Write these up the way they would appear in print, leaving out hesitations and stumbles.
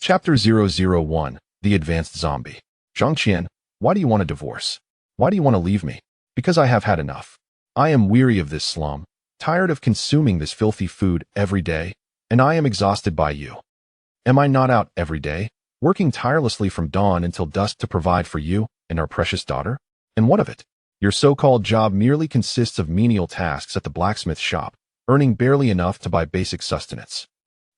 Chapter 001, The Advanced Zombie. Zhang Qian, why do you want a divorce? Why do you want to leave me? Because I have had enough. I am weary of this slum, tired of consuming this filthy food every day, and I am exhausted by you. Am I not out every day, working tirelessly from dawn until dusk to provide for you and our precious daughter? And what of it? Your so-called job merely consists of menial tasks at the blacksmith shop, earning barely enough to buy basic sustenance.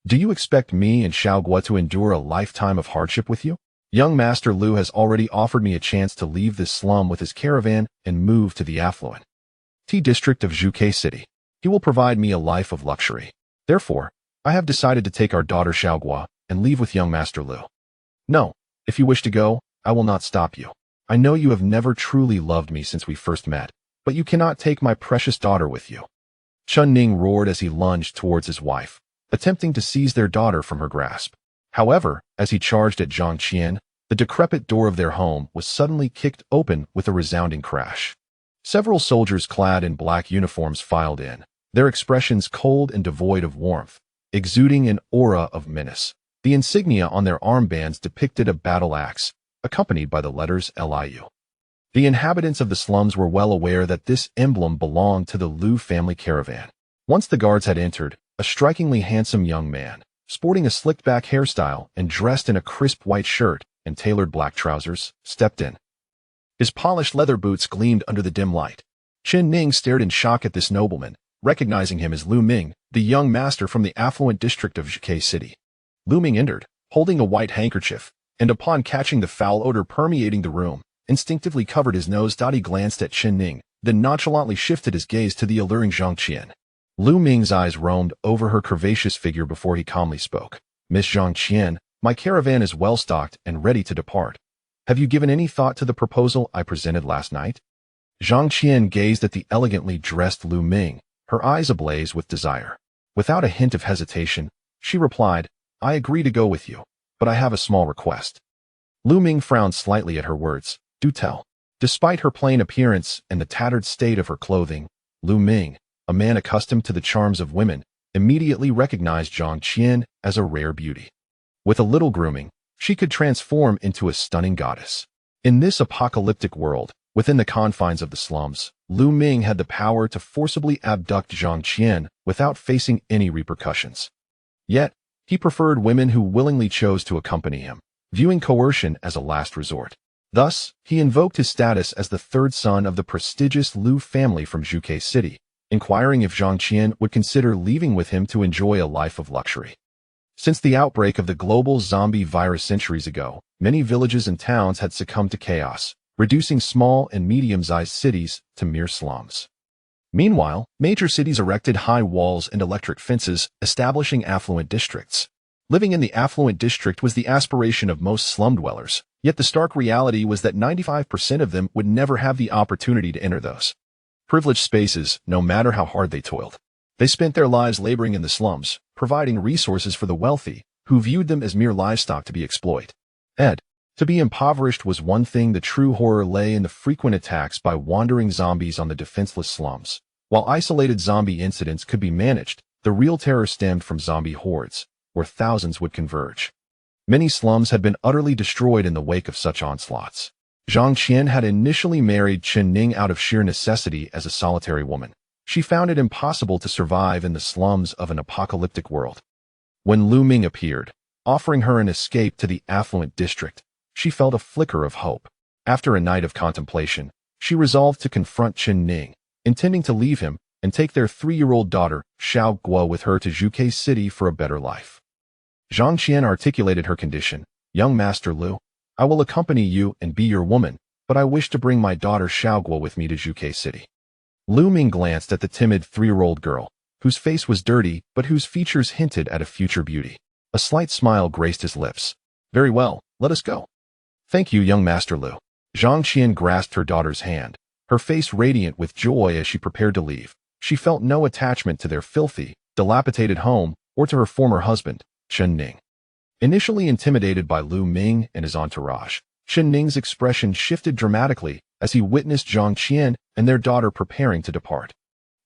Do you expect me and Xiaoguo to endure a lifetime of hardship with you? Young Master Lu has already offered me a chance to leave this slum with his caravan and move to the affluent T district of Zhuke City. He will provide me a life of luxury. Therefore, I have decided to take our daughter Xiaoguo and leave with young Master Lu. No, if you wish to go, I will not stop you. I know you have never truly loved me since we first met, but you cannot take my precious daughter with you. Chen Ning roared as he lunged towards his wife, attempting to seize their daughter from her grasp. However, as he charged at Zhang Qian, the decrepit door of their home was suddenly kicked open with a resounding crash. Several soldiers clad in black uniforms filed in, their expressions cold and devoid of warmth, exuding an aura of menace. The insignia on their armbands depicted a battle axe, accompanied by the letters Liu. The inhabitants of the slums were well aware that this emblem belonged to the Lu family caravan. Once the guards had entered, a strikingly handsome young man, sporting a slicked-back hairstyle and dressed in a crisp white shirt and tailored black trousers, stepped in. His polished leather boots gleamed under the dim light. Chen Ning stared in shock at this nobleman, recognizing him as Lu Ming, the young master from the affluent district of Zhuke City. Lu Ming entered, holding a white handkerchief, and upon catching the foul odor permeating the room, instinctively covered his nose. He glanced at Chen Ning, then nonchalantly shifted his gaze to the alluring Zhang Qian. Lu Ming's eyes roamed over her curvaceous figure before he calmly spoke. Miss Zhang Qian, my caravan is well stocked and ready to depart. Have you given any thought to the proposal I presented last night? Zhang Qian gazed at the elegantly dressed Lu Ming, her eyes ablaze with desire. Without a hint of hesitation, she replied, I agree to go with you, but I have a small request. Lu Ming frowned slightly at her words. Do tell. Despite her plain appearance and the tattered state of her clothing, Lu Ming, a man accustomed to the charms of women, immediately recognized Zhang Qian as a rare beauty. With a little grooming, she could transform into a stunning goddess. In this apocalyptic world, within the confines of the slums, Lu Ming had the power to forcibly abduct Zhang Qian without facing any repercussions. Yet, he preferred women who willingly chose to accompany him, viewing coercion as a last resort. Thus, he invoked his status as the third son of the prestigious Lu family from Zhuke City, inquiring if Zhang Qian would consider leaving with him to enjoy a life of luxury. Since the outbreak of the global zombie virus centuries ago, many villages and towns had succumbed to chaos, reducing small and medium-sized cities to mere slums. Meanwhile, major cities erected high walls and electric fences, establishing affluent districts. Living in the affluent district was the aspiration of most slum dwellers, yet the stark reality was that 95% of them would never have the opportunity to enter those privileged spaces, no matter how hard they toiled. They spent their lives laboring in the slums, providing resources for the wealthy, who viewed them as mere livestock to be exploited. To be impoverished was one thing. The true horror lay in the frequent attacks by wandering zombies on the defenseless slums. While isolated zombie incidents could be managed, the real terror stemmed from zombie hordes, where thousands would converge. Many slums had been utterly destroyed in the wake of such onslaughts. Zhang Qian had initially married Chen Ning out of sheer necessity as a solitary woman. She found it impossible to survive in the slums of an apocalyptic world. When Lu Ming appeared, offering her an escape to the affluent district, she felt a flicker of hope. After a night of contemplation, she resolved to confront Chen Ning, intending to leave him and take their 3-year-old daughter, Xiaoguo, with her to Zhuke City for a better life. Zhang Qian articulated her condition. Young Master Lu, I will accompany you and be your woman, but I wish to bring my daughter Xiaoguo with me to Zhuke City. Lu Ming glanced at the timid 3-year-old girl, whose face was dirty but whose features hinted at a future beauty. A slight smile graced his lips. Very well, let us go. Thank you, young Master Lu. Zhang Qian grasped her daughter's hand, her face radiant with joy as she prepared to leave. She felt no attachment to their filthy, dilapidated home or to her former husband, Chen Ning. Initially intimidated by Lu Ming and his entourage, Chen Ning's expression shifted dramatically as he witnessed Zhang Qian and their daughter preparing to depart.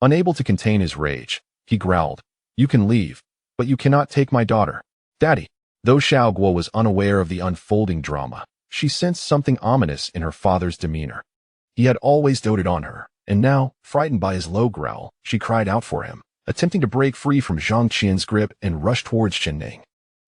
Unable to contain his rage, he growled, You can leave, but you cannot take my daughter. Daddy, Though Xiao Guo was unaware of the unfolding drama, she sensed something ominous in her father's demeanor. He had always doted on her, and now, frightened by his low growl, she cried out for him, attempting to break free from Zhang Qian's grip and rush towards Chen Ning.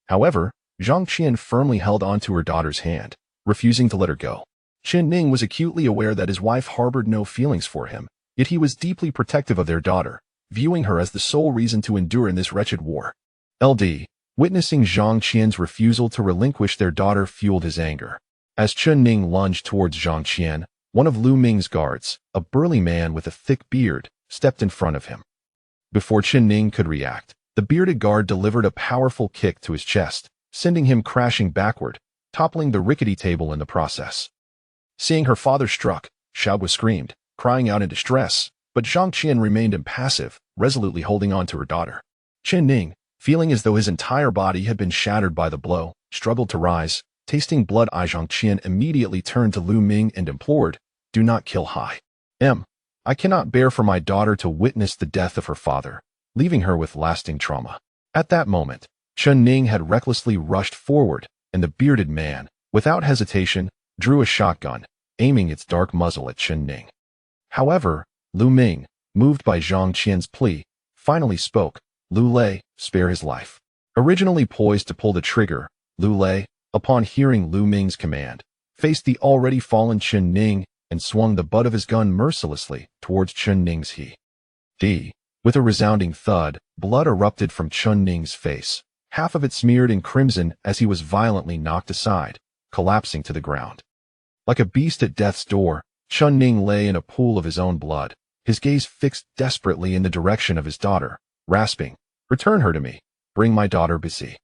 However, Zhang Qian firmly held onto her daughter's hand, refusing to let her go. Chen Ning was acutely aware that his wife harbored no feelings for him, yet he was deeply protective of their daughter, viewing her as the sole reason to endure in this wretched war. LD, witnessing Zhang Qian's refusal to relinquish their daughter fueled his anger. As Chen Ning lunged towards Zhang Qian, one of Lu Ming's guards, a burly man with a thick beard, stepped in front of him. Before Chen Ning could react, the bearded guard delivered a powerful kick to his chest, sending him crashing backward, toppling the rickety table in the process. Seeing her father struck, Xiao Guo screamed, crying out in distress, but Zhang Qian remained impassive, resolutely holding on to her daughter. Chen Ning, feeling as though his entire body had been shattered by the blow, struggled to rise. Tasting blood, Zhang Qian immediately turned to Lu Ming and implored, "Do not kill Hai. I cannot bear for my daughter to witness the death of her father, leaving her with lasting trauma." At that moment, Chen Ning had recklessly rushed forward, and the bearded man, without hesitation, drew a shotgun, aiming its dark muzzle at Chen Ning. However, Lu Ming, moved by Zhang Qian's plea, finally spoke, "Lu Lei, spare his life." Originally poised to pull the trigger, Lu Lei, upon hearing Lu Ming's command, faced the already fallen Chen Ning and swung the butt of his gun mercilessly towards Chen Ning's head. With a resounding thud, blood erupted from Chen Ning's face, half of it smeared in crimson as he was violently knocked aside, collapsing to the ground. Like a beast at death's door, Chen Ning lay in a pool of his own blood, his gaze fixed desperately in the direction of his daughter, rasping, "Return her to me. Bring my daughter Bisi."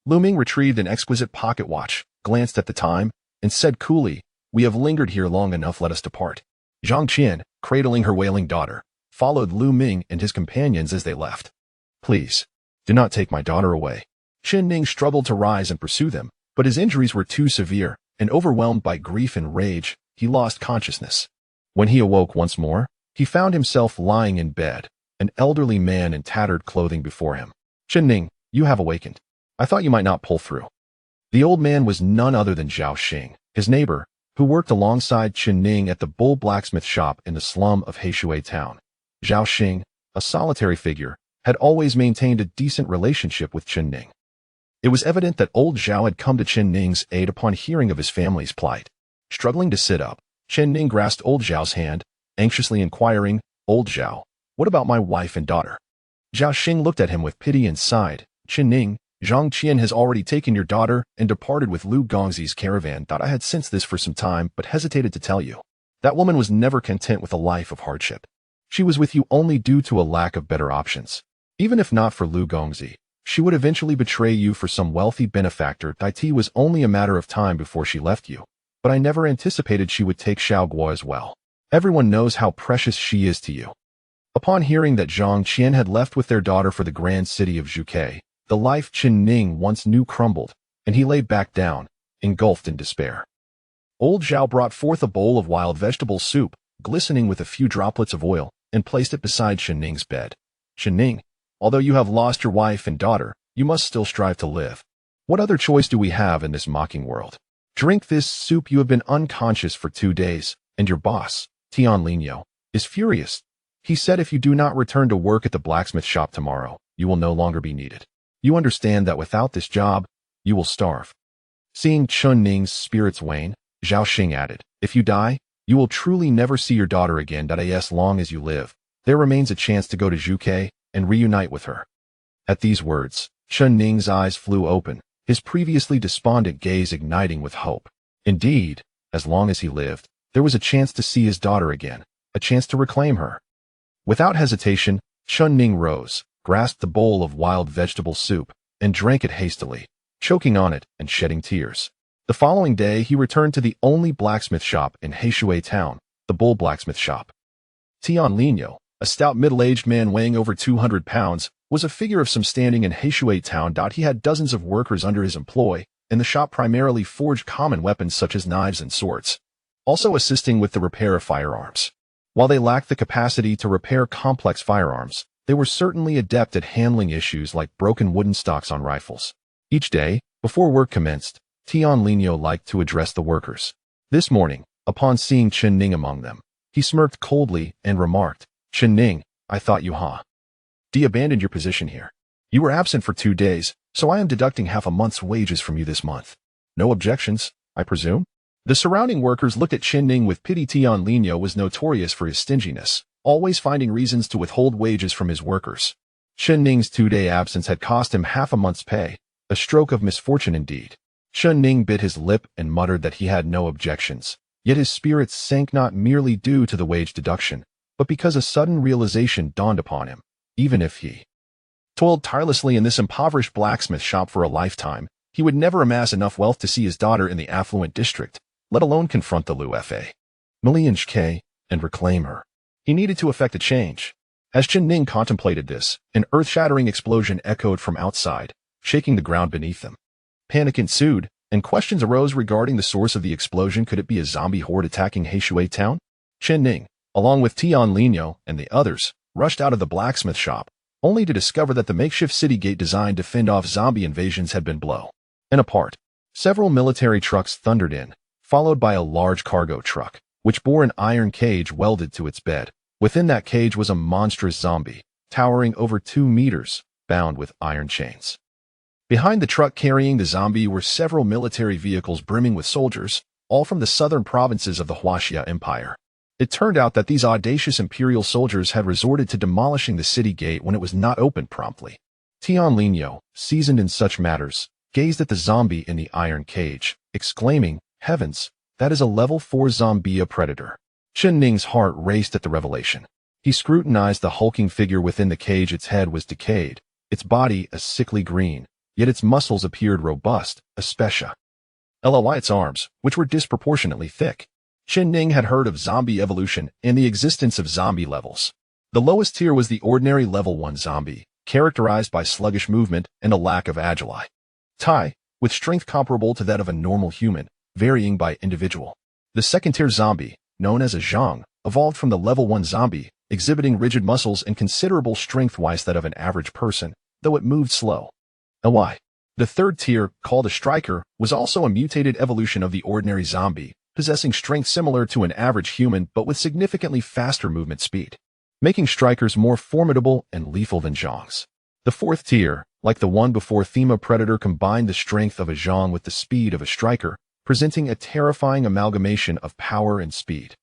Lu Ming retrieved an exquisite pocket watch, glanced at the time, and said coolly, "We have lingered here long enough, let us depart." Zhang Qian, cradling her wailing daughter, followed Lu Ming and his companions as they left. "Please, do not take my daughter away." Chen Ning struggled to rise and pursue them, but his injuries were too severe, and overwhelmed by grief and rage, he lost consciousness. When he awoke once more, he found himself lying in bed, an elderly man in tattered clothing before him. "Chen Ning, you have awakened. I thought you might not pull through." The old man was none other than Zhao Xing, his neighbor, who worked alongside Chen Ning at the Bull blacksmith shop in the slum of Heishui town. Zhao Xing, a solitary figure, had always maintained a decent relationship with Chen Ning. It was evident that old Zhao had come to Chen Ning's aid upon hearing of his family's plight. Struggling to sit up, Chen Ning grasped old Zhao's hand, anxiously inquiring, "Old Zhao, what about my wife and daughter?" Zhao Xing looked at him with pity and sighed, "Chen Ning, Zhang Qian has already taken your daughter and departed with Lu Gongzi's caravan. Thought I had sensed this for some time, but hesitated to tell you. That woman was never content with a life of hardship. She was with you only due to a lack of better options. Even if not for Lu Gongzi, she would eventually betray you for some wealthy benefactor. It was only a matter of time before she left you, but I never anticipated she would take Xiao Guo as well. Everyone knows how precious she is to you." Upon hearing that Zhang Qian had left with their daughter for the grand city of Zhuke, the life Chen Ning once knew crumbled, and he lay back down, engulfed in despair. Old Zhao brought forth a bowl of wild vegetable soup, glistening with a few droplets of oil, and placed it beside Chen Ning's bed. "Chen Ning, although you have lost your wife and daughter, you must still strive to live. What other choice do we have in this mocking world? Drink this soup. You have been unconscious for 2 days, and your boss, Tian Linyo, is furious. He said if you do not return to work at the blacksmith shop tomorrow, you will no longer be needed. You understand that without this job, you will starve." Seeing Chen Ning's spirits wane, Zhao Xing added, "If you die, you will truly never see your daughter again. As long as you live, there remains a chance to go to Zhuke and reunite with her." At these words, Chen Ning's eyes flew open, his previously despondent gaze igniting with hope. Indeed, as long as he lived, there was a chance to see his daughter again, a chance to reclaim her. Without hesitation, Chen Ning rose, grasped the bowl of wild vegetable soup, and drank it hastily, choking on it and shedding tears. The following day, he returned to the only blacksmith shop in Heishui town, the Bull blacksmith shop. Tian Linyo, a stout middle-aged man weighing over 200 pounds, was a figure of some standing in Heishui town. He had dozens of workers under his employ, and the shop primarily forged common weapons such as knives and swords, also assisting with the repair of firearms. While they lacked the capacity to repair complex firearms, they were certainly adept at handling issues like broken wooden stocks on rifles. Each day, before work commenced, Tianlino liked to address the workers. This morning, upon seeing Chen Ning among them, he smirked coldly and remarked, "Chen Ning, I thought you abandoned your position here. You were absent for 2 days, so I am deducting half a month's wages from you this month. No objections, I presume?" The surrounding workers looked at Chen Ning with pity. Tianlino was notorious for his stinginess, always finding reasons to withhold wages from his workers. Chen Ning's 2-day absence had cost him half a month's pay, a stroke of misfortune indeed. Chen Ning bit his lip and muttered that he had no objections, yet his spirits sank not merely due to the wage deduction, but because a sudden realization dawned upon him. Even if he toiled tirelessly in this impoverished blacksmith shop for a lifetime, he would never amass enough wealth to see his daughter in the affluent district, let alone confront the Lu Fa Milianshke and reclaim her. He needed to effect a change. As Chen Ning contemplated this, an earth-shattering explosion echoed from outside, shaking the ground beneath them. Panic ensued, and questions arose regarding the source of the explosion. Could it be a zombie horde attacking Heishui town? Chen Ning, along with Tianlino and the others, rushed out of the blacksmith shop, only to discover that the makeshift city gate designed to fend off zombie invasions had been blown apart. Several military trucks thundered in, followed by a large cargo truck, which bore an iron cage welded to its bed. Within that cage was a monstrous zombie, towering over 2 meters, bound with iron chains. Behind the truck carrying the zombie were several military vehicles brimming with soldiers, all from the southern provinces of the Huaxia Empire. It turned out that these audacious imperial soldiers had resorted to demolishing the city gate when it was not opened promptly. Tianlino, seasoned in such matters, gazed at the zombie in the iron cage, exclaiming, "Heavens, that is a level 4 zombie predator." Chen Ning's heart raced at the revelation. He scrutinized the hulking figure within the cage. Its head was decayed, its body a sickly green, yet its muscles appeared robust, especially its arms, which were disproportionately thick. Chen Ning had heard of zombie evolution and the existence of zombie levels. The lowest tier was the ordinary level 1 zombie, characterized by sluggish movement and a lack of agility, with strength comparable to that of a normal human, varying by individual. The second-tier zombie, known as a zhang, evolved from the level 1 zombie, exhibiting rigid muscles and considerable strength-wise that of an average person, though it moved slow. The third tier, called a striker, was also a mutated evolution of the ordinary zombie, possessing strength similar to an average human but with significantly faster movement speed, making strikers more formidable and lethal than zhangs. The fourth tier, like the one before, Thema Predator, combined the strength of a zhang with the speed of a striker, presenting a terrifying amalgamation of power and speed.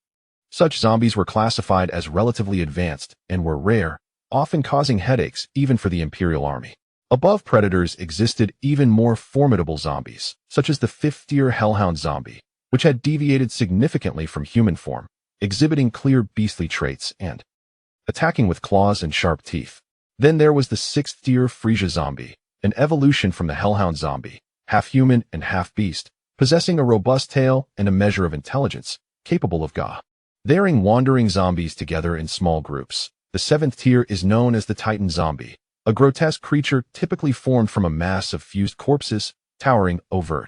Such zombies were classified as relatively advanced and were rare, often causing headaches even for the Imperial Army. Above predators existed even more formidable zombies, such as the fifth-tier Hellhound zombie, which had deviated significantly from human form, exhibiting clear beastly traits and attacking with claws and sharp teeth. Then there was the sixth-tier Frisia zombie, an evolution from the Hellhound zombie, half human and half beast, possessing a robust tail and a measure of intelligence, capable of gathering wandering zombies together in small groups. The seventh tier is known as the Titan zombie, a grotesque creature typically formed from a mass of fused corpses, towering over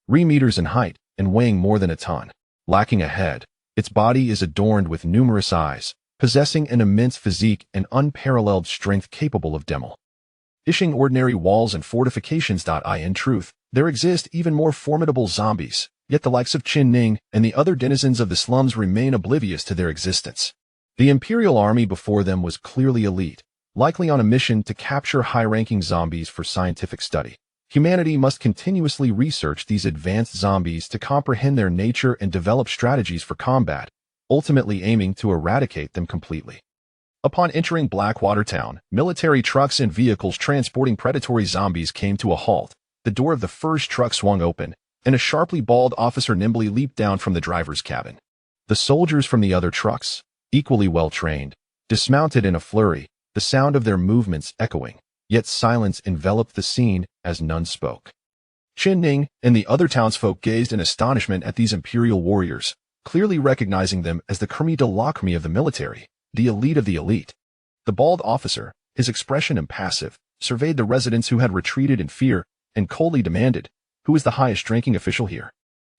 3 meters in height and weighing more than a ton. Lacking a head, its body is adorned with numerous eyes, possessing an immense physique and unparalleled strength capable of demolishing ordinary walls and fortifications. In truth, there exist even more formidable zombies, yet the likes of Chen Ning and the other denizens of the slums remain oblivious to their existence. The Imperial Army before them was clearly elite, likely on a mission to capture high-ranking zombies for scientific study. Humanity must continuously research these advanced zombies to comprehend their nature and develop strategies for combat, ultimately aiming to eradicate them completely. Upon entering Blackwater Town, military trucks and vehicles transporting predatory zombies came to a halt. The door of the first truck swung open, and a sharply bald officer nimbly leaped down from the driver's cabin. The soldiers from the other trucks, equally well-trained, dismounted in a flurry, the sound of their movements echoing, yet silence enveloped the scene as none spoke. Chen Ning and the other townsfolk gazed in astonishment at these imperial warriors, clearly recognizing them as the creme de la creme of the military, the elite of the elite. The bald officer, his expression impassive, surveyed the residents who had retreated in fear and coldly demanded, "Who is the highest-ranking official here?"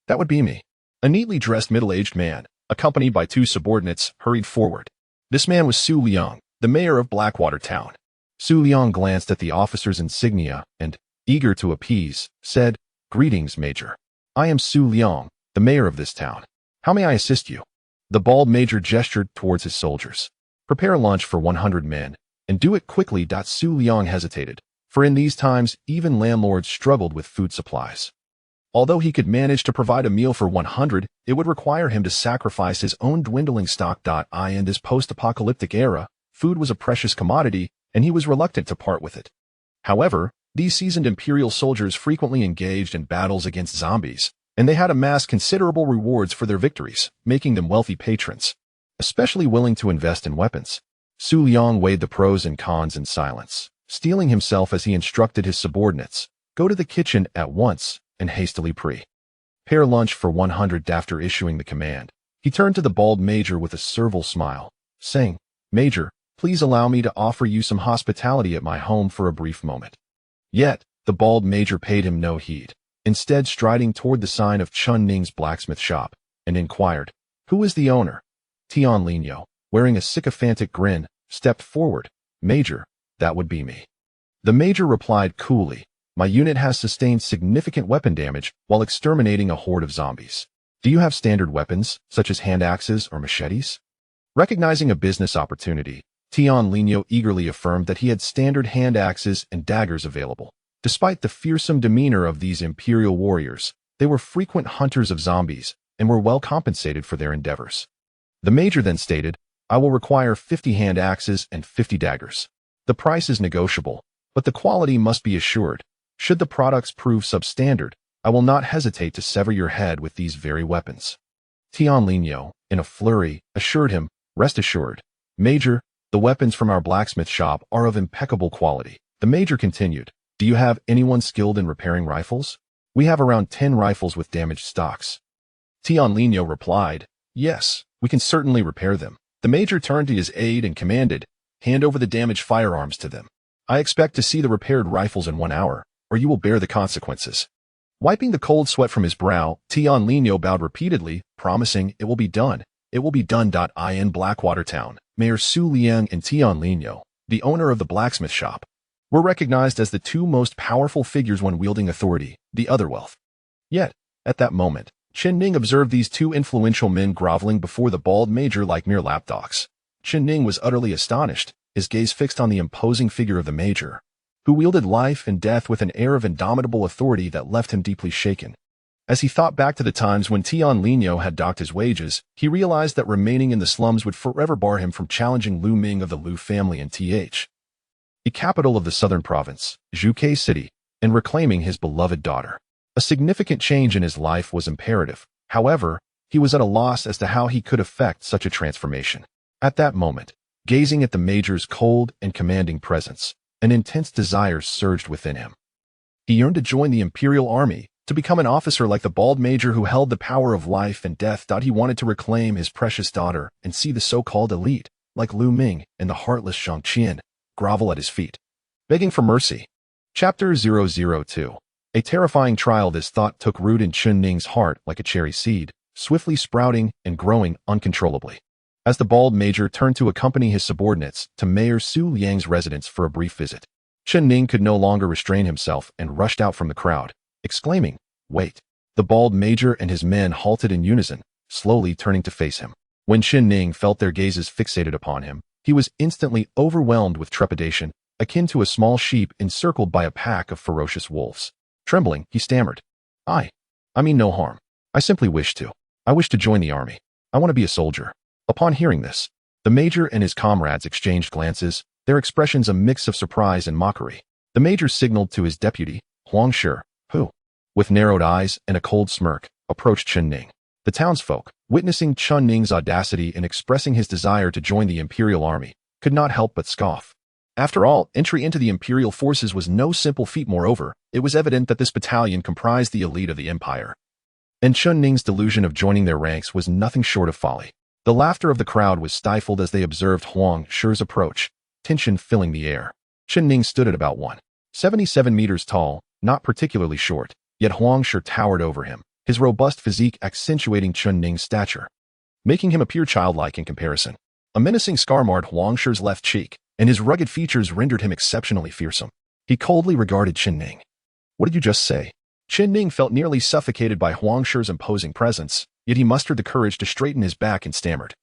"That would be me." A neatly dressed middle-aged man, accompanied by 2 subordinates, hurried forward. This man was Su Liang, the mayor of Blackwater Town. Su Liang glanced at the officer's insignia and, eager to appease, said, "Greetings, Major. I am Su Liang, the mayor of this town. How may I assist you?" The bald major gestured towards his soldiers. "Prepare lunch for 100 men, and do it quickly." Su Liang hesitated, for in these times even landlords struggled with food supplies. Although he could manage to provide a meal for 100, it would require him to sacrifice his own dwindling stock. In this post-apocalyptic era, food was a precious commodity, and he was reluctant to part with it. However, these seasoned Imperial soldiers frequently engaged in battles against zombies, and they had amassed considerable rewards for their victories, making them wealthy patrons, especially willing to invest in weapons. Su Liang weighed the pros and cons in silence, steeling himself as he instructed his subordinates, "Go to the kitchen at once and hastily prepare lunch for 100." After issuing the command, he turned to the bald major with a servile smile, saying, "Major, please allow me to offer you some hospitality at my home for a brief moment." Yet, the bald major paid him no heed, instead striding toward the sign of Chen Ning's blacksmith shop, and inquired, "Who is the owner?" Tian Linyo, wearing a sycophantic grin, stepped forward. "Major, that would be me." The major replied coolly, "My unit has sustained significant weapon damage while exterminating a horde of zombies. Do you have standard weapons, such as hand axes or machetes?" Recognizing a business opportunity, Tian Linyo eagerly affirmed that he had standard hand axes and daggers available. Despite the fearsome demeanor of these Imperial warriors, they were frequent hunters of zombies and were well compensated for their endeavors. The major then stated, "I will require 50 hand axes and 50 daggers. The price is negotiable, but the quality must be assured. Should the products prove substandard, I will not hesitate to sever your head with these very weapons." Tian Linyo, in a flurry, assured him, "Rest assured, Major, the weapons from our blacksmith shop are of impeccable quality." The major continued, "Do you have anyone skilled in repairing rifles? We have around 10 rifles with damaged stocks." Tian Linyo replied, "Yes, we can certainly repair them." The major turned to his aide and commanded, "Hand over the damaged firearms to them. I expect to see the repaired rifles in 1 hour, or you will bear the consequences." Wiping the cold sweat from his brow, Tian Linyo bowed repeatedly, promising, "It will be done. It will be done." In Blackwater Town, Mayor Su Liang and Tian Linyo, the owner of the blacksmith shop, were recognized as the two most powerful figures when wielding authority, the other wealth. Yet, at that moment, Chen Ning observed these two influential men groveling before the bald major like mere lapdogs. Chen Ning was utterly astonished, his gaze fixed on the imposing figure of the major, who wielded life and death with an air of indomitable authority that left him deeply shaken. As he thought back to the times when Tian Linyo had docked his wages, he realized that remaining in the slums would forever bar him from challenging Lu Ming of the Lu family in the capital of the southern province, Zhuke City, and reclaiming his beloved daughter. A significant change in his life was imperative. However, he was at a loss as to how he could effect such a transformation. At that moment, gazing at the major's cold and commanding presence, an intense desire surged within him. He yearned to join the Imperial Army, to become an officer like the bald major who held the power of life and death. He wanted to reclaim his precious daughter and see the so-called elite, like Lu Ming and the heartless Zhang Qian, grovel at his feet, begging for mercy. Chapter 002. A terrifying trial. This thought took root in Chen Ning's heart like a cherry seed, swiftly sprouting and growing uncontrollably. As the bald major turned to accompany his subordinates to Mayor Su Liang's residence for a brief visit, Chen Ning could no longer restrain himself and rushed out from the crowd, exclaiming, "Wait!" The bald major and his men halted in unison, slowly turning to face him. When Chen Ning felt their gazes fixated upon him, he was instantly overwhelmed with trepidation, akin to a small sheep encircled by a pack of ferocious wolves. Trembling, he stammered, I mean no harm. I wish to join the army. I want to be a soldier." Upon hearing this, the major and his comrades exchanged glances, their expressions a mix of surprise and mockery. The major signaled to his deputy, Huang Shi, who, with narrowed eyes and a cold smirk, approached Chen Ning. The townsfolk, witnessing Chen Ning's audacity in expressing his desire to join the Imperial Army, could not help but scoff. After all, entry into the Imperial forces was no simple feat. Moreover, it was evident that this battalion comprised the elite of the Empire, and Chen Ning's delusion of joining their ranks was nothing short of folly. The laughter of the crowd was stifled as they observed Huang Shi's approach, tension filling the air. Chen Ning stood at about 177 meters tall, not particularly short, yet Huang Shi towered over him, his robust physique accentuating Chen Ning's stature, making him appear childlike in comparison. A menacing scar marred Huang Shi's left cheek, and his rugged features rendered him exceptionally fearsome. He coldly regarded Chen Ning. What did you just say? Chen Ning felt nearly suffocated by Huang Shi's imposing presence, yet he mustered the courage to straighten his back and stammered.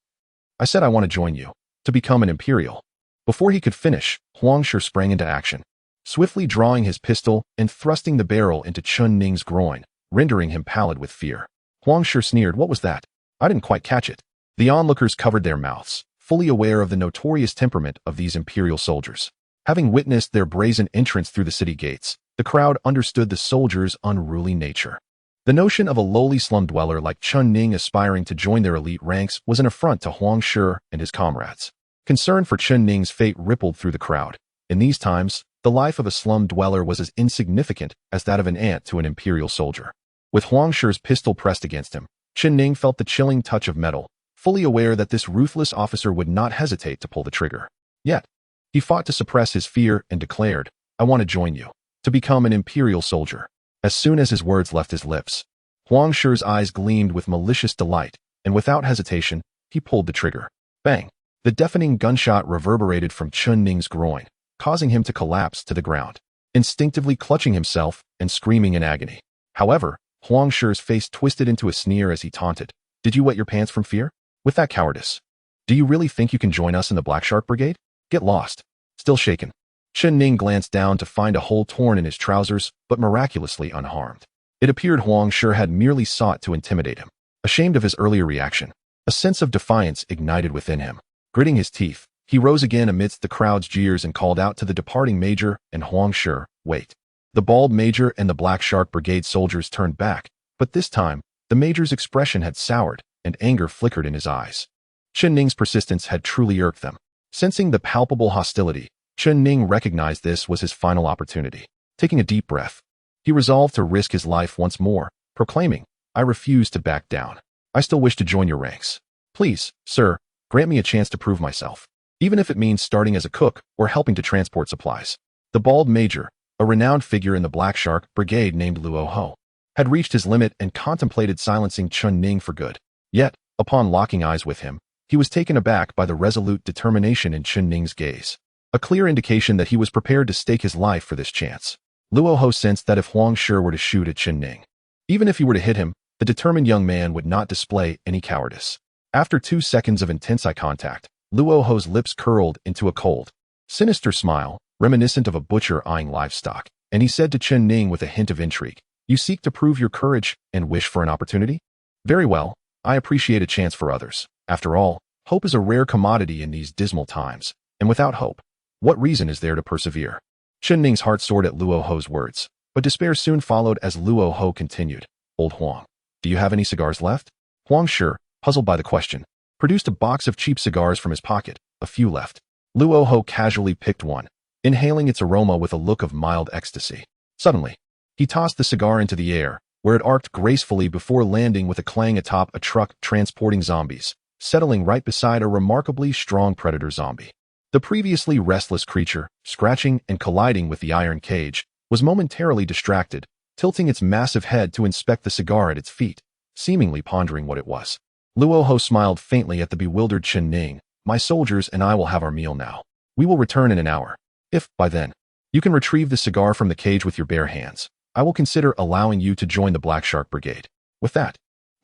I said I want to join you, to become an imperial. Before he could finish, Huang Shi sprang into action, swiftly drawing his pistol and thrusting the barrel into Chen Ning's groin, rendering him pallid with fear. Huang Shi sneered, what was that? I didn't quite catch it. The onlookers covered their mouths, fully aware of the notorious temperament of these imperial soldiers. Having witnessed their brazen entrance through the city gates, the crowd understood the soldiers' unruly nature. The notion of a lowly slum dweller like Chen Ning aspiring to join their elite ranks was an affront to Huang Shi and his comrades. Concern for Chen Ning's fate rippled through the crowd. In these times, the life of a slum dweller was as insignificant as that of an ant to an imperial soldier. With Huang Shi's pistol pressed against him, Chen Ning felt the chilling touch of metal, fully aware that this ruthless officer would not hesitate to pull the trigger. Yet, he fought to suppress his fear and declared, I want to join you, to become an imperial soldier. As soon as his words left his lips, Huang Shi's eyes gleamed with malicious delight, and without hesitation, he pulled the trigger. Bang! The deafening gunshot reverberated from Chen Ning's groin, causing him to collapse to the ground, instinctively clutching himself and screaming in agony. However, Huang Shi's face twisted into a sneer as he taunted, Did you wet your pants from fear? With that cowardice? Do you really think you can join us in the Black Shark Brigade? Get lost. Still shaken, Chen Ning glanced down to find a hole torn in his trousers, but miraculously unharmed. It appeared Huang Shi had merely sought to intimidate him. Ashamed of his earlier reaction, a sense of defiance ignited within him. Gritting his teeth, he rose again amidst the crowd's jeers and called out to the departing major and Huang Shi, wait. The bald major and the Black Shark Brigade soldiers turned back, but this time, the major's expression had soured and anger flickered in his eyes. Chen Ning's persistence had truly irked them. Sensing the palpable hostility, Chen Ning recognized this was his final opportunity. Taking a deep breath, he resolved to risk his life once more, proclaiming, I refuse to back down. I still wish to join your ranks. Please, sir, grant me a chance to prove myself, even if it means starting as a cook or helping to transport supplies. The bald major, a renowned figure in the Black Shark Brigade named Luo Ho, had reached his limit and contemplated silencing Chen Ning for good. Yet, upon locking eyes with him, he was taken aback by the resolute determination in Chen Ning's gaze, a clear indication that he was prepared to stake his life for this chance. Luo Ho sensed that if Huang Shi were to shoot at Chen Ning, even if he were to hit him, the determined young man would not display any cowardice. After 2 seconds of intense eye contact, Luo Ho's lips curled into a cold, sinister smile, reminiscent of a butcher eyeing livestock, and he said to Chen Ning with a hint of intrigue, You seek to prove your courage and wish for an opportunity? Very well, I appreciate a chance for others. After all, hope is a rare commodity in these dismal times, and without hope, what reason is there to persevere? Chen Ning's heart soared at Luo Ho's words, but despair soon followed as Luo Ho continued, Old Huang, do you have any cigars left? Huang Shi, puzzled by the question, produced a box of cheap cigars from his pocket, a few left. Luo Ho casually picked one, inhaling its aroma with a look of mild ecstasy. Suddenly, he tossed the cigar into the air, where it arced gracefully before landing with a clang atop a truck transporting zombies, settling right beside a remarkably strong predator zombie. The previously restless creature, scratching and colliding with the iron cage, was momentarily distracted, tilting its massive head to inspect the cigar at its feet, seemingly pondering what it was. Luo Ho smiled faintly at the bewildered Chen Ning. My soldiers and I will have our meal now. We will return in an hour. If, by then, you can retrieve the cigar from the cage with your bare hands, I will consider allowing you to join the Black Shark Brigade. With that,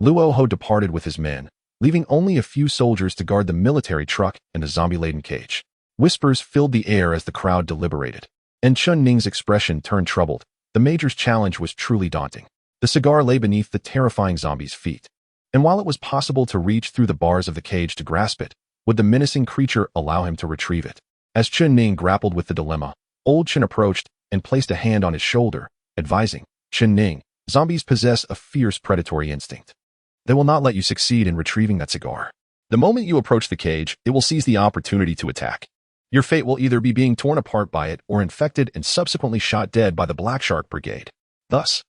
Luo Ho departed with his men, leaving only a few soldiers to guard the military truck and the zombie-laden cage. Whispers filled the air as the crowd deliberated, and Chen Ning's expression turned troubled. The major's challenge was truly daunting. The cigar lay beneath the terrifying zombie's feet, and while it was possible to reach through the bars of the cage to grasp it, would the menacing creature allow him to retrieve it? As Chen Ning grappled with the dilemma, old Chen approached and placed a hand on his shoulder, advising, Chen Ning, zombies possess a fierce predatory instinct. They will not let you succeed in retrieving that cigar. The moment you approach the cage, it will seize the opportunity to attack. Your fate will either be being torn apart by it or infected and subsequently shot dead by the Black Shark Brigade. Thus,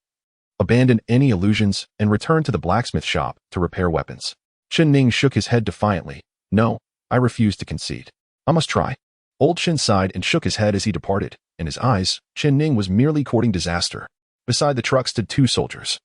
abandon any illusions and return to the blacksmith shop to repair weapons. Chen Ning shook his head defiantly. No, I refuse to concede. I must try. Old Chen sighed and shook his head as he departed. In his eyes, Chen Ning was merely courting disaster. Beside the truck stood 2 soldiers,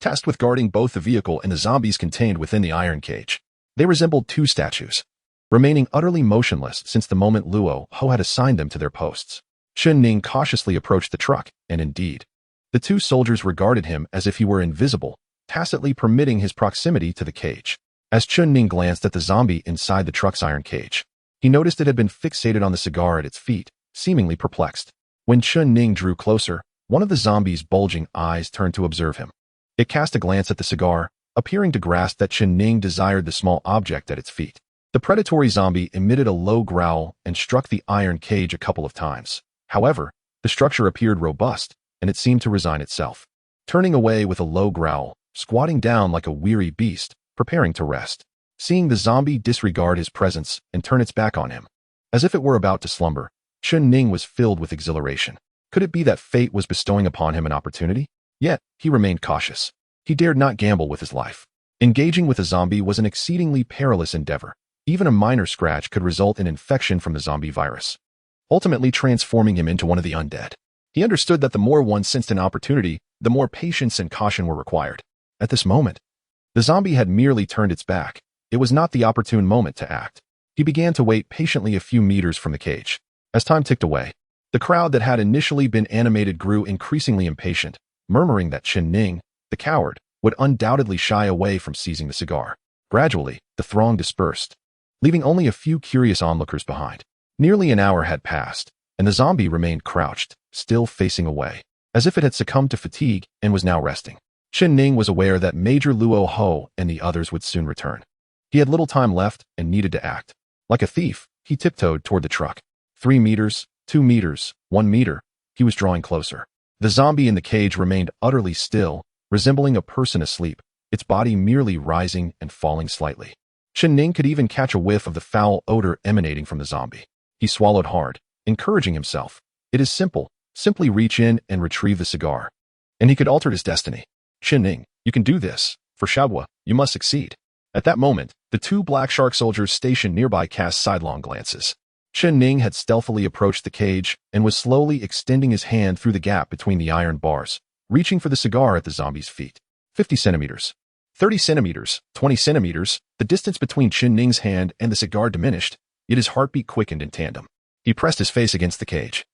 tasked with guarding both the vehicle and the zombies contained within the iron cage. They resembled 2 statues, remaining utterly motionless since the moment Luo Ho had assigned them to their posts. Chen Ning cautiously approached the truck, and indeed, The two soldiers regarded him as if he were invisible, tacitly permitting his proximity to the cage. As Chen Ning glanced at the zombie inside the truck's iron cage, he noticed it had been fixated on the cigar at its feet, seemingly perplexed. When Chen Ning drew closer, one of the zombie's bulging eyes turned to observe him. It cast a glance at the cigar, appearing to grasp that Chen Ning desired the small object at its feet. The predatory zombie emitted a low growl and struck the iron cage a couple of times. However, the structure appeared robust, and it seemed to resign itself. Turning away with a low growl, squatting down like a weary beast, preparing to rest. Seeing the zombie disregard his presence and turn its back on him, as if it were about to slumber, Chen Ning was filled with exhilaration. Could it be that fate was bestowing upon him an opportunity? Yet, he remained cautious. He dared not gamble with his life. Engaging with a zombie was an exceedingly perilous endeavor. Even a minor scratch could result in infection from the zombie virus, ultimately transforming him into one of the undead. He understood that the more one sensed an opportunity, the more patience and caution were required. At this moment, the zombie had merely turned its back. It was not the opportune moment to act. He began to wait patiently a few meters from the cage. As time ticked away, the crowd that had initially been animated grew increasingly impatient, murmuring that Chen Ning, the coward, would undoubtedly shy away from seizing the cigar. Gradually, the throng dispersed, leaving only a few curious onlookers behind. Nearly an hour had passed, and the zombie remained crouched, still facing away, as if it had succumbed to fatigue and was now resting. Chen Ning was aware that Major Luo Ho and the others would soon return. He had little time left and needed to act. Like a thief, he tiptoed toward the truck. 3 meters, 2 meters, 1 meter. He was drawing closer. The zombie in the cage remained utterly still, resembling a person asleep, its body merely rising and falling slightly. Chen Ning could even catch a whiff of the foul odor emanating from the zombie. He swallowed hard, encouraging himself. It is simple. Simply reach in and retrieve the cigar, and he could alter his destiny. Chen Ning, you can do this. For Shabwa, you must succeed. At that moment, the two black shark soldiers stationed nearby cast sidelong glances. Chen Ning had stealthily approached the cage and was slowly extending his hand through the gap between the iron bars, reaching for the cigar at the zombie's feet. 50 centimeters. 30 centimeters, 20 centimeters, the distance between Chen Ning's hand and the cigar diminished, yet his heartbeat quickened in tandem. He pressed his face against the cage,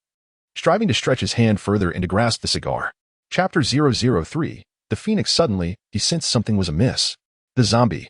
striving to stretch his hand further and to grasp the cigar. Chapter 003. The Phoenix. Suddenly, he sensed something was amiss. The zombie,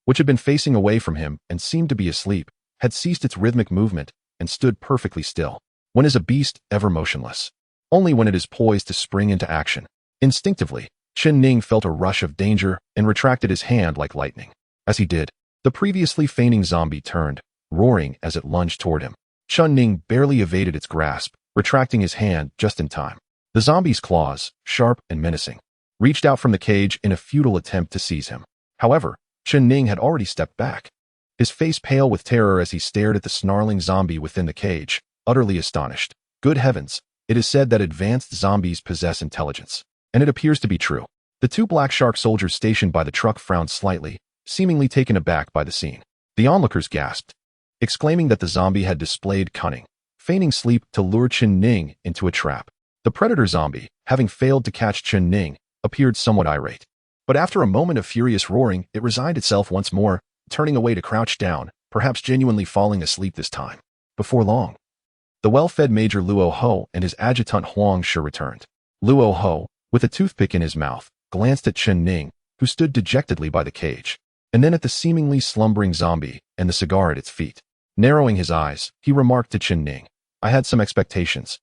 which had been facing away from him and seemed to be asleep, had ceased its rhythmic movement and stood perfectly still. When is a beast ever motionless? Only when it is poised to spring into action. Instinctively, Chen Ning felt a rush of danger and retracted his hand like lightning. As he did, the previously feigning zombie turned, roaring as it lunged toward him. Chen Ning barely evaded its grasp, retracting his hand just in time. The zombie's claws, sharp and menacing, reached out from the cage in a futile attempt to seize him. However, Chen Ning had already stepped back, his face pale with terror as he stared at the snarling zombie within the cage, utterly astonished. Good heavens, it is said that advanced zombies possess intelligence. And it appears to be true. The two black shark soldiers stationed by the truck frowned slightly, seemingly taken aback by the scene. The onlookers gasped, exclaiming that the zombie had displayed cunning, feigning sleep to lure Chen Ning into a trap. The predator zombie, having failed to catch Chen Ning, appeared somewhat irate. But after a moment of furious roaring, it resigned itself once more, turning away to crouch down, perhaps genuinely falling asleep this time. Before long, the well-fed Major Luo Ho and his adjutant Huang Shi returned. Luo Ho, with a toothpick in his mouth, glanced at Chen Ning, who stood dejectedly by the cage, and then at the seemingly slumbering zombie and the cigar at its feet. Narrowing his eyes, he remarked to Chen Ning, I had some expectations,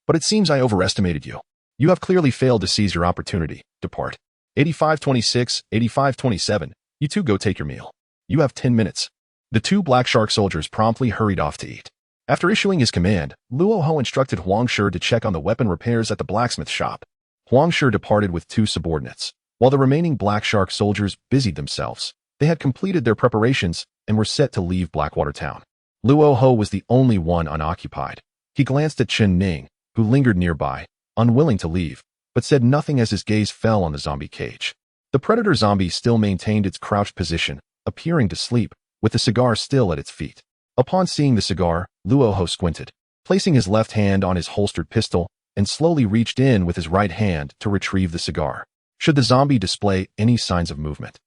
but it seems I overestimated you. You have clearly failed to seize your opportunity. Depart. 8526, 8527, you two go take your meal. You have 10 minutes. The two black shark soldiers promptly hurried off to eat. After issuing his command, Luo Ho instructed Huang Shi to check on the weapon repairs at the blacksmith shop. Huang Shi departed with 2 subordinates, while the remaining black shark soldiers busied themselves. They had completed their preparations and were set to leave Blackwater Town. Luo Ho was the only one unoccupied. He glanced at Chen Ning, who lingered nearby, unwilling to leave, but said nothing as his gaze fell on the zombie cage. The predator zombie still maintained its crouched position, appearing to sleep, with the cigar still at its feet. Upon seeing the cigar, Luo Ho squinted, placing his left hand on his holstered pistol, and slowly reached in with his right hand to retrieve the cigar. Should the zombie display any signs of movement,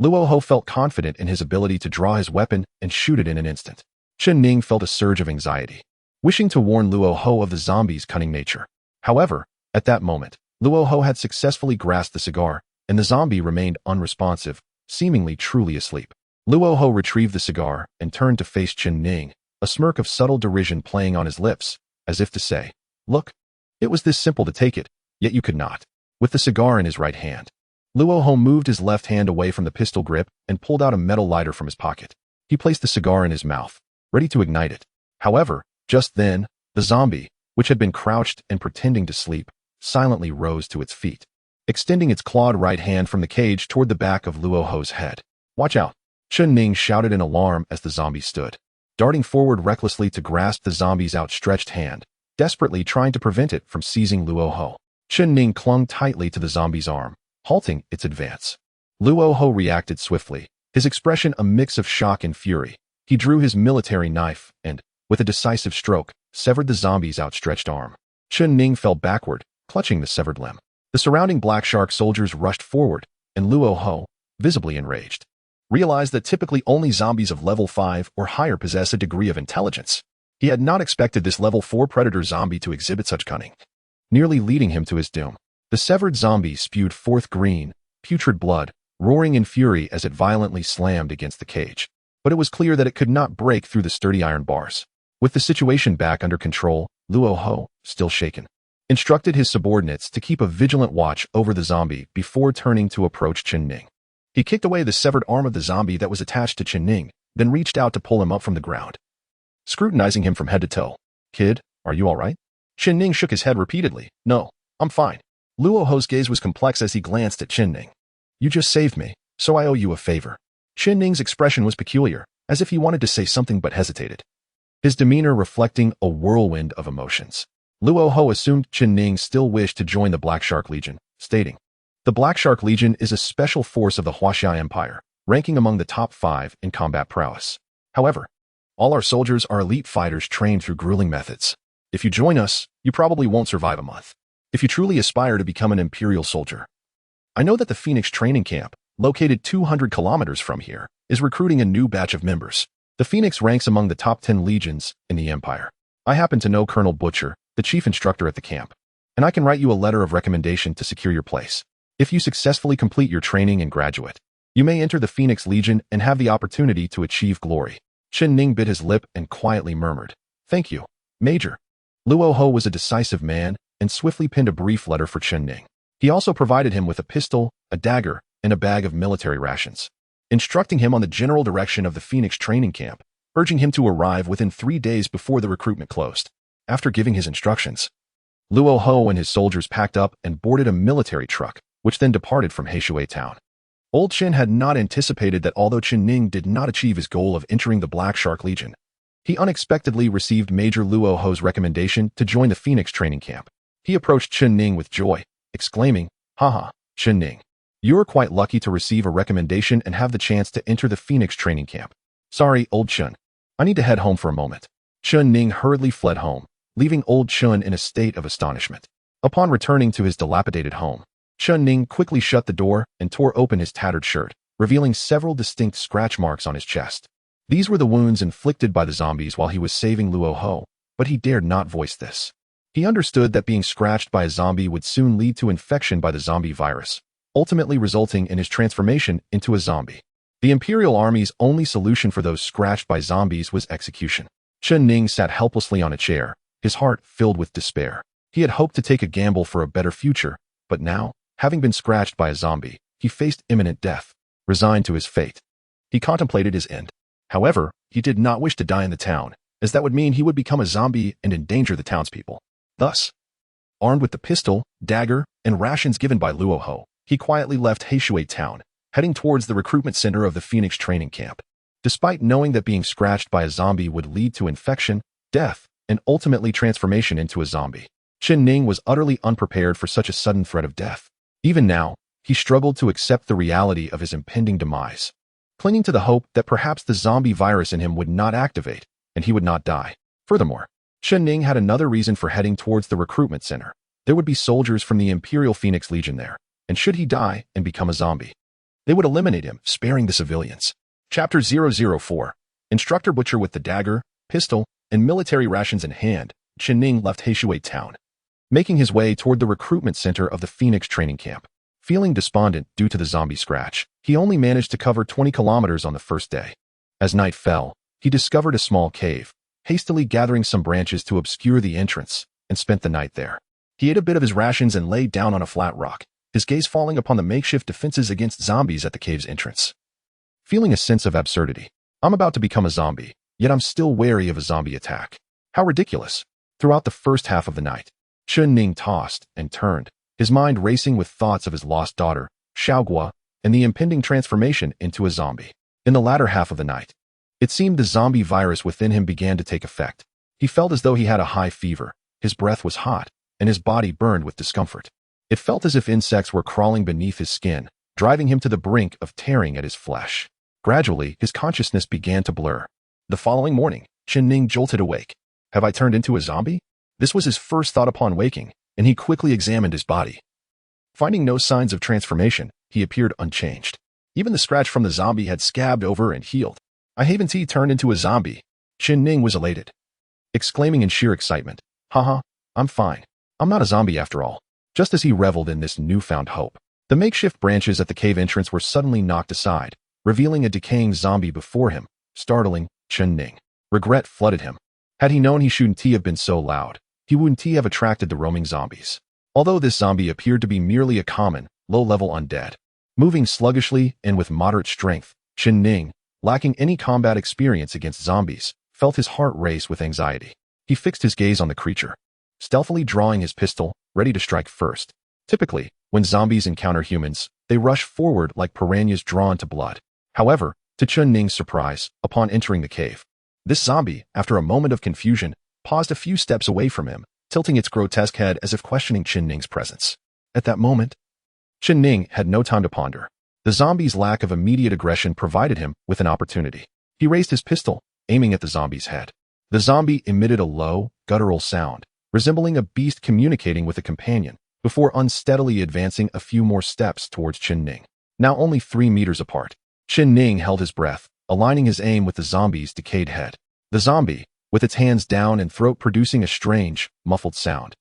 Luo Ho felt confident in his ability to draw his weapon and shoot it in an instant. Chen Ning felt a surge of anxiety, wishing to warn Luo Ho of the zombie's cunning nature. However, at that moment, Luo Ho had successfully grasped the cigar, and the zombie remained unresponsive, seemingly truly asleep. Luo Ho retrieved the cigar and turned to face Chen Ning, a smirk of subtle derision playing on his lips, as if to say, "Look, it was this simple to take it, yet you could not." With the cigar in his right hand, Luo Ho moved his left hand away from the pistol grip and pulled out a metal lighter from his pocket. He placed the cigar in his mouth, ready to ignite it. However, just then, the zombie, which had been crouched and pretending to sleep, silently rose to its feet, extending its clawed right hand from the cage toward the back of Luo Ho's head. "Watch out!" Chen Ning shouted in alarm as the zombie stood, darting forward recklessly to grasp the zombie's outstretched hand, desperately trying to prevent it from seizing Luo Ho. Chen Ning clung tightly to the zombie's arm, halting its advance. Luo Ho reacted swiftly, his expression a mix of shock and fury. He drew his military knife and, with a decisive stroke, severed the zombie's outstretched arm. Chen Ning fell backward, clutching the severed limb. The surrounding Black Shark soldiers rushed forward, and Luo Ho, visibly enraged, realized that typically only zombies of level 5 or higher possess a degree of intelligence. He had not expected this level 4 predator zombie to exhibit such cunning, nearly leading him to his doom. The severed zombie spewed forth green, putrid blood, roaring in fury as it violently slammed against the cage. But it was clear that it could not break through the sturdy iron bars. With the situation back under control, Luo Ho, still shaken, instructed his subordinates to keep a vigilant watch over the zombie before turning to approach Chen Ning. He kicked away the severed arm of the zombie that was attached to Chen Ning, then reached out to pull him up from the ground, scrutinizing him from head to toe. "Kid, are you all right?" Chen Ning shook his head repeatedly. "No, I'm fine." Luo Ho's gaze was complex as he glanced at Chen Ning. "You just saved me, so I owe you a favor." Chen Ning's expression was peculiar, as if he wanted to say something but hesitated, his demeanor reflecting a whirlwind of emotions. Luo Ho assumed Chen Ning still wished to join the Black Shark Legion, stating, "The Black Shark Legion is a special force of the Huaxia Empire, ranking among the top 5 in combat prowess. However, all our soldiers are elite fighters trained through grueling methods. If you join us, you probably won't survive a month. If you truly aspire to become an Imperial soldier, I know that the Phoenix training camp, located 200 kilometers from here, is recruiting a new batch of members. The Phoenix ranks among the top 10 legions in the Empire. I happen to know Colonel Butcher, the chief instructor at the camp, and I can write you a letter of recommendation to secure your place. If you successfully complete your training and graduate, you may enter the Phoenix Legion and have the opportunity to achieve glory." Chen Ning bit his lip and quietly murmured, "Thank you, Major." Luo Ho was a decisive man and swiftly penned a brief letter for Chen Ning. He also provided him with a pistol, a dagger, and a bag of military rations, instructing him on the general direction of the Phoenix training camp, urging him to arrive within 3 days before the recruitment closed. After giving his instructions, Luo Ho and his soldiers packed up and boarded a military truck, which then departed from Heishui town. Old Chen had not anticipated that although Chen Ning did not achieve his goal of entering the Black Shark Legion, he unexpectedly received Major Luo Ho's recommendation to join the Phoenix training camp. He approached Chen Ning with joy, exclaiming, "Haha, Chen Ning, you're quite lucky to receive a recommendation and have the chance to enter the Phoenix training camp. Sorry, Old Chen, I need to head home for a moment." Chen Ning hurriedly fled home, leaving Old Chen in a state of astonishment. Upon returning to his dilapidated home, Chen Ning quickly shut the door and tore open his tattered shirt, revealing several distinct scratch marks on his chest. These were the wounds inflicted by the zombies while he was saving Luo Ho, but he dared not voice this. He understood that being scratched by a zombie would soon lead to infection by the zombie virus, ultimately resulting in his transformation into a zombie. The Imperial Army's only solution for those scratched by zombies was execution. Chen Ning sat helplessly on a chair, his heart filled with despair. He had hoped to take a gamble for a better future, but now, having been scratched by a zombie, he faced imminent death. Resigned to his fate, he contemplated his end. However, he did not wish to die in the town, as that would mean he would become a zombie and endanger the townspeople. Thus, armed with the pistol, dagger, and rations given by Luo Ho, he quietly left Heishui town, heading towards the recruitment center of the Phoenix training camp. Despite knowing that being scratched by a zombie would lead to infection, death, and ultimately transformation into a zombie, Chen Ning was utterly unprepared for such a sudden threat of death. Even now, he struggled to accept the reality of his impending demise, clinging to the hope that perhaps the zombie virus in him would not activate, and he would not die. Furthermore, Chen Ning had another reason for heading towards the recruitment center. There would be soldiers from the Imperial Phoenix Legion there, and should he die and become a zombie, they would eliminate him, sparing the civilians. Chapter 004. Instructor Butcher with the dagger, pistol, and military rations in hand, Chen Ning left Heishui town. making his way toward the recruitment center of the Phoenix training camp. Feeling despondent due to the zombie scratch, he only managed to cover 20 kilometers on the first day. As night fell, he discovered a small cave, hastily gathering some branches to obscure the entrance, and spent the night there. He ate a bit of his rations and lay down on a flat rock, his gaze falling upon the makeshift defenses against zombies at the cave's entrance. Feeling a sense of absurdity, I'm about to become a zombie, yet I'm still wary of a zombie attack. How ridiculous. Throughout the first half of the night, Chen Ning tossed and turned, his mind racing with thoughts of his lost daughter, Xiaoguo, and the impending transformation into a zombie. In the latter half of the night, it seemed the zombie virus within him began to take effect. He felt as though he had a high fever, his breath was hot, and his body burned with discomfort. It felt as if insects were crawling beneath his skin, driving him to the brink of tearing at his flesh. Gradually, his consciousness began to blur. The following morning, Chen Ning jolted awake. Have I turned into a zombie? This was his first thought upon waking, and he quickly examined his body. Finding no signs of transformation, he appeared unchanged. Even the scratch from the zombie had scabbed over and healed. I haven't turned into a zombie. Chen Ning was elated, exclaiming in sheer excitement, Haha, I'm fine. I'm not a zombie after all. Just as he reveled in this newfound hope, the makeshift branches at the cave entrance were suddenly knocked aside, revealing a decaying zombie before him, startling Chen Ning. Regret flooded him. Had he known he shouldn't have been so loud, he wouldn't have attracted the roaming zombies. Although this zombie appeared to be merely a common, low-level undead, moving sluggishly and with moderate strength, Chen Ning, lacking any combat experience against zombies, felt his heart race with anxiety. He fixed his gaze on the creature, stealthily drawing his pistol, ready to strike first. Typically, when zombies encounter humans, they rush forward like piranhas drawn to blood. However, to Chen Ning's surprise, upon entering the cave, this zombie, after a moment of confusion, paused a few steps away from him, tilting its grotesque head as if questioning Chen Ning's presence. At that moment, Chen Ning had no time to ponder. The zombie's lack of immediate aggression provided him with an opportunity. He raised his pistol, aiming at the zombie's head. The zombie emitted a low, guttural sound, resembling a beast communicating with a companion, before unsteadily advancing a few more steps towards Chen Ning. Now only 3 meters apart, Chen Ning held his breath, aligning his aim with the zombie's decayed head. The zombie, with its hands down and throat producing a strange, muffled sound,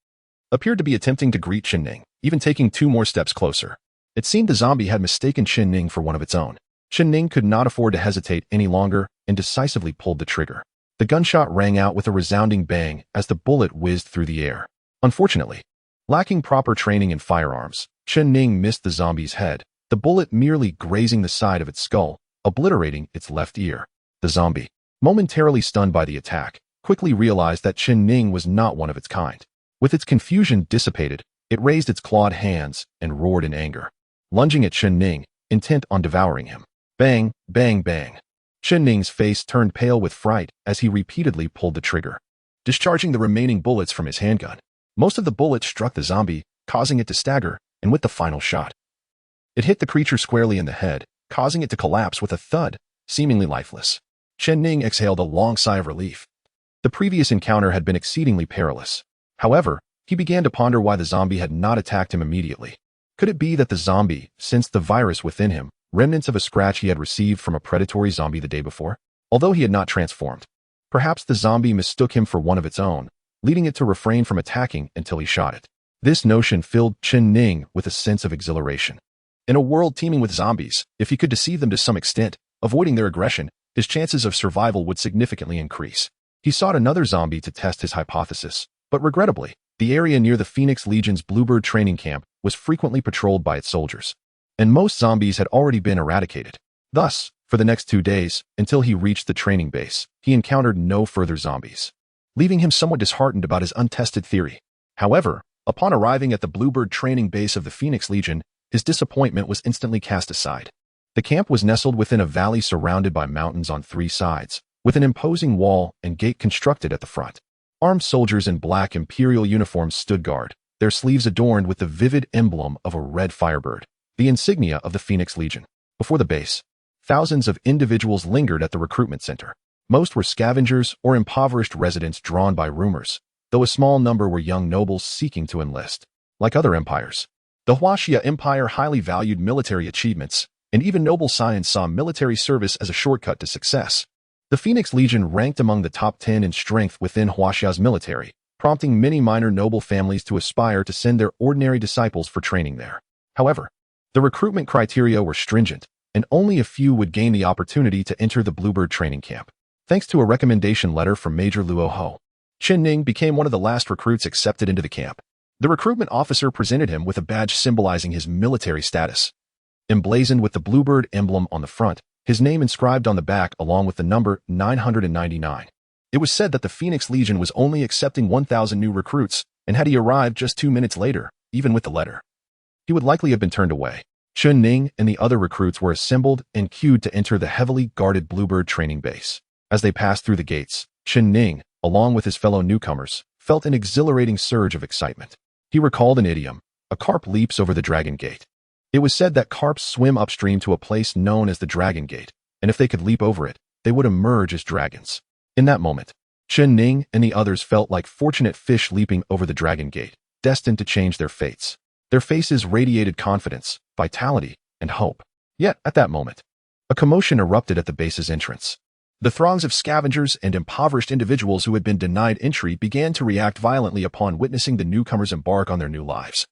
appeared to be attempting to greet Chen Ning, even taking 2 more steps closer. It seemed the zombie had mistaken Chen Ning for one of its own. Chen Ning could not afford to hesitate any longer and decisively pulled the trigger. The gunshot rang out with a resounding bang as the bullet whizzed through the air. Unfortunately, lacking proper training in firearms, Chen Ning missed the zombie's head, the bullet merely grazing the side of its skull, obliterating its left ear. The zombie, momentarily stunned by the attack, quickly realized that Chen Ning was not one of its kind. With its confusion dissipated, it raised its clawed hands and roared in anger, lunging at Chen Ning, intent on devouring him. Bang, bang, bang. Chen Ning's face turned pale with fright as he repeatedly pulled the trigger, discharging the remaining bullets from his handgun. Most of the bullets struck the zombie, causing it to stagger, and with the final shot, it hit the creature squarely in the head, causing it to collapse with a thud, seemingly lifeless. Chen Ning exhaled a long sigh of relief. The previous encounter had been exceedingly perilous. However, he began to ponder why the zombie had not attacked him immediately. Could it be that the zombie sensed the virus within him, remnants of a scratch he had received from a predatory zombie the day before? Although he had not transformed, perhaps the zombie mistook him for one of its own, leading it to refrain from attacking until he shot it. This notion filled Chen Ning with a sense of exhilaration. In a world teeming with zombies, if he could deceive them to some extent, avoiding their aggression, his chances of survival would significantly increase. He sought another zombie to test his hypothesis, but regrettably, the area near the Phoenix Legion's Bluebird training camp was frequently patrolled by its soldiers, and most zombies had already been eradicated. Thus, for the next 2 days, until he reached the training base, he encountered no further zombies, leaving him somewhat disheartened about his untested theory. However, upon arriving at the Bluebird training base of the Phoenix Legion, his disappointment was instantly cast aside. The camp was nestled within a valley surrounded by mountains on 3 sides, with an imposing wall and gate constructed at the front. Armed soldiers in black imperial uniforms stood guard, their sleeves adorned with the vivid emblem of a red firebird, the insignia of the Phoenix Legion. Before the base, thousands of individuals lingered at the recruitment center. Most were scavengers or impoverished residents drawn by rumors, though a small number were young nobles seeking to enlist. Like other empires, the Huaxia Empire highly valued military achievements, and even noble science saw military service as a shortcut to success. The Phoenix Legion ranked among the top 10 in strength within Huaxia's military, prompting many minor noble families to aspire to send their ordinary disciples for training there. However, the recruitment criteria were stringent, and only a few would gain the opportunity to enter the Bluebird training camp. Thanks to a recommendation letter from Major Luo Ho, Chen Ning became one of the last recruits accepted into the camp. The recruitment officer presented him with a badge symbolizing his military status. Emblazoned with the Bluebird emblem on the front, his name inscribed on the back along with the number 999. It was said that the Phoenix Legion was only accepting 1,000 new recruits, and had he arrived just 2 minutes later, even with the letter, he would likely have been turned away. Chen Ning and the other recruits were assembled and queued to enter the heavily guarded Bluebird training base. As they passed through the gates, Chen Ning, along with his fellow newcomers, felt an exhilarating surge of excitement. He recalled an idiom: a carp leaps over the dragon gate. It was said that carps swim upstream to a place known as the Dragon Gate, and if they could leap over it, they would emerge as dragons. In that moment, Chen Ning and the others felt like fortunate fish leaping over the Dragon Gate, destined to change their fates. Their faces radiated confidence, vitality, and hope. Yet, at that moment, a commotion erupted at the base's entrance. The throngs of scavengers and impoverished individuals who had been denied entry began to react violently upon witnessing the newcomers embark on their new lives.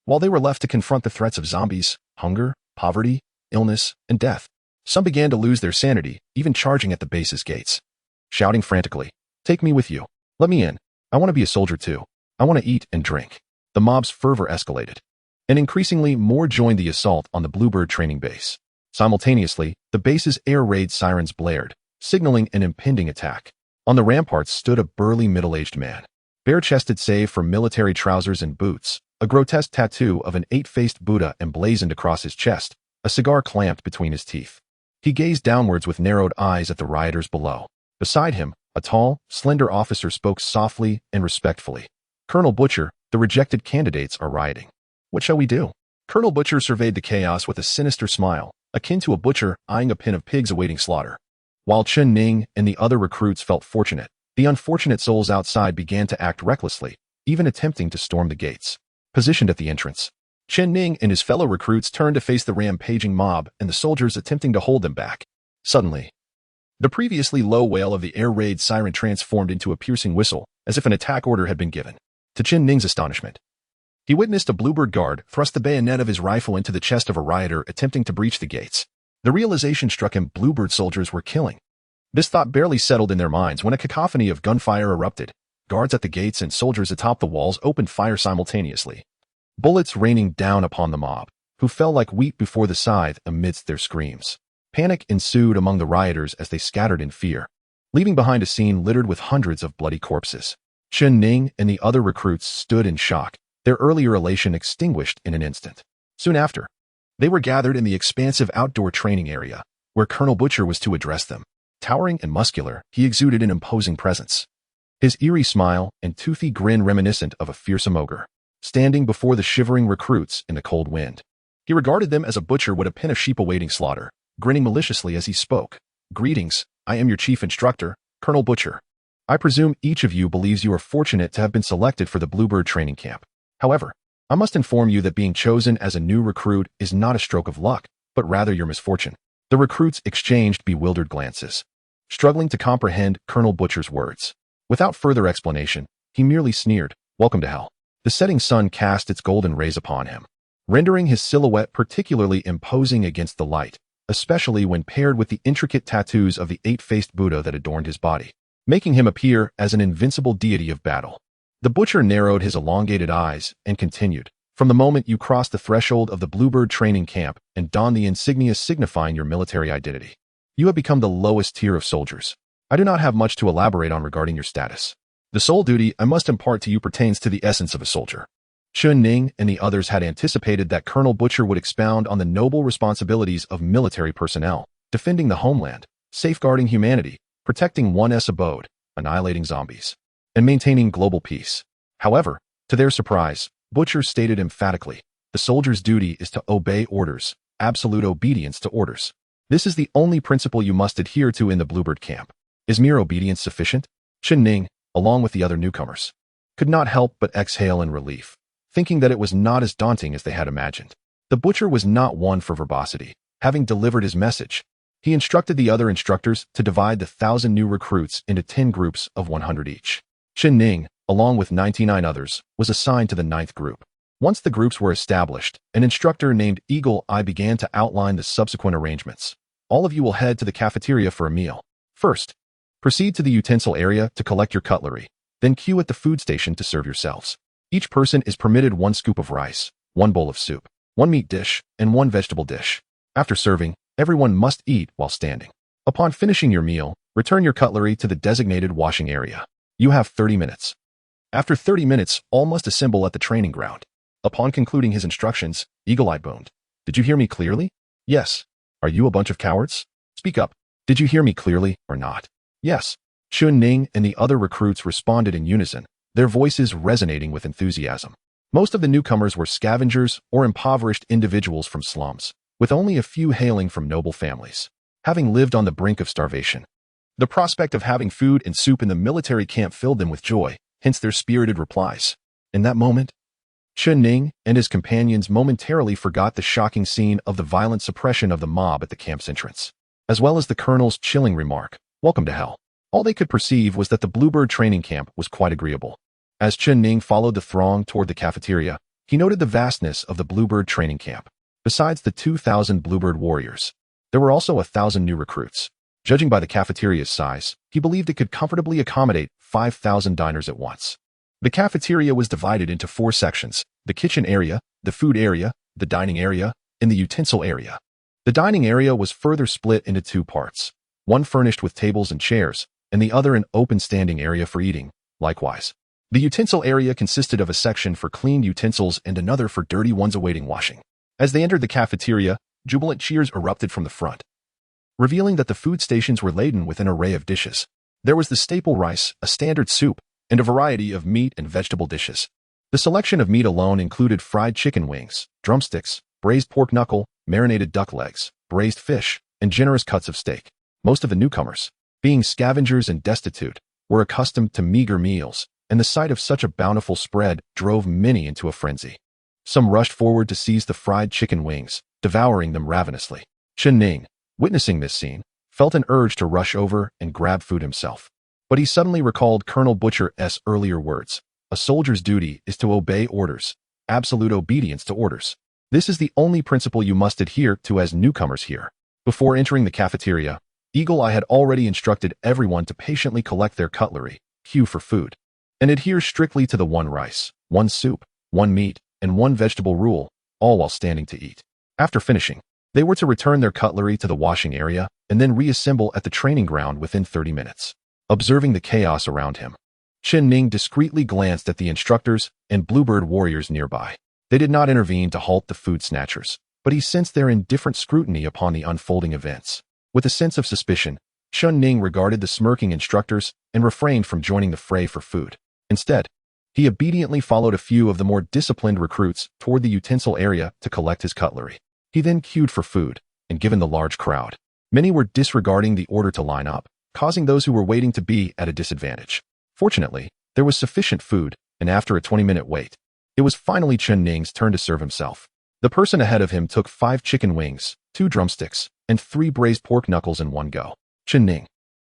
While they were left to confront the threats of zombies, hunger, poverty, illness, and death, some began to lose their sanity, even charging at the base's gates, shouting frantically, "Take me with you. Let me in. I want to be a soldier too. I want to eat and drink." The mob's fervor escalated, and increasingly more joined the assault on the Bluebird training base. Simultaneously, the base's air raid sirens blared, signaling an impending attack. On the ramparts stood a burly middle-aged man, bare-chested save for military trousers and boots, a grotesque tattoo of an 8-faced Buddha emblazoned across his chest, a cigar clamped between his teeth. He gazed downwards with narrowed eyes at the rioters below. Beside him, a tall, slender officer spoke softly and respectfully. "Colonel Butcher, the rejected candidates are rioting. What shall we do?" Colonel Butcher surveyed the chaos with a sinister smile, akin to a butcher eyeing a pen of pigs awaiting slaughter. While Chen Ning and the other recruits felt fortunate, the unfortunate souls outside began to act recklessly, even attempting to storm the gates. Positioned at the entrance, Chen Ning and his fellow recruits turned to face the rampaging mob and the soldiers attempting to hold them back. Suddenly, the previously low wail of the air raid siren transformed into a piercing whistle, as if an attack order had been given. To Chen Ning's astonishment, he witnessed a Bluebird guard thrust the bayonet of his rifle into the chest of a rioter attempting to breach the gates. The realization struck him: Bluebird soldiers were killing. This thought barely settled in their minds when a cacophony of gunfire erupted. Guards at the gates and soldiers atop the walls opened fire simultaneously, bullets raining down upon the mob, who fell like wheat before the scythe amidst their screams. Panic ensued among the rioters as they scattered in fear, leaving behind a scene littered with hundreds of bloody corpses. Chen Ning and the other recruits stood in shock, their earlier elation extinguished in an instant. Soon after, they were gathered in the expansive outdoor training area, where Colonel Butcher was to address them. Towering and muscular, he exuded an imposing presence, his eerie smile and toothy grin reminiscent of a fearsome ogre. Standing before the shivering recruits in the cold wind, he regarded them as a butcher would a pen of sheep awaiting slaughter, grinning maliciously as he spoke. "Greetings, I am your chief instructor, Colonel Butcher. I presume each of you believes you are fortunate to have been selected for the Bluebird training camp. However, I must inform you that being chosen as a new recruit is not a stroke of luck, but rather your misfortune." The recruits exchanged bewildered glances, struggling to comprehend Colonel Butcher's words. Without further explanation, he merely sneered, "Welcome to hell." The setting sun cast its golden rays upon him, rendering his silhouette particularly imposing against the light, especially when paired with the intricate tattoos of the 8-faced Buddha that adorned his body, making him appear as an invincible deity of battle. The butcher narrowed his elongated eyes and continued, "From the moment you crossed the threshold of the Bluebird training camp and donned the insignia signifying your military identity, you have become the lowest tier of soldiers. I do not have much to elaborate on regarding your status. The sole duty I must impart to you pertains to the essence of a soldier." Chen Ning and the others had anticipated that Colonel Butcher would expound on the noble responsibilities of military personnel, defending the homeland, safeguarding humanity, protecting one's abode, annihilating zombies, and maintaining global peace. However, to their surprise, Butcher stated emphatically, "The soldier's duty is to obey orders, absolute obedience to orders. This is the only principle you must adhere to in the Bluebird camp. Is mere obedience sufficient?" Chen Ning, along with the other newcomers, could not help but exhale in relief, thinking that it was not as daunting as they had imagined. The butcher was not one for verbosity. Having delivered his message, he instructed the other instructors to divide the 1,000 new recruits into 10 groups of 100 each. Chen Ning, along with 99 others, was assigned to the ninth group. Once the groups were established, an instructor named Eagle Eye began to outline the subsequent arrangements. All of you will head to the cafeteria for a meal. First, proceed to the utensil area to collect your cutlery, then queue at the food station to serve yourselves. Each person is permitted 1 scoop of rice, 1 bowl of soup, 1 meat dish, and 1 vegetable dish. After serving, everyone must eat while standing. Upon finishing your meal, return your cutlery to the designated washing area. You have 30 minutes. After 30 minutes, all must assemble at the training ground. Upon concluding his instructions, Eagle Eye boomed. Did you hear me clearly? Yes. Are you a bunch of cowards? Speak up. Did you hear me clearly or not? Yes. Chen Ning and the other recruits responded in unison, their voices resonating with enthusiasm. Most of the newcomers were scavengers or impoverished individuals from slums, with only a few hailing from noble families, having lived on the brink of starvation. The prospect of having food and soup in the military camp filled them with joy, hence their spirited replies. In that moment, Chen Ning and his companions momentarily forgot the shocking scene of the violent suppression of the mob at the camp's entrance, as well as the colonel's chilling remark, "Welcome to hell." All they could perceive was that the Bluebird training camp was quite agreeable. As Chen Ning followed the throng toward the cafeteria, he noted the vastness of the Bluebird training camp. Besides the 2,000 Bluebird warriors, there were also 1,000 new recruits. Judging by the cafeteria's size, he believed it could comfortably accommodate 5,000 diners at once. The cafeteria was divided into 4 sections: the kitchen area, the food area, the dining area, and the utensil area. The dining area was further split into 2 parts, one furnished with tables and chairs, and the other an open standing area for eating. Likewise, the utensil area consisted of a section for clean utensils and another for dirty ones awaiting washing. As they entered the cafeteria, jubilant cheers erupted from the front, revealing that the food stations were laden with an array of dishes. There was the staple rice, a standard soup, and a variety of meat and vegetable dishes. The selection of meat alone included fried chicken wings, drumsticks, braised pork knuckle, marinated duck legs, braised fish, and generous cuts of steak. Most of the newcomers, being scavengers and destitute, were accustomed to meager meals, and the sight of such a bountiful spread drove many into a frenzy. Some rushed forward to seize the fried chicken wings, devouring them ravenously. Chen Ning, witnessing this scene, felt an urge to rush over and grab food himself. But he suddenly recalled Colonel Butcher's earlier words: "A soldier's duty is to obey orders, absolute obedience to orders. This is the only principle you must adhere to as newcomers here." Before entering the cafeteria, Eagle Eye had already instructed everyone to patiently collect their cutlery, queue for food, and adhere strictly to the 1 rice, 1 soup, 1 meat, and 1 vegetable rule, all while standing to eat. After finishing, they were to return their cutlery to the washing area and then reassemble at the training ground within 30 minutes. Observing the chaos around him, Chen Ning discreetly glanced at the instructors and Bluebird warriors nearby. They did not intervene to halt the food snatchers, but he sensed their indifferent scrutiny upon the unfolding events. With a sense of suspicion, Chen Ning regarded the smirking instructors and refrained from joining the fray for food. Instead, he obediently followed a few of the more disciplined recruits toward the utensil area to collect his cutlery. He then queued for food, and given the large crowd, many were disregarding the order to line up, causing those who were waiting to be at a disadvantage. Fortunately, there was sufficient food, and after a 20-minute wait, it was finally Chen Ning's turn to serve himself. The person ahead of him took 5 chicken wings, 2 drumsticks, and 3 braised pork knuckles in one go. Chen Ning,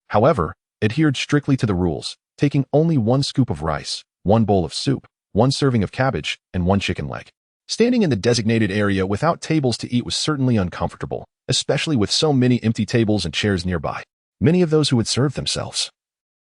however, adhered strictly to the rules, taking only 1 scoop of rice, 1 bowl of soup, 1 serving of cabbage, and 1 chicken leg. Standing in the designated area without tables to eat was certainly uncomfortable, especially with so many empty tables and chairs nearby. Many of those who had served themselves,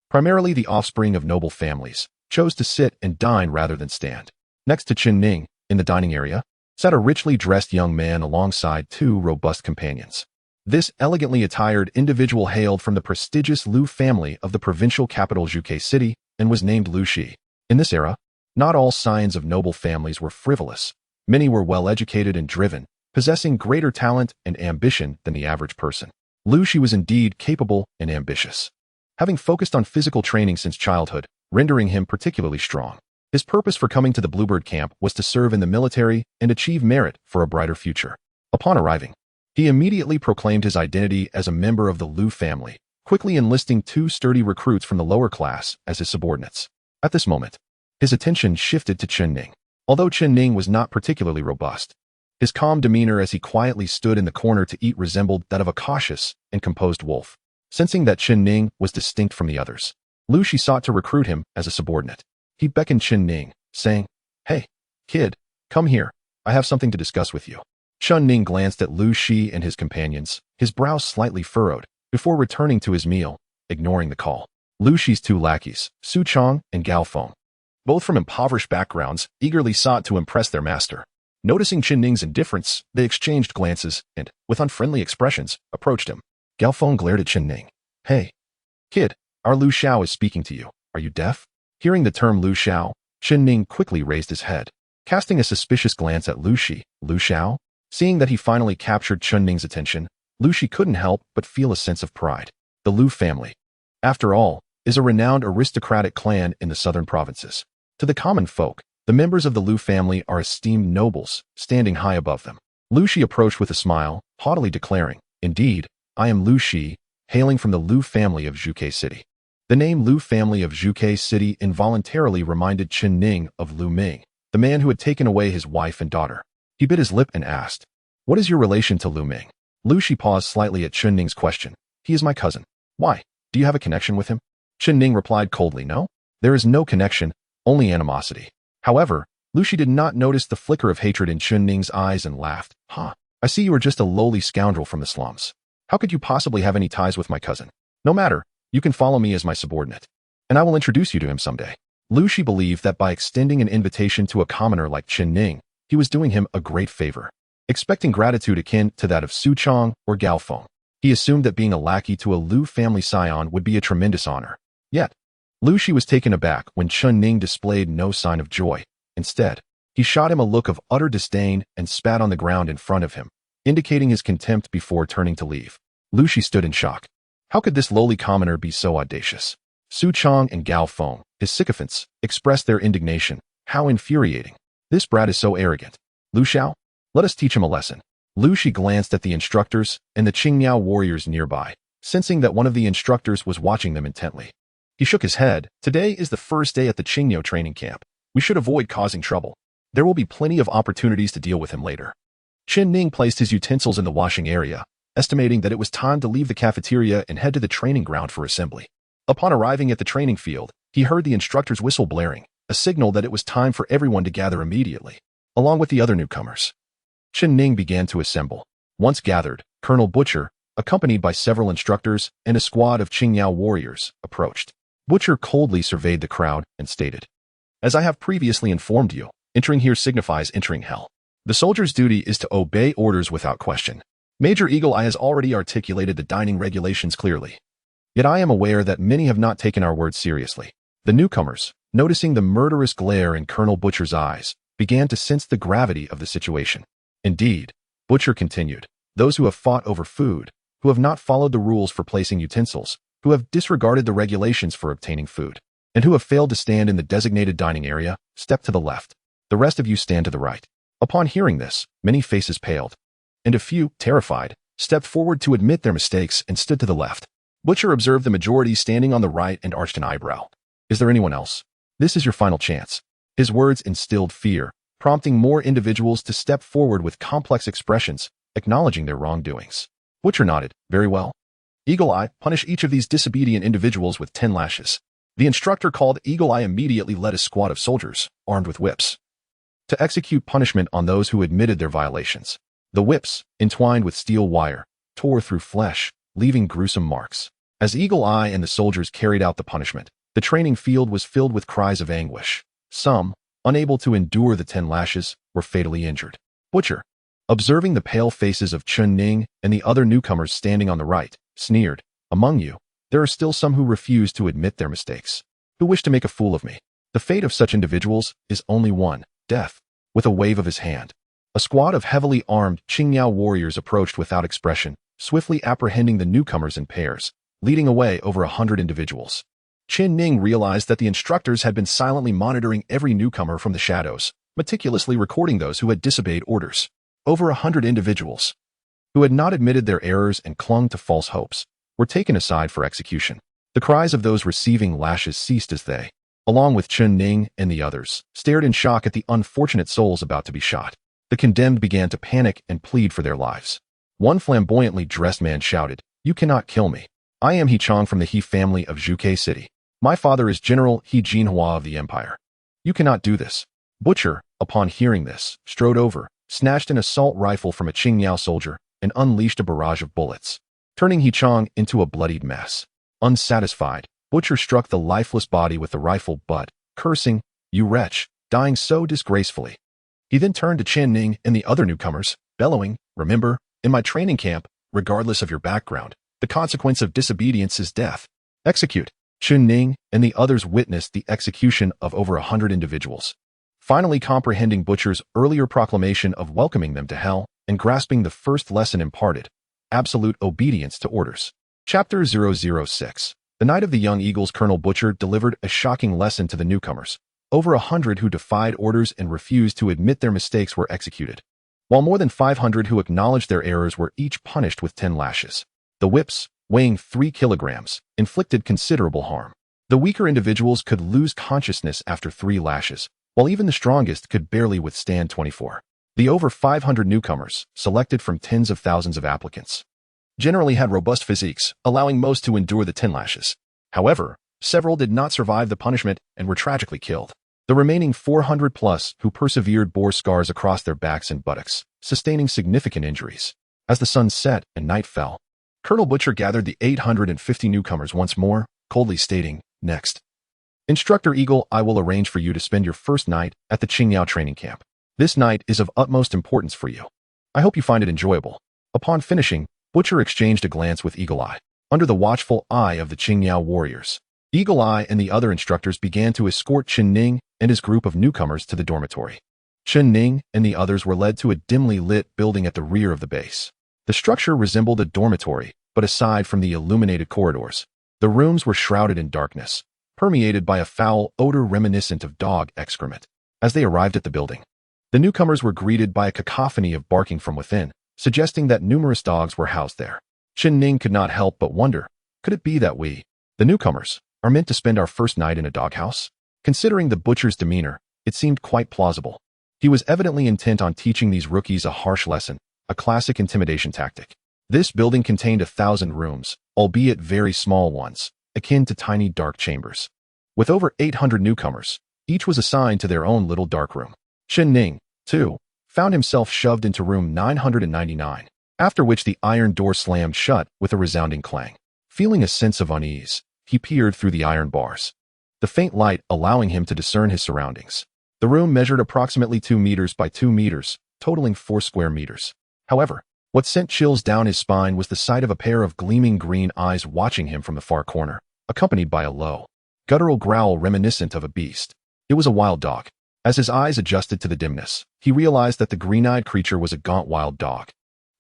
primarily the offspring of noble families, chose to sit and dine rather than stand. Next to Chen Ning, in the dining area, sat a richly dressed young man alongside 2 robust companions. This elegantly attired individual hailed from the prestigious Lu family of the provincial capital Zhuke City and was named Lu Shi. In this era, not all scions of noble families were frivolous. Many were well-educated and driven, possessing greater talent and ambition than the average person. Lu Shi was indeed capable and ambitious, having focused on physical training since childhood, rendering him particularly strong. His purpose for coming to the Bluebird camp was to serve in the military and achieve merit for a brighter future. Upon arriving, he immediately proclaimed his identity as a member of the Lu family, quickly enlisting 2 sturdy recruits from the lower class as his subordinates. At this moment, his attention shifted to Chen Ning. Although Chen Ning was not particularly robust, his calm demeanor as he quietly stood in the corner to eat resembled that of a cautious and composed wolf. Sensing that Chen Ning was distinct from the others, Lu Shi sought to recruit him as a subordinate. He beckoned Chen Ning, saying, "Hey, kid, come here. I have something to discuss with you." Chen Ning glanced at Lu Shi and his companions, his brows slightly furrowed, before returning to his meal, ignoring the call. Lu Shi's two lackeys, Su Chong and Gao Feng, both from impoverished backgrounds, eagerly sought to impress their master. Noticing Chen Ning's indifference, they exchanged glances and, with unfriendly expressions, approached him. Gao Feng glared at Chen Ning. "Hey, kid, our Lu Xiao is speaking to you. Are you deaf?" Hearing the term Lu Xiao, Chen Ning quickly raised his head, casting a suspicious glance at Lu Shi. Lu Xiao? Seeing that he finally captured Chen Ning's attention, Lu Shi couldn't help but feel a sense of pride. The Lu family, after all, is a renowned aristocratic clan in the southern provinces. To the common folk, the members of the Lu family are esteemed nobles, standing high above them. Lu Shi approached with a smile, haughtily declaring, "Indeed, I am Lu Shi, hailing from the Lu family of Zhuke City." The name Lu family of Zhuke City involuntarily reminded Chen Ning of Lu Ming, the man who had taken away his wife and daughter. He bit his lip and asked, "What is your relation to Lu Ming?" Lu Shi paused slightly at Chen Ning's question. "He is my cousin." "Why? Do you have a connection with him?" Chen Ning replied coldly, "No, there is no connection, only animosity." However, Lu Shi did not notice the flicker of hatred in Chen Ning's eyes and laughed. "Huh, I see you are just a lowly scoundrel from the slums. How could you possibly have any ties with my cousin? No matter, you can follow me as my subordinate, and I will introduce you to him someday." Lu Shi believed that by extending an invitation to a commoner like Chen Ning, he was doing him a great favor. Expecting gratitude akin to that of Su Chong or Gao Feng, he assumed that being a lackey to a Lu family scion would be a tremendous honor. Yet, Lu Shi was taken aback when Chen Ning displayed no sign of joy. Instead, he shot him a look of utter disdain and spat on the ground in front of him, indicating his contempt before turning to leave. Lu Shi stood in shock. How could this lowly commoner be so audacious? Su Chong and Gao Feng, his sycophants, expressed their indignation. How infuriating. This brat is so arrogant. Lu Xiao? Let us teach him a lesson. Lu Shi glanced at the instructors and the Qingyao warriors nearby, sensing that one of the instructors was watching them intently. He shook his head. "Today is the first day at the Qingyao training camp. We should avoid causing trouble. There will be plenty of opportunities to deal with him later." Chen Ning placed his utensils in the washing area, estimating that it was time to leave the cafeteria and head to the training ground for assembly. Upon arriving at the training field, he heard the instructor's whistle blaring, a signal that it was time for everyone to gather immediately, along with the other newcomers. Chen Ning began to assemble. Once gathered, Colonel Butcher, accompanied by several instructors and a squad of Qingyao warriors, approached. Butcher coldly surveyed the crowd and stated, "As I have previously informed you, entering here signifies entering hell. The soldier's duty is to obey orders without question. Major Eagle Eye has already articulated the dining regulations clearly. Yet I am aware that many have not taken our words seriously." The newcomers, noticing the murderous glare in Colonel Butcher's eyes, began to sense the gravity of the situation. Indeed, Butcher continued, those who have fought over food, who have not followed the rules for placing utensils, who have disregarded the regulations for obtaining food, and who have failed to stand in the designated dining area, step to the left. The rest of you stand to the right. Upon hearing this, many faces paled, and a few, terrified, stepped forward to admit their mistakes and stood to the left. Butcher observed the majority standing on the right and arched an eyebrow. "Is there anyone else? This is your final chance." His words instilled fear, prompting more individuals to step forward with complex expressions, acknowledging their wrongdoings. Butcher nodded. "Very well. Eagle Eye, punish each of these disobedient individuals with 10 lashes." The instructor called Eagle Eye immediately led a squad of soldiers, armed with whips, to execute punishment on those who admitted their violations. The whips, entwined with steel wire, tore through flesh, leaving gruesome marks. As Eagle Eye and the soldiers carried out the punishment, the training field was filled with cries of anguish. Some, unable to endure the 10 lashes, were fatally injured. Butcher, observing the pale faces of Chen Ning and the other newcomers standing on the right, sneered, "Among you, there are still some who refuse to admit their mistakes, who wish to make a fool of me. The fate of such individuals is only one, death." With a wave of his hand, a squad of heavily armed Qingyao warriors approached without expression, swiftly apprehending the newcomers in pairs, leading away over 100 individuals. Chen Ning realized that the instructors had been silently monitoring every newcomer from the shadows, meticulously recording those who had disobeyed orders. Over 100 individuals, who had not admitted their errors and clung to false hopes, were taken aside for execution. The cries of those receiving lashes ceased as they, along with Chen Ning and the others, stared in shock at the unfortunate souls about to be shot. The condemned began to panic and plead for their lives. One flamboyantly dressed man shouted, "You cannot kill me. I am He Chong from the He family of Zhuke City. My father is General He Jinhua of the Empire. You cannot do this. Butcher, upon hearing this, strode over, snatched an assault rifle from a Qingyao soldier, and unleashed a barrage of bullets, turning He into a bloodied mess. Unsatisfied, Butcher struck the lifeless body with the rifle butt, cursing, "You wretch, dying so disgracefully." He then turned to Chen Ning and the other newcomers, bellowing, "Remember, in my training camp, regardless of your background, the consequence of disobedience is death. Execute." Chen Ning and the others witnessed the execution of over 100 individuals. Finally comprehending Butcher's earlier proclamation of welcoming them to hell and grasping the first lesson imparted, absolute obedience to orders. Chapter 006. The night of the young eagles, Colonel Butcher delivered a shocking lesson to the newcomers. Over 100 who defied orders and refused to admit their mistakes were executed, while more than 500 who acknowledged their errors were each punished with 10 lashes. The whips, weighing 3 kilograms, inflicted considerable harm. The weaker individuals could lose consciousness after 3 lashes, while even the strongest could barely withstand 24. The over 500 newcomers, selected from tens of thousands of applicants, generally had robust physiques, allowing most to endure the 10 lashes. However, several did not survive the punishment and were tragically killed. The remaining 400 plus who persevered bore scars across their backs and buttocks, sustaining significant injuries. As the sun set and night fell, Colonel Butcher gathered the 850 newcomers once more, coldly stating, "Next. Instructor Eagle, I will arrange for you to spend your first night at the Qingyao training camp. This night is of utmost importance for you. I hope you find it enjoyable." Upon finishing, Butcher exchanged a glance with Eagle Eye. Under the watchful eye of the Qingyao warriors, Eagle Eye and the other instructors began to escort Chen Ning and his group of newcomers to the dormitory. Chen Ning and the others were led to a dimly lit building at the rear of the base. The structure resembled a dormitory, but aside from the illuminated corridors, the rooms were shrouded in darkness, permeated by a foul odor reminiscent of dog excrement. As they arrived at the building, the newcomers were greeted by a cacophony of barking from within, suggesting that numerous dogs were housed there. Chen Ning could not help but wonder, could it be that we, the newcomers, are meant to spend our first night in a doghouse? Considering the butcher's demeanor, it seemed quite plausible. He was evidently intent on teaching these rookies a harsh lesson, a classic intimidation tactic. This building contained 1,000 rooms, albeit very small ones, akin to tiny dark chambers. With over 800 newcomers, each was assigned to their own little dark room. Chen Ning, too, found himself shoved into room 999, after which the iron door slammed shut with a resounding clang. Feeling a sense of unease, he peered through the iron bars, the faint light allowing him to discern his surroundings. The room measured approximately 2 meters by 2 meters, totaling 4 square meters. However, what sent chills down his spine was the sight of a pair of gleaming green eyes watching him from the far corner, accompanied by a low, guttural growl reminiscent of a beast. It was a wild dog. As his eyes adjusted to the dimness, he realized that the green-eyed creature was a gaunt wild dog,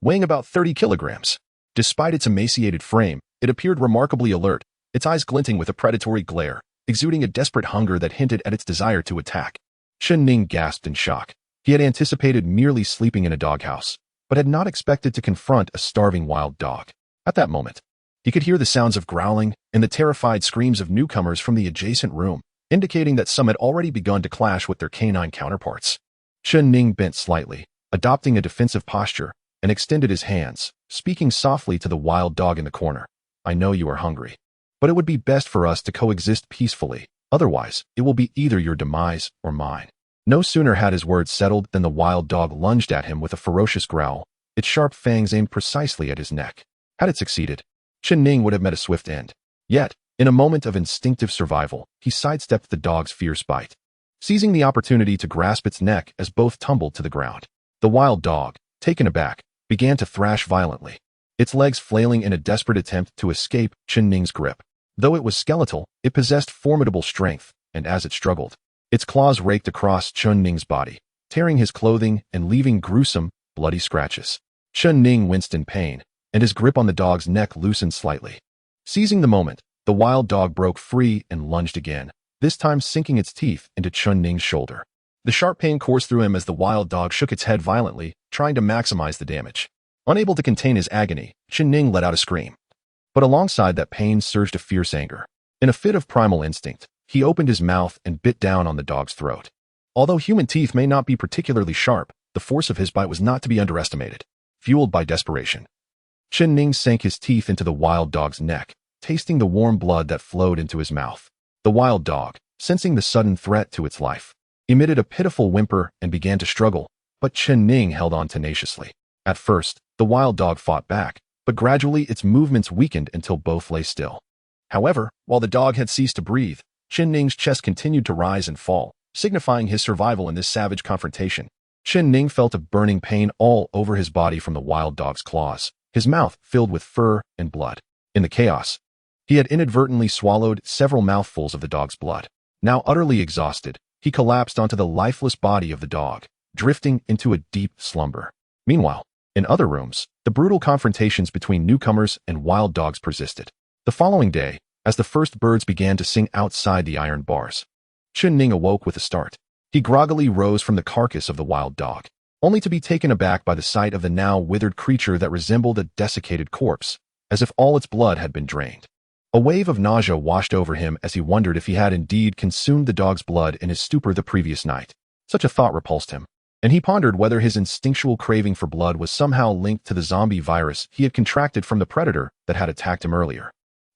weighing about 30 kilograms. Despite its emaciated frame, it appeared remarkably alert, its eyes glinting with a predatory glare, exuding a desperate hunger that hinted at its desire to attack. Chen Ning gasped in shock. He had anticipated merely sleeping in a doghouse, but had not expected to confront a starving wild dog. At that moment, he could hear the sounds of growling and the terrified screams of newcomers from the adjacent room, indicating that some had already begun to clash with their canine counterparts. Chen Ning bent slightly, adopting a defensive posture, and extended his hands, speaking softly to the wild dog in the corner. "I know you are hungry, but it would be best for us to coexist peacefully. Otherwise, it will be either your demise or mine." No sooner had his words settled than the wild dog lunged at him with a ferocious growl, its sharp fangs aimed precisely at his neck. Had it succeeded, Chen Ning would have met a swift end. Yet, in a moment of instinctive survival, he sidestepped the dog's fierce bite, seizing the opportunity to grasp its neck as both tumbled to the ground. The wild dog, taken aback, began to thrash violently, its legs flailing in a desperate attempt to escape Chen Ning's grip. Though it was skeletal, it possessed formidable strength, and as it struggled, its claws raked across Chen Ning's body, tearing his clothing and leaving gruesome, bloody scratches. Chen Ning winced in pain, and his grip on the dog's neck loosened slightly. Seizing the moment, the wild dog broke free and lunged again, this time sinking its teeth into Chen Ning's shoulder. The sharp pain coursed through him as the wild dog shook its head violently, trying to maximize the damage. Unable to contain his agony, Chen Ning let out a scream. But alongside that pain surged a fierce anger. In a fit of primal instinct, he opened his mouth and bit down on the dog's throat. Although human teeth may not be particularly sharp, the force of his bite was not to be underestimated. Fueled by desperation, Chen Ning sank his teeth into the wild dog's neck, tasting the warm blood that flowed into his mouth. The wild dog, sensing the sudden threat to its life, emitted a pitiful whimper and began to struggle, but Chen Ning held on tenaciously. At first, the wild dog fought back, but gradually its movements weakened until both lay still. However, while the dog had ceased to breathe, Chen Ning's chest continued to rise and fall, signifying his survival in this savage confrontation. Chen Ning felt a burning pain all over his body from the wild dog's claws, his mouth filled with fur and blood. In the chaos, he had inadvertently swallowed several mouthfuls of the dog's blood. Now utterly exhausted, he collapsed onto the lifeless body of the dog, drifting into a deep slumber. Meanwhile, in other rooms, the brutal confrontations between newcomers and wild dogs persisted. The following day, as the first birds began to sing outside the iron bars, Chen Ning awoke with a start. He groggily rose from the carcass of the wild dog, only to be taken aback by the sight of the now withered creature that resembled a desiccated corpse, as if all its blood had been drained. A wave of nausea washed over him as he wondered if he had indeed consumed the dog's blood in his stupor the previous night. Such a thought repulsed him, and he pondered whether his instinctual craving for blood was somehow linked to the zombie virus he had contracted from the predator that had attacked him earlier.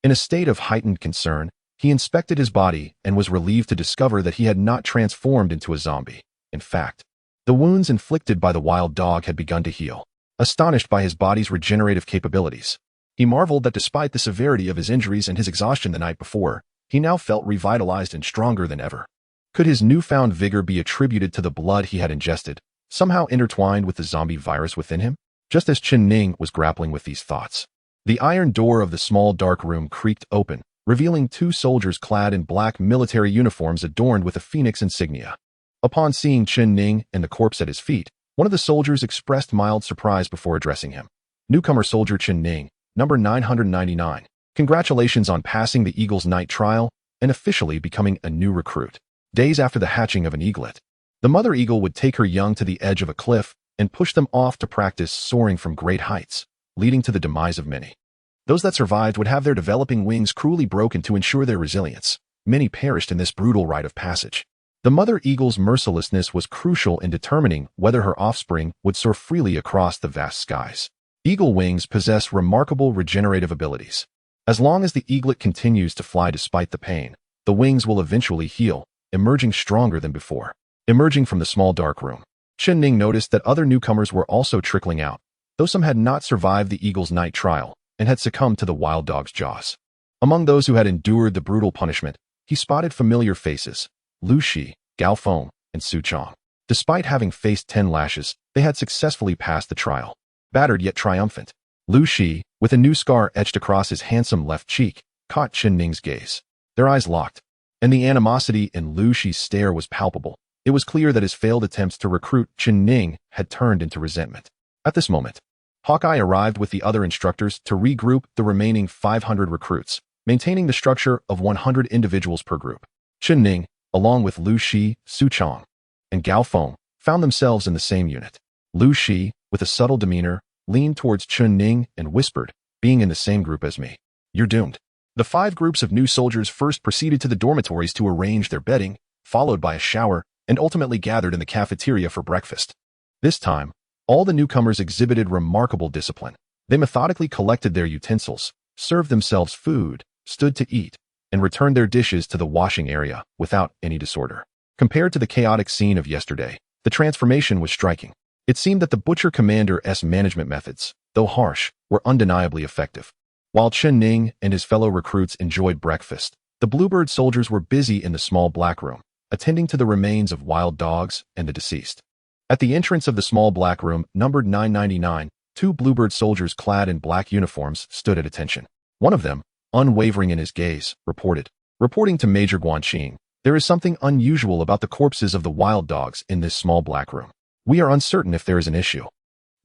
In a state of heightened concern, he inspected his body and was relieved to discover that he had not transformed into a zombie. In fact, the wounds inflicted by the wild dog had begun to heal. Astonished by his body's regenerative capabilities, he marveled that despite the severity of his injuries and his exhaustion the night before, he now felt revitalized and stronger than ever. Could his newfound vigor be attributed to the blood he had ingested, somehow intertwined with the zombie virus within him? Just as Chen Ning was grappling with these thoughts, the iron door of the small dark room creaked open, revealing two soldiers clad in black military uniforms adorned with a phoenix insignia. Upon seeing Chen Ning and the corpse at his feet, one of the soldiers expressed mild surprise before addressing him. Newcomer Soldier Chen Ning, number 999. Congratulations on passing the Eagle's night trial and officially becoming a new recruit. Days after the hatching of an eaglet, the mother eagle would take her young to the edge of a cliff and push them off to practice soaring from great heights, leading to the demise of many. Those that survived would have their developing wings cruelly broken to ensure their resilience. Many perished in this brutal rite of passage. The mother eagle's mercilessness was crucial in determining whether her offspring would soar freely across the vast skies. Eagle wings possess remarkable regenerative abilities. As long as the eaglet continues to fly despite the pain, the wings will eventually heal, emerging stronger than before. Emerging from the small dark room, Chen Ning noticed that other newcomers were also trickling out, though some had not survived the eagle's night trial and had succumbed to the wild dog's jaws. Among those who had endured the brutal punishment, he spotted familiar faces: Lu Shi, Gao Feng, and Su Chong. Despite having faced 10 lashes, they had successfully passed the trial. Battered yet triumphant, Lu Shi, with a new scar etched across his handsome left cheek, caught Chen Ning's gaze. Their eyes locked, and the animosity in Lu Shi's stare was palpable. It was clear that his failed attempts to recruit Chen Ning had turned into resentment. At this moment, Hawkeye arrived with the other instructors to regroup the remaining 500 recruits, maintaining the structure of 100 individuals per group. Chen Ning, along with Lu Shi, Su Chong, and Gao Feng, found themselves in the same unit. Lu Shi, with a subtle demeanor, leaned towards Chen Ning and whispered, "Being in the same group as me, you're doomed." The 5 groups of new soldiers first proceeded to the dormitories to arrange their bedding, followed by a shower, and ultimately gathered in the cafeteria for breakfast. This time, all the newcomers exhibited remarkable discipline. They methodically collected their utensils, served themselves food, stood to eat, and returned their dishes to the washing area without any disorder. Compared to the chaotic scene of yesterday, the transformation was striking. It seemed that the Butcher Commander's management methods, though harsh, were undeniably effective. While Chen Ning and his fellow recruits enjoyed breakfast, the Bluebird soldiers were busy in the small black room, attending to the remains of wild dogs and the deceased. At the entrance of the small black room, numbered 999, 2 Bluebird soldiers clad in black uniforms stood at attention. One of them, unwavering in his gaze, reporting to Major Guanqing, "There is something unusual about the corpses of the wild dogs in this small black room. We are uncertain if there is an issue.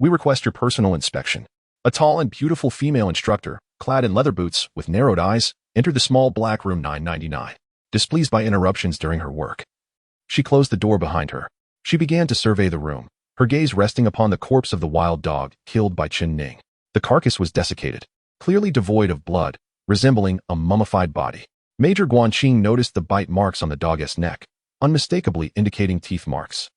We request your personal inspection." A tall and beautiful female instructor, clad in leather boots with narrowed eyes, entered the small black room 999. Displeased by interruptions during her work, she closed the door behind her. She began to survey the room, her gaze resting upon the corpse of the wild dog killed by Chen Ning. The carcass was desiccated, clearly devoid of blood, resembling a mummified body. Major Guanqing noticed the bite marks on the dog's neck, unmistakably indicating teeth marks.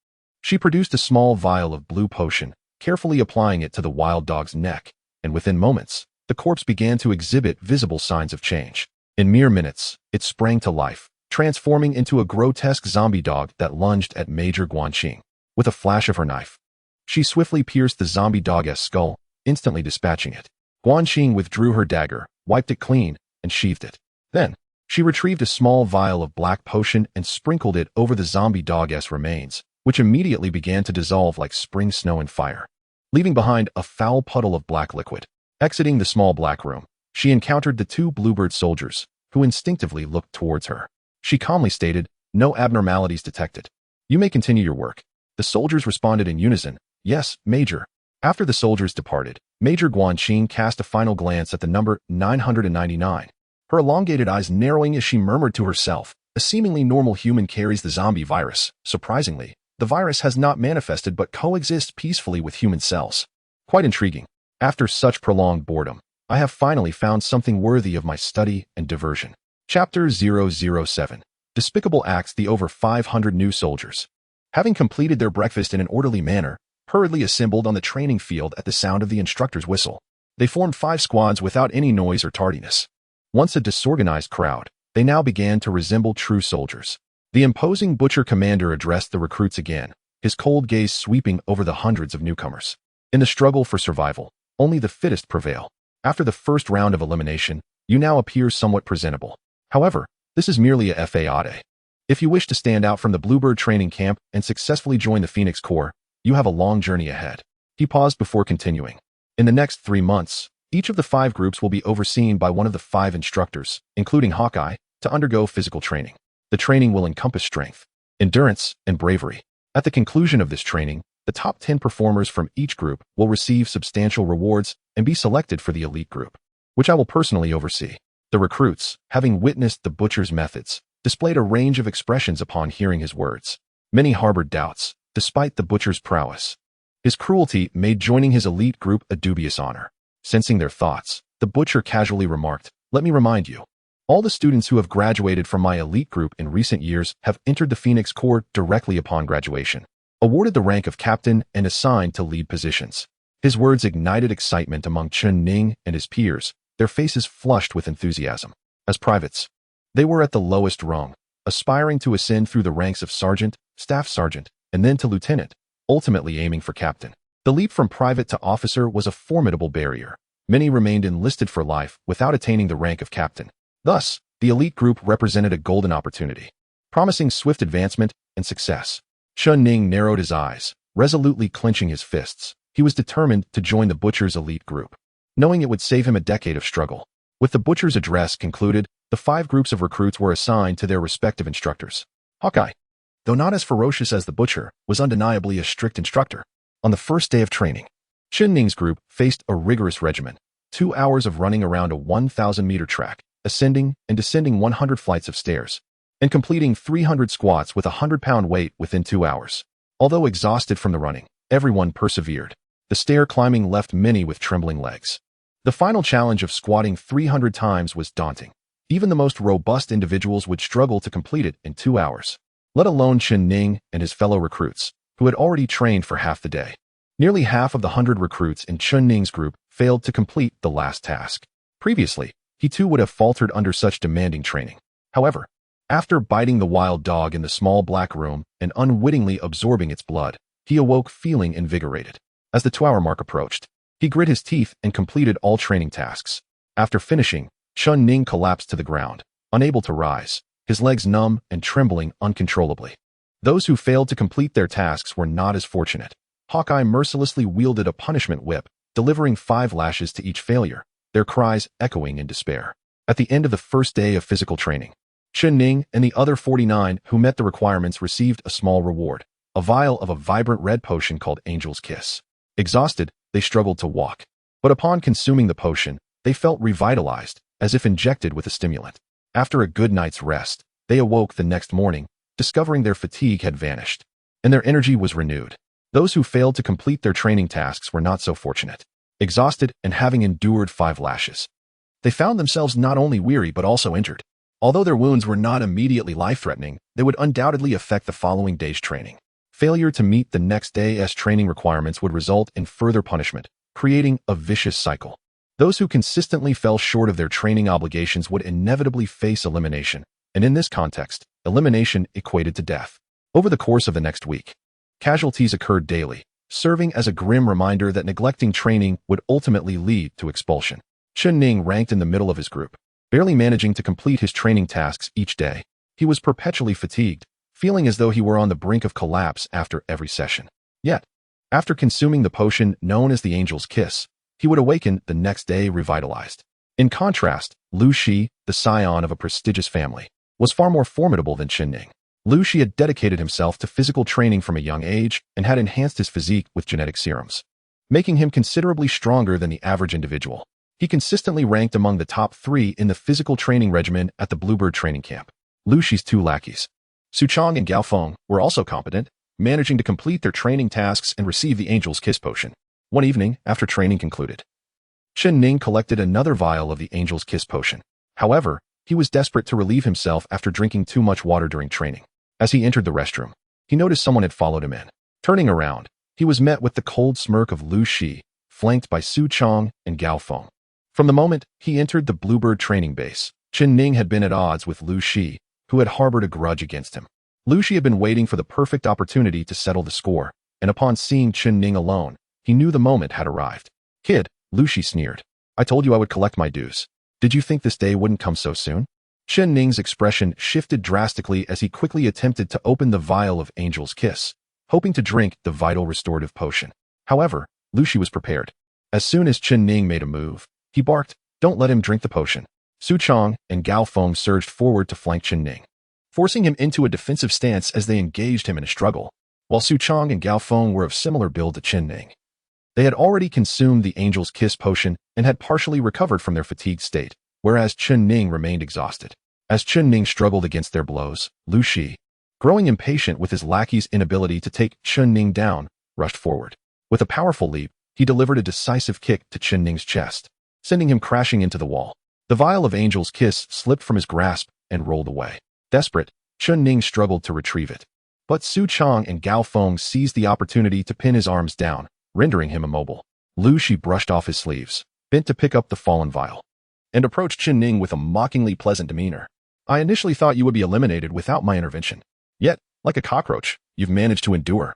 She produced a small vial of blue potion, carefully applying it to the wild dog's neck, and within moments, the corpse began to exhibit visible signs of change. In mere minutes, it sprang to life, transforming into a grotesque zombie dog that lunged at Major Guanqing. With a flash of her knife, she swiftly pierced the zombie dog's skull, instantly dispatching it. Guanqing withdrew her dagger, wiped it clean, and sheathed it. Then, she retrieved a small vial of black potion and sprinkled it over the zombie dog's remains, which immediately began to dissolve like spring snow in fire, leaving behind a foul puddle of black liquid. Exiting the small black room, she encountered the two bluebird soldiers, who instinctively looked towards her. She calmly stated, "No abnormalities detected. You may continue your work." The soldiers responded in unison, "Yes, Major." After the soldiers departed, Major Guanqing cast a final glance at the number 999, her elongated eyes narrowing as she murmured to herself, "A seemingly normal human carries the zombie virus. Surprisingly, the virus has not manifested but coexists peacefully with human cells. Quite intriguing. After such prolonged boredom, I have finally found something worthy of my study and diversion." Chapter 007. Despicable Acts. The over 500 new soldiers, having completed their breakfast in an orderly manner, hurriedly assembled on the training field at the sound of the instructor's whistle. They formed 5 squads without any noise or tardiness. Once a disorganized crowd, they now began to resemble true soldiers. The imposing butcher commander addressed the recruits again, his cold gaze sweeping over the hundreds of newcomers. In the struggle for survival, only the fittest prevail. After the first round of elimination, you now appear somewhat presentable. However, this is merely a fade. If you wish to stand out from the Bluebird training camp and successfully join the Phoenix Corps, you have a long journey ahead. He paused before continuing. In the next 3 months, each of the 5 groups will be overseen by one of the 5 instructors, including Hawkeye, to undergo physical training. The training will encompass strength, endurance, and bravery. At the conclusion of this training, the top 10 performers from each group will receive substantial rewards and be selected for the elite group, which I will personally oversee. The recruits, having witnessed the butcher's methods, displayed a range of expressions upon hearing his words. Many harbored doubts, despite the butcher's prowess. His cruelty made joining his elite group a dubious honor. Sensing their thoughts, the butcher casually remarked, "Let me remind you, all the students who have graduated from my elite group in recent years have entered the Phoenix Corps directly upon graduation, awarded the rank of captain and assigned to lead positions." His words ignited excitement among Chen Ning and his peers, their faces flushed with enthusiasm. As privates, they were at the lowest rung, aspiring to ascend through the ranks of sergeant, staff sergeant, and then to lieutenant, ultimately aiming for captain. The leap from private to officer was a formidable barrier. Many remained enlisted for life without attaining the rank of captain. Thus, the elite group represented a golden opportunity, promising swift advancement and success. Chen Ning narrowed his eyes, resolutely clenching his fists. He was determined to join the butcher's elite group, knowing it would save him a decade of struggle. With the butcher's address concluded, the 5 groups of recruits were assigned to their respective instructors. Hawkeye, though not as ferocious as the butcher, was undeniably a strict instructor. On the first day of training, Chen Ning's group faced a rigorous regimen, 2 hours of running around a 1,000-meter track, ascending and descending 100 flights of stairs, and completing 300 squats with a 100-pound weight within 2 hours. Although exhausted from the running, everyone persevered. The stair climbing left many with trembling legs. The final challenge of squatting 300 times was daunting. Even the most robust individuals would struggle to complete it in 2 hours, let alone Chen Ning and his fellow recruits, who had already trained for half the day. Nearly half of the 100 recruits in Chen Ning's group failed to complete the last task. Previously, he too would have faltered under such demanding training. However, after biting the wild dog in the small black room and unwittingly absorbing its blood, he awoke feeling invigorated. As the 2-hour mark approached, he grit his teeth and completed all training tasks. After finishing, Chen Ning collapsed to the ground, unable to rise, his legs numb and trembling uncontrollably. Those who failed to complete their tasks were not as fortunate. Hawkeye mercilessly wielded a punishment whip, delivering 5 lashes to each failure, their cries echoing in despair. At the end of the first day of physical training, Chen Ning and the other 49 who met the requirements received a small reward, a vial of a vibrant red potion called Angel's Kiss. Exhausted, they struggled to walk, but upon consuming the potion, they felt revitalized, as if injected with a stimulant. After a good night's rest, they awoke the next morning, discovering their fatigue had vanished, and their energy was renewed. Those who failed to complete their training tasks were not so fortunate. Exhausted and having endured 5 lashes, they found themselves not only weary but also injured. Although their wounds were not immediately life-threatening, they would undoubtedly affect the following day's training. Failure to meet the next day's training requirements would result in further punishment, creating a vicious cycle. Those who consistently fell short of their training obligations would inevitably face elimination, and in this context, elimination equated to death. Over the course of the next week, casualties occurred daily, serving as a grim reminder that neglecting training would ultimately lead to expulsion. Chen Ning ranked in the middle of his group, barely managing to complete his training tasks each day. He was perpetually fatigued, feeling as though he were on the brink of collapse after every session. Yet, after consuming the potion known as the Angel's Kiss, he would awaken the next day revitalized. In contrast, Lu Shi, the scion of a prestigious family, was far more formidable than Chen Ning. Lu Shi had dedicated himself to physical training from a young age and had enhanced his physique with genetic serums, making him considerably stronger than the average individual. He consistently ranked among the top 3 in the physical training regimen at the Bluebird training camp. Lu Shi's 2 lackeys, Su Chong and Gao Feng, were also competent, managing to complete their training tasks and receive the Angel's Kiss potion. One evening, after training concluded, Chen Ning collected another vial of the Angel's Kiss potion. However, he was desperate to relieve himself after drinking too much water during training. As he entered the restroom, he noticed someone had followed him in. Turning around, he was met with the cold smirk of Lu Shi, flanked by Su Chong and Gao Feng. From the moment he entered the Bluebird training base, Chen Ning had been at odds with Lu Shi, who had harbored a grudge against him. Lu Shi had been waiting for the perfect opportunity to settle the score, and upon seeing Chen Ning alone, he knew the moment had arrived. "Kid," Lu Shi sneered. "I told you I would collect my dues. Did you think this day wouldn't come so soon?" Chen Ning's expression shifted drastically as he quickly attempted to open the vial of Angel's Kiss, hoping to drink the vital restorative potion. However, Lu Shi was prepared. As soon as Chen Ning made a move, he barked, "Don't let him drink the potion." Su Chong and Gao Feng surged forward to flank Chen Ning, forcing him into a defensive stance as they engaged him in a struggle, while Su Chong and Gao Feng were of similar build to Chen Ning. They had already consumed the Angel's Kiss potion and had partially recovered from their fatigued state, whereas Chen Ning remained exhausted. As Chen Ning struggled against their blows, Lu Shi, growing impatient with his lackey's inability to take Chen Ning down, rushed forward. With a powerful leap, he delivered a decisive kick to Chen Ning's chest, sending him crashing into the wall. The vial of Angel's Kiss slipped from his grasp and rolled away. Desperate, Chen Ning struggled to retrieve it, but Su Chong and Gao Feng seized the opportunity to pin his arms down, rendering him immobile. Lu Shi brushed off his sleeves, bent to pick up the fallen vial, and approached Chen Ning with a mockingly pleasant demeanor. "I initially thought you would be eliminated without my intervention. Yet, like a cockroach, you've managed to endure,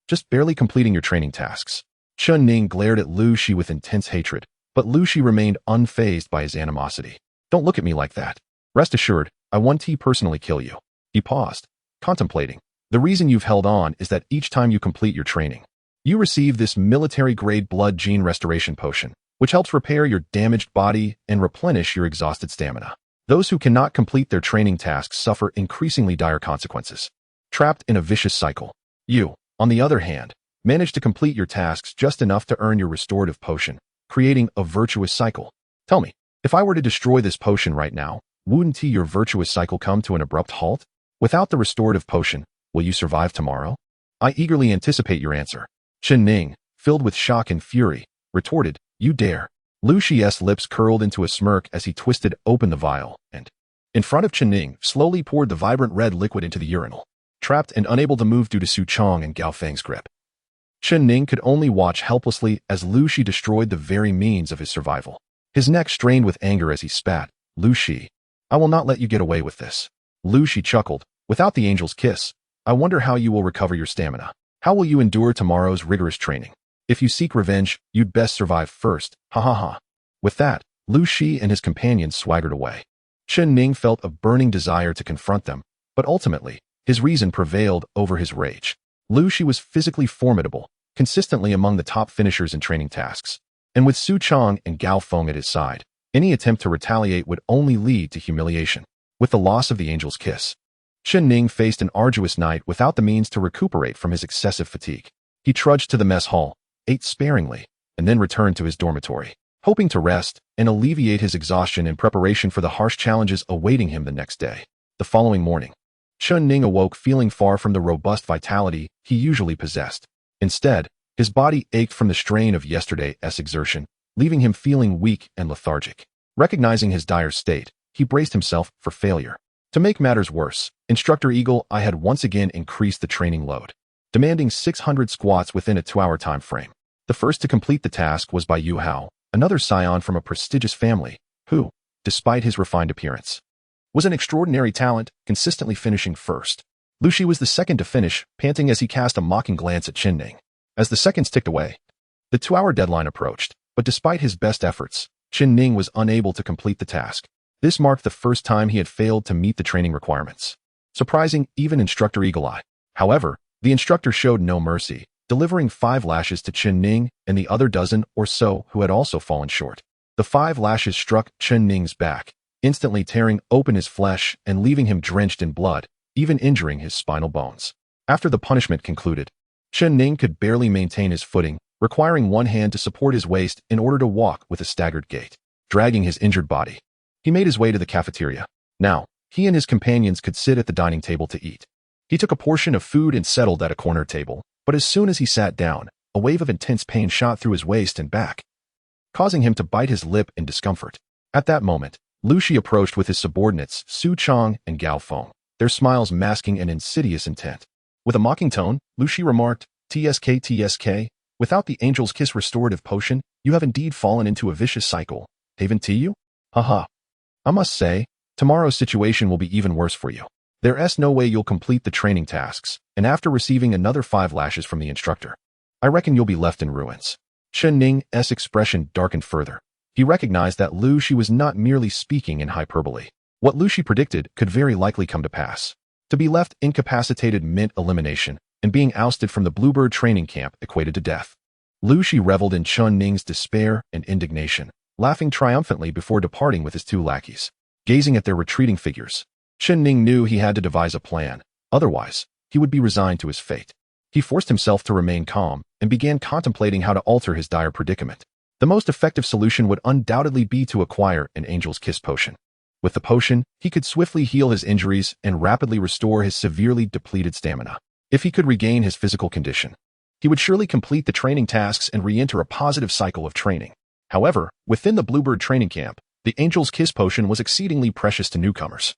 just barely completing your training tasks." Chen Ning glared at Lu Shi with intense hatred, but Lu Shi remained unfazed by his animosity. "Don't look at me like that. Rest assured, I won't personally kill you." He paused, contemplating. "The reason you've held on is that each time you complete your training, you receive this military-grade blood gene restoration potion, which helps repair your damaged body and replenish your exhausted stamina. Those who cannot complete their training tasks suffer increasingly dire consequences, trapped in a vicious cycle. You, on the other hand, manage to complete your tasks just enough to earn your restorative potion, creating a virtuous cycle. Tell me, if I were to destroy this potion right now, wouldn't your virtuous cycle come to an abrupt halt? Without the restorative potion, will you survive tomorrow?" "I eagerly anticipate your answer." Chen Ning, filled with shock and fury, retorted, "You dare." Lu Shi's lips curled into a smirk as he twisted open the vial and, in front of Chen Ning, slowly poured the vibrant red liquid into the urinal, trapped and unable to move due to Su Chong and Gao Feng's grip. Chen Ning could only watch helplessly as Lu Shi destroyed the very means of his survival. His neck strained with anger as he spat, "Lu Shi, I will not let you get away with this." Lu Shi chuckled, "Without the Angel's Kiss, I wonder how you will recover your stamina. How will you endure tomorrow's rigorous training? If you seek revenge, you'd best survive first, ha ha ha." With that, Lu Shi and his companions swaggered away. Chen Ning felt a burning desire to confront them, but ultimately, his reason prevailed over his rage. Lu Shi was physically formidable, consistently among the top finishers in training tasks, and with Su Chong and Gao Feng at his side, any attempt to retaliate would only lead to humiliation. With the loss of the Angel's Kiss, Chen Ning faced an arduous night without the means to recuperate from his excessive fatigue. He trudged to the mess hall, ate sparingly, and then returned to his dormitory, hoping to rest and alleviate his exhaustion in preparation for the harsh challenges awaiting him the next day. The following morning, Chen Ning awoke feeling far from the robust vitality he usually possessed. Instead, his body ached from the strain of yesterday's exertion, leaving him feeling weak and lethargic. Recognizing his dire state, he braced himself for failure. To make matters worse, Instructor Eagle I had once again increased the training load, demanding 600 squats within a 2-hour time frame. The first to complete the task was by Yu Hao, another scion from a prestigious family, who, despite his refined appearance, was an extraordinary talent, consistently finishing first. Lu Shi was the second to finish, panting as he cast a mocking glance at Chen Ning. As the seconds ticked away, the 2-hour deadline approached, but despite his best efforts, Chen Ning was unable to complete the task. This marked the first time he had failed to meet the training requirements, surprising even instructor Eagle Eye. However, the instructor showed no mercy, delivering 5 lashes to Chen Ning and the other dozen or so who had also fallen short. The 5 lashes struck Chen Ning's back, instantly tearing open his flesh and leaving him drenched in blood, even injuring his spinal bones. After the punishment concluded, Chen Ning could barely maintain his footing, requiring one hand to support his waist in order to walk with a staggered gait. Dragging his injured body, he made his way to the cafeteria. Now, he and his companions could sit at the dining table to eat. He took a portion of food and settled at a corner table, but as soon as he sat down, a wave of intense pain shot through his waist and back, causing him to bite his lip in discomfort. At that moment, Lu Shi approached with his subordinates Su Chong and Gao Feng, their smiles masking an insidious intent. With a mocking tone, Lu Shi remarked, "TSK, without the Angel's Kiss restorative potion, you have indeed fallen into a vicious cycle. Haven't you? Haha. I must say, tomorrow's situation will be even worse for you. There's no way you'll complete the training tasks, and after receiving another 5 lashes from the instructor, I reckon you'll be left in ruins." Chen Ning's expression darkened further. He recognized that Lu Shi was not merely speaking in hyperbole. What Lu Shi predicted could very likely come to pass. To be left incapacitated meant elimination, and being ousted from the Bluebird training camp equated to death. Lu Shi reveled in Chen Ning's despair and indignation, laughing triumphantly before departing with his 2 lackeys. Gazing at their retreating figures, Chen Ning knew he had to devise a plan, otherwise, he would be resigned to his fate. He forced himself to remain calm and began contemplating how to alter his dire predicament. The most effective solution would undoubtedly be to acquire an Angel's Kiss potion. With the potion, he could swiftly heal his injuries and rapidly restore his severely depleted stamina. If he could regain his physical condition, he would surely complete the training tasks and re-enter a positive cycle of training. However, within the Bluebird training camp, the Angel's Kiss potion was exceedingly precious to newcomers,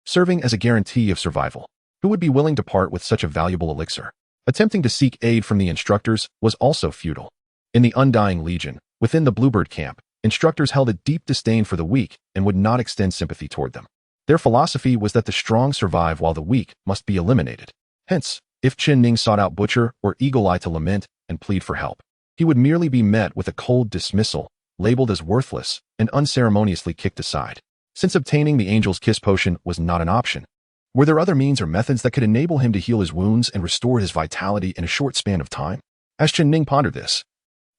serving as a guarantee of survival. Who would be willing to part with such a valuable elixir? Attempting to seek aid from the instructors was also futile. In the Undying Legion, within the Bluebird camp, instructors held a deep disdain for the weak and would not extend sympathy toward them. Their philosophy was that the strong survive while the weak must be eliminated. Hence, if Chen Ning sought out Butcher or Eagle Eye to lament and plead for help, he would merely be met with a cold dismissal, labeled as worthless, and unceremoniously kicked aside. Since obtaining the Angel's Kiss potion was not an option, were there other means or methods that could enable him to heal his wounds and restore his vitality in a short span of time? As Chen Ning pondered this,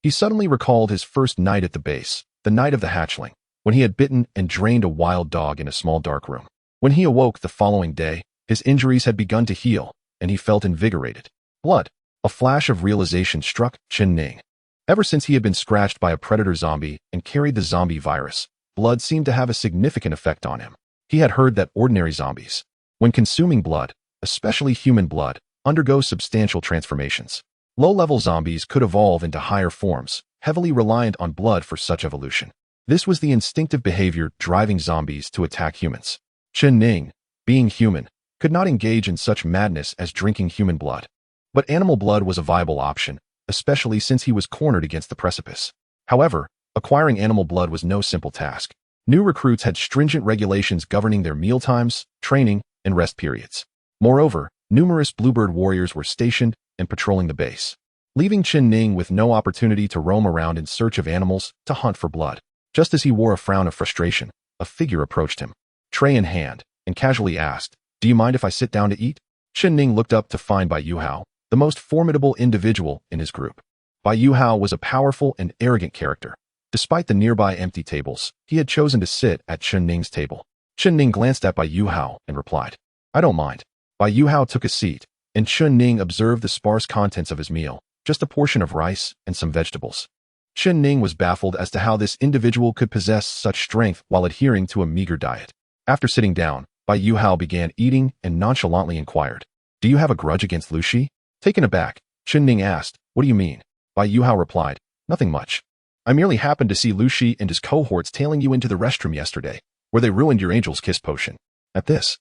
he suddenly recalled his first night at the base, the night of the hatchling, when he had bitten and drained a wild dog in a small dark room. When he awoke the following day, his injuries had begun to heal, and he felt invigorated. Blood. A flash of realization struck Chen Ning. Ever since he had been scratched by a predator zombie and carried the zombie virus, blood seemed to have a significant effect on him. He had heard that ordinary zombies, when consuming blood, especially human blood, undergo substantial transformations. Low-level zombies could evolve into higher forms, heavily reliant on blood for such evolution. This was the instinctive behavior driving zombies to attack humans. Chen Ning, being human, could not engage in such madness as drinking human blood. But animal blood was a viable option, especially since he was cornered against the precipice. However, acquiring animal blood was no simple task. New recruits had stringent regulations governing their mealtimes, training, and rest periods. Moreover, numerous Bluebird warriors were stationed and patrolling the base, leaving Chen Ning with no opportunity to roam around in search of animals to hunt for blood. Just as he wore a frown of frustration, a figure approached him, tray in hand, and casually asked, "Do you mind if I sit down to eat?" Chen Ning looked up to find Bai Yuhao, the most formidable individual in his group. Bai Yuhao was a powerful and arrogant character. Despite the nearby empty tables, he had chosen to sit at Chen Ning's table. Chen Ning glanced at Bai Yuhao and replied, "I don't mind." Bai Yuhao took a seat, and Chen Ning observed the sparse contents of his meal, just a portion of rice and some vegetables. Chen Ning was baffled as to how this individual could possess such strength while adhering to a meager diet. After sitting down, Bai Yuhao began eating and nonchalantly inquired, "Do you have a grudge against Lu Shi?" Taken aback, Chen Ning asked, "What do you mean?" Bai Yuhao replied, "Nothing much. I merely happened to see Lu Shi and his cohorts tailing you into the restroom yesterday, where they ruined your Angel's Kiss potion." At this,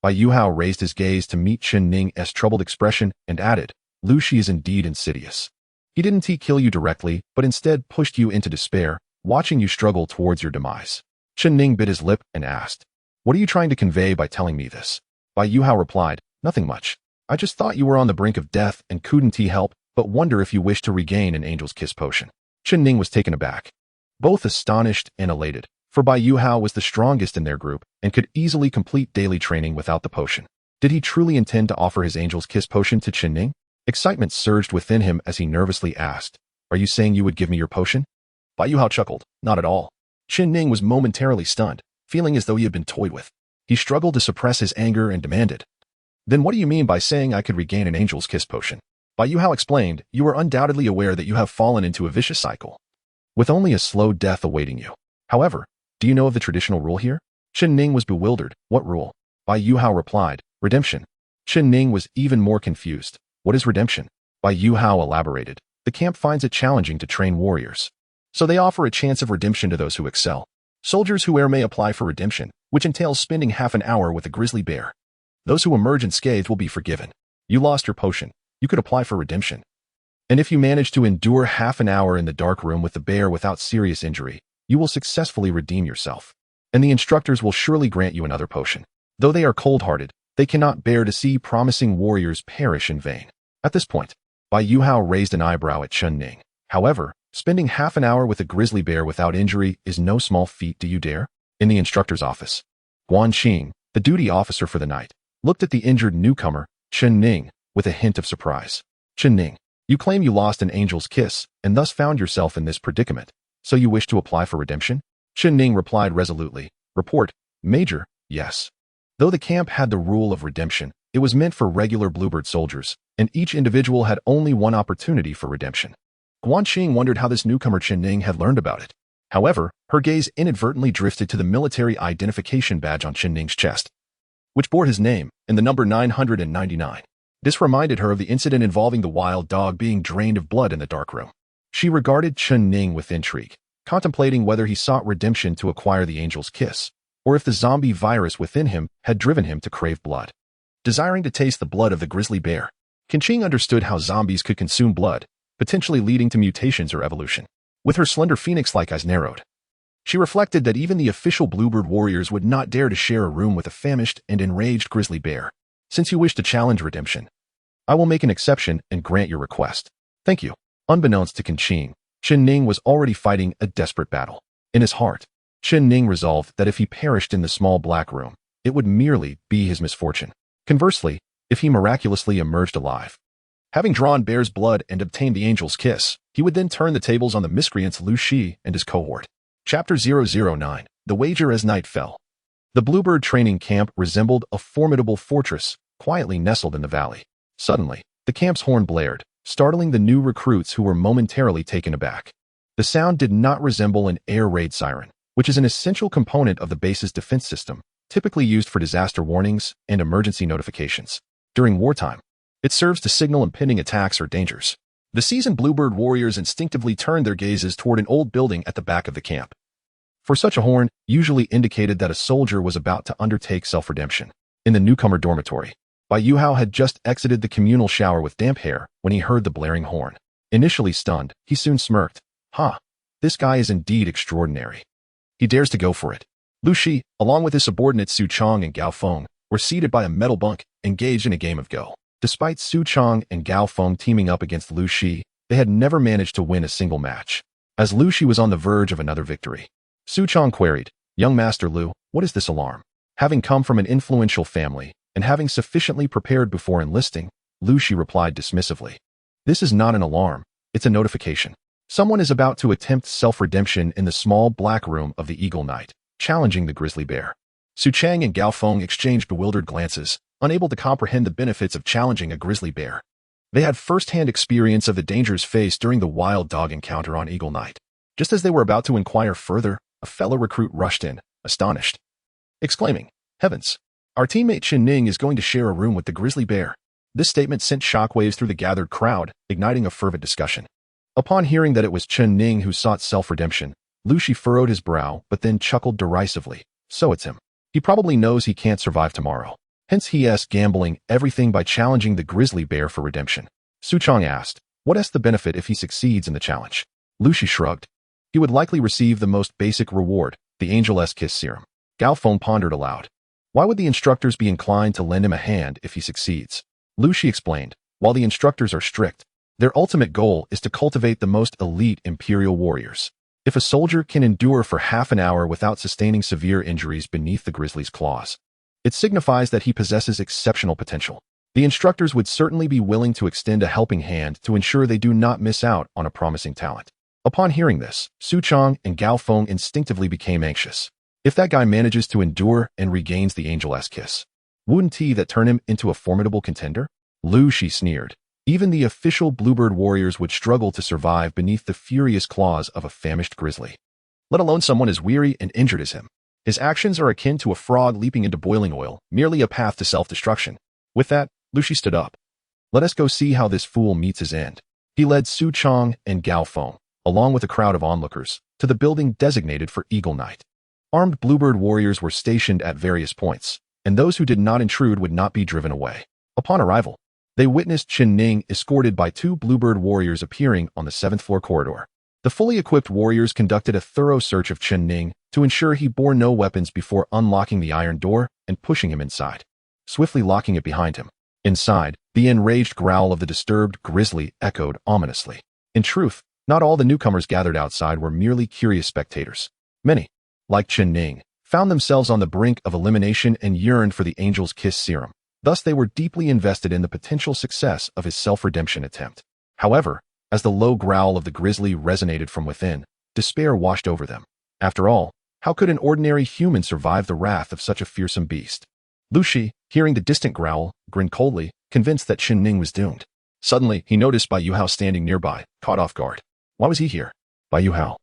Bai Yuhao raised his gaze to meet Chen Ning's troubled expression and added, "Lu Shi is indeed insidious. He didn't kill you directly, but instead pushed you into despair, watching you struggle towards your demise." Chen Ning bit his lip and asked, What are you trying to convey by telling me this? Bai Yuhao replied, nothing much. I just thought you were on the brink of death and couldn't help but wonder if you wished to regain an angel's kiss potion. Chen Ning was taken aback, both astonished and elated, for Bai Yuhao was the strongest in their group and could easily complete daily training without the potion. Did he truly intend to offer his angel's kiss potion to Chen Ning? Excitement surged within him as he nervously asked, are you saying you would give me your potion? Bai Yuhao chuckled, not at all. Chen Ning was momentarily stunned, feeling as though he had been toyed with. He struggled to suppress his anger and demanded, then what do you mean by saying I could regain an angel's kiss potion? Bai Yuhao explained, you are undoubtedly aware that you have fallen into a vicious cycle, with only a slow death awaiting you. However, do you know of the traditional rule here? Chen Ning was bewildered. What rule? Bai Yuhao replied, redemption. Chen Ning was even more confused. What is redemption? Bai Yuhao elaborated. The camp finds it challenging to train warriors, so they offer a chance of redemption to those who excel. Soldiers who err may apply for redemption, which entails spending half an hour with a grizzly bear. Those who emerge unscathed will be forgiven. You lost your potion. You could apply for redemption. And if you manage to endure half an hour in the dark room with the bear without serious injury, you will successfully redeem yourself. And the instructors will surely grant you another potion. Though they are cold-hearted, they cannot bear to see promising warriors perish in vain. At this point, Bai Yuhao raised an eyebrow at Chen Ning. However, spending half an hour with a grizzly bear without injury is no small feat. Do you dare? In the instructor's office, Guan Qing, the duty officer for the night, looked at the injured newcomer, Chen Ning, with a hint of surprise. Chen Ning, you claim you lost an angel's kiss and thus found yourself in this predicament, so you wish to apply for redemption? Chen Ning replied resolutely, report, Major, yes. Though the camp had the rule of redemption, it was meant for regular Bluebird soldiers, and each individual had only one opportunity for redemption. Guan Qing wondered how this newcomer Chen Ning had learned about it. However, her gaze inadvertently drifted to the military identification badge on Chen Ning's chest, which bore his name and the number 999. This reminded her of the incident involving the wild dog being drained of blood in the dark room. She regarded Chen Ning with intrigue, contemplating whether he sought redemption to acquire the angel's kiss, or if the zombie virus within him had driven him to crave blood. Desiring to taste the blood of the grizzly bear, Qin Qing understood how zombies could consume blood, potentially leading to mutations or evolution. With her slender phoenix-like eyes narrowed, she reflected that even the official Bluebird warriors would not dare to share a room with a famished and enraged grizzly bear. Since you wish to challenge redemption, I will make an exception and grant your request. Thank you. Unbeknownst to Qin Qing, Chen Ning was already fighting a desperate battle. In his heart, Chen Ning resolved that if he perished in the small black room, it would merely be his misfortune. Conversely, if he miraculously emerged alive, having drawn bear's blood and obtained the angel's kiss, he would then turn the tables on the miscreants Lu Shi and his cohort. Chapter 009, The Wager as Night Fell. The Bluebird training camp resembled a formidable fortress, quietly nestled in the valley. Suddenly, the camp's horn blared, startling the new recruits who were momentarily taken aback. The sound did not resemble an air raid siren, which is an essential component of the base's defense system, typically used for disaster warnings and emergency notifications. During wartime, it serves to signal impending attacks or dangers. The seasoned Bluebird warriors instinctively turned their gazes toward an old building at the back of the camp, for such a horn usually indicated that a soldier was about to undertake self-redemption. In the newcomer dormitory, Bai Yuhao had just exited the communal shower with damp hair when he heard the blaring horn. Initially stunned, he soon smirked. This guy is indeed extraordinary. He dares to go for it. Lu Shi, along with his subordinates Su Chong and Gao Feng, were seated by a metal bunk, engaged in a game of Go. Despite Su Chong and Gao Feng teaming up against Lu Shi, they had never managed to win a single match. As Lu Shi was on the verge of another victory, Su Chong queried, Young Master Lu, what is this alarm? Having come from an influential family, and having sufficiently prepared before enlisting, Lu Shi replied dismissively. This is not an alarm, it's a notification. Someone is about to attempt self-redemption in the small black room of the Eagle Knight, challenging the grizzly bear. Su Chang and Gao Feng exchanged bewildered glances, unable to comprehend the benefits of challenging a grizzly bear. They had first-hand experience of the dangers faced during the wild dog encounter on Eagle Knight. Just as they were about to inquire further, a fellow recruit rushed in, astonished, exclaiming, Heavens! Our teammate Chen Ning is going to share a room with the grizzly bear. This statement sent shockwaves through the gathered crowd, igniting a fervent discussion. Upon hearing that it was Chen Ning who sought self-redemption, Lu Shi furrowed his brow but then chuckled derisively. So it's him. He probably knows he can't survive tomorrow. Hence he's gambling everything by challenging the grizzly bear for redemption. Su Chong asked, what's the benefit if he succeeds in the challenge? Lu Shi shrugged. He would likely receive the most basic reward, the Angel's Kiss serum. Gao Feng pondered aloud. Why would the instructors be inclined to lend him a hand if he succeeds? Lu Shi explained, while the instructors are strict, their ultimate goal is to cultivate the most elite imperial warriors. If a soldier can endure for half an hour without sustaining severe injuries beneath the grizzly's claws, it signifies that he possesses exceptional potential. The instructors would certainly be willing to extend a helping hand to ensure they do not miss out on a promising talent. Upon hearing this, Su Chong and Gao Feng instinctively became anxious. If that guy manages to endure and regains the angel's kiss, wouldn't that turn him into a formidable contender? Lu Shi sneered. Even the official Bluebird warriors would struggle to survive beneath the furious claws of a famished grizzly, let alone someone as weary and injured as him. His actions are akin to a frog leaping into boiling oil, merely a path to self-destruction. With that, Lu Shi stood up. Let us go see how this fool meets his end. He led Su Chong and Gao Feng, along with a crowd of onlookers, to the building designated for Eagle Night. Armed Bluebird warriors were stationed at various points, and those who did not intrude would not be driven away. Upon arrival, they witnessed Chen Ning escorted by 2 Bluebird warriors appearing on the 7th floor corridor. The fully equipped warriors conducted a thorough search of Chen Ning to ensure he bore no weapons before unlocking the iron door and pushing him inside, swiftly locking it behind him. Inside, the enraged growl of the disturbed grizzly echoed ominously. In truth, not all the newcomers gathered outside were merely curious spectators. Many, like Chen Ning, found themselves on the brink of elimination and yearned for the angel's kiss serum. Thus, they were deeply invested in the potential success of his self-redemption attempt. However, as the low growl of the grizzly resonated from within, despair washed over them. After all, how could an ordinary human survive the wrath of such a fearsome beast? Lu Shi, hearing the distant growl, grinned coldly, convinced that Chen Ning was doomed. Suddenly, he noticed Bai Yuhao standing nearby, caught off guard. Why was he here? Bai Yuhao,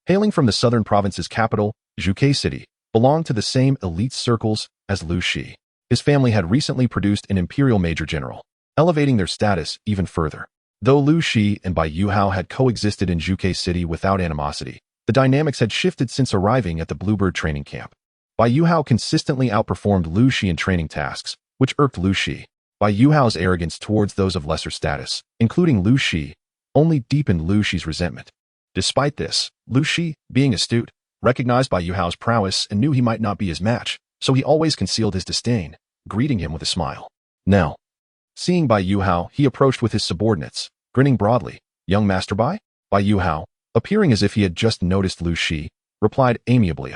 hailing from the southern province's capital, Zhuke City, belonged to the same elite circles as Lu Shi. His family had recently produced an imperial major general, elevating their status even further. Though Lu Shi and Bai Yuhao had coexisted in Zhuke City without animosity, the dynamics had shifted since arriving at the Bluebird training camp. Bai Yuhao consistently outperformed Lu Shi in training tasks, which irked Lu Shi. Bai Yuhao's arrogance towards those of lesser status, including Lu Shi, only deepened Lu Shi's resentment. Despite this, Lu Shi, being astute, recognized Bai Yuhao's prowess and knew he might not be his match, so he always concealed his disdain, greeting him with a smile. Now, seeing Bai Yuhao, he approached with his subordinates, grinning broadly. Young Master Bai? Bai Yuhao, appearing as if he had just noticed Lu Shi, replied amiably,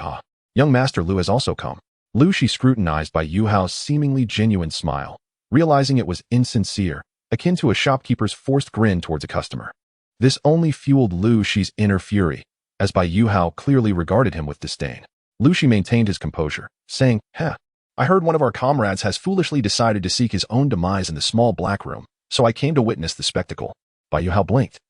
Young Master Lu has also come. Lu Shi scrutinized Bai Yuhao's seemingly genuine smile, realizing it was insincere, akin to a shopkeeper's forced grin towards a customer. This only fueled Lu Shi's inner fury, as Bai Yuhao clearly regarded him with disdain. Lu Shi maintained his composure, saying, I heard one of our comrades has foolishly decided to seek his own demise in the small black room, so I came to witness the spectacle. Bai Yuhao blinked.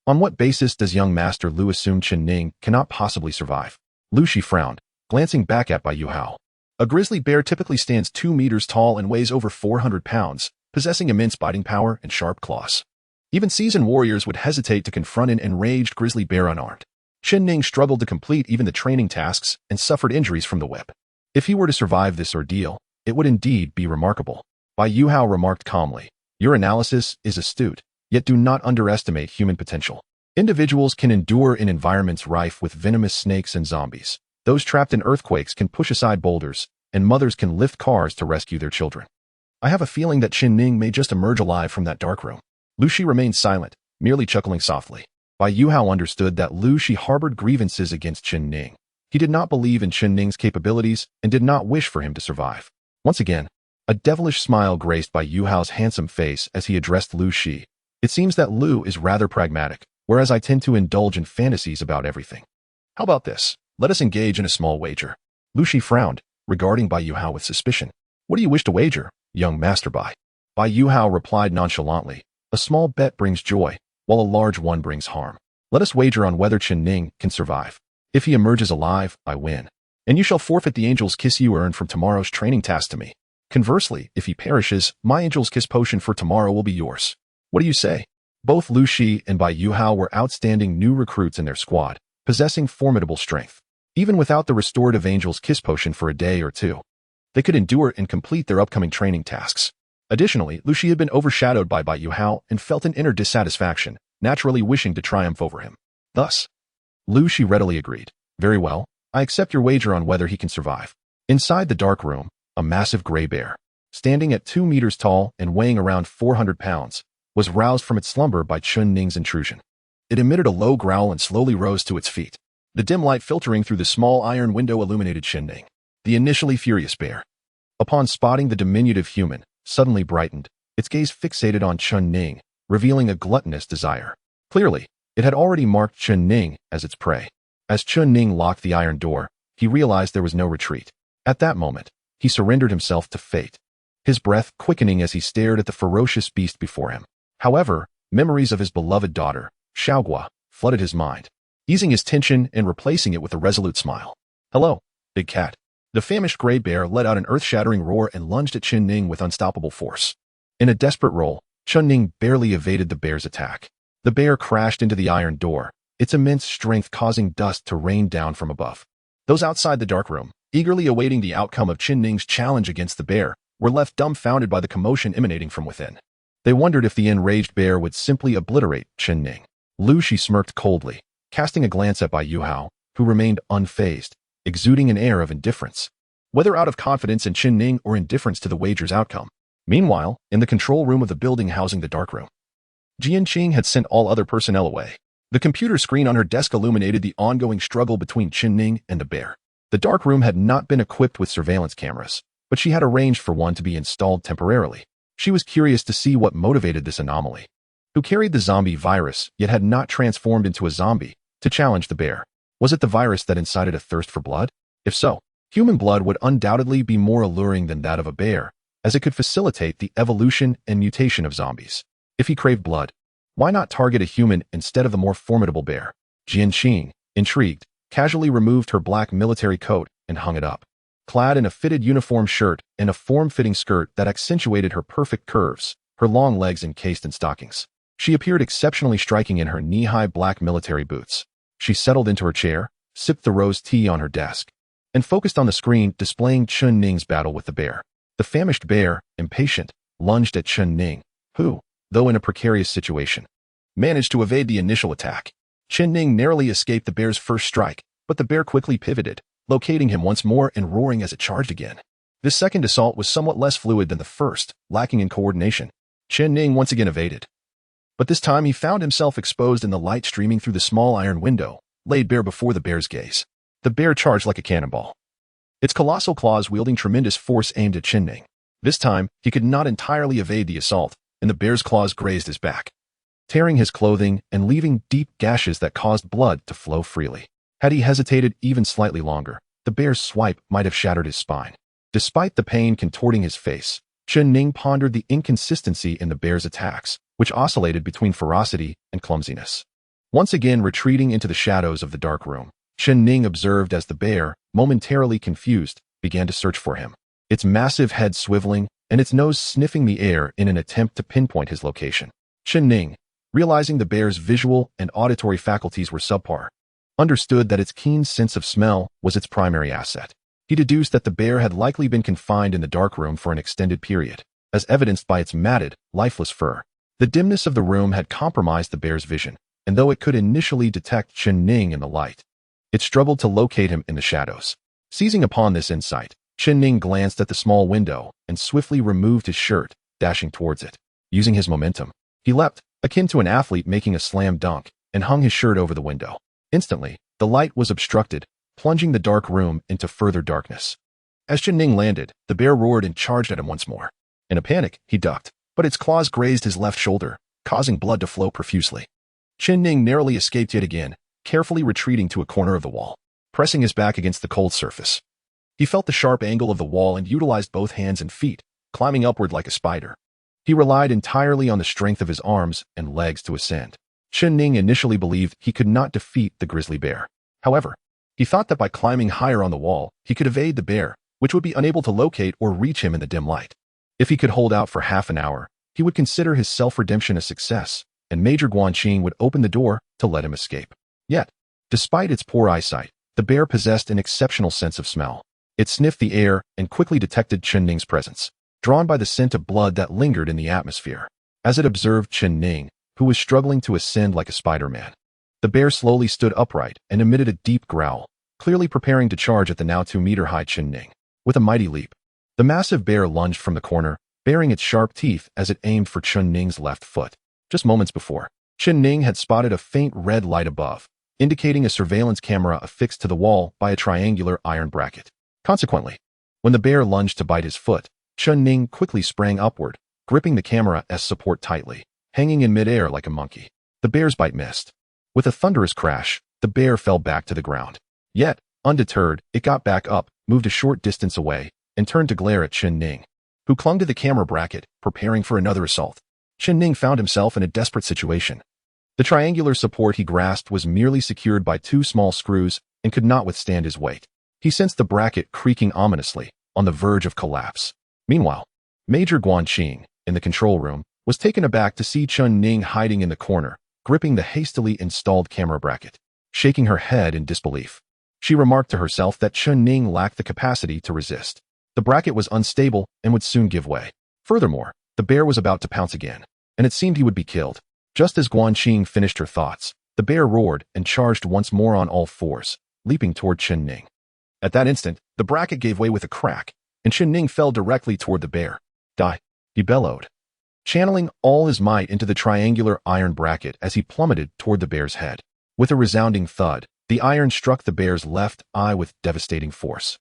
On what basis does young Master Lu assume Chen Ning cannot possibly survive? Lu Shi frowned, glancing back at Bai Yuhao. A grizzly bear typically stands 2 meters tall and weighs over 400 pounds, possessing immense biting power and sharp claws. Even seasoned warriors would hesitate to confront an enraged grizzly bear unarmed. Chen Ning struggled to complete even the training tasks and suffered injuries from the whip. If he were to survive this ordeal, it would indeed be remarkable. Bai Yuhao remarked calmly, Your analysis is astute, yet do not underestimate human potential. Individuals can endure in environments rife with venomous snakes and zombies. Those trapped in earthquakes can push aside boulders, and mothers can lift cars to rescue their children. I have a feeling that Chen Ning may just emerge alive from that dark room. Lu Shi remained silent, merely chuckling softly. Bai Yuhao understood that Lu Shi harbored grievances against Chen Ning. He did not believe in Chen Ning's capabilities and did not wish for him to survive. Once again, a devilish smile graced Bai Yuhao's handsome face as he addressed Lu Shi. It seems that Lu is rather pragmatic, whereas I tend to indulge in fantasies about everything. How about this? Let us engage in a small wager. Lu Shi frowned, regarding Bai Yuhao with suspicion. What do you wish to wager, young Master Bai? Bai Yuhao replied nonchalantly. A small bet brings joy, while a large one brings harm. Let us wager on whether Chen Ning can survive. If he emerges alive, I win. And you shall forfeit the angel's kiss you earned from tomorrow's training task to me. Conversely, if he perishes, my angel's kiss potion for tomorrow will be yours. What do you say? Both Lu Shi and Bai Yuhao were outstanding new recruits in their squad, possessing formidable strength. Even without the restorative angel's kiss potion for a day or two, they could endure and complete their upcoming training tasks. Additionally, Lu Shi had been overshadowed by Bai Yuhao and felt an inner dissatisfaction, naturally wishing to triumph over him. Thus, Lu Shi readily agreed. Very well, I accept your wager on whether he can survive. Inside the dark room, a massive gray bear, standing at 2 meters tall and weighing around 400 pounds, was roused from its slumber by Chen Ning's intrusion. It emitted a low growl and slowly rose to its feet. The dim light filtering through the small iron window illuminated Chen Ning, the initially furious bear. Upon spotting the diminutive human, suddenly brightened, its gaze fixated on Chen Ning, revealing a gluttonous desire. Clearly, it had already marked Chen Ning as its prey. As Chen Ning locked the iron door, he realized there was no retreat. At that moment, he surrendered himself to fate, his breath quickening as he stared at the ferocious beast before him. However, memories of his beloved daughter, Xiaogua, flooded his mind, easing his tension and replacing it with a resolute smile. "Hello, big cat." The famished gray bear let out an earth-shattering roar and lunged at Chen Ning with unstoppable force. In a desperate roll, Chen Ning barely evaded the bear's attack. The bear crashed into the iron door, its immense strength causing dust to rain down from above. Those outside the dark room, eagerly awaiting the outcome of Chen Ning's challenge against the bear, were left dumbfounded by the commotion emanating from within. They wondered if the enraged bear would simply obliterate Chen Ning. Lu Shi smirked coldly, casting a glance at Bai Yuhao, who remained unfazed, exuding an air of indifference, whether out of confidence in Chen Ning or indifference to the wager's outcome. Meanwhile, in the control room of the building housing the dark room, Jianqing had sent all other personnel away. The computer screen on her desk illuminated the ongoing struggle between Chen Ning and the bear. The dark room had not been equipped with surveillance cameras, but she had arranged for one to be installed temporarily. She was curious to see what motivated this anomaly, who carried the zombie virus yet had not transformed into a zombie, to challenge the bear. Was it the virus that incited a thirst for blood? If so, human blood would undoubtedly be more alluring than that of a bear, as it could facilitate the evolution and mutation of zombies. If he craved blood, why not target a human instead of the more formidable bear? Jianqing, intrigued, casually removed her black military coat and hung it up. Clad in a fitted uniform shirt and a form-fitting skirt that accentuated her perfect curves, her long legs encased in stockings, she appeared exceptionally striking in her knee-high black military boots. She settled into her chair, sipped the rose tea on her desk, and focused on the screen displaying Chen Ning's battle with the bear. The famished bear, impatient, lunged at Chen Ning, who, though in a precarious situation, managed to evade the initial attack. Chen Ning narrowly escaped the bear's first strike, but the bear quickly pivoted, locating him once more and roaring as it charged again. This second assault was somewhat less fluid than the first, lacking in coordination. Chen Ning once again evaded, but this time he found himself exposed in the light streaming through the small iron window, laid bare before the bear's gaze. The bear charged like a cannonball, its colossal claws wielding tremendous force aimed at Chen Ning. This time, he could not entirely evade the assault, and the bear's claws grazed his back, tearing his clothing and leaving deep gashes that caused blood to flow freely. Had he hesitated even slightly longer, the bear's swipe might have shattered his spine. Despite the pain contorting his face, Chen Ning pondered the inconsistency in the bear's attacks, which oscillated between ferocity and clumsiness. Once again retreating into the shadows of the dark room, Chen Ning observed as the bear, momentarily confused, began to search for him, its massive head swiveling and its nose sniffing the air in an attempt to pinpoint his location. Chen Ning, realizing the bear's visual and auditory faculties were subpar, understood that its keen sense of smell was its primary asset. He deduced that the bear had likely been confined in the dark room for an extended period, as evidenced by its matted, lifeless fur. The dimness of the room had compromised the bear's vision, and though it could initially detect Chen Ning in the light, it struggled to locate him in the shadows. Seizing upon this insight, Chen Ning glanced at the small window and swiftly removed his shirt, dashing towards it. Using his momentum, he leapt, akin to an athlete making a slam dunk, and hung his shirt over the window. Instantly, the light was obstructed, plunging the dark room into further darkness. As Chen Ning landed, the bear roared and charged at him once more. In a panic, he ducked, but its claws grazed his left shoulder, causing blood to flow profusely. Chen Ning narrowly escaped yet again, carefully retreating to a corner of the wall, pressing his back against the cold surface. He felt the sharp angle of the wall and utilized both hands and feet, climbing upward like a spider. He relied entirely on the strength of his arms and legs to ascend. Chen Ning initially believed he could not defeat the grizzly bear. However, he thought that by climbing higher on the wall, he could evade the bear, which would be unable to locate or reach him in the dim light. If he could hold out for half an hour, he would consider his self-redemption a success, and Major Guanqing would open the door to let him escape. Yet, despite its poor eyesight, the bear possessed an exceptional sense of smell. It sniffed the air and quickly detected Chen Ning's presence, drawn by the scent of blood that lingered in the atmosphere. As it observed Chen Ning, who was struggling to ascend like a Spider-Man, the bear slowly stood upright and emitted a deep growl, clearly preparing to charge at the now 2-meter-high Chen Ning. With a mighty leap, The massive bear lunged from the corner, baring its sharp teeth as it aimed for Chen Ning's left foot. Just moments before, Chen Ning had spotted a faint red light above, indicating a surveillance camera affixed to the wall by a triangular iron bracket. Consequently, when the bear lunged to bite his foot, Chen Ning quickly sprang upward, gripping the camera as support tightly, hanging in midair like a monkey. The bear's bite missed. With a thunderous crash, the bear fell back to the ground. Yet, undeterred, it got back up, moved a short distance away, and turned to glare at Chen Ning, who clung to the camera bracket, preparing for another assault. Chen Ning found himself in a desperate situation. The triangular support he grasped was merely secured by two small screws and could not withstand his weight. He sensed the bracket creaking ominously, on the verge of collapse. Meanwhile, Major Guanqing, in the control room, was taken aback to see Chen Ning hiding in the corner, gripping the hastily installed camera bracket. Shaking her head in disbelief, she remarked to herself that Chen Ning lacked the capacity to resist. The bracket was unstable and would soon give way. Furthermore, the bear was about to pounce again, and it seemed he would be killed. Just as Guanqing finished her thoughts, the bear roared and charged once more on all fours, leaping toward Chen Ning. At that instant, the bracket gave way with a crack, and Chen Ning fell directly toward the bear. Die, he bellowed, channeling all his might into the triangular iron bracket as he plummeted toward the bear's head. With a resounding thud, the iron struck the bear's left eye with devastating force,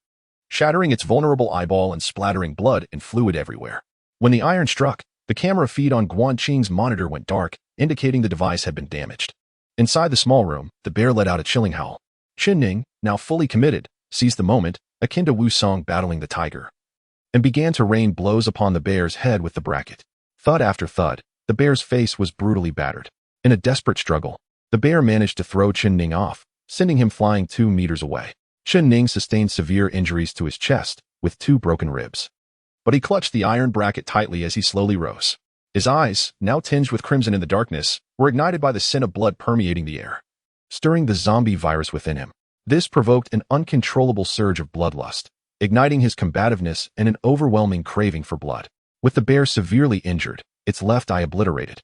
shattering its vulnerable eyeball and splattering blood and fluid everywhere. When the iron struck, the camera feed on Guanqing's monitor went dark, indicating the device had been damaged. Inside the small room, the bear let out a chilling howl. Chen Ning, now fully committed, seized the moment, akin to Wu Song battling the tiger, and began to rain blows upon the bear's head with the bracket. Thud after thud, the bear's face was brutally battered. In a desperate struggle, the bear managed to throw Chen Ning off, sending him flying 2 meters away. Chen Ning sustained severe injuries to his chest, with 2 broken ribs. But he clutched the iron bracket tightly as he slowly rose. His eyes, now tinged with crimson in the darkness, were ignited by the scent of blood permeating the air, stirring the zombie virus within him. This provoked an uncontrollable surge of bloodlust, igniting his combativeness and an overwhelming craving for blood. With the bear severely injured, its left eye obliterated,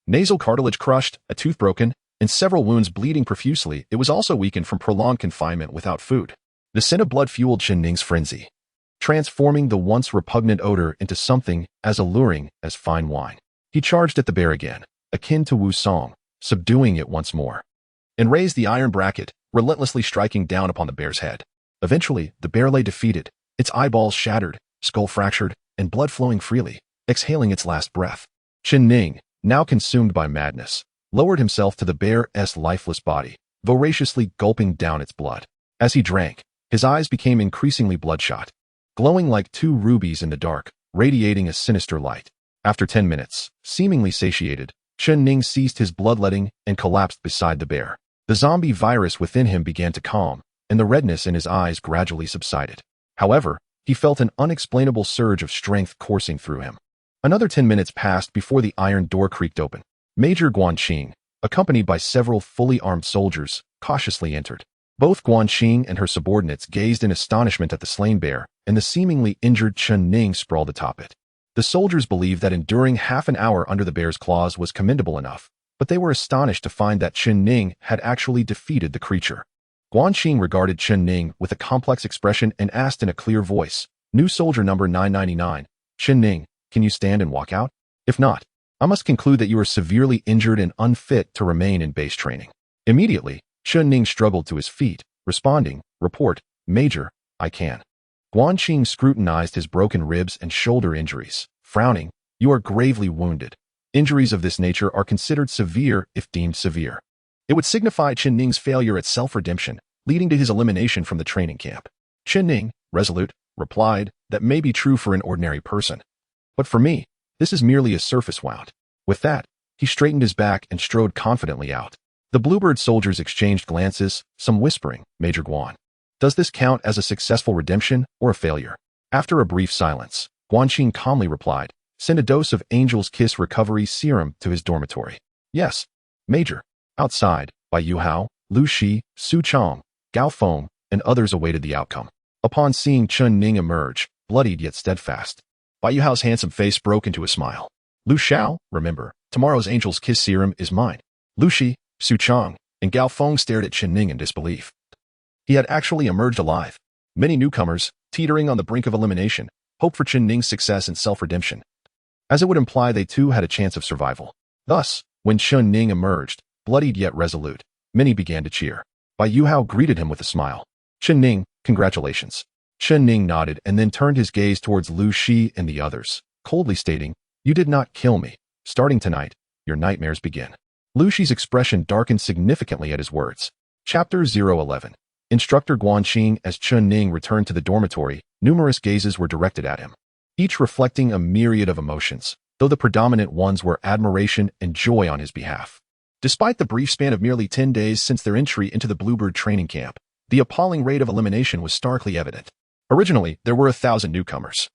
nasal cartilage crushed, a tooth broken, and several wounds bleeding profusely, it was also weakened from prolonged confinement without food. The scent of blood fueled Chen Ning's frenzy, transforming the once repugnant odor into something as alluring as fine wine. He charged at the bear again, akin to Wu Song, subduing it once more, and raised the iron bracket, relentlessly striking down upon the bear's head. Eventually, the bear lay defeated, its eyeballs shattered, skull fractured, and blood flowing freely, exhaling its last breath. Chen Ning, now consumed by madness, lowered himself to the bear's lifeless body, voraciously gulping down its blood. As he drank, his eyes became increasingly bloodshot, glowing like 2 rubies in the dark, radiating a sinister light. After 10 minutes, seemingly satiated, Chen Ning ceased his bloodletting and collapsed beside the bear. The zombie virus within him began to calm, and the redness in his eyes gradually subsided. However, he felt an unexplainable surge of strength coursing through him. Another 10 minutes passed before the iron door creaked open. Major Guanqing, accompanied by several fully armed soldiers, cautiously entered. Both Guanqing and her subordinates gazed in astonishment at the slain bear and the seemingly injured Chen Ning sprawled atop it. The soldiers believed that enduring half an hour under the bear's claws was commendable enough, but they were astonished to find that Chen Ning had actually defeated the creature. Guanqing regarded Chen Ning with a complex expression and asked in a clear voice, "New soldier number 999, Chen Ning, can you stand and walk out? If not, I must conclude that you are severely injured and unfit to remain in base training." Immediately, Chen Ning struggled to his feet, responding, "Report, Major, I can." Guanqing scrutinized his broken ribs and shoulder injuries, frowning, "You are gravely wounded. Injuries of this nature are considered severe if deemed severe." It would signify Chen Ning's failure at self-redemption, leading to his elimination from the training camp. Chen Ning, resolute, replied, "That may be true for an ordinary person, but for me, this is merely a surface wound." With that, he straightened his back and strode confidently out. The Bluebird soldiers exchanged glances, some whispering, "Major Guan, does this count as a successful redemption or a failure?" After a brief silence, Guanqing calmly replied, "Send a dose of Angel's Kiss recovery serum to his dormitory." "Yes, Major." Outside, Bai Yuhao, Lu Shi, Su Chong, Gao Feng, and others awaited the outcome. Upon seeing Chen Ning emerge, bloodied yet steadfast, Bai Yuhao's handsome face broke into a smile. "Lu Xiao, remember, tomorrow's Angel's Kiss serum is mine." Lu Shi, Su Chong, and Gao Feng stared at Chen Ning in disbelief. He had actually emerged alive. Many newcomers, teetering on the brink of elimination, hope for Chen Ning's success and self-redemption, as it would imply they too had a chance of survival. Thus, when Chen Ning emerged, bloodied yet resolute, many began to cheer. Bai Yuhao greeted him with a smile. Chen Ning, congratulations. Chen Ning nodded and then turned his gaze towards Lu Shi and the others, coldly stating, you did not kill me. Starting tonight, your nightmares begin. Lu Shi's expression darkened significantly at his words. Chapter 011. Instructor Guanqing. As Chen Ning returned to the dormitory, numerous gazes were directed at him, each reflecting a myriad of emotions, though the predominant ones were admiration and joy on his behalf. Despite the brief span of merely 10 days since their entry into the Bluebird training camp, the appalling rate of elimination was starkly evident. Originally, there were 1,000 newcomers.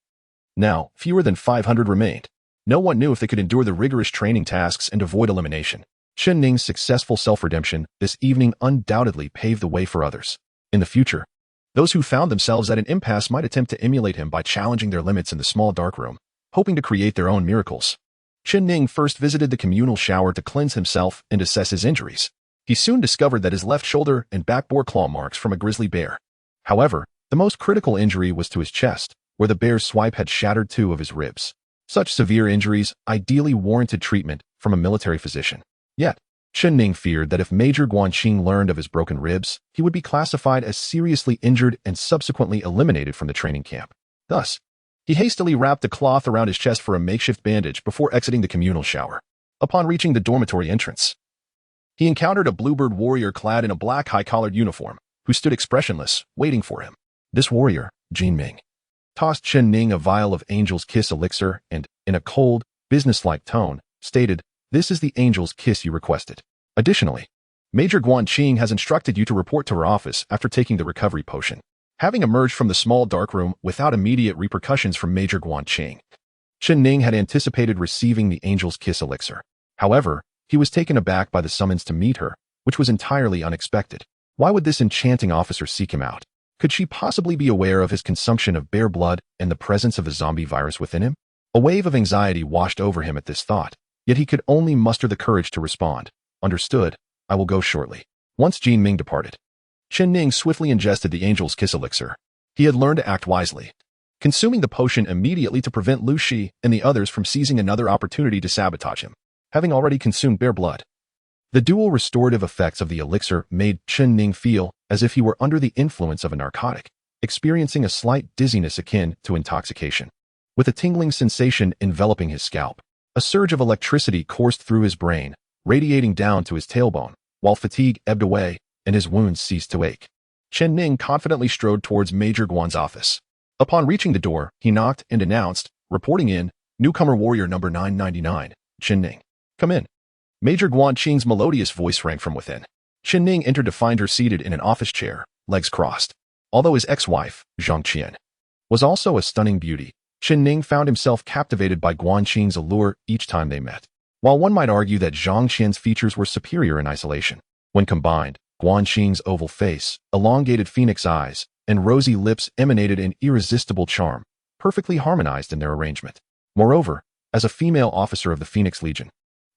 Now, fewer than 500 remained. No one knew if they could endure the rigorous training tasks and avoid elimination. Chen Ning's successful self-redemption this evening undoubtedly paved the way for others. In the future, those who found themselves at an impasse might attempt to emulate him by challenging their limits in the small dark room, hoping to create their own miracles. Chen Ning first visited the communal shower to cleanse himself and assess his injuries. He soon discovered that his left shoulder and back bore claw marks from a grizzly bear. However, the most critical injury was to his chest, where the bear's swipe had shattered 2 of his ribs. Such severe injuries ideally warranted treatment from a military physician. Yet, Chen Ning feared that if Major Guanqing learned of his broken ribs, he would be classified as seriously injured and subsequently eliminated from the training camp. Thus, he hastily wrapped a cloth around his chest for a makeshift bandage before exiting the communal shower. Upon reaching the dormitory entrance, he encountered a Bluebird warrior clad in a black high-collared uniform, who stood expressionless, waiting for him. This warrior, Jin Ming, tossed Chen Ning a vial of Angel's Kiss elixir and, in a cold, businesslike tone, stated, this is the Angel's Kiss you requested. Additionally, Major Guanqing has instructed you to report to her office after taking the recovery potion. Having emerged from the small dark room without immediate repercussions from Major Guanqing, Chen Ning had anticipated receiving the Angel's Kiss elixir. However, he was taken aback by the summons to meet her, which was entirely unexpected. Why would this enchanting officer seek him out? Could she possibly be aware of his consumption of bear blood and the presence of the zombie virus within him? A wave of anxiety washed over him at this thought, yet he could only muster the courage to respond. Understood, I will go shortly. Once Jin Ming departed, Chen Ning swiftly ingested the Angel's Kiss elixir. He had learned to act wisely, consuming the potion immediately to prevent Lu Shi and the others from seizing another opportunity to sabotage him, having already consumed bear blood. The dual restorative effects of the elixir made Chen Ning feel as if he were under the influence of a narcotic, experiencing a slight dizziness akin to intoxication. With a tingling sensation enveloping his scalp, a surge of electricity coursed through his brain, radiating down to his tailbone, while fatigue ebbed away and his wounds ceased to ache. Chen Ning confidently strode towards Major Guan's office. Upon reaching the door, he knocked and announced, reporting in, newcomer warrior number 999, Chen Ning. Come in. Major Guanqing's melodious voice rang from within. Chen Ning entered to find her seated in an office chair, legs crossed. Although his ex-wife, Zhang Qian, was also a stunning beauty, Chen Ning found himself captivated by Guanqing's allure each time they met. While one might argue that Zhang Qian's features were superior in isolation, when combined, Guanqing's oval face, elongated phoenix eyes, and rosy lips emanated an irresistible charm, perfectly harmonized in their arrangement. Moreover, as a female officer of the Phoenix Legion,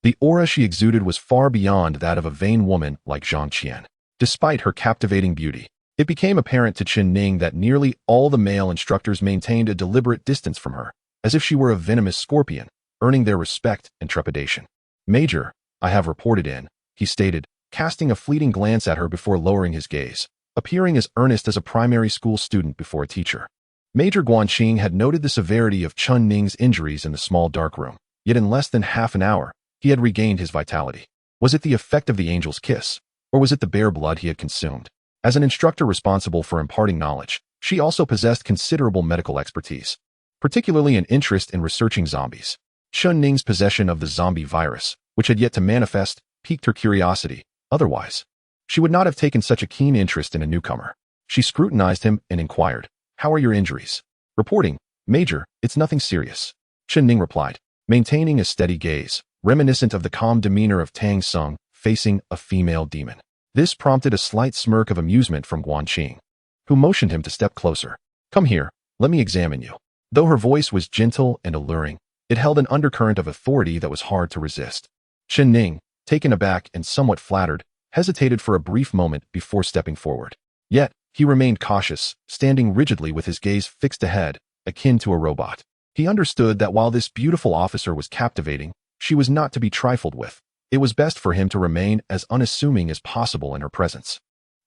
the aura she exuded was far beyond that of a vain woman like Zhang Qian. Despite her captivating beauty, it became apparent to Chen Ning that nearly all the male instructors maintained a deliberate distance from her, as if she were a venomous scorpion, earning their respect and trepidation. Major, I have reported in, he stated, casting a fleeting glance at her before lowering his gaze, appearing as earnest as a primary school student before a teacher. Major Guanqing had noted the severity of Chen Ning's injuries in the small dark room, yet in less than half an hour, he had regained his vitality. Was it the effect of the Angel's Kiss, or was it the bear blood he had consumed? As an instructor responsible for imparting knowledge, she also possessed considerable medical expertise, particularly an interest in researching zombies. Chen Ning's possession of the zombie virus, which had yet to manifest, piqued her curiosity. Otherwise, she would not have taken such a keen interest in a newcomer. She scrutinized him and inquired, how are your injuries? Reporting, Major, it's nothing serious. Chen Ning replied, maintaining a steady gaze, reminiscent of the calm demeanor of Tang Sung facing a female demon. This prompted a slight smirk of amusement from Guanqing, who motioned him to step closer. Come here, let me examine you. Though her voice was gentle and alluring, it held an undercurrent of authority that was hard to resist. Chen Ning, taken aback and somewhat flattered, hesitated for a brief moment before stepping forward. Yet, he remained cautious, standing rigidly with his gaze fixed ahead, akin to a robot. He understood that while this beautiful officer was captivating, she was not to be trifled with. It was best for him to remain as unassuming as possible in her presence.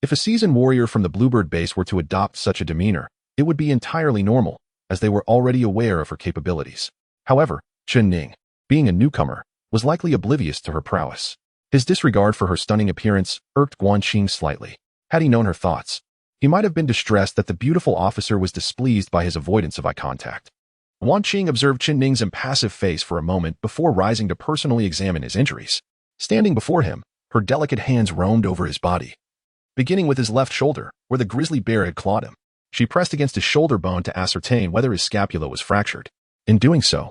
If a seasoned warrior from the Bluebird base were to adopt such a demeanor, it would be entirely normal, as they were already aware of her capabilities. However, Chen Ning, being a newcomer, was likely oblivious to her prowess. His disregard for her stunning appearance irked Guanqing slightly. Had he known her thoughts, he might have been distressed that the beautiful officer was displeased by his avoidance of eye contact. Guanqing observed Chen Ning's impassive face for a moment before rising to personally examine his injuries. Standing before him, her delicate hands roamed over his body. Beginning with his left shoulder, where the grizzly bear had clawed him, she pressed against his shoulder bone to ascertain whether his scapula was fractured. In doing so,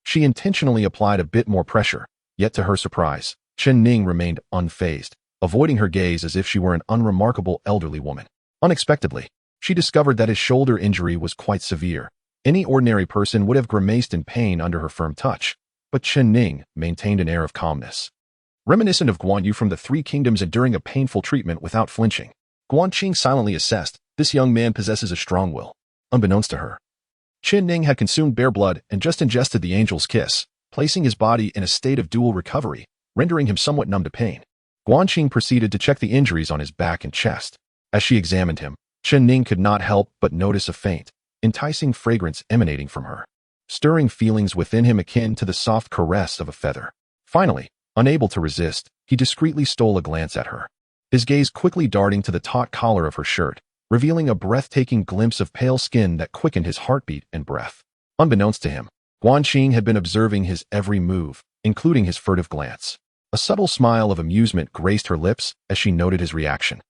she intentionally applied a bit more pressure, yet to her surprise, Chen Ning remained unfazed, avoiding her gaze as if she were an unremarkable elderly woman. Unexpectedly, she discovered that his shoulder injury was quite severe. Any ordinary person would have grimaced in pain under her firm touch, but Chen Ning maintained an air of calmness. Reminiscent of Guan Yu from the Three Kingdoms enduring a painful treatment without flinching, Guanqing silently assessed, this young man possesses a strong will. Unbeknownst to her, Chen Ning had consumed bear blood and just ingested the angel's kiss, placing his body in a state of dual recovery, rendering him somewhat numb to pain. Guanqing proceeded to check the injuries on his back and chest. As she examined him, Chen Ning could not help but notice a faint, enticing fragrance emanating from her, stirring feelings within him akin to the soft caress of a feather. Finally, unable to resist, he discreetly stole a glance at her, his gaze quickly darting to the taut collar of her shirt, revealing a breathtaking glimpse of pale skin that quickened his heartbeat and breath. Unbeknownst to him, Guanqing had been observing his every move, including his furtive glance. A subtle smile of amusement graced her lips as she noted his reaction.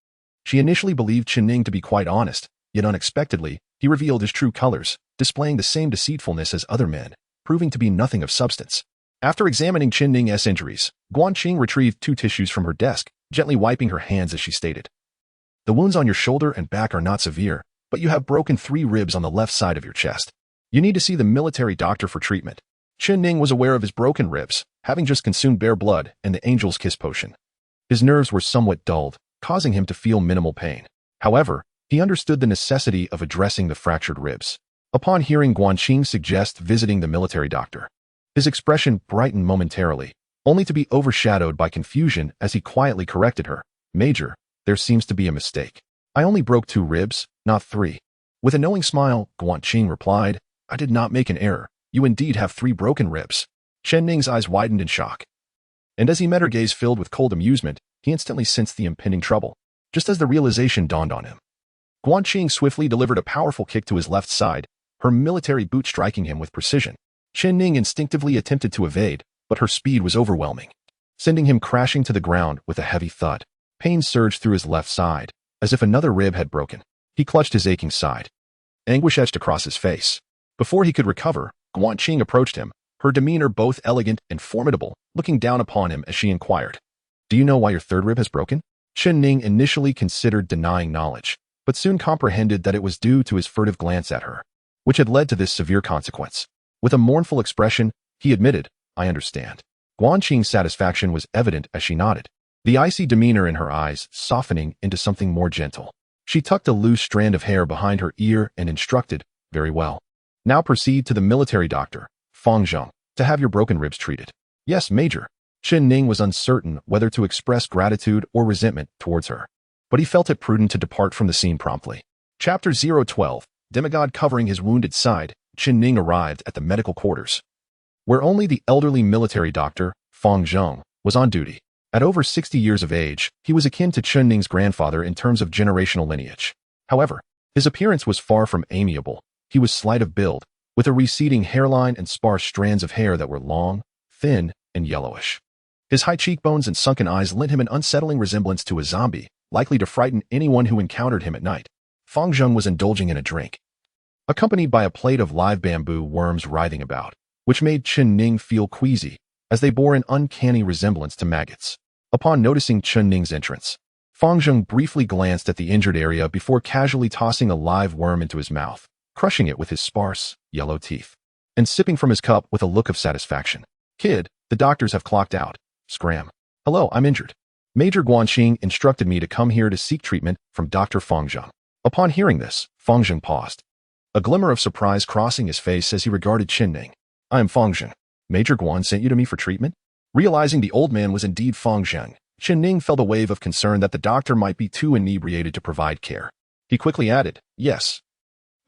She initially believed Chen Ning to be quite honest, yet unexpectedly, he revealed his true colors, displaying the same deceitfulness as other men, proving to be nothing of substance. After examining Chen Ning's injuries, Guanqing retrieved 2 tissues from her desk, gently wiping her hands as she stated, "The wounds on your shoulder and back are not severe, but you have broken 3 ribs on the left side of your chest. You need to see the military doctor for treatment." Chen Ning was aware of his broken ribs, having just consumed bear blood and the angel's kiss potion. His nerves were somewhat dulled, causing him to feel minimal pain. However, he understood the necessity of addressing the fractured ribs. Upon hearing Guanqing suggest visiting the military doctor, his expression brightened momentarily, only to be overshadowed by confusion as he quietly corrected her. "Major, there seems to be a mistake. I only broke 2 ribs, not 3. With a knowing smile, Guanqing replied, "I did not make an error. You indeed have 3 broken ribs." Chen Ning's eyes widened in shock, and as he met her gaze filled with cold amusement, he instantly sensed the impending trouble. Just as the realization dawned on him, Guanqing swiftly delivered a powerful kick to his left side, her military boot striking him with precision. Chen Ning instinctively attempted to evade, but her speed was overwhelming, sending him crashing to the ground with a heavy thud. Pain surged through his left side, as if another rib had broken. He clutched his aching side. Anguish etched across his face. Before he could recover, Guanqing approached him, her demeanor both elegant and formidable, looking down upon him as she inquired, "Do you know why your 3rd rib has broken?" Chen Ning initially considered denying knowledge, but soon comprehended that it was due to his furtive glance at her, which had led to this severe consequence. With a mournful expression, he admitted, "I understand." Guanqing's satisfaction was evident as she nodded, the icy demeanor in her eyes softening into something more gentle. She tucked a loose strand of hair behind her ear and instructed, "Very well. Now proceed to the military doctor, Fang Zheng, to have your broken ribs treated." "Yes, Major." Chen Ning was uncertain whether to express gratitude or resentment towards her, but he felt it prudent to depart from the scene promptly. Chapter 012, Demigod covering his wounded side, Chen Ning arrived at the medical quarters, where only the elderly military doctor, Fang Zheng, was on duty. At over 60 years of age, he was akin to Chen Ning's grandfather in terms of generational lineage. However, his appearance was far from amiable. He was slight of build, with a receding hairline and sparse strands of hair that were long, thin, and yellowish. His high cheekbones and sunken eyes lent him an unsettling resemblance to a zombie, likely to frighten anyone who encountered him at night. Fang Zheng was indulging in a drink, accompanied by a plate of live bamboo worms writhing about, which made Chen Ning feel queasy, as they bore an uncanny resemblance to maggots. Upon noticing Chen Ning's entrance, Fang Zheng briefly glanced at the injured area before casually tossing a live worm into his mouth, crushing it with his sparse, yellow teeth, and sipping from his cup with a look of satisfaction. "Kid, the doctors have clocked out. Scram. Hello, I'm injured. Major Guanqing instructed me to come here to seek treatment from Dr. Fang Zheng." Upon hearing this, Fang Zheng paused, a glimmer of surprise crossing his face as he regarded Chen Ning. I am Feng Zheng. Major Guan sent you to me for treatment? Realizing the old man was indeed Feng Zheng, Chen Ning felt a wave of concern that the doctor might be too inebriated to provide care. He quickly added, yes.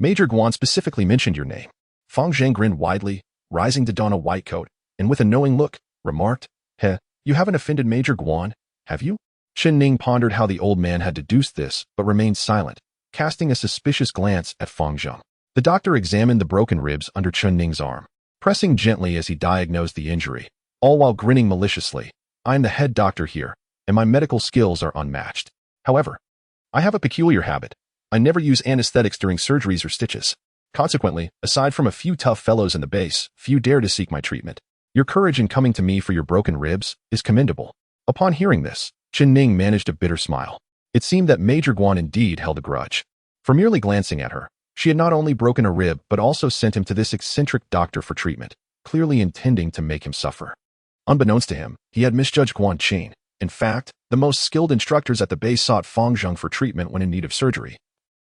Major Guan specifically mentioned your name. Feng Zheng grinned widely, rising to don a white coat, and with a knowing look, remarked, Heh, you haven't offended Major Guan, have you? Chen Ning pondered how the old man had deduced this, but remained silent, casting a suspicious glance at Feng Zheng. The doctor examined the broken ribs under Chen Ning's arm, pressing gently as he diagnosed the injury, all while grinning maliciously. I am the head doctor here, and my medical skills are unmatched. However, I have a peculiar habit. I never use anesthetics during surgeries or stitches. Consequently, aside from a few tough fellows in the base, few dare to seek my treatment. Your courage in coming to me for your broken ribs is commendable. Upon hearing this, Chen Ning managed a bitter smile. It seemed that Major Guan indeed held a grudge. For merely glancing at her, she had not only broken a rib but also sent him to this eccentric doctor for treatment, clearly intending to make him suffer. Unbeknownst to him, he had misjudged Guan Qin. In fact, the most skilled instructors at the base sought Feng Zheng for treatment when in need of surgery.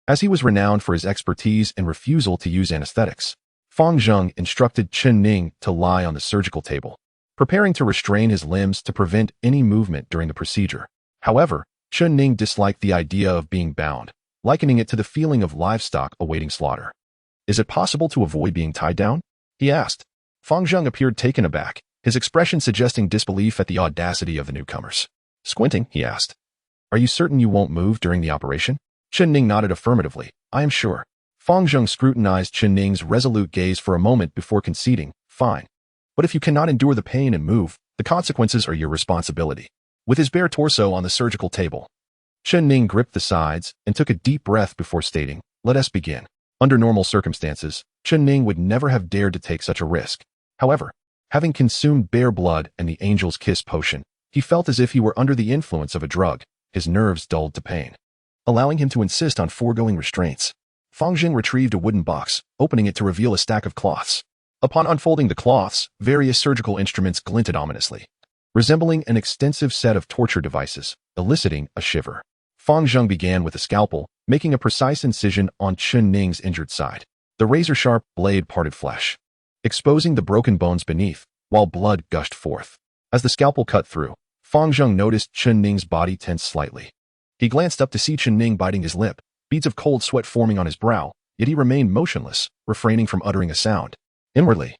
As he was renowned for his expertise and refusal to use anesthetics, Feng Zheng instructed Chen Ning to lie on the surgical table, preparing to restrain his limbs to prevent any movement during the procedure. However, Chen Ning disliked the idea of being bound, likening it to the feeling of livestock awaiting slaughter. Is it possible to avoid being tied down? He asked. Feng Zheng appeared taken aback, his expression suggesting disbelief at the audacity of the newcomers. Squinting, he asked, Are you certain you won't move during the operation? Chen Ning nodded affirmatively. I am sure. Feng Zheng scrutinized Chen Ning's resolute gaze for a moment before conceding, Fine. But if you cannot endure the pain and move, the consequences are your responsibility. With his bare torso on the surgical table, Chen Ning gripped the sides and took a deep breath before stating, Let us begin. Under normal circumstances, Chen Ning would never have dared to take such a risk. However, having consumed bear blood and the angel's kiss potion, he felt as if he were under the influence of a drug, his nerves dulled to pain, allowing him to insist on foregoing restraints. Feng Zheng retrieved a wooden box, opening it to reveal a stack of cloths. Upon unfolding the cloths, various surgical instruments glinted ominously, resembling an extensive set of torture devices, eliciting a shiver. Feng Zheng began with a scalpel, making a precise incision on Chen Ning's injured side. The razor-sharp blade parted flesh, exposing the broken bones beneath, while blood gushed forth. As the scalpel cut through, Feng Zheng noticed Chen Ning's body tense slightly. He glanced up to see Chen Ning biting his lip, beads of cold sweat forming on his brow, yet he remained motionless, refraining from uttering a sound. Inwardly,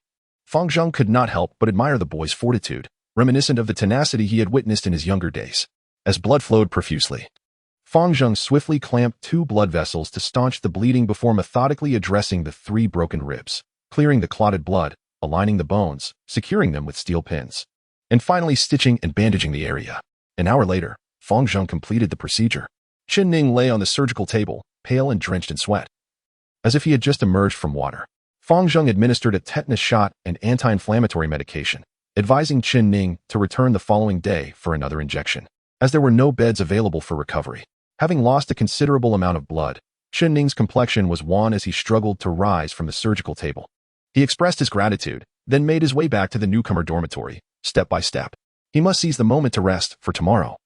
Feng Zheng could not help but admire the boy's fortitude, reminiscent of the tenacity he had witnessed in his younger days. As blood flowed profusely, Feng Zheng swiftly clamped 2 blood vessels to staunch the bleeding before methodically addressing the 3 broken ribs, clearing the clotted blood, aligning the bones, securing them with steel pins, and finally stitching and bandaging the area. An hour later, Feng Zheng completed the procedure. Chen Ning lay on the surgical table, pale and drenched in sweat, as if he had just emerged from water. Feng Zheng administered a tetanus shot and anti-inflammatory medication, advising Chen Ning to return the following day for another injection, as there were no beds available for recovery. Having lost a considerable amount of blood, Chen Ning's complexion was wan as he struggled to rise from the surgical table. He expressed his gratitude, then made his way back to the newcomer dormitory, step by step. He must seize the moment to rest for tomorrow.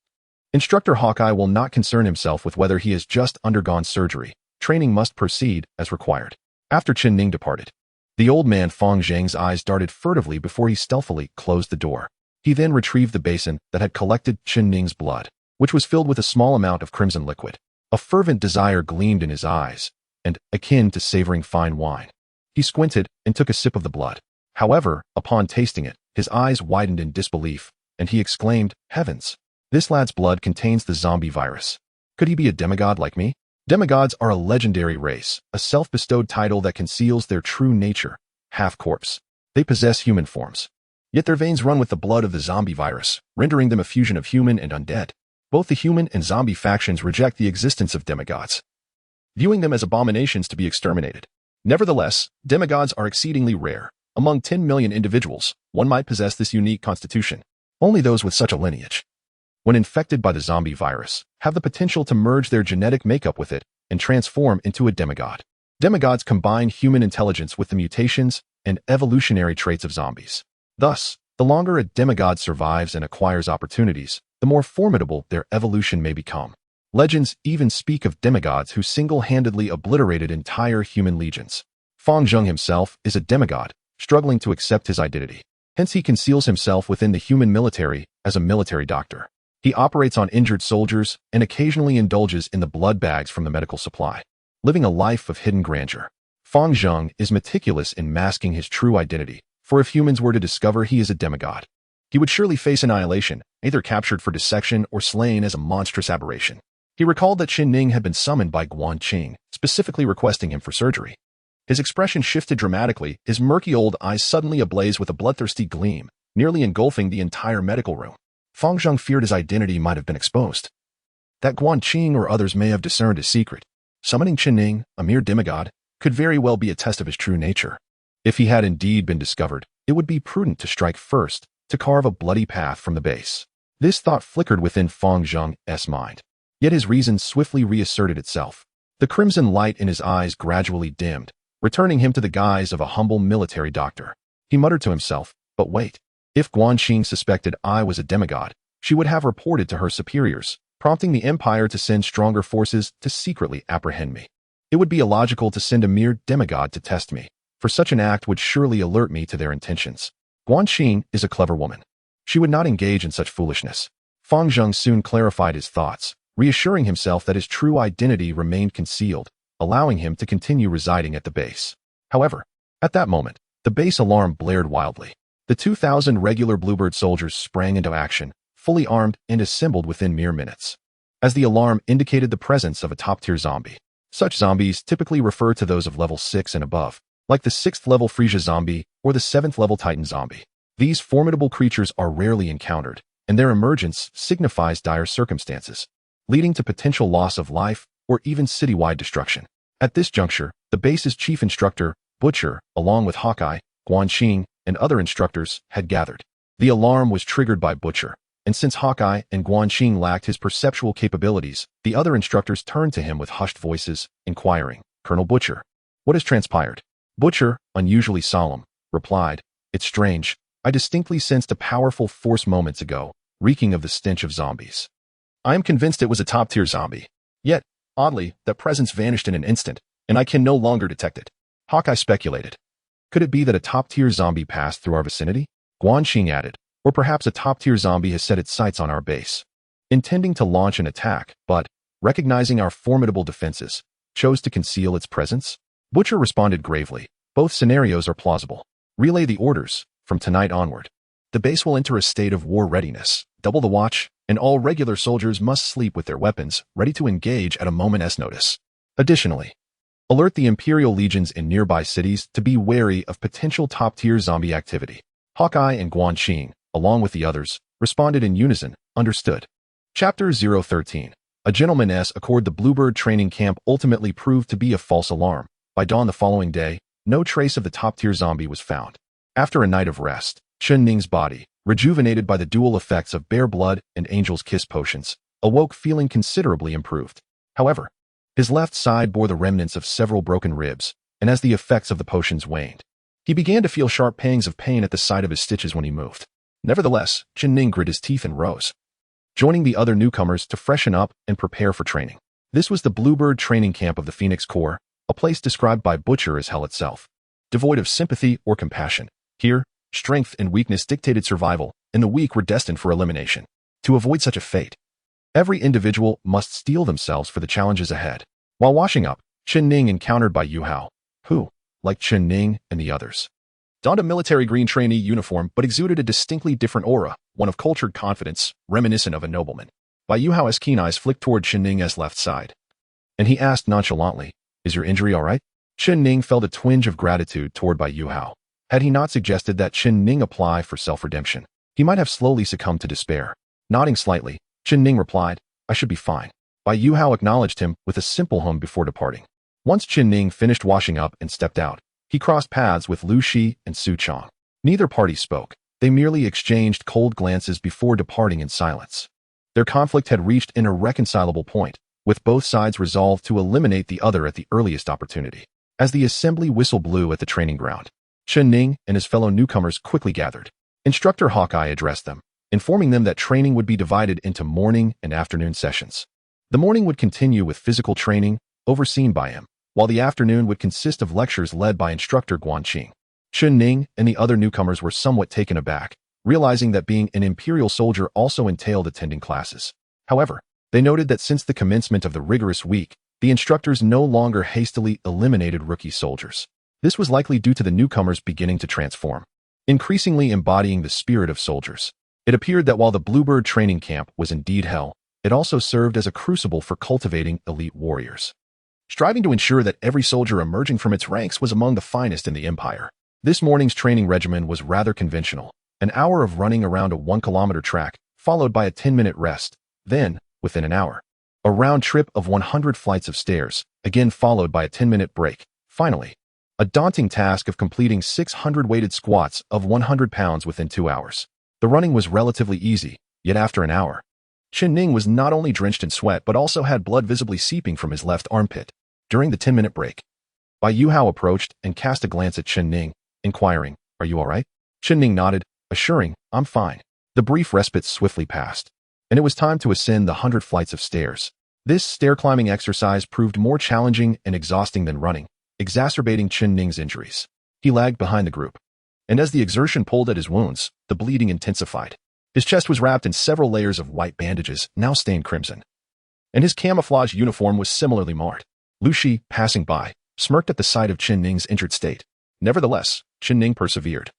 Instructor Hawkeye will not concern himself with whether he has just undergone surgery. Training must proceed as required. After Chen Ning departed, the old man Feng Zheng's eyes darted furtively before he stealthily closed the door. He then retrieved the basin that had collected Chen Ning's blood, which was filled with a small amount of crimson liquid. A fervent desire gleamed in his eyes, and, akin to savoring fine wine, he squinted and took a sip of the blood. However, upon tasting it, his eyes widened in disbelief, and he exclaimed, Heavens! This lad's blood contains the zombie virus. Could he be a demigod like me? Demigods are a legendary race, a self-bestowed title that conceals their true nature, half-corpse. They possess human forms, yet their veins run with the blood of the zombie virus, rendering them a fusion of human and undead. Both the human and zombie factions reject the existence of demigods, viewing them as abominations to be exterminated. Nevertheless, demigods are exceedingly rare. Among 10 million individuals, one might possess this unique constitution. Only those with such a lineage, when infected by the zombie virus, have the potential to merge their genetic makeup with it and transform into a demigod. Demigods combine human intelligence with the mutations and evolutionary traits of zombies. Thus, the longer a demigod survives and acquires opportunities, the more formidable their evolution may become. Legends even speak of demigods who single-handedly obliterated entire human legions. Fang Zheng himself is a demigod, struggling to accept his identity. Hence he conceals himself within the human military as a military doctor. He operates on injured soldiers and occasionally indulges in the blood bags from the medical supply, living a life of hidden grandeur. Fang Zheng is meticulous in masking his true identity, for if humans were to discover he is a demigod, he would surely face annihilation, either captured for dissection or slain as a monstrous aberration. He recalled that Chen Ning had been summoned by Guanqing, specifically requesting him for surgery. His expression shifted dramatically, his murky old eyes suddenly ablaze with a bloodthirsty gleam, nearly engulfing the entire medical room. Fang Zheng feared his identity might have been exposed, that Guanqing or others may have discerned his secret. Summoning Chen Ning, a mere demigod, could very well be a test of his true nature. If he had indeed been discovered, it would be prudent to strike first, to carve a bloody path from the base. This thought flickered within Fang Zheng's mind. Yet his reason swiftly reasserted itself. The crimson light in his eyes gradually dimmed, returning him to the guise of a humble military doctor. He muttered to himself, but wait. If Guanqing suspected I was a demigod, she would have reported to her superiors, prompting the empire to send stronger forces to secretly apprehend me. It would be illogical to send a mere demigod to test me, for such an act would surely alert me to their intentions. Guanqing is a clever woman. She would not engage in such foolishness. Fang Zheng soon clarified his thoughts, reassuring himself that his true identity remained concealed, allowing him to continue residing at the base. However, at that moment, the base alarm blared wildly. The 2,000 regular Bluebird soldiers sprang into action, fully armed and assembled within mere minutes. As the alarm indicated the presence of a top-tier zombie. Such zombies typically refer to those of level 6 and above, like the 6th level Frisia zombie or the 7th level Titan zombie. These formidable creatures are rarely encountered, and their emergence signifies dire circumstances, leading to potential loss of life or even citywide destruction. At this juncture, the base's chief instructor, Butcher, along with Hawkeye, Guanqing, and other instructors, had gathered. The alarm was triggered by Butcher, and since Hawkeye and Guanqing lacked his perceptual capabilities, the other instructors turned to him with hushed voices, inquiring, "Colonel Butcher, what has transpired?" Butcher, unusually solemn, replied, "It's strange. I distinctly sensed a powerful force moments ago, reeking of the stench of zombies. I am convinced it was a top-tier zombie. Yet, oddly, that presence vanished in an instant, and I can no longer detect it." Hawkeye speculated. Could it be that a top-tier zombie passed through our vicinity? Guanqing added, or perhaps a top-tier zombie has set its sights on our base, intending to launch an attack, but, recognizing our formidable defenses, chose to conceal its presence? Butcher responded gravely, "Both scenarios are plausible. Relay the orders. From tonight onward, the base will enter a state of war readiness, double the watch, and all regular soldiers must sleep with their weapons, ready to engage at a moment's notice. Additionally, alert the Imperial legions in nearby cities to be wary of potential top-tier zombie activity." Hawkeye and Guanqing, along with the others, responded in unison, "Understood." Chapter 013. A gentleman's accord. The Bluebird training camp ultimately proved to be a false alarm. By dawn the following day, no trace of the top-tier zombie was found. After a night of rest, Chen Ning's body, rejuvenated by the dual effects of bear blood and angel's kiss potions, awoke feeling considerably improved. However, his left side bore the remnants of several broken ribs, and as the effects of the potions waned, he began to feel sharp pangs of pain at the side of his stitches when he moved. Nevertheless, Chen Ning grit his teeth and rose, joining the other newcomers to freshen up and prepare for training. This was the Bluebird training camp of the Phoenix Corps, a place described by Butcher as hell itself. Devoid of sympathy or compassion, here, strength and weakness dictated survival, and the weak were destined for elimination. To avoid such a fate, every individual must steel themselves for the challenges ahead. While washing up, Chen Ning encountered by Yu Hao, who, like Chen Ning and the others, donned a military green trainee uniform but exuded a distinctly different aura, one of cultured confidence, reminiscent of a nobleman. By Yu Hao's keen eyes flicked toward Chen Ning's left side, and he asked nonchalantly, "Is your injury all right?" Chen Ning felt a twinge of gratitude toward Bai Yu Hao. Had he not suggested that Chen Ning apply for self-redemption, he might have slowly succumbed to despair. Nodding slightly, Chen Ning replied, "I should be fine." Bai Yu Hao acknowledged him with a simple hum before departing. Once Chen Ning finished washing up and stepped out, he crossed paths with Lu Shi and Su Chong. Neither party spoke. They merely exchanged cold glances before departing in silence. Their conflict had reached an irreconcilable point, with both sides resolved to eliminate the other at the earliest opportunity. As the assembly whistle blew at the training ground, Chen Ning and his fellow newcomers quickly gathered. Instructor Hawkeye addressed them, informing them that training would be divided into morning and afternoon sessions. The morning would continue with physical training, overseen by him, while the afternoon would consist of lectures led by instructor Guanqing. Chen Ning and the other newcomers were somewhat taken aback, realizing that being an imperial soldier also entailed attending classes. However, they noted that since the commencement of the rigorous week, the instructors no longer hastily eliminated rookie soldiers. This was likely due to the newcomers beginning to transform, increasingly embodying the spirit of soldiers. It appeared that while the Bluebird training camp was indeed hell, it also served as a crucible for cultivating elite warriors, striving to ensure that every soldier emerging from its ranks was among the finest in the empire. This morning's training regimen was rather conventional: an hour of running around a 1-kilometer track, followed by a 10-minute rest, then, within an hour, a round trip of 100 flights of stairs, again followed by a 10-minute break. Finally, a daunting task of completing 600 weighted squats of 100 pounds within 2 hours. The running was relatively easy, yet after an hour, Chen Ning was not only drenched in sweat but also had blood visibly seeping from his left armpit. During the 10-minute break, Bai Yuhao approached and cast a glance at Chen Ning, inquiring, "Are you all right?" Chen Ning nodded, assuring, "I'm fine." The brief respite swiftly passed, and it was time to ascend the 100 flights of stairs. This stair-climbing exercise proved more challenging and exhausting than running, exacerbating Chen Ning's injuries. He lagged behind the group, and as the exertion pulled at his wounds, the bleeding intensified. His chest was wrapped in several layers of white bandages, now stained crimson, and his camouflage uniform was similarly marred. Lu Shi, passing by, smirked at the sight of Chen Ning's injured state. Nevertheless, Chen Ning persevered,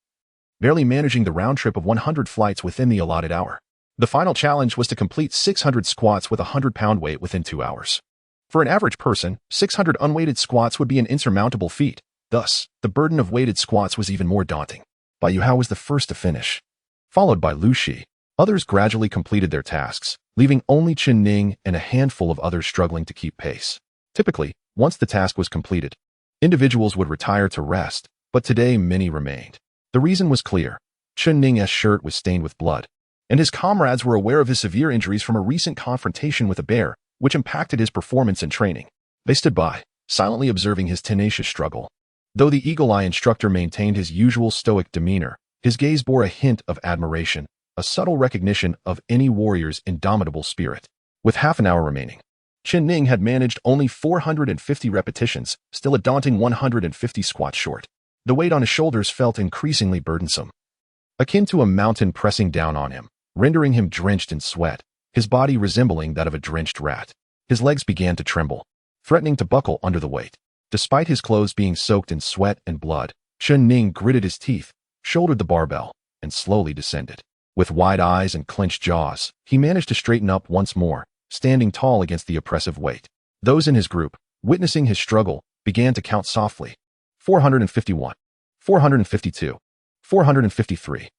barely managing the round trip of 100 flights within the allotted hour. The final challenge was to complete 600 squats with a 100-pound weight within 2 hours. For an average person, 600 unweighted squats would be an insurmountable feat. Thus, the burden of weighted squats was even more daunting. Bai Yuhao was the first to finish, followed by Lu Shi. Others gradually completed their tasks, leaving only Chen Ning and a handful of others struggling to keep pace. Typically, once the task was completed, individuals would retire to rest, but today many remained. The reason was clear: Chen Ning's shirt was stained with blood, and his comrades were aware of his severe injuries from a recent confrontation with a bear, which impacted his performance and training. They stood by, silently observing his tenacious struggle. Though the eagle-eye instructor maintained his usual stoic demeanor, his gaze bore a hint of admiration, a subtle recognition of any warrior's indomitable spirit. With half an hour remaining, Chen Ning had managed only 450 repetitions, still a daunting 150 squats short. The weight on his shoulders felt increasingly burdensome, akin to a mountain pressing down on him, rendering him drenched in sweat, his body resembling that of a drenched rat. His legs began to tremble, threatening to buckle under the weight. Despite his clothes being soaked in sweat and blood, Chen Ning gritted his teeth, shouldered the barbell, and slowly descended. With wide eyes and clenched jaws, he managed to straighten up once more, standing tall against the oppressive weight. Those in his group, witnessing his struggle, began to count softly. 451, 452, 453.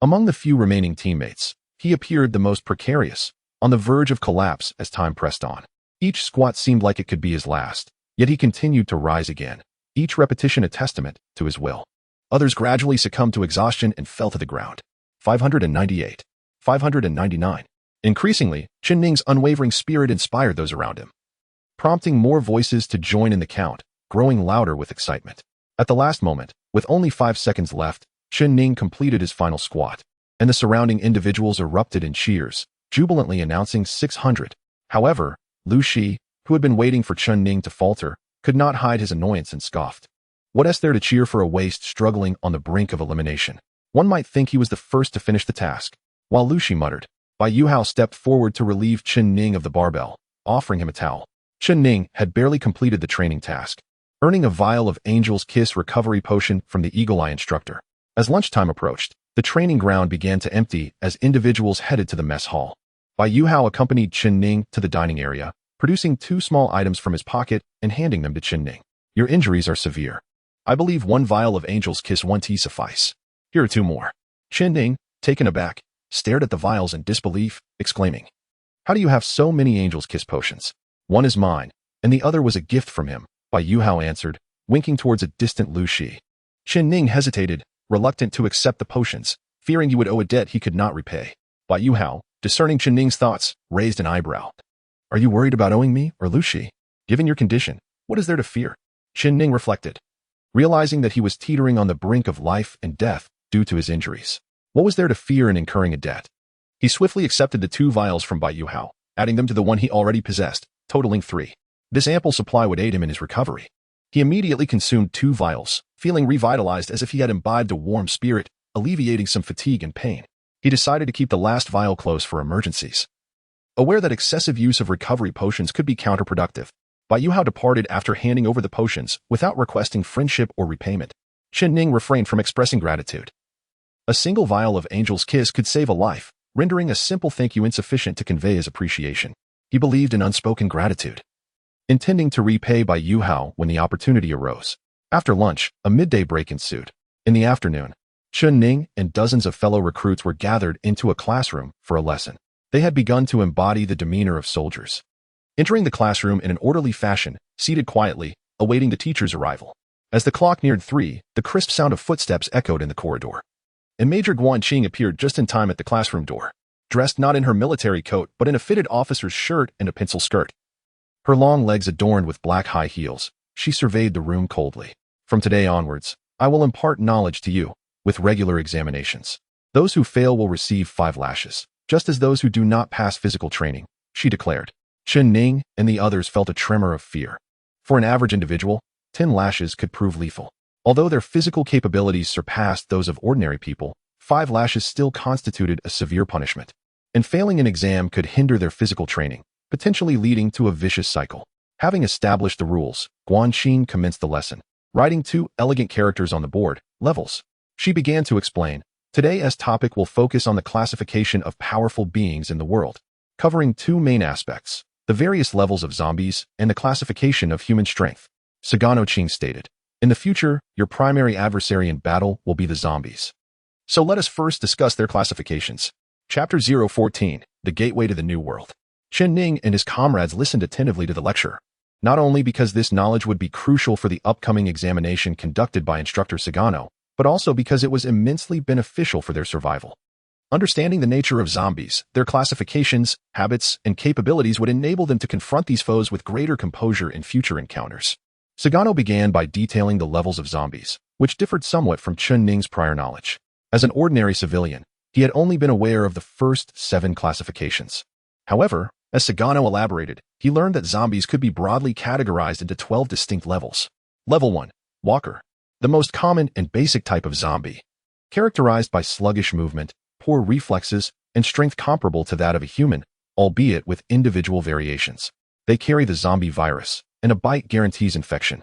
Among the few remaining teammates, he appeared the most precarious, on the verge of collapse as time pressed on. Each squat seemed like it could be his last, yet he continued to rise again, each repetition a testament to his will. Others gradually succumbed to exhaustion and fell to the ground. 598, 599. Increasingly, Chen Ning's unwavering spirit inspired those around him, prompting more voices to join in the count, growing louder with excitement. At the last moment, with only 5 seconds left, Chen Ning completed his final squat, and the surrounding individuals erupted in cheers, jubilantly announcing 600. However, Lu Shi, who had been waiting for Chen Ning to falter, could not hide his annoyance and scoffed. What is there to cheer for a waste struggling on the brink of elimination? One might think he was the first to finish the task. While Lu Shi muttered, Bai Yuhao stepped forward to relieve Chen Ning of the barbell, offering him a towel. Chen Ning had barely completed the training task, earning a vial of Angel's Kiss recovery potion from the eagle-eye instructor. As lunchtime approached, the training ground began to empty as individuals headed to the mess hall. Bai Yuhao accompanied Chen Ning to the dining area, producing 2 small items from his pocket and handing them to Chen Ning. "Your injuries are severe. I believe 1 vial of Angel's Kiss won't suffice. Here are 2 more. Chen Ning, taken aback, stared at the vials in disbelief, exclaiming, "How do you have so many Angel's Kiss potions? One is mine, and the other was a gift from him," Bai Yuhao answered, winking towards a distant Lu Shi. Chen Ning hesitated, reluctant to accept the potions, fearing he would owe a debt he could not repay. Bai Yuhao, discerning Chen Ning's thoughts, raised an eyebrow. "Are you worried about owing me or Lu Shi? Given your condition, what is there to fear?" Chen Ning reflected, realizing that he was teetering on the brink of life and death due to his injuries. What was there to fear in incurring a debt? He swiftly accepted the 2 vials from Bai Yuhao, adding them to the one he already possessed, totaling 3. This ample supply would aid him in his recovery. He immediately consumed 2 vials, feeling revitalized as if he had imbibed a warm spirit, alleviating some fatigue and pain. He decided to keep the last vial close for emergencies. Aware that excessive use of recovery potions could be counterproductive, Bai Yuhao departed after handing over the potions without requesting friendship or repayment. Chen Ning refrained from expressing gratitude. A single vial of Angel's Kiss could save a life, rendering a simple thank you insufficient to convey his appreciation. He believed in unspoken gratitude, intending to repay Bai Yuhao when the opportunity arose. After lunch, a midday break ensued. In the afternoon, Chen Ning and dozens of fellow recruits were gathered into a classroom for a lesson. They had begun to embody the demeanor of soldiers, entering the classroom in an orderly fashion, seated quietly, awaiting the teacher's arrival. As the clock neared 3, the crisp sound of footsteps echoed in the corridor, and Major Guanqing appeared just in time at the classroom door, dressed not in her military coat but in a fitted officer's shirt and a pencil skirt. Her long legs adorned with black high heels, she surveyed the room coldly. From today onwards, I will impart knowledge to you, with regular examinations. Those who fail will receive 5 lashes, just as those who do not pass physical training, she declared. Chen Ning and the others felt a tremor of fear. For an average individual, 10 lashes could prove lethal. Although their physical capabilities surpassed those of ordinary people, 5 lashes still constituted a severe punishment. And failing an exam could hinder their physical training, potentially leading to a vicious cycle. Having established the rules, Guanqing commenced the lesson, writing 2 elegant characters on the board, levels. She began to explain, today's topic will focus on the classification of powerful beings in the world, covering 2 main aspects, the various levels of zombies and the classification of human strength. Sagano Qing stated, in the future, your primary adversary in battle will be the zombies. So let us first discuss their classifications. Chapter 014, The Gateway to the New World. Chen Ning and his comrades listened attentively to the lecture, not only because this knowledge would be crucial for the upcoming examination conducted by instructor Sagano, but also because it was immensely beneficial for their survival. Understanding the nature of zombies, their classifications, habits, and capabilities would enable them to confront these foes with greater composure in future encounters. Sagano began by detailing the levels of zombies, which differed somewhat from Chen Ning's prior knowledge. As an ordinary civilian, he had only been aware of the first 7 classifications. However, as Sagano elaborated, he learned that zombies could be broadly categorized into 12 distinct levels. Level 1. Walker. The most common and basic type of zombie. Characterized by sluggish movement, poor reflexes, and strength comparable to that of a human, albeit with individual variations. They carry the zombie virus, and a bite guarantees infection,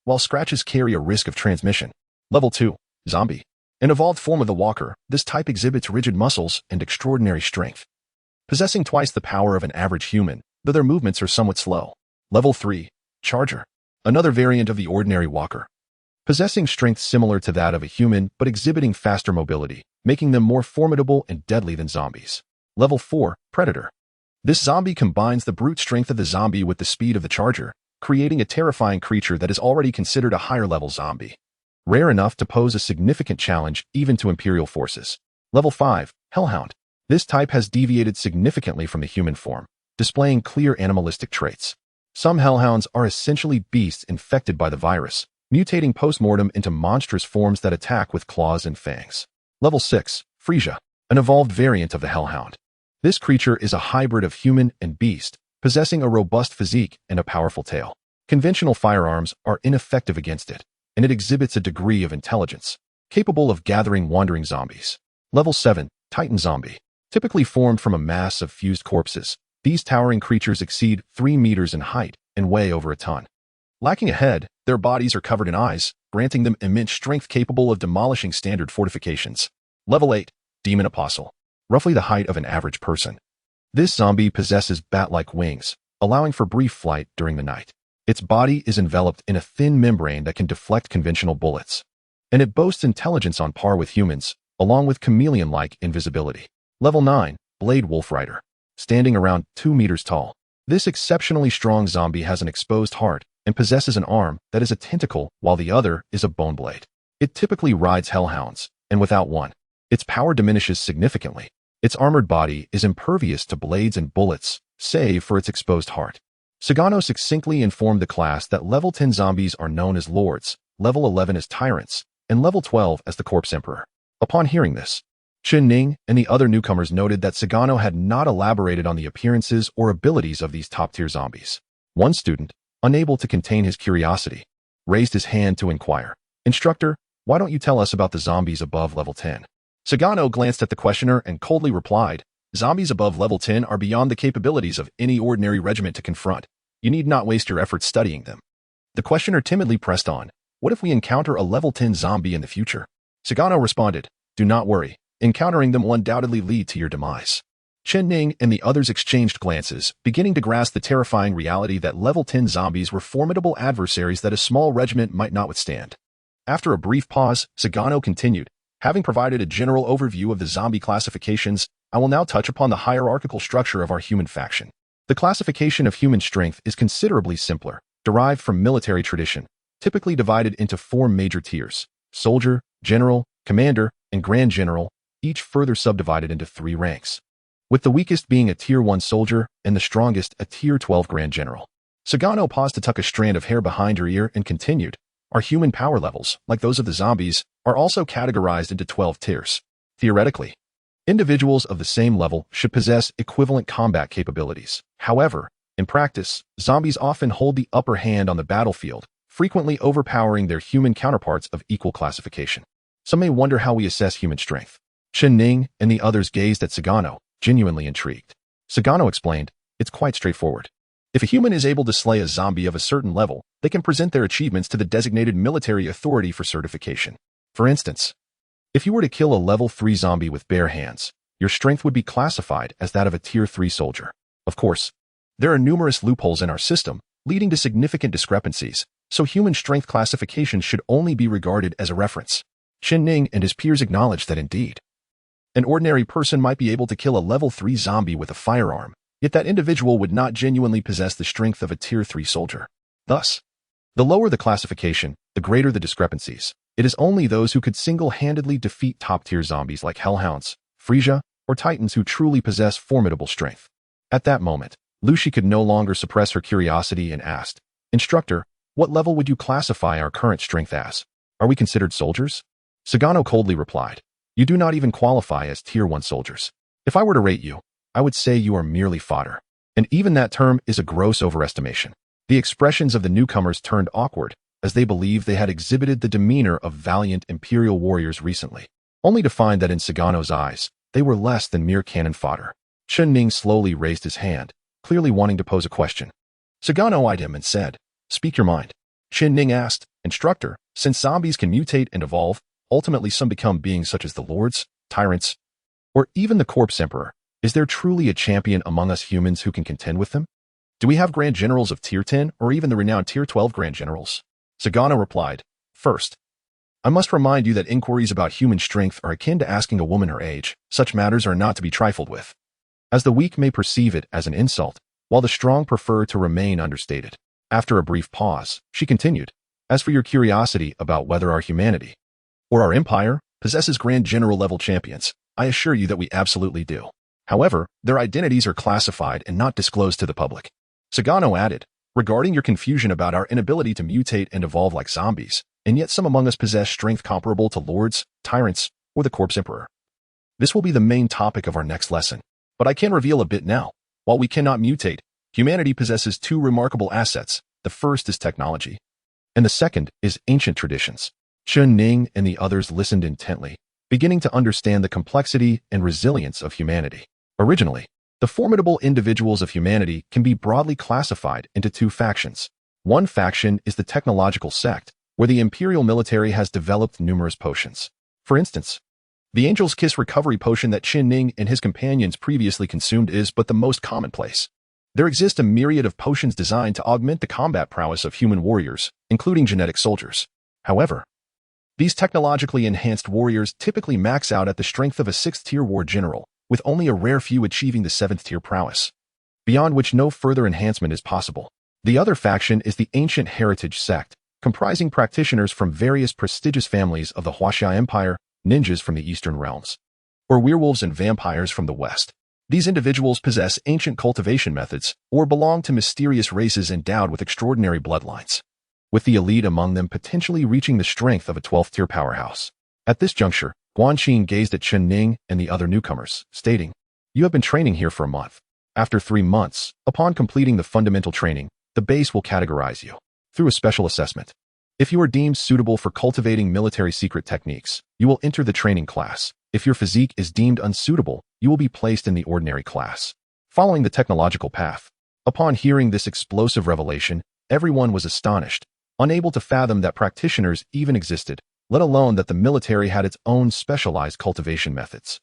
while scratches carry a risk of transmission. Level 2. Zombie. An evolved form of the walker, this type exhibits rigid muscles and extraordinary strength, possessing twice the power of an average human, though their movements are somewhat slow. Level 3. Charger. Another variant of the ordinary walker, possessing strength similar to that of a human but exhibiting faster mobility, making them more formidable and deadly than zombies. Level 4. Predator. This zombie combines the brute strength of the zombie with the speed of the charger, creating a terrifying creature that is already considered a higher-level zombie, rare enough to pose a significant challenge even to Imperial forces. Level 5. Hellhound. This type has deviated significantly from the human form, displaying clear animalistic traits. Some hellhounds are essentially beasts infected by the virus, mutating post-mortem into monstrous forms that attack with claws and fangs. Level 6. Frisia. An evolved variant of the hellhound. This creature is a hybrid of human and beast, possessing a robust physique and a powerful tail. Conventional firearms are ineffective against it, and it exhibits a degree of intelligence, capable of gathering wandering zombies. Level 7. Titan Zombie. Typically formed from a mass of fused corpses, these towering creatures exceed 3 meters in height and weigh over a ton. Lacking a head, their bodies are covered in eyes, granting them immense strength capable of demolishing standard fortifications. Level 8. Demon Apostle. Roughly the height of an average person. This zombie possesses bat-like wings, allowing for brief flight during the night. Its body is enveloped in a thin membrane that can deflect conventional bullets, and it boasts intelligence on par with humans, along with chameleon-like invisibility. Level 9. Blade Wolf Rider. Standing around 2 meters tall, this exceptionally strong zombie has an exposed heart and possesses an arm that is a tentacle while the other is a bone blade. It typically rides hellhounds, and without one, its power diminishes significantly. Its armored body is impervious to blades and bullets, save for its exposed heart. Sagano succinctly informed the class that level 10 zombies are known as lords, level 11 as tyrants, and level 12 as the corpse emperor. Upon hearing this, Chen Ning and the other newcomers noted that Sagano had not elaborated on the appearances or abilities of these top-tier zombies. One student, unable to contain his curiosity, raised his hand to inquire, "Instructor, why don't you tell us about the zombies above level 10? Sagano glanced at the questioner and coldly replied, "Zombies above level 10 are beyond the capabilities of any ordinary regiment to confront. You need not waste your efforts studying them." The questioner timidly pressed on, "What if we encounter a level 10 zombie in the future?" Sagano responded, "Do not worry. Encountering them will undoubtedly lead to your demise." Chen Ning and the others exchanged glances, beginning to grasp the terrifying reality that level 10 zombies were formidable adversaries that a small regiment might not withstand. After a brief pause, Sagano continued, "Having provided a general overview of the zombie classifications, I will now touch upon the hierarchical structure of our human faction. The classification of human strength is considerably simpler, derived from military tradition, typically divided into 4 major tiers: soldier, general, commander, and grand general, each further subdivided into 3 ranks, with the weakest being a Tier 1 soldier and the strongest a Tier 12 grand general. Sagano paused to tuck a strand of hair behind her ear and continued, "Our human power levels, like those of the zombies, are also categorized into 12 tiers. Theoretically, individuals of the same level should possess equivalent combat capabilities. However, in practice, zombies often hold the upper hand on the battlefield, frequently overpowering their human counterparts of equal classification. Some may wonder how we assess human strength." Chen Ning and the others gazed at Sagano, genuinely intrigued. Sagano explained, "It's quite straightforward. If a human is able to slay a zombie of a certain level, they can present their achievements to the designated military authority for certification. For instance, if you were to kill a level 3 zombie with bare hands, your strength would be classified as that of a Tier 3 soldier. Of course, there are numerous loopholes in our system, leading to significant discrepancies, so human strength classification should only be regarded as a reference." Chen Ning and his peers acknowledged that indeed, an ordinary person might be able to kill a level 3 zombie with a firearm, yet that individual would not genuinely possess the strength of a Tier 3 soldier. Thus, the lower the classification, the greater the discrepancies. It is only those who could single-handedly defeat top-tier zombies like Hellhounds, Frisia, or Titans who truly possess formidable strength. At that moment, Lucy could no longer suppress her curiosity and asked, "Instructor, what level would you classify our current strength as? Are we considered soldiers?" Sagano coldly replied, "You do not even qualify as Tier 1 soldiers. If I were to rate you, I would say you are merely fodder. And even that term is a gross overestimation." The expressions of the newcomers turned awkward, as they believed they had exhibited the demeanor of valiant imperial warriors recently, only to find that in Sagano's eyes, they were less than mere cannon fodder. Chen Ning slowly raised his hand, clearly wanting to pose a question. Sagano eyed him and said, "Speak your mind." Chen Ning asked, "Instructor, since zombies can mutate and evolve, ultimately some become beings such as the lords, tyrants, or even the corpse emperor, is there truly a champion among us humans who can contend with them? Do we have grand generals of Tier 10 or even the renowned Tier 12 grand generals?" Sagano replied, "First, I must remind you that inquiries about human strength are akin to asking a woman her age. Such matters are not to be trifled with, as the weak may perceive it as an insult, while the strong prefer to remain understated." After a brief pause, she continued, "As for your curiosity about whether our humanity or our empire possesses grand general level champions, I assure you that we absolutely do. However, their identities are classified and not disclosed to the public." Sagano added, "Regarding your confusion about our inability to mutate and evolve like zombies, and yet some among us possess strength comparable to lords, tyrants, or the corpse emperor. This will be the main topic of our next lesson, but I can reveal a bit now. While we cannot mutate, humanity possesses 2 remarkable assets. The first is technology, and the second is ancient traditions." Chen Ning and the others listened intently, beginning to understand the complexity and resilience of humanity. Originally, the formidable individuals of humanity can be broadly classified into 2 factions. One faction is the technological sect, where the imperial military has developed numerous potions. For instance, the Angel's Kiss recovery potion that Chen Ning and his companions previously consumed is but the most commonplace. There exist a myriad of potions designed to augment the combat prowess of human warriors, including genetic soldiers. However, these technologically enhanced warriors typically max out at the strength of a 6th-tier war general, with only a rare few achieving the 7th-tier prowess, beyond which no further enhancement is possible. The other faction is the Ancient Heritage Sect, comprising practitioners from various prestigious families of the Huaxia Empire, ninjas from the Eastern Realms, or werewolves and vampires from the West. These individuals possess ancient cultivation methods or belong to mysterious races endowed with extraordinary bloodlines, with the elite among them potentially reaching the strength of a 12th-tier powerhouse. At this juncture, Guanqing gazed at Chen Ning and the other newcomers, stating, "You have been training here for a month. After 3 months, upon completing the fundamental training, the base will categorize you through a special assessment. If you are deemed suitable for cultivating military secret techniques, you will enter the training class. If your physique is deemed unsuitable, you will be placed in the ordinary class, following the technological path." Upon hearing this explosive revelation, everyone was astonished, unable to fathom that practitioners even existed, let alone that the military had its own specialized cultivation methods.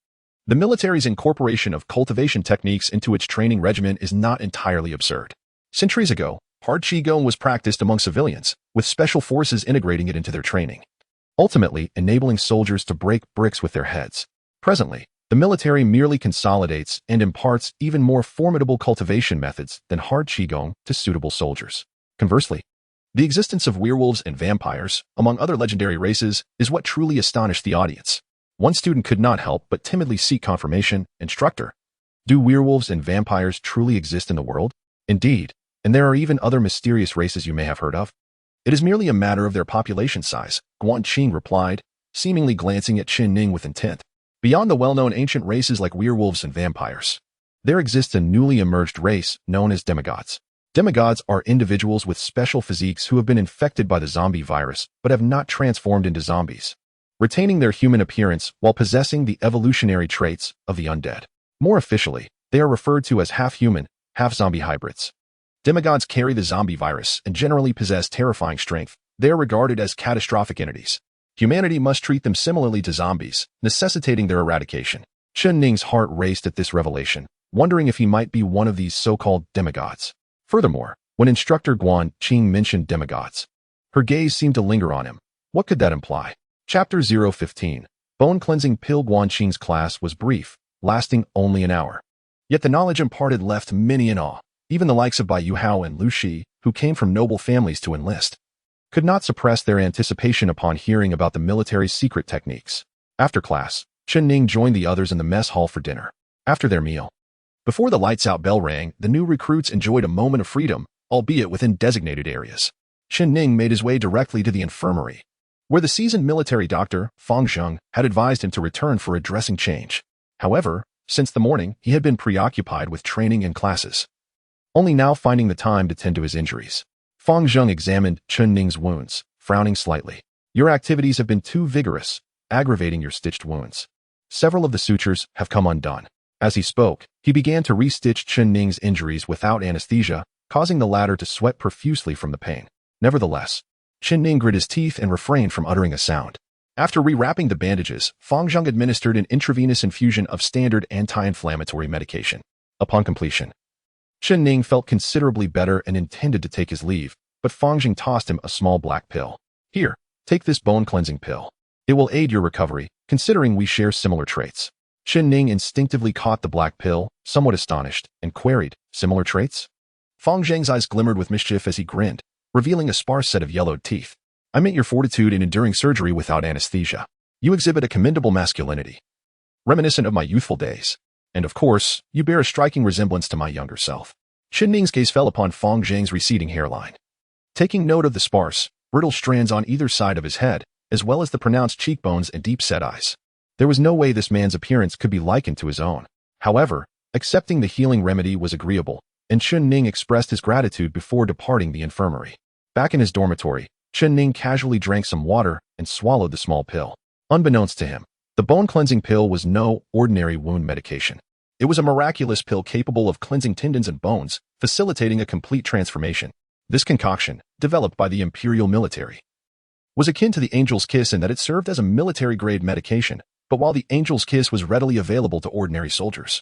The military's incorporation of cultivation techniques into its training regimen is not entirely absurd. Centuries ago, hard qigong was practiced among civilians, with special forces integrating it into their training, ultimately enabling soldiers to break bricks with their heads. Presently, the military merely consolidates and imparts even more formidable cultivation methods than hard qigong to suitable soldiers. Conversely, the existence of werewolves and vampires, among other legendary races, is what truly astonished the audience. One student could not help but timidly seek confirmation. "Instructor, do werewolves and vampires truly exist in the world?" "Indeed, and there are even other mysterious races you may have heard of. It is merely a matter of their population size," Guanqing replied, seemingly glancing at Chen Ning with intent. "Beyond the well-known ancient races like werewolves and vampires, there exists a newly emerged race known as demigods. Demigods are individuals with special physiques who have been infected by the zombie virus but have not transformed into zombies, retaining their human appearance while possessing the evolutionary traits of the undead. More officially, they are referred to as half-human, half-zombie hybrids. Demigods carry the zombie virus and generally possess terrifying strength. They are regarded as catastrophic entities. Humanity must treat them similarly to zombies, necessitating their eradication." Chen Ning's heart raced at this revelation, wondering if he might be one of these so-called demigods. Furthermore, when instructor Guanqing mentioned demigods, her gaze seemed to linger on him. What could that imply? Chapter 015. Bone Cleansing Pill. Guanqing's class was brief, lasting only an hour. Yet the knowledge imparted left many in awe. Even the likes of Bai Yuhao and Lu Shi, who came from noble families to enlist, could not suppress their anticipation upon hearing about the military's secret techniques. After class, Chen Ning joined the others in the mess hall for dinner. After their meal, before the lights-out bell rang, the new recruits enjoyed a moment of freedom, albeit within designated areas. Chen Ning made his way directly to the infirmary, where the seasoned military doctor, Fang Zheng, had advised him to return for a dressing change. However, since the morning, he had been preoccupied with training and classes, only now finding the time to tend to his injuries. Fang Zheng examined Chen Ning's wounds, frowning slightly. "Your activities have been too vigorous, aggravating your stitched wounds. Several of the sutures have come undone." As he spoke, he began to restitch Chen Ning's injuries without anesthesia, causing the latter to sweat profusely from the pain. Nevertheless, Chen Ning grit his teeth and refrained from uttering a sound. After rewrapping the bandages, Fang Zheng administered an intravenous infusion of standard anti-inflammatory medication. Upon completion, Chen Ning felt considerably better and intended to take his leave, but Fang Zheng tossed him a small black pill. "Here, take this bone-cleansing pill. It will aid your recovery, considering we share similar traits." Chen Ning instinctively caught the black pill, somewhat astonished, and queried, "Similar traits?" Fang Zheng's eyes glimmered with mischief as he grinned, revealing a sparse set of yellowed teeth. "I meant your fortitude in enduring surgery without anesthesia. You exhibit a commendable masculinity, reminiscent of my youthful days. And of course, you bear a striking resemblance to my younger self." Chen Ning's gaze fell upon Fang Zheng's receding hairline. Taking note of the sparse, brittle strands on either side of his head, as well as the pronounced cheekbones and deep-set eyes, there was no way this man's appearance could be likened to his own. However, accepting the healing remedy was agreeable, and Chen Ning expressed his gratitude before departing the infirmary. Back in his dormitory, Chen Ning casually drank some water and swallowed the small pill. Unbeknownst to him, the bone-cleansing pill was no ordinary wound medication. It was a miraculous pill capable of cleansing tendons and bones, facilitating a complete transformation. This concoction, developed by the imperial military, was akin to the Angel's Kiss in that it served as a military-grade medication, but while the Angel's Kiss was readily available to ordinary soldiers,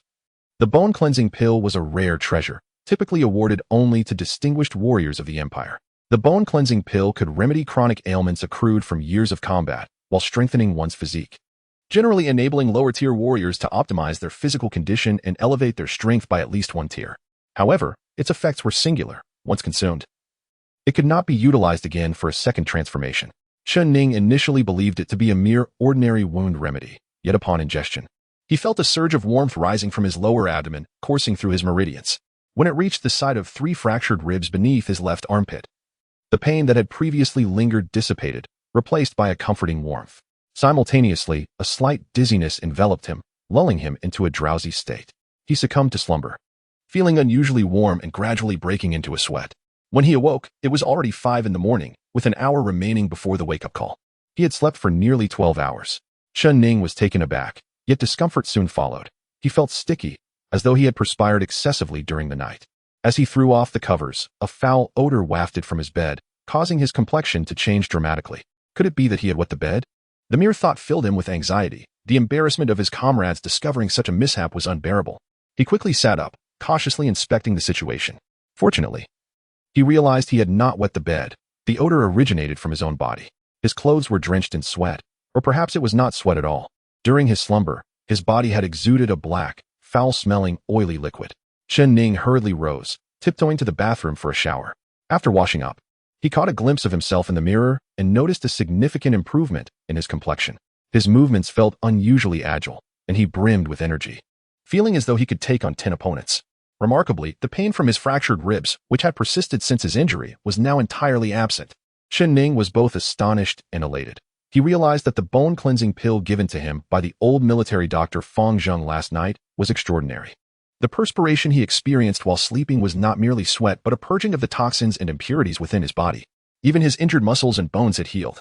the bone-cleansing pill was a rare treasure, typically awarded only to distinguished warriors of the Empire. The bone-cleansing pill could remedy chronic ailments accrued from years of combat, while strengthening one's physique, generally enabling lower-tier warriors to optimize their physical condition and elevate their strength by at least one tier. However, its effects were singular. Once consumed, it could not be utilized again for a second transformation. Chen Ning initially believed it to be a mere ordinary wound remedy, yet upon ingestion, he felt a surge of warmth rising from his lower abdomen, coursing through his meridians. When it reached the site of 3 fractured ribs beneath his left armpit, the pain that had previously lingered dissipated, replaced by a comforting warmth. Simultaneously, a slight dizziness enveloped him, lulling him into a drowsy state. He succumbed to slumber, feeling unusually warm and gradually breaking into a sweat. When he awoke, it was already 5 in the morning, with an hour remaining before the wake-up call. He had slept for nearly 12 hours. Chen Ning was taken aback, yet discomfort soon followed. He felt sticky, as though he had perspired excessively during the night. As he threw off the covers, a foul odor wafted from his bed, causing his complexion to change dramatically. Could it be that he had wet the bed? The mere thought filled him with anxiety. The embarrassment of his comrades discovering such a mishap was unbearable. He quickly sat up, cautiously inspecting the situation. Fortunately, he realized he had not wet the bed. The odor originated from his own body. His clothes were drenched in sweat, or perhaps it was not sweat at all. During his slumber, his body had exuded a black, foul-smelling, oily liquid. Chen Ning hurriedly rose, tiptoeing to the bathroom for a shower. After washing up, he caught a glimpse of himself in the mirror and noticed a significant improvement in his complexion. His movements felt unusually agile, and he brimmed with energy, feeling as though he could take on 10 opponents. Remarkably, the pain from his fractured ribs, which had persisted since his injury, was now entirely absent. Chen Ning was both astonished and elated. He realized that the bone-cleansing pill given to him by the old military doctor Fang Zheng last night was extraordinary. The perspiration he experienced while sleeping was not merely sweat but a purging of the toxins and impurities within his body. Even his injured muscles and bones had healed,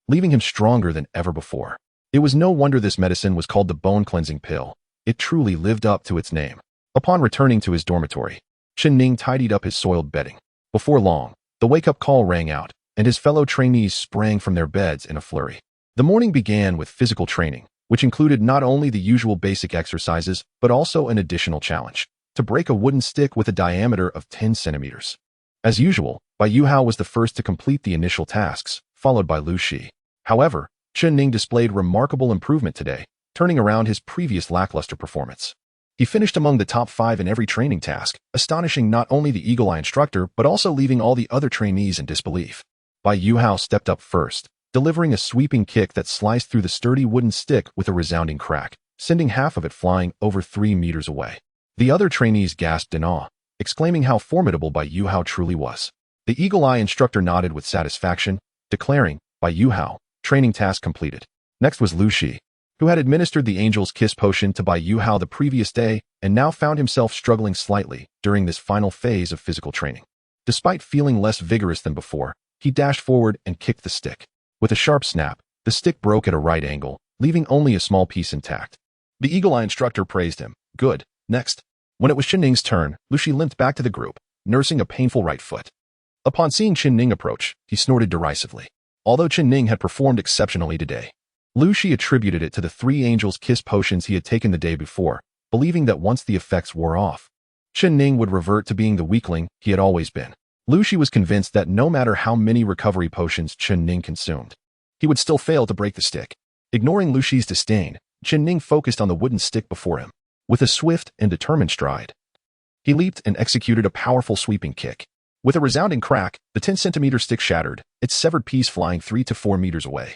leaving him stronger than ever before. It was no wonder this medicine was called the bone-cleansing pill. It truly lived up to its name. Upon returning to his dormitory, Chen Ning tidied up his soiled bedding. Before long, the wake-up call rang out, and his fellow trainees sprang from their beds in a flurry. The morning began with physical training, which included not only the usual basic exercises, but also an additional challenge: to break a wooden stick with a diameter of 10 centimeters. As usual, Bai Yuhao was the first to complete the initial tasks, followed by Lu Shi. However, Chen Ning displayed remarkable improvement today, turning around his previous lackluster performance. He finished among the top 5 in every training task, astonishing not only the Eagle Eye instructor but also leaving all the other trainees in disbelief. Bai Yuhao stepped up first, delivering a sweeping kick that sliced through the sturdy wooden stick with a resounding crack, sending half of it flying over 3 meters away. The other trainees gasped in awe, exclaiming how formidable Bai Yuhao truly was. The Eagle Eye instructor nodded with satisfaction, declaring, "Bai Yuhao, training task completed." Next was Lu Shi, who had administered the Angel's Kiss potion to Bai Yuhao the previous day and now found himself struggling slightly during this final phase of physical training. Despite feeling less vigorous than before, he dashed forward and kicked the stick. With a sharp snap, the stick broke at a right angle, leaving only a small piece intact. The Eagle Eye instructor praised him. "Good. Next." When it was Chen Ning's turn, Lu Shi limped back to the group, nursing a painful right foot. Upon seeing Chen Ning approach, he snorted derisively. Although Chen Ning had performed exceptionally today, Lu Shi attributed it to the 3 Angels Kiss potions he had taken the day before, believing that once the effects wore off, Chen Ning would revert to being the weakling he had always been. Lu Shi was convinced that no matter how many recovery potions Chen Ning consumed, he would still fail to break the stick. Ignoring Lu Shi's disdain, Chen Ning focused on the wooden stick before him. With a swift and determined stride, he leaped and executed a powerful sweeping kick. With a resounding crack, the 10-centimeter stick shattered, its severed piece flying 3 to 4 meters away.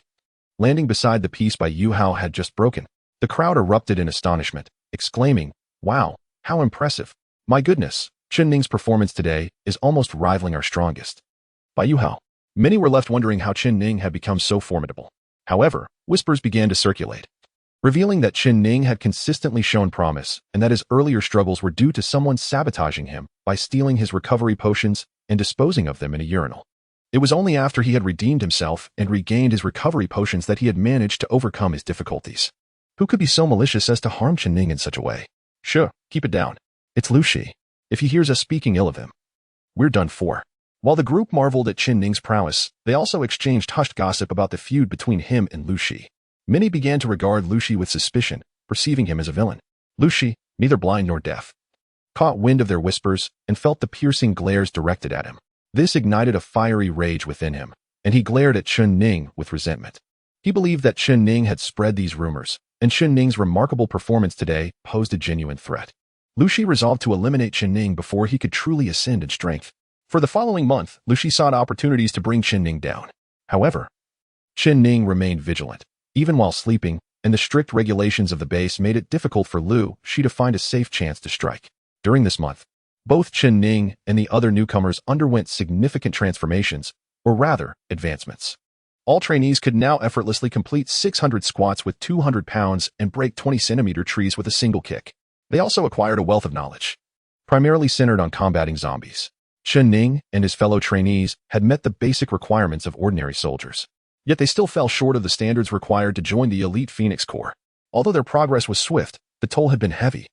Landing beside the piece Bai Yuhao had just broken, the crowd erupted in astonishment, exclaiming, "Wow, how impressive! My goodness, Chen Ning's performance today is almost rivaling our strongest." Bai Yuhao. Many were left wondering how Chen Ning had become so formidable. However, whispers began to circulate, revealing that Chen Ning had consistently shown promise and that his earlier struggles were due to someone sabotaging him by stealing his recovery potions and disposing of them in a urinal. It was only after he had redeemed himself and regained his recovery potions that he had managed to overcome his difficulties. Who could be so malicious as to harm Chen Ning in such a way? Sure, keep it down. It's Lu Shi. If he hears us speaking ill of him, we're done for. While the group marveled at Chen Ning's prowess, they also exchanged hushed gossip about the feud between him and Lu Shi. Many began to regard Lu Shi with suspicion, perceiving him as a villain. Lu Shi, neither blind nor deaf, caught wind of their whispers and felt the piercing glares directed at him. This ignited a fiery rage within him, and he glared at Chen Ning with resentment. He believed that Chen Ning had spread these rumors, and Chen Ning's remarkable performance today posed a genuine threat. Lu Shi resolved to eliminate Chen Ning before he could truly ascend in strength. For the following month, Lu Shi sought opportunities to bring Chen Ning down. However, Chen Ning remained vigilant, even while sleeping, and the strict regulations of the base made it difficult for Lu Shi to find a safe chance to strike. During this month, both Chen Ning and the other newcomers underwent significant transformations, or rather, advancements. All trainees could now effortlessly complete 600 squats with 200 pounds and break 20-centimeter trees with a single kick. They also acquired a wealth of knowledge, primarily centered on combating zombies. Chen Ning and his fellow trainees had met the basic requirements of ordinary soldiers. Yet they still fell short of the standards required to join the elite Phoenix Corps. Although their progress was swift, the toll had been heavy.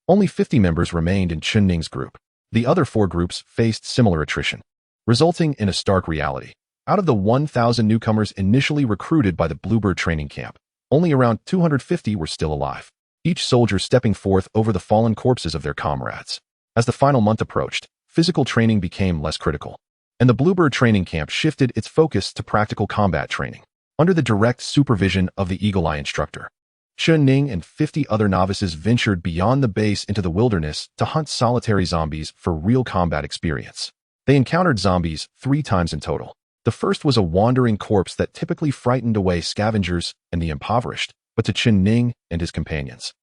Only 50 members remained in Chen Ning's group. The other 4 groups faced similar attrition, resulting in a stark reality. Out of the 1,000 newcomers initially recruited by the Bluebird training camp, only around 250 were still alive, each soldier stepping forth over the fallen corpses of their comrades. As the final month approached, physical training became less critical, and the Bluebird training camp shifted its focus to practical combat training, under the direct supervision of the Eagle Eye instructor. Chen Ning and 50 other novices ventured beyond the base into the wilderness to hunt solitary zombies for real combat experience. They encountered zombies 3 times in total. The first was a wandering corpse that typically frightened away scavengers and the impoverished, but to Chen Ning and his companions,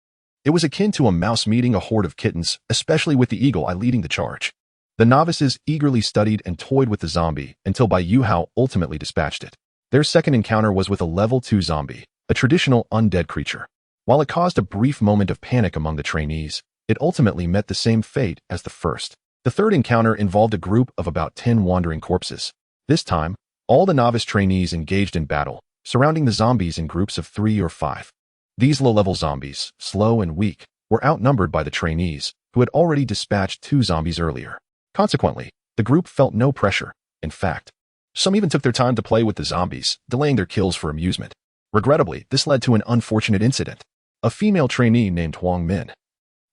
it was akin to a mouse meeting a horde of kittens, especially with the Eagle Eye leading the charge. The novices eagerly studied and toyed with the zombie until Bai Yuhao ultimately dispatched it. Their second encounter was with a level 2 zombie, a traditional undead creature. While it caused a brief moment of panic among the trainees, it ultimately met the same fate as the first. The third encounter involved a group of about 10 wandering corpses. This time, all the novice trainees engaged in battle, surrounding the zombies in groups of 3 or 5. These low-level zombies, slow and weak, were outnumbered by the trainees, who had already dispatched 2 zombies earlier. Consequently, the group felt no pressure. In fact, some even took their time to play with the zombies, delaying their kills for amusement. Regrettably, this led to an unfortunate incident. A female trainee named Huang Min,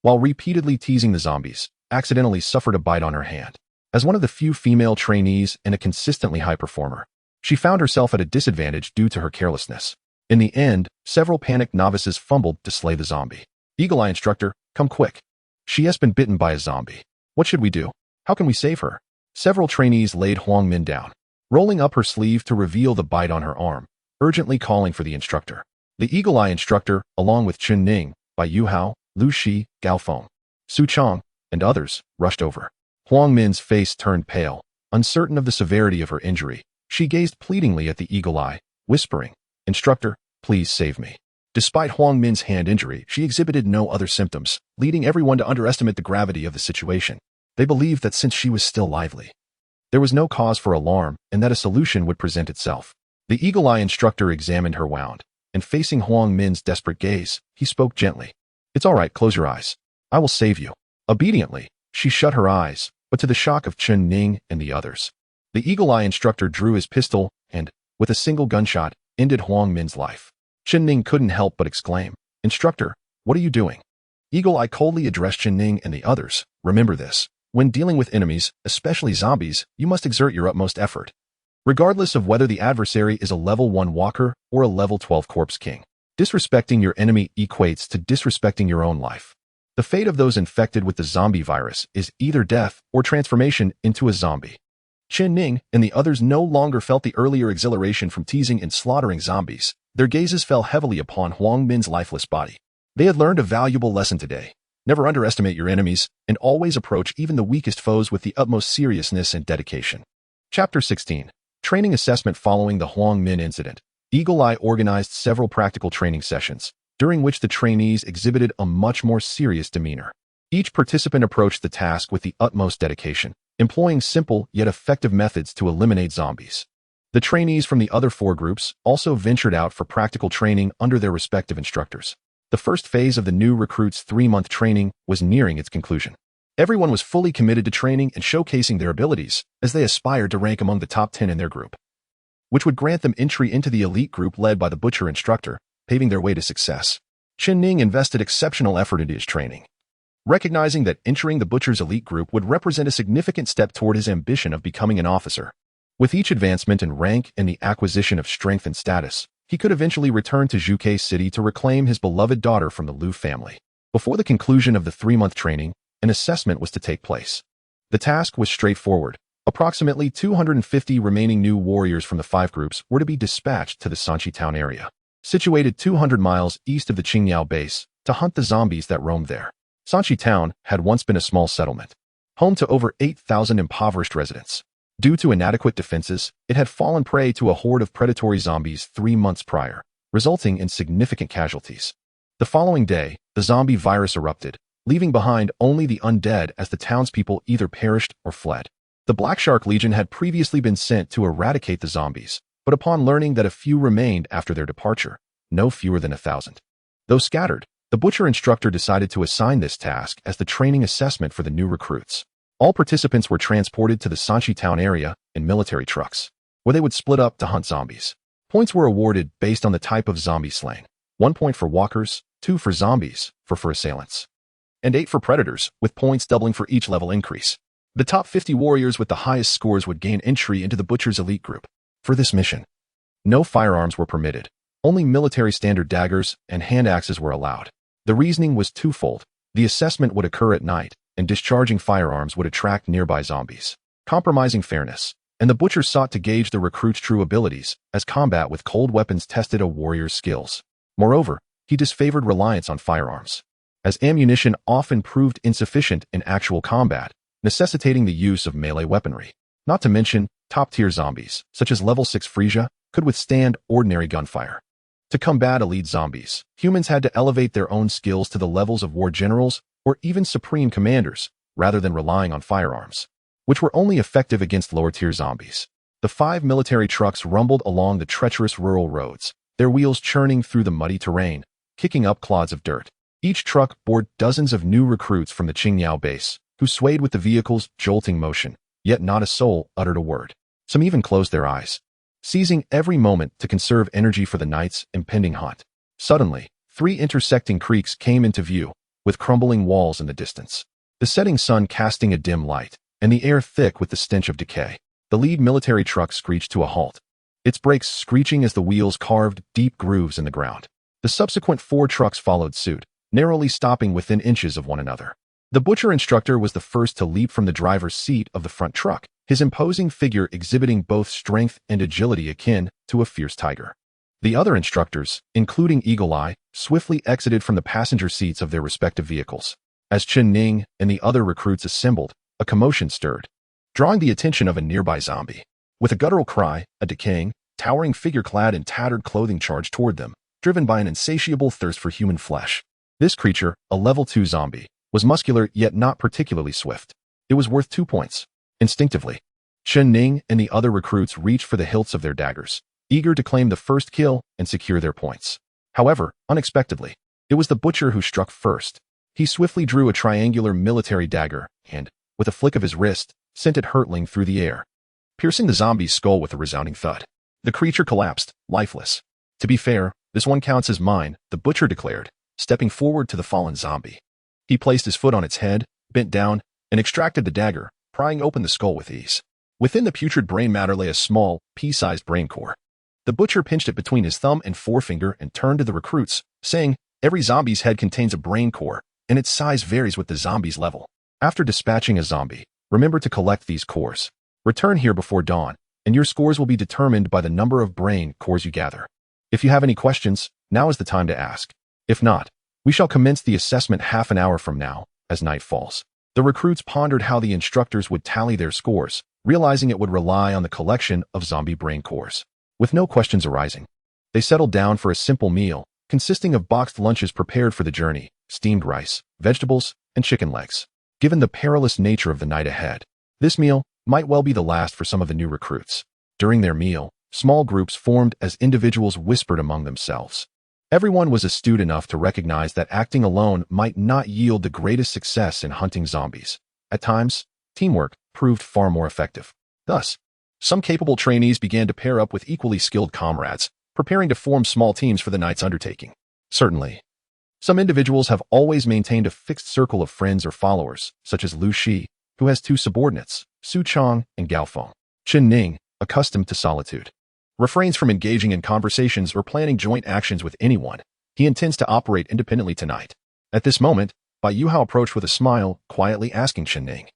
while repeatedly teasing the zombies, accidentally suffered a bite on her hand. As one of the few female trainees and a consistently high performer, she found herself at a disadvantage due to her carelessness. In the end, several panicked novices fumbled to slay the zombie. Eagle Eye instructor, come quick. She has been bitten by a zombie. What should we do? How can we save her? Several trainees laid Huang Min down, rolling up her sleeve to reveal the bite on her arm, urgently calling for the instructor. The Eagle Eye instructor, along with Chen Ning, Bai Yuhao, Lu Shi, Gao Feng, Su Chang, and others, rushed over. Huang Min's face turned pale, uncertain of the severity of her injury. She gazed pleadingly at the Eagle Eye, whispering, "Instructor, please save me." Despite Huang Min's hand injury, she exhibited no other symptoms, leading everyone to underestimate the gravity of the situation. They believed that since she was still lively, there was no cause for alarm and that a solution would present itself. The Eagle Eye instructor examined her wound, and facing Huang Min's desperate gaze, he spoke gently. "It's all right, close your eyes. I will save you." Obediently, she shut her eyes, but to the shock of Chen Ning and the others, the Eagle Eye instructor drew his pistol and, with a single gunshot, ended Huang Min's life. Chen Ning couldn't help but exclaim, "Instructor, what are you doing?" Eagle Eye coldly addressed Chen Ning and the others. "Remember this. When dealing with enemies, especially zombies, you must exert your utmost effort, regardless of whether the adversary is a level 1 walker or a level 12 corpse king. Disrespecting your enemy equates to disrespecting your own life. The fate of those infected with the zombie virus is either death or transformation into a zombie." Chen Ning and the others no longer felt the earlier exhilaration from teasing and slaughtering zombies. Their gazes fell heavily upon Huang Min's lifeless body. They had learned a valuable lesson today. Never underestimate your enemies, and always approach even the weakest foes with the utmost seriousness and dedication. Chapter 16. Training Assessment. Following the Huang Min incident, Eagle Eye organized several practical training sessions, during which the trainees exhibited a much more serious demeanor. Each participant approached the task with the utmost dedication, employing simple yet effective methods to eliminate zombies. The trainees from the other 4 groups also ventured out for practical training under their respective instructors. The first phase of the new recruits' 3-month training was nearing its conclusion. Everyone was fully committed to training and showcasing their abilities as they aspired to rank among the top 10 in their group, which would grant them entry into the elite group led by the butcher instructor, paving their way to success. Chen Ning invested exceptional effort into his training, recognizing that entering the butcher's elite group would represent a significant step toward his ambition of becoming an officer. With each advancement in rank and the acquisition of strength and status, he could eventually return to Zhuke City to reclaim his beloved daughter from the Liu family. Before the conclusion of the 3-month training, an assessment was to take place. The task was straightforward. Approximately 250 remaining new warriors from the 5 groups were to be dispatched to the Sanchi town area, situated 200 miles east of the Qingyao base, to hunt the zombies that roamed there. Sanchi town had once been a small settlement, home to over 8,000 impoverished residents. Due to inadequate defenses, it had fallen prey to a horde of predatory zombies 3 months prior, resulting in significant casualties. The following day, the zombie virus erupted, leaving behind only the undead as the townspeople either perished or fled. The Black Shark Legion had previously been sent to eradicate the zombies, but upon learning that a few remained after their departure, no fewer than 1,000. Though scattered, the butcher instructor decided to assign this task as the training assessment for the new recruits. All participants were transported to the Sanchi town area in military trucks, where they would split up to hunt zombies. Points were awarded based on the type of zombie slain. 1 point for walkers, 2 for zombies, for assailants, and 8 for predators, with points doubling for each level increase. The top 50 warriors with the highest scores would gain entry into the butcher's elite group. For this mission, no firearms were permitted. Only military standard daggers and hand axes were allowed. The reasoning was twofold. The assessment would occur at night, and discharging firearms would attract nearby zombies, compromising fairness, and the butcher sought to gauge the recruit's true abilities, as combat with cold weapons tested a warrior's skills. Moreover, he disfavored reliance on firearms, as ammunition often proved insufficient in actual combat, necessitating the use of melee weaponry. Not to mention, top-tier zombies, such as level 6 Frisia, could withstand ordinary gunfire. To combat elite zombies, humans had to elevate their own skills to the levels of war generals or even supreme commanders, rather than relying on firearms, which were only effective against lower-tier zombies. The 5 military trucks rumbled along the treacherous rural roads, their wheels churning through the muddy terrain, kicking up clods of dirt. Each truck bore dozens of new recruits from the Qingyao base, who swayed with the vehicle's jolting motion, yet not a soul uttered a word. Some even closed their eyes, seizing every moment to conserve energy for the night's impending hunt. Suddenly, 3 intersecting creeks came into view, with crumbling walls in the distance. The setting sun casting a dim light, and the air thick with the stench of decay. The lead military truck screeched to a halt, its brakes screeching as the wheels carved deep grooves in the ground. The subsequent 4 trucks followed suit, narrowly stopping within inches of one another. The butcher instructor was the first to leap from the driver's seat of the front truck, his imposing figure exhibiting both strength and agility akin to a fierce tiger. The other instructors, including Eagle Eye, swiftly exited from the passenger seats of their respective vehicles. As Chen Ning and the other recruits assembled, a commotion stirred, drawing the attention of a nearby zombie. With a guttural cry, a decaying, towering figure clad in tattered clothing charged toward them, driven by an insatiable thirst for human flesh. This creature, a level 2 zombie, was muscular yet not particularly swift. It was worth 2 points. Instinctively, Chen Ning and the other recruits reached for the hilts of their daggers, eager to claim the first kill and secure their points. However, unexpectedly, it was the butcher who struck first. He swiftly drew a triangular military dagger and, with a flick of his wrist, sent it hurtling through the air, piercing the zombie's skull with a resounding thud. The creature collapsed, lifeless. To be fair, this one counts as mine, the butcher declared, stepping forward to the fallen zombie. He placed his foot on its head, bent down, and extracted the dagger, prying open the skull with ease. Within the putrid brain matter lay a small, pea-sized brain core. The butcher pinched it between his thumb and forefinger and turned to the recruits, saying, "Every zombie's head contains a brain core, and its size varies with the zombie's level. After dispatching a zombie, remember to collect these cores. Return here before dawn, and your scores will be determined by the number of brain cores you gather. If you have any questions, now is the time to ask. If not, we shall commence the assessment half an hour from now, as night falls." The recruits pondered how the instructors would tally their scores, realizing it would rely on the collection of zombie brain cores. With no questions arising, they settled down for a simple meal, consisting of boxed lunches prepared for the journey, steamed rice, vegetables, and chicken legs. Given the perilous nature of the night ahead, this meal might well be the last for some of the new recruits. During their meal, small groups formed as individuals whispered among themselves. Everyone was astute enough to recognize that acting alone might not yield the greatest success in hunting zombies. At times, teamwork proved far more effective. Thus, some capable trainees began to pair up with equally skilled comrades, preparing to form small teams for the night's undertaking. Certainly, some individuals have always maintained a fixed circle of friends or followers, such as Lu Shi, who has 2 subordinates, Su Chong and Gao Feng. Chen Ning, accustomed to solitude, refrains from engaging in conversations or planning joint actions with anyone. He intends to operate independently tonight. At this moment, Bai Yuhao approached with a smile, quietly asking Chen Ning,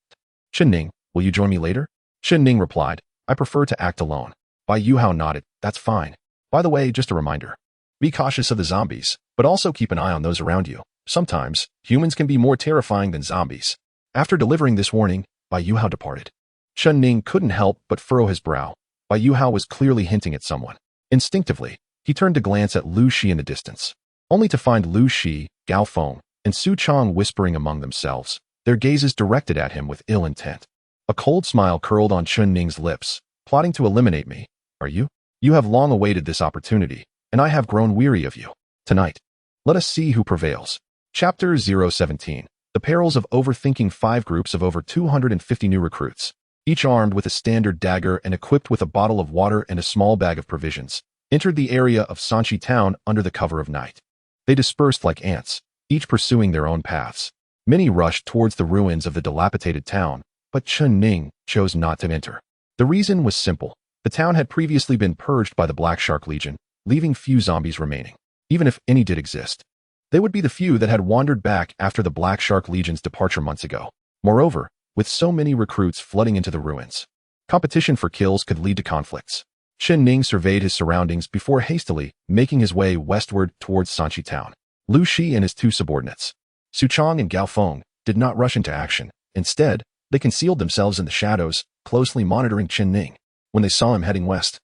"Chen Ning, will you join me later?" Chen Ning replied, "I prefer to act alone." Bai Yuhao nodded, "That's fine. By the way, just a reminder. Be cautious of the zombies, but also keep an eye on those around you. Sometimes, humans can be more terrifying than zombies." After delivering this warning, Bai Yuhao departed. Chen Ning couldn't help but furrow his brow. Bai Yuhao was clearly hinting at someone. Instinctively, he turned to glance at Lu Shi in the distance, only to find Lu Shi, Gao Feng, and Su Chong whispering among themselves, their gazes directed at him with ill intent. A cold smile curled on Chen Ning's lips, plotting to eliminate me. Are you? You have long awaited this opportunity, and I have grown weary of you. Tonight, let us see who prevails. Chapter 017. The perils of overthinking. 5 groups of over 250 new recruits, each armed with a standard dagger and equipped with a bottle of water and a small bag of provisions, entered the area of Sanchi town under the cover of night. They dispersed like ants, each pursuing their own paths. Many rushed towards the ruins of the dilapidated town, but Chen Ning chose not to enter. The reason was simple. The town had previously been purged by the Black Shark Legion, leaving few zombies remaining. Even if any did exist, they would be the few that had wandered back after the Black Shark Legion's departure months ago. Moreover, with so many recruits flooding into the ruins, competition for kills could lead to conflicts. Chen Ning surveyed his surroundings before hastily making his way westward towards Sanchi town. Lu Shi and his 2 subordinates, Su Chong and Gao Feng, did not rush into action. Instead, they concealed themselves in the shadows, closely monitoring Chen Ning. When they saw him heading west,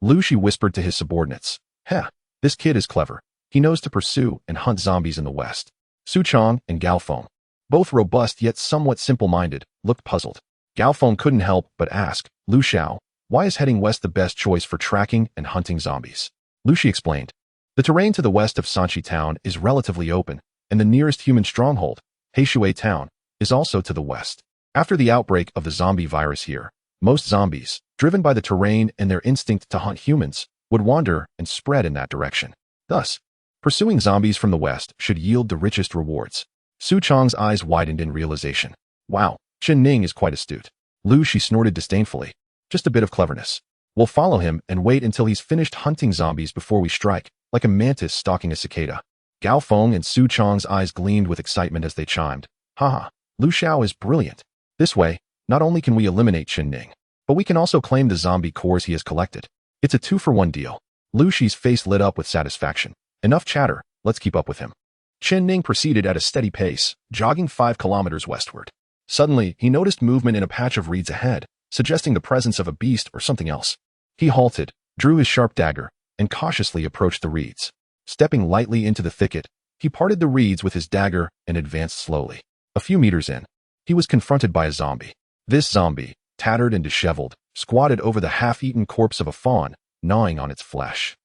Lu Shi whispered to his subordinates, "Heh, this kid is clever. He knows to pursue and hunt zombies in the west." Su Chong and Gao Feng, both robust yet somewhat simple-minded, looked puzzled. Gao Feng couldn't help but ask, "Lu Xiao, why is heading west the best choice for tracking and hunting zombies?" Lu Shi explained, "The terrain to the west of Sanchi town is relatively open, and the nearest human stronghold, Heishui town, is also to the west. After the outbreak of the zombie virus here, most zombies, driven by the terrain and their instinct to hunt humans, would wander and spread in that direction. Thus, pursuing zombies from the west should yield the richest rewards." Su Chong's eyes widened in realization. Wow, Chen Ning is quite astute. Lu Shi snorted disdainfully. Just a bit of cleverness. We'll follow him and wait until he's finished hunting zombies before we strike, like a mantis stalking a cicada. Gao Feng and Su Chong's eyes gleamed with excitement as they chimed. Haha, Lu Xiao is brilliant. This way, not only can we eliminate Chen Ning, but we can also claim the zombie cores he has collected. It's a 2-for-1 deal. Lu Shi's face lit up with satisfaction. Enough chatter, let's keep up with him. Chen Ning proceeded at a steady pace, jogging 5 kilometers westward. Suddenly, he noticed movement in a patch of reeds ahead, suggesting the presence of a beast or something else. He halted, drew his sharp dagger, and cautiously approached the reeds. Stepping lightly into the thicket, he parted the reeds with his dagger and advanced slowly. A few meters in, he was confronted by a zombie. This zombie, tattered and disheveled, squatted over the half-eaten corpse of a fawn, gnawing on its flesh.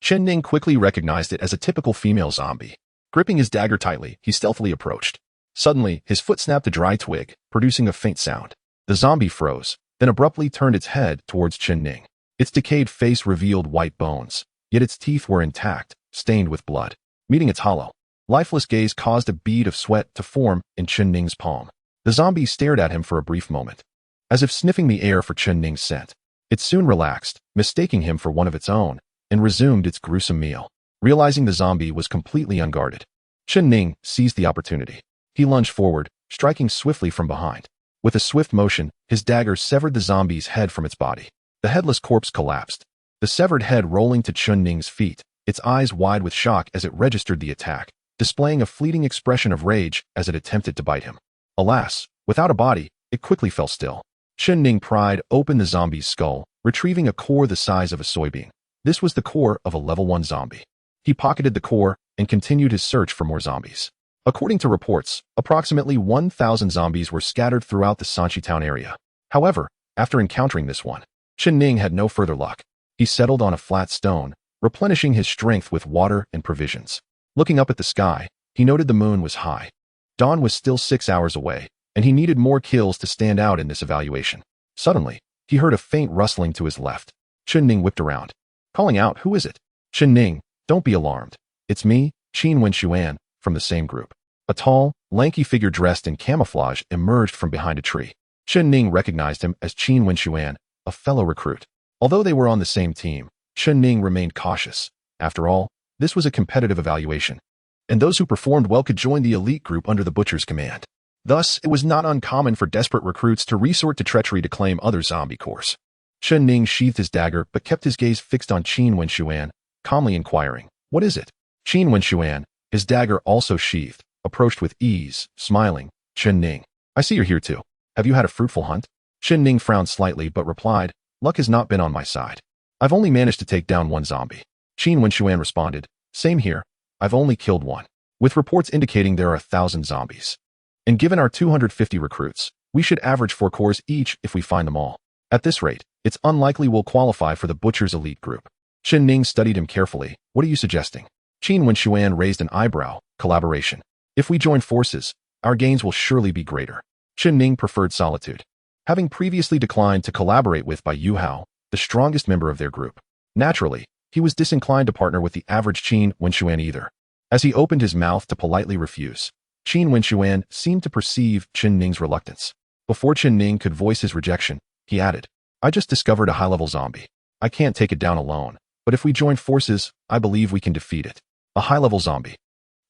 Chen Ning quickly recognized it as a typical female zombie. Gripping his dagger tightly, he stealthily approached. Suddenly, his foot snapped a dry twig, producing a faint sound. The zombie froze, then abruptly turned its head towards Chen Ning. Its decayed face revealed white bones, yet its teeth were intact, stained with blood. Meeting its hollow, lifeless gaze caused a bead of sweat to form in Chen Ning's palm. The zombie stared at him for a brief moment, as if sniffing the air for Chen Ning's scent. It soon relaxed, mistaking him for one of its own, and resumed its gruesome meal. Realizing the zombie was completely unguarded, Chen Ning seized the opportunity. He lunged forward, striking swiftly from behind. With a swift motion, his dagger severed the zombie's head from its body. The headless corpse collapsed, the severed head rolling to Chen Ning's feet, its eyes wide with shock as it registered the attack, displaying a fleeting expression of rage as it attempted to bite him. Alas, without a body, it quickly fell still. Chen Ning pried open the zombie's skull, retrieving a core the size of a soybean. This was the core of a level 1 zombie. He pocketed the core and continued his search for more zombies. According to reports, approximately 1,000 zombies were scattered throughout the Sanchi town area. However, after encountering this one, Chen Ning had no further luck. He settled on a flat stone, replenishing his strength with water and provisions. Looking up at the sky, he noted the moon was high. Dawn was still 6 hours away, and he needed more kills to stand out in this evaluation. Suddenly, he heard a faint rustling to his left. Chen Ning whipped around, calling out, "Who is it?" "Chen Ning, don't be alarmed. It's me, Qin Wenxuan, from the same group." A tall, lanky figure dressed in camouflage emerged from behind a tree. Chen Ning recognized him as Qin Wenxuan, a fellow recruit. Although they were on the same team, Chen Ning remained cautious. After all, this was a competitive evaluation, and those who performed well could join the elite group under the butcher's command. Thus, it was not uncommon for desperate recruits to resort to treachery to claim other zombie cores. Chen Ning sheathed his dagger but kept his gaze fixed on Qin Wenxuan, calmly inquiring, "What is it?" Qin Wenxuan, his dagger also sheathed, approached with ease, smiling. "Chen Ning, I see you're here too. Have you had a fruitful hunt?" Chen Ning frowned slightly but replied, luck has not been on my side. I've only managed to take down one zombie. Qin Wenxuan responded, same here, I've only killed one. With reports indicating there are 1,000 zombies. And given our 250 recruits, we should average 4 cores each if we find them all. At this rate, it's unlikely we'll qualify for the Butcher's elite group. Chen Ning studied him carefully. What are you suggesting? Qin Wenxuan raised an eyebrow. Collaboration. If we join forces, our gains will surely be greater. Chen Ning preferred solitude, having previously declined to collaborate with by Yu Hao, the strongest member of their group. Naturally, he was disinclined to partner with the average Qin Wenxuan either. As he opened his mouth to politely refuse, Qin Wenxuan seemed to perceive Chen Ning's reluctance. Before Chen Ning could voice his rejection, he added, I just discovered a high-level zombie. I can't take it down alone, but if we join forces, I believe we can defeat it. A high-level zombie.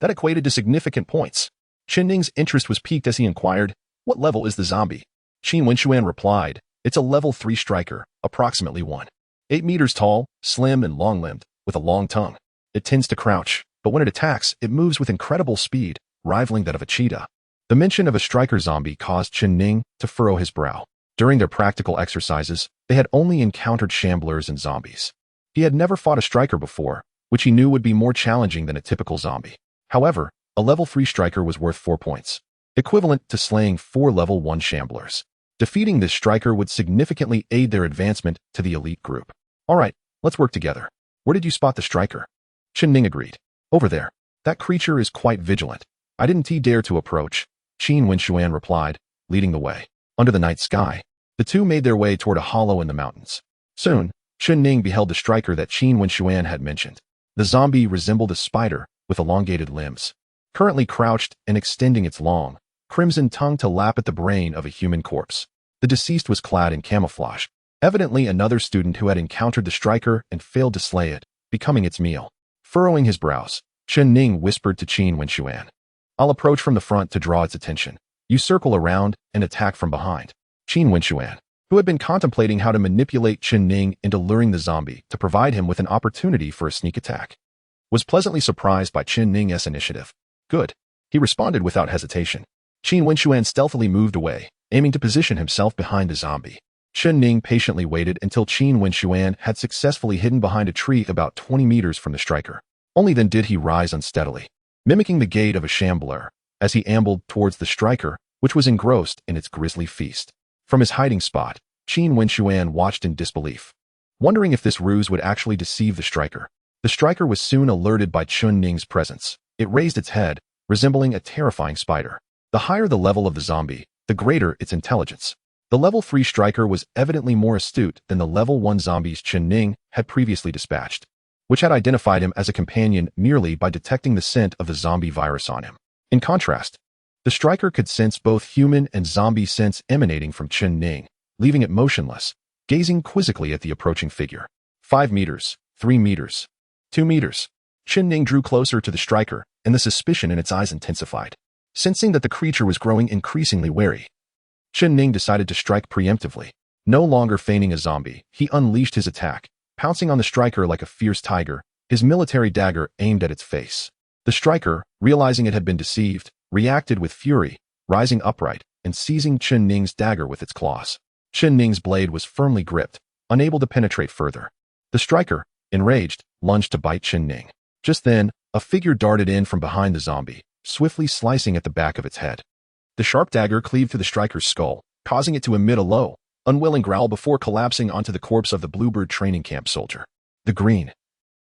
That equated to significant points. Chen Ning's interest was piqued as he inquired, what level is the zombie? Qin Wenxuan replied, it's a level 3 striker, approximately 1.8 meters tall, slim and long-limbed, with a long tongue. It tends to crouch, but when it attacks, it moves with incredible speed, rivaling that of a cheetah. The mention of a striker zombie caused Chen Ning to furrow his brow. During their practical exercises, they had only encountered shamblers and zombies. He had never fought a striker before, which he knew would be more challenging than a typical zombie. However, a level 3 striker was worth 4 points, equivalent to slaying 4 level 1 shamblers. Defeating this striker would significantly aid their advancement to the elite group. All right, let's work together. Where did you spot the striker? Chen Ning agreed. Over there. That creature is quite vigilant. I didn't dare to approach, Qin Wenxuan replied, leading the way. Under the night sky, the two made their way toward a hollow in the mountains. Soon, Chen Ning beheld the striker that Qin Wenxuan had mentioned. The zombie resembled a spider with elongated limbs, currently crouched and extending its long, crimson tongue to lap at the brain of a human corpse. The deceased was clad in camouflage, evidently another student who had encountered the striker and failed to slay it, becoming its meal. Furrowing his brows, Chen Ning whispered to Qin Wenxuan, I'll approach from the front to draw its attention. You circle around and attack from behind. Qin Wenxuan, who had been contemplating how to manipulate Chen Ning into luring the zombie to provide him with an opportunity for a sneak attack, was pleasantly surprised by Chen Ning's initiative. Good, he responded without hesitation. Qin Wenxuan stealthily moved away, aiming to position himself behind the zombie. Chen Ning patiently waited until Qin Wenxuan had successfully hidden behind a tree about 20 meters from the striker. Only then did he rise unsteadily, mimicking the gait of a shambler, as he ambled towards the striker, which was engrossed in its grisly feast. From his hiding spot, Qin Wenxuan watched in disbelief, wondering if this ruse would actually deceive the striker. The striker was soon alerted by Chen Ning's presence. It raised its head, resembling a terrifying spider. The higher the level of the zombie, the greater its intelligence. The level 3 striker was evidently more astute than the level 1 zombies Chen Ning had previously dispatched, which had identified him as a companion merely by detecting the scent of the zombie virus on him. In contrast, the striker could sense both human and zombie scents emanating from Chen Ning, leaving it motionless, gazing quizzically at the approaching figure. 5 meters, 3 meters, 2 meters. Chen Ning drew closer to the striker, and the suspicion in its eyes intensified. Sensing that the creature was growing increasingly wary, Chen Ning decided to strike preemptively. No longer feigning a zombie, he unleashed his attack, pouncing on the striker like a fierce tiger, his military dagger aimed at its face. The striker, realizing it had been deceived, reacted with fury, rising upright and seizing Chen Ning's dagger with its claws. Chen Ning's blade was firmly gripped, unable to penetrate further. The striker, enraged, lunged to bite Chen Ning. Just then, a figure darted in from behind the zombie, swiftly slicing at the back of its head. The sharp dagger cleaved through the striker's skull, causing it to emit a low, unwilling growl before collapsing onto the corpse of the Bluebird training camp soldier. The green,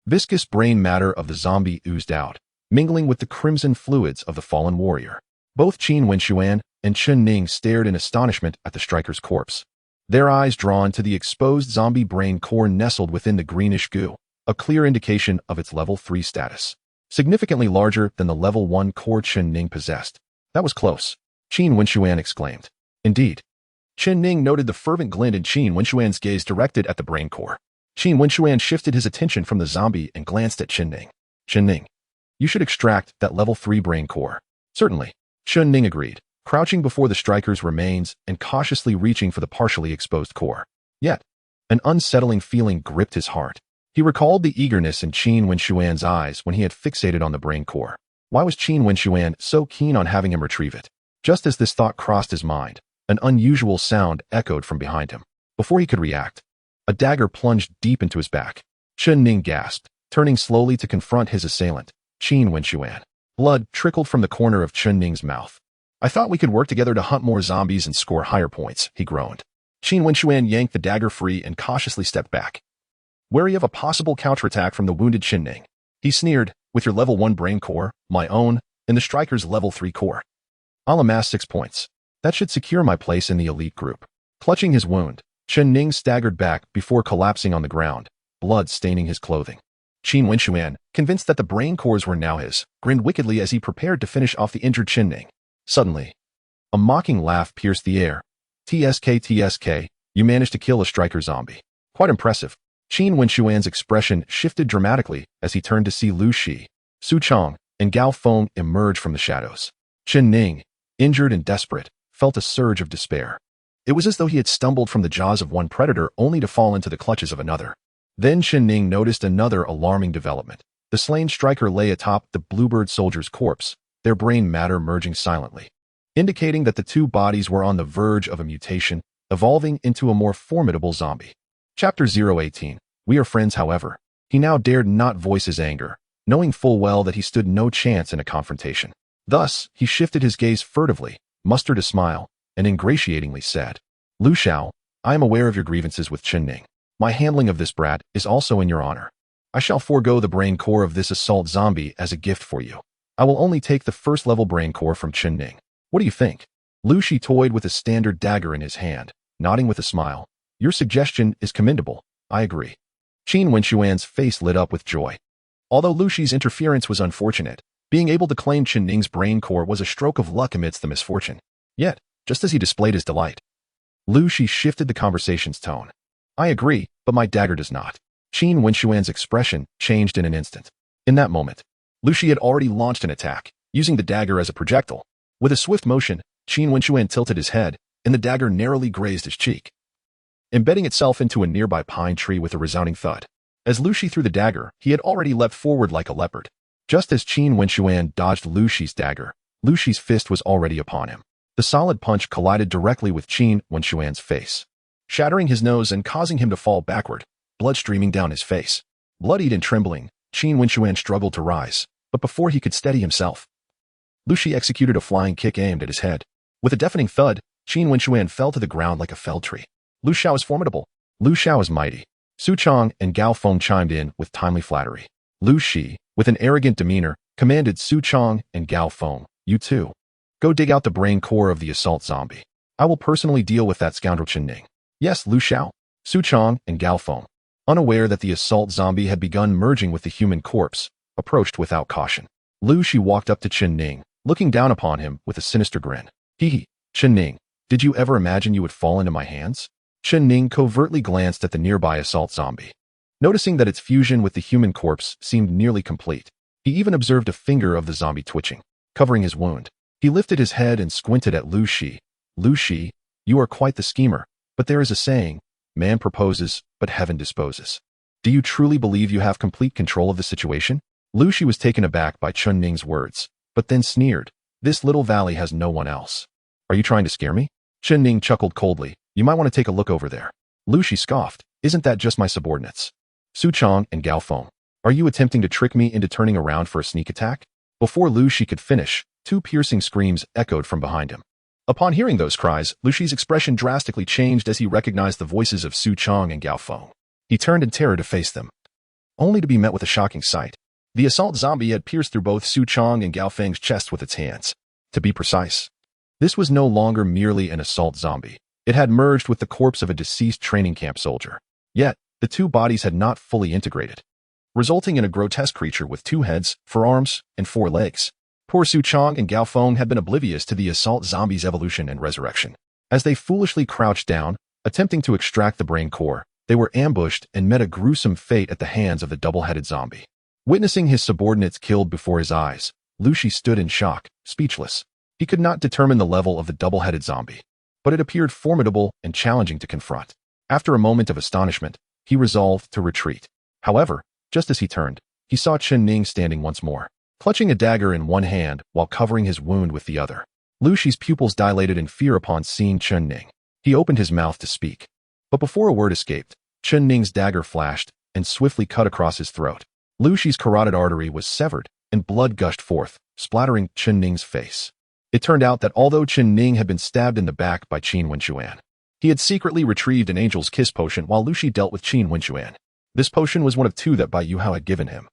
viscous brain matter of the zombie oozed out, mingling with the crimson fluids of the fallen warrior. Both Qin Wenxuan and Chen Ning stared in astonishment at the striker's corpse, their eyes drawn to the exposed zombie brain core nestled within the greenish goo, a clear indication of its level 3 status, significantly larger than the level 1 core Chen Ning possessed. That was close, Qin Wenxuan exclaimed. Indeed. Chen Ning noted the fervent glint in Qin Wenxuan's gaze directed at the brain core. Qin Wenxuan shifted his attention from the zombie and glanced at Chen Ning. Chen Ning, you should extract that level 3 brain core. Certainly, Chen Ning agreed, crouching before the striker's remains and cautiously reaching for the partially exposed core. Yet, an unsettling feeling gripped his heart. He recalled the eagerness in Qin Wenxuan's eyes when he had fixated on the brain core. Why was Qin Wenxuan so keen on having him retrieve it? Just as this thought crossed his mind, An unusual sound echoed from behind him. Before he could react, a dagger plunged deep into his back. Chen Ning gasped, turning slowly to confront his assailant, Qin Wenxuan. Blood trickled from the corner of Chen Ning's mouth. I thought we could work together to hunt more zombies and score higher points, he groaned. Qin Wenxuan yanked the dagger free and cautiously stepped back, wary of a possible counterattack from the wounded Chen Ning. He sneered, with your level 1 brain core, my own, and the striker's level 3 core. I'll amass 6 points. That should secure my place in the elite group. Clutching his wound, Chen Ning staggered back before collapsing on the ground, blood staining his clothing. Qin Wenxuan, convinced that the brain cores were now his, grinned wickedly as he prepared to finish off the injured Chen Ning. Suddenly, a mocking laugh pierced the air. TSK, you managed to kill a striker zombie. Quite impressive. Qin Wenxuan's expression shifted dramatically as he turned to see Lu Shi, Su Chong, and Gao Feng emerge from the shadows. Chen Ning, injured and desperate, felt a surge of despair. It was as though he had stumbled from the jaws of one predator only to fall into the clutches of another. Then Chen Ning noticed another alarming development. The slain striker lay atop the bluebird soldier's corpse, their brain matter merging silently, indicating that the two bodies were on the verge of a mutation, evolving into a more formidable zombie. Chapter 018. We are friends, however. He now dared not voice his anger, knowing full well that he stood no chance in a confrontation. Thus, he shifted his gaze furtively, mustered a smile, and ingratiatingly said, Lu Xiao, I am aware of your grievances with Chen Ning. My handling of this brat is also in your honor. I shall forego the brain core of this assault zombie as a gift for you. I will only take the first-level brain core from Chen Ning. What do you think? Lu Shi toyed with a standard dagger in his hand, nodding with a smile. Your suggestion is commendable. I agree. Qin Wenxuan's face lit up with joy. Although Lu Shi's interference was unfortunate, being able to claim Chen Ning's brain core was a stroke of luck amidst the misfortune. Yet, just as he displayed his delight, Lu Shi shifted the conversation's tone. I agree, but my dagger does not. Qin Wenxuan's expression changed in an instant. In that moment, Lu Shi had already launched an attack, using the dagger as a projectile. With a swift motion, Qin Wenxuan tilted his head, and the dagger narrowly grazed his cheek, embedding itself into a nearby pine tree with a resounding thud. As Lu Shi threw the dagger, he had already leapt forward like a leopard. Just as Qin Wenxuan dodged Lu Shi's dagger, Lu Shi's fist was already upon him. The solid punch collided directly with Qin Wenxuan's face, shattering his nose and causing him to fall backward, blood streaming down his face. Bloodied and trembling, Qin Wenxuan struggled to rise, but before he could steady himself, Lu Shi executed a flying kick aimed at his head. With a deafening thud, Qin Wenxuan fell to the ground like a felled tree. Lu Xiao is formidable. Lu Xiao is mighty. Su Chong and Gao Feng chimed in with timely flattery. Lu Shi, with an arrogant demeanor, commanded Su Chong and Gao Feng, you two, go dig out the brain core of the assault zombie. I will personally deal with that scoundrel Chen Ning. Yes, Lu Xiao. Su Chong and Gao Feng, unaware that the assault zombie had begun merging with the human corpse, approached without caution. Lu Shi walked up to Chen Ning, looking down upon him with a sinister grin. Hee, Chen Ning, did you ever imagine you would fall into my hands? Chen Ning covertly glanced at the nearby assault zombie. Noticing that its fusion with the human corpse seemed nearly complete, he even observed a finger of the zombie twitching, covering his wound. He lifted his head and squinted at Lu Shi. Lu Shi, you are quite the schemer, but there is a saying, man proposes, but heaven disposes. Do you truly believe you have complete control of the situation? Lu Shi was taken aback by Chen Ning's words, but then sneered. This little valley has no one else. Are you trying to scare me? Chen Ning chuckled coldly. You might want to take a look over there. Lu Shi scoffed. Isn't that just my subordinates? Su Chong and Gao Feng, are you attempting to trick me into turning around for a sneak attack? Before Lu Shi could finish, two piercing screams echoed from behind him. Upon hearing those cries, Lu Shi's expression drastically changed as he recognized the voices of Su Chong and Gao Feng. He turned in terror to face them, only to be met with a shocking sight. The assault zombie had pierced through both Su Chong and Gao Feng's chest with its hands. To be precise, this was no longer merely an assault zombie. It had merged with the corpse of a deceased training camp soldier. Yet, the two bodies had not fully integrated, resulting in a grotesque creature with 2 heads, 4 arms, and 4 legs. Poor Su Chong and Gao Feng had been oblivious to the assault zombie's evolution and resurrection. As they foolishly crouched down, attempting to extract the brain core, they were ambushed and met a gruesome fate at the hands of the double-headed zombie. Witnessing his subordinates killed before his eyes, Lu Shi stood in shock, speechless. He could not determine the level of the double-headed zombie, but it appeared formidable and challenging to confront. After a moment of astonishment, he resolved to retreat. However, just as he turned, he saw Chen Ning standing once more, clutching a dagger in one hand while covering his wound with the other. Lu Shi's pupils dilated in fear upon seeing Chen Ning. He opened his mouth to speak. But before a word escaped, Chen Ning's dagger flashed and swiftly cut across his throat. Lu Shi's carotid artery was severed, and blood gushed forth, splattering Chen Ning's face. It turned out that although Chen Ning had been stabbed in the back by Qin Wenxuan, he had secretly retrieved an angel's kiss potion while Lu Shi dealt with Qin Wenxuan. This potion was one of two that Bai Yuhao had given him,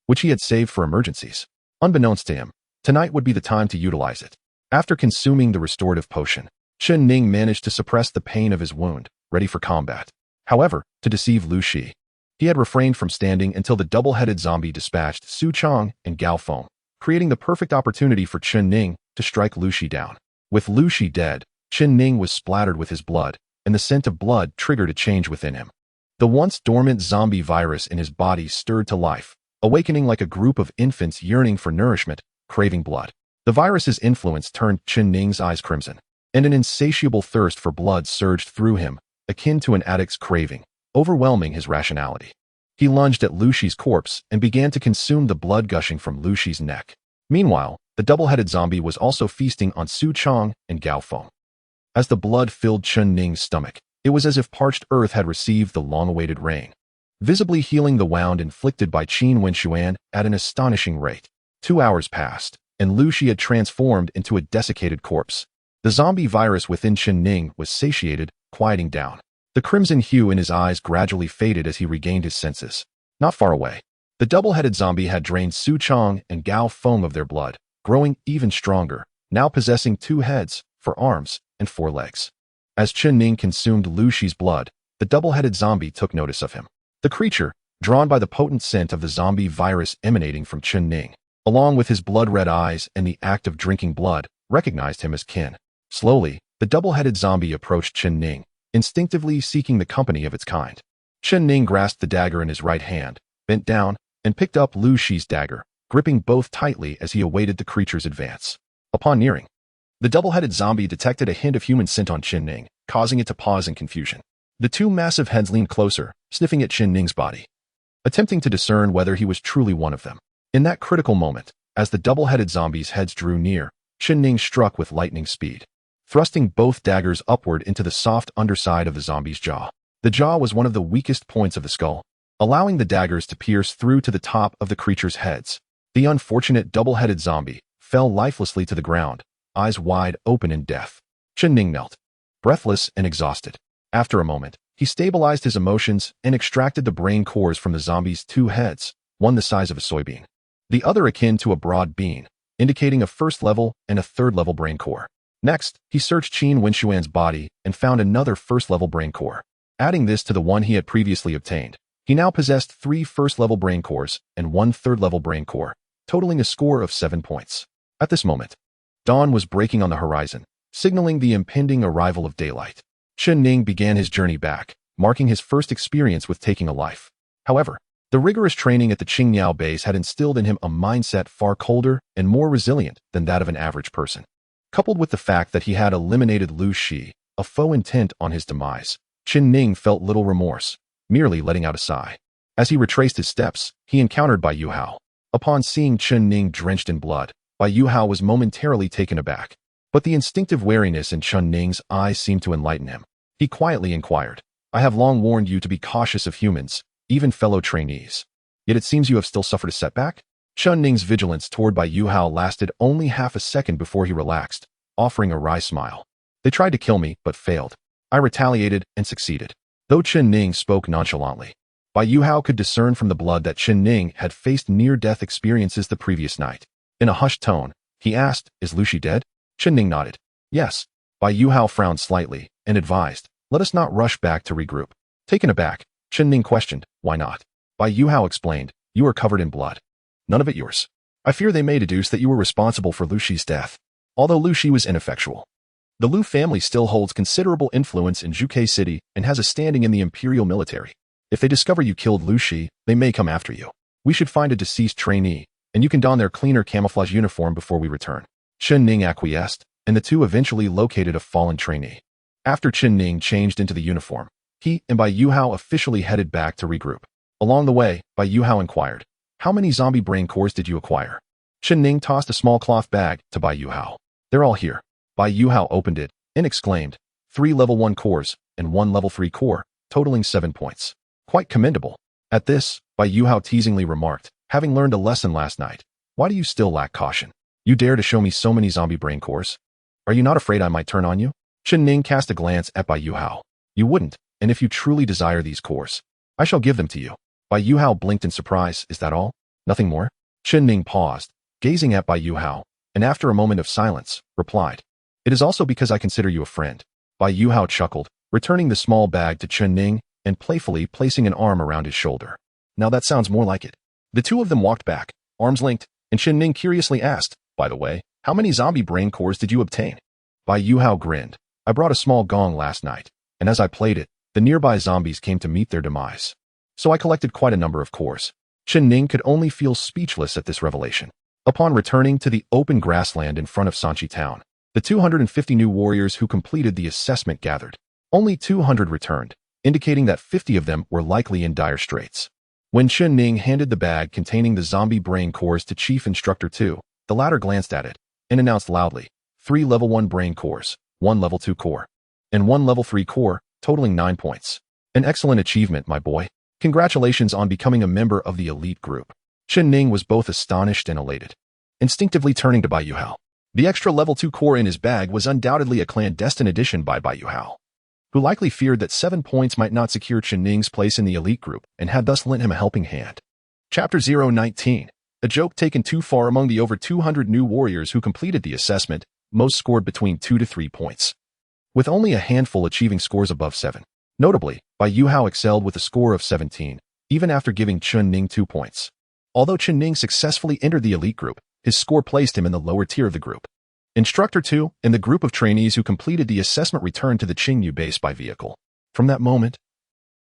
which he had saved for emergencies. Unbeknownst to him, tonight would be the time to utilize it. After consuming the restorative potion, Chen Ning managed to suppress the pain of his wound, ready for combat. However, to deceive Lu Shi, he had refrained from standing until the double-headed zombie dispatched Su Chong and Gao Feng, creating the perfect opportunity for Chen Ning to strike Lu Shi down. With Lu Shi dead, Chen Ning was splattered with his blood, and the scent of blood triggered a change within him. The once dormant zombie virus in his body stirred to life, awakening like a group of infants yearning for nourishment, craving blood. The virus's influence turned Chen Ning's eyes crimson, and an insatiable thirst for blood surged through him, akin to an addict's craving, overwhelming his rationality. He lunged at Lu Shi's corpse and began to consume the blood gushing from Lu Shi's neck. Meanwhile, the double-headed zombie was also feasting on Su Chong and Gao Feng. As the blood filled Chen Ning's stomach, it was as if parched earth had received the long-awaited rain, visibly healing the wound inflicted by Qin Wenxuan at an astonishing rate. 2 hours passed, and Lu Shi had transformed into a desiccated corpse. The zombie virus within Chen Ning was satiated, quieting down. The crimson hue in his eyes gradually faded as he regained his senses. Not far away, the double-headed zombie had drained Su Chong and Gao Feng of their blood, growing even stronger, now possessing 2 heads, 4 arms, and 4 legs. As Chen Ning consumed Lu Shi's blood, the double-headed zombie took notice of him. The creature, drawn by the potent scent of the zombie virus emanating from Chen Ning, along with his blood-red eyes and the act of drinking blood, recognized him as kin. Slowly, the double-headed zombie approached Chen Ning, instinctively seeking the company of its kind. Chen Ning grasped the dagger in his right hand, bent down, and picked up Lu Shi's dagger, gripping both tightly as he awaited the creature's advance. Upon nearing, the double-headed zombie detected a hint of human scent on Chen Ning, causing it to pause in confusion. The 2 massive heads leaned closer, sniffing at Chen Ning's body, attempting to discern whether he was truly one of them. In that critical moment, as the double-headed zombie's heads drew near, Chen Ning struck with lightning speed, thrusting both daggers upward into the soft underside of the zombie's jaw. The jaw was one of the weakest points of the skull, allowing the daggers to pierce through to the top of the creature's heads. The unfortunate double-headed zombie fell lifelessly to the ground, eyes wide open in death. Chen Ning knelt, breathless and exhausted. After a moment, he stabilized his emotions and extracted the brain cores from the zombie's 2 heads, one the size of a soybean, the other akin to a broad bean, indicating a 1st-level and a 3rd-level brain core. Next, he searched Qin Wenxuan's body and found another 1st-level brain core. Adding this to the one he had previously obtained, he now possessed 3 1st-level brain cores and 1 3rd-level brain core, totaling a score of 7 points. At this moment, dawn was breaking on the horizon, signaling the impending arrival of daylight. Chen Ning began his journey back, marking his first experience with taking a life. However, the rigorous training at the Qingyao base had instilled in him a mindset far colder and more resilient than that of an average person. Coupled with the fact that he had eliminated Lu Shi, a foe intent on his demise, Chen Ning felt little remorse, merely letting out a sigh. As he retraced his steps, he encountered Bai Yuhao. Upon seeing Chen Ning drenched in blood, Bai Yuhao was momentarily taken aback. But the instinctive wariness in Chen Ning's eyes seemed to enlighten him. He quietly inquired, "I have long warned you to be cautious of humans, even fellow trainees. Yet it seems you have still suffered a setback?" Chen Ning's vigilance toward Bai Yuhao lasted only half a second before he relaxed, offering a wry smile. "They tried to kill me, but failed. I retaliated and succeeded." Though Chen Ning spoke nonchalantly, Bai Yuhao could discern from the blood that Chen Ning had faced near-death experiences the previous night. In a hushed tone, he asked, "Is Lu Shi dead?" Chen Ning nodded. "Yes." Bai Yuhao frowned slightly and advised, "Let us not rush back to regroup." Taken aback, Chen Ning questioned, "Why not?" Bai Yuhao explained, "You are covered in blood. None of it yours. I fear they may deduce that you were responsible for Lu Shi's death." Although Lu Shi was ineffectual, the Lu family still holds considerable influence in Zhuke City and has a standing in the imperial military. If they discover you killed Lu Shi, they may come after you. We should find a deceased trainee, and you can don their cleaner camouflage uniform before we return. Chen Ning acquiesced, and the two eventually located a fallen trainee. After Chen Ning changed into the uniform, he and Bai Yuhao officially headed back to regroup. Along the way, Bai Yuhao inquired, "How many zombie brain cores did you acquire?" Chen Ning tossed a small cloth bag to Bai Yuhao. They're all here. Bai Yuhao opened it and exclaimed, 3 level 1 cores and 1 level 3 core, totaling 7 points. Quite commendable. At this, Bai Yuhao teasingly remarked, having learned a lesson last night, why do you still lack caution? You dare to show me so many zombie brain cores? Are you not afraid I might turn on you? Chen Ning cast a glance at Bai Yuhao. You wouldn't, and if you truly desire these cores, I shall give them to you. Bai Yuhao blinked in surprise. Is that all? Nothing more? Chen Ning paused, gazing at Bai Yuhao, and after a moment of silence, replied, it is also because I consider you a friend. Bai Yuhao chuckled, returning the small bag to Chen Ning and playfully placing an arm around his shoulder. Now that sounds more like it. The two of them walked back, arms linked, and Chen Ning curiously asked, by the way, how many zombie brain cores did you obtain? Bai Yuhao grinned. I brought a small gong last night, and as I played it, the nearby zombies came to meet their demise. So I collected quite a number of cores. Chen Ning could only feel speechless at this revelation. Upon returning to the open grassland in front of Sanchi town, the 250 new warriors who completed the assessment gathered. Only 200 returned, indicating that 50 of them were likely in dire straits. When Chen Ning handed the bag containing the zombie brain cores to Chief Instructor 2, the latter glanced at it and announced loudly, 3 level 1 brain cores, 1 level 2 core, and 1 level 3 core, totaling 9 points. An excellent achievement, my boy. Congratulations on becoming a member of the elite group. Chen Ning was both astonished and elated. Instinctively turning to Bai Yuhao. The extra level 2 core in his bag was undoubtedly a clandestine addition by Bai Yuhao, who likely feared that 7 points might not secure Chen Ning's place in the elite group and had thus lent him a helping hand. Chapter 019. A joke taken too far. Among the over 200 new warriors who completed the assessment, most scored between 2 to 3 points, with only a handful achieving scores above 7. Notably, Bai Yuhao excelled with a score of 17, even after giving Chen Ning 2 points. Although Chen Ning successfully entered the elite group, his score placed him in the lower tier of the group. Instructor 2 and the group of trainees who completed the assessment returned to the Qingyu base by vehicle. From that moment,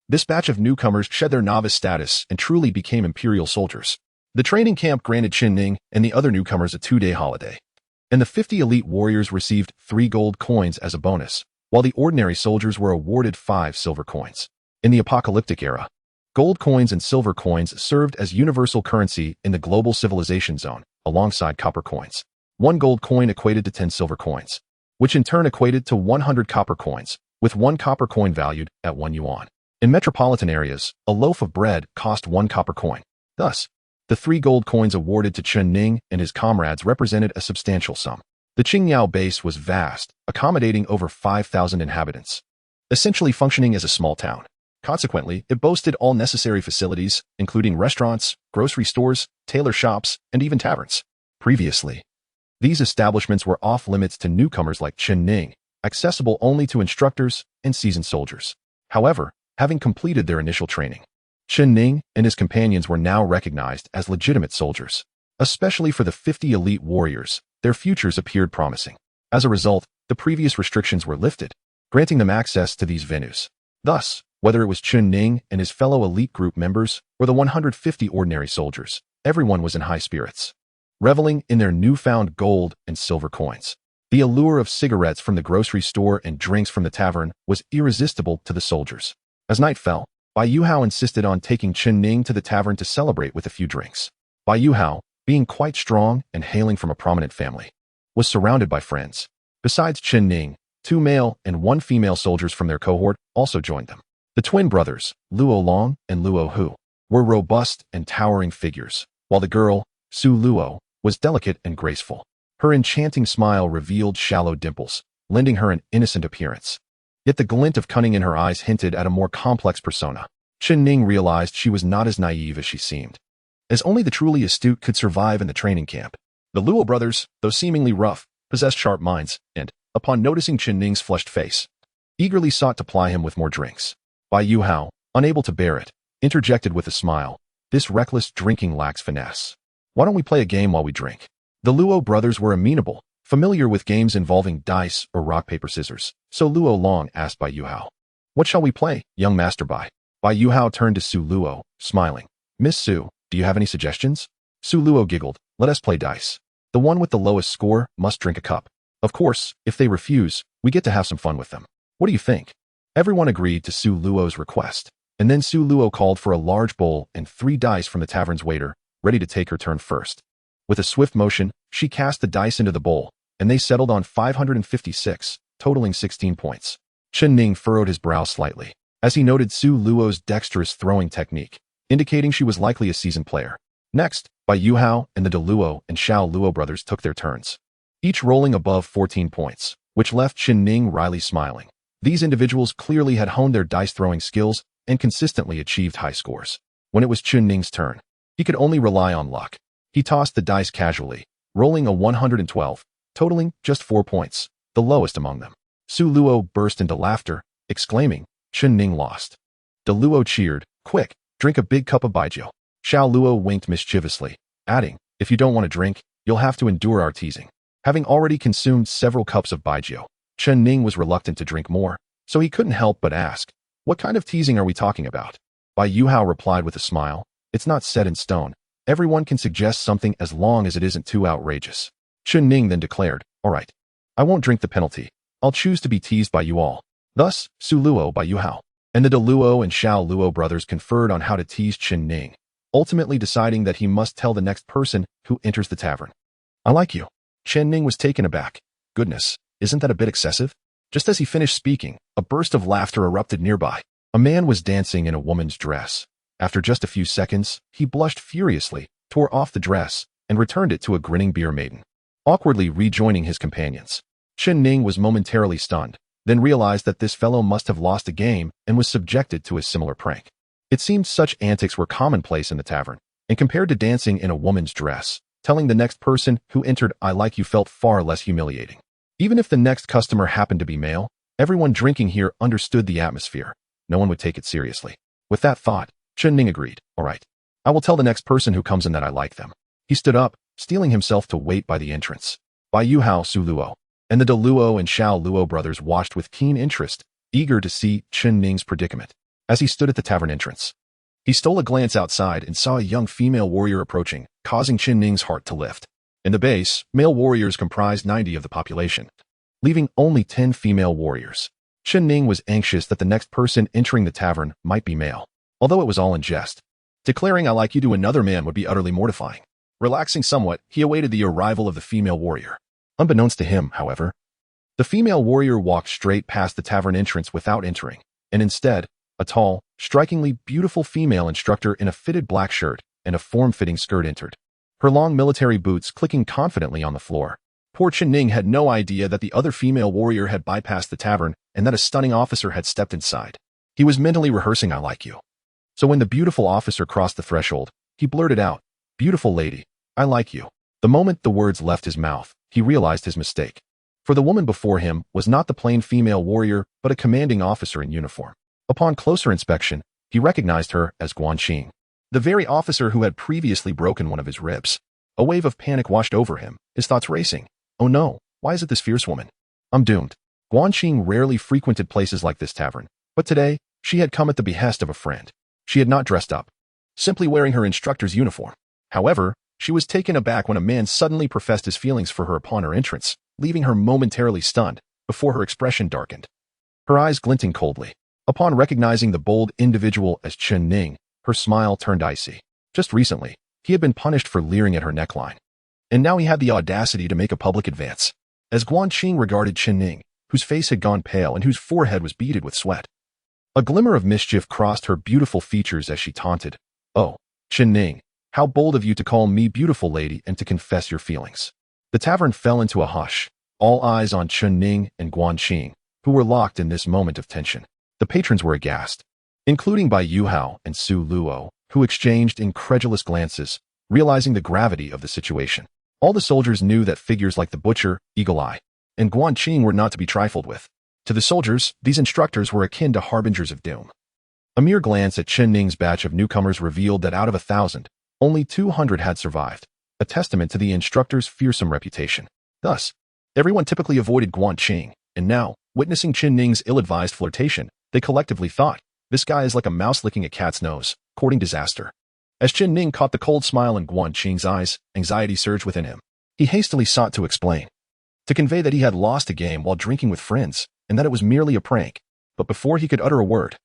this batch of newcomers shed their novice status and truly became imperial soldiers. The training camp granted Chen Ning and the other newcomers a 2-day holiday, and the 50 elite warriors received 3 gold coins as a bonus, while the ordinary soldiers were awarded 5 silver coins. In the apocalyptic era, gold coins and silver coins served as universal currency in the global civilization zone, alongside copper coins. 1 gold coin equated to 10 silver coins, which in turn equated to 100 copper coins, with 1 copper coin valued at 1 yuan. In metropolitan areas, a loaf of bread cost 1 copper coin. Thus, the 3 gold coins awarded to Chen Ning and his comrades represented a substantial sum. The Qingyao base was vast, accommodating over 5,000 inhabitants, essentially functioning as a small town. Consequently, it boasted all necessary facilities, including restaurants, grocery stores, tailor shops, and even taverns. Previously, these establishments were off-limits to newcomers like Chen Ning, accessible only to instructors and seasoned soldiers. However, having completed their initial training, Chen Ning and his companions were now recognized as legitimate soldiers. Especially for the 50 elite warriors, their futures appeared promising. As a result, the previous restrictions were lifted, granting them access to these venues. Thus, whether it was Chen Ning and his fellow elite group members or the 150 ordinary soldiers, everyone was in high spirits, reveling in their newfound gold and silver coins. The allure of cigarettes from the grocery store and drinks from the tavern was irresistible to the soldiers. As night fell, Bai Yuhao insisted on taking Chen Ning to the tavern to celebrate with a few drinks. Bai Yuhao, being quite strong and hailing from a prominent family, was surrounded by friends. Besides Chen Ning, 2 male and 1 female soldiers from their cohort also joined them. The twin brothers, Luo Long and Luo Hu, were robust and towering figures, while the girl, Su Luo, was delicate and graceful. Her enchanting smile revealed shallow dimples, lending her an innocent appearance. Yet the glint of cunning in her eyes hinted at a more complex persona. Chen Ning realized she was not as naive as she seemed, as only the truly astute could survive in the training camp. The Luo brothers, though seemingly rough, possessed sharp minds, and, upon noticing Chen Ning's flushed face, eagerly sought to ply him with more drinks. Bai Yuhao, unable to bear it, interjected with a smile, "This reckless drinking lacks finesse. Why don't we play a game while we drink?" The Luo brothers were amenable, familiar with games involving dice or rock, paper, scissors, so Luo Long asked Bai Yuhao, "What shall we play, young Master Bai?" Bai Yuhao turned to Su Luo, smiling. "Miss Su, do you have any suggestions?" Su Luo giggled. "Let us play dice. The one with the lowest score must drink a cup. Of course, if they refuse, we get to have some fun with them. What do you think?" Everyone agreed to Su Luo's request, and then Su Luo called for a large bowl and 3 dice from the tavern's waiter, ready to take her turn first. With a swift motion, she cast the dice into the bowl, and they settled on 556, totaling 16 points. Chen Ning furrowed his brow slightly, as he noted Su Luo's dexterous throwing technique, indicating she was likely a seasoned player. Next, Bai Yuhao and the De Luo and Xiao Luo brothers took their turns, each rolling above 14 points, which left Chen Ning wryly smiling. These individuals clearly had honed their dice-throwing skills and consistently achieved high scores. When it was Chen Ning's turn, he could only rely on luck. He tossed the dice casually, rolling a 112, totaling just 4 points, the lowest among them. Su Luo burst into laughter, exclaiming, "Chen Ning lost." De Luo cheered, "Quick, drink a big cup of baijiu." Xiao Luo winked mischievously, adding, "If you don't want to drink, you'll have to endure our teasing." Having already consumed several cups of baijiu, Chen Ning was reluctant to drink more, so he couldn't help but ask, "What kind of teasing are we talking about?" Bai Yuhao replied with a smile, "It's not set in stone. Everyone can suggest something as long as it isn't too outrageous." Chen Ning then declared, "All right, I won't drink the penalty. I'll choose to be teased by you all." Thus, Su Luo Bai Yuhao and the De Luo and Xiao Luo brothers conferred on how to tease Chen Ning, ultimately deciding that he must tell the next person who enters the tavern. "I like you." Chen Ning was taken aback. "Goodness, isn't that a bit excessive?" Just as he finished speaking, a burst of laughter erupted nearby. A man was dancing in a woman's dress. After just a few seconds, he blushed furiously, tore off the dress, and returned it to a grinning beer maiden, awkwardly rejoining his companions. Chen Ning was momentarily stunned, then realized that this fellow must have lost a game and was subjected to a similar prank. It seemed such antics were commonplace in the tavern, and compared to dancing in a woman's dress, telling the next person who entered "I like you" felt far less humiliating. Even if the next customer happened to be male, everyone drinking here understood the atmosphere. No one would take it seriously. With that thought, Chen Ning agreed, "All right, I will tell the next person who comes in that I like them." He stood up, steeling himself to wait by the entrance. Bai Yuhao, Su Luo, and the De Luo and Xiao Luo brothers watched with keen interest, eager to see Chen Ning's predicament. As he stood at the tavern entrance, he stole a glance outside and saw a young female warrior approaching, causing Chen Ning's heart to lift. In the base, male warriors comprised 90 of the population, leaving only 10 female warriors. Chen Ning was anxious that the next person entering the tavern might be male, although it was all in jest. Declaring "I like you" to another man would be utterly mortifying. Relaxing somewhat, he awaited the arrival of the female warrior. Unbeknownst to him, however, the female warrior walked straight past the tavern entrance without entering, and instead, a tall, strikingly beautiful female instructor in a fitted black shirt and a form-fitting skirt entered, her long military boots clicking confidently on the floor. Poor Chen Ning had no idea that the other female warrior had bypassed the tavern and that a stunning officer had stepped inside. He was mentally rehearsing "I like you." So when the beautiful officer crossed the threshold, he blurted out, "Beautiful lady, I like you." The moment the words left his mouth, he realized his mistake. For the woman before him was not the plain female warrior, but a commanding officer in uniform. Upon closer inspection, he recognized her as Guanqing, the very officer who had previously broken one of his ribs. A wave of panic washed over him, his thoughts racing. "Oh no, why is it this fierce woman? I'm doomed." Guanqing rarely frequented places like this tavern, but today, she had come at the behest of a friend. She had not dressed up, simply wearing her instructor's uniform. However, she was taken aback when a man suddenly professed his feelings for her upon her entrance, leaving her momentarily stunned, before her expression darkened, her eyes glinting coldly. Upon recognizing the bold individual as Chen Ning, her smile turned icy. Just recently, he had been punished for leering at her neckline, and now he had the audacity to make a public advance. As Guanqing regarded Chen Ning, whose face had gone pale and whose forehead was beaded with sweat, a glimmer of mischief crossed her beautiful features as she taunted, "Oh, Chen Ning, how bold of you to call me beautiful lady and to confess your feelings." The tavern fell into a hush, all eyes on Chen Ning and Guanqing, who were locked in this moment of tension. The patrons were aghast, including Bai Yuhao and Su Luo, who exchanged incredulous glances, realizing the gravity of the situation. All the soldiers knew that figures like the Butcher, Eagle Eye, and Guanqing were not to be trifled with. To the soldiers, these instructors were akin to harbingers of doom. A mere glance at Chen Ning's batch of newcomers revealed that out of 1,000, only 200 had survived, a testament to the instructor's fearsome reputation. Thus, everyone typically avoided Guanqing, and now, witnessing Chen Ning's ill-advised flirtation, they collectively thought, "This guy is like a mouse licking a cat's nose, courting disaster." As Chen Ning caught the cold smile in Guanqing's eyes, anxiety surged within him. He hastily sought to explain, to convey that he had lost a game while drinking with friends, and that it was merely a prank. But before he could utter a word,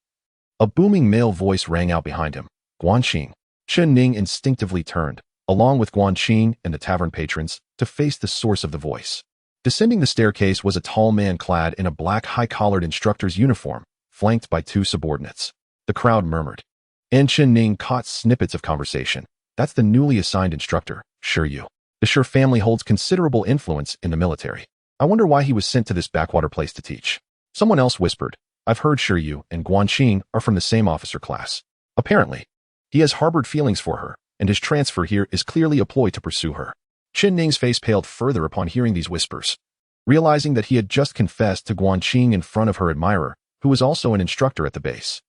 a booming male voice rang out behind him, "Guanqing." Chen Ning instinctively turned, along with Guanqing and the tavern patrons, to face the source of the voice. Descending the staircase was a tall man clad in a black high-collared instructor's uniform, flanked by two subordinates. The crowd murmured. And Chen Ning caught snippets of conversation. That's the newly assigned instructor, Yu. The Shi family holds considerable influence in the military. I wonder why he was sent to this backwater place to teach. Someone else whispered, I've heard Yu and Guanqing are from the same officer class. Apparently, he has harbored feelings for her, and his transfer here is clearly a ploy to pursue her. Chen Ning's face paled further upon hearing these whispers. Realizing that he had just confessed to Guanqing in front of her admirer, who was also an instructor at the base.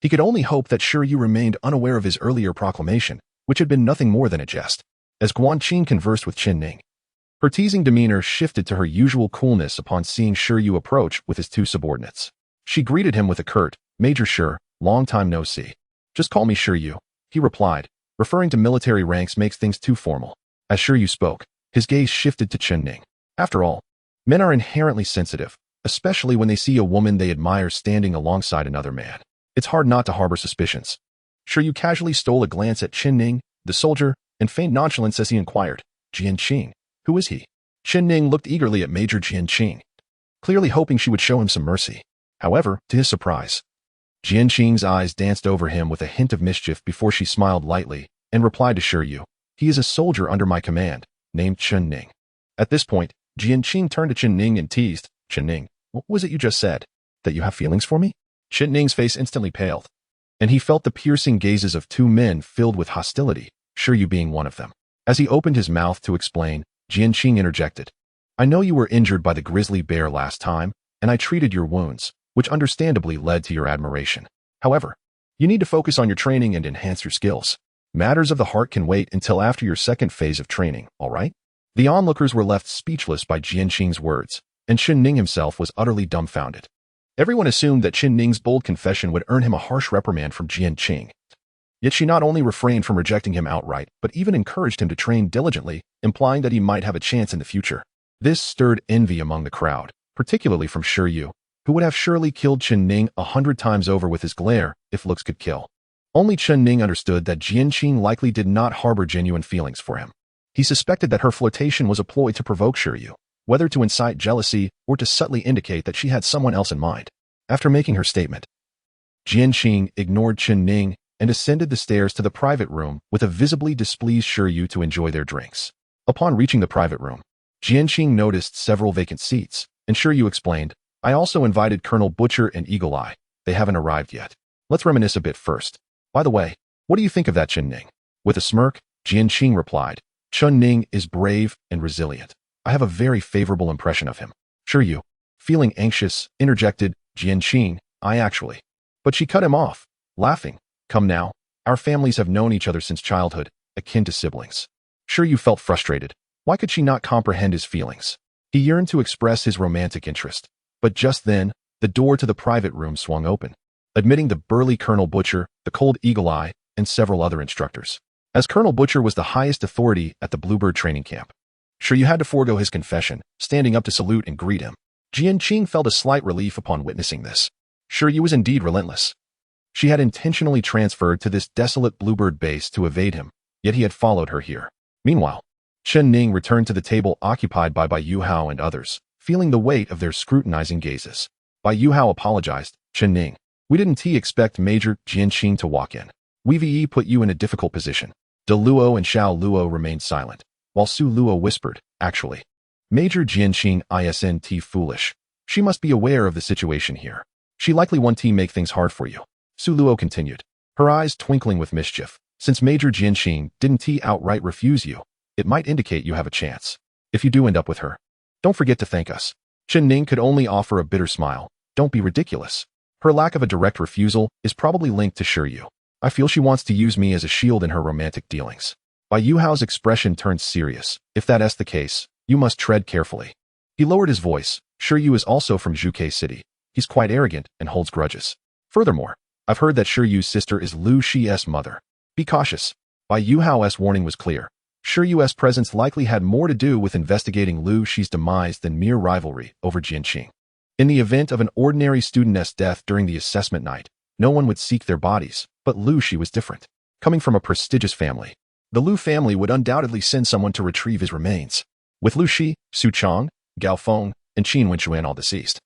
He could only hope that Yu remained unaware of his earlier proclamation, which had been nothing more than a jest. As Guanqing conversed with Chen Ning, her teasing demeanor shifted to her usual coolness upon seeing Yu approach with his two subordinates. She greeted him with a curt, Major Shi, long time no see. Just call me Yu, he replied. Referring to military ranks makes things too formal. As Yu spoke, his gaze shifted to Chen Ning. After all, men are inherently sensitive, especially when they see a woman they admire standing alongside another man. It's hard not to harbor suspicions. Yu casually stole a glance at Chen Ning, the soldier, and feigned nonchalance as he inquired, Jianqing, who is he? Chen Ning looked eagerly at Major Jianqing, clearly hoping she would show him some mercy. However, to his surprise, Jianqing's eyes danced over him with a hint of mischief before she smiled lightly and replied to Yu, he is a soldier under my command, named Chen Ning. At this point, Jianqing turned to Chen Ning and teased, Chen Ning, what was it you just said? That you have feelings for me? Chen Ning's face instantly paled, and he felt the piercing gazes of two men filled with hostility, Yu being one of them. As he opened his mouth to explain, Jianqing interjected, I know you were injured by the grizzly bear last time, and I treated your wounds, which understandably led to your admiration. However, you need to focus on your training and enhance your skills. Matters of the heart can wait until after your second phase of training, all right? The onlookers were left speechless by Jianqing's words, and Chen Ning himself was utterly dumbfounded. Everyone assumed that Chen Ning's bold confession would earn him a harsh reprimand from Jianqing. Yet she not only refrained from rejecting him outright, but even encouraged him to train diligently, implying that he might have a chance in the future. This stirred envy among the crowd, particularly from Yu, who would have surely killed Chen Ning 100 times over with his glare if looks could kill. Only Chen Ning understood that Jianqing likely did not harbor genuine feelings for him. He suspected that her flirtation was a ploy to provoke Yu, whether to incite jealousy or to subtly indicate that she had someone else in mind. After making her statement, Jianqing ignored Chen Ning and ascended the stairs to the private room with a visibly displeased Yu to enjoy their drinks. Upon reaching the private room, Jianqing noticed several vacant seats, and Yu explained, I also invited Colonel Butcher and Eagle Eye. They haven't arrived yet. Let's reminisce a bit first. By the way, what do you think of that Chen Ning? With a smirk, Jianqing replied, Chen Ning is brave and resilient. I have a very favorable impression of him. Yu, feeling anxious, interjected, Jianqing, I actually. But she cut him off, laughing. Come now, our families have known each other since childhood, akin to siblings. Yu felt frustrated. Why could she not comprehend his feelings? He yearned to express his romantic interest. But just then, the door to the private room swung open, admitting the burly Colonel Butcher, the cold Eagle Eye, and several other instructors. As Colonel Butcher was the highest authority at the Bluebird training camp, Yu had to forego his confession, standing up to salute and greet him. Jianqing felt a slight relief upon witnessing this. Yu was indeed relentless. She had intentionally transferred to this desolate Bluebird base to evade him, yet he had followed her here. Meanwhile, Chen Ning returned to the table occupied by Bai Yuhao and others, feeling the weight of their scrutinizing gazes. Bai Yuhao apologized, Chen Ning, we didn't expect Major Jianqing to walk in. We put you in a difficult position. De Luo and Xiao Luo remained silent, while Su Luo whispered, actually, Major Jianqing isn't foolish. She must be aware of the situation here. She likely want to make things hard for you. Su Luo continued, her eyes twinkling with mischief. Since Major Jianqing didn't outright refuse you, it might indicate you have a chance. If you do end up with her, don't forget to thank us. Chen Ning could only offer a bitter smile. Don't be ridiculous. Her lack of a direct refusal is probably linked to Yu. I feel she wants to use me as a shield in her romantic dealings. Bai Yuhao's expression turned serious. If that's the case, you must tread carefully. He lowered his voice. Yu is also from Zhuke City. He's quite arrogant and holds grudges. Furthermore, I've heard that Yu's sister is Lu Shi's mother. Be cautious. Bai Yuhao's warning was clear. Yu's presence likely had more to do with investigating Lu Shi's demise than mere rivalry over Jianqing. In the event of an ordinary studentess' death during the assessment night, no one would seek their bodies, but Lu Shi was different. Coming from a prestigious family, the Lu family would undoubtedly send someone to retrieve his remains. With Lu Shi, Su Chang, Gao Feng, and Qin Wenxuan all deceased.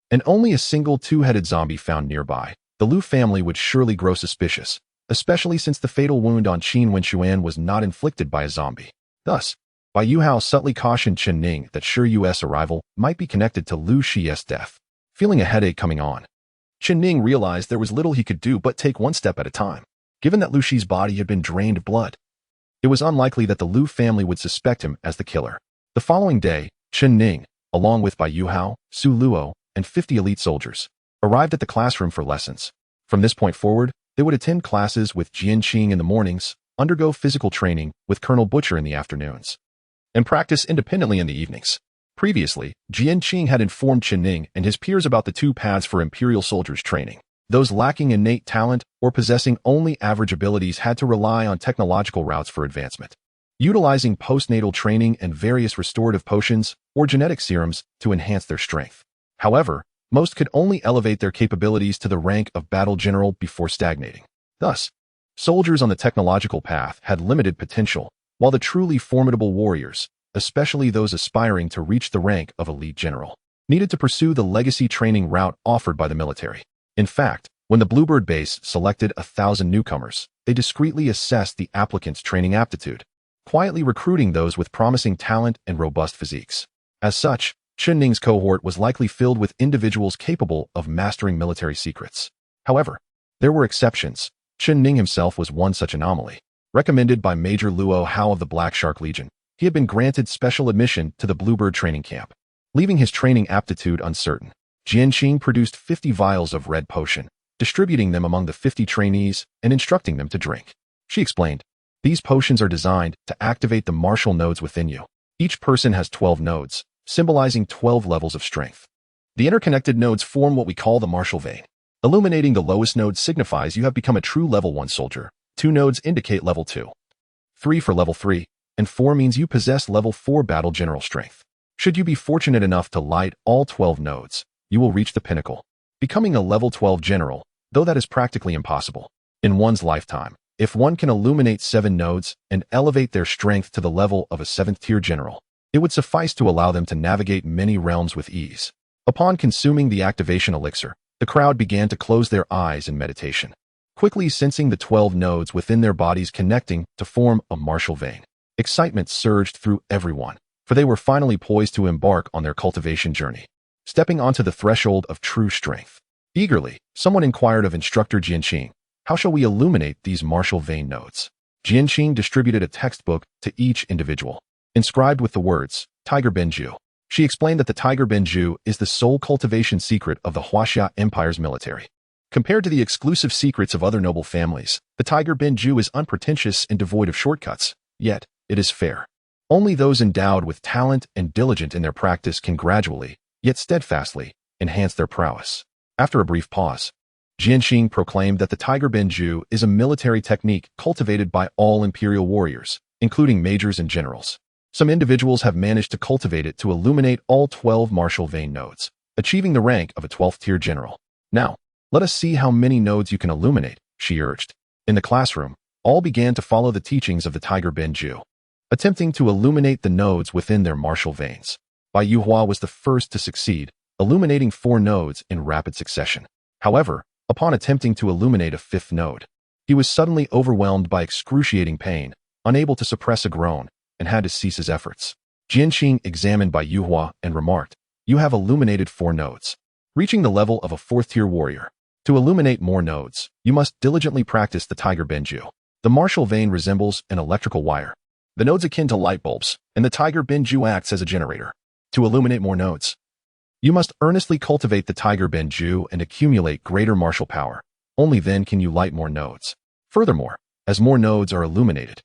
And only a single two-headed zombie found nearby. The Liu family would surely grow suspicious, especially since the fatal wound on Qin Wenxuan was not inflicted by a zombie. Thus, Bai Yuhao subtly cautioned Chen Ning that Shi Yu's arrival might be connected to Liu Shi's death. Feeling a headache coming on, Chen Ning realized there was little he could do but take one step at a time. Given that Liu Shi's body had been drained of blood, it was unlikely that the Liu family would suspect him as the killer. The following day, Chen Ning, along with Bai Yuhao, Su Luo, and 50 elite soldiers, arrived at the classroom for lessons. From this point forward, they would attend classes with Jian Qing in the mornings, undergo physical training with Colonel Butcher in the afternoons, and practice independently in the evenings. Previously, Jian Qing had informed Chen Ning and his peers about the two paths for Imperial soldiers training. Those lacking innate talent or possessing only average abilities had to rely on technological routes for advancement, utilizing postnatal training and various restorative potions or genetic serums to enhance their strength. However, most could only elevate their capabilities to the rank of battle general before stagnating. Thus, soldiers on the technological path had limited potential, while the truly formidable warriors, especially those aspiring to reach the rank of elite general, needed to pursue the legacy training route offered by the military. In fact, when the Bluebird base selected 1,000 newcomers, they discreetly assessed the applicants' training aptitude, quietly recruiting those with promising talent and robust physiques. As such, Chen Ning's cohort was likely filled with individuals capable of mastering military secrets. However, there were exceptions. Chen Ning himself was one such anomaly. Recommended by Major Luo Hao of the Black Shark Legion, he had been granted special admission to the Bluebird training camp. Leaving his training aptitude uncertain, Jian Qing produced 50 vials of red potion, distributing them among the 50 trainees and instructing them to drink. She explained, "These potions are designed to activate the martial nodes within you. Each person has 12 nodes, symbolizing 12 levels of strength. The interconnected nodes form what we call the martial vein. Illuminating the lowest node signifies you have become a true level 1 soldier. 2 nodes indicate level 2. 3 for level 3, and 4 means you possess level 4 battle general strength. Should you be fortunate enough to light all 12 nodes, you will reach the pinnacle, becoming a level 12 general, though that is practically impossible in one's lifetime. If one can illuminate 7 nodes and elevate their strength to the level of a 7th tier general, it would suffice to allow them to navigate many realms with ease." Upon consuming the activation elixir, the crowd began to close their eyes in meditation, quickly sensing the 12 nodes within their bodies connecting to form a martial vein. Excitement surged through everyone, for they were finally poised to embark on their cultivation journey, stepping onto the threshold of true strength. Eagerly, someone inquired of instructor Jian Qing, "How shall we illuminate these martial vein nodes?" Jian Qing distributed a textbook to each individual, inscribed with the words, "Tiger Benju." She explained that the Tiger Benju is the sole cultivation secret of the Huaxia Empire's military. Compared to the exclusive secrets of other noble families, the Tiger Benju is unpretentious and devoid of shortcuts, yet it is fair. Only those endowed with talent and diligent in their practice can gradually, yet steadfastly, enhance their prowess. After a brief pause, Jian Qing proclaimed that the Tiger Benju is a military technique cultivated by all imperial warriors, including majors and generals. Some individuals have managed to cultivate it to illuminate all 12 martial vein nodes, achieving the rank of a 12th tier general. "Now, let us see how many nodes you can illuminate," she urged. In the classroom, all began to follow the teachings of the Tiger Benju, attempting to illuminate the nodes within their martial veins. Bai Yuhua was the first to succeed, illuminating 4 nodes in rapid succession. However, upon attempting to illuminate a 5th node, he was suddenly overwhelmed by excruciating pain, unable to suppress a groan, and had to cease his efforts. Jian Qing examined Bai Yuhua and remarked, "You have illuminated 4 nodes, reaching the level of a 4th-tier warrior. To illuminate more nodes, you must diligently practice the Tiger Benju. The martial vein resembles an electrical wire. The nodes akin to light bulbs, and the Tiger Benju acts as a generator. To illuminate more nodes, you must earnestly cultivate the Tiger Benju and accumulate greater martial power. Only then can you light more nodes. Furthermore, as more nodes are illuminated,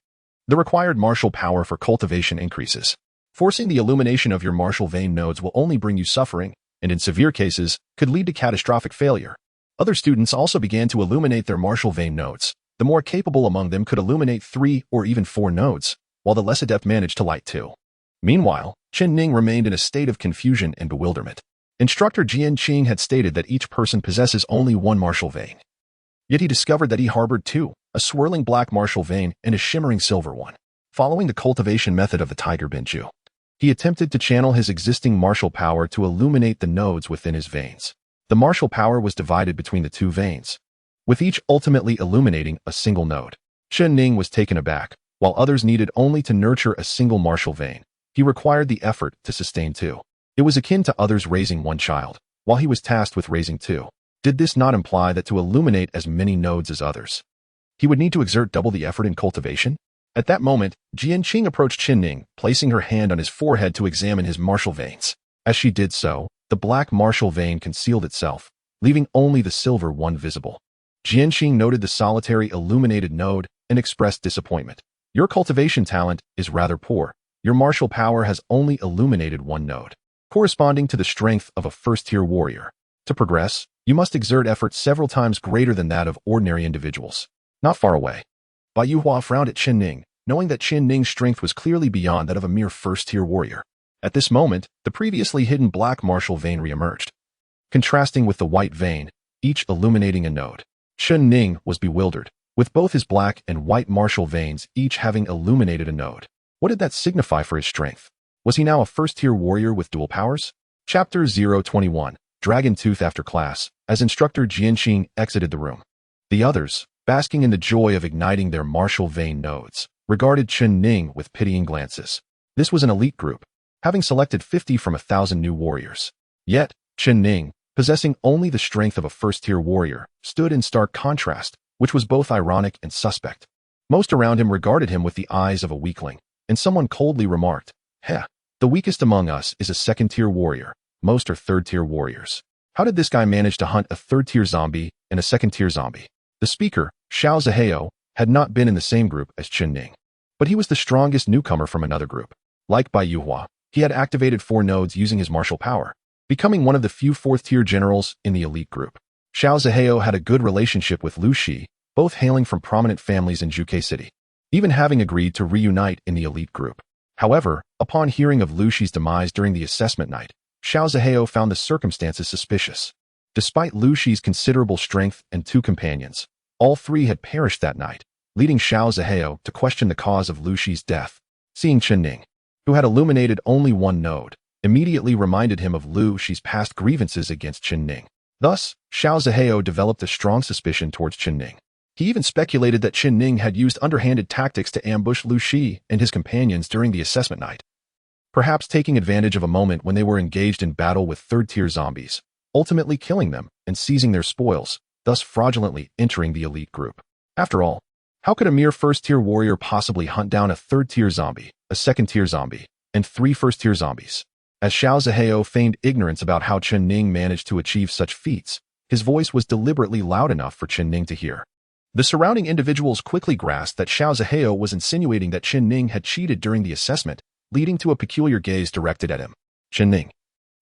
the required martial power for cultivation increases. Forcing the illumination of your martial vein nodes will only bring you suffering, and in severe cases, could lead to catastrophic failure." Other students also began to illuminate their martial vein nodes. The more capable among them could illuminate 3 or even 4 nodes, while the less adept managed to light 2. Meanwhile, Chen Ning remained in a state of confusion and bewilderment. Instructor Jian Qing had stated that each person possesses only 1 martial vein. Yet he discovered that he harbored 2, a swirling black martial vein and a shimmering silver one. Following the cultivation method of the Tiger Benju, He attempted to channel his existing martial power to illuminate the nodes within his veins. The martial power was divided between the two veins, with each ultimately illuminating a single node. Chen Ning was taken aback. While others needed only to nurture a single martial vein, he required the effort to sustain two. It was akin to others raising one child, while he was tasked with raising two. Did this not imply that to illuminate as many nodes as others, he would need to exert double the effort in cultivation? At that moment, Jian Qing approached Chen Ning, placing her hand on his forehead to examine his martial veins. As she did so, the black martial vein concealed itself, leaving only the silver one visible. Jian Qing noted the solitary illuminated node and expressed disappointment. Your cultivation talent is rather poor. Your martial power has only illuminated one node, corresponding to the strength of a first-tier warrior. To progress, you must exert effort several times greater than that of ordinary individuals. Not far away, Bai Yuhua frowned at Chen Ning, knowing that Chen Ning's strength was clearly beyond that of a mere first-tier warrior. At this moment, the previously hidden black martial vein reemerged, contrasting with the white vein, each illuminating a node. Chen Ning was bewildered, with both his black and white martial veins each having illuminated a node. What did that signify for his strength? Was he now a first-tier warrior with dual powers? Chapter 021, Dragon Tooth. After class, as instructor Jian Qing exited the room, the others, basking in the joy of igniting their martial vein nodes, regarded Chen Ning with pitying glances. This was an elite group, having selected 50 from 1,000 new warriors. Yet, Chen Ning, possessing only the strength of a first-tier warrior, stood in stark contrast, which was both ironic and suspect. Most around him regarded him with the eyes of a weakling, and someone coldly remarked, "Heh, the weakest among us is a second-tier warrior. Most are third-tier warriors. How did this guy manage to hunt a third-tier zombie and a second-tier zombie?" The speaker, Xiao Zihao, had not been in the same group as Chen Ning, but he was the strongest newcomer from another group. Like Bai Yuhua, he had activated 4 nodes using his martial power, becoming one of the few fourth-tier generals in the elite group. Xiao Zihao had a good relationship with Lu Shi, both hailing from prominent families in Juke City, even having agreed to reunite in the elite group. However, upon hearing of Lu Shi's demise during the assessment night, Xiao Zihao found the circumstances suspicious. Despite Lu Shi's considerable strength and 2 companions, all 3 had perished that night, leading Xiao Zihao to question the cause of Lu Shi's death. Seeing Chen Ning, who had illuminated only one node, immediately reminded him of Lu Shi's past grievances against Chen Ning. Thus, Xiao Zihao developed a strong suspicion towards Chen Ning. He even speculated that Chen Ning had used underhanded tactics to ambush Lu Shi and his companions during the assessment night, perhaps taking advantage of a moment when they were engaged in battle with third-tier zombies, ultimately killing them and seizing their spoils, thus fraudulently entering the elite group. After all, how could a mere first-tier warrior possibly hunt down a third-tier zombie, a second-tier zombie, and 3 first-tier zombies? As Xiao Zihao feigned ignorance about how Chen Ning managed to achieve such feats, his voice was deliberately loud enough for Chen Ning to hear. The surrounding individuals quickly grasped that Xiao Zihao was insinuating that Chen Ning had cheated during the assessment, leading to a peculiar gaze directed at him. Chen Ning,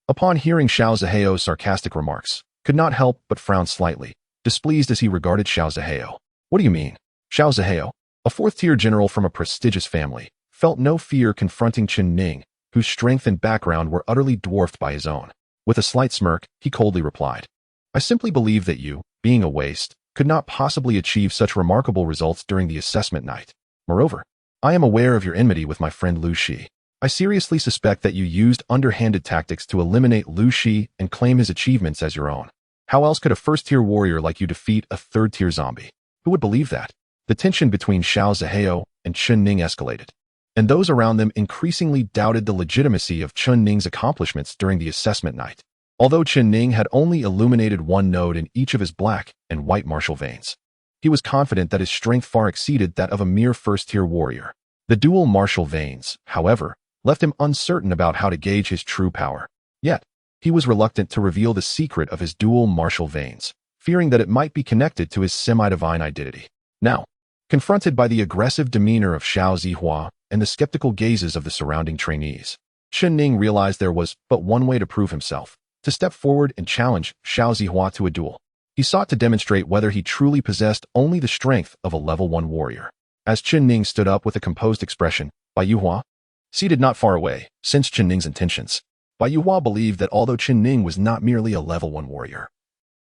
upon hearing Xiao Zihao's sarcastic remarks, could not help but frown slightly, displeased as he regarded Xiao Zihao. What do you mean? Xiao Zihao, a 4th-tier general from a prestigious family, felt no fear confronting Chen Ning, whose strength and background were utterly dwarfed by his own. With a slight smirk, he coldly replied, "I simply believe that you, being a waste, could not possibly achieve such remarkable results during the assessment night. Moreover, I am aware of your enmity with my friend Lu Shi. I seriously suspect that you used underhanded tactics to eliminate Lu Shi and claim his achievements as your own. How else could a first-tier warrior like you defeat a third-tier zombie? Who would believe that?" The tension between Xiao Zihao and Chen Ning escalated, and those around them increasingly doubted the legitimacy of Chen Ning's accomplishments during the assessment night. Although Chen Ning had only illuminated one node in each of his black and white martial veins, he was confident that his strength far exceeded that of a mere first-tier warrior. The dual martial veins, however, left him uncertain about how to gauge his true power. Yet, he was reluctant to reveal the secret of his dual martial veins, fearing that it might be connected to his semi-divine identity. Now, confronted by the aggressive demeanor of Xiao Zihua and the skeptical gazes of the surrounding trainees, Chen Ning realized there was but one way to prove himself: to step forward and challenge Xiao Zihua to a duel. He sought to demonstrate whether he truly possessed only the strength of a level 1 warrior. As Chen Ning stood up with a composed expression, Bai Yuhua, seated not far away, sensed Chen Ning's intentions. Bai Yuhua believed that although Chen Ning was not merely a level 1 warrior,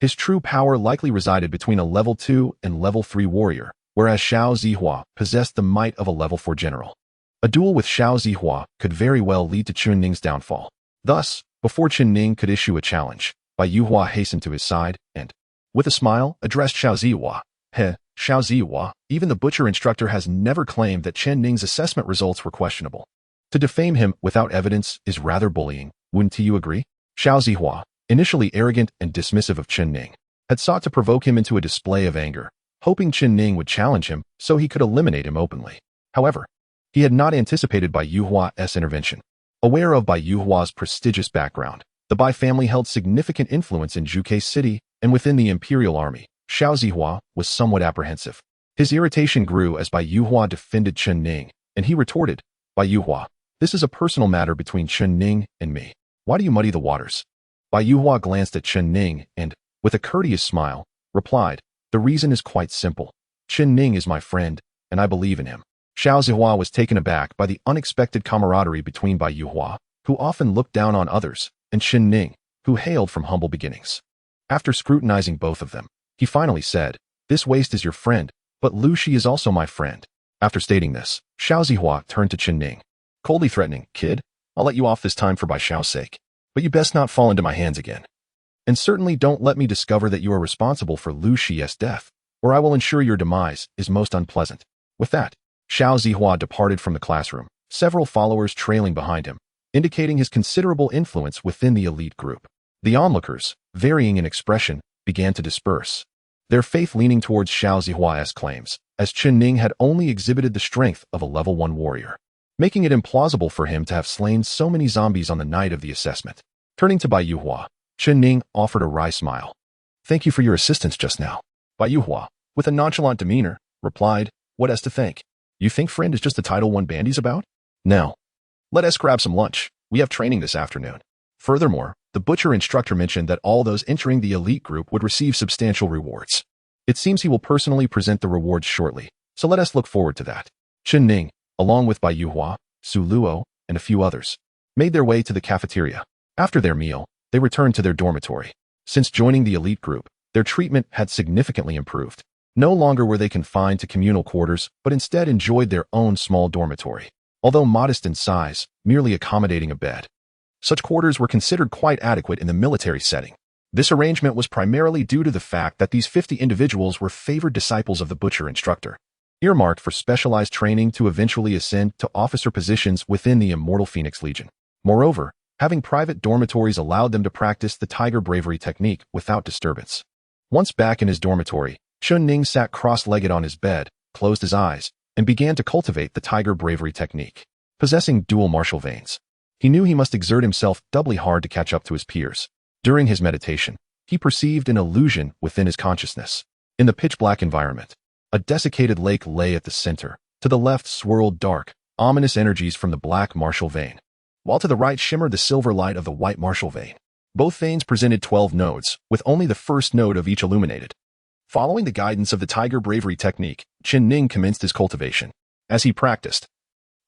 his true power likely resided between a level 2 and level 3 warrior, whereas Xiao Zihua possessed the might of a level 4 general. A duel with Xiao Zihua could very well lead to Chen Ning's downfall. Thus, before Chen Ning could issue a challenge, Bai Yuhua hastened to his side and, with a smile, addressed Xiao Zihua. Heh, Xiao Zihua, even the butcher instructor has never claimed that Chen Ning's assessment results were questionable. To defame him without evidence is rather bullying, wouldn't you agree? Xiao Zihua, initially arrogant and dismissive of Chen Ning, had sought to provoke him into a display of anger, hoping Chen Ning would challenge him so he could eliminate him openly. However, he had not anticipated Bai Yuhua's intervention. Aware of Bai Yuhua's prestigious background, the Bai family held significant influence in Zhuge City and within the imperial army. Xiao Zihua was somewhat apprehensive. His irritation grew as Bai Yuhua defended Chen Ning, and he retorted, Bai Yuhua, this is a personal matter between Chen Ning and me. Why do you muddy the waters? Bai Yuhua glanced at Chen Ning and, with a courteous smile, replied, the reason is quite simple. Chen Ning is my friend, and I believe in him. Xiao Zihua was taken aback by the unexpected camaraderie between Bai Yuhua, who often looked down on others, and Chen Ning, who hailed from humble beginnings. After scrutinizing both of them, he finally said, this waste is your friend, but Lu Shi is also my friend. After stating this, Xiao Zihua turned to Chen Ning, coldly threatening, kid, I'll let you off this time for Bai Xiao's sake, but you best not fall into my hands again. And certainly don't let me discover that you are responsible for Lu Shi's death, or I will ensure your demise is most unpleasant. With that, Xiao Zihua departed from the classroom, several followers trailing behind him, indicating his considerable influence within the elite group. The onlookers, varying in expression, began to disperse, their faith leaning towards Xiao Zihua's claims, as Chen Ning had only exhibited the strength of a level 1 warrior, making it implausible for him to have slain so many zombies on the night of the assessment. Turning to Bai Yuhua, Chen Ning offered a wry smile. Thank you for your assistance just now. Bai Yuhua, with a nonchalant demeanor, replied, what has to thank? You think friend is just the title one bandies about? Now, let us grab some lunch. We have training this afternoon. Furthermore, the butcher instructor mentioned that all those entering the elite group would receive substantial rewards. It seems he will personally present the rewards shortly, so let us look forward to that. Chen Ning, along with Bai Yuhua, Su Luo, and a few others, made their way to the cafeteria. After their meal, they returned to their dormitory. Since joining the elite group, their treatment had significantly improved. No longer were they confined to communal quarters, but instead enjoyed their own small dormitory. Although modest in size, merely accommodating a bed. Such quarters were considered quite adequate in the military setting. This arrangement was primarily due to the fact that these 50 individuals were favored disciples of the butcher instructor, earmarked for specialized training to eventually ascend to officer positions within the Immortal Phoenix Legion. Moreover, having private dormitories allowed them to practice the tiger bravery technique without disturbance. Once back in his dormitory, Chen Ning sat cross-legged on his bed, closed his eyes, and began to cultivate the tiger bravery technique. Possessing dual martial veins, he knew he must exert himself doubly hard to catch up to his peers. During his meditation, he perceived an illusion within his consciousness. In the pitch-black environment, a desiccated lake lay at the center. To the left swirled dark, ominous energies from the black martial vein, while to the right shimmered the silver light of the white martial vein. Both veins presented 12 nodes, with only the first node of each illuminated. Following the guidance of the tiger bravery technique, Chen Ning commenced his cultivation. As he practiced,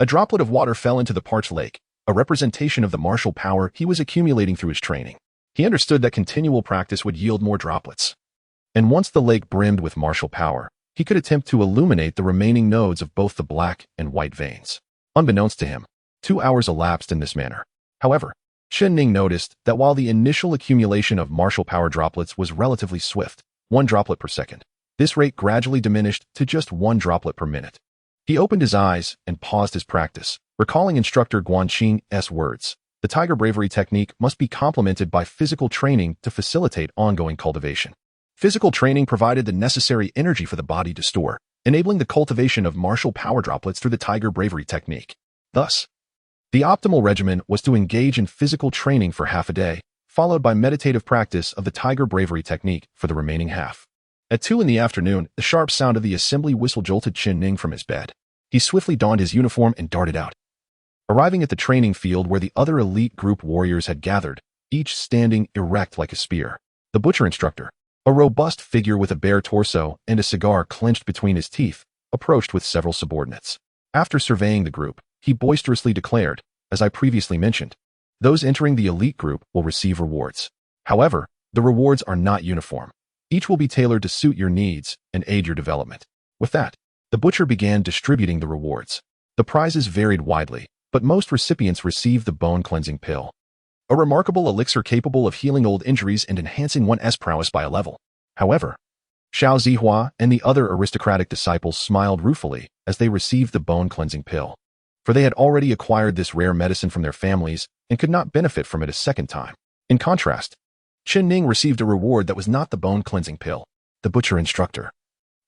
a droplet of water fell into the parched lake, a representation of the martial power he was accumulating through his training. He understood that continual practice would yield more droplets. And once the lake brimmed with martial power, he could attempt to illuminate the remaining nodes of both the black and white veins. Unbeknownst to him, 2 hours elapsed in this manner. However, Chen Ning noticed that while the initial accumulation of martial power droplets was relatively swift, 1 droplet per second, this rate gradually diminished to just 1 droplet per minute. He opened his eyes and paused his practice, recalling instructor Guanqing's words. The tiger bravery technique must be complemented by physical training to facilitate ongoing cultivation. Physical training provided the necessary energy for the body to store, enabling the cultivation of martial power droplets through the tiger bravery technique. Thus, the optimal regimen was to engage in physical training for half a day, followed by meditative practice of the tiger bravery technique for the remaining half. At 2 in the afternoon, the sharp sound of the assembly whistle jolted Chen Ning from his bed. He swiftly donned his uniform and darted out. Arriving at the training field where the other elite group warriors had gathered, each standing erect like a spear, the butcher instructor, a robust figure with a bare torso and a cigar clenched between his teeth, approached with several subordinates. After surveying the group, he boisterously declared, as I previously mentioned, those entering the elite group will receive rewards. However, the rewards are not uniform. Each will be tailored to suit your needs and aid your development. With that, the butcher began distributing the rewards. The prizes varied widely, but most recipients received the bone-cleansing pill, a remarkable elixir capable of healing old injuries and enhancing one's prowess by a level. However, Xiao Zihua and the other aristocratic disciples smiled ruefully as they received the bone-cleansing pill, for they had already acquired this rare medicine from their families and could not benefit from it a second time. In contrast, Chen Ning received a reward that was not the bone-cleansing pill, the butcher instructor.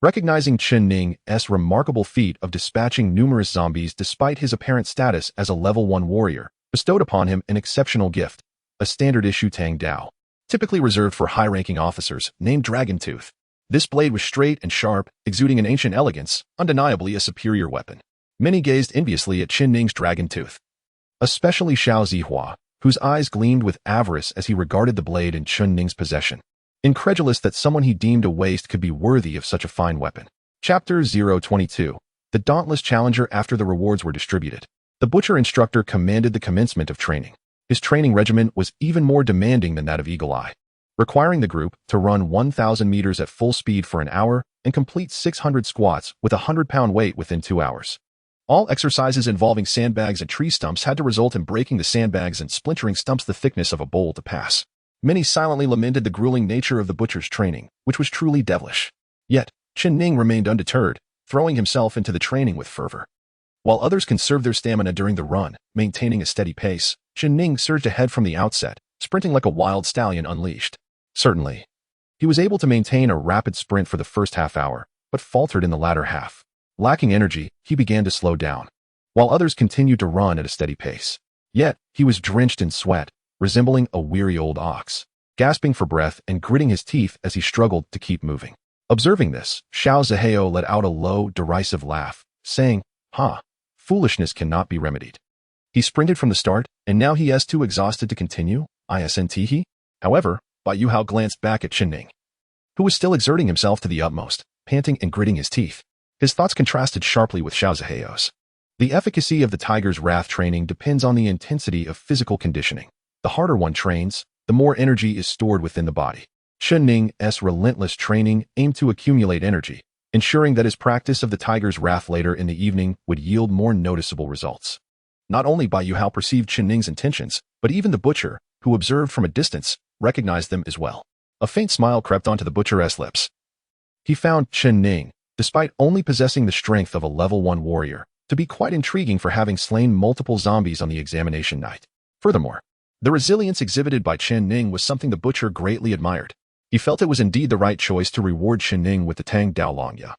Recognizing Chen Ning's remarkable feat of dispatching numerous zombies despite his apparent status as a level 1 warrior, bestowed upon him an exceptional gift, a standard-issue Tang Dao, typically reserved for high-ranking officers, named Dragon Tooth. This blade was straight and sharp, exuding an ancient elegance, undeniably a superior weapon. Many gazed enviously at Chen Ning's dragon tooth, especially Xiao Zihua, whose eyes gleamed with avarice as he regarded the blade in Chen Ning's possession, incredulous that someone he deemed a waste could be worthy of such a fine weapon. Chapter 022. The Dauntless Challenger. After the rewards were distributed, the butcher instructor commanded the commencement of training. His training regimen was even more demanding than that of Eagle Eye, requiring the group to run 1,000 meters at full speed for an hour and complete 600 squats with a 100-pound weight within 2 hours. All exercises involving sandbags and tree stumps had to result in breaking the sandbags and splintering stumps the thickness of a bowl to pass. Many silently lamented the grueling nature of the butcher's training, which was truly devilish. Yet, Chen Ning remained undeterred, throwing himself into the training with fervor. While others conserved their stamina during the run, maintaining a steady pace, Chen Ning surged ahead from the outset, sprinting like a wild stallion unleashed. Certainly, he was able to maintain a rapid sprint for the first half hour, but faltered in the latter half. Lacking energy, he began to slow down, while others continued to run at a steady pace. Yet, he was drenched in sweat, resembling a weary old ox, gasping for breath and gritting his teeth as he struggled to keep moving. Observing this, Xiao Zihao let out a low, derisive laugh, saying, foolishness cannot be remedied. He sprinted from the start, and now he is too exhausted to continue, isn't he? However, Bai Yuhao glanced back at Chen Ning, who was still exerting himself to the utmost, panting and gritting his teeth. His thoughts contrasted sharply with Xiao Zihao's. The efficacy of the tiger's wrath training depends on the intensity of physical conditioning. The harder one trains, the more energy is stored within the body. Chen Ning's relentless training aimed to accumulate energy, ensuring that his practice of the tiger's wrath later in the evening would yield more noticeable results. Not only Bai Yuhao perceived Chen Ning's intentions, but even the butcher, who observed from a distance, recognized them as well. A faint smile crept onto the butcher's lips. He found Chen Ning, despite only possessing the strength of a level 1 warrior, to be quite intriguing for having slain multiple zombies on the examination night. Furthermore, the resilience exhibited by Chen Ning was something the butcher greatly admired. He felt it was indeed the right choice to reward Chen Ning with the Tang Dao Longya,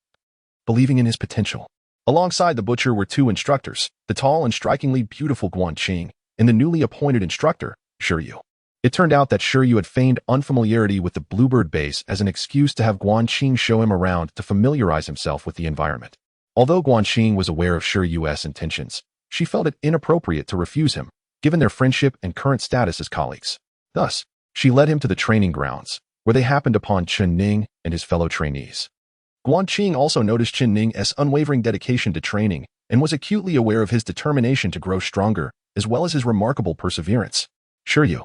believing in his potential. Alongside the butcher were 2 instructors, the tall and strikingly beautiful Guanqing, and the newly appointed instructor, Shiryu. It turned out that Shiryu had feigned unfamiliarity with the Bluebird base as an excuse to have Guanqing show him around to familiarize himself with the environment. Although Guanqing was aware of Shiryu's intentions, she felt it inappropriate to refuse him, given their friendship and current status as colleagues. Thus, she led him to the training grounds, where they happened upon Chen Ning and his fellow trainees. Guanqing also noticed Chen Ning's unwavering dedication to training and was acutely aware of his determination to grow stronger, as well as his remarkable perseverance. Shiryu,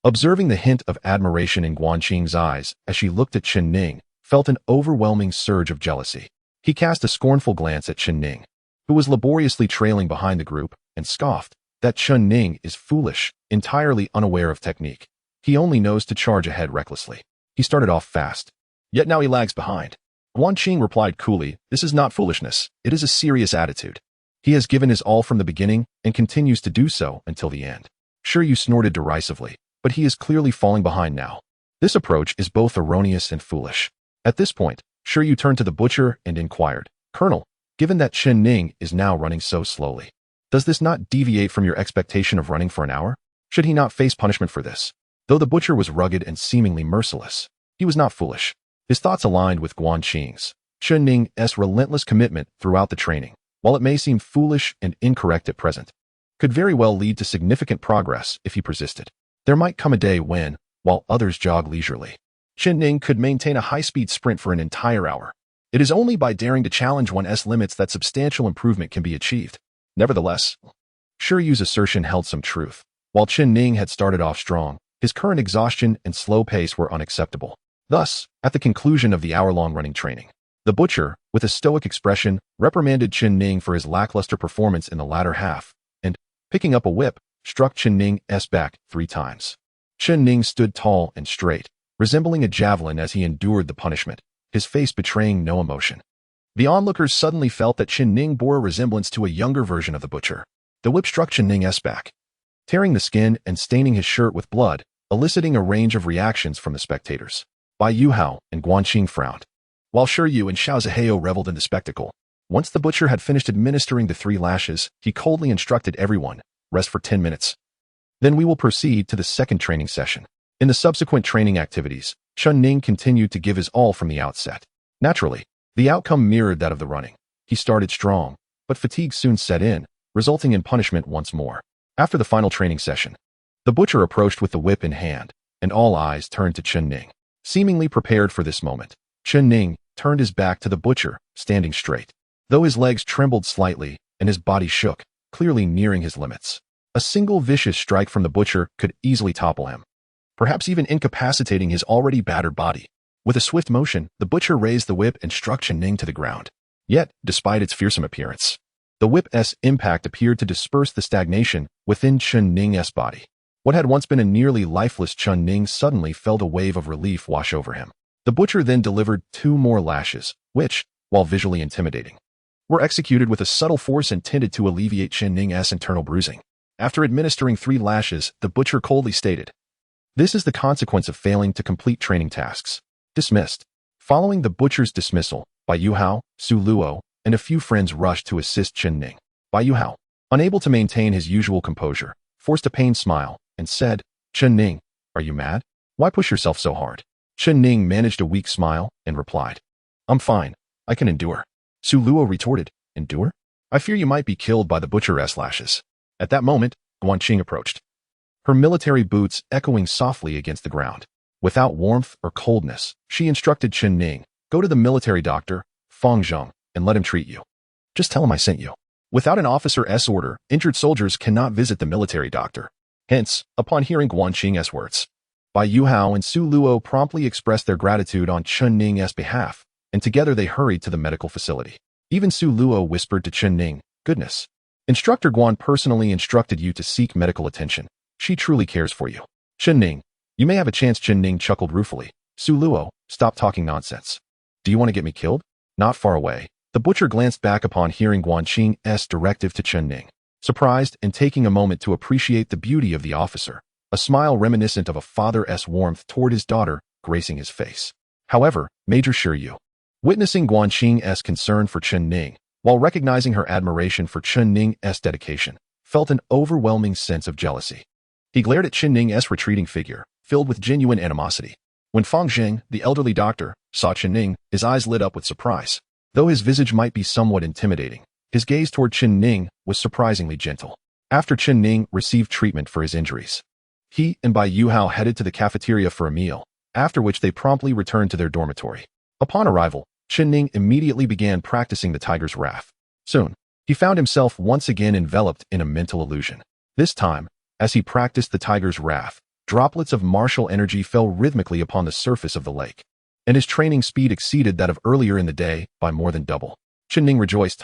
observing the hint of admiration in Guanqing's eyes as she looked at Chen Ning, felt an overwhelming surge of jealousy. He cast a scornful glance at Chen Ning, who was laboriously trailing behind the group, and scoffed that Chen Ning is foolish, entirely unaware of technique. He only knows to charge ahead recklessly. He started off fast, yet now he lags behind. Guanqing replied coolly, "This is not foolishness, it is a serious attitude. He has given his all from the beginning and continues to do so until the end." Shiryu snorted derisively, but he is clearly falling behind now. This approach is both erroneous and foolish. At this point, Shiryu turned to the butcher and inquired, "Colonel, given that Chen Ning is now running so slowly, does this not deviate from your expectation of running for an hour? Should he not face punishment for this?" Though the butcher was rugged and seemingly merciless, he was not foolish. His thoughts aligned with Guanqing's. Chen Ning's relentless commitment throughout the training, while it may seem foolish and incorrect at present, could very well lead to significant progress if he persisted. There might come a day when, while others jog leisurely, Chen Ning could maintain a high-speed sprint for an entire hour. It is only by daring to challenge one's limits that substantial improvement can be achieved. Nevertheless, Shiryu's assertion held some truth. While Chen Ning had started off strong, his current exhaustion and slow pace were unacceptable. Thus, at the conclusion of the hour-long running training, The butcher, with a stoic expression, reprimanded Chen Ning for his lackluster performance in the latter half, and, picking up a whip, struck Chen Ning's back 3 times. Chen Ning stood tall and straight, resembling a javelin as he endured the punishment, his face betraying no emotion. The onlookers suddenly felt that Chen Ning bore a resemblance to a younger version of the butcher. The whip struck Chen Ning's back, tearing the skin and staining his shirt with blood, eliciting a range of reactions from the spectators. Bai Yuhao and Guanqing frowned, while Shi Yu and Xiao Zihao reveled in the spectacle. Once the butcher had finished administering the 3 lashes, he coldly instructed everyone, rest for 10 minutes. Then we will proceed to the second training session. In the subsequent training activities, Chen Ning continued to give his all from the outset. Naturally, the outcome mirrored that of the running. He started strong, but fatigue soon set in, resulting in punishment once more. After the final training session, the butcher approached with the whip in hand, and all eyes turned to Chen Ning. Seemingly prepared for this moment, Chen Ning turned his back to the butcher, standing straight. Though his legs trembled slightly and his body shook, clearly nearing his limits. A single vicious strike from the butcher could easily topple him, perhaps even incapacitating his already battered body. With a swift motion, the butcher raised the whip and struck Chen Ning to the ground. Yet, despite its fearsome appearance, the whip's impact appeared to disperse the stagnation within Chen Ning's body. What had once been a nearly lifeless Chen Ning suddenly felt a wave of relief wash over him. The butcher then delivered 2 more lashes, which, while visually intimidating, were executed with a subtle force intended to alleviate Chen Ning's internal bruising. After administering 3 lashes, the butcher coldly stated, "This is the consequence of failing to complete training tasks. Dismissed." Following the butcher's dismissal, Bai Yuhao, Su Luo, and a few friends rushed to assist Chen Ning. Bai Yuhao, unable to maintain his usual composure, forced a pained smile and said, "Chen Ning, are you mad? Why push yourself so hard?" Chen Ning managed a weak smile and replied, "I'm fine. I can endure." Su Luo retorted, "Endure? I fear you might be killed by the butcher's lashes." At that moment, Guanqing approached, her military boots echoing softly against the ground. Without warmth or coldness, she instructed Chen Ning, "Go to the military doctor, Fang Zheng, and let him treat you. Just tell him I sent you." Without an officer's order, injured soldiers cannot visit the military doctor. Hence, upon hearing Guanqing's words, Bai Yuhao and Su Luo promptly expressed their gratitude on Chen Ning's behalf, and together they hurried to the medical facility. Even Su Luo whispered to Chen Ning, "Goodness. Instructor Guan personally instructed you to seek medical attention. She truly cares for you." "Chen Ning, you may have a chance." Chen Ning chuckled ruefully. "Su Luo, stop talking nonsense. Do you want to get me killed?" Not far away, the butcher glanced back upon hearing Guanqing's directive to Chen Ning. Surprised and taking a moment to appreciate the beauty of the officer, a smile reminiscent of a father's warmth toward his daughter gracing his face. However, Major Shi Yu, witnessing Guanqing's concern for Chen Ning, while recognizing her admiration for Chen Ning's dedication, felt an overwhelming sense of jealousy. He glared at Chen Ning's retreating figure, filled with genuine animosity. When Fang Zheng, the elderly doctor, saw Chen Ning, his eyes lit up with surprise. Though his visage might be somewhat intimidating, his gaze toward Chen Ning was surprisingly gentle. After Chen Ning received treatment for his injuries, he and Bai Yuhao headed to the cafeteria for a meal, after which they promptly returned to their dormitory. Upon arrival, Chen Ning immediately began practicing the tiger's wrath. Soon, he found himself once again enveloped in a mental illusion. This time, as he practiced the tiger's wrath, droplets of martial energy fell rhythmically upon the surface of the lake, and his training speed exceeded that of earlier in the day by more than double. Chen Ning rejoiced,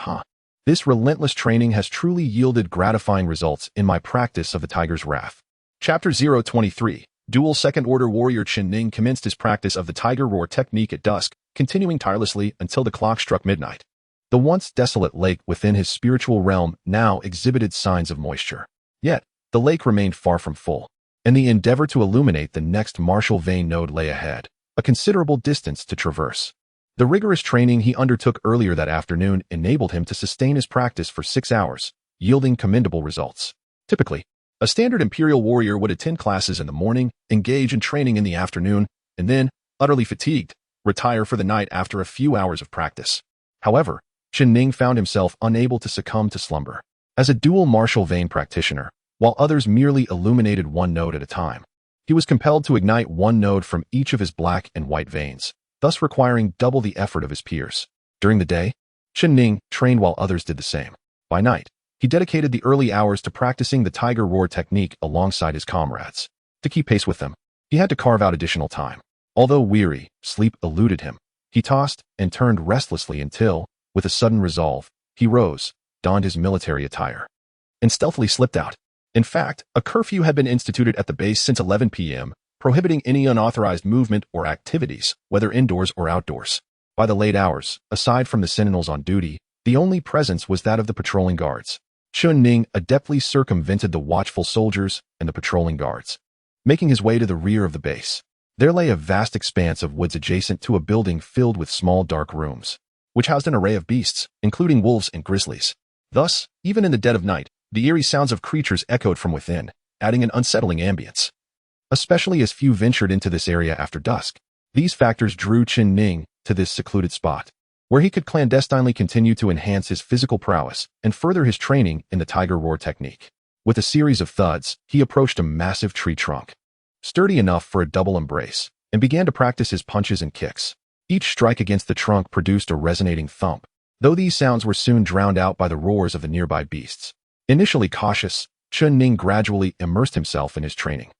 "This relentless training has truly yielded gratifying results in my practice of the tiger's wrath." Chapter 023. Dual Second-Order Warrior Chen Ning commenced his practice of the Tiger Roar technique at dusk, continuing tirelessly until the clock struck midnight. The once desolate lake within his spiritual realm now exhibited signs of moisture. Yet, the lake remained far from full, and the endeavor to illuminate the next martial vein node lay ahead, a considerable distance to traverse. The rigorous training he undertook earlier that afternoon enabled him to sustain his practice for 6 hours, yielding commendable results. Typically, a standard Imperial warrior would attend classes in the morning, engage in training in the afternoon, and then, utterly fatigued, retire for the night after a few hours of practice. However, Chen Ning found himself unable to succumb to slumber. As a dual martial vein practitioner, while others merely illuminated one node at a time, he was compelled to ignite one node from each of his black and white veins, thus requiring double the effort of his peers. During the day, Chen Ning trained while others did the same. By night, he dedicated the early hours to practicing the Tiger Roar technique alongside his comrades. To keep pace with them, he had to carve out additional time. Although weary, sleep eluded him, He tossed and turned restlessly until, with a sudden resolve, he rose, donned his military attire, and stealthily slipped out. In fact, a curfew had been instituted at the base since 11 p.m., prohibiting any unauthorized movement or activities, whether indoors or outdoors. By the late hours, aside from the sentinels on duty, the only presence was that of the patrolling guards. Chen Ning adeptly circumvented the watchful soldiers and the patrolling guards, making his way to the rear of the base. There lay a vast expanse of woods adjacent to a building filled with small dark rooms, which housed an array of beasts, including wolves and grizzlies. Thus, even in the dead of night, the eerie sounds of creatures echoed from within, adding an unsettling ambience. Especially as few ventured into this area after dusk. These factors drew Chen Ning to this secluded spot, where he could clandestinely continue to enhance his physical prowess and further his training in the tiger roar technique. With a series of thuds, he approached a massive tree trunk, sturdy enough for a double embrace, and began to practice his punches and kicks. Each strike against the trunk produced a resonating thump, though these sounds were soon drowned out by the roars of the nearby beasts. Initially cautious, Chen Ning gradually immersed himself in his training,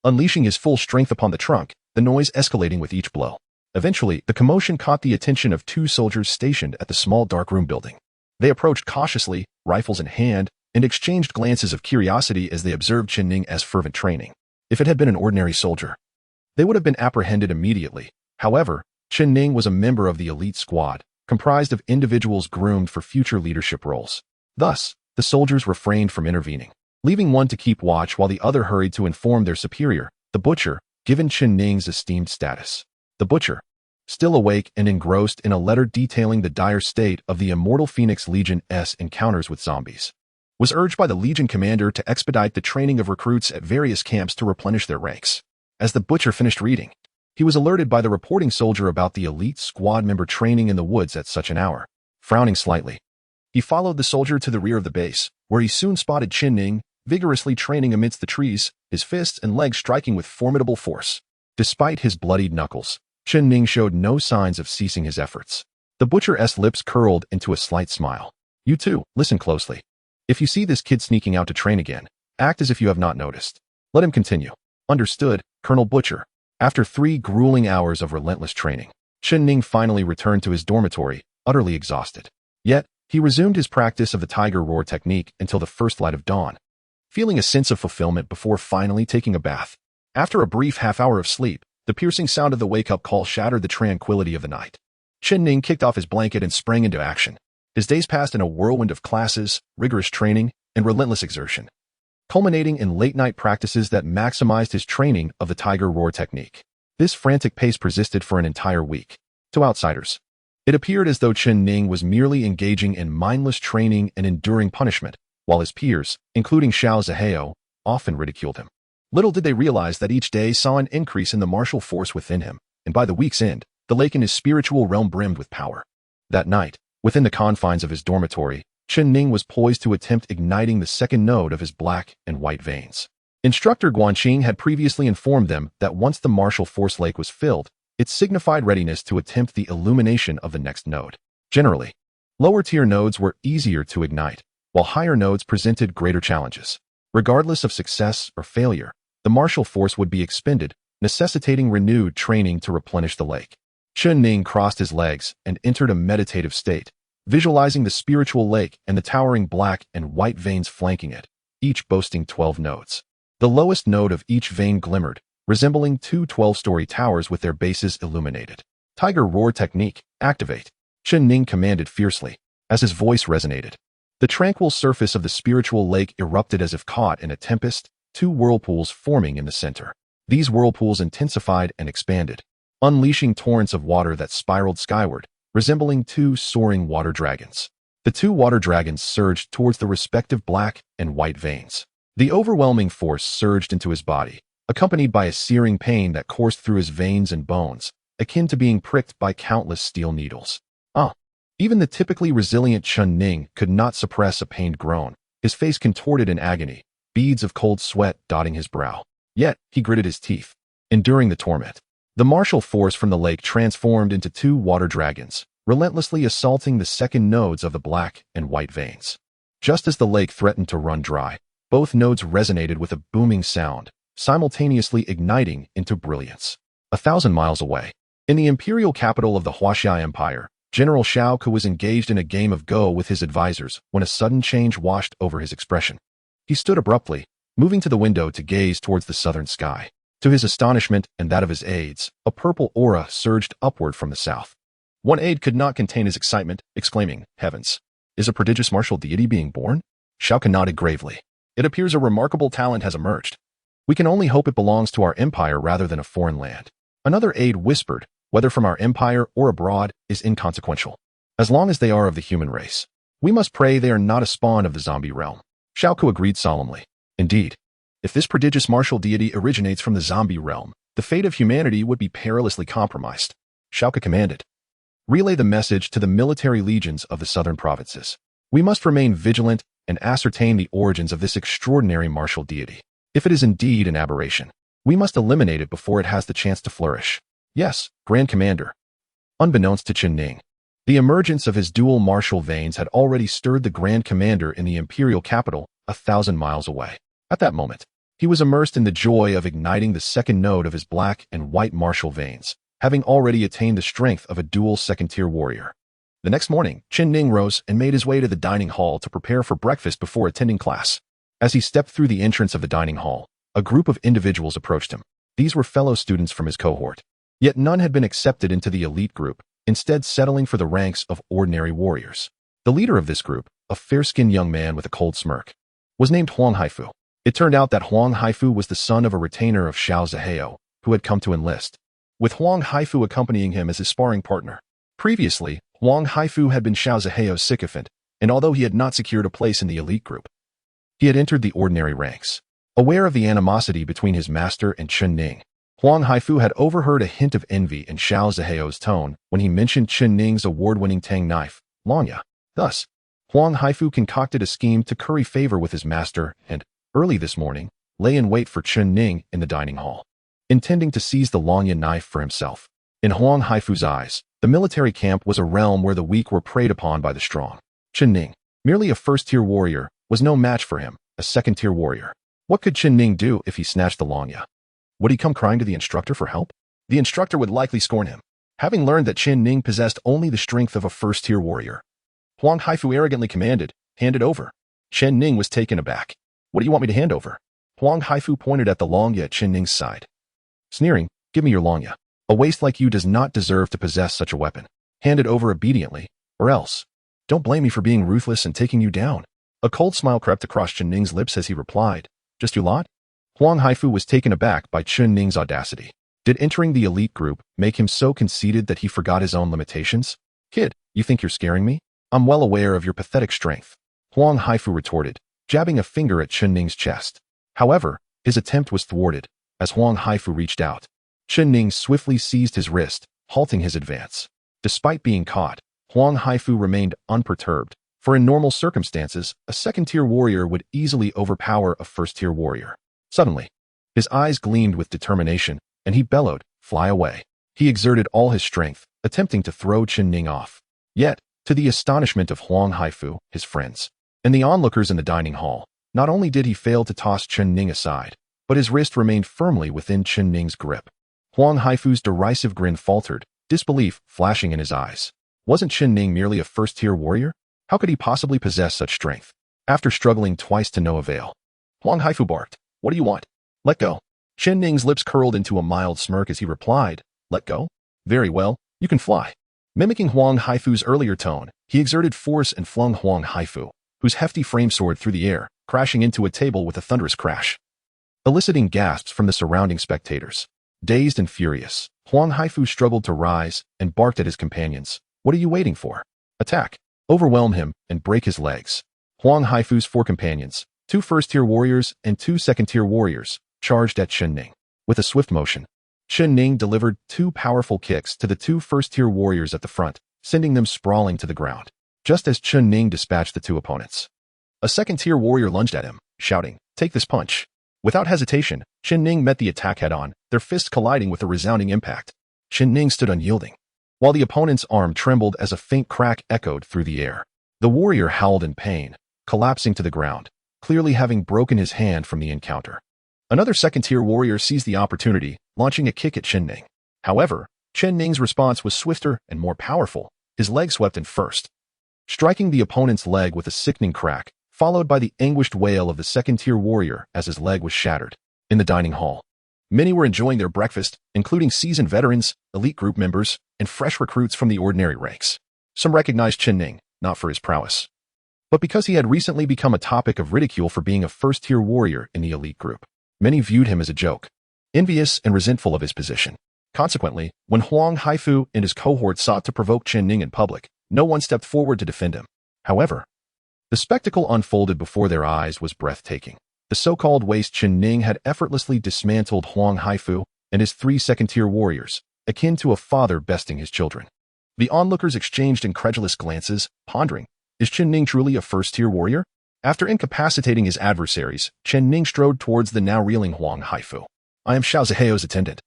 unleashing his full strength upon the trunk, the noise escalating with each blow. Eventually, the commotion caught the attention of two soldiers stationed at the small dark-room building. They approached cautiously, rifles in hand, and exchanged glances of curiosity as they observed Chen Ning's fervent training. If it had been an ordinary soldier, they would have been apprehended immediately. However, Chen Ning was a member of the elite squad, comprised of individuals groomed for future leadership roles. Thus, the soldiers refrained from intervening, leaving one to keep watch while the other hurried to inform their superior, the butcher, given Chen Ning's esteemed status. The butcher, still awake and engrossed in a letter detailing the dire state of the immortal Phoenix Legion's encounters with zombies, was urged by the Legion commander to expedite the training of recruits at various camps to replenish their ranks. As the butcher finished reading, he was alerted by the reporting soldier about the elite squad member training in the woods at such an hour. Frowning slightly, he followed the soldier to the rear of the base, where he soon spotted Chen Ning, vigorously training amidst the trees, his fists and legs striking with formidable force. Despite his bloodied knuckles, Chen Ning showed no signs of ceasing his efforts. The butcher's lips curled into a slight smile. You too, listen closely. If you see this kid sneaking out to train again, act as if you have not noticed. Let him continue. Understood, Colonel Butcher. After 3 grueling hours of relentless training, Chen Ning finally returned to his dormitory, utterly exhausted. Yet, he resumed his practice of the tiger roar technique until the first light of dawn, feeling a sense of fulfillment before finally taking a bath. After a brief half-hour of sleep, the piercing sound of the wake-up call shattered the tranquility of the night. Chen Ning kicked off his blanket and sprang into action. His days passed in a whirlwind of classes, rigorous training, and relentless exertion, culminating in late-night practices that maximized his training of the tiger roar technique. This frantic pace persisted for an entire week. To outsiders, it appeared as though Chen Ning was merely engaging in mindless training and enduring punishment, while his peers, including Xiao Zihao, often ridiculed him. Little did they realize that each day saw an increase in the martial force within him, and by the week's end, the lake in his spiritual realm brimmed with power. That night, within the confines of his dormitory, Chen Ning was poised to attempt igniting the second node of his black and white veins. Instructor Guanqing had previously informed them that once the martial force lake was filled, it signified readiness to attempt the illumination of the next node. Generally, lower-tier nodes were easier to ignite, while higher nodes presented greater challenges. Regardless of success or failure, the martial force would be expended, necessitating renewed training to replenish the lake. Chen Ning crossed his legs and entered a meditative state, visualizing the spiritual lake and the towering black and white veins flanking it, each boasting 12 nodes. The lowest node of each vein glimmered, resembling 2 12-story towers with their bases illuminated. Tiger roar technique, activate, Chen Ning commanded fiercely, as his voice resonated. The tranquil surface of the spiritual lake erupted as if caught in a tempest, 2 whirlpools forming in the center. These whirlpools intensified and expanded, unleashing torrents of water that spiraled skyward, resembling 2 soaring water dragons. The 2 water dragons surged towards the respective black and white veins. The overwhelming force surged into his body, accompanied by a searing pain that coursed through his veins and bones, akin to being pricked by countless steel needles. Even the typically resilient Chen Ning could not suppress a pained groan, his face contorted in agony, beads of cold sweat dotting his brow. Yet, he gritted his teeth, enduring the torment. The martial force from the lake transformed into 2 water dragons, relentlessly assaulting the second nodes of the black and white veins. Just as the lake threatened to run dry, both nodes resonated with a booming sound, simultaneously igniting into brilliance. 1,000 miles away, In the imperial capital of the Huaxia Empire, General Xiao Ke was engaged in a game of Go with his advisors when a sudden change washed over his expression. He stood abruptly, moving to the window to gaze towards the southern sky. To his astonishment and that of his aides, a purple aura surged upward from the south. One aide could not contain his excitement, exclaiming, "Heavens! Is a prodigious martial deity being born?" Xiao Ke nodded gravely. "It appears a remarkable talent has emerged. We can only hope it belongs to our empire rather than a foreign land." Another aide whispered, "Whether from our empire or abroad is inconsequential. As long as they are of the human race, we must pray they are not a spawn of the zombie realm." Xiao Ke agreed solemnly. "Indeed, if this prodigious martial deity originates from the zombie realm, the fate of humanity would be perilously compromised." Xiao Ke commanded, "Relay the message to the military legions of the southern provinces. We must remain vigilant and ascertain the origins of this extraordinary martial deity. If it is indeed an aberration, we must eliminate it before it has the chance to flourish." "Yes, Grand Commander." Unbeknownst to Chen Ning, the emergence of his dual martial veins had already stirred the Grand Commander in the imperial capital 1,000 miles away. At that moment, he was immersed in the joy of igniting the second node of his black and white martial veins, having already attained the strength of a dual second-tier warrior. The next morning, Chen Ning rose and made his way to the dining hall to prepare for breakfast before attending class. As he stepped through the entrance of the dining hall, a group of individuals approached him. These were fellow students from his cohort. Yet none had been accepted into the elite group, instead settling for the ranks of ordinary warriors. The leader of this group, a fair-skinned young man with a cold smirk, was named Huang Haifu. It turned out that Huang Haifu was the son of a retainer of Xiao Zihao, who had come to enlist, with Huang Haifu accompanying him as his sparring partner. Previously, Huang Haifu had been Xiao Zihao's sycophant, and although he had not secured a place in the elite group, he had entered the ordinary ranks. Aware of the animosity between his master and Chen Ning, Huang Haifu had overheard a hint of envy in Xiao Zihao's tone when he mentioned Chen Ning's award-winning Tang knife, Longya. Thus, Huang Haifu concocted a scheme to curry favor with his master and, early this morning, lay in wait for Chen Ning in the dining hall, intending to seize the Longya knife for himself. In Huang Haifu's eyes, the military camp was a realm where the weak were preyed upon by the strong. Chen Ning, merely a first-tier warrior, was no match for him, a second-tier warrior. What could Chen Ning do if he snatched the Longya? Would he come crying to the instructor for help? The instructor would likely scorn him, having learned that Chen Ning possessed only the strength of a first-tier warrior. Huang Haifu arrogantly commanded, "Hand it over." Chen Ning was taken aback. "What do you want me to hand over?" Huang Haifu pointed at the Longya at Chen Ning's side. Sneering, "Give me your Longya. A waste like you does not deserve to possess such a weapon. Hand it over obediently, or else. Don't blame me for being ruthless and taking you down." A cold smile crept across Chen Ning's lips as he replied, "Just your lot?" Huang Haifu was taken aback by Chen Ning's audacity. Did entering the elite group make him so conceited that he forgot his own limitations? "Kid, you think you're scaring me? I'm well aware of your pathetic strength," Huang Haifu retorted, jabbing a finger at Chen Ning's chest. However, his attempt was thwarted. As Huang Haifu reached out, Chen Ning swiftly seized his wrist, halting his advance. Despite being caught, Huang Haifu remained unperturbed, for in normal circumstances, a second-tier warrior would easily overpower a first-tier warrior. Suddenly, his eyes gleamed with determination, and he bellowed, "Fly away." He exerted all his strength, attempting to throw Chen Ning off. Yet, to the astonishment of Huang Haifu, his friends, and the onlookers in the dining hall, not only did he fail to toss Chen Ning aside, but his wrist remained firmly within Chen Ning's grip. Huang Haifu's derisive grin faltered, disbelief flashing in his eyes. Wasn't Chen Ning merely a first-tier warrior? How could he possibly possess such strength? After struggling twice to no avail, Huang Haifu barked, "What do you want?" "Let go." Chen Ning's lips curled into a mild smirk as he replied, "Let go? Very well, you can fly." Mimicking Huang Haifu's earlier tone, he exerted force and flung Huang Haifu, whose hefty frame soared through the air, crashing into a table with a thunderous crash, eliciting gasps from the surrounding spectators. Dazed and furious, Huang Haifu struggled to rise and barked at his companions. "What are you waiting for? Attack! Overwhelm him and break his legs." Huang Haifu's four companions, 2 first-tier warriors and 2 second-tier warriors, charged at Chen Ning. With a swift motion, Chen Ning delivered 2 powerful kicks to the 2 first-tier warriors at the front, sending them sprawling to the ground. Just as Chen Ning dispatched the 2 opponents, a second-tier warrior lunged at him, shouting, "Take this punch." Without hesitation, Chen Ning met the attack head-on, their fists colliding with a resounding impact. Chen Ning stood unyielding, while the opponent's arm trembled as a faint crack echoed through the air. The warrior howled in pain, collapsing to the ground, clearly having broken his hand from the encounter. Another second-tier warrior seized the opportunity, launching a kick at Chen Ning. However, Chen Ning's response was swifter and more powerful. His leg swept in first, striking the opponent's leg with a sickening crack, followed by the anguished wail of the second-tier warrior as his leg was shattered. In the dining hall, many were enjoying their breakfast, including seasoned veterans, elite group members, and fresh recruits from the ordinary ranks. Some recognized Chen Ning, not for his prowess, but because he had recently become a topic of ridicule for being a first-tier warrior in the elite group. Many viewed him as a joke, envious and resentful of his position. Consequently, when Huang Haifu and his cohort sought to provoke Chen Ning in public, no one stepped forward to defend him. However, the spectacle unfolded before their eyes was breathtaking. The so-called waste Chen Ning had effortlessly dismantled Huang Haifu and his 3 second-tier warriors, akin to a father besting his children. The onlookers exchanged incredulous glances, pondering, is Chen Ning truly a first-tier warrior? After incapacitating his adversaries, Chen Ning strode towards the now reeling Huang Haifu. I am Xiao Ziheo's attendant.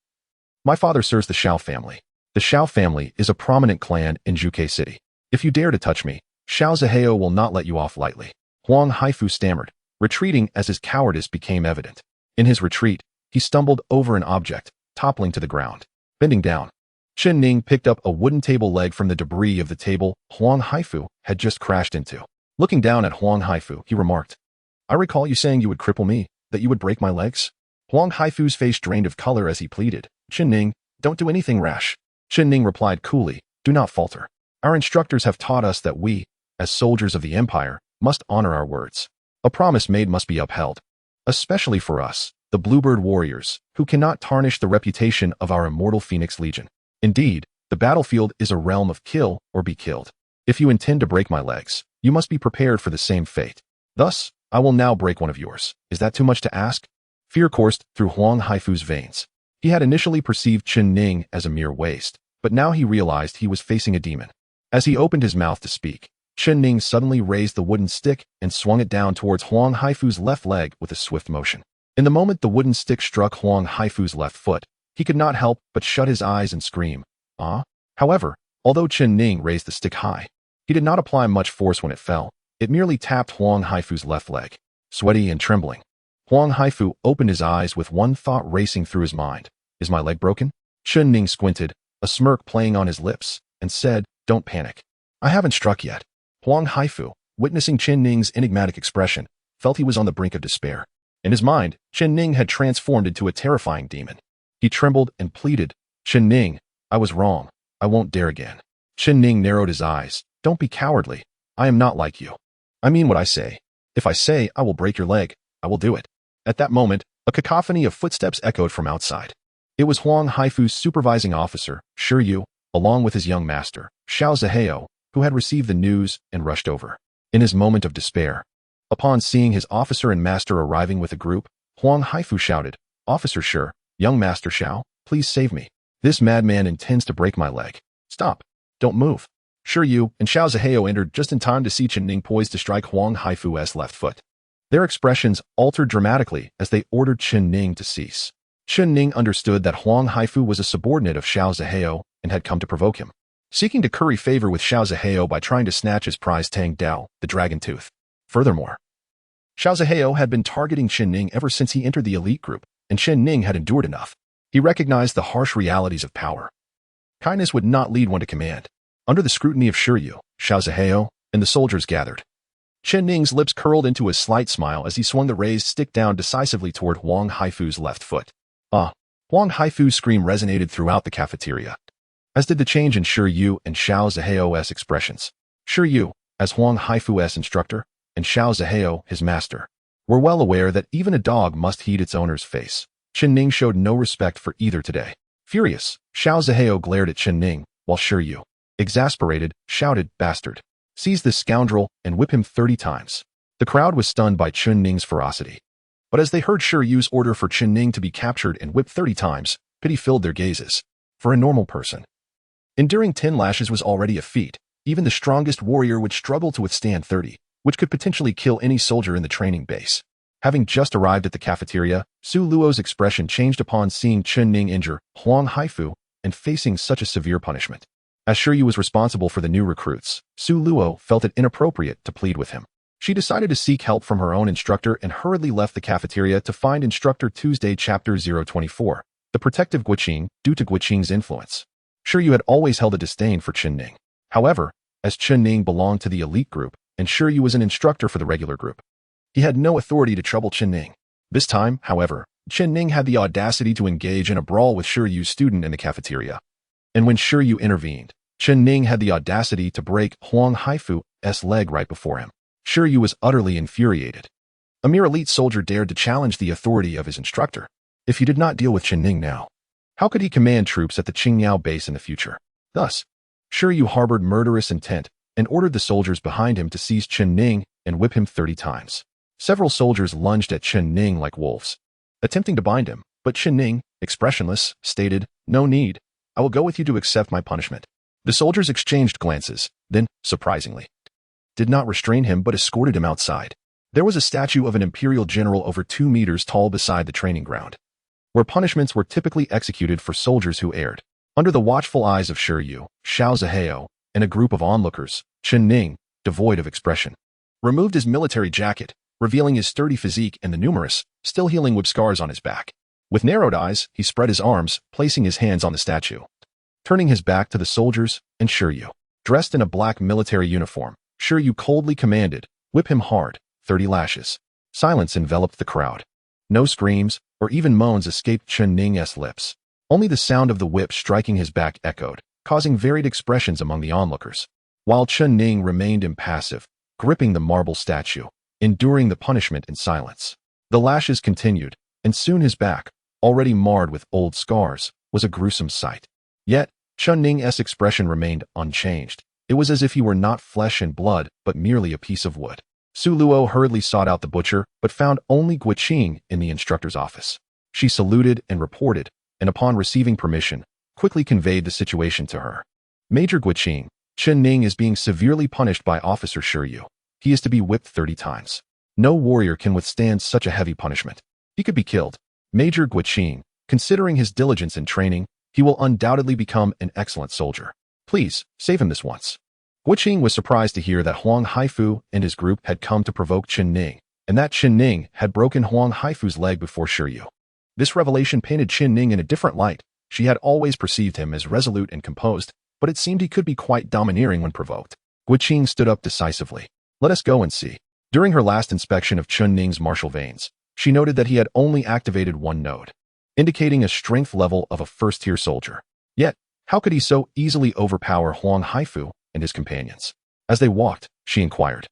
My father serves the Xiao family. The Xiao family is a prominent clan in Zhuke City. If you dare to touch me, Xiao Ziheo will not let you off lightly. Huang Haifu stammered, retreating as his cowardice became evident. In his retreat, he stumbled over an object, toppling to the ground. Bending down, Chen Ning picked up a wooden table leg from the debris of the table Huang Haifu had just crashed into. Looking down at Huang Haifu, he remarked, I recall you saying you would cripple me, that you would break my legs. Huang Haifu's face drained of color as he pleaded, Chen Ning, don't do anything rash. Chen Ning replied coolly, do not falter. Our instructors have taught us that we, as soldiers of the Empire, must honor our words. A promise made must be upheld. Especially for us, the Bluebird warriors, who cannot tarnish the reputation of our immortal Phoenix Legion. Indeed, the battlefield is a realm of kill or be killed. If you intend to break my legs, you must be prepared for the same fate. Thus, I will now break one of yours. Is that too much to ask? Fear coursed through Huang Haifu's veins. He had initially perceived Chen Ning as a mere waste, but now he realized he was facing a demon. As he opened his mouth to speak, Chen Ning suddenly raised the wooden stick and swung it down towards Huang Haifu's left leg with a swift motion. In the moment the wooden stick struck Huang Haifu's left foot, he could not help but shut his eyes and scream, ah? However, although Chen Ning raised the stick high, he did not apply much force when it fell. It merely tapped Huang Haifu's left leg. Sweaty and trembling, Huang Haifu opened his eyes with one thought racing through his mind. Is my leg broken? Chen Ning squinted, a smirk playing on his lips, and said, don't panic. I haven't struck yet. Huang Haifu, witnessing Chen Ning's enigmatic expression, felt he was on the brink of despair. In his mind, Chen Ning had transformed into a terrifying demon. He trembled and pleaded, Chen Ning, I was wrong. I won't dare again. Chen Ning narrowed his eyes. Don't be cowardly. I am not like you. I mean what I say. If I say I will break your leg, I will do it. At that moment, a cacophony of footsteps echoed from outside. It was Huang Haifu's supervising officer, Shi Yu, along with his young master, Xiao Ziheo, who had received the news and rushed over. In his moment of despair, upon seeing his officer and master arriving with a group, Huang Haifu shouted, Officer Shi, young master Xiao, please save me. This madman intends to break my leg. Stop. Don't move. Shi Yu and Xiao Ziheo entered just in time to see Chen Ning poised to strike Huang Haifu's left foot. Their expressions altered dramatically as they ordered Chen Ning to cease. Chen Ning understood that Huang Haifu was a subordinate of Xiao Ziheo and had come to provoke him, seeking to curry favor with Xiao Ziheo by trying to snatch his prize Tang Dao, the dragon tooth. Furthermore, Xiao Ziheo had been targeting Chen Ning ever since he entered the elite group, and Chen Ning had endured enough. He recognized the harsh realities of power. Kindness would not lead one to command. Under the scrutiny of Shi Yu, Xiao Ziheo, and the soldiers gathered, Chen Ning's lips curled into a slight smile as he swung the raised stick down decisively toward Huang Haifu's left foot. Ah! Huang Haifu's scream resonated throughout the cafeteria, as did the change in Shi Yu and Xiao Ziheo's expressions. Shi Yu, as Huang Haifu's instructor, and Xiao Ziheo, his master, were well aware that even a dog must heed its owner's face. Chen Ning showed no respect for either today. Furious, Xiao Ziheo glared at Chen Ning, while Shi Yu, exasperated, shouted, Bastard! Seize this scoundrel and whip him 30 times. The crowd was stunned by Chen Ning's ferocity. But as they heard Shi Yu's order for Chen Ning to be captured and whipped 30 times, pity filled their gazes. For a normal person, enduring 10 lashes was already a feat. Even the strongest warrior would struggle to withstand 30, which could potentially kill any soldier in the training base. Having just arrived at the cafeteria, Su Luo's expression changed upon seeing Chen Ning injure Huang Haifu and facing such a severe punishment. As Shi Yu was responsible for the new recruits, Su Luo felt it inappropriate to plead with him. She decided to seek help from her own instructor and hurriedly left the cafeteria to find Instructor Tuesday Chapter 024, the protective Guiqing, due to Guiqing's influence. Shiryu had always held a disdain for Chen Ning. However, as Chen Ning belonged to the elite group and Shiryu was an instructor for the regular group, he had no authority to trouble Chen Ning. This time, however, Chen Ning had the audacity to engage in a brawl with Shiryu's student in the cafeteria. And when Shiryu intervened, Chen Ning had the audacity to break Huang Haifu's leg right before him. Shiryu was utterly infuriated. A mere elite soldier dared to challenge the authority of his instructor. If he did not deal with Chen Ning now, how could he command troops at the Qingyao base in the future? Thus, Shiryu harbored murderous intent and ordered the soldiers behind him to seize Chen Ning and whip him 30 times. Several soldiers lunged at Chen Ning like wolves, attempting to bind him, but Chen Ning, expressionless, stated, "No need. I will go with you to accept my punishment." The soldiers exchanged glances, then, surprisingly, did not restrain him but escorted him outside. There was a statue of an imperial general over 2 meters tall beside the training ground, where punishments were typically executed for soldiers who erred. Under the watchful eyes of Shiryu, Xiao Zihao, and a group of onlookers, Chen Ning, devoid of expression, removed his military jacket, revealing his sturdy physique and the numerous, still healing whip scars on his back. With narrowed eyes, he spread his arms, placing his hands on the statue. Turning his back to the soldiers and Shiryu, dressed in a black military uniform, Shiryu coldly commanded, "Whip him hard, 30 lashes." Silence enveloped the crowd. No screams or even moans escaped Chen Ning's lips. Only the sound of the whip striking his back echoed, causing varied expressions among the onlookers. While Chen Ning remained impassive, gripping the marble statue, enduring the punishment in silence. The lashes continued, and soon his back, already marred with old scars, was a gruesome sight. Yet, Chen Ning's expression remained unchanged. It was as if he were not flesh and blood, but merely a piece of wood. Su Luo hurriedly sought out the butcher, but found only Guiqing in the instructor's office. She saluted and reported, and upon receiving permission, quickly conveyed the situation to her. "Major Guiqing, Chen Ning is being severely punished by Officer Shiryu. He is to be whipped 30 times. No warrior can withstand such a heavy punishment. He could be killed. Major Guiqing, considering his diligence in training, he will undoubtedly become an excellent soldier. Please, save him this once." Guiqing was surprised to hear that Huang Haifu and his group had come to provoke Chen Ning, and that Chen Ning had broken Huang Haifu's leg before Shiryu. This revelation painted Chen Ning in a different light. She had always perceived him as resolute and composed, but it seemed he could be quite domineering when provoked. Guiqing stood up decisively. "Let us go and see." During her last inspection of Chen Ning's martial veins, she noted that he had only activated one node, indicating a strength level of a first-tier soldier. Yet, how could he so easily overpower Huang Haifu and his companions? As they walked, she inquired,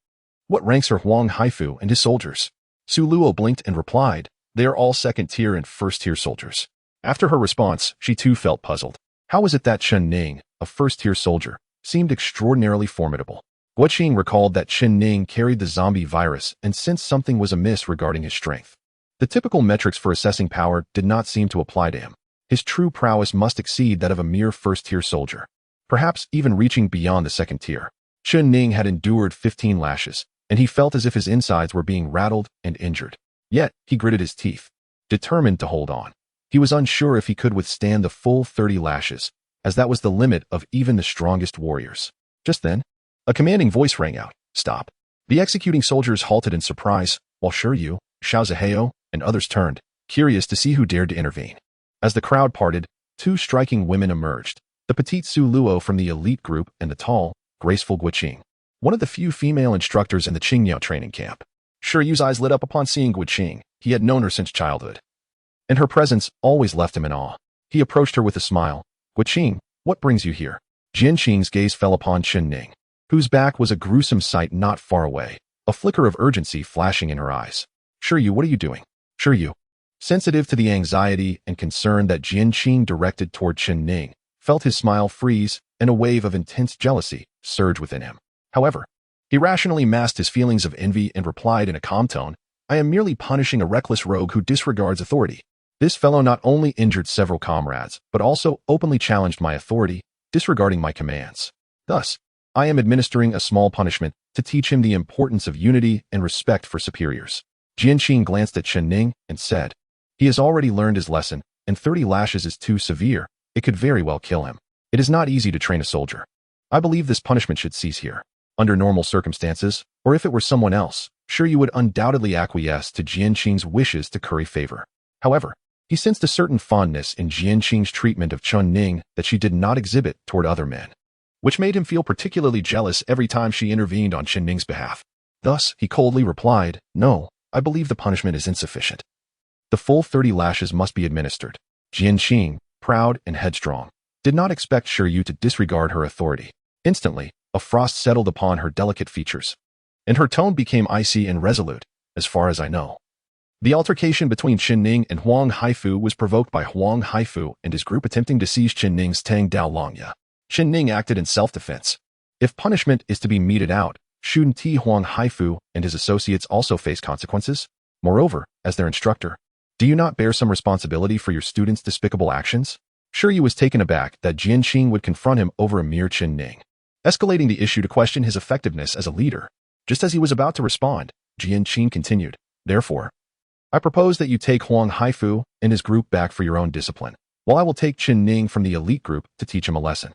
"What ranks are Huang Haifu and his soldiers?" Su Luo blinked and replied, "They are all second-tier and first-tier soldiers." After her response, she too felt puzzled. How was it that Chen Ning, a first-tier soldier, seemed extraordinarily formidable? Guiqing recalled that Chen Ning carried the zombie virus and sensed something was amiss regarding his strength. The typical metrics for assessing power did not seem to apply to him. His true prowess must exceed that of a mere first-tier soldier, perhaps even reaching beyond the second tier. Chen Ning had endured 15 lashes, and he felt as if his insides were being rattled and injured. Yet, he gritted his teeth, determined to hold on. He was unsure if he could withstand the full 30 lashes, as that was the limit of even the strongest warriors. Just then, a commanding voice rang out, "Stop." The executing soldiers halted in surprise, while Shiryu, Xiao Zihao, and others turned, curious to see who dared to intervene. As the crowd parted, 2 striking women emerged, the petite Su Luo from the elite group and the tall, graceful Guiqing, one of the few female instructors in the Qingyao training camp. Shiryu's eyes lit up upon seeing Guiqing. He had known her since childhood, and her presence always left him in awe. He approached her with a smile. "Guiqing, what brings you here?" Jianqing's gaze fell upon Chen Ning, whose back was a gruesome sight not far away, a flicker of urgency flashing in her eyes. "Shiryu, what are you doing?" Shiryu, sensitive to the anxiety and concern that Jianqing directed toward Chen Ning, felt his smile freeze and a wave of intense jealousy surge within him. However, he rationally masked his feelings of envy and replied in a calm tone, "I am merely punishing a reckless rogue who disregards authority. This fellow not only injured several comrades, but also openly challenged my authority, disregarding my commands. Thus, I am administering a small punishment to teach him the importance of unity and respect for superiors." Jianqing glanced at Chen Ning and said, "He has already learned his lesson, and 30 lashes is too severe. It could very well kill him. It is not easy to train a soldier. I believe this punishment should cease here." Under normal circumstances, or if it were someone else, Shiryu would undoubtedly acquiesce to Jianqing's wishes to curry favor. However, He sensed a certain fondness in Jianqing's treatment of Chen Ning that she did not exhibit toward other men, which made him feel particularly jealous every time she intervened on Chen Ning's behalf. Thus, he coldly replied, "No, I believe the punishment is insufficient. The full 30 lashes must be administered." Jianqing, proud and headstrong, did not expect Shi to disregard her authority. Instantly, a frost settled upon her delicate features, and her tone became icy and resolute. "As far as I know." The altercation between Chen Ning and Huang Haifu was provoked by Huang Haifu and his group attempting to seize Chen Ning's Tang Dao Longya. Chen Ning acted in self-defense. If punishment is to be meted out, shouldn't Huang Haifu and his associates also face consequences? Moreover, as their instructor, do you not bear some responsibility for your students' despicable actions? Shi was taken aback that Jianqing would confront him over a mere Chen Ning, escalating the issue to question his effectiveness as a leader. Just as he was about to respond, Jianqing continued, "Therefore, I propose that you take Huang Haifu and his group back for your own discipline, while I will take Chen Ning from the elite group to teach him a lesson."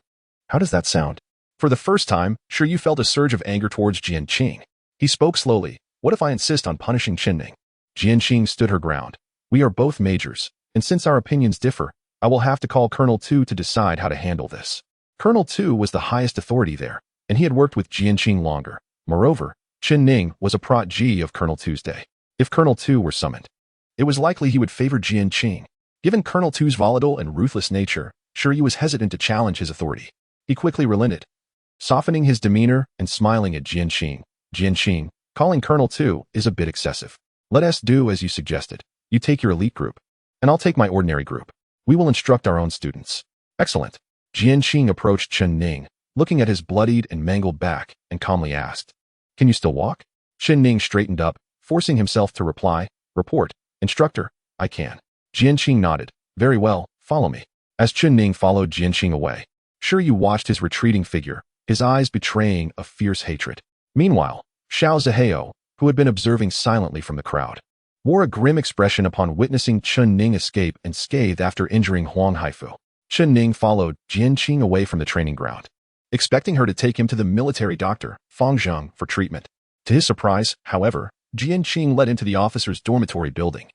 How does that sound? For the first time, Shi felt a surge of anger towards Jianqing. He spoke slowly. "What if I insist on punishing Chen Ning?" Jianqing stood her ground. "We are both majors, and since our opinions differ, I will have to call Colonel Tu to decide how to handle this." Colonel Tu was the highest authority there, and he had worked with Jianqing longer. Moreover, Chen Ning was a protege of Colonel Tu's day. If Colonel Tu were summoned, it was likely he would favor Jianqing. Given Colonel Tu's volatile and ruthless nature, Shi was hesitant to challenge his authority. He quickly relented, softening his demeanor and smiling at Jianqing. "Jianqing, calling Colonel Tu is a bit excessive. Let us do as you suggested. You take your elite group, and I'll take my ordinary group. We will instruct our own students." "Excellent." Jianqing approached Chen Ning, looking at his bloodied and mangled back, and calmly asked, "Can you still walk?" Chen Ning straightened up, forcing himself to reply, "Report, instructor, I can." Jianqing nodded. "Very well, follow me." As Chen Ning followed Jianqing away, Shi watched his retreating figure, his eyes betraying a fierce hatred. Meanwhile, Xiao Zihao, who had been observing silently from the crowd, wore a grim expression upon witnessing Chen Ning escape unscathed after injuring Huang Haifu. Chen Ning followed Jianqing away from the training ground, expecting her to take him to the military doctor, Fang Zheng, for treatment. To his surprise, however, Jianqing led into the officer's dormitory building.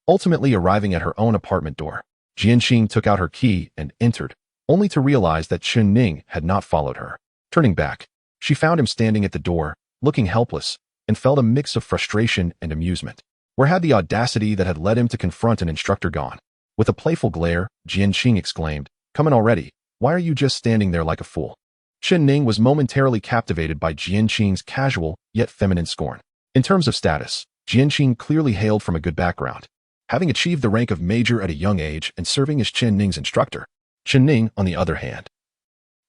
Ultimately arriving at her own apartment door, Jianqing took out her key and entered, only to realize that Chen Ning had not followed her. Turning back, she found him standing at the door, looking helpless, and felt a mix of frustration and amusement. Where had the audacity that had led him to confront an instructor gone? With a playful glare, Jianqing exclaimed, "Come in already. Why are you just standing there like a fool?" Chen Ning was momentarily captivated by Jianqing's casual, yet feminine scorn. In terms of status, Jianqing clearly hailed from a good background, having achieved the rank of major at a young age and serving as Chen Ning's instructor. Chen Ning, on the other hand,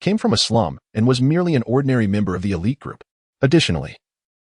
came from a slum and was merely an ordinary member of the elite group. Additionally,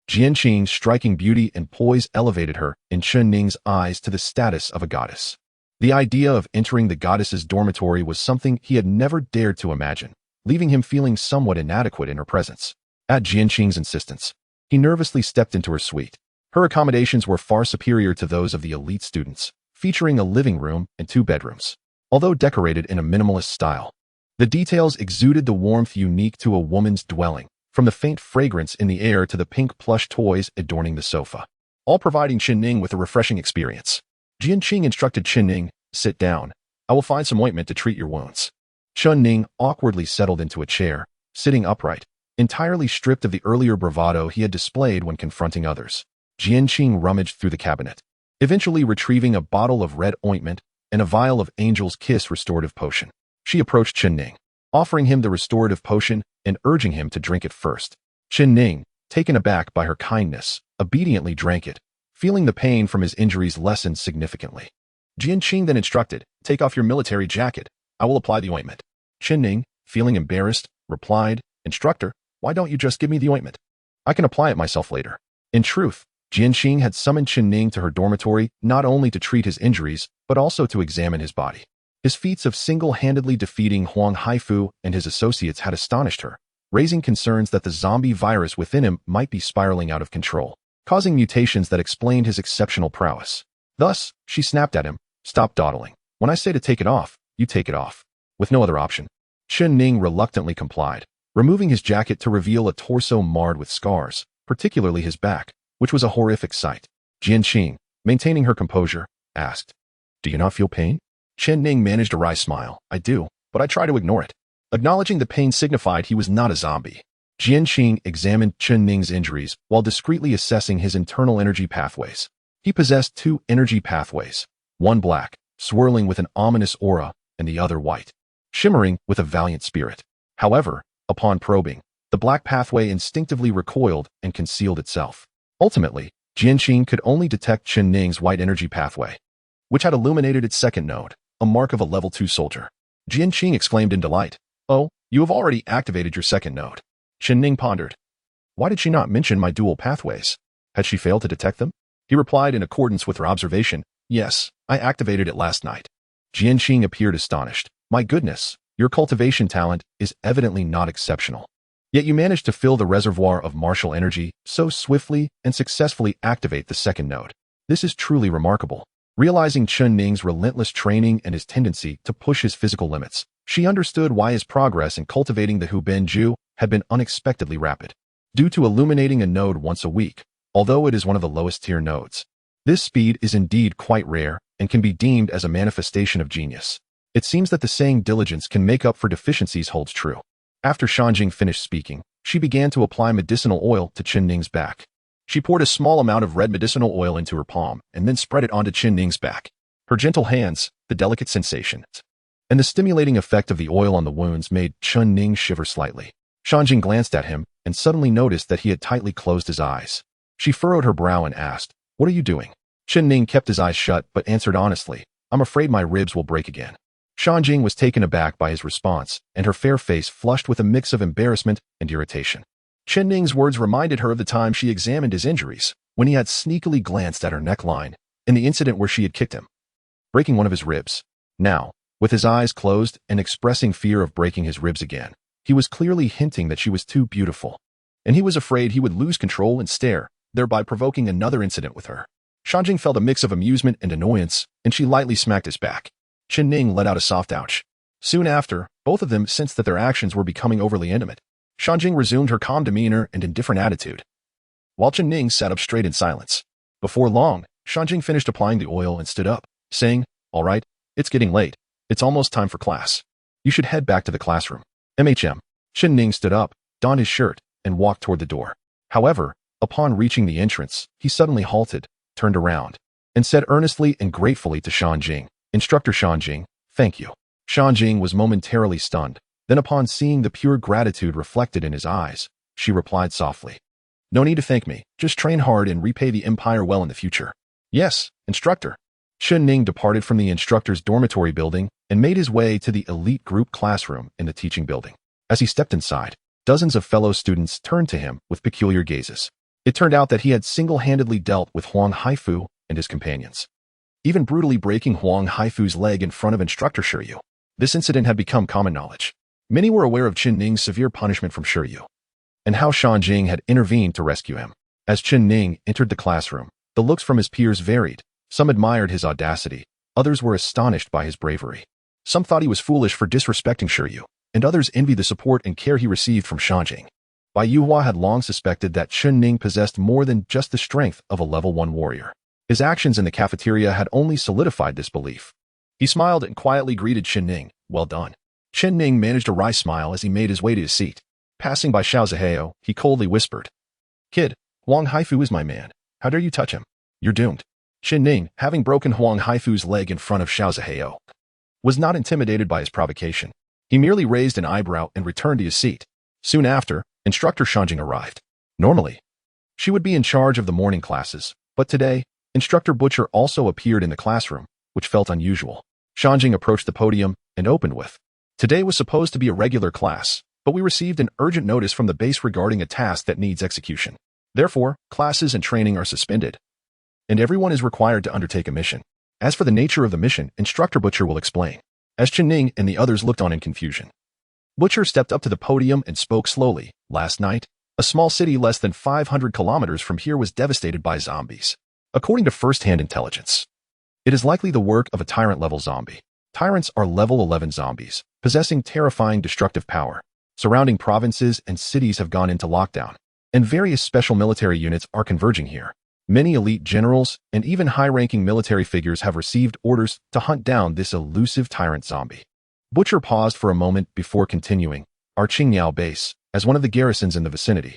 Jianqing's striking beauty and poise elevated her, in Chen Ning's eyes, to the status of a goddess. The idea of entering the goddess's dormitory was something he had never dared to imagine, leaving him feeling somewhat inadequate in her presence. At Jianqing's insistence, he nervously stepped into her suite. Her accommodations were far superior to those of the elite students, featuring a living room and 2 bedrooms. Although decorated in a minimalist style, the details exuded the warmth unique to a woman's dwelling, from the faint fragrance in the air to the pink plush toys adorning the sofa, all providing Chen Ning with a refreshing experience. Jianqing instructed Chen Ning, "Sit down. I will find some ointment to treat your wounds." Chen Ning awkwardly settled into a chair, sitting upright, entirely stripped of the earlier bravado he had displayed when confronting others. Jianqing rummaged through the cabinet, eventually retrieving a bottle of red ointment and a vial of Angel's Kiss restorative potion. She approached Chen Ning, offering him the restorative potion and urging him to drink it first. Chen Ning, taken aback by her kindness, obediently drank it, feeling the pain from his injuries lessen significantly. Jianqing then instructed, "Take off your military jacket. I will apply the ointment." Chen Ning, feeling embarrassed, replied, "Instructor, why don't you just give me the ointment? I can apply it myself later." In truth, Jianqing had summoned Chen Ning to her dormitory not only to treat his injuries, but also to examine his body. His feats of single-handedly defeating Huang Haifu and his associates had astonished her, raising concerns that the zombie virus within him might be spiraling out of control, causing mutations that explained his exceptional prowess. Thus, she snapped at him, "Stop dawdling. When I say to take it off, you take it off." With no other option, Chen Ning reluctantly complied, removing his jacket to reveal a torso marred with scars, particularly his back, which was a horrific sight. Jianqing, maintaining her composure, asked, Do you not feel pain? Chen Ning managed a wry smile. I do, but I try to ignore it. Acknowledging the pain signified he was not a zombie. Jianqing examined Chen Ning's injuries while discreetly assessing his internal energy pathways. He possessed two energy pathways, one black, swirling with an ominous aura, and the other white, shimmering with a valiant spirit. However, upon probing, the black pathway instinctively recoiled and concealed itself. Ultimately, Jianqing could only detect Chen Ning's white energy pathway, which had illuminated its second node, a mark of a level 2 soldier. Jianqing exclaimed in delight, "Oh, you have already activated your second node." Chen Ning pondered. Why did she not mention my dual pathways? Had she failed to detect them? He replied in accordance with her observation, "Yes, I activated it last night." Jianqing appeared astonished. My goodness, your cultivation talent is evidently not exceptional. Yet you managed to fill the reservoir of martial energy so swiftly and successfully activate the second node. This is truly remarkable. Realizing Chen Ning's relentless training and his tendency to push his physical limits, she understood why his progress in cultivating the Huben Ju had been unexpectedly rapid. Due to illuminating a node once a week, although it is one of the lowest tier nodes, this speed is indeed quite rare and can be deemed as a manifestation of genius. It seems that the saying diligence can make up for deficiencies holds true. After Shanjing finished speaking, she began to apply medicinal oil to Chen Ning's back. She poured a small amount of red medicinal oil into her palm and then spread it onto Chen Ning's back. Her gentle hands, the delicate sensations, and the stimulating effect of the oil on the wounds made Chen Ning shiver slightly. Shanjing glanced at him and suddenly noticed that he had tightly closed his eyes. She furrowed her brow and asked, "What are you doing?" Chen Ning kept his eyes shut but answered honestly, "I'm afraid my ribs will break again." Shanjing was taken aback by his response, and her fair face flushed with a mix of embarrassment and irritation. Chen Ning's words reminded her of the time she examined his injuries, when he had sneakily glanced at her neckline, in the incident where she had kicked him, breaking one of his ribs. Now, with his eyes closed and expressing fear of breaking his ribs again, he was clearly hinting that she was too beautiful, and he was afraid he would lose control and stare, thereby provoking another incident with her. Shanjing felt a mix of amusement and annoyance, and she lightly smacked his back. Chen Ning let out a soft ouch. Soon after, both of them sensed that their actions were becoming overly intimate. Shanjing resumed her calm demeanor and indifferent attitude, while Chen Ning sat up straight in silence. Before long, Shanjing finished applying the oil and stood up, saying, "All right, it's getting late. It's almost time for class. You should head back to the classroom." Chen Ning stood up, donned his shirt, and walked toward the door. However, upon reaching the entrance, he suddenly halted, turned around, and said earnestly and gratefully to Shanjing, "Instructor Shanjing, thank you." Shanjing was momentarily stunned. Then upon seeing the pure gratitude reflected in his eyes, she replied softly, "No need to thank me. Just train hard and repay the Empire well in the future." "Yes, instructor." Chen Ning departed from the instructor's dormitory building and made his way to the elite group classroom in the teaching building. As he stepped inside, dozens of fellow students turned to him with peculiar gazes. It turned out that he had single-handedly dealt with Huang Haifu and his companions, even brutally breaking Huang Haifu's leg in front of instructor Shiryu. This incident had become common knowledge. Many were aware of Chen Ning's severe punishment from Shiryu, and how Shanjing had intervened to rescue him. As Chen Ning entered the classroom, the looks from his peers varied. Some admired his audacity, others were astonished by his bravery. Some thought he was foolish for disrespecting Shiryu, and others envied the support and care he received from Shanjing. Bai Yuhua had long suspected that Chen Ning possessed more than just the strength of a level 1 warrior. His actions in the cafeteria had only solidified this belief. He smiled and quietly greeted Chen Ning, "Well done." Chen Ning managed a wry smile as he made his way to his seat. Passing by Xiao Zihao, he coldly whispered, "Kid, Huang Haifu is my man. How dare you touch him? You're doomed." Chen Ning, having broken Huang Haifu's leg in front of Xiao Zihao, was not intimidated by his provocation. He merely raised an eyebrow and returned to his seat. Soon after, instructor Shanjing arrived. Normally, she would be in charge of the morning classes, but today, instructor Butcher also appeared in the classroom, which felt unusual. Shanjing approached the podium and opened with, "Today was supposed to be a regular class, but we received an urgent notice from the base regarding a task that needs execution. Therefore, classes and training are suspended, and everyone is required to undertake a mission. As for the nature of the mission, Instructor Butcher will explain." As Chen Ning and the others looked on in confusion, Butcher stepped up to the podium and spoke slowly. "Last night, a small city less than 500 kilometers from here was devastated by zombies. According to first-hand intelligence, it is likely the work of a tyrant-level zombie. Tyrants are level 11 zombies, possessing terrifying destructive power. Surrounding provinces and cities have gone into lockdown, and various special military units are converging here. Many elite generals and even high-ranking military figures have received orders to hunt down this elusive tyrant zombie. Butcher paused for a moment before continuing. Our Qingyao base, as one of the garrisons in the vicinity.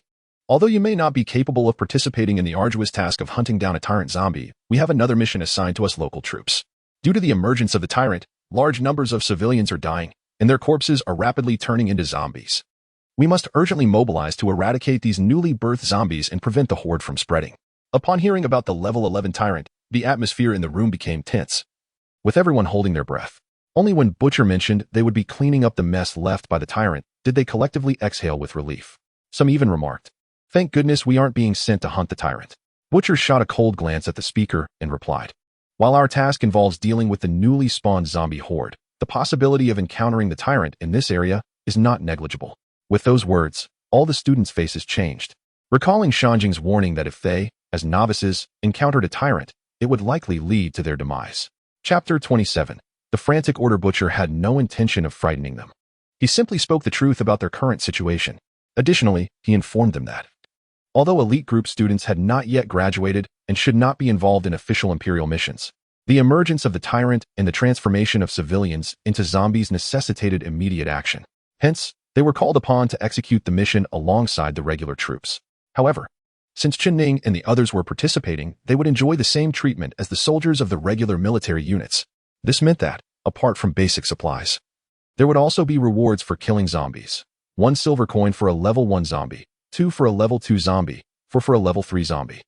Although you may not be capable of participating in the arduous task of hunting down a tyrant zombie, we have another mission assigned to us local troops. Due to the emergence of the tyrant, large numbers of civilians are dying, and their corpses are rapidly turning into zombies. We must urgently mobilize to eradicate these newly birthed zombies and prevent the horde from spreading. Upon hearing about the level 11 tyrant, the atmosphere in the room became tense, with everyone holding their breath. Only when Butcher mentioned they would be cleaning up the mess left by the tyrant did they collectively exhale with relief. Some even remarked, "Thank goodness we aren't being sent to hunt the tyrant." Butcher shot a cold glance at the speaker and replied, "While our task involves dealing with the newly spawned zombie horde, the possibility of encountering the tyrant in this area is not negligible." With those words, all the students' faces changed, recalling Shanjing's warning that if they, as novices, encountered a tyrant, it would likely lead to their demise. Chapter 27. The frantic order Butcher had no intention of frightening them. He simply spoke the truth about their current situation. Additionally, he informed them that, although elite group students had not yet graduated and should not be involved in official imperial missions, the emergence of the tyrant and the transformation of civilians into zombies necessitated immediate action. Hence, they were called upon to execute the mission alongside the regular troops. However, since Chen Ning and the others were participating, they would enjoy the same treatment as the soldiers of the regular military units. This meant that, apart from basic supplies, there would also be rewards for killing zombies. 1 silver coin for a level 1 zombie, 2 for a level 2 zombie, 4 for a level 3 zombie,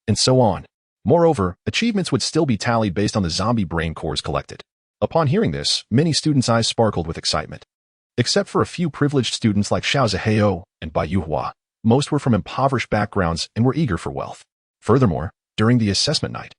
and so on. Moreover, achievements would still be tallied based on the zombie brain cores collected. Upon hearing this, many students' eyes sparkled with excitement. Except for a few privileged students like Xiao Zihao and Bai Yuhua, most were from impoverished backgrounds and were eager for wealth. Furthermore, during the assessment night,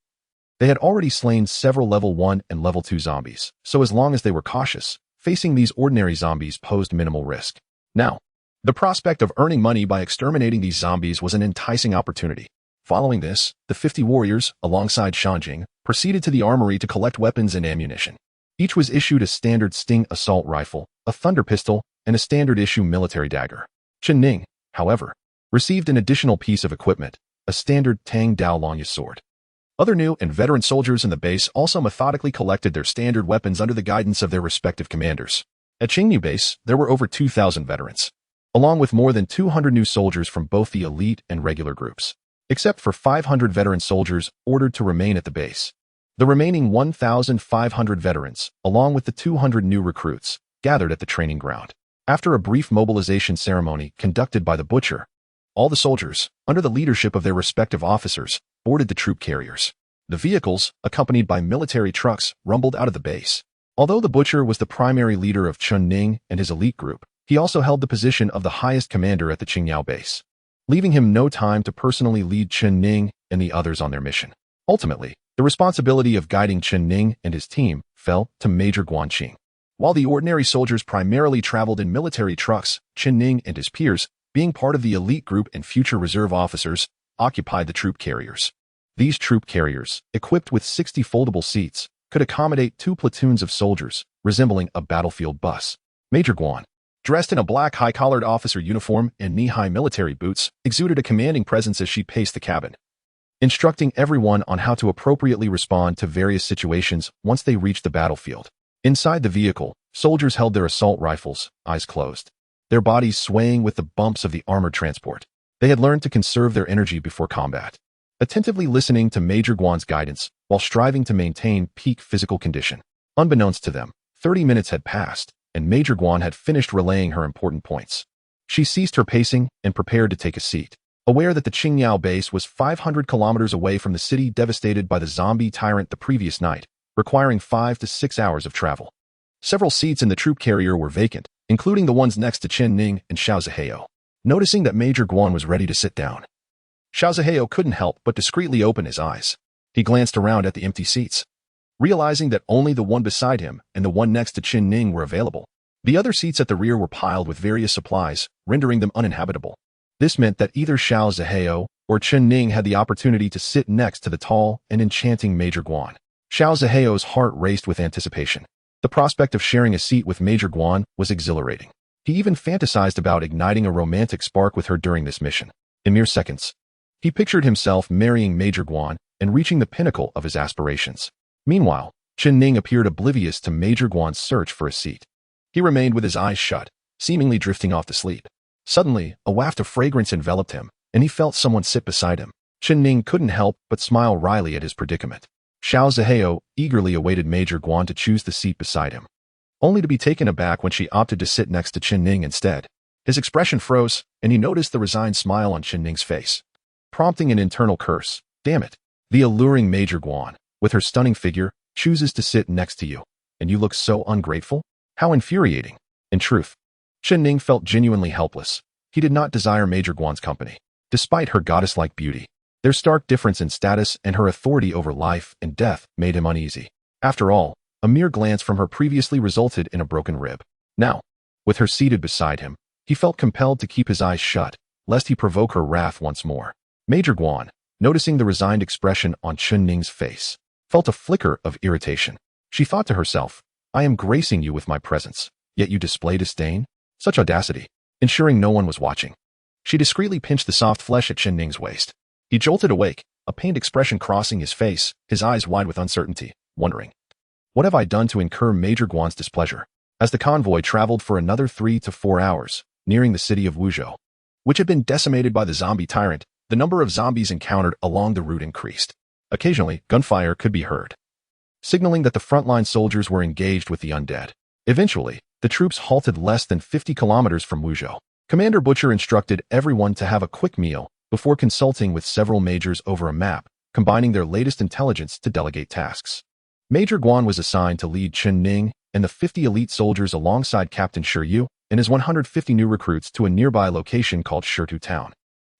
they had already slain several level 1 and level 2 zombies, so as long as they were cautious, facing these ordinary zombies posed minimal risk. Now, the prospect of earning money by exterminating these zombies was an enticing opportunity. Following this, the 50 warriors, alongside Shanjing, proceeded to the armory to collect weapons and ammunition. Each was issued a standard Sting assault rifle, a thunder pistol, and a standard-issue military dagger. Chen Ning, however, received an additional piece of equipment, a standard Tang Dao Longya sword. Other new and veteran soldiers in the base also methodically collected their standard weapons under the guidance of their respective commanders. At Qingnu base, there were over 2,000 veterans, along with more than 200 new soldiers from both the elite and regular groups, except for 500 veteran soldiers ordered to remain at the base. The remaining 1,500 veterans, along with the 200 new recruits, gathered at the training ground. After a brief mobilization ceremony conducted by the Butcher, all the soldiers, under the leadership of their respective officers, boarded the troop carriers. The vehicles, accompanied by military trucks, rumbled out of the base. Although the Butcher was the primary leader of Chen Ning and his elite group, he also held the position of the highest commander at the Qingyao base, leaving him no time to personally lead Chen Ning and the others on their mission. Ultimately, the responsibility of guiding Chen Ning and his team fell to Major Guanqing. While the ordinary soldiers primarily traveled in military trucks, Chen Ning and his peers, being part of the elite group and future reserve officers, occupied the troop carriers. These troop carriers, equipped with 60 foldable seats, could accommodate 2 platoons of soldiers, resembling a battlefield bus. Major Guan, dressed in a black high-collared officer uniform and knee-high military boots, exuded a commanding presence as she paced the cabin, instructing everyone on how to appropriately respond to various situations once they reached the battlefield. Inside the vehicle, soldiers held their assault rifles, eyes closed, their bodies swaying with the bumps of the armored transport. They had learned to conserve their energy before combat, attentively listening to Major Guan's guidance while striving to maintain peak physical condition. Unbeknownst to them, 30 minutes had passed, and Major Guan had finished relaying her important points. She ceased her pacing and prepared to take a seat, aware that the Qingyao base was 500 kilometers away from the city devastated by the zombie tyrant the previous night, requiring 5 to 6 hours of travel. Several seats in the troop carrier were vacant, including the ones next to Chen Ning and Xiao Zihao. Noticing that Major Guan was ready to sit down, Xiao Zihao couldn't help but discreetly open his eyes. He glanced around at the empty seats, realizing that only the one beside him and the one next to Chen Ning were available. The other seats at the rear were piled with various supplies, rendering them uninhabitable. This meant that either Xiao Zihao or Chen Ning had the opportunity to sit next to the tall and enchanting Major Guan. Xiao Zihao's heart raced with anticipation. The prospect of sharing a seat with Major Guan was exhilarating. He even fantasized about igniting a romantic spark with her during this mission. In mere seconds, He pictured himself marrying Major Guan and reaching the pinnacle of his aspirations. Meanwhile, Chen Ning appeared oblivious to Major Guan's search for a seat. He remained with his eyes shut, seemingly drifting off to sleep. Suddenly, a waft of fragrance enveloped him, and he felt someone sit beside him. Chen Ning couldn't help but smile wryly at his predicament. Xiao Zihao eagerly awaited Major Guan to choose the seat beside him, only to be taken aback when she opted to sit next to Chen Ning instead. His expression froze, and he noticed the resigned smile on Chen Ning's face, prompting an internal curse. Damn it. The alluring Major Guan, with her stunning figure, chooses to sit next to you, and you look so ungrateful? How infuriating. In truth, Chen Ning felt genuinely helpless. He did not desire Major Guan's company, despite her goddess-like beauty. Their stark difference in status and her authority over life and death made him uneasy. After all, a mere glance from her previously resulted in a broken rib. Now, with her seated beside him, he felt compelled to keep his eyes shut, lest he provoke her wrath once more. Major Guan, noticing the resigned expression on Chen Ning's face, felt a flicker of irritation. She thought to herself, I am gracing you with my presence, yet you display disdain? Such audacity. Ensuring no one was watching, she discreetly pinched the soft flesh at Chen Ning's waist. He jolted awake, a pained expression crossing his face, his eyes wide with uncertainty, wondering, what have I done to incur Major Guan's displeasure? As the convoy traveled for another 3 to 4 hours, nearing the city of Wuzhou, which had been decimated by the zombie tyrant, the number of zombies encountered along the route increased. Occasionally, gunfire could be heard, signaling that the frontline soldiers were engaged with the undead. Eventually, the troops halted less than 50 kilometers from Wuzhou. Commander Butcher instructed everyone to have a quick meal before consulting with several majors over a map, combining their latest intelligence to delegate tasks. Major Guan was assigned to lead Chen Ning and the 50 elite soldiers alongside Captain Shi Yu and his 150 new recruits to a nearby location called Shitu Town,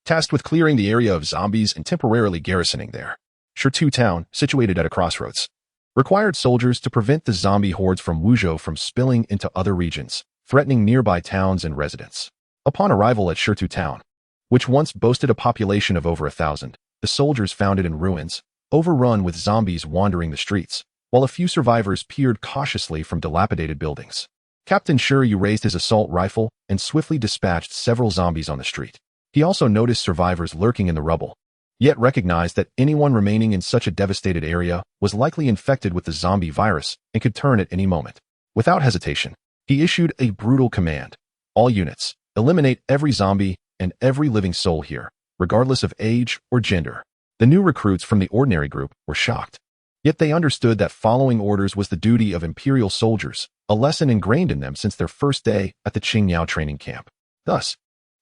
tasked with clearing the area of zombies and temporarily garrisoning there. Shitu Town, situated at a crossroads, required soldiers to prevent the zombie hordes from Wuzhou from spilling into other regions, threatening nearby towns and residents. Upon arrival at Shitu Town, which once boasted a population of over 1,000, the soldiers found it in ruins, overrun with zombies wandering the streets, while a few survivors peered cautiously from dilapidated buildings. Captain Shi Yu raised his assault rifle and swiftly dispatched several zombies on the street. He also noticed survivors lurking in the rubble, yet recognized that anyone remaining in such a devastated area was likely infected with the zombie virus and could turn at any moment. Without hesitation, he issued a brutal command. All units, eliminate every zombie and every living soul here, regardless of age or gender. The new recruits from the ordinary group were shocked. Yet they understood that following orders was the duty of Imperial soldiers, a lesson ingrained in them since their first day at the Qingyao training camp. Thus,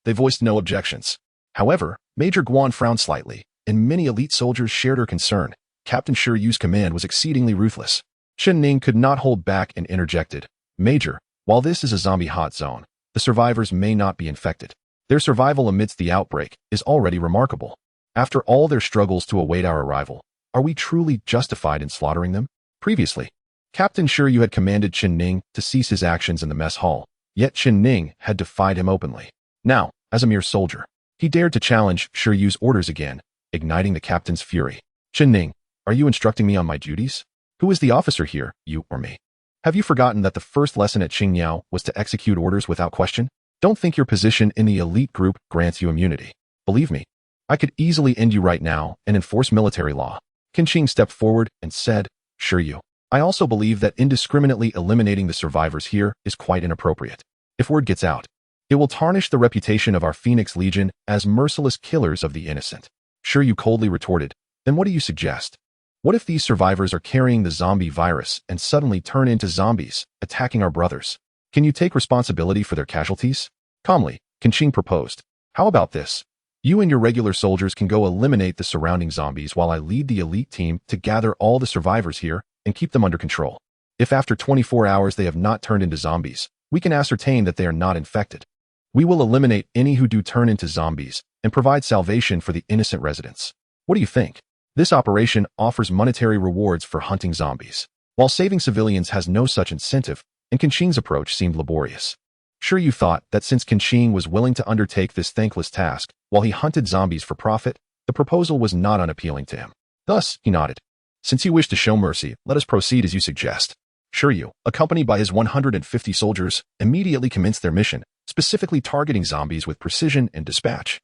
they voiced no objections. However, Major Guan frowned slightly, and many elite soldiers shared her concern. Captain Shi Yu's command was exceedingly ruthless. Chen Ning could not hold back and interjected, Major, while this is a zombie hot zone, the survivors may not be infected. Their survival amidst the outbreak is already remarkable. After all their struggles to await our arrival, are we truly justified in slaughtering them? Previously, Captain Shi Yu had commanded Chen Ning to cease his actions in the mess hall, yet Chen Ning had defied him openly. Now, as a mere soldier, he dared to challenge Shi Yu's orders again, igniting the captain's fury. Chen Ning, are you instructing me on my duties? Who is the officer here, you or me? Have you forgotten that the first lesson at Qingyao was to execute orders without question? Don't think your position in the elite group grants you immunity. Believe me, I could easily end you right now and enforce military law. Qin Qing stepped forward and said, Shi Yu, I also believe that indiscriminately eliminating the survivors here is quite inappropriate. If word gets out, it will tarnish the reputation of our Phoenix Legion as merciless killers of the innocent. Shi Yu coldly retorted, then what do you suggest? What if these survivors are carrying the zombie virus and suddenly turn into zombies, attacking our brothers? Can you take responsibility for their casualties? Calmly, Qin Qing proposed. How about this? You and your regular soldiers can go eliminate the surrounding zombies while I lead the elite team to gather all the survivors here and keep them under control. If after 24 hours they have not turned into zombies, we can ascertain that they are not infected. We will eliminate any who do turn into zombies and provide salvation for the innocent residents. What do you think? This operation offers monetary rewards for hunting zombies, while saving civilians has no such incentive, and Qin Qing's approach seemed laborious. Shi Yu thought that since Qin Qing was willing to undertake this thankless task while he hunted zombies for profit, the proposal was not unappealing to him. Thus, he nodded. Since you wish to show mercy, let us proceed as you suggest. Shi Yu, accompanied by his 150 soldiers, immediately commenced their mission, specifically targeting zombies with precision and dispatch.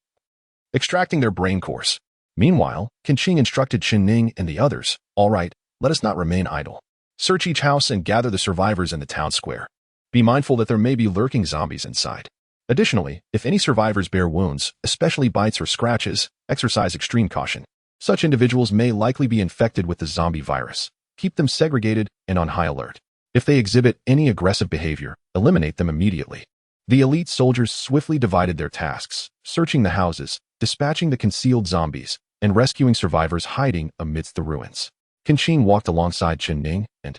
Extracting their brain cores, Meanwhile, Qin instructed Chen Ning and the others, "All right, let us not remain idle. Search each house and gather the survivors in the town square. Be mindful that there may be lurking zombies inside. Additionally, if any survivors bear wounds, especially bites or scratches, exercise extreme caution. Such individuals may likely be infected with the zombie virus. Keep them segregated and on high alert. If they exhibit any aggressive behavior, eliminate them immediately." The elite soldiers swiftly divided their tasks, searching the houses, dispatching the concealed zombies, and rescuing survivors hiding amidst the ruins. Qin walked alongside Chen Ning and,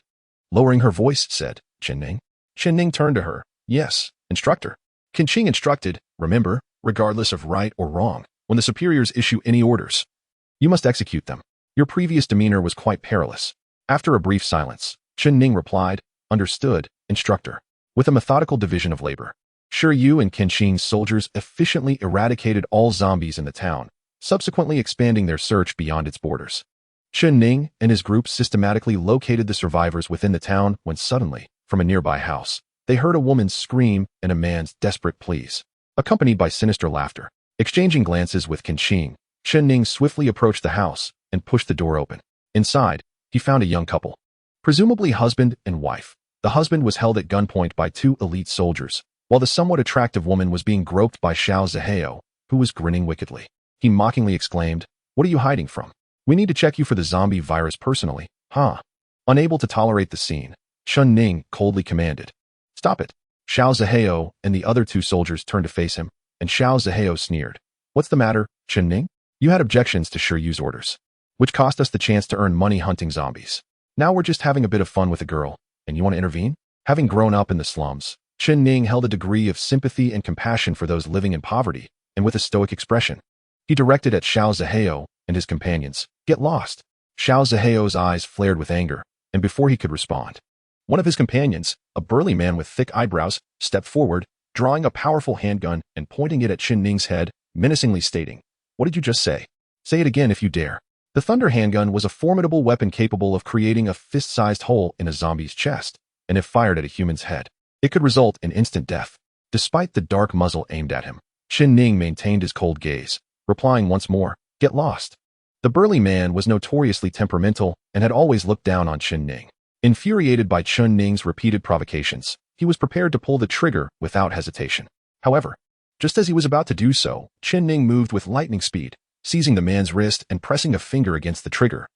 lowering her voice, said, "Chen Ning." Chen Ning turned to her. "Yes, instructor." Qin instructed, "Remember, regardless of right or wrong, when the superiors issue any orders, you must execute them. Your previous demeanor was quite perilous." After a brief silence, Chen Ning replied, "Understood, instructor." With a methodical division of labor, Yu and Qin's soldiers efficiently eradicated all zombies in the town, subsequently expanding their search beyond its borders. Chen Ning and his group systematically located the survivors within the town when suddenly, from a nearby house, they heard a woman's scream and a man's desperate pleas, accompanied by sinister laughter. Exchanging glances with Qin, Chen Ning swiftly approached the house and pushed the door open. Inside, he found a young couple, presumably husband and wife. The husband was held at gunpoint by two elite soldiers, while the somewhat attractive woman was being groped by Xiao Zihao, who was grinning wickedly. He mockingly exclaimed, "What are you hiding from? We need to check you for the zombie virus personally, huh?" Unable to tolerate the scene, Chen Ning coldly commanded, "Stop it." Xiao Zihao and the other two soldiers turned to face him, and Xiao Zihao sneered, "What's the matter, Chen Ning? You had objections to Yu's orders, which cost us the chance to earn money hunting zombies. Now we're just having a bit of fun with a girl, and you want to intervene?" Having grown up in the slums, Chen Ning held a degree of sympathy and compassion for those living in poverty, and with a stoic expression, he directed at Xiao Zihao and his companions, "Get lost." Xiao Zihao's eyes flared with anger, and before he could respond, one of his companions, a burly man with thick eyebrows, stepped forward, drawing a powerful handgun and pointing it at Chen Ning's head, menacingly stating, "What did you just say? Say it again if you dare." The thunder handgun was a formidable weapon capable of creating a fist-sized hole in a zombie's chest, and if fired at a human's head, it could result in instant death. Despite the dark muzzle aimed at him, Chen Ning maintained his cold gaze, replying once more, "Get lost." The burly man was notoriously temperamental and had always looked down on Chen Ning. Infuriated by Chen Ning's repeated provocations, he was prepared to pull the trigger without hesitation. However, just as he was about to do so, Chen Ning moved with lightning speed, seizing the man's wrist and pressing a finger against the trigger,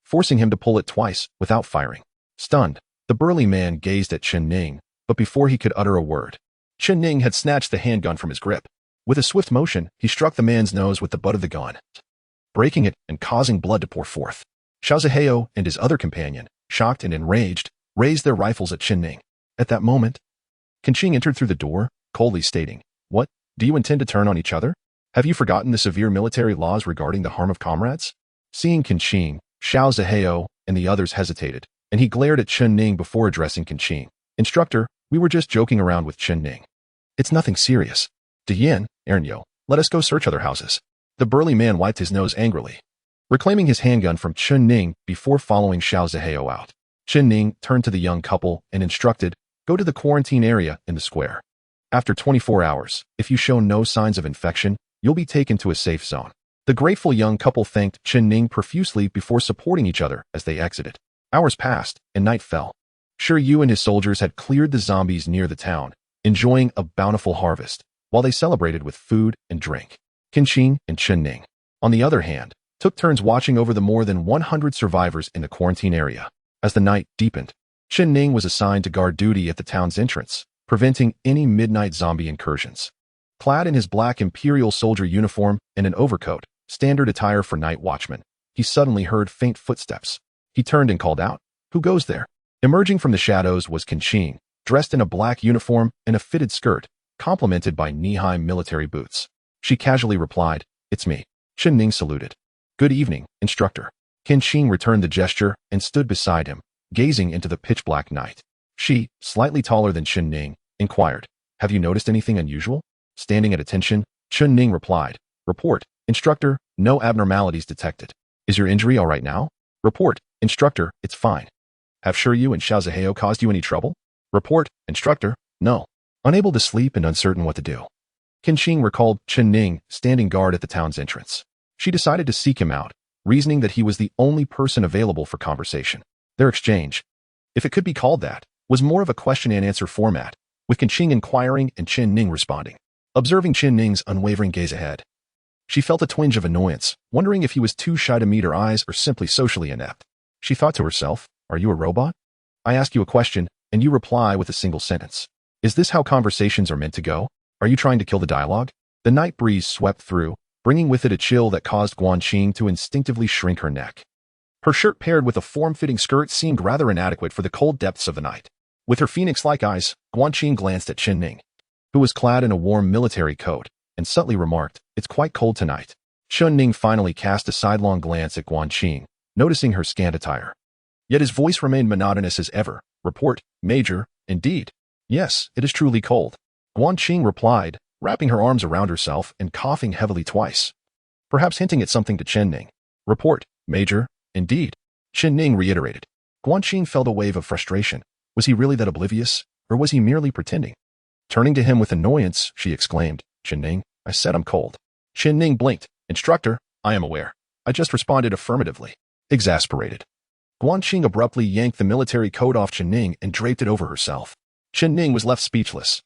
forcing him to pull it twice without firing. Stunned, the burly man gazed at Chen Ning, but before he could utter a word, Chen Ning had snatched the handgun from his grip. With a swift motion, he struck the man's nose with the butt of the gun, breaking it and causing blood to pour forth. Xiao Zihao and his other companion, shocked and enraged, raised their rifles at Chen Ning. At that moment, Qin entered through the door, coldly stating, "What, do you intend to turn on each other? Have you forgotten the severe military laws regarding the harm of comrades?" Seeing Qin, Xiao Zihao and the others hesitated, and he glared at Chen Ning before addressing Qin. "Instructor, we were just joking around with Chen Ning. It's nothing serious. Diyin, Ernyo, let us go search other houses." The burly man wiped his nose angrily, reclaiming his handgun from Chen Ning before following Xiao Zihao out. Chen Ning turned to the young couple and instructed, "Go to the quarantine area in the square. After 24 hours, if you show no signs of infection, you'll be taken to a safe zone." The grateful young couple thanked Chen Ning profusely before supporting each other as they exited. Hours passed, and night fell. Yu and his soldiers had cleared the zombies near the town, enjoying a bountiful harvest, while they celebrated with food and drink. Qin and Chen Ning, on the other hand, took turns watching over the more than 100 survivors in the quarantine area. As the night deepened, Chen Ning was assigned to guard duty at the town's entrance, preventing any midnight zombie incursions. Clad in his black imperial soldier uniform and an overcoat, standard attire for night watchmen, he suddenly heard faint footsteps. He turned and called out, "Who goes there?" Emerging from the shadows was Qin, dressed in a black uniform and a fitted skirt, complemented by knee-high military boots. She casually replied, "It's me." Chen Ning saluted. "Good evening, instructor." Qin returned the gesture and stood beside him, gazing into the pitch-black night. She, slightly taller than Chen Ning, inquired, "Have you noticed anything unusual?" Standing at attention, Chen Ning replied, "Report, instructor, no abnormalities detected." "Is your injury all right now?" "Report, instructor, it's fine." "Have Yu and Xiao Zihao caused you any trouble?" "Report, instructor, no." Unable to sleep and uncertain what to do, Qin recalled Chen Ning standing guard at the town's entrance. She decided to seek him out, reasoning that he was the only person available for conversation. Their exchange, if it could be called that, was more of a question-and-answer format, with Qing inquiring and Chen Ning responding. Observing Chen Ning's unwavering gaze ahead, she felt a twinge of annoyance, wondering if he was too shy to meet her eyes or simply socially inept. She thought to herself, "Are you a robot? I ask you a question, and you reply with a single sentence. Is this how conversations are meant to go? Are you trying to kill the dialogue?" The night breeze swept through, bringing with it a chill that caused Qing to instinctively shrink her neck. Her shirt paired with a form-fitting skirt seemed rather inadequate for the cold depths of the night. With her phoenix-like eyes, Qing glanced at Chen Ning, who was clad in a warm military coat, and subtly remarked, "It's quite cold tonight." Chen Ning finally cast a sidelong glance at Qing, noticing her scant attire. Yet his voice remained monotonous as ever. "Report, Major, indeed. Yes, it is truly cold." Qing replied, wrapping her arms around herself and coughing heavily twice, perhaps hinting at something to Chen Ning. "Report, Major, indeed." Chen Ning reiterated. Qing felt a wave of frustration. Was he really that oblivious, or was he merely pretending? Turning to him with annoyance, she exclaimed, "Chen Ning, I said I'm cold." Chen Ning blinked. "Instructor, I am aware. I just responded affirmatively." Exasperated, Qing abruptly yanked the military coat off Chen Ning and draped it over herself. Chen Ning was left speechless,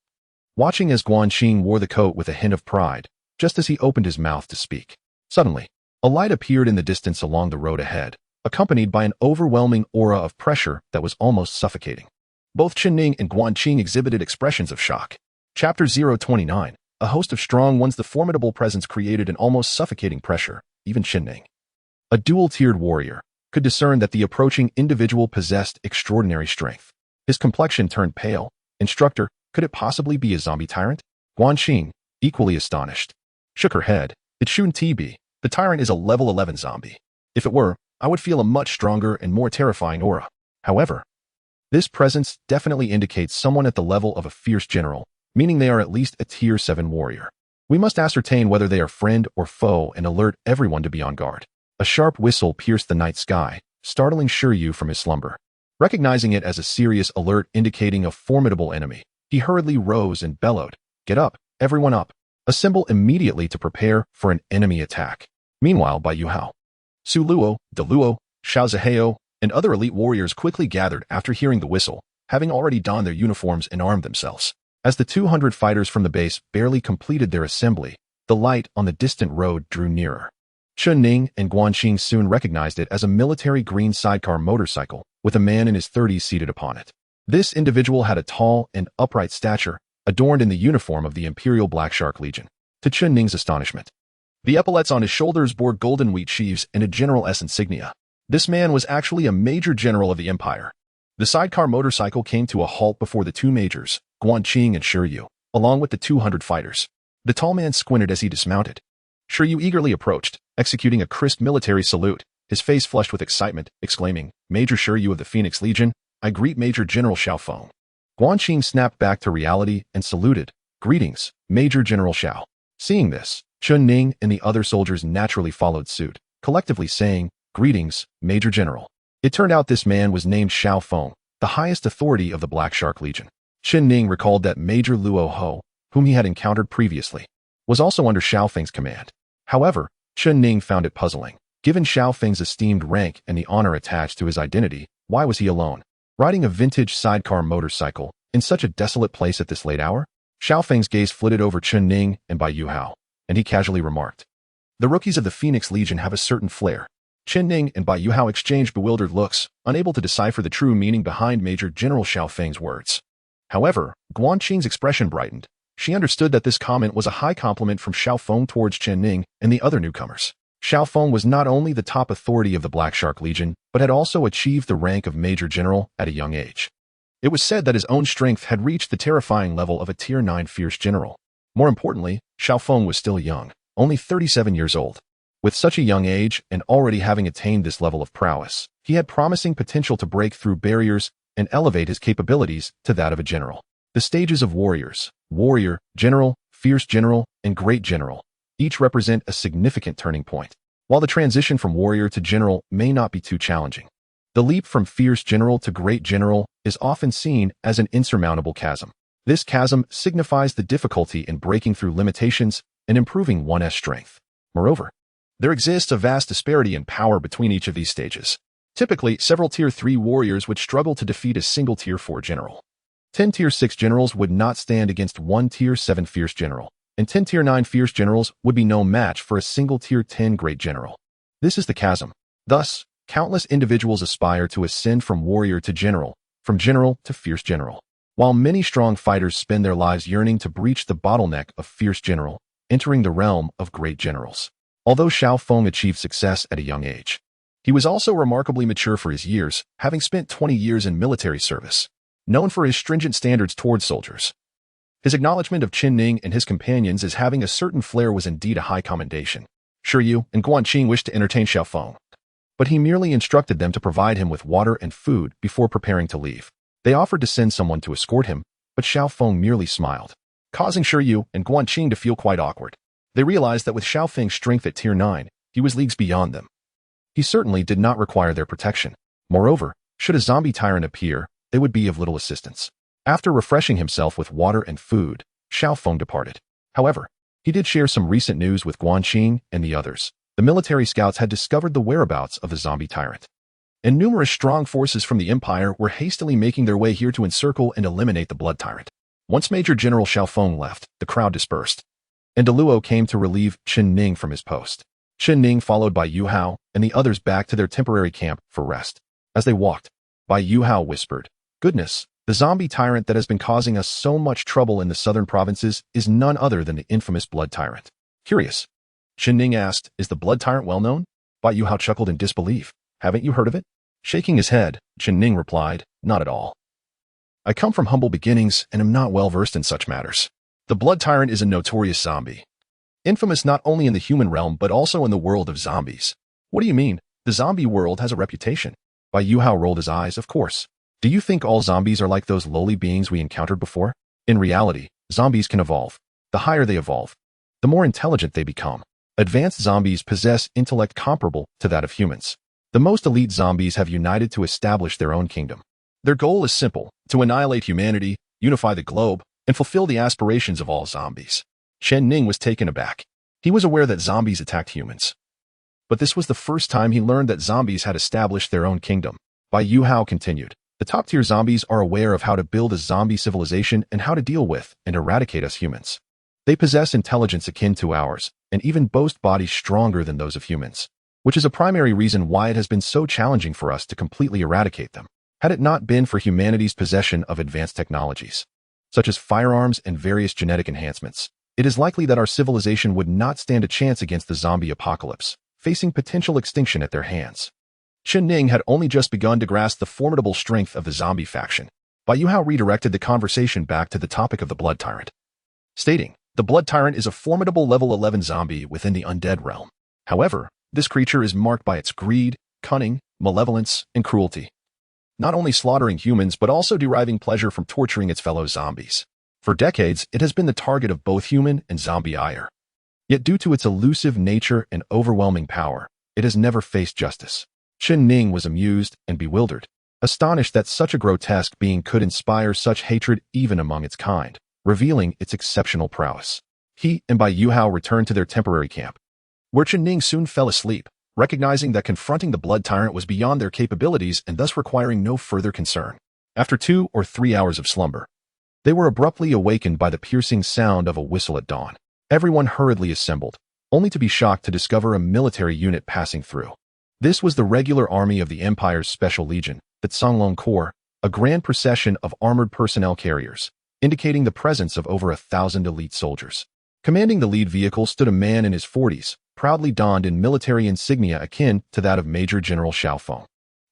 watching as Qing wore the coat with a hint of pride, just as he opened his mouth to speak. Suddenly, a light appeared in the distance along the road ahead, accompanied by an overwhelming aura of pressure that was almost suffocating. Both Chen Ning and Qing exhibited expressions of shock. Chapter 029. A host of strong ones. The formidable presence created an almost suffocating pressure. Even Chen Ning, a dual-tiered warrior, could discern that the approaching individual possessed extraordinary strength. His complexion turned pale. "Instructor, could it possibly be a zombie tyrant?" Qing, equally astonished, shook her head. "It shouldn't be. The tyrant is a level 11 zombie. If it were, I would feel a much stronger and more terrifying aura. However, this presence definitely indicates someone at the level of a fierce general, meaning they are at least a tier 7 warrior. We must ascertain whether they are friend or foe and alert everyone to be on guard." A sharp whistle pierced the night sky, startling Shiryu from his slumber. Recognizing it as a serious alert indicating a formidable enemy, he hurriedly rose and bellowed, "Get up, everyone up," a symbol immediately to prepare for an enemy attack. Meanwhile, by Yuhao, Su Luo, De Luo, Xiao Zihao, and other elite warriors quickly gathered after hearing the whistle, having already donned their uniforms and armed themselves. As the 200 fighters from the base barely completed their assembly, the light on the distant road drew nearer. Chen Ning and Qing soon recognized it as a military green sidecar motorcycle, with a man in his 30s seated upon it. This individual had a tall and upright stature, adorned in the uniform of the Imperial Black Shark Legion. To Chen Ning's astonishment, the epaulets on his shoulders bore golden wheat sheaves and a General S insignia. This man was actually a major general of the Empire. The sidecar motorcycle came to a halt before the two majors, Qing and Shiryu, along with the 200 fighters. The tall man squinted as he dismounted. Shiryu eagerly approached, executing a crisp military salute, his face flushed with excitement, exclaiming, "Major Shiryu of the Phoenix Legion, I greet Major General Xiao Feng." Qing snapped back to reality and saluted, "Greetings, Major General Xiao." Seeing this, Chen Ning and the other soldiers naturally followed suit, collectively saying, "Greetings, Major General." It turned out this man was named Xiao Feng, the highest authority of the Black Shark Legion. Chen Ning recalled that Major Luo Ho, whom he had encountered previously, was also under Xiao Feng's command. However, Chen Ning found it puzzling. Given Xiao Feng's esteemed rank and the honor attached to his identity, why was he alone, riding a vintage sidecar motorcycle, in such a desolate place at this late hour? Xiao Feng's gaze flitted over Chen Ning and Bai Yuhao, and he casually remarked, "The rookies of the Phoenix Legion have a certain flair." Chen Ning and Bai Yuhao exchanged bewildered looks, unable to decipher the true meaning behind Major General Xiao Feng's words. However, Qing's expression brightened. She understood that this comment was a high compliment from Xiao Feng towards Chen Ning and the other newcomers. Xiao Feng was not only the top authority of the Black Shark Legion, but had also achieved the rank of Major General at a young age. It was said that his own strength had reached the terrifying level of a Tier 9 fierce general. More importantly, Xiao Feng was still young, only 37 years old. With such a young age and already having attained this level of prowess, he had promising potential to break through barriers and elevate his capabilities to that of a general. The stages of warriors, warrior, general, fierce general, and great general, each represent a significant turning point. While the transition from warrior to general may not be too challenging, the leap from fierce general to great general is often seen as an insurmountable chasm. This chasm signifies the difficulty in breaking through limitations and improving one's strength. Moreover, There exists a vast disparity in power between each of these stages. Typically, several Tier 3 warriors would struggle to defeat a single Tier 4 general. 10 Tier 6 generals would not stand against one Tier 7 fierce general, and 10 Tier 9 fierce generals would be no match for a single Tier 10 great general. This is the chasm. Thus, countless individuals aspire to ascend from warrior to general, from general to fierce general, while many strong fighters spend their lives yearning to breach the bottleneck of fierce general, entering the realm of great generals. Although Xiao Feng achieved success at a young age, he was also remarkably mature for his years, having spent 20 years in military service, known for his stringent standards towards soldiers. His acknowledgement of Chen Ning and his companions as having a certain flair was indeed a high commendation. Shiyu and Guanqing wished to entertain Xiao Feng, but he merely instructed them to provide him with water and food before preparing to leave. They offered to send someone to escort him, but Xiao Feng merely smiled, causing Shiyu and Guanqing to feel quite awkward. They realized that with Xiao Feng's strength at Tier 9, he was leagues beyond them. He certainly did not require their protection. Moreover, should a zombie tyrant appear, they would be of little assistance. After refreshing himself with water and food, Xiao Feng departed. However, he did share some recent news with Guanqing and the others. The military scouts had discovered the whereabouts of the zombie tyrant, and numerous strong forces from the Empire were hastily making their way here to encircle and eliminate the blood tyrant. Once Major General Xiao Feng left, the crowd dispersed, and Deluo came to relieve Chen Ning from his post. Chen Ning followed by Yu Hao and the others back to their temporary camp for rest. As they walked by, Yu Hao whispered, "Goodness, the zombie tyrant that has been causing us so much trouble in the southern provinces is none other than the infamous blood tyrant." Curious, Chen Ning asked, "Is the blood tyrant well known?" Bai Yu Hao chuckled in disbelief. "Haven't you heard of it?" Shaking his head, Chen Ning replied, "Not at all. I come from humble beginnings and am not well versed in such matters. The blood tyrant is a notorious zombie, infamous not only in the human realm but also in the world of zombies." "What do you mean? The zombie world has a reputation." Bai Yu Hao rolled his eyes. "Of course. Do you think all zombies are like those lowly beings we encountered before? In reality, zombies can evolve. The higher they evolve, the more intelligent they become. Advanced zombies possess intellect comparable to that of humans. The most elite zombies have united to establish their own kingdom. Their goal is simple: to annihilate humanity, unify the globe, and fulfill the aspirations of all zombies." Chen Ning was taken aback. He was aware that zombies attacked humans, but this was the first time he learned that zombies had established their own kingdom. Bai Yu Hao continued, "The top-tier zombies are aware of how to build a zombie civilization and how to deal with and eradicate us humans. They possess intelligence akin to ours, and even boast bodies stronger than those of humans, which is a primary reason why it has been so challenging for us to completely eradicate them. Had it not been for humanity's possession of advanced technologies, such as firearms and various genetic enhancements, it is likely that our civilization would not stand a chance against the zombie apocalypse, facing potential extinction at their hands." Chen Ning had only just begun to grasp the formidable strength of the zombie faction. Bai Yu Hao redirected the conversation back to the topic of the blood tyrant, stating, "The blood tyrant is a formidable level 11 zombie within the undead realm. However, this creature is marked by its greed, cunning, malevolence, and cruelty, not only slaughtering humans but also deriving pleasure from torturing its fellow zombies. For decades, it has been the target of both human and zombie ire. Yet due to its elusive nature and overwhelming power, it has never faced justice." Chen Ning was amused and bewildered, astonished that such a grotesque being could inspire such hatred even among its kind, revealing its exceptional prowess. He and Bai Yu Hao returned to their temporary camp, where Chen Ning soon fell asleep, recognizing that confronting the blood tyrant was beyond their capabilities and thus requiring no further concern. After 2 or 3 hours of slumber, they were abruptly awakened by the piercing sound of a whistle at dawn. Everyone hurriedly assembled, only to be shocked to discover a military unit passing through. This was the regular army of the Empire's Special Legion, the Songlong Corps, a grand procession of armored personnel carriers, indicating the presence of over 1,000 elite soldiers. Commanding the lead vehicle stood a man in his 40s, proudly donned in military insignia akin to that of Major General Xiao Feng.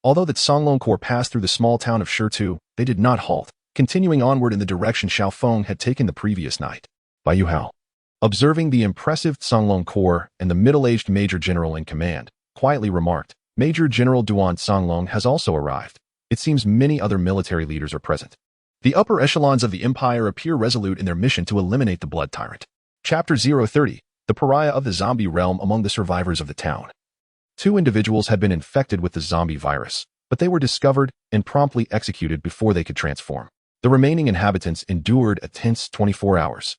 Although the Songlong Corps passed through the small town of Shitu, they did not halt, continuing onward in the direction Xiao Feng had taken the previous night. Bai Yu Hao, observing the impressive Songlong Corps and the middle-aged Major General in command, quietly remarked, "Major General Duan Songlong has also arrived. It seems many other military leaders are present. The upper echelons of the Empire appear resolute in their mission to eliminate the blood tyrant." Chapter 030, The Pariah of the Zombie Realm among the survivors of the town. 2 individuals had been infected with the zombie virus, but they were discovered and promptly executed before they could transform. The remaining inhabitants endured a tense 24 hours,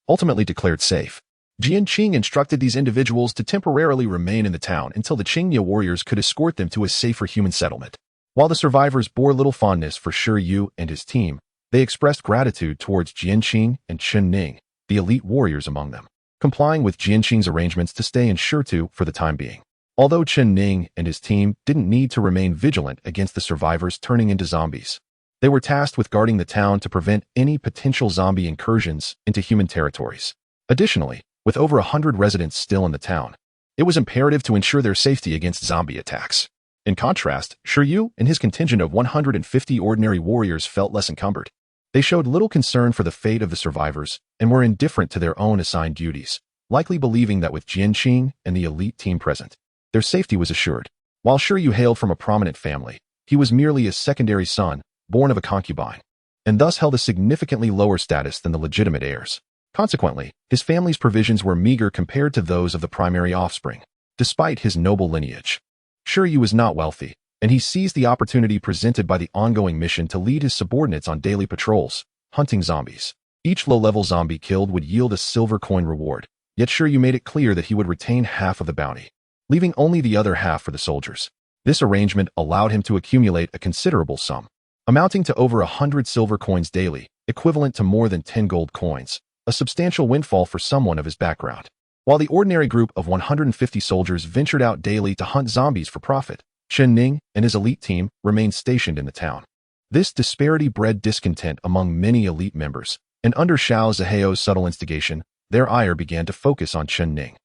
ultimately declared safe. Jian Qing instructed these individuals to temporarily remain in the town until the Qingye warriors could escort them to a safer human settlement. While the survivors bore little fondness for Shi Yu and his team, they expressed gratitude towards Jian Qing and Chen Ning, the elite warriors among them, complying with Jian Qing's arrangements to stay in Shitu for the time being. Although Chen Ning and his team didn't need to remain vigilant against the survivors turning into zombies, they were tasked with guarding the town to prevent any potential zombie incursions into human territories. Additionally, with over 100 residents still in the town, it was imperative to ensure their safety against zombie attacks. In contrast, Shi Yu and his contingent of 150 ordinary warriors felt less encumbered. They showed little concern for the fate of the survivors and were indifferent to their own assigned duties, likely believing that with Jian Qing and the elite team present, their safety was assured. While Shi Yu hailed from a prominent family, he was merely a secondary son, born of a concubine, and thus held a significantly lower status than the legitimate heirs. Consequently, his family's provisions were meager compared to those of the primary offspring, despite his noble lineage. Shi Yu was not wealthy, and he seized the opportunity presented by the ongoing mission to lead his subordinates on daily patrols, hunting zombies. Each low-level zombie killed would yield a silver coin reward, yet Shi Yu made it clear that he would retain half of the bounty, leaving only the other half for the soldiers. This arrangement allowed him to accumulate a considerable sum, amounting to over 100 silver coins daily, equivalent to more than 10 gold coins, a substantial windfall for someone of his background. While the ordinary group of 150 soldiers ventured out daily to hunt zombies for profit, Chen Ning and his elite team remained stationed in the town. This disparity bred discontent among many elite members, and under Xiao Ziheo's subtle instigation, their ire began to focus on Chen Ning.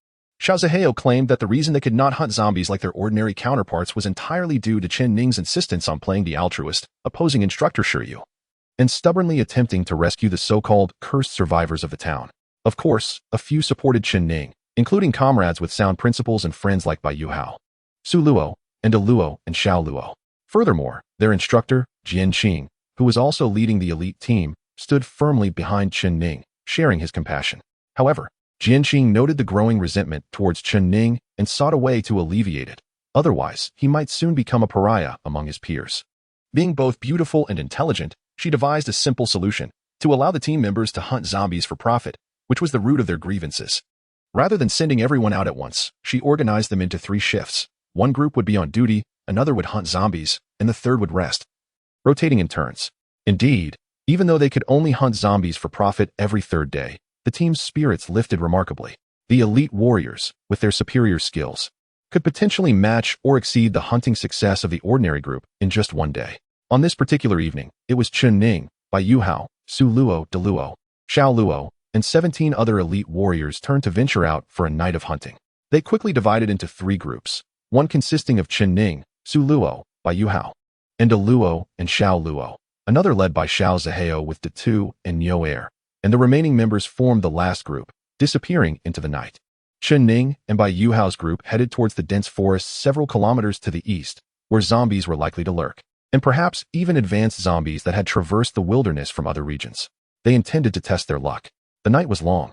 Xiao Ziheo claimed that the reason they could not hunt zombies like their ordinary counterparts was entirely due to Chen Ning's insistence on playing the altruist, opposing instructor Shi Yu, and stubbornly attempting to rescue the so-called cursed survivors of the town. Of course, a few supported Chen Ning, including comrades with sound principles and friends like Bai Yuhao, Su Luo, and De Luo and Xiao Luo. Furthermore, their instructor, Jian Qing, who was also leading the elite team, stood firmly behind Chen Ning, sharing his compassion. However, Jian Qing noted the growing resentment towards Chen Ning and sought a way to alleviate it. Otherwise, he might soon become a pariah among his peers. Being both beautiful and intelligent, she devised a simple solution: to allow the team members to hunt zombies for profit, which was the root of their grievances. Rather than sending everyone out at once, she organized them into 3 shifts. One group would be on duty, another would hunt zombies, and the third would rest, rotating in turns. Indeed, even though they could only hunt zombies for profit every 3rd day, the team's spirits lifted remarkably. The elite warriors, with their superior skills, could potentially match or exceed the hunting success of the ordinary group in just 1 day. On this particular evening, it was Chen Ning, Bai Yuhao, Su Luo, De Luo, Xiao Luo, and 17 other elite warriors turned to venture out for a night of hunting. They quickly divided into 3 groups, one consisting of Chen Ning, Su Luo, Bai Yuhao, and De Luo and Xiao Luo, another led by Xiao Ziheo with De Tu and Niu Er, and the remaining members formed the last group, disappearing into the night. Chen Ning and Bai Yuhao's group headed towards the dense forests several kilometers to the east, where zombies were likely to lurk, and perhaps even advanced zombies that had traversed the wilderness from other regions. They intended to test their luck. The night was long,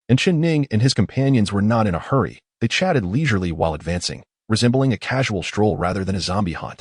and Chen Ning and his companions were not in a hurry. They chatted leisurely while advancing, resembling a casual stroll rather than a zombie hunt.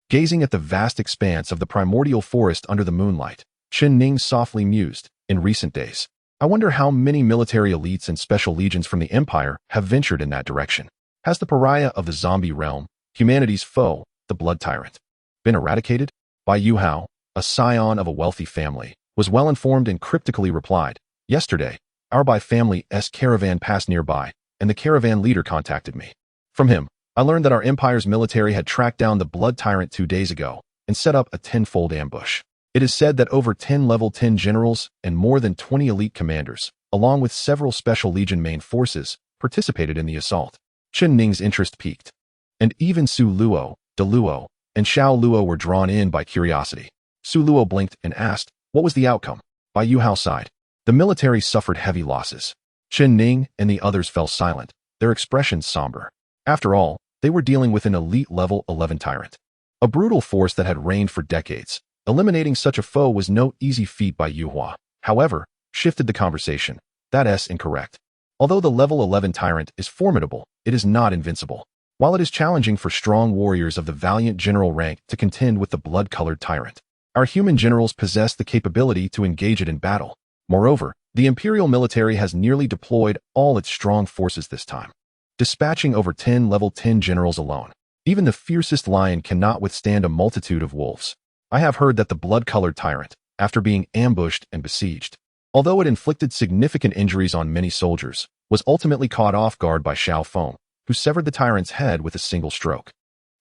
Gazing at the vast expanse of the primordial forest under the moonlight, Chen Ning softly mused, in recent days, I wonder how many military elites and special legions from the Empire have ventured in that direction. Has the pariah of the zombie realm, humanity's foe, the blood tyrant, been eradicated? Bai Yuhao, a scion of a wealthy family, was well informed and cryptically replied, Yesterday, our Bai family's caravan passed nearby, and the caravan leader contacted me. From him, I learned that our empire's military had tracked down the blood tyrant 2 days ago and set up a 10-fold ambush. It is said that over 10 level 10 generals and more than 20 elite commanders, along with several special legion main forces, participated in the assault. Chen Ning's interest peaked, and even Su Luo, De Luo, and Xiao Luo were drawn in by curiosity. Su Luo blinked and asked, what was the outcome? Bai Yuhao sighed. The military suffered heavy losses. Chen Ning and the others fell silent, their expressions somber. After all, they were dealing with an elite level 11 tyrant, a brutal force that had reigned for decades. Eliminating such a foe was no easy feat. Bai Yuhua, however, shifted the conversation. That's incorrect. Although the level 11 tyrant is formidable, it is not invincible. While it is challenging for strong warriors of the valiant general rank to contend with the blood-colored tyrant, our human generals possess the capability to engage it in battle. Moreover, The Imperial military has nearly deployed all its strong forces this time, dispatching over 10 level 10 generals alone. Even the fiercest lion cannot withstand a multitude of wolves. I have heard that the blood-colored tyrant, after being ambushed and besieged, although it inflicted significant injuries on many soldiers, was ultimately caught off guard by Xiao Feng, who severed the tyrant's head with a single stroke.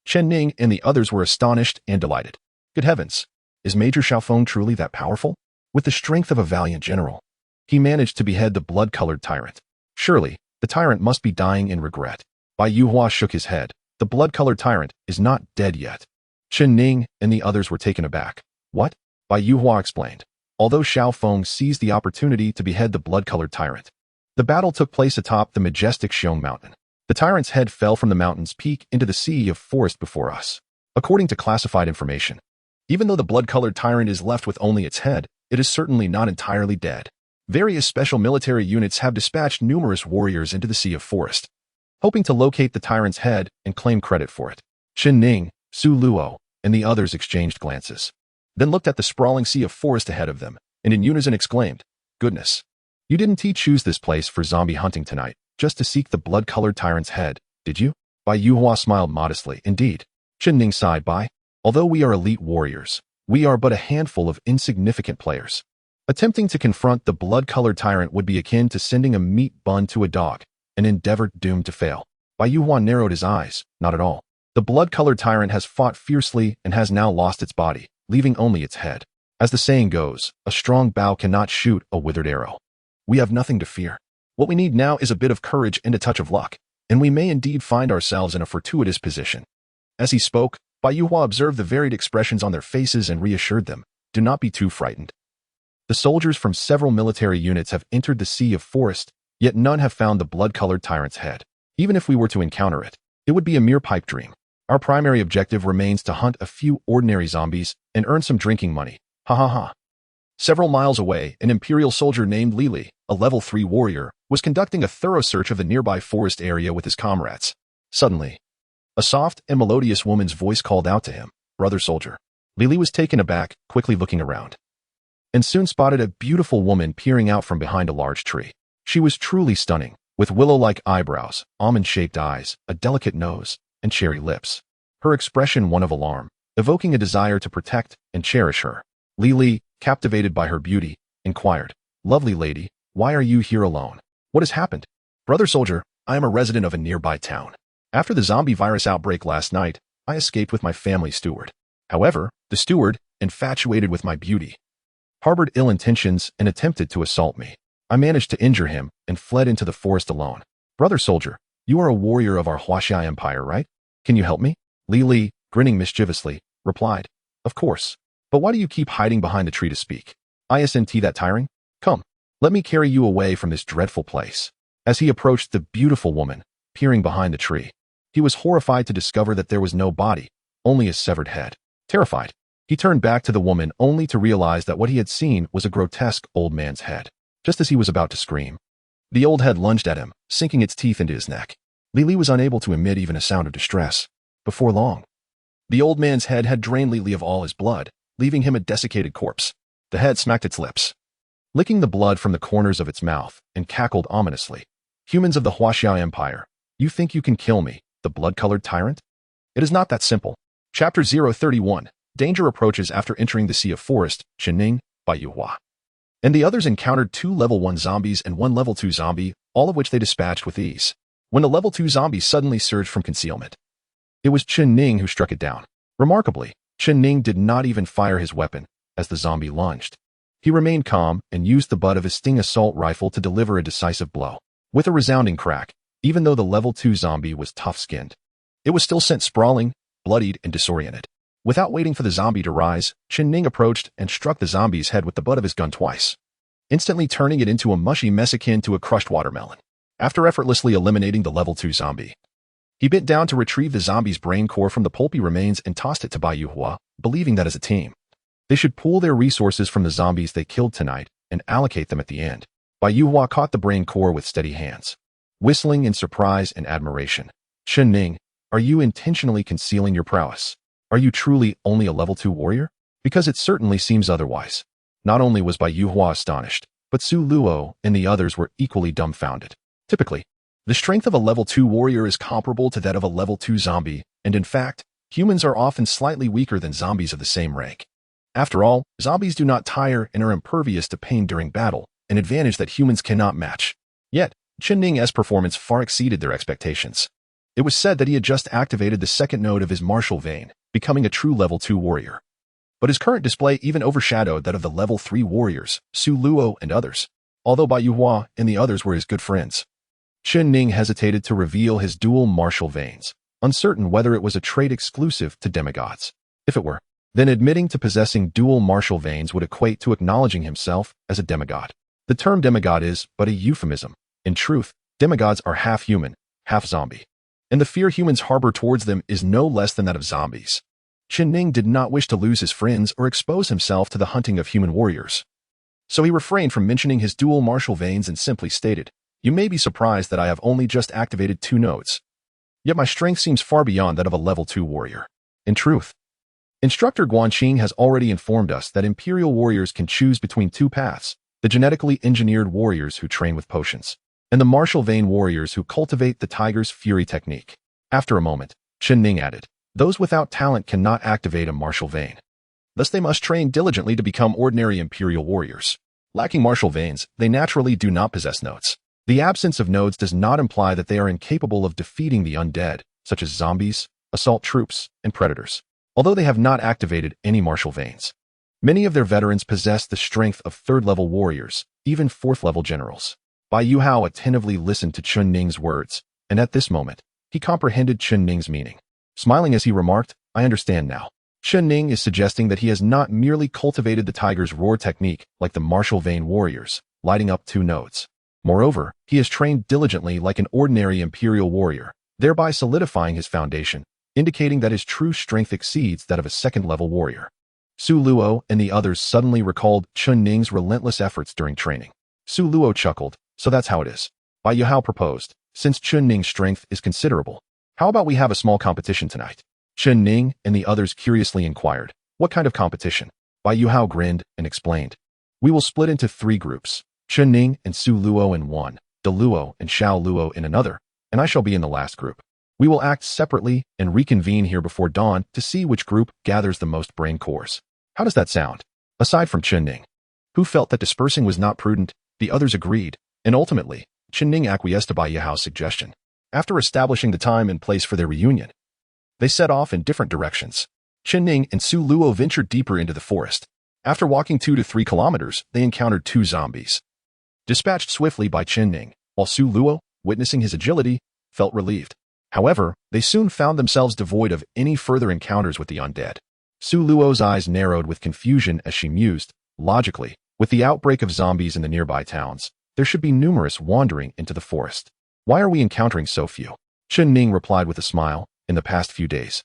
Chen Ning and the others were astonished and delighted. Good heavens, is Major Xiao Feng truly that powerful? With the strength of a valiant general, he managed to behead the blood-colored tyrant. Surely, the tyrant must be dying in regret. Bai Yuhua shook his head. The blood-colored tyrant is not dead yet. Chen Ning and the others were taken aback. What? Bai Yuhua explained. Although Xiao Feng seized the opportunity to behead the blood-colored tyrant, the battle took place atop the majestic Xiong Mountain. The tyrant's head fell from the mountain's peak into the sea of forest before us. According to classified information, even though the blood-colored tyrant is left with only its head, it is certainly not entirely dead. Various special military units have dispatched numerous warriors into the sea of forest, hoping to locate the tyrant's head and claim credit for it. Chen Ning, Su Luo, and the others exchanged glances, then looked at the sprawling sea of forest ahead of them, and in unison exclaimed, "Goodness! You didn't choose this place for zombie hunting tonight, just to seek the blood-colored tyrant's head, did you?" Bai Yuhua smiled modestly. Indeed. Chen Ning sighed. Although we are elite warriors, we are but a handful of insignificant players. Attempting to confront the blood-colored tyrant would be akin to sending a meat bun to a dog, an endeavor doomed to fail. Bai Yuhua narrowed his eyes. Not at all. The blood-colored tyrant has fought fiercely and has now lost its body, leaving only its head. As the saying goes, a strong bow cannot shoot a withered arrow. We have nothing to fear. What we need now is a bit of courage and a touch of luck, and we may indeed find ourselves in a fortuitous position. As he spoke, Bai Yuhua observed the varied expressions on their faces and reassured them, do not be too frightened. The soldiers from several military units have entered the sea of forest, yet none have found the blood-colored tyrant's head. Even if we were to encounter it, it would be a mere pipe dream. Our primary objective remains to hunt a few ordinary zombies and earn some drinking money. Ha ha ha. Several miles away, an Imperial soldier named Li, a level 3 warrior, was conducting a thorough search of the nearby forest area with his comrades. Suddenly, a soft and melodious woman's voice called out to him, "Brother soldier." Li was taken aback, quickly looking around, and soon spotted a beautiful woman peering out from behind a large tree. She was truly stunning, with willow-like eyebrows, almond-shaped eyes, a delicate nose, and cherry lips. Her expression one of alarm, evoking a desire to protect and cherish her. Li, captivated by her beauty, inquired, "Lovely lady, why are you here alone? What has happened?" "Brother soldier, I am a resident of a nearby town. After the zombie virus outbreak last night, I escaped with my family steward. However, the steward, infatuated with my beauty, harbored ill intentions and attempted to assault me. I managed to injure him and fled into the forest alone." "Brother soldier, you are a warrior of our Huaxia Empire, right? Can you help me?" Li, grinning mischievously, replied, "Of course. But why do you keep hiding behind the tree to speak? Isn't that tiring? Come, let me carry you away from this dreadful place." As he approached the beautiful woman, peering behind the tree, he was horrified to discover that there was no body, only a severed head. Terrified, he turned back to the woman only to realize that what he had seen was a grotesque old man's head. Just as he was about to scream, the old head lunged at him, sinking its teeth into his neck. Li was unable to emit even a sound of distress. Before long, the old man's head had drained Li of all his blood, leaving him a desiccated corpse. The head smacked its lips, licking the blood from the corners of its mouth, and cackled ominously. "Humans of the Huaxia Empire, you think you can kill me, the blood-colored tyrant? It is not that simple." Chapter 031. Danger approaches after entering the sea of forest. Chen Ning, Bai Yuhua, and the others encountered 2 level 1 zombies and 1 level 2 zombie, all of which they dispatched with ease. When the level 2 zombie suddenly surged from concealment, it was Chen Ning who struck it down. Remarkably, Chen Ning did not even fire his weapon as the zombie lunged. He remained calm and used the butt of his Sting assault rifle to deliver a decisive blow. With a resounding crack, even though the level 2 zombie was tough-skinned, it was still sent sprawling, bloodied, and disoriented. Without waiting for the zombie to rise, Chen Ning approached and struck the zombie's head with the butt of his gun twice, instantly turning it into a mushy mess akin to a crushed watermelon. After effortlessly eliminating the level 2 zombie, he bent down to retrieve the zombie's brain core from the pulpy remains and tossed it to Bai Yuhua, believing that as a team, they should pool their resources from the zombies they killed tonight and allocate them at the end. Bai Yuhua caught the brain core with steady hands, whistling in surprise and admiration. "Chen Ning, are you intentionally concealing your prowess? Are you truly only a level 2 warrior? Because it certainly seems otherwise." Not only was Bai Yuhua astonished, But Su Luo and the others were equally dumbfounded. Typically, the strength of a level 2 warrior is comparable to that of a level 2 zombie, and in fact, humans are often slightly weaker than zombies of the same rank. After all, zombies do not tire and are impervious to pain during battle, an advantage that humans cannot match. Yet, Chen Ning's performance far exceeded their expectations. It was said that he had just activated the second node of his martial vein, becoming a true level 2 warrior. But his current display even overshadowed that of the level 3 warriors, Su Luo and others, although Bai Yuhua and the others were his good friends. Chen Ning hesitated to reveal his dual martial veins, uncertain whether it was a trait exclusive to demigods. If it were, then admitting to possessing dual martial veins would equate to acknowledging himself as a demigod. The term demigod is but a euphemism. In truth, demigods are half human, half zombie. And the fear humans harbor towards them is no less than that of zombies. Chen Ning did not wish to lose his friends or expose himself to the hunting of human warriors. So he refrained from mentioning his dual martial veins and simply stated, "You may be surprised that I have only just activated 2 nodes. Yet my strength seems far beyond that of a level 2 warrior. In truth, Instructor Guanqing has already informed us that Imperial warriors can choose between 2 paths, the genetically engineered warriors who train with potions, and the martial vein warriors who cultivate the Tiger's Fury technique." After a moment, Chen Ning added, "Those without talent cannot activate a martial vein. Thus they must train diligently to become ordinary Imperial warriors. Lacking martial veins, they naturally do not possess nodes. The absence of nodes does not imply that they are incapable of defeating the undead, such as zombies, assault troops, and predators, although they have not activated any martial veins. Many of their veterans possess the strength of 3rd-level warriors, even 4th-level generals." Bai Yuhao attentively listened to Chen Ning's words, and at this moment, he comprehended Chen Ning's meaning. Smiling as he remarked, "I understand now. Chen Ning is suggesting that he has not merely cultivated the Tiger's Roar technique like the martial vein warriors, lighting up 2 nodes. Moreover, he has trained diligently like an ordinary Imperial warrior, thereby solidifying his foundation, indicating that his true strength exceeds that of a 2nd-level warrior." Su Luo and the others suddenly recalled Chen Ning's relentless efforts during training. Su Luo chuckled, "So that's how it is." Bai Yuhao proposed, "Since Chen Ning's strength is considerable, how about we have a small competition tonight?" Chen Ning and the others curiously inquired, "What kind of competition?" Bai Yuhao grinned and explained, "We will split into 3 groups, Chen Ning and Su Luo in one, De Luo and Xiao Luo in another, and I shall be in the last group. We will act separately and reconvene here before dawn to see which group gathers the most brain cores. How does that sound?" Aside from Chen Ning, who felt that dispersing was not prudent, the others agreed, and ultimately, Chen Ning acquiesced to Bai Yuhao's suggestion. After establishing the time and place for their reunion, they set off in different directions. Chen Ning and Su Luo ventured deeper into the forest. After walking 2 to 3 kilometers, they encountered 2 zombies, dispatched swiftly by Chen Ning, while Su Luo, witnessing his agility, felt relieved. However, they soon found themselves devoid of any further encounters with the undead. Su Luo's eyes narrowed with confusion as she mused, logically, with the outbreak of zombies in the nearby towns, there should be numerous wandering into the forest. Why are we encountering so few? Chen Ning replied with a smile, "In the past few days,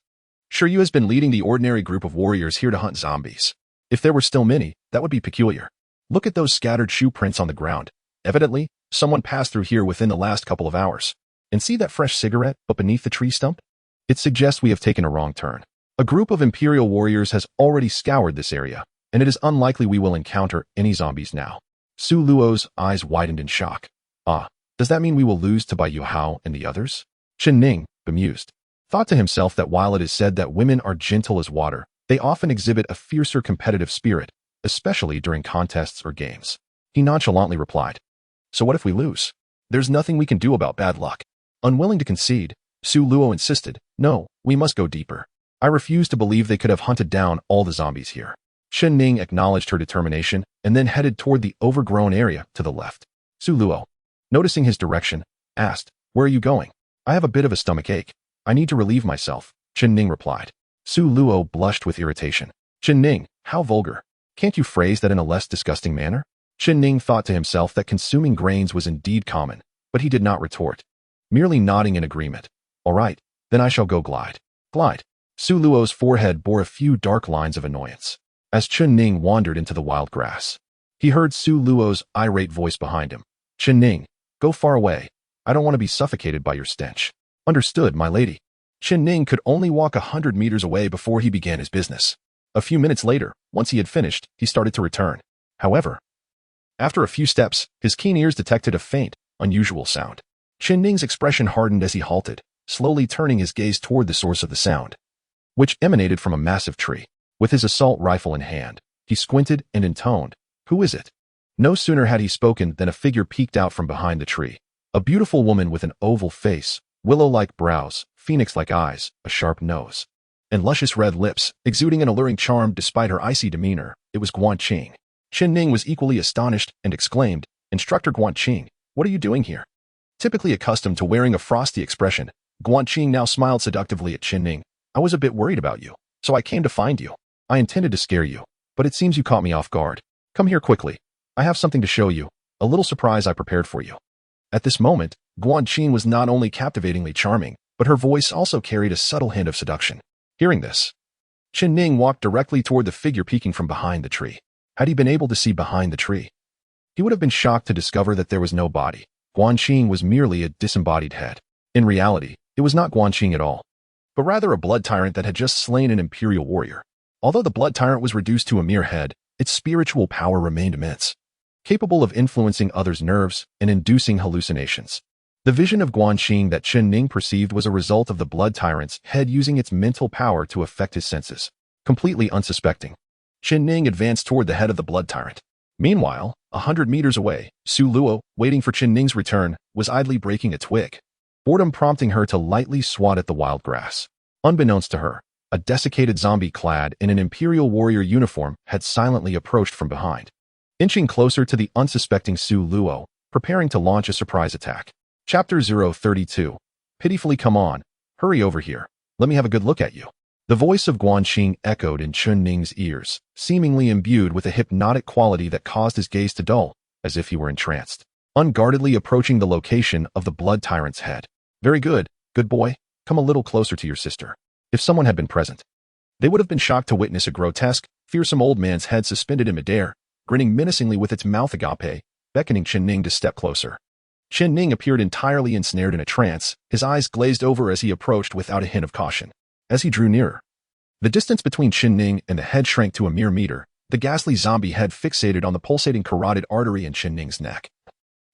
Sure Yu has been leading the ordinary group of warriors here to hunt zombies. If there were still many, that would be peculiar. Look at those scattered shoe prints on the ground. Evidently, someone passed through here within the last couple of hours. And see that fresh cigarette but beneath the tree stump? It suggests we have taken a wrong turn. A group of Imperial warriors has already scoured this area, and it is unlikely we will encounter any zombies now." Su Luo's eyes widened in shock. "Ah, does that mean we will lose to Bai Yuhao and the others?" Chen Ning, bemused, thought to himself that while it is said that women are gentle as water, they often exhibit a fiercer competitive spirit, especially during contests or games. He nonchalantly replied, "So what if we lose? There's nothing we can do about bad luck." Unwilling to concede, Su Luo insisted, "No, we must go deeper. I refuse to believe they could have hunted down all the zombies here." Chen Ning acknowledged her determination and then headed toward the overgrown area to the left. Su Luo, noticing his direction, asked, "Where are you going?" "I have a bit of a stomach ache. I need to relieve myself," Chen Ning replied. Su Luo blushed with irritation. "Chen Ning, how vulgar. Can't you phrase that in a less disgusting manner?" Chen Ning thought to himself that consuming grains was indeed common, but he did not retort, merely nodding in agreement. "All right, then I shall go glide." Glide. Su Luo's forehead bore a few dark lines of annoyance as Chen Ning wandered into the wild grass. He heard Su Luo's irate voice behind him. "Chen Ning, go far away. I don't want to be suffocated by your stench." "Understood, my lady." Chen Ning could only walk 100 meters away before he began his business. A few minutes later, once he had finished, he started to return. However, After a few steps, his keen ears detected a faint, unusual sound. Chen Ning's expression hardened as he halted, slowly turning his gaze toward the source of the sound, which emanated from a massive tree. With his assault rifle in hand, he squinted and intoned, "Who is it?" No sooner had he spoken than a figure peeked out from behind the tree. A beautiful woman with an oval face, willow-like brows, phoenix-like eyes, a sharp nose, and luscious red lips, exuding an alluring charm despite her icy demeanor. It was Guanqing. Chen Ning was equally astonished and exclaimed, "Instructor Guanqing, what are you doing here?" Typically accustomed to wearing a frosty expression, Guanqing now smiled seductively at Chen Ning. "I was a bit worried about you, so I came to find you. I intended to scare you, but it seems you caught me off guard. Come here quickly. I have something to show you, a little surprise I prepared for you." At this moment, Guanqing was not only captivatingly charming, but her voice also carried a subtle hint of seduction. Hearing this, Chen Ning walked directly toward the figure peeking from behind the tree. Had he been able to see behind the tree, he would have been shocked to discover that there was no body. Guanqing was merely a disembodied head. In reality, it was not Guanqing at all, but rather a blood tyrant that had just slain an imperial warrior. Although the blood tyrant was reduced to a mere head, its spiritual power remained immense, capable of influencing others' nerves and inducing hallucinations. The vision of Guanqing that Chen Ning perceived was a result of the blood tyrant's head using its mental power to affect his senses. Completely unsuspecting, Chen Ning advanced toward the head of the blood tyrant. Meanwhile, 100 meters away, Su Luo, waiting for Chen Ning's return, was idly breaking a twig, boredom prompting her to lightly swat at the wild grass. Unbeknownst to her, a desiccated zombie clad in an imperial warrior uniform had silently approached from behind, inching closer to the unsuspecting Su Luo, preparing to launch a surprise attack. Chapter 032. Pitifully, come on, hurry over here. Let me have a good look at you. The voice of Guanqing echoed in Chen Ning's ears, seemingly imbued with a hypnotic quality that caused his gaze to dull, as if he were entranced. Unguardedly approaching the location of the blood tyrant's head. "Very good, good boy. Come a little closer to your sister." If someone had been present, they would have been shocked to witness a grotesque, fearsome old man's head suspended in midair, grinning menacingly with its mouth agape, beckoning Chen Ning to step closer. Chen Ning appeared entirely ensnared in a trance, his eyes glazed over as he approached without a hint of caution. As he drew nearer, the distance between Chen Ning and the head shrank to a mere meter, the ghastly zombie head fixated on the pulsating carotid artery in Chen Ning's neck,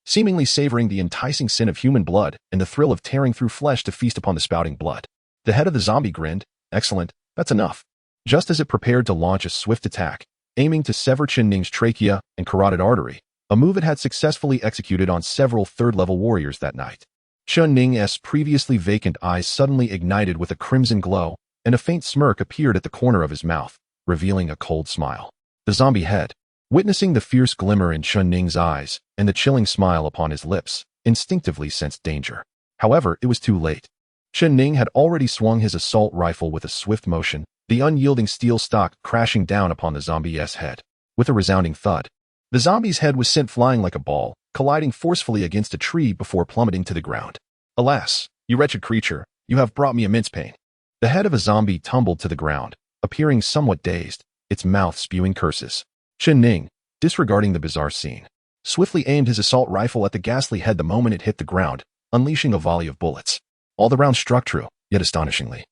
seemingly savoring the enticing scent of human blood and the thrill of tearing through flesh to feast upon the spouting blood. The head of the zombie grinned. "Excellent, that's enough." Just as it prepared to launch a swift attack, aiming to sever Chen Ning's trachea and carotid artery, a move it had successfully executed on several third-level warriors that night. Chen Ning's previously vacant eyes suddenly ignited with a crimson glow, and a faint smirk appeared at the corner of his mouth, revealing a cold smile. The zombie head, witnessing the fierce glimmer in Chen Ning's eyes and the chilling smile upon his lips, instinctively sensed danger. However, it was too late. Chen Ning had already swung his assault rifle with a swift motion, the unyielding steel stock crashing down upon the zombie's head. With a resounding thud, the zombie's head was sent flying like a ball, colliding forcefully against a tree before plummeting to the ground. "Alas, you wretched creature, you have brought me immense pain." The head of a zombie tumbled to the ground, appearing somewhat dazed, its mouth spewing curses. Chen Ning, disregarding the bizarre scene, swiftly aimed his assault rifle at the ghastly head the moment it hit the ground, unleashing a volley of bullets. All the rounds struck true, yet astonishingly,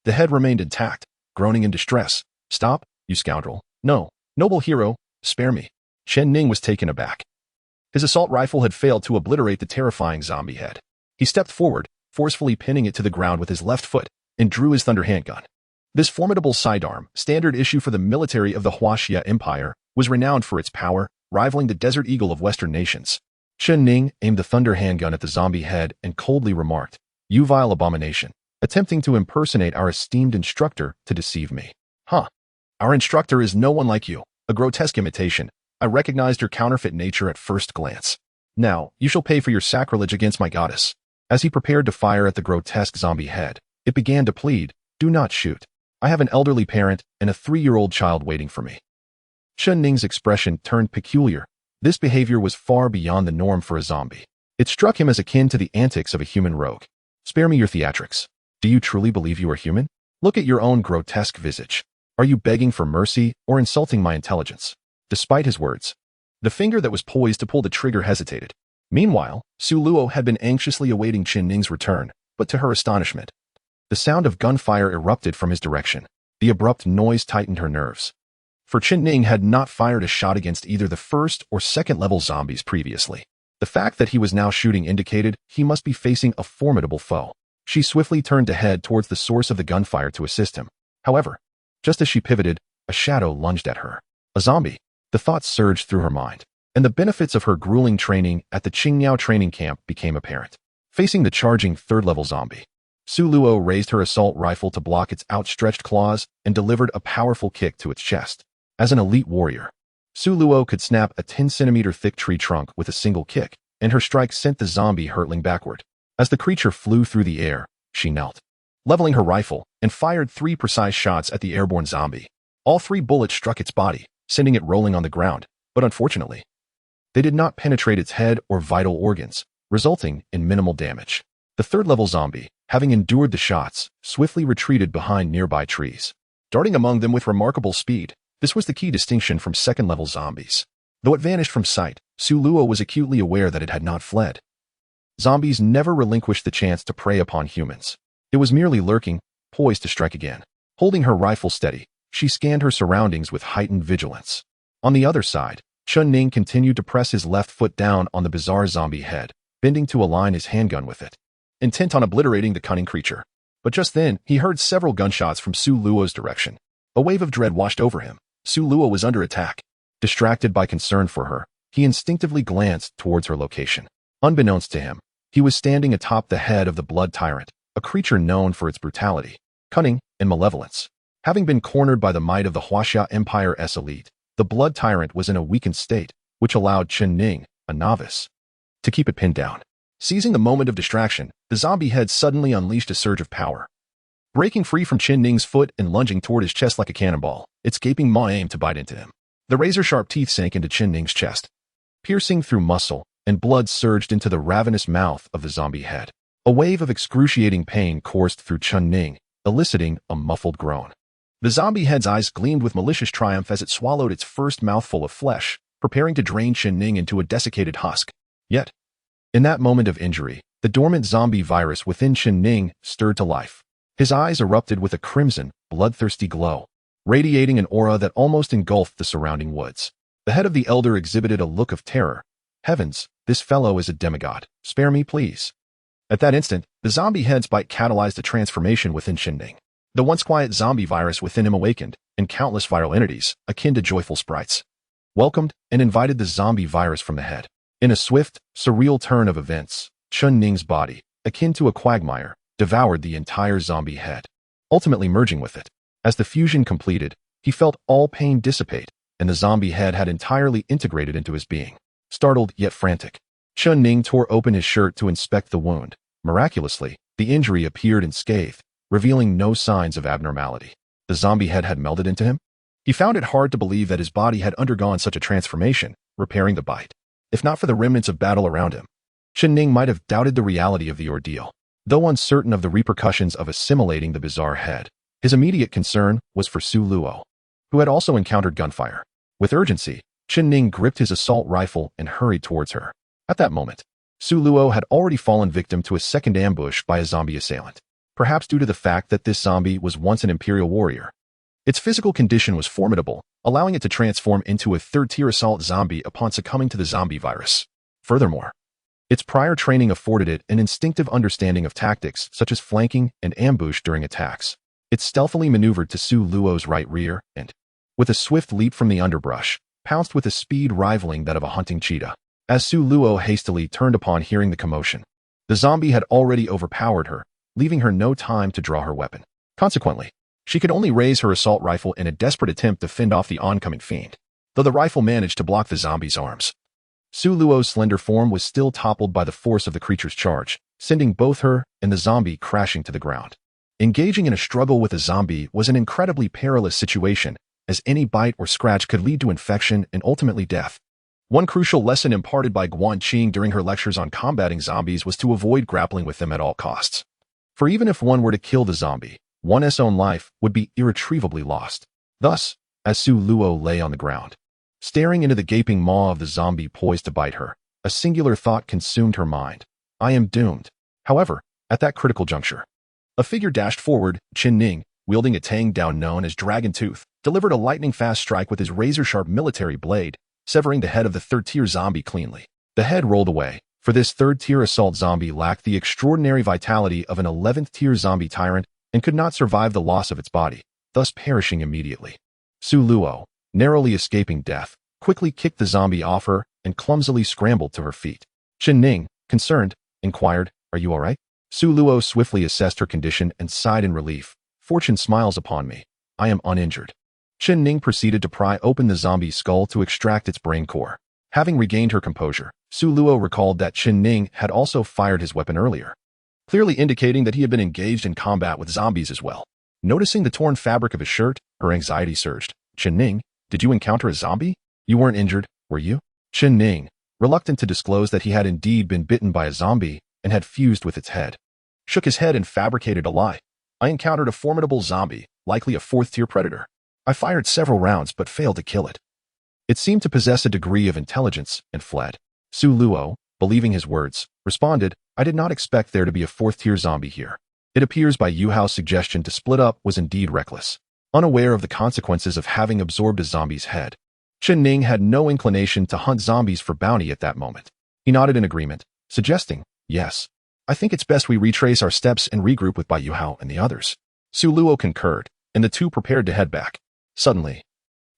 the head remained intact, groaning in distress. "Stop, you scoundrel. No, noble hero, spare me." Chen Ning was taken aback. His assault rifle had failed to obliterate the terrifying zombie head. He stepped forward, forcefully pinning it to the ground with his left foot, and drew his thunder handgun. This formidable sidearm, standard issue for the military of the Huaxia Empire, was renowned for its power, rivaling the Desert Eagle of Western nations. Chen Ning aimed the thunder handgun at the zombie head and coldly remarked, "You vile abomination, attempting to impersonate our esteemed instructor to deceive me. Huh. Our instructor is no one like you, a grotesque imitation. I recognized your counterfeit nature at first glance. Now, you shall pay for your sacrilege against my goddess." As he prepared to fire at the grotesque zombie head, it began to plead, "Do not shoot. I have an elderly parent and a 3-year-old child waiting for me." Chen Ning's expression turned peculiar. This behavior was far beyond the norm for a zombie. It struck him as akin to the antics of a human rogue. "Spare me your theatrics. Do you truly believe you are human? Look at your own grotesque visage. Are you begging for mercy or insulting my intelligence?" Despite his words, the finger that was poised to pull the trigger hesitated. Meanwhile, Su Luo had been anxiously awaiting Chen Ning's return, but to her astonishment, the sound of gunfire erupted from his direction. The abrupt noise tightened her nerves. for Chen Ning had not fired a shot against either the first or second level zombies previously. The fact that he was now shooting indicated he must be facing a formidable foe. She swiftly turned to head towards the source of the gunfire to assist him. However, just as she pivoted, a shadow lunged at her. A zombie. The thought surged through her mind, and the benefits of her grueling training at the Qingyao training camp became apparent. Facing the charging third-level zombie, Su Luo raised her assault rifle to block its outstretched claws and delivered a powerful kick to its chest. As an elite warrior, Su Luo could snap a 10-centimeter thick tree trunk with a single kick, and her strike sent the zombie hurtling backward. As the creature flew through the air, she knelt, leveling her rifle, and fired 3 precise shots at the airborne zombie. All 3 bullets struck its body, sending it rolling on the ground, but unfortunately, they did not penetrate its head or vital organs, resulting in minimal damage. The third-level zombie, having endured the shots, swiftly retreated behind nearby trees, darting among them with remarkable speed. This was the key distinction from second-level zombies. Though it vanished from sight, Su Luo was acutely aware that it had not fled. Zombies never relinquished the chance to prey upon humans. It was merely lurking, poised to strike again. Holding her rifle steady, she scanned her surroundings with heightened vigilance. On the other side, Chen Ning continued to press his left foot down on the bizarre zombie head, bending to align his handgun with it, intent on obliterating the cunning creature. But just then, he heard several gunshots from Su Luo's direction. A wave of dread washed over him. Su Luo was under attack. Distracted by concern for her, he instinctively glanced towards her location. Unbeknownst to him, he was standing atop the head of the Blood Tyrant, a creature known for its brutality, cunning, and malevolence. Having been cornered by the might of the Huaxia Empire's elite, the Blood Tyrant was in a weakened state, which allowed Chen Ning, a novice, to keep it pinned down. Seizing the moment of distraction, the zombie head suddenly unleashed a surge of power. Breaking free from Chen Ning's foot and lunging toward his chest like a cannonball, its gaping maw aimed to bite into him. The razor-sharp teeth sank into Chen Ning's chest, piercing through muscle, and blood surged into the ravenous mouth of the zombie head. A wave of excruciating pain coursed through Chen Ning, eliciting a muffled groan. The zombie head's eyes gleamed with malicious triumph as it swallowed its first mouthful of flesh, preparing to drain Chen Ning into a desiccated husk. Yet, in that moment of injury, the dormant zombie virus within Chen Ning stirred to life. His eyes erupted with a crimson, bloodthirsty glow, radiating an aura that almost engulfed the surrounding woods. The head of the elder exhibited a look of terror. Heavens, this fellow is a demigod. Spare me, please. At that instant, the zombie head's bite catalyzed a transformation within Chen Ning. The once quiet zombie virus within him awakened, and countless viral entities, akin to joyful sprites, welcomed and invited the zombie virus from the head. In a swift, surreal turn of events, Chen Ning's body, akin to a quagmire, devoured the entire zombie head, ultimately merging with it. As the fusion completed, he felt all pain dissipate, and the zombie head had entirely integrated into his being. Startled yet frantic, Chen Ning tore open his shirt to inspect the wound. Miraculously, the injury appeared unscathed, revealing no signs of abnormality. The zombie head had melded into him? He found it hard to believe that his body had undergone such a transformation, repairing the bite. If not for the remnants of battle around him, Chen Ning might have doubted the reality of the ordeal. Though uncertain of the repercussions of assimilating the bizarre head, his immediate concern was for Su Luo, who had also encountered gunfire. With urgency, Chen Ning gripped his assault rifle and hurried towards her. At that moment, Su Luo had already fallen victim to a second ambush by a zombie assailant, perhaps due to the fact that this zombie was once an imperial warrior. Its physical condition was formidable, allowing it to transform into a third-tier assault zombie upon succumbing to the zombie virus. Furthermore, its prior training afforded it an instinctive understanding of tactics such as flanking and ambush during attacks. It stealthily maneuvered to Su Luo's right rear and, with a swift leap from the underbrush, pounced with a speed rivaling that of a hunting cheetah. As Su Luo hastily turned upon hearing the commotion, the zombie had already overpowered her, leaving her no time to draw her weapon. Consequently, she could only raise her assault rifle in a desperate attempt to fend off the oncoming fiend, though the rifle managed to block the zombie's arms. Su Luo's slender form was still toppled by the force of the creature's charge, sending both her and the zombie crashing to the ground. Engaging in a struggle with a zombie was an incredibly perilous situation, as any bite or scratch could lead to infection and ultimately death. One crucial lesson imparted by Guan Qing during her lectures on combating zombies was to avoid grappling with them at all costs. For even if one were to kill the zombie, one's own life would be irretrievably lost. Thus, as Su Luo lay on the ground, staring into the gaping maw of the zombie poised to bite her, a singular thought consumed her mind. I am doomed. However, at that critical juncture, a figure dashed forward. Chen Ning, wielding a tang down known as Dragon Tooth, delivered a lightning-fast strike with his razor-sharp military blade, severing the head of the third-tier zombie cleanly. The head rolled away, for this third-tier assault zombie lacked the extraordinary vitality of an 11th-tier zombie tyrant and could not survive the loss of its body, thus perishing immediately. Su Luo, narrowly escaping death, quickly kicked the zombie off her and clumsily scrambled to her feet. Chen Ning, concerned, inquired, "Are you all right?" Su Luo swiftly assessed her condition and sighed in relief. "Fortune smiles upon me. I am uninjured." Chen Ning proceeded to pry open the zombie's skull to extract its brain core. Having regained her composure, Su Luo recalled that Chen Ning had also fired his weapon earlier, clearly indicating that he had been engaged in combat with zombies as well. Noticing the torn fabric of his shirt, her anxiety surged. "Chen Ning, did you encounter a zombie? You weren't injured, were you?" Chen Ning, reluctant to disclose that he had indeed been bitten by a zombie and had fused with its head, shook his head and fabricated a lie. "I encountered a formidable zombie, likely a fourth-tier predator. I fired several rounds but failed to kill it. It seemed to possess a degree of intelligence and fled." Su Luo, believing his words, responded, "I did not expect there to be a fourth-tier zombie here. It appears by Yu Hao's suggestion to split up was indeed reckless, unaware of the consequences of having absorbed a zombie's head." Chen Ning had no inclination to hunt zombies for bounty at that moment. He nodded in agreement, suggesting, "Yes, I think it's best we retrace our steps and regroup with Bai Yuhao and the others." Su Luo concurred, and the two prepared to head back. Suddenly,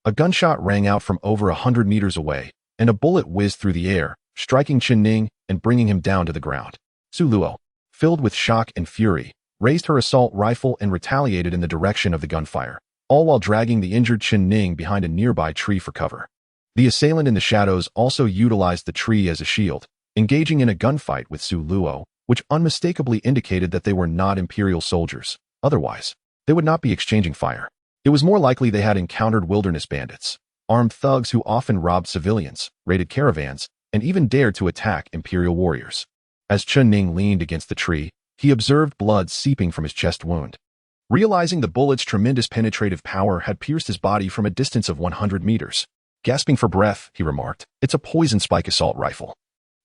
a gunshot rang out from over 100 meters away, and a bullet whizzed through the air, striking Chen Ning and bringing him down to the ground. Su Luo, filled with shock and fury, raised her assault rifle and retaliated in the direction of the gunfire, all while dragging the injured Chen Ning behind a nearby tree for cover. The assailant in the shadows also utilized the tree as a shield, engaging in a gunfight with Su Luo, which unmistakably indicated that they were not Imperial soldiers. Otherwise, they would not be exchanging fire. It was more likely they had encountered wilderness bandits, armed thugs who often robbed civilians, raided caravans, and even dared to attack Imperial warriors. As Chen Ning leaned against the tree, he observed blood seeping from his chest wound. Realizing the bullet's tremendous penetrative power had pierced his body from a distance of 100 meters. Gasping for breath, he remarked, "It's a poison spike assault rifle.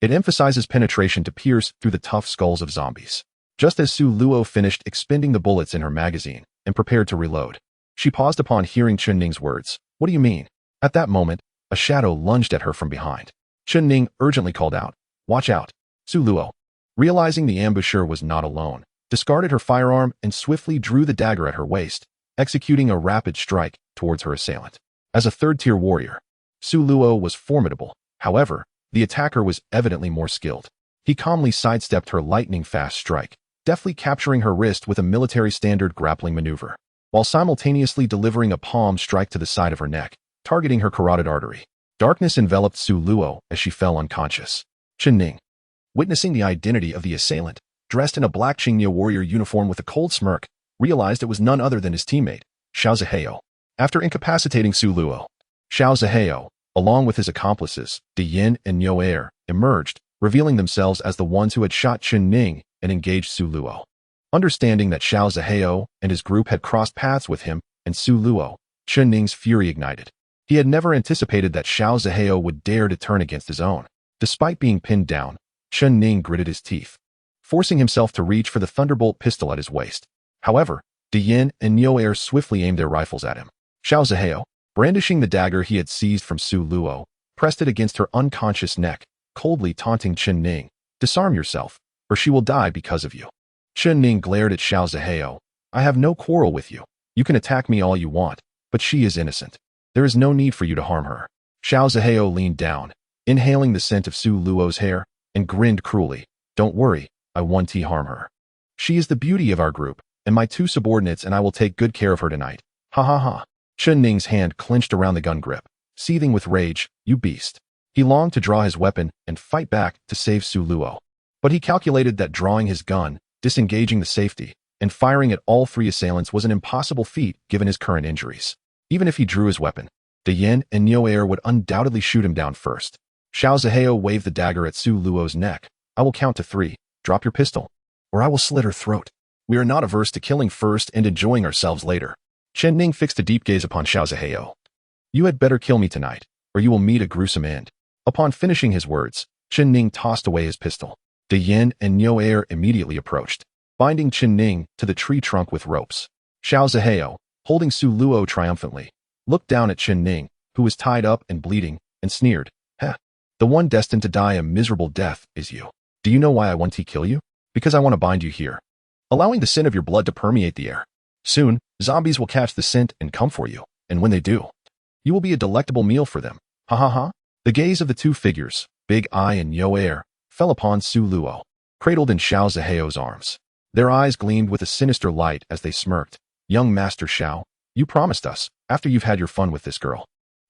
It emphasizes penetration to pierce through the tough skulls of zombies." Just as Su Luo finished expending the bullets in her magazine and prepared to reload, she paused upon hearing Chen Ning's words. "What do you mean?" At that moment, a shadow lunged at her from behind. Chen Ning urgently called out, "Watch out!" Su Luo, realizing the ambusher was not alone, discarded her firearm and swiftly drew the dagger at her waist, executing a rapid strike towards her assailant. As a third-tier warrior, Su Luo was formidable. However, the attacker was evidently more skilled. He calmly sidestepped her lightning-fast strike, deftly capturing her wrist with a military-standard grappling maneuver, while simultaneously delivering a palm strike to the side of her neck, targeting her carotid artery. Darkness enveloped Su Luo as she fell unconscious. Chen Ning, witnessing the identity of the assailant, dressed in a black Qingye warrior uniform with a cold smirk, realized it was none other than his teammate, Xiao Zihao. After incapacitating Su Luo, Xiao Zihao, along with his accomplices, De Yin and Niu Er, emerged, revealing themselves as the ones who had shot Chen Ning and engaged Su Luo. Understanding that Xiao Zihao and his group had crossed paths with him and Su Luo, Chen Ning's fury ignited. He had never anticipated that Xiao Zihao would dare to turn against his own. Despite being pinned down, Chen Ning gritted his teeth, forcing himself to reach for the thunderbolt pistol at his waist. However, De Yin and Niu Er swiftly aimed their rifles at him. Xiao Zihao, brandishing the dagger he had seized from Su Luo, pressed it against her unconscious neck, coldly taunting Chen Ning, "Disarm yourself, or she will die because of you." Chen Ning glared at Xiao Zihao. "I have no quarrel with you. You can attack me all you want, but she is innocent. There is no need for you to harm her." Xiao Zihao leaned down, inhaling the scent of Su Luo's hair, and grinned cruelly. "Don't worry, I won't harm her. She is the beauty of our group, and my two subordinates and I will take good care of her tonight. Ha ha ha." Chen Ning's hand clenched around the gun grip, seething with rage. "You beast." He longed to draw his weapon and fight back to save Su Luo. But he calculated that drawing his gun, disengaging the safety, and firing at all three assailants was an impossible feat given his current injuries. Even if he drew his weapon, De Yin and Niu Er would undoubtedly shoot him down first. Xiao Zihao waved the dagger at Su Luo's neck. "I will count to 3. Drop your pistol, or I will slit her throat. We are not averse to killing first and enjoying ourselves later." Chen Ning fixed a deep gaze upon Xiao Zihao. "You had better kill me tonight, or you will meet a gruesome end." Upon finishing his words, Chen Ning tossed away his pistol. De Yin and Niu Er immediately approached, binding Chen Ning to the tree trunk with ropes. Xiao Zihao, holding Su Luo triumphantly, looked down at Chen Ning, who was tied up and bleeding, and sneered, "Heh, the one destined to die a miserable death is you. Do you know why I want to kill you? Because I want to bind you here, allowing the scent of your blood to permeate the air. Soon, zombies will catch the scent and come for you, and when they do, you will be a delectable meal for them. Ha ha ha." The gaze of the two figures, Big Eye and Yo Air, fell upon Su Luo, cradled in Xiao Zihao's arms. Their eyes gleamed with a sinister light as they smirked. "Young Master Xiao, you promised us, after you've had your fun with this girl,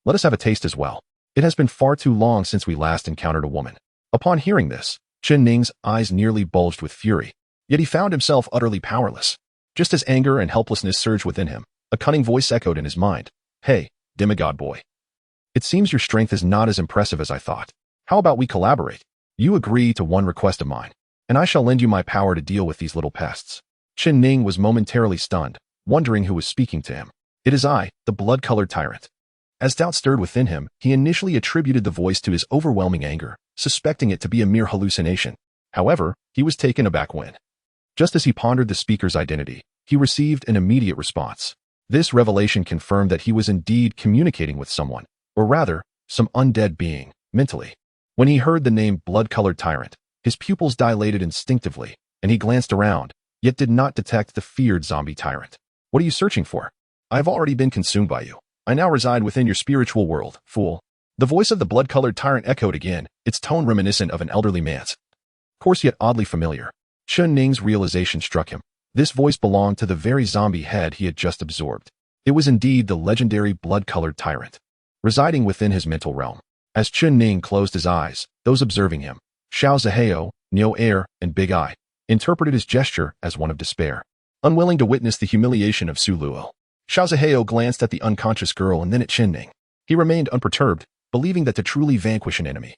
let us have a taste as well. It has been far too long since we last encountered a woman." Upon hearing this, Chen Ning's eyes nearly bulged with fury, yet he found himself utterly powerless. Just as anger and helplessness surged within him, a cunning voice echoed in his mind. "Hey, demigod boy. It seems your strength is not as impressive as I thought. How about we collaborate? You agree to one request of mine, and I shall lend you my power to deal with these little pests." Chen Ning was momentarily stunned, wondering who was speaking to him. "It is I, the blood-colored tyrant." As doubt stirred within him, he initially attributed the voice to his overwhelming anger, suspecting it to be a mere hallucination. However, he was taken aback when, just as he pondered the speaker's identity, he received an immediate response. This revelation confirmed that he was indeed communicating with someone, or rather, some undead being, mentally. When he heard the name blood-colored tyrant, his pupils dilated instinctively, and he glanced around, yet did not detect the feared zombie tyrant. "What are you searching for? I have already been consumed by you. I now reside within your spiritual world, fool." The voice of the blood-colored tyrant echoed again, its tone reminiscent of an elderly man's, coarse yet oddly familiar. Chen Ning's realization struck him. This voice belonged to the very zombie head he had just absorbed. It was indeed the legendary blood-colored tyrant, residing within his mental realm. As Chen Ning closed his eyes, those observing him, Xiao Zihao, Neo Air, and Big Eye, interpreted his gesture as one of despair. Unwilling to witness the humiliation of Su Luo, Xiao Zihao glanced at the unconscious girl and then at Chen Ning. He remained unperturbed, believing that to truly vanquish an enemy,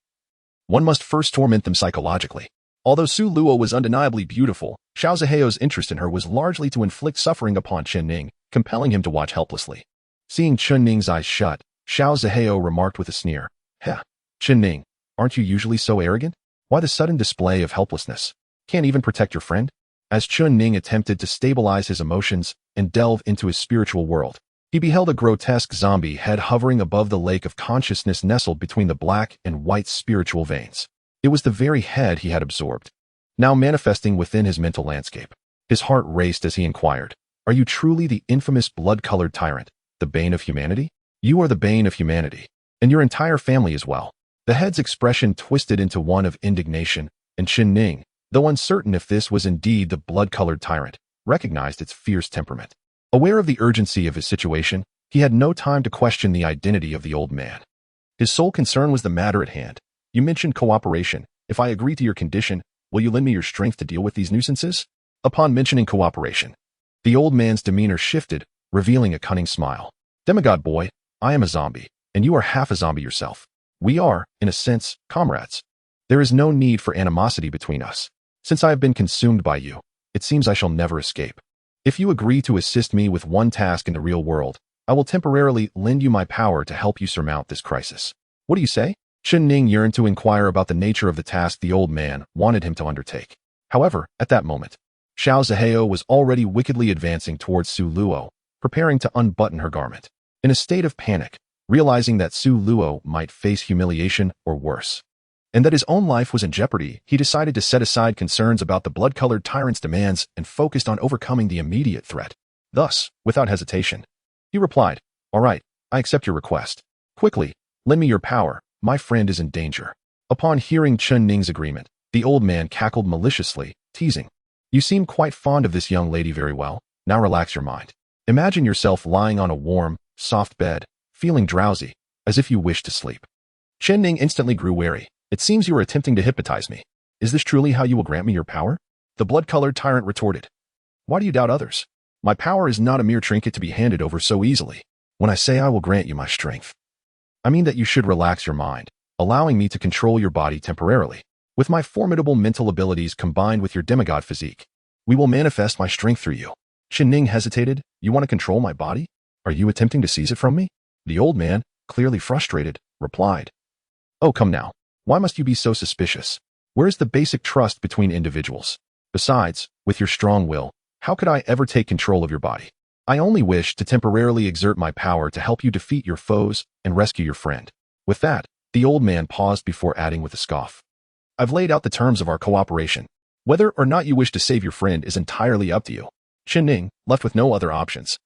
one must first torment them psychologically. Although Su Luo was undeniably beautiful, Xiao Zihao's interest in her was largely to inflict suffering upon Chen Ning, compelling him to watch helplessly. Seeing Chen Ning's eyes shut, Xiao Zihao remarked with a sneer, "Heh, Chen Ning, aren't you usually so arrogant? Why the sudden display of helplessness? Can't even protect your friend?" As Chen Ning attempted to stabilize his emotions and delve into his spiritual world, he beheld a grotesque zombie head hovering above the lake of consciousness nestled between the black and white spiritual veins. It was the very head he had absorbed, now manifesting within his mental landscape. His heart raced as he inquired, "Are you truly the infamous blood-colored tyrant, the bane of humanity?" "You are the bane of humanity, and your entire family as well." The head's expression twisted into one of indignation, and Chen Ning, though uncertain if this was indeed the blood-colored tyrant, recognized its fierce temperament. Aware of the urgency of his situation, he had no time to question the identity of the old man. His sole concern was the matter at hand. "You mentioned cooperation. If I agree to your condition, will you lend me your strength to deal with these nuisances?" Upon mentioning cooperation, the old man's demeanor shifted, revealing a cunning smile. "Demigod boy, I am a zombie, and you are half a zombie yourself. We are, in a sense, comrades. There is no need for animosity between us. Since I have been consumed by you, it seems I shall never escape. If you agree to assist me with one task in the real world, I will temporarily lend you my power to help you surmount this crisis. What do you say?" Chen Ning yearned to inquire about the nature of the task the old man wanted him to undertake. However, at that moment, Xiao Zihao was already wickedly advancing towards Su Luo, preparing to unbutton her garment. In a state of panic, realizing that Su Luo might face humiliation or worse, and that his own life was in jeopardy, he decided to set aside concerns about the blood-colored tyrant's demands and focused on overcoming the immediate threat. Thus, without hesitation, he replied, "All right, I accept your request. Quickly, lend me your power. My friend is in danger." Upon hearing Chen Ning's agreement, the old man cackled maliciously, teasing, "You seem quite fond of this young lady. Very well. Now relax your mind. Imagine yourself lying on a warm, soft bed, feeling drowsy, as if you wish to sleep." Chen Ning instantly grew wary. "It seems you are attempting to hypnotize me. Is this truly how you will grant me your power?" The blood-colored tyrant retorted, "Why do you doubt others? My power is not a mere trinket to be handed over so easily. When I say I will grant you my strength, I mean that you should relax your mind, allowing me to control your body temporarily. With my formidable mental abilities combined with your demigod physique, we will manifest my strength through you." Chen Ning hesitated. "You want to control my body? Are you attempting to seize it from me?" The old man, clearly frustrated, replied, "Oh, come now. Why must you be so suspicious? Where is the basic trust between individuals? Besides, with your strong will, how could I ever take control of your body? I only wish to temporarily exert my power to help you defeat your foes and rescue your friend. With that, the old man paused before adding with a scoff. I've laid out the terms of our cooperation. Whether or not you wish to save your friend is entirely up to you. Chen Ning, left with no other options,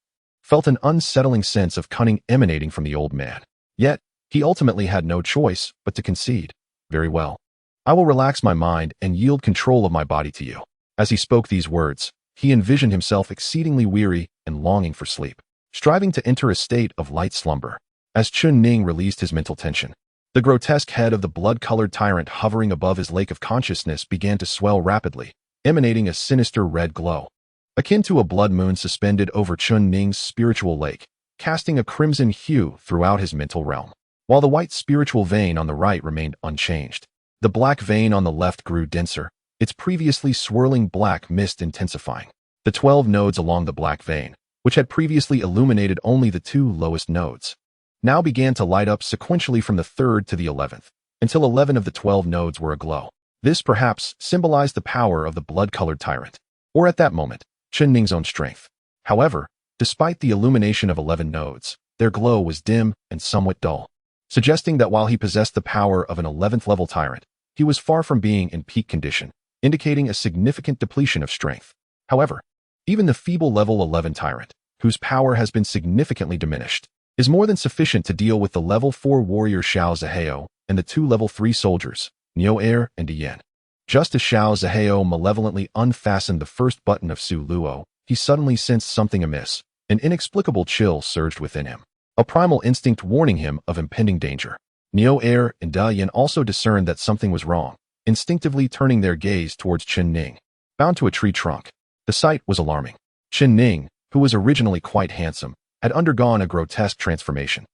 felt an unsettling sense of cunning emanating from the old man. Yet, he ultimately had no choice but to concede. Very well. I will relax my mind and yield control of my body to you. As he spoke these words, he envisioned himself exceedingly weary and longing for sleep, striving to enter a state of light slumber. As Chen Ning released his mental tension, the grotesque head of the blood-colored tyrant hovering above his lake of consciousness began to swell rapidly, emanating a sinister red glow, akin to a blood moon suspended over Chen Ning's spiritual lake, casting a crimson hue throughout his mental realm. While the white spiritual vein on the right remained unchanged, the black vein on the left grew denser, its previously swirling black mist intensifying. The 12 nodes along the black vein, which had previously illuminated only the 2 lowest nodes, now began to light up sequentially from the 3rd to the 11th, until 11 of the 12 nodes were aglow. This perhaps symbolized the power of the blood-colored tyrant, or at that moment, Chen Ning's own strength. However, despite the illumination of 11 nodes, their glow was dim and somewhat dull, suggesting that while he possessed the power of an 11th level tyrant, he was far from being in peak condition, indicating a significant depletion of strength. However, even the feeble level 11 tyrant, whose power has been significantly diminished, is more than sufficient to deal with the level 4 warrior Xiao Zihao and the 2 level 3 soldiers, Niu Er and Dian. Just as Xiao Zihao malevolently unfastened the first button of Su Luo, he suddenly sensed something amiss. An inexplicable chill surged within him, a primal instinct warning him of impending danger. Niu Er and Dian also discerned that something was wrong, instinctively turning their gaze towards Chen Ning, bound to a tree trunk. The sight was alarming. Chen Ning, who was originally quite handsome, had undergone a grotesque transformation.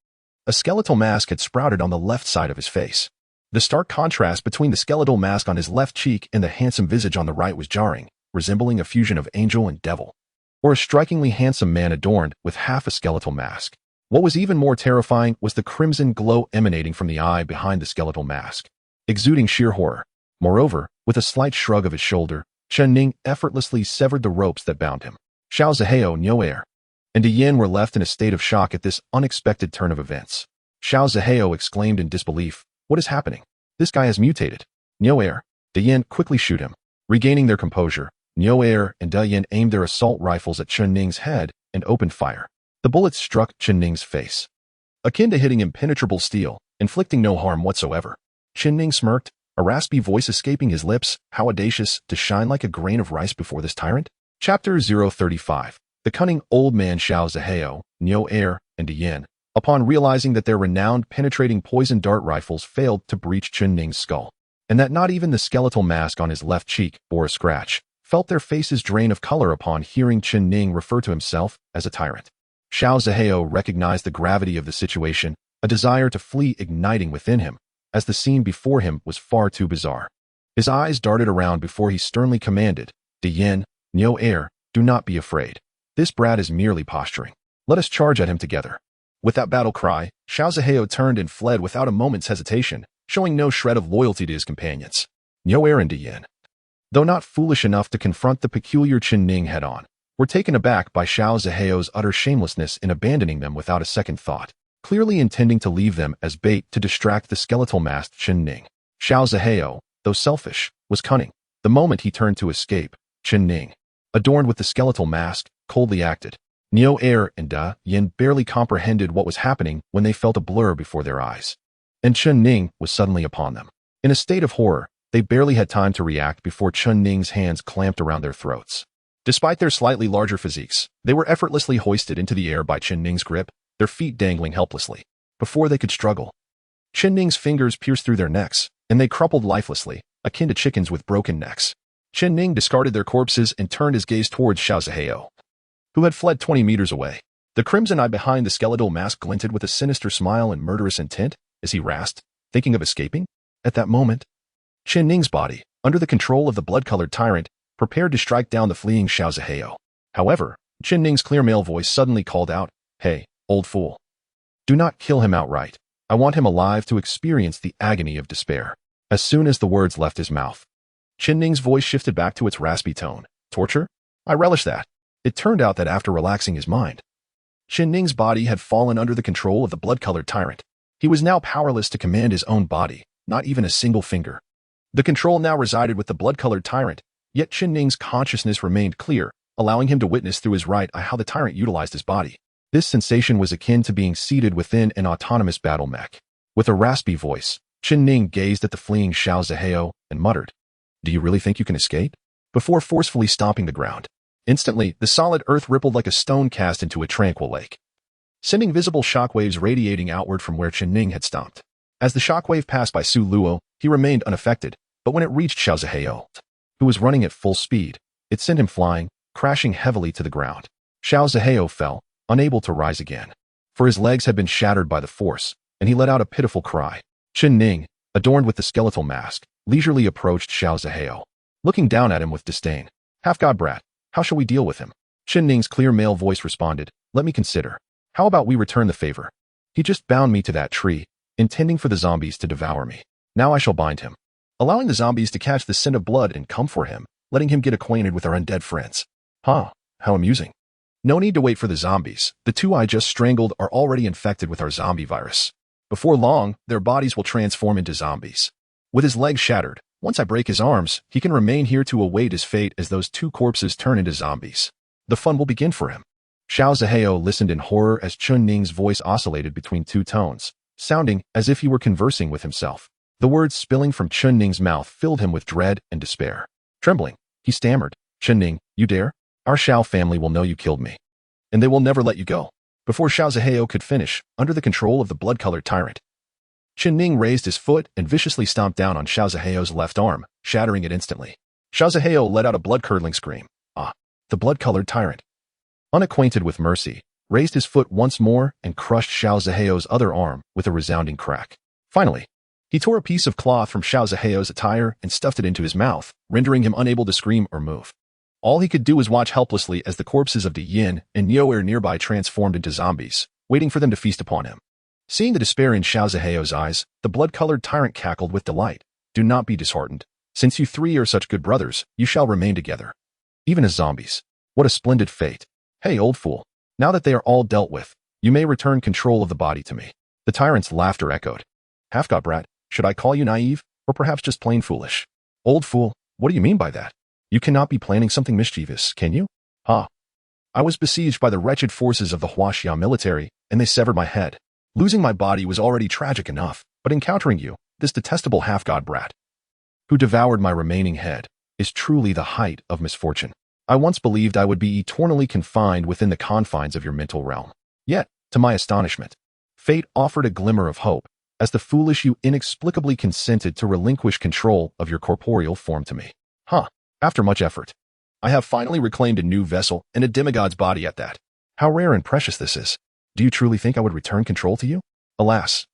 A skeletal mask had sprouted on the left side of his face. The stark contrast between the skeletal mask on his left cheek and the handsome visage on the right was jarring, resembling a fusion of angel and devil, or a strikingly handsome man adorned with half a skeletal mask. What was even more terrifying was the crimson glow emanating from the eye behind the skeletal mask, exuding sheer horror. Moreover, with a slight shrug of his shoulder, Chen Ning effortlessly severed the ropes that bound him. Xiao Zihao, Niu Er, and Dian were left in a state of shock at this unexpected turn of events. Xiao Zihao exclaimed in disbelief, "What is happening? This guy has mutated." Niu Er, Dian quickly shoot him. Regaining their composure, Niu Er and Dian aimed their assault rifles at Chen Ning's head and opened fire. The bullets struck Chen Ning's face, akin to hitting impenetrable steel, inflicting no harm whatsoever. Chen Ning smirked, a raspy voice escaping his lips. How audacious to shine like a grain of rice before this tyrant. Chapter 035. The cunning old man Xiao Zihao, Niu Er, and Dian, upon realizing that their renowned penetrating poison dart rifles failed to breach Chen Ning's skull, and that not even the skeletal mask on his left cheek bore a scratch, felt their faces drain of color upon hearing Chen Ning refer to himself as a tyrant. Xiao Zihao recognized the gravity of the situation, a desire to flee igniting within him, as the scene before him was far too bizarre. His eyes darted around before he sternly commanded, "Dian, Niu Er, do not be afraid. This brat is merely posturing. Let us charge at him together." With that battle cry, Xiao Zihao turned and fled without a moment's hesitation, showing no shred of loyalty to his companions. Niu Er and Dian, though not foolish enough to confront the peculiar Chen Ning head-on, were taken aback by Xiao Zihao's utter shamelessness in abandoning them without a second thought, clearly intending to leave them as bait to distract the skeletal-masked Chen Ning. Xiao Zihao, though selfish, was cunning. The moment he turned to escape, Chen Ning, adorned with the skeletal mask, coldly acted. Niu Er and Dian barely comprehended what was happening when they felt a blur before their eyes, and Chen Ning was suddenly upon them. In a state of horror, they barely had time to react before Chen Ning's hands clamped around their throats. Despite their slightly larger physiques, they were effortlessly hoisted into the air by Chen Ning's grip, their feet dangling helplessly. Before they could struggle, Chen Ning's fingers pierced through their necks, and they crumpled lifelessly, akin to chickens with broken necks. Chen Ning discarded their corpses and turned his gaze towards Xiao Zihao, who had fled 20 meters away. The crimson eye behind the skeletal mask glinted with a sinister smile and murderous intent as he rasped, thinking of escaping. At that moment, Chen Ning's body, under the control of the blood-colored tyrant, prepared to strike down the fleeing Xiao Zihao. However, Chen Ning's clear male voice suddenly called out, "Hey, old fool. Do not kill him outright. I want him alive to experience the agony of despair." As soon as the words left his mouth, Chen Ning's voice shifted back to its raspy tone. "Torture? I relish that. It turned out that after relaxing his mind, Chen Ning's body had fallen under the control of the blood-colored tyrant. He was now powerless to command his own body, not even a single finger. The control now resided with the blood-colored tyrant, yet Chen Ning's consciousness remained clear, allowing him to witness through his right eye how the tyrant utilized his body. This sensation was akin to being seated within an autonomous battle mech. With a raspy voice, Chen Ning gazed at the fleeing Xiao Zihao and muttered, "Do you really think you can escape?" before forcefully stomping the ground. Instantly, the solid earth rippled like a stone cast into a tranquil lake, sending visible shockwaves radiating outward from where Chen Ning had stomped. As the shockwave passed by Su Luo, he remained unaffected, but when it reached Xiao Zihao, who was running at full speed, it sent him flying, crashing heavily to the ground. Xiao Zihao fell, unable to rise again, for his legs had been shattered by the force, and he let out a pitiful cry. Chen Ning, adorned with the skeletal mask, leisurely approached Xiao Zihao, looking down at him with disdain. "Half-god brat, how shall we deal with him?" Chen Ning's clear male voice responded, "Let me consider. How about we return the favor? He just bound me to that tree, intending for the zombies to devour me. Now I shall bind him, allowing the zombies to catch the scent of blood and come for him, letting him get acquainted with our undead friends." Huh, how amusing. No need to wait for the zombies. The two I just strangled are already infected with our zombie virus. Before long, their bodies will transform into zombies. With his legs shattered, once I break his arms, he can remain here to await his fate as those two corpses turn into zombies. The fun will begin for him. Xiao Zihao listened in horror as Chen Ning's voice oscillated between two tones, sounding as if he were conversing with himself. The words spilling from Chen Ning's mouth filled him with dread and despair. Trembling, he stammered, "Chen Ning, you dare? Our Xiao family will know you killed me, and they will never let you go." Before Xiao Zihao could finish, under the control of the blood-colored tyrant, Chen Ning raised his foot and viciously stomped down on Xiao Zihao's left arm, shattering it instantly. Xiao Zihao let out a blood-curdling scream. The blood-colored tyrant, unacquainted with mercy, raised his foot once more and crushed Xiao Zihao's other arm with a resounding crack. Finally, he tore a piece of cloth from Xiao Zihao's attire and stuffed it into his mouth, rendering him unable to scream or move. All he could do was watch helplessly as the corpses of Di Yin and Nioer nearby transformed into zombies, waiting for them to feast upon him. Seeing the despair in Xiao Zihao's eyes, the blood-colored tyrant cackled with delight. "Do not be disheartened. Since you three are such good brothers, you shall remain together, even as zombies. What a splendid fate. Hey, old fool. Now that they are all dealt with, you may return control of the body to me." The tyrant's laughter echoed. "Half-god brat, should I call you naive, or perhaps just plain foolish?" "Old fool, what do you mean by that? You cannot be planning something mischievous, can you?" "Ha. I was besieged by the wretched forces of the Huaxia military, and they severed my head. Losing my body was already tragic enough, but encountering you, this detestable half-god brat, who devoured my remaining head, is truly the height of misfortune. I once believed I would be eternally confined within the confines of your mental realm. Yet, to my astonishment, fate offered a glimmer of hope, as the foolish you inexplicably consented to relinquish control of your corporeal form to me. After much effort, I have finally reclaimed a new vessel and a demigod's body at that. How rare and precious this is. Do you truly think I would return control to you? Alas,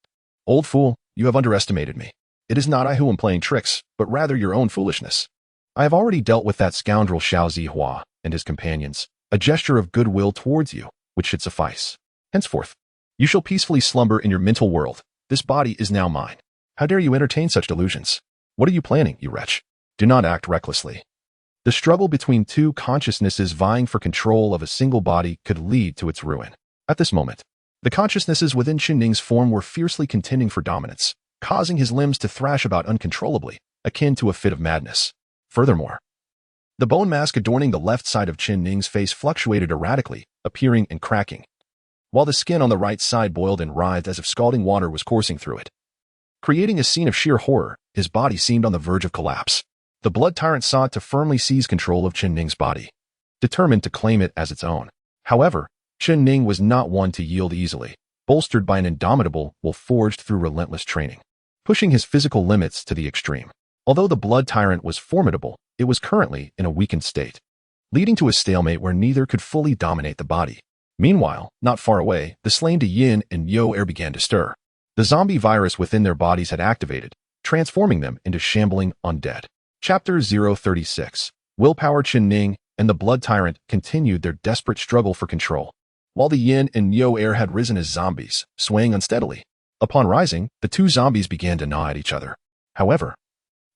old fool, you have underestimated me. It is not I who am playing tricks, but rather your own foolishness. I have already dealt with that scoundrel Xiao Zihua and his companions, a gesture of goodwill towards you, which should suffice. Henceforth, you shall peacefully slumber in your mental world. This body is now mine. How dare you entertain such delusions? What are you planning, you wretch? Do not act recklessly. The struggle between two consciousnesses vying for control of a single body could lead to its ruin. At this moment, the consciousnesses within Chen Ning's form were fiercely contending for dominance, causing his limbs to thrash about uncontrollably, akin to a fit of madness. Furthermore, the bone mask adorning the left side of Chen Ning's face fluctuated erratically, appearing and cracking, while the skin on the right side boiled and writhed as if scalding water was coursing through it. Creating a scene of sheer horror, his body seemed on the verge of collapse. The blood tyrant sought to firmly seize control of Chen Ning's body, determined to claim it as its own. However, Chen Ning was not one to yield easily, bolstered by an indomitable will forged through relentless training, pushing his physical limits to the extreme. Although the blood tyrant was formidable, it was currently in a weakened state, leading to a stalemate where neither could fully dominate the body. Meanwhile, not far away, the slain Di Yin and Nioer began to stir. The zombie virus within their bodies had activated, transforming them into shambling undead. Chapter 036. Willpower. Chen Ning and the blood tyrant continued their desperate struggle for control, while the Yin and Nioer had risen as zombies, swaying unsteadily. Upon rising, the two zombies began to gnaw at each other. However,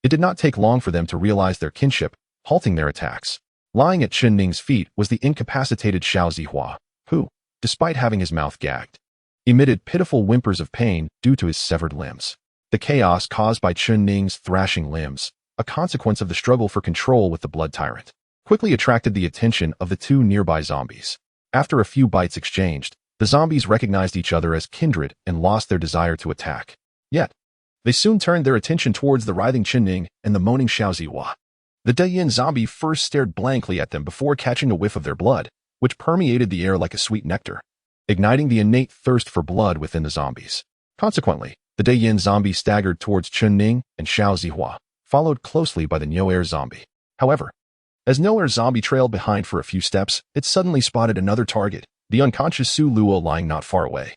it did not take long for them to realize their kinship, halting their attacks. Lying at Chen Ning's feet was the incapacitated Xiao Zihua, who, despite having his mouth gagged, emitted pitiful whimpers of pain due to his severed limbs. The chaos caused by Chen Ning's thrashing limbs, a consequence of the struggle for control with the blood tyrant, quickly attracted the attention of the two nearby zombies. After a few bites exchanged, the zombies recognized each other as kindred and lost their desire to attack. Yet, they soon turned their attention towards the writhing Chen Ning and the moaning Xiao Zihua. The Dayin zombie first stared blankly at them before catching a whiff of their blood, which permeated the air like a sweet nectar, igniting the innate thirst for blood within the zombies. Consequently, the Dayin zombie staggered towards Chen Ning and Xiao Zihua, followed closely by the Nyo'er zombie. However, as Nyo'er zombie trailed behind for a few steps, it suddenly spotted another target, the unconscious Su Luo lying not far away.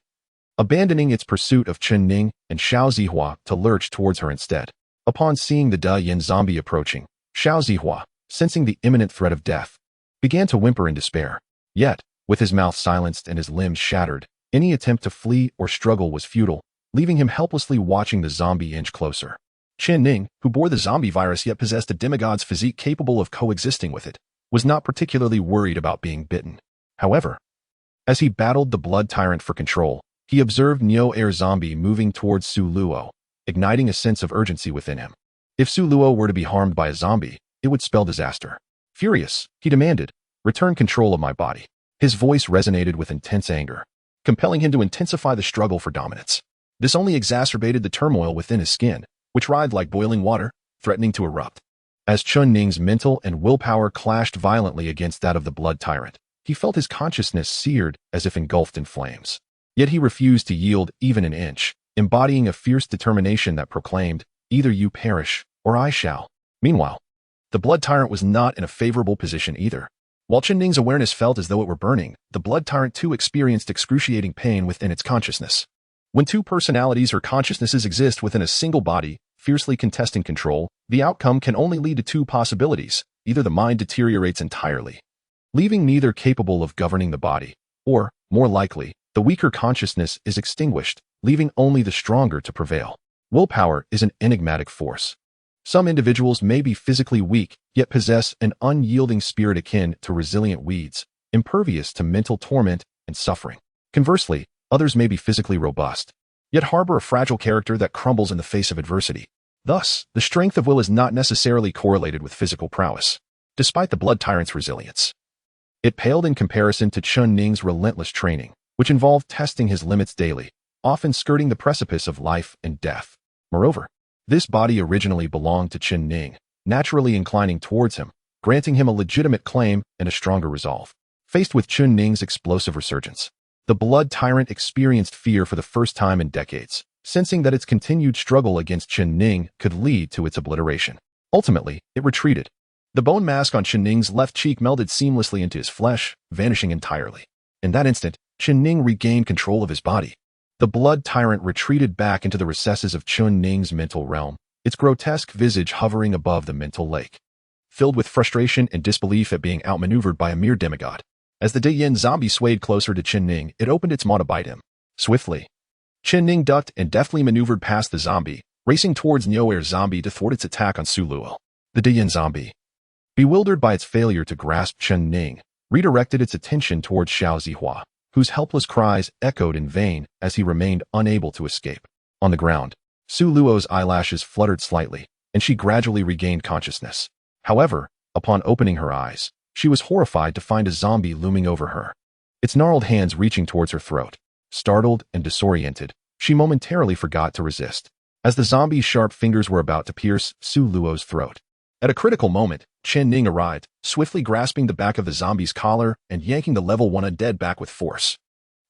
Abandoning its pursuit of Chen Ning and Xiao Zihua to lurch towards her instead. Upon seeing the Dayin zombie approaching, Xiao Zihua, sensing the imminent threat of death, began to whimper in despair. Yet, with his mouth silenced and his limbs shattered, any attempt to flee or struggle was futile, leaving him helplessly watching the zombie inch closer. Chen Ning, who bore the zombie virus yet possessed a demigod's physique capable of coexisting with it, was not particularly worried about being bitten. However, as he battled the blood tyrant for control, he observed Nyo'er zombie moving towards Su Luo, igniting a sense of urgency within him. If Su Luo were to be harmed by a zombie, it would spell disaster. Furious, he demanded, "Return control of my body." His voice resonated with intense anger, compelling him to intensify the struggle for dominance. This only exacerbated the turmoil within his skin, which writhed like boiling water, threatening to erupt. As Chen Ning's mental and willpower clashed violently against that of the blood tyrant, he felt his consciousness seared as if engulfed in flames. Yet he refused to yield even an inch, embodying a fierce determination that proclaimed, "Either you perish, or I shall." Meanwhile, the blood tyrant was not in a favorable position either. While Chen Ning's awareness felt as though it were burning, the blood tyrant too experienced excruciating pain within its consciousness. When two personalities or consciousnesses exist within a single body, fiercely contesting control, the outcome can only lead to two possibilities. Either the mind deteriorates entirely, leaving neither capable of governing the body, or, more likely, the weaker consciousness is extinguished, leaving only the stronger to prevail. Willpower is an enigmatic force. Some individuals may be physically weak, yet possess an unyielding spirit akin to resilient weeds, impervious to mental torment and suffering. Conversely, others may be physically robust, yet harbor a fragile character that crumbles in the face of adversity. Thus, the strength of will is not necessarily correlated with physical prowess. Despite the blood tyrant's resilience, it paled in comparison to Chen Ning's relentless training, which involved testing his limits daily, often skirting the precipice of life and death. Moreover, this body originally belonged to Chen Ning, naturally inclining towards him, granting him a legitimate claim and a stronger resolve. Faced with Chen Ning's explosive resurgence, the blood tyrant experienced fear for the first time in decades, sensing that its continued struggle against Chen Ning could lead to its obliteration. Ultimately, it retreated. The bone mask on Chen Ning's left cheek melded seamlessly into his flesh, vanishing entirely. In that instant, Chen Ning regained control of his body. The blood tyrant retreated back into the recesses of Chen Ning's mental realm, its grotesque visage hovering above the mental lake. Filled with frustration and disbelief at being outmaneuvered by a mere demigod, as the Dayin zombie swayed closer to Chen Ning, it opened its maw to bite him. Swiftly, Chen Ning ducked and deftly maneuvered past the zombie, racing towards Nyo'er zombie to thwart its attack on Su Luo. The Dayin zombie, bewildered by its failure to grasp Chen Ning, redirected its attention towards Xiao Zihua, whose helpless cries echoed in vain as he remained unable to escape. On the ground, Su Luo's eyelashes fluttered slightly, and she gradually regained consciousness. However, upon opening her eyes, she was horrified to find a zombie looming over her, its gnarled hands reaching towards her throat. Startled and disoriented, she momentarily forgot to resist, as the zombie's sharp fingers were about to pierce Su Luo's throat. At a critical moment, Chen Ning arrived, swiftly grasping the back of the zombie's collar and yanking the level 1 undead back with force.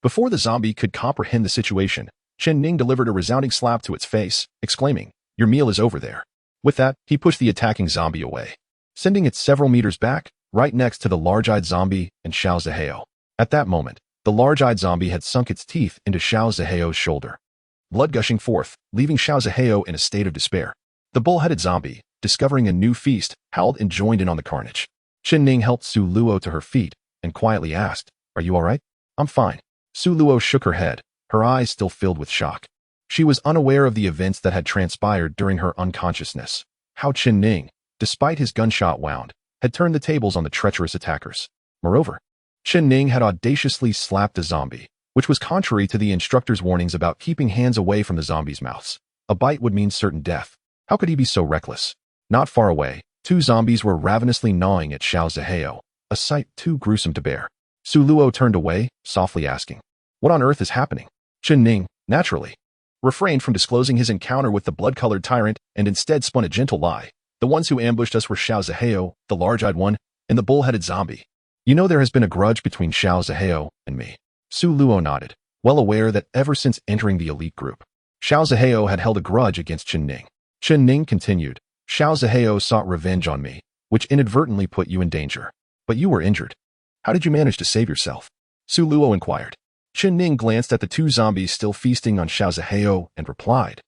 Before the zombie could comprehend the situation, Chen Ning delivered a resounding slap to its face, exclaiming, "Your meal is over there." With that, he pushed the attacking zombie away, sending it several meters back, right next to the large-eyed zombie and Xiao Zihao. At that moment, the large-eyed zombie had sunk its teeth into Xiao Zihao's shoulder, blood gushing forth, leaving Xiao Zihao in a state of despair. The bull-headed zombie, discovering a new feast, howled and joined in on the carnage. Chen Ning helped Su Luo to her feet and quietly asked, "Are you all right?" "I'm fine." Su Luo shook her head, her eyes still filled with shock. She was unaware of the events that had transpired during her unconsciousness. How Chen Ning, despite his gunshot wound, had turned the tables on the treacherous attackers. Moreover, Chen Ning had audaciously slapped a zombie, which was contrary to the instructor's warnings about keeping hands away from the zombies' mouths. A bite would mean certain death. How could he be so reckless? Not far away, two zombies were ravenously gnawing at Xiao Zihao, a sight too gruesome to bear. Su Luo turned away, softly asking, "What on earth is happening?" Chen Ning, naturally, refrained from disclosing his encounter with the blood-colored tyrant and instead spun a gentle lie. "The ones who ambushed us were Xiao Zihao, the large-eyed one, and the bull-headed zombie. You know there has been a grudge between Xiao Zihao and me." Su Luo nodded, well aware that ever since entering the elite group, Xiao Zihao had held a grudge against Chen Ning. Chen Ning continued, "Xiao Zihao sought revenge on me, which inadvertently put you in danger. But you were injured. How did you manage to save yourself?" Su Luo inquired. Chen Ning glanced at the two zombies still feasting on Xiao Zihao and replied,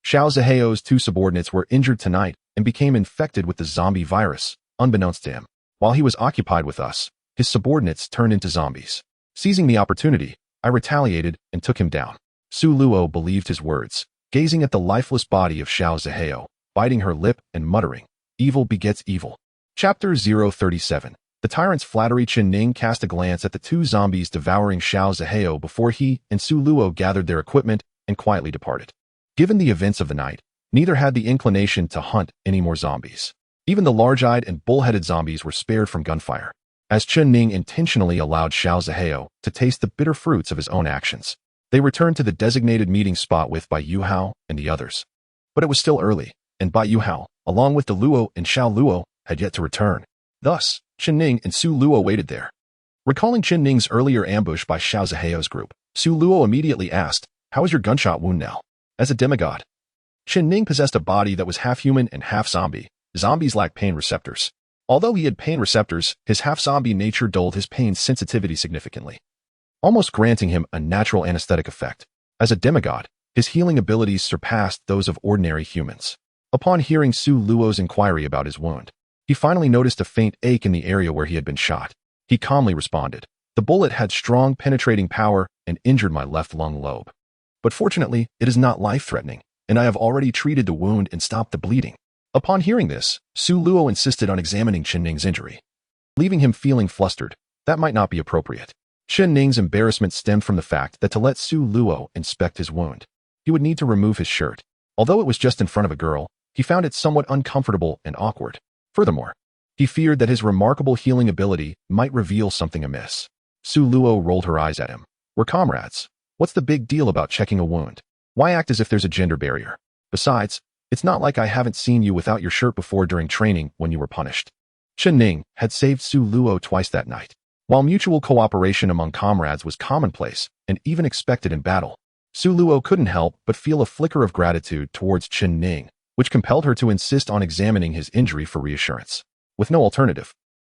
"Xiao Zihao's two subordinates were injured tonight and became infected with the zombie virus, unbeknownst to him. While he was occupied with us, his subordinates turned into zombies. Seizing the opportunity, I retaliated and took him down." Su Luo believed his words, gazing at the lifeless body of Xiao Zihao, biting her lip and muttering, "Evil begets evil." Chapter 037. The tyrant's flattery. Chen Ning cast a glance at the two zombies devouring Xiao Zihao before he and Su Luo gathered their equipment and quietly departed. Given the events of the night, neither had the inclination to hunt any more zombies. Even the large-eyed and bull-headed zombies were spared from gunfire, as Chen Ning intentionally allowed Xiao Zihao to taste the bitter fruits of his own actions. They returned to the designated meeting spot with Bai Yuhao and the others. But it was still early, and Bai Yuhao, along with the Luo and Xiao Luo, had yet to return. Thus, Chen Ning and Su Luo waited there. Recalling Chen Ning's earlier ambush by Xiao Zihao's group, Su Luo immediately asked, "How is your gunshot wound now?" As a demigod, Chen Ning possessed a body that was half human and half zombie. Zombies lack pain receptors. Although he had pain receptors, his half-zombie nature dulled his pain sensitivity significantly, almost granting him a natural anesthetic effect. As a demigod, his healing abilities surpassed those of ordinary humans. Upon hearing Su Luo's inquiry about his wound, he finally noticed a faint ache in the area where he had been shot. He calmly responded, "The bullet had strong penetrating power and injured my left lung lobe. But fortunately, it is not life-threatening, and I have already treated the wound and stopped the bleeding." Upon hearing this, Su Luo insisted on examining Chen Ning's injury, leaving him feeling flustered. That might not be appropriate. Chen Ning's embarrassment stemmed from the fact that to let Su Luo inspect his wound, he would need to remove his shirt. Although it was just in front of a girl, he found it somewhat uncomfortable and awkward. Furthermore, he feared that his remarkable healing ability might reveal something amiss. Su Luo rolled her eyes at him. "We're comrades. What's the big deal about checking a wound? Why act as if there's a gender barrier? Besides, it's not like I haven't seen you without your shirt before during training when you were punished." Chen Ning had saved Su Luo twice that night. While mutual cooperation among comrades was commonplace and even expected in battle, Su Luo couldn't help but feel a flicker of gratitude towards Chen Ning, which compelled her to insist on examining his injury for reassurance. With no alternative,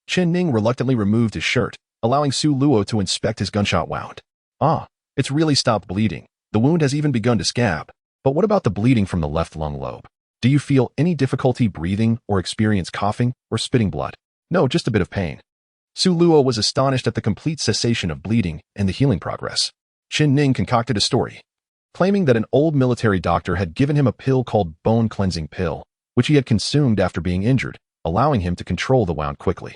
Chen Ning reluctantly removed his shirt, allowing Su Luo to inspect his gunshot wound. "Ah, it's really stopped bleeding. The wound has even begun to scab. But what about the bleeding from the left lung lobe? Do you feel any difficulty breathing or experience coughing or spitting blood?" "No, just a bit of pain." Su Luo was astonished at the complete cessation of bleeding and the healing progress. Chen Ning concocted a story, claiming that an old military doctor had given him a pill called bone cleansing pill, which he had consumed after being injured, allowing him to control the wound quickly.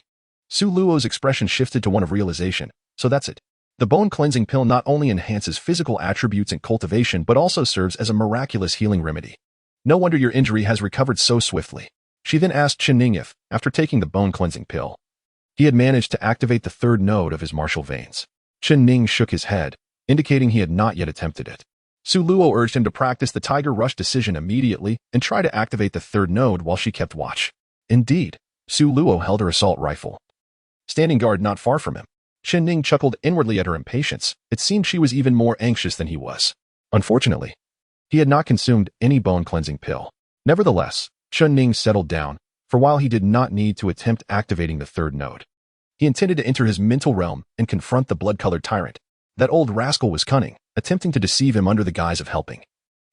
Su Luo's expression shifted to one of realization. "So that's it. The bone cleansing pill not only enhances physical attributes and cultivation but also serves as a miraculous healing remedy. No wonder your injury has recovered so swiftly." She then asked Chen Ning if, after taking the bone cleansing pill, he had managed to activate the third node of his martial veins. Chen Ning shook his head, indicating he had not yet attempted it. Su Luo urged him to practice the Tiger Rush decision immediately and try to activate the third node while she kept watch. Indeed, Su Luo held her assault rifle, standing guard not far from him. Chen Ning chuckled inwardly at her impatience. It seemed she was even more anxious than he was. Unfortunately, he had not consumed any bone-cleansing pill. Nevertheless, Chen Ning settled down, for while he did not need to attempt activating the third node, he intended to enter his mental realm and confront the blood-colored tyrant. That old rascal was cunning, attempting to deceive him under the guise of helping,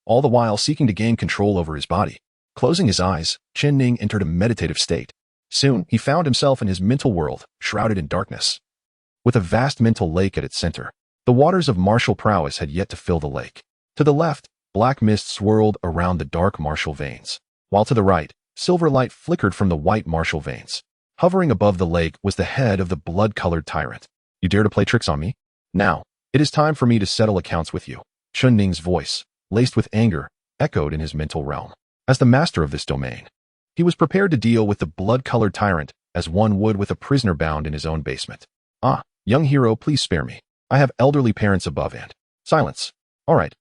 all the while seeking to gain control over his body. Closing his eyes, Chen Ning entered a meditative state. Soon, he found himself in his mental world, shrouded in darkness, with a vast mental lake at its center. The waters of martial prowess had yet to fill the lake. To the left, black mist swirled around the dark martial veins, while to the right, silver light flickered from the white martial veins. Hovering above the lake was the head of the blood-colored tyrant. You dare to play tricks on me? Now, it is time for me to settle accounts with you. Chen Ning's voice, laced with anger, echoed in his mental realm. As the master of this domain, he was prepared to deal with the blood-colored tyrant as one would with a prisoner bound in his own basement. Ah, young hero, please spare me. I have elderly parents above and... Silence. All right,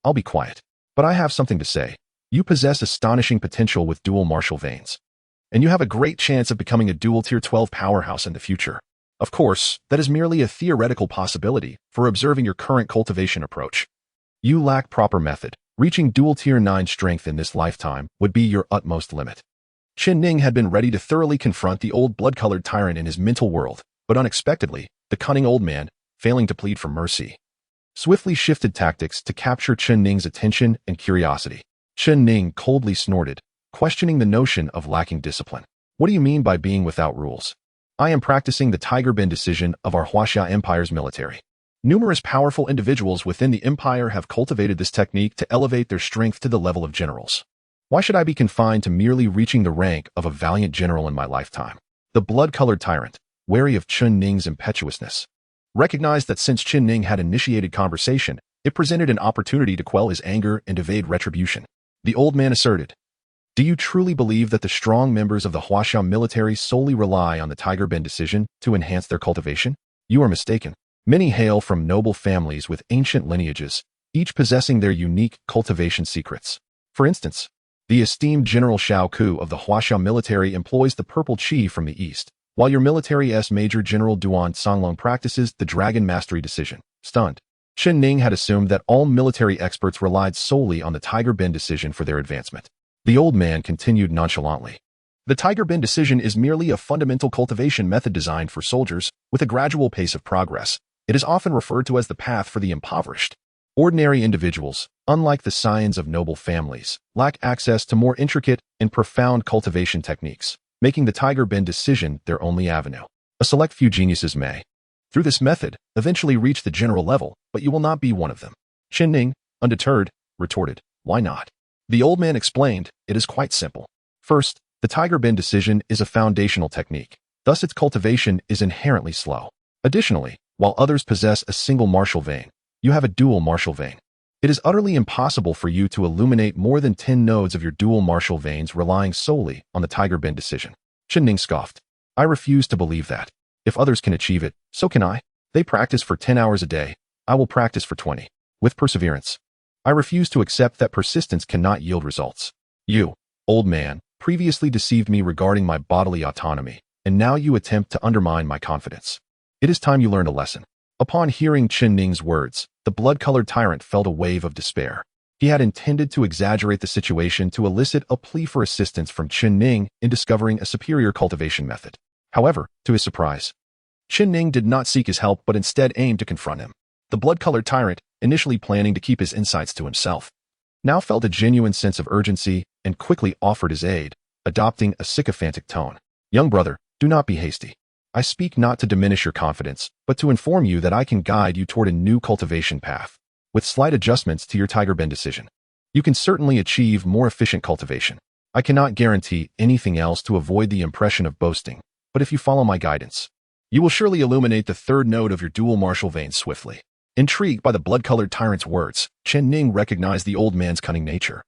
I'll be quiet. But I have something to say. You possess astonishing potential with dual martial veins. And you have a great chance of becoming a dual tier 12 powerhouse in the future. Of course, that is merely a theoretical possibility for observing your current cultivation approach. You lack proper method. Reaching dual tier 9 strength in this lifetime would be your utmost limit. Chen Ning had been ready to thoroughly confront the old blood-colored tyrant in his mental world, but unexpectedly, the cunning old man, failing to plead for mercy, swiftly shifted tactics to capture Chen Ning's attention and curiosity. Chen Ning coldly snorted, questioning the notion of lacking discipline. What do you mean by being without rules? I am practicing the Tiger Bend decision of our Huaxia Empire's military. Numerous powerful individuals within the empire have cultivated this technique to elevate their strength to the level of generals. Why should I be confined to merely reaching the rank of a valiant general in my lifetime? The blood-colored tyrant, wary of Chen Ning's impetuousness, recognized that since Chen Ning had initiated conversation, it presented an opportunity to quell his anger and evade retribution. The old man asserted, "Do you truly believe that the strong members of the Huaxia military solely rely on the Tiger Bend decision to enhance their cultivation? You are mistaken. Many hail from noble families with ancient lineages, each possessing their unique cultivation secrets. For instance, the esteemed General Xiao Ku of the Huaxia military employs the purple qi from the east, while your military Major General Duan Songlong practices the Dragon Mastery decision." Stunned, Chen Ning had assumed that all military experts relied solely on the Tiger Bend decision for their advancement. The old man continued nonchalantly. The Tiger Bend decision is merely a fundamental cultivation method designed for soldiers with a gradual pace of progress. It is often referred to as the path for the impoverished. Ordinary individuals, unlike the scions of noble families, lack access to more intricate and profound cultivation techniques, making the Tiger Bend decision their only avenue. A select few geniuses may, through this method, eventually reach the general level, but you will not be one of them. Chen Ning, undeterred, retorted, "Why not?" The old man explained, "It is quite simple. First, the Tiger Bend decision is a foundational technique, thus its cultivation is inherently slow. Additionally, while others possess a single martial vein, you have a dual martial vein. It is utterly impossible for you to illuminate more than 10 nodes of your dual martial veins relying solely on the Tiger Bend decision." Chen Ning scoffed, "I refuse to believe that. If others can achieve it, so can I. They practice for 10 hours a day. I will practice for 20. With perseverance. I refuse to accept that persistence cannot yield results. You, old man, previously deceived me regarding my bodily autonomy, and now you attempt to undermine my confidence. It is time you learned a lesson." Upon hearing Chen Ning's words, the blood-colored tyrant felt a wave of despair. He had intended to exaggerate the situation to elicit a plea for assistance from Chen Ning in discovering a superior cultivation method. However, to his surprise, Chen Ning did not seek his help but instead aimed to confront him. The blood-colored tyrant, initially planning to keep his insights to himself, now felt a genuine sense of urgency and quickly offered his aid, adopting a sycophantic tone. "Young brother, do not be hasty. I speak not to diminish your confidence, but to inform you that I can guide you toward a new cultivation path. With slight adjustments to your Tiger Bend decision, you can certainly achieve more efficient cultivation. I cannot guarantee anything else to avoid the impression of boasting, but if you follow my guidance, you will surely illuminate the third node of your dual martial veins swiftly." Intrigued by the blood-colored tyrant's words, Chen Ning recognized the old man's cunning nature.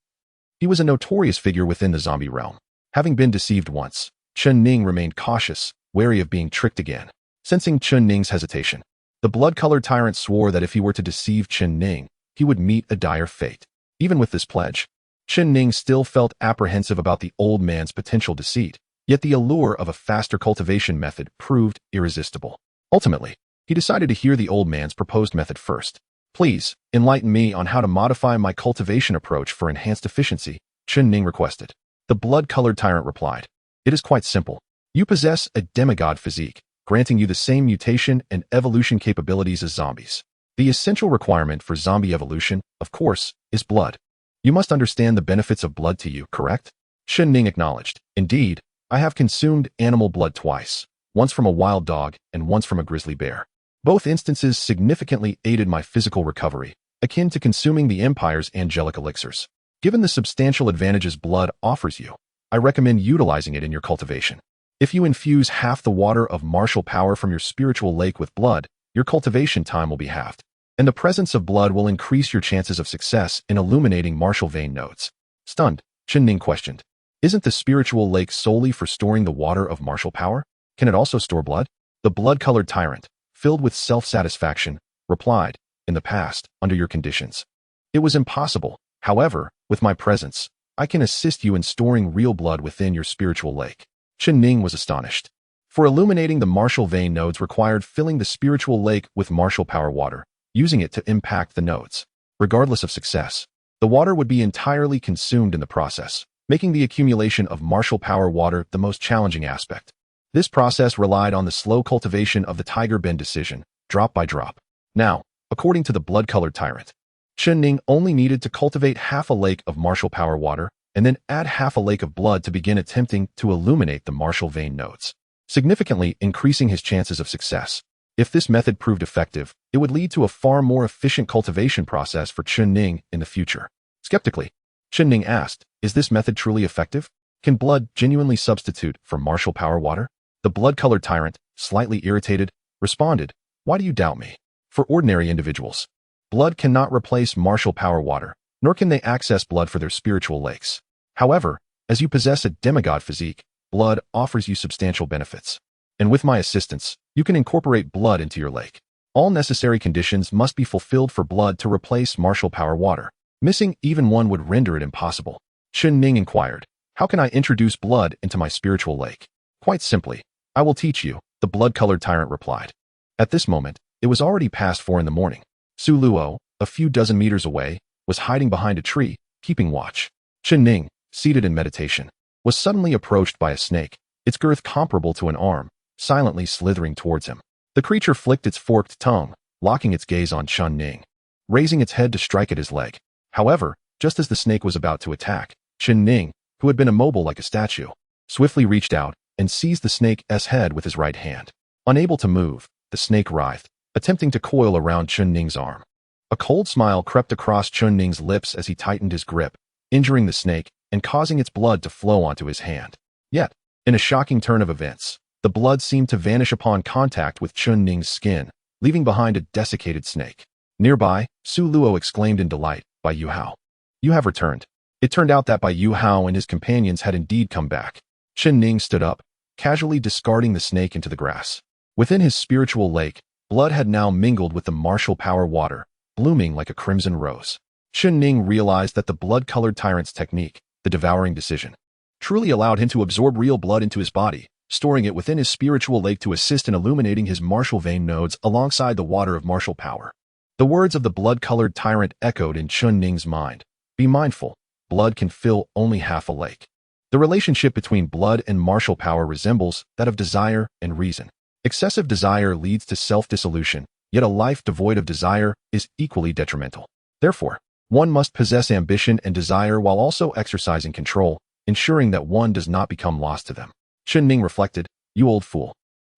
He was a notorious figure within the zombie realm. Having been deceived once, Chen Ning remained cautious, wary of being tricked again. Sensing Chen Ning's hesitation, the blood-colored tyrant swore that if he were to deceive Chen Ning, he would meet a dire fate. Even with this pledge, Chen Ning still felt apprehensive about the old man's potential deceit, yet the allure of a faster cultivation method proved irresistible. Ultimately, he decided to hear the old man's proposed method first. "Please, enlighten me on how to modify my cultivation approach for enhanced efficiency," Chen Ning requested. The blood-colored tyrant replied, "It is quite simple. You possess a demigod physique, granting you the same mutation and evolution capabilities as zombies. The essential requirement for zombie evolution, of course, is blood. You must understand the benefits of blood to you, correct?" Chen Ning acknowledged, "Indeed, I have consumed animal blood twice, once from a wild dog and once from a grizzly bear. Both instances significantly aided my physical recovery, akin to consuming the Empire's angelic elixirs. Given the substantial advantages blood offers you, I recommend utilizing it in your cultivation." If you infuse half the water of martial power from your spiritual lake with blood, your cultivation time will be halved, and the presence of blood will increase your chances of success in illuminating martial vein nodes. Stunned, Chen Ning questioned, "Isn't the spiritual lake solely for storing the water of martial power? Can it also store blood?" The blood-colored tyrant, filled with self-satisfaction, replied, "In the past, under your conditions, it was impossible. However, with my presence, I can assist you in storing real blood within your spiritual lake." Chen Ning was astonished. For illuminating the martial vein nodes required filling the spiritual lake with martial power water, using it to impact the nodes. Regardless of success, the water would be entirely consumed in the process, making the accumulation of martial power water the most challenging aspect. This process relied on the slow cultivation of the Tiger Bend decision, drop by drop. Now, according to the blood-colored tyrant, Chen Ning only needed to cultivate half a lake of martial power water and then add half a lake of blood to begin attempting to illuminate the martial vein nodes, significantly increasing his chances of success. If this method proved effective, it would lead to a far more efficient cultivation process for Chen Ning in the future. Skeptically, Chen Ning asked, "Is this method truly effective? Can blood genuinely substitute for martial power water?" The blood-colored tyrant, slightly irritated, responded, "Why do you doubt me? For ordinary individuals, blood cannot replace martial power water, nor can they access blood for their spiritual lakes. However, as you possess a demigod physique, blood offers you substantial benefits. And with my assistance, you can incorporate blood into your lake. All necessary conditions must be fulfilled for blood to replace martial power water. Missing even one would render it impossible." Chen Ning inquired, "How can I introduce blood into my spiritual lake?" "Quite simply, I will teach you," the blood-colored tyrant replied. At this moment, it was already past 4 in the morning. Su Luo, a few dozen meters away, was hiding behind a tree, keeping watch. Chen Ning, seated in meditation, was suddenly approached by a snake, its girth comparable to an arm, silently slithering towards him. The creature flicked its forked tongue, locking its gaze on Chen Ning, raising its head to strike at his leg. However, just as the snake was about to attack, Chen Ning, who had been immobile like a statue, swiftly reached out and seized the snake's head with his right hand. Unable to move, the snake writhed, attempting to coil around Chen Ning's arm. A cold smile crept across Chen Ning's lips as he tightened his grip, injuring the snake and causing its blood to flow onto his hand. Yet, in a shocking turn of events, the blood seemed to vanish upon contact with Chen Ning's skin, leaving behind a desiccated snake. Nearby, Su Luo exclaimed in delight, "Bai Yu Hao, you have returned." It turned out that Bai Yu Hao and his companions had indeed come back. Chen Ning stood up, casually discarding the snake into the grass. Within his spiritual lake, blood had now mingled with the martial power water, blooming like a crimson rose. Chen Ning realized that the blood-colored tyrant's technique, the devouring decision, truly allowed him to absorb real blood into his body, storing it within his spiritual lake to assist in illuminating his martial vein nodes alongside the water of martial power. The words of the blood-colored tyrant echoed in Chen Ning's mind. Be mindful, blood can fill only half a lake. The relationship between blood and martial power resembles that of desire and reason. Excessive desire leads to self-dissolution, yet a life devoid of desire is equally detrimental. Therefore, one must possess ambition and desire while also exercising control, ensuring that one does not become lost to them. Chen Ning reflected, "You old fool.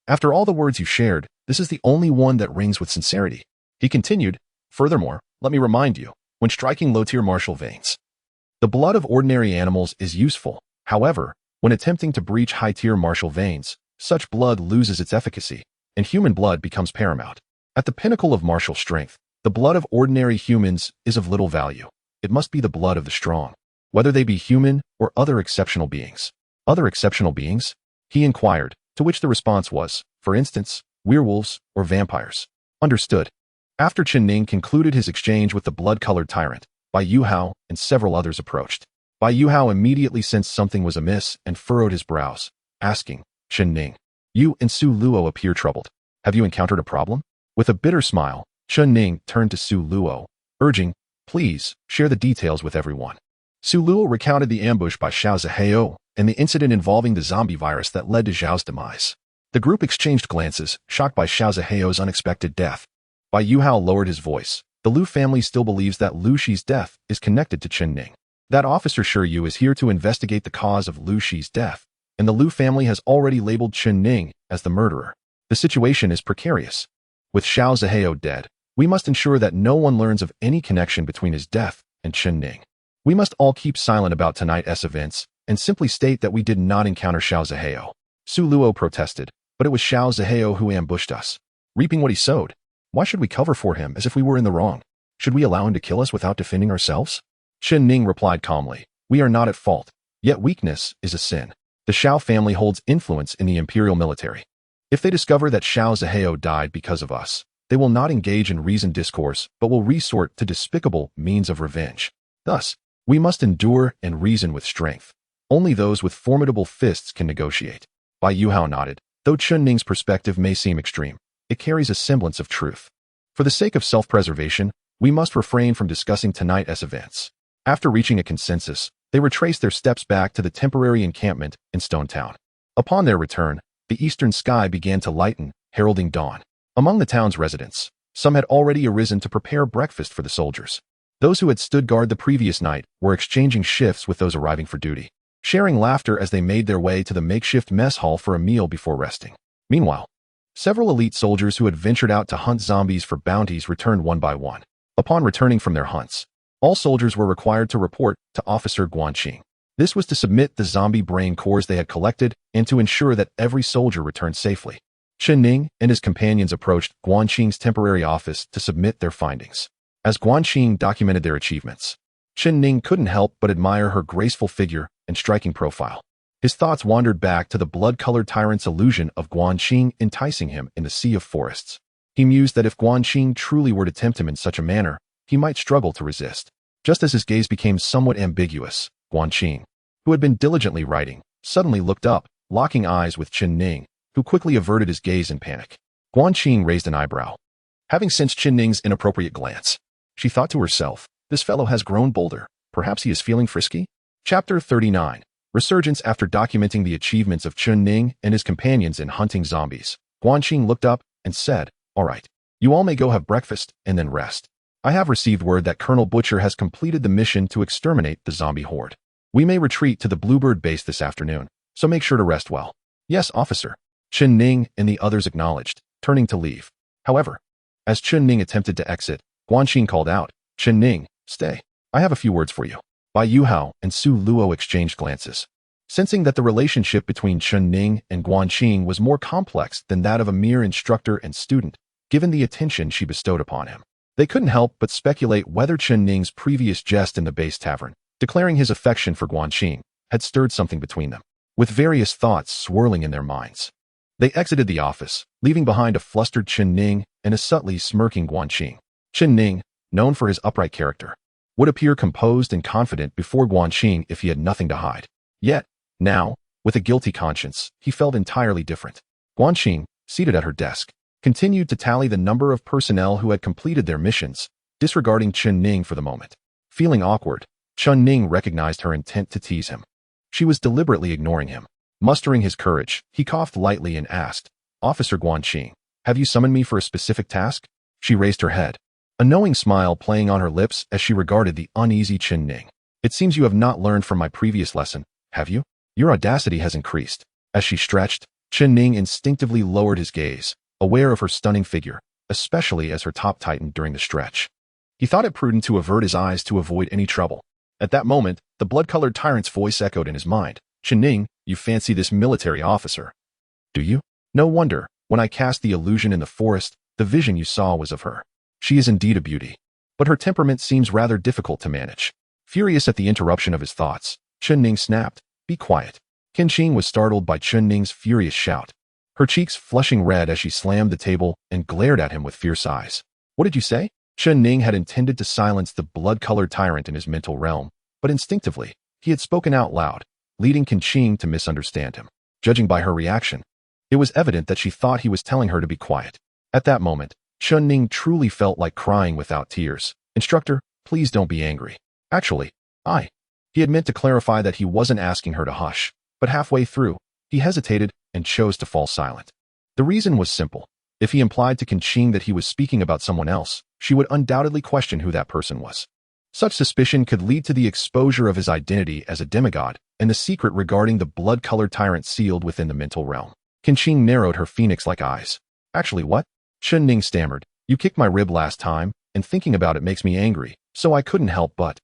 After all the words you shared, this is the only one that rings with sincerity." He continued, "Furthermore, let me remind you, when striking low-tier martial veins, the blood of ordinary animals is useful. However, when attempting to breach high-tier martial veins, such blood loses its efficacy, and human blood becomes paramount. At the pinnacle of martial strength, the blood of ordinary humans is of little value. It must be the blood of the strong, whether they be human or other exceptional beings." "Other exceptional beings?" he inquired, to which the response was, "For instance, werewolves or vampires." "Understood." After Chen Ning concluded his exchange with the blood-colored tyrant, Bai Yu Hao and several others approached. Bai Yu Hao immediately sensed something was amiss and furrowed his brows, asking, "Chen Ning, you and Su Luo appear troubled. Have you encountered a problem?" With a bitter smile, Chen Ning turned to Su Luo, urging, "Please, share the details with everyone." Su Luo recounted the ambush by Xiao Zihao and the incident involving the zombie virus that led to Zhao's demise. The group exchanged glances, shocked by Xiao Zihao's unexpected death. Bai Yu Hao lowered his voice. "The Lu family still believes that Lu Shi's death is connected to Chen Ning. That officer Shi Yu is here to investigate the cause of Lu Shi's death, and the Lu family has already labeled Chen Ning as the murderer. The situation is precarious. With Xiao Zihao dead, we must ensure that no one learns of any connection between his death and Chen Ning. We must all keep silent about tonight's events and simply state that we did not encounter Xiao Zihao." Su Luo protested, but it was Xiao Zihao who ambushed us, reaping what he sowed. Why should we cover for him as if we were in the wrong? Should we allow him to kill us without defending ourselves? Chen Ning replied calmly, we are not at fault, yet weakness is a sin. The Xiao family holds influence in the imperial military. If they discover that Xiao Zihao died because of us, they will not engage in reasoned discourse but will resort to despicable means of revenge. Thus, we must endure and reason with strength. Only those with formidable fists can negotiate. Bai Yuhao nodded. Though Chen Ning's perspective may seem extreme, it carries a semblance of truth. For the sake of self-preservation, we must refrain from discussing tonight's events. After reaching a consensus, they retraced their steps back to the temporary encampment in Stone Town. Upon their return, the eastern sky began to lighten, heralding dawn. Among the town's residents, some had already arisen to prepare breakfast for the soldiers. Those who had stood guard the previous night were exchanging shifts with those arriving for duty, sharing laughter as they made their way to the makeshift mess hall for a meal before resting. Meanwhile, several elite soldiers who had ventured out to hunt zombies for bounties returned one by one. Upon returning from their hunts, all soldiers were required to report to Officer Guanqing. This was to submit the zombie brain cores they had collected and to ensure that every soldier returned safely. Chen Ning and his companions approached Guanqing's temporary office to submit their findings. As Guanqing documented their achievements, Chen Ning couldn't help but admire her graceful figure and striking profile. His thoughts wandered back to the blood-colored tyrant's illusion of Guanqing enticing him in the sea of forests. He mused that if Guanqing truly were to tempt him in such a manner, he might struggle to resist. Just as his gaze became somewhat ambiguous, Guanqing, who had been diligently writing, suddenly looked up, locking eyes with Chen Ning, who quickly averted his gaze in panic. Guanqing raised an eyebrow. Having sensed Chen Ning's inappropriate glance, she thought to herself, this fellow has grown bolder. Perhaps he is feeling frisky? Chapter 39. Resurgence. After documenting the achievements of Chen Ning and his companions in hunting zombies, Guanqing looked up and said, all right, you all may go have breakfast and then rest. I have received word that Colonel Butcher has completed the mission to exterminate the zombie horde. We may retreat to the Bluebird base this afternoon, so make sure to rest well. Yes, officer. Chen Ning and the others acknowledged, turning to leave. However, as Chen Ning attempted to exit, Guanqing called out, Chen Ning, stay. I have a few words for you. Bai Yuhao and Su Luo exchanged glances. Sensing that the relationship between Chen Ning and Guanqing was more complex than that of a mere instructor and student, given the attention she bestowed upon him, they couldn't help but speculate whether Chen Ning's previous jest in the base tavern, declaring his affection for Guanqing, had stirred something between them. With various thoughts swirling in their minds, they exited the office, leaving behind a flustered Chen Ning and a subtly smirking Guanqing. Chen Ning, known for his upright character, would appear composed and confident before Guanqing if he had nothing to hide. Yet, now, with a guilty conscience, he felt entirely different. Guanqing, seated at her desk, continued to tally the number of personnel who had completed their missions, disregarding Chen Ning for the moment. Feeling awkward, Chen Ning recognized her intent to tease him. She was deliberately ignoring him. Mustering his courage, he coughed lightly and asked, Officer Guanqing, have you summoned me for a specific task? She raised her head, a knowing smile playing on her lips as she regarded the uneasy Chen Ning. It seems you have not learned from my previous lesson, have you? Your audacity has increased. As she stretched, Chen Ning instinctively lowered his gaze, aware of her stunning figure, especially as her top tightened during the stretch. He thought it prudent to avert his eyes to avoid any trouble. At that moment, the blood-colored tyrant's voice echoed in his mind. Chen Ning, you fancy this military officer. Do you? No wonder, when I cast the illusion in the forest, the vision you saw was of her. She is indeed a beauty, but her temperament seems rather difficult to manage. Furious at the interruption of his thoughts, Chen Ning snapped, be quiet. Qin was startled by Chen Ning's furious shout, her cheeks flushing red as she slammed the table and glared at him with fierce eyes. What did you say? Chen Ning had intended to silence the blood-colored tyrant in his mental realm, but instinctively, he had spoken out loud, leading Qin to misunderstand him. Judging by her reaction, it was evident that she thought he was telling her to be quiet. At that moment, Chen Ning truly felt like crying without tears. Instructor, please don't be angry. Actually, He had meant to clarify that he wasn't asking her to hush, but halfway through, he hesitated and chose to fall silent. The reason was simple. If he implied to Qin that he was speaking about someone else, she would undoubtedly question who that person was. Such suspicion could lead to the exposure of his identity as a demigod and the secret regarding the blood-colored tyrant sealed within the mental realm. Qin narrowed her phoenix-like eyes. Actually, what? Chen Ning stammered. You kicked my rib last time, and thinking about it makes me angry, so I couldn't help but.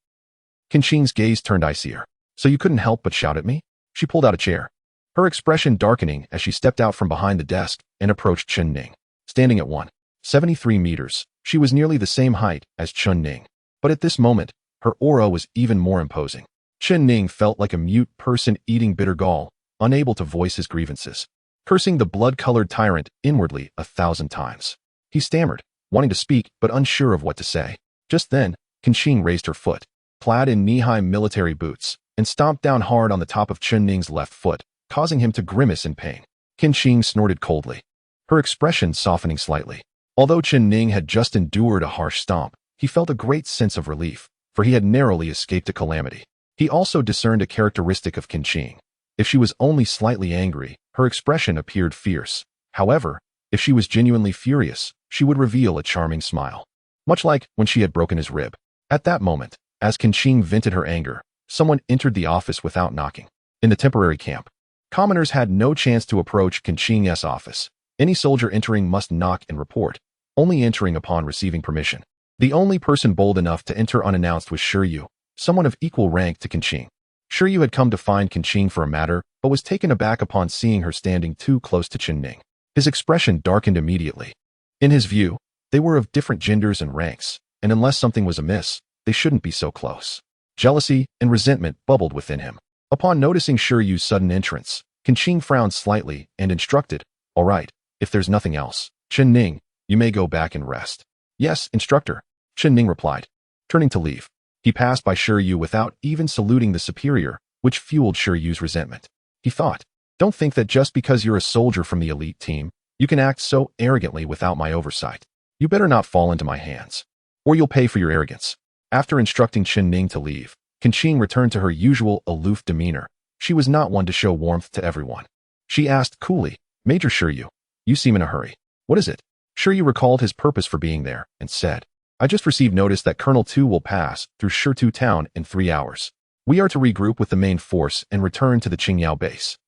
Qin's gaze turned icier. So you couldn't help but shout at me? She pulled out a chair. her expression darkening as she stepped out from behind the desk and approached Chen Ning. Standing at 173 meters, she was nearly the same height as Chen Ning. But at this moment, her aura was even more imposing. Chen Ning felt like a mute person eating bitter gall, unable to voice his grievances, cursing the blood-colored tyrant inwardly 1,000 times. He stammered, wanting to speak but unsure of what to say. Just then, Qinqing raised her foot, clad in knee-high military boots, and stomped down hard on the top of Chen Ning's left foot, causing him to grimace in pain. Qinqing snorted coldly, her expression softening slightly. Although Chen Ning had just endured a harsh stomp, he felt a great sense of relief, for he had narrowly escaped a calamity. He also discerned a characteristic of Qinqing. If she was only slightly angry, her expression appeared fierce. However, if she was genuinely furious, she would reveal a charming smile. Much like when she had broken his rib. At that moment, as Qinqing vented her anger, someone entered the office without knocking. In the temporary camp, commoners had no chance to approach Qinqing's office. Any soldier entering must knock and report, only entering upon receiving permission. The only person bold enough to enter unannounced was Shiryu, someone of equal rank to Qinqing. Shiryu had come to find Qinqing for a matter, but was taken aback upon seeing her standing too close to Chen Ning. His expression darkened immediately. In his view, they were of different genders and ranks, and unless something was amiss, they shouldn't be so close. Jealousy and resentment bubbled within him. Upon noticing Shiryu's sudden entrance, Qinqing frowned slightly and instructed, "All right, if there's nothing else, Chen Ning, you may go back and rest." "Yes, instructor," Chen Ning replied, turning to leave. He passed by Shiryu without even saluting the superior, which fueled Shiryu's resentment. He thought, "Don't think that just because you're a soldier from the elite team, you can act so arrogantly without my oversight. You better not fall into my hands, or you'll pay for your arrogance." After instructing Chen Ning to leave, Qinqing returned to her usual aloof demeanor. She was not one to show warmth to everyone. She asked coolly, "Major Shiryu, you seem in a hurry. What is it?" Shiryu recalled his purpose for being there and said, "I just received notice that Colonel Tu will pass through Shitu town in 3 hours. We are to regroup with the main force and return to the Qingyao base."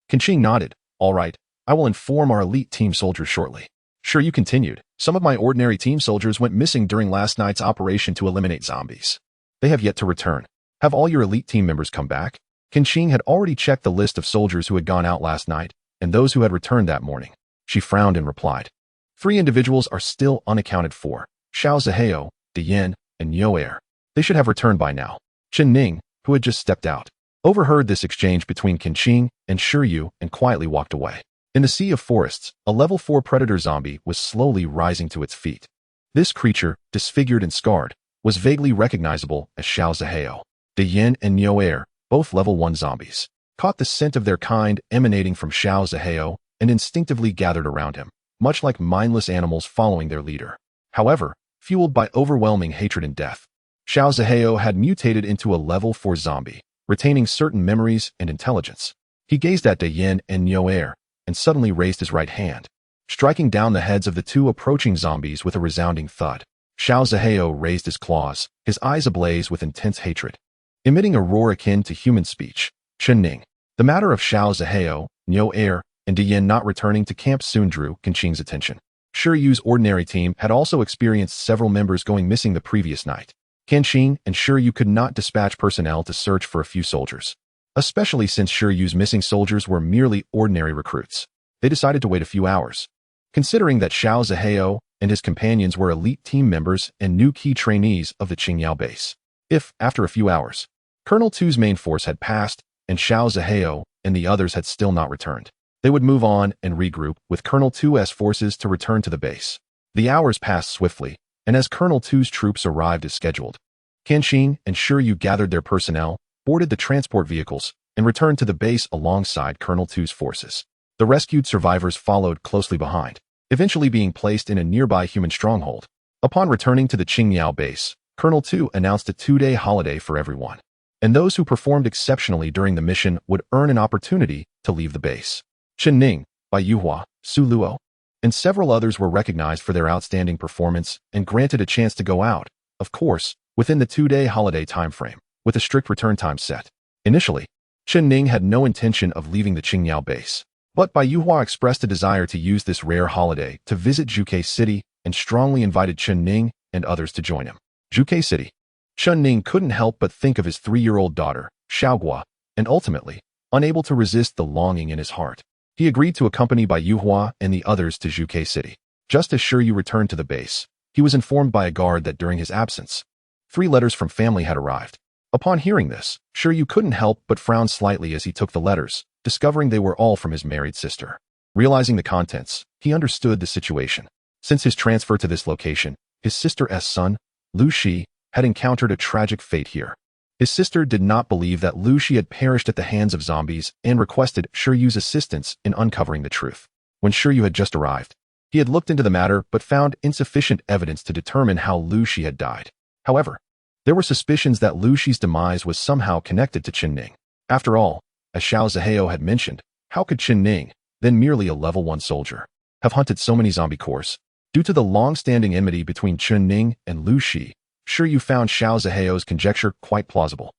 Qinqing nodded. "All right, I will inform our elite team soldiers shortly." Shiryu continued, "Some of my ordinary team soldiers went missing during last night's operation to eliminate zombies. They have yet to return. Have all your elite team members come back?" Qinqing had already checked the list of soldiers who had gone out last night and those who had returned that morning. She frowned and replied, 3 individuals are still unaccounted for: Xiao Zihao, Diyin, and Yoer. They should have returned by now." Chen Ning, who had just stepped out, overheard this exchange between Qinqing and Shiryu and quietly walked away. In the sea of forests, a level 4 predator zombie was slowly rising to its feet. This creature, disfigured and scarred, was vaguely recognizable as Xiao Zihao. Diyin and Yoer, both level 1 zombies, caught the scent of their kind emanating from Xiao Zihao and instinctively gathered around him, much like mindless animals following their leader. However, fueled by overwhelming hatred and death, Xiao Zihao had mutated into a level 4 zombie, retaining certain memories and intelligence. He gazed at Diyin and Yoer and suddenly raised his right hand, striking down the heads of the 2 approaching zombies with a resounding thud. Xiao Zihao raised his claws, his eyes ablaze with intense hatred, emitting a roar akin to human speech. Chen Ning. The matter of Xiao Zihao, Yoer, and Diyin not returning to camp soon drew Qinqing's attention. Shiryu's ordinary team had also experienced several members going missing the previous night. Qinqing and Shiryu could not dispatch personnel to search for a few soldiers, especially since Shiryu's missing soldiers were merely ordinary recruits. They decided to wait a few hours. Considering that Xiao Zihao and his companions were elite team members and new key trainees of the Qingyao base. If, after a few hours, Colonel Tu's main force had passed and Xiao Zihao and the others had still not returned, they would move on and regroup with Colonel Tu's forces to return to the base. The hours passed swiftly, and as Colonel Tu's troops arrived as scheduled, Qinqing and Shiryu gathered their personnel, boarded the transport vehicles, and returned to the base alongside Colonel Tu's forces. The rescued survivors followed closely behind, eventually being placed in a nearby human stronghold. Upon returning to the Qingyao base, Colonel Tu announced a 2-day holiday for everyone, and those who performed exceptionally during the mission would earn an opportunity to leave the base. Chen Ning, Bai Yuhua, Su Luo, and several others were recognized for their outstanding performance and granted a chance to go out, of course, within the 2-day holiday timeframe, with a strict return time set. Initially, Chen Ning had no intention of leaving the Qingyao base, but Bai Yuhua expressed a desire to use this rare holiday to visit Zhuke City and strongly invited Chen Ning and others to join him. Zhuke City. Chen Ning couldn't help but think of his 3-year-old daughter, Xiaogua, and ultimately, Unable to resist the longing in his heart, he agreed to accompany Bai Yuhua and the others to Zhuge City. Just as Shi Yu returned to the base, he was informed by a guard that during his absence, 3 letters from family had arrived. Upon hearing this, Shi Yu couldn't help but frown slightly as he took the letters, discovering they were all from his married sister. Realizing the contents, he understood the situation. Since his transfer to this location, his sister's son, Lu Shi, had encountered a tragic fate here. His sister did not believe that Lu Shi had perished at the hands of zombies and requested Shi Yu's assistance in uncovering the truth. When Shi Yu had just arrived, he had looked into the matter but found insufficient evidence to determine how Lu Shi had died. However, there were suspicions that Lu Shi's demise was somehow connected to Chen Ning. After all, as Xiao Zihao had mentioned, how could Chen Ning, then merely a level 1 soldier, have hunted so many zombie cores? Due to the long-standing enmity between Chen Ning and Lu Shi, Shi Yu found Xiao Zihao's conjecture quite plausible.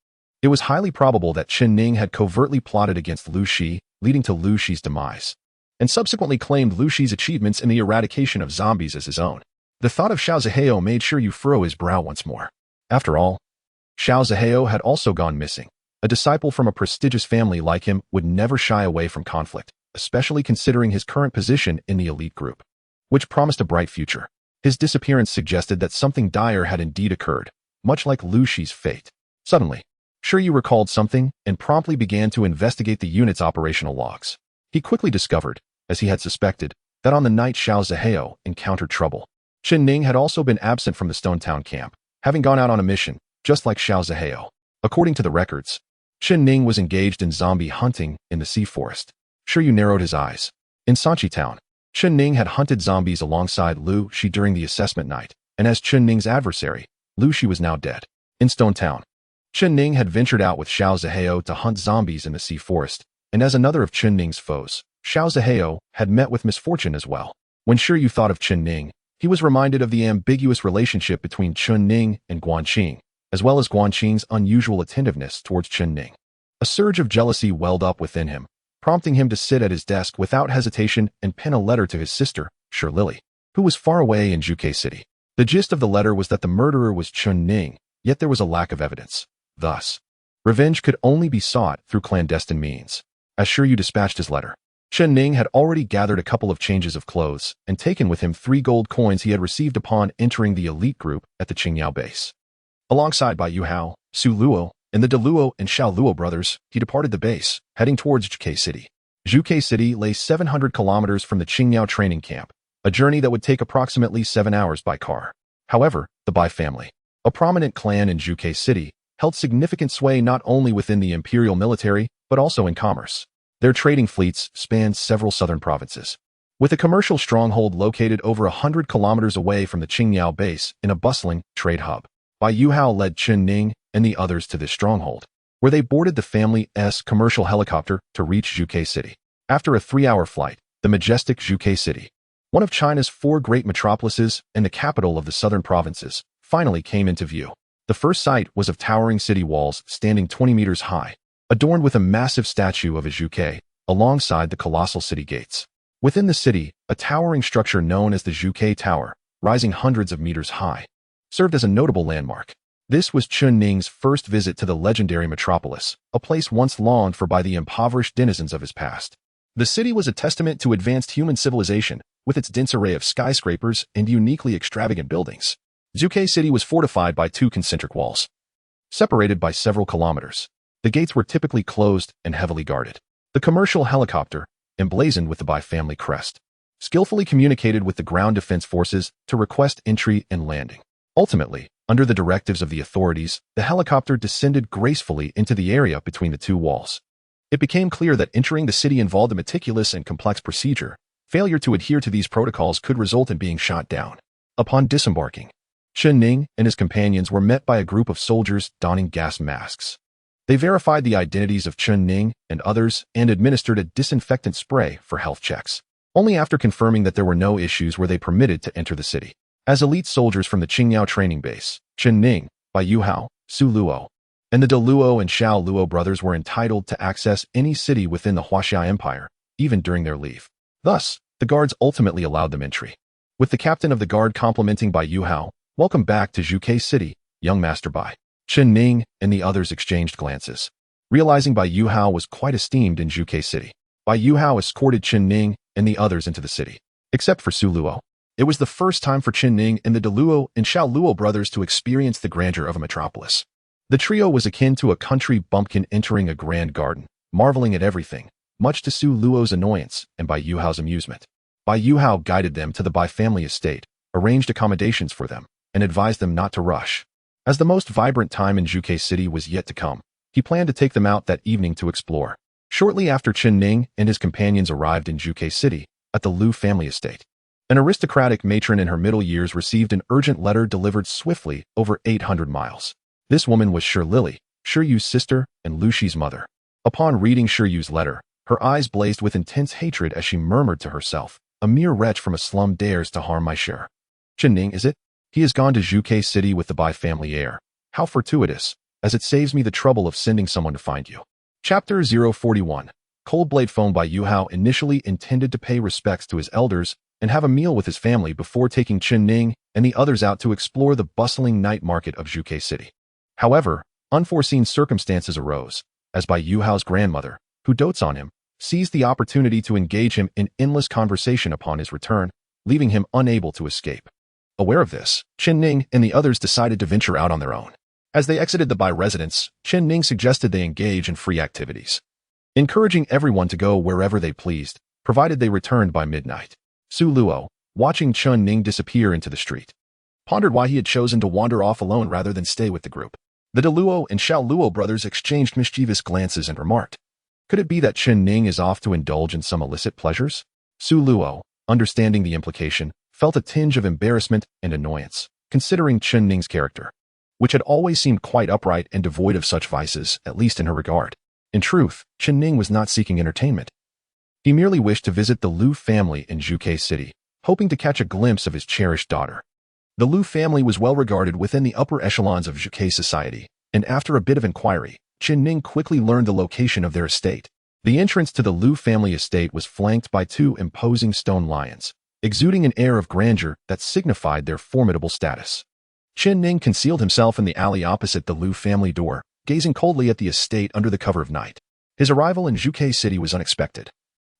It was highly probable that Chen Ning had covertly plotted against Lu Shi, leading to Lu Shi's demise, and subsequently claimed Lu Shi's achievements in the eradication of zombies as his own. The thought of Xiao Zihao made Shi Yu furrow his brow once more. After all, Xiao Zihao had also gone missing. A disciple from a prestigious family like him would never shy away from conflict, especially considering his current position in the elite group, which promised a bright future. His disappearance suggested that something dire had indeed occurred, much like Lu Shi's fate. Suddenly, Shi Yu recalled something and promptly began to investigate the unit's operational logs. He quickly discovered, as he had suspected, that on the night Xiao Zihao encountered trouble, Chen Ning had also been absent from the Stone Town camp, having gone out on a mission, just like Xiao Zihao. According to the records, Chen Ning was engaged in zombie hunting in the sea forest. Shi Yu narrowed his eyes. In Sanchi Town, Chen Ning had hunted zombies alongside Lu Shi during the assessment night, and as Chen Ning's adversary, Lu Shi was now dead. In Stone Town, Chen Ning had ventured out with Xiao Zihao to hunt zombies in the sea forest, and as another of Chen Ning's foes, Xiao Zihao had met with misfortune as well. When Shi Yu thought of Chen Ning, he was reminded of the ambiguous relationship between Chen Ning and Guanqing, as well as Guanqing's unusual attentiveness towards Chen Ning. A surge of jealousy welled up within him, prompting him to sit at his desk without hesitation and pen a letter to his sister, Shi Lily, who was far away in Zhuge City. The gist of the letter was that the murderer was Chen Ning, yet there was a lack of evidence. Thus, revenge could only be sought through clandestine means. As Shi Yu dispatched his letter, Chen Ning had already gathered a couple of changes of clothes and taken with him 3 gold coins he had received upon entering the elite group at the Qingyao base. Alongside Bai Yuhao, Su Luo, and the De Luo and Xiao Luo brothers, he departed the base, heading towards Zhuge City. Zhuge City lay 700 kilometers from the Qingyao training camp, a journey that would take approximately 7 hours by car. However, the Bai family, a prominent clan in Zhuge City, held significant sway not only within the imperial military, but also in commerce. Their trading fleets spanned several southern provinces, with a commercial stronghold located over 100 kilometers away from the Qingyao base in a bustling trade hub. Bai Yuhao led Chen Ning and the others to this stronghold, where they boarded the family's commercial helicopter to reach Zhuge City. After a 3-hour flight, the majestic Zhuge City, one of China's 4 great metropolises and the capital of the southern provinces, finally came into view. The first sight was of towering city walls standing 20 meters high, adorned with a massive statue of a Zhuge, alongside the colossal city gates. Within the city, a towering structure known as the Zhuge Tower, rising hundreds of meters high, served as a notable landmark. This was Chen Ning's first visit to the legendary metropolis, a place once longed for by the impoverished denizens of his past. The city was a testament to advanced human civilization, with its dense array of skyscrapers and uniquely extravagant buildings. Zhuge City was fortified by 2 concentric walls, separated by several kilometers. The gates were typically closed and heavily guarded. The commercial helicopter, emblazoned with the Bai family crest, skillfully communicated with the ground defense forces to request entry and landing. Ultimately, under the directives of the authorities, the helicopter descended gracefully into the area between the 2 walls. It became clear that entering the city involved a meticulous and complex procedure. Failure to adhere to these protocols could result in being shot down. Upon disembarking, Chen Ning and his companions were met by a group of soldiers donning gas masks. They verified the identities of Chen Ning and others and administered a disinfectant spray for health checks. Only after confirming that there were no issues were they permitted to enter the city. As elite soldiers from the Qingyao training base, Chen Ning, Bai Yuhao, Su Luo, and the De Luo and Xiao Luo brothers were entitled to access any city within the Huaxia Empire, even during their leave. Thus, the guards ultimately allowed them entry. With the captain of the guard complimenting Bai Yuhao, "Welcome back to Zhuge City, young Master Bai." Chen Ning and the others exchanged glances. realizing Bai Yuhao was quite esteemed in Zhuge City. Bai Yuhao escorted Chen Ning and the others into the city, except for Su Luo. It was the first time for Chen Ning and the De Luo and Xiao Luo brothers to experience the grandeur of a metropolis. The trio was akin to a country bumpkin entering a grand garden, marveling at everything, much to Su Luo's annoyance and Bai Yuhao's amusement. Bai Yuhao guided them to the Bai family estate, arranged accommodations for them, and advised them not to rush. As the most vibrant time in Zhuge City was yet to come, he planned to take them out that evening to explore. Shortly after Chen Ning and his companions arrived in Zhuge City, at the Lu family estate, an aristocratic matron in her middle years received an urgent letter delivered swiftly over 800 miles. This woman was Shi Lily, Shi Yu's sister and Lu Shi's mother. Upon reading Shi Yu's letter, her eyes blazed with intense hatred as she murmured to herself, "A mere wretch from a slum dares to harm my Shi. Chen Ning, is it? He has gone to Zhuge City with the Bai family heir. How fortuitous, as it saves me the trouble of sending someone to find you." Chapter 041. Cold-blade phone. Bai Yuhao initially intended to pay respects to his elders and have a meal with his family before taking Chen Ning and the others out to explore the bustling night market of Zhuge City. However, unforeseen circumstances arose, as Bai Yuhao's grandmother, who dotes on him, seized the opportunity to engage him in endless conversation upon his return, leaving him unable to escape. Aware of this, Chen Ning and the others decided to venture out on their own. As they exited the Bai residence, Chen Ning suggested they engage in free activities, encouraging everyone to go wherever they pleased, provided they returned by midnight. Su Luo, watching Chen Ning disappear into the street, pondered why he had chosen to wander off alone rather than stay with the group. The De Luo and Xiao Luo brothers exchanged mischievous glances and remarked, "Could it be that Chen Ning is off to indulge in some illicit pleasures?" Su Luo, understanding the implication, felt a tinge of embarrassment and annoyance, considering Chen Ning's character, which had always seemed quite upright and devoid of such vices, at least in her regard. In truth, Chen Ning was not seeking entertainment. He merely wished to visit the Lu family in Zhuge City, hoping to catch a glimpse of his cherished daughter. The Lu family was well regarded within the upper echelons of Zhuge society, and after a bit of inquiry, Chen Ning quickly learned the location of their estate. The entrance to the Lu family estate was flanked by two imposing stone lions, exuding an air of grandeur that signified their formidable status. Chen Ning concealed himself in the alley opposite the Lu family door, gazing coldly at the estate under the cover of night. His arrival in Zhuge City was unexpected,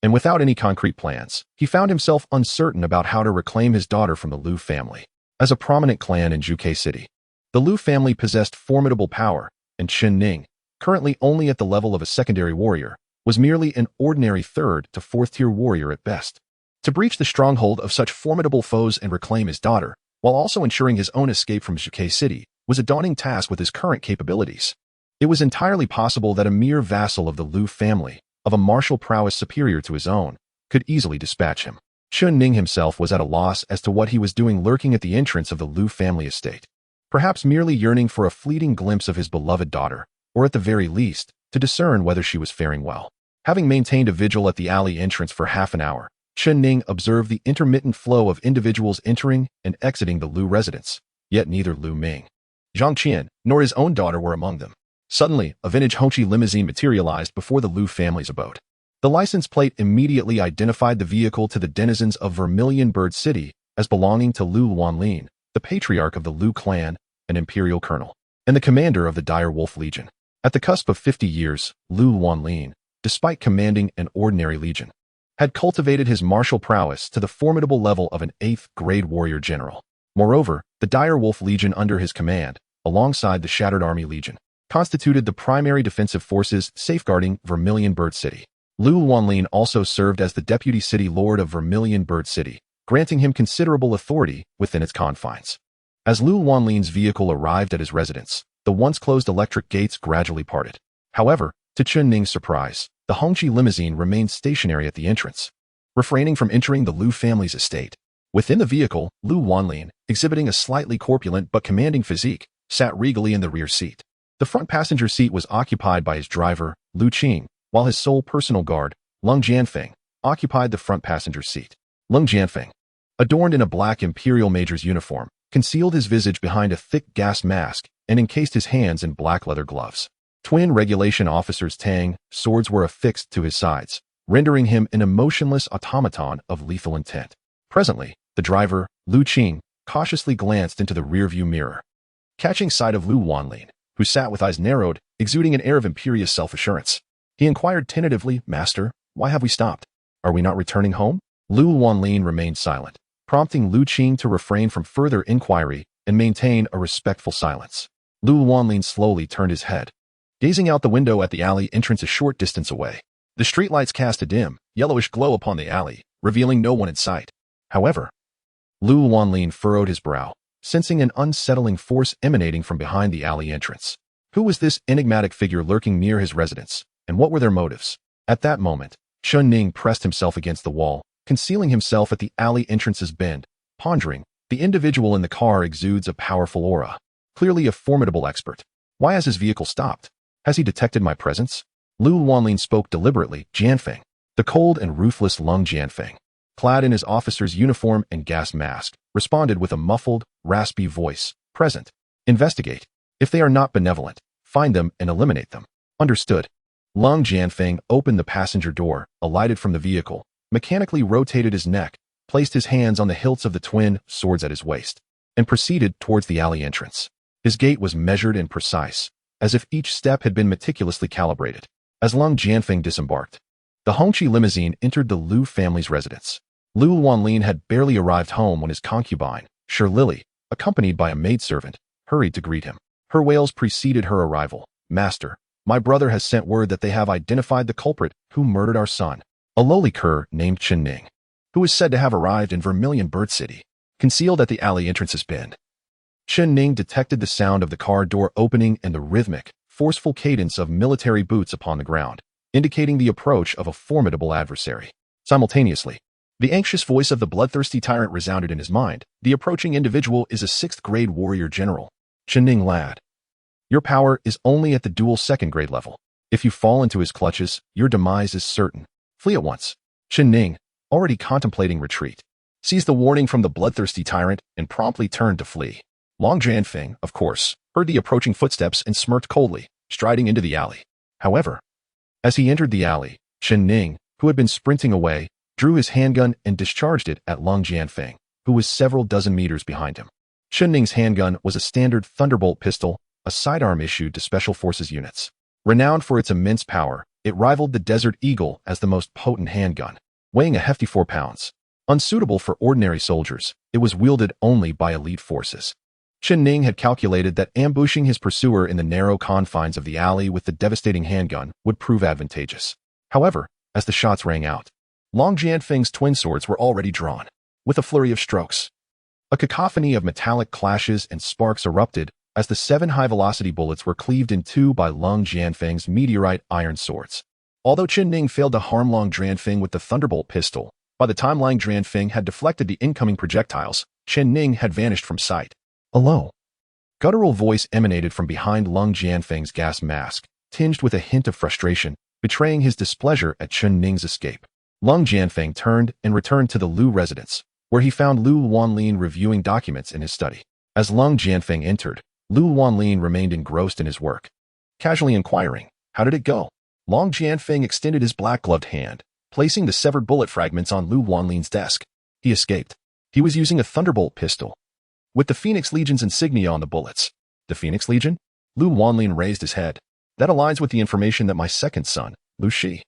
and without any concrete plans, he found himself uncertain about how to reclaim his daughter from the Lu family. As a prominent clan in Zhuge City, the Lu family possessed formidable power, and Chen Ning, currently only at the level of a secondary warrior, was merely an ordinary third to fourth-tier warrior at best. To breach the stronghold of such formidable foes and reclaim his daughter, while also ensuring his own escape from Zhuge City, was a daunting task with his current capabilities. It was entirely possible that a mere vassal of the Lu family, of a martial prowess superior to his own, could easily dispatch him. Chen Ning himself was at a loss as to what he was doing lurking at the entrance of the Lu family estate. Perhaps merely yearning for a fleeting glimpse of his beloved daughter, or at the very least, to discern whether she was faring well. Having maintained a vigil at the alley entrance for half an hour, Chen Ning observed the intermittent flow of individuals entering and exiting the Lu residence, yet neither Lu Ming, Zhang Qian, nor his own daughter were among them. Suddenly, a vintage Hongqi limousine materialized before the Lu family's abode. The license plate immediately identified the vehicle to the denizens of Vermilion Bird City as belonging to Lu Wanlin, the patriarch of the Lu clan, an imperial colonel, and the commander of the Dire Wolf Legion. At the cusp of 50 years, Lu Wanlin, despite commanding an ordinary legion, had cultivated his martial prowess to the formidable level of an 8th-grade warrior general. Moreover, the Dire Wolf Legion under his command, alongside the Shattered Army Legion, constituted the primary defensive forces safeguarding Vermilion Bird City. Lu Wanlin also served as the deputy city lord of Vermilion Bird City, granting him considerable authority within its confines. As Lu Wanlin's vehicle arrived at his residence, the once closed electric gates gradually parted. However, to Chen Ning's surprise, the Hongqi limousine remained stationary at the entrance, refraining from entering the Lu family's estate. Within the vehicle, Lu Wanlin, exhibiting a slightly corpulent but commanding physique, sat regally in the rear seat. The front passenger seat was occupied by his driver, Lu Qing, while his sole personal guard, Lung Jianfeng, occupied the front passenger seat. Lung Jianfeng, adorned in a black imperial major's uniform, concealed his visage behind a thick gas mask and encased his hands in black leather gloves. Twin regulation officers' Tang swords were affixed to his sides, rendering him an emotionless automaton of lethal intent. Presently, the driver, Lu Qing, cautiously glanced into the rearview mirror. Catching sight of Lu Wanlin, who sat with eyes narrowed, exuding an air of imperious self-assurance. He inquired tentatively, "Master, why have we stopped? Are we not returning home?" Lu Wanlin remained silent, prompting Lu Qing to refrain from further inquiry and maintain a respectful silence. Lu Wanlin slowly turned his head, gazing out the window at the alley entrance a short distance away. The streetlights cast a dim, yellowish glow upon the alley, revealing no one in sight. However, Lu Wanlin furrowed his brow, sensing an unsettling force emanating from behind the alley entrance. Who was this enigmatic figure lurking near his residence, and what were their motives? At that moment, Chen Ning pressed himself against the wall, concealing himself at the alley entrance's bend, pondering. The individual in the car exudes a powerful aura, clearly a formidable expert. Why has his vehicle stopped? Has he detected my presence? Lu Wanlin spoke deliberately. Jianfeng, the cold and ruthless Lung Jianfeng, clad in his officer's uniform and gas mask, responded with a muffled, raspy voice. Present. Investigate. If they are not benevolent, find them and eliminate them. Understood. Lung Jianfeng opened the passenger door, alighted from the vehicle, mechanically rotated his neck, placed his hands on the hilts of the twin swords at his waist, and proceeded towards the alley entrance. His gait was measured and precise, as if each step had been meticulously calibrated. As Lung Jianfeng disembarked, the Hongqi limousine entered the Lu family's residence. Lu Wanlin had barely arrived home when his concubine, Shi Lily, accompanied by a maidservant, hurried to greet him. Her wails preceded her arrival. "Master, my brother has sent word that they have identified the culprit who murdered our son, a lowly cur named Chen Ning, who is said to have arrived in Vermilion Bird City, concealed at the alley entrance's bend." Chen Ning detected the sound of the car door opening and the rhythmic, forceful cadence of military boots upon the ground, indicating the approach of a formidable adversary. Simultaneously, the anxious voice of the bloodthirsty tyrant resounded in his mind. The approaching individual is a 6th-grade warrior general. Chen Ning, lad, your power is only at the dual 2nd-grade level. If you fall into his clutches, your demise is certain. Flee at once. Chen Ning, already contemplating retreat, seized the warning from the bloodthirsty tyrant and promptly turned to flee. Lung Jianfeng, of course, heard the approaching footsteps and smirked coldly, striding into the alley. However, as he entered the alley, Chen Ning, who had been sprinting away, drew his handgun and discharged it at Lung Jianfeng, who was several dozen meters behind him. Chen Ning's handgun was a standard Thunderbolt pistol, a sidearm issued to Special Forces units. Renowned for its immense power, it rivaled the Desert Eagle as the most potent handgun, weighing a hefty 4 pounds. Unsuitable for ordinary soldiers, it was wielded only by elite forces. Chen Ning had calculated that ambushing his pursuer in the narrow confines of the alley with the devastating handgun would prove advantageous. However, as the shots rang out, Lung Jianfeng's twin swords were already drawn. With a flurry of strokes, a cacophony of metallic clashes and sparks erupted as the 7 high-velocity bullets were cleaved in two by Lung Jianfeng's meteorite iron swords. Although Chen Ning failed to harm Lung Jianfeng with the Thunderbolt pistol, by the time Lung Jianfeng had deflected the incoming projectiles, Chen Ning had vanished from sight. A low, guttural voice emanated from behind Lung Jianfeng's gas mask, tinged with a hint of frustration, betraying his displeasure at Chen Ning's escape. Lung Jianfeng turned and returned to the Lu residence, where he found Lu Wanlin reviewing documents in his study. As Lung Jianfeng entered, Lu Wanlin remained engrossed in his work, casually inquiring, "How did it go?" Lung Jianfeng extended his black-gloved hand, placing the severed bullet fragments on Lu Wanlin's desk. He escaped. He was using a Thunderbolt pistol, with the Phoenix Legion's insignia on the bullets. The Phoenix Legion? Lu Wanlin raised his head. That aligns with the information that my second son, Lu Shi,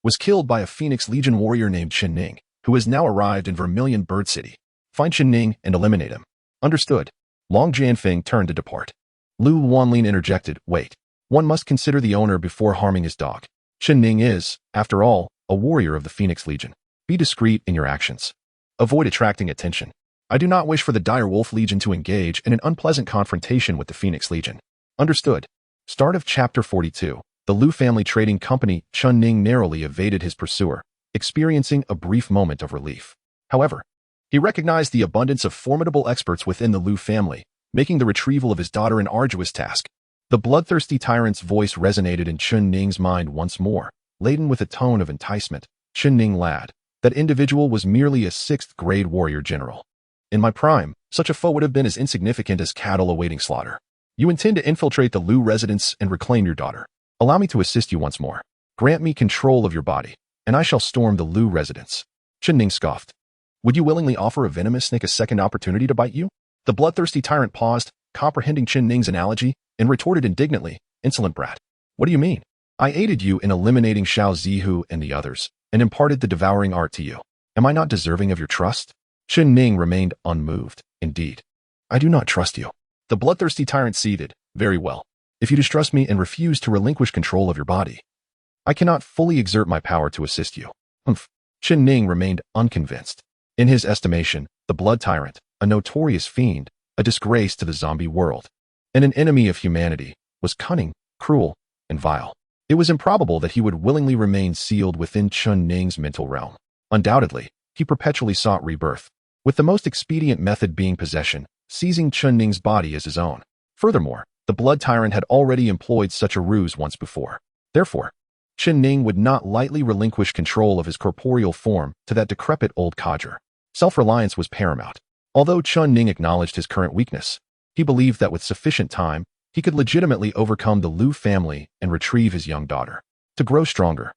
was killed by a Phoenix Legion warrior named Chen Ning, who has now arrived in Vermilion Bird City. Find Chen Ning and eliminate him. Understood. Lung Jianfeng turned to depart. Lu Wanlin interjected, "Wait. One must consider the owner before harming his dog. Chen Ning is, after all, a warrior of the Phoenix Legion. Be discreet in your actions. Avoid attracting attention. I do not wish for the Dire Wolf Legion to engage in an unpleasant confrontation with the Phoenix Legion." Understood. Start of Chapter 42. The Lu family trading company. Chen Ning narrowly evaded his pursuer, experiencing a brief moment of relief. However, he recognized the abundance of formidable experts within the Lu family, making the retrieval of his daughter an arduous task. The bloodthirsty tyrant's voice resonated in Chen Ning's mind once more, laden with a tone of enticement. "Chen Ning, lad, that individual was merely a 6th-grade warrior general. In my prime, such a foe would have been as insignificant as cattle awaiting slaughter. You intend to infiltrate the Lu residence and reclaim your daughter. Allow me to assist you once more. Grant me control of your body, and I shall storm the Lu residence." Chen Ning scoffed. "Would you willingly offer a venomous snake a second opportunity to bite you?" The bloodthirsty tyrant paused, comprehending Chen Ning's analogy, and retorted indignantly, Insolent brat. What do you mean? I aided you in eliminating Xiao Zihu and the others, and imparted the devouring art to you. Am I not deserving of your trust? Chen Ning remained unmoved. Indeed. I do not trust you. The bloodthirsty tyrant seethed. Very well. If you distrust me and refuse to relinquish control of your body, I cannot fully exert my power to assist you. Chen Ning remained unconvinced. In his estimation, the blood tyrant, a notorious fiend, a disgrace to the zombie world, and an enemy of humanity, was cunning, cruel, and vile. It was improbable that he would willingly remain sealed within Chen Ning's mental realm. Undoubtedly, he perpetually sought rebirth, with the most expedient method being possession, seizing Chen Ning's body as his own. Furthermore, the blood tyrant had already employed such a ruse once before. Therefore, Chen Ning would not lightly relinquish control of his corporeal form to that decrepit old codger. Self-reliance was paramount. Although Chen Ning acknowledged his current weakness, he believed that with sufficient time, he could legitimately overcome the Liu family and retrieve his young daughter. To grow stronger,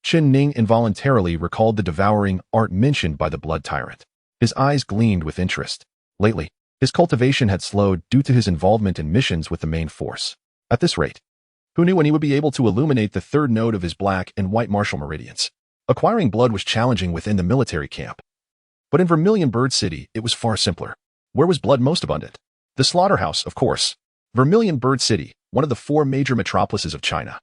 Chen Ning involuntarily recalled the devouring art mentioned by the blood tyrant. His eyes gleamed with interest. Lately, his cultivation had slowed due to his involvement in missions with the main force. At this rate, who knew when he would be able to illuminate the third node of his black and white martial meridians? Acquiring blood was challenging within the military camp. But in Vermilion Bird City, it was far simpler. Where was blood most abundant? The slaughterhouse, of course. Vermilion Bird City, one of the 4 major metropolises of China,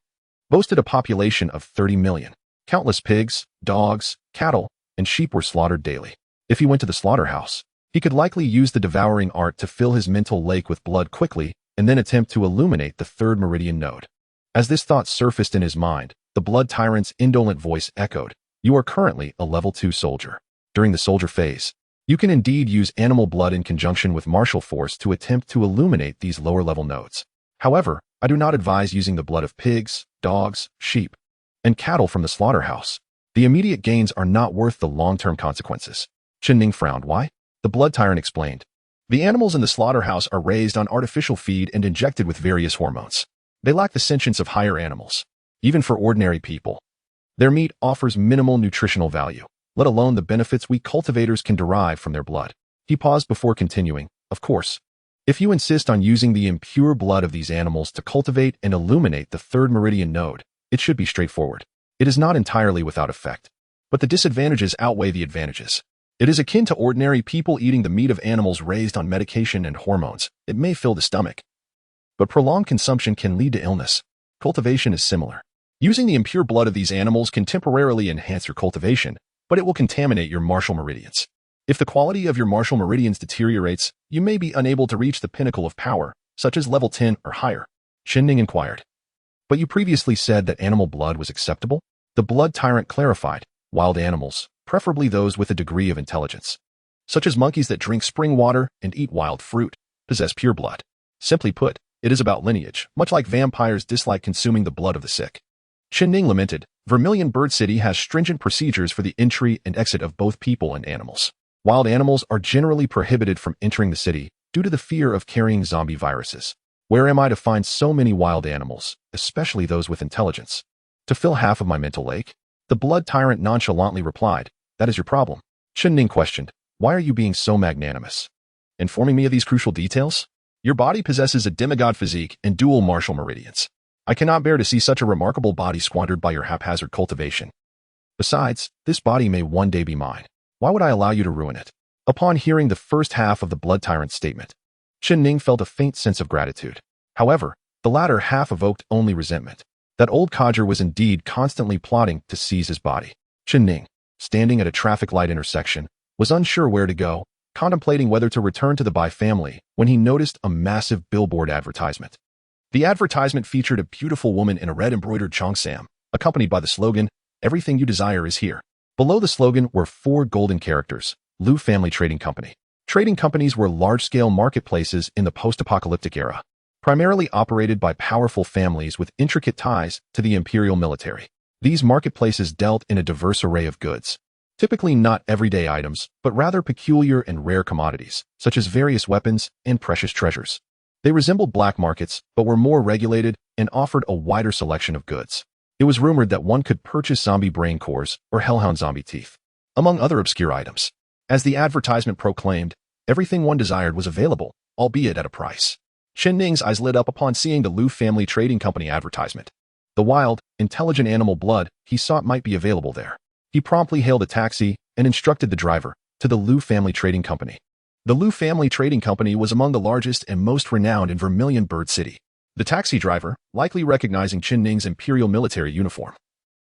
boasted a population of 30 million. Countless pigs, dogs, cattle, and sheep were slaughtered daily. If he went to the slaughterhouse, he could likely use the devouring art to fill his mental lake with blood quickly and then attempt to illuminate the third meridian node. As this thought surfaced in his mind, the blood tyrant's indolent voice echoed, "You are currently a level 2 soldier. During the soldier phase, you can indeed use animal blood in conjunction with martial force to attempt to illuminate these lower-level nodes. However, I do not advise using the blood of pigs, dogs, sheep, and cattle from the slaughterhouse. The immediate gains are not worth the long-term consequences." Chen Ning frowned. Why? The blood tyrant explained. The animals in the slaughterhouse are raised on artificial feed and injected with various hormones. They lack the sentience of higher animals. Even for ordinary people, their meat offers minimal nutritional value, let alone the benefits we cultivators can derive from their blood. He paused before continuing. Of course, if you insist on using the impure blood of these animals to cultivate and illuminate the third meridian node, it should be straightforward. It is not entirely without effect, but the disadvantages outweigh the advantages. It is akin to ordinary people eating the meat of animals raised on medication and hormones. It may fill the stomach, but prolonged consumption can lead to illness. Cultivation is similar. Using the impure blood of these animals can temporarily enhance your cultivation, but it will contaminate your martial meridians. If the quality of your martial meridians deteriorates, you may be unable to reach the pinnacle of power, such as level 10 or higher. Chen Ning inquired. But you previously said that animal blood was acceptable? The blood tyrant clarified. Wild animals, preferably those with a degree of intelligence, such as monkeys that drink spring water and eat wild fruit, possess pure blood. Simply put, it is about lineage, much like vampires dislike consuming the blood of the sick. Chen Ning lamented, Vermilion Bird City has stringent procedures for the entry and exit of both people and animals. Wild animals are generally prohibited from entering the city due to the fear of carrying zombie viruses. Where am I to find so many wild animals, especially those with intelligence? To fill half of my mental lake? The blood tyrant nonchalantly replied, that is your problem. Chen Ning questioned, why are you being so magnanimous? Informing me of these crucial details? Your body possesses a demigod physique and dual martial meridians. I cannot bear to see such a remarkable body squandered by your haphazard cultivation. Besides, this body may one day be mine. Why would I allow you to ruin it? Upon hearing the first half of the blood tyrant's statement, Chen Ning felt a faint sense of gratitude. However, the latter half evoked only resentment. That old codger was indeed constantly plotting to seize his body. Chen Ning, standing at a traffic light intersection, was unsure where to go, contemplating whether to return to the Bai family when he noticed a massive billboard advertisement. The advertisement featured a beautiful woman in a red embroidered cheongsam, accompanied by the slogan, "Everything you desire is here." Below the slogan were 4 golden characters, Liu Family Trading Company. Trading companies were large-scale marketplaces in the post-apocalyptic era, primarily operated by powerful families with intricate ties to the imperial military. These marketplaces dealt in a diverse array of goods, typically not everyday items, but rather peculiar and rare commodities, such as various weapons and precious treasures. They resembled black markets, but were more regulated and offered a wider selection of goods. It was rumored that one could purchase zombie brain cores or hellhound zombie teeth, among other obscure items. As the advertisement proclaimed, everything one desired was available, albeit at a price. Chen Ning's eyes lit up upon seeing the Lu Family Trading Company advertisement. The wild, intelligent animal blood he sought might be available there. He promptly hailed a taxi and instructed the driver to the Lu Family Trading Company. The Lu Family Trading Company was among the largest and most renowned in Vermilion Bird City. The taxi driver, likely recognizing Chen Ning's imperial military uniform,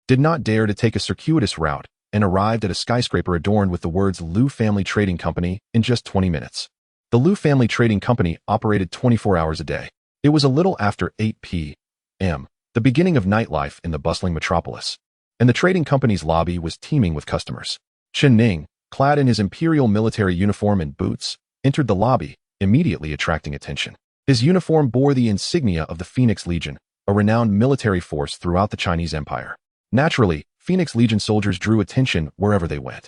did not dare to take a circuitous route and arrived at a skyscraper adorned with the words Lu Family Trading Company in just 20 minutes. The Lu Family Trading Company operated 24 hours a day. It was a little after 8 p.m., the beginning of nightlife in the bustling metropolis, and the trading company's lobby was teeming with customers. Chen Ning, clad in his imperial military uniform and boots, entered the lobby, immediately attracting attention. His uniform bore the insignia of the Phoenix Legion, a renowned military force throughout the Chinese Empire. Naturally, Phoenix Legion soldiers drew attention wherever they went.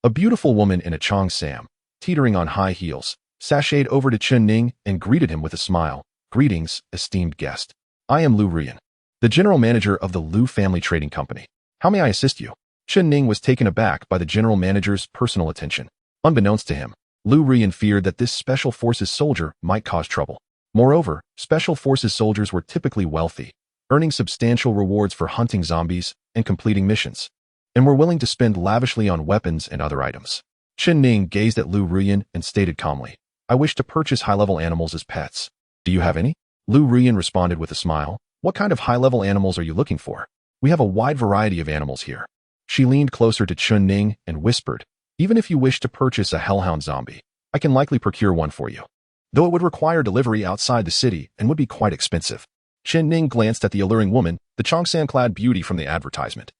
A beautiful woman in a cheongsam, teetering on high heels, sashayed over to Chen Ning and greeted him with a smile. "Greetings, esteemed guest. I am Lu Rian, the general manager of the Lu Family Trading Company. How may I assist you?" Chen Ning was taken aback by the general manager's personal attention. Unbeknownst to him, Lu Rian feared that this Special Forces soldier might cause trouble. Moreover, Special Forces soldiers were typically wealthy, earning substantial rewards for hunting zombies and completing missions, and were willing to spend lavishly on weapons and other items. Chen Ning gazed at Lu Rian and stated calmly, "I wish to purchase high-level animals as pets. Do you have any?" Lu Rian responded with a smile. "What kind of high-level animals are you looking for? We have a wide variety of animals here." She leaned closer to Chen Ning and whispered, "Even if you wish to purchase a hellhound zombie, I can likely procure one for you, though it would require delivery outside the city and would be quite expensive." Chen Ning glanced at the alluring woman, the cheongsam-clad beauty from the advertisement,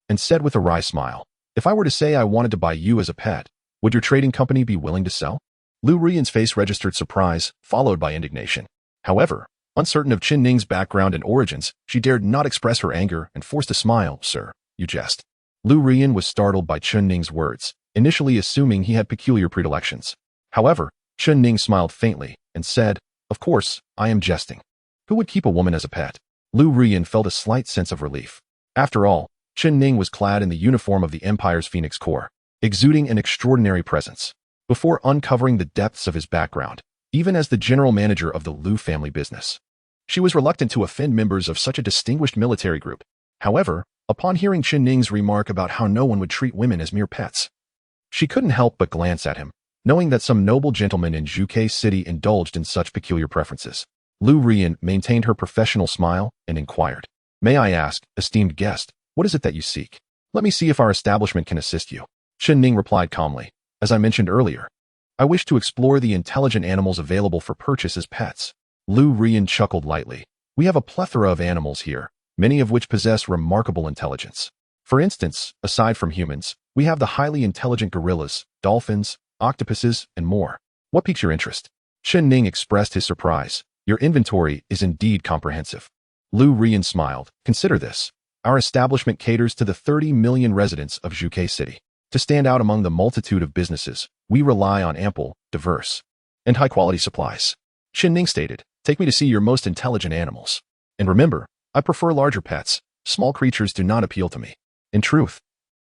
and said with a wry smile, "If I were to say I wanted to buy you as a pet, would your trading company be willing to sell?" Lu Rian's face registered surprise, followed by indignation. However, uncertain of Chen Ning's background and origins, she dared not express her anger and forced a smile. "Sir, you jest." Lu Rian was startled by Chen Ning's words, initially assuming he had peculiar predilections. However, Chen Ning smiled faintly and said, "Of course, I am jesting. Who would keep a woman as a pet?" Lu Rian felt a slight sense of relief. After all, Chen Ning was clad in the uniform of the Empire's Phoenix Corps, exuding an extraordinary presence. Before uncovering the depths of his background, even as the general manager of the Lu family business, she was reluctant to offend members of such a distinguished military group. However, upon hearing Chen Ning's remark about how no one would treat women as mere pets, she couldn't help but glance at him, knowing that some noble gentlemen in Zhuke City indulged in such peculiar preferences. Lu Rian maintained her professional smile and inquired, "May I ask, esteemed guest, what is it that you seek? Let me see if our establishment can assist you." Chen Ning replied calmly, "As I mentioned earlier, I wish to explore the intelligent animals available for purchase as pets." Lu Rian chuckled lightly. "We have a plethora of animals here, many of which possess remarkable intelligence. For instance, aside from humans, we have the highly intelligent gorillas, dolphins, octopuses, and more. What piques your interest?" Chen Ning expressed his surprise. "Your inventory is indeed comprehensive." Lu Rian smiled. "Consider this. Our establishment caters to the 30 million residents of Zhuke City. To stand out among the multitude of businesses, we rely on ample, diverse, and high-quality supplies." Chen Ning stated, "Take me to see your most intelligent animals. And remember, I prefer larger pets. Small creatures do not appeal to me." In truth,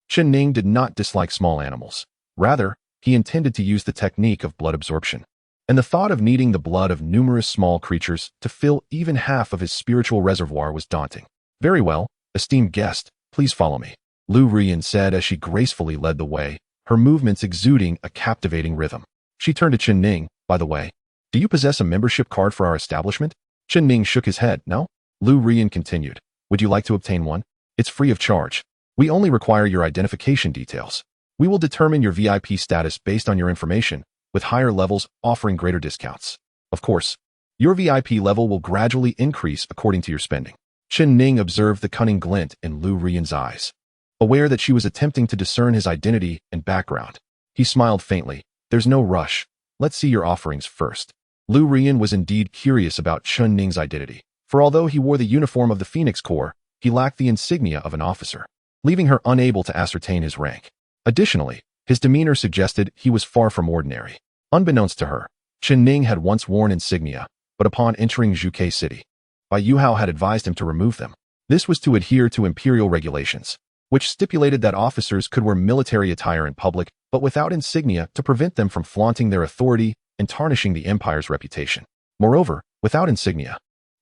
Chen Ning did not dislike small animals. Rather, he intended to use the technique of blood absorption. And the thought of needing the blood of numerous small creatures to fill even half of his spiritual reservoir was daunting. "Very well, esteemed guest, please follow me," Lu Rian said as she gracefully led the way, her movements exuding a captivating rhythm. She turned to Chen Ning, "By the way, do you possess a membership card for our establishment?" Chen Ning shook his head. "No?" Lu Rian continued, "Would you like to obtain one? It's free of charge. We only require your identification details. We will determine your VIP status based on your information, with higher levels offering greater discounts. Of course, your VIP level will gradually increase according to your spending." Chen Ning observed the cunning glint in Lu Rian's eyes. Aware that she was attempting to discern his identity and background, he smiled faintly. "There's no rush. Let's see your offerings first." Lu Rian was indeed curious about Chen Ning's identity, for although he wore the uniform of the Phoenix Corps, he lacked the insignia of an officer, leaving her unable to ascertain his rank. Additionally, his demeanor suggested he was far from ordinary. Unbeknownst to her, Chen Ning had once worn insignia, but upon entering Zhuke City, Bai Yuhao had advised him to remove them. This was to adhere to imperial regulations, which stipulated that officers could wear military attire in public, but without insignia to prevent them from flaunting their authority and tarnishing the empire's reputation. Moreover, without insignia.